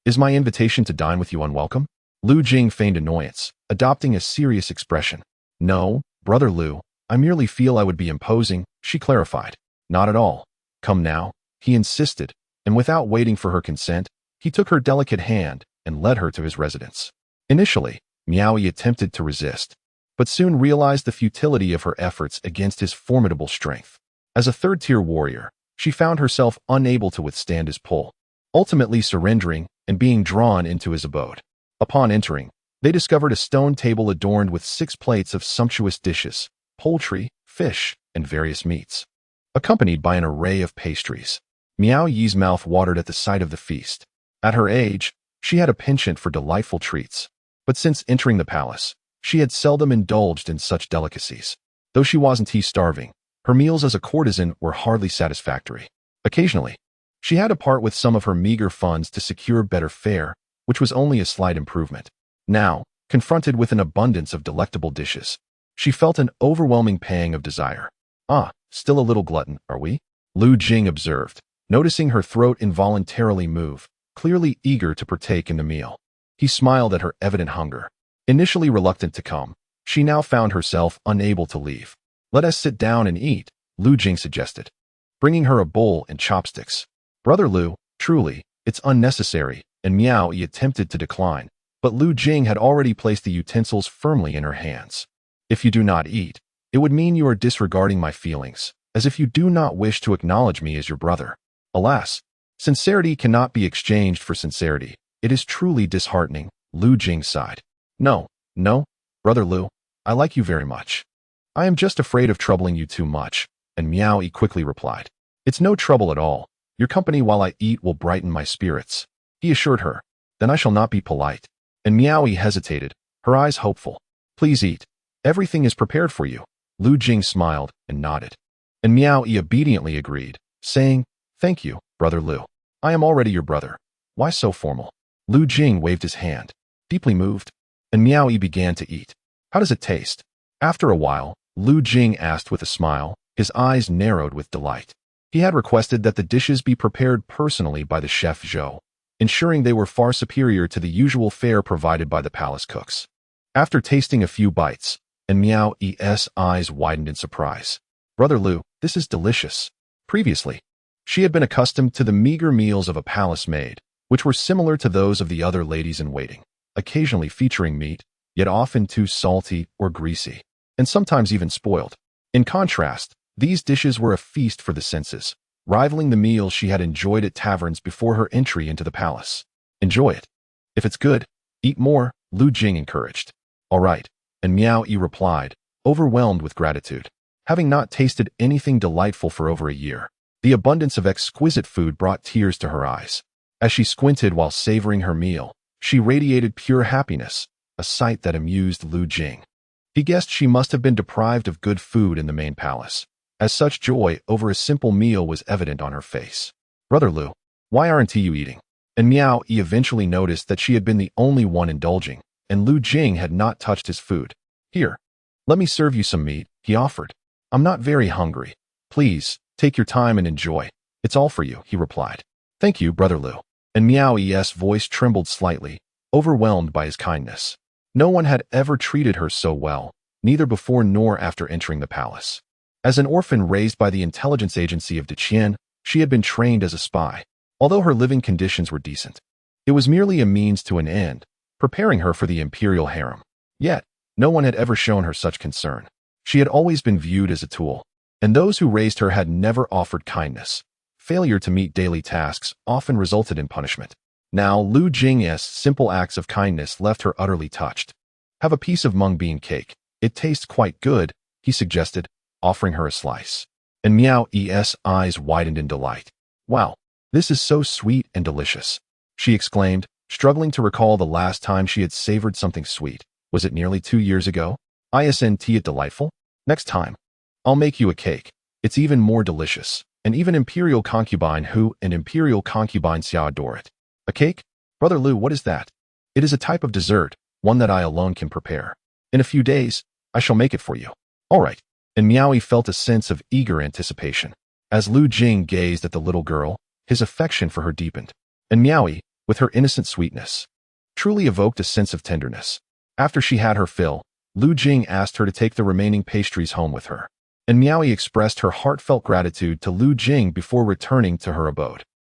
Is my invitation to dine with you unwelcome? Lu Jing feigned annoyance, adopting a serious expression. No, Brother Lu, I merely feel I would be imposing, she clarified. Not at all. Come now, he insisted, and without waiting for her consent, he took her delicate hand and led her to his residence. Initially, Miaoi attempted to resist, but soon realized the futility of her efforts against his formidable strength. As a third-tier warrior, she found herself unable to withstand his pull, ultimately surrendering and being drawn into his abode. Upon entering, they discovered a stone table adorned with 6 plates of sumptuous dishes, poultry, fish, and various meats. accompanied by an array of pastries. Miao Yi's mouth watered at the sight of the feast. At her age, she had a penchant for delightful treats. But since entering the palace, she had seldom indulged in such delicacies. Though she wasn't starving, her meals as a courtesan were hardly satisfactory. Occasionally, she had to part with some of her meager funds to secure better fare, which was only a slight improvement. Now, confronted with an abundance of delectable dishes, she felt an overwhelming pang of desire. "Ah, still a little glutton, are we?" Lu Jing observed, noticing her throat involuntarily move, clearly eager to partake in the meal. He smiled at her evident hunger. Initially reluctant to come, she now found herself unable to leave. "Let us sit down and eat," Lu Jing suggested, bringing her a bowl and chopsticks. "Brother Lu, truly, it's unnecessary," and Miao Yi attempted to decline, but Lu Jing had already placed the utensils firmly in her hands. "If you do not eat, it would mean you are disregarding my feelings, as if you do not wish to acknowledge me as your brother. Alas, sincerity cannot be exchanged for sincerity. It is truly disheartening," Lu Jing sighed. No, Brother Lu, I like you very much. I am just afraid of troubling you too much," and Miao Yi quickly replied. "It's no trouble at all. Your company while I eat will brighten my spirits," he assured her. "Then I shall not be polite." And Miao Yi hesitated, her eyes hopeful. "Please eat. Everything is prepared for you." Lu Jing smiled and nodded. And Miao Yi obediently agreed, saying, "Thank you, Brother Lu. I am already your brother. Why so formal?" Lu Jing waved his hand, deeply moved, and Miao Yi began to eat. "How does it taste?" After a while, Lu Jing asked with a smile, his eyes narrowed with delight. He had requested that the dishes be prepared personally by the chef Zhou, ensuring they were far superior to the usual fare provided by the palace cooks. After tasting a few bites, and Miao Yi's eyes widened in surprise. "Brother Lu, this is delicious." Previously, she had been accustomed to the meager meals of a palace maid, which were similar to those of the other ladies-in-waiting, occasionally featuring meat, yet often too salty or greasy, and sometimes even spoiled. In contrast, these dishes were a feast for the senses, rivaling the meals she had enjoyed at taverns before her entry into the palace. "Enjoy it. If it's good, eat more," Lu Jing encouraged. "All right," and Miao Yi replied, overwhelmed with gratitude. Having not tasted anything delightful for over a year, the abundance of exquisite food brought tears to her eyes. As she squinted while savoring her meal, she radiated pure happiness, a sight that amused Lu Jing. He guessed she must have been deprived of good food in the main palace, as such joy over a simple meal was evident on her face. "Brother Lu, why aren't you eating?" And Miao Yi eventually noticed that she had been the only one indulging, and Lu Jing had not touched his food. "Here, let me serve you some meat," he offered. "I'm not very hungry. Please, take your time and enjoy. It's all for you," he replied. "Thank you, Brother Lu." And Miao Yi's voice trembled slightly, overwhelmed by his kindness. No one had ever treated her so well, neither before nor after entering the palace. As an orphan raised by the intelligence agency of Deqian, she had been trained as a spy. Although her living conditions were decent, it was merely a means to an end, preparing her for the imperial harem. Yet, no one had ever shown her such concern. She had always been viewed as a tool, and those who raised her had never offered kindness. Failure to meet daily tasks often resulted in punishment. Now, Lu Jing's simple acts of kindness left her utterly touched. "Have a piece of mung bean cake. It tastes quite good," he suggested, offering her a slice. And Miao Yi's eyes widened in delight. "Wow, this is so sweet and delicious," she exclaimed, struggling to recall the last time she had savored something sweet. Was it nearly 2 years ago? "Isn't it delightful? Next time, I'll make you a cake. It's even more delicious, and even Imperial Concubine Hu and Imperial Concubine Xiao adore it." "A cake? Brother Lu, what is that?" "It is a type of dessert, one that I alone can prepare. In a few days, I shall make it for you." "All right." And Miao Yi felt a sense of eager anticipation. As Lu Jing gazed at the little girl, his affection for her deepened. And Miao Yi, with her innocent sweetness, truly evoked a sense of tenderness. After she had her fill, Lu Jing asked her to take the remaining pastries home with her. And Miao Yi expressed her heartfelt gratitude to Lu Jing before returning to her abode.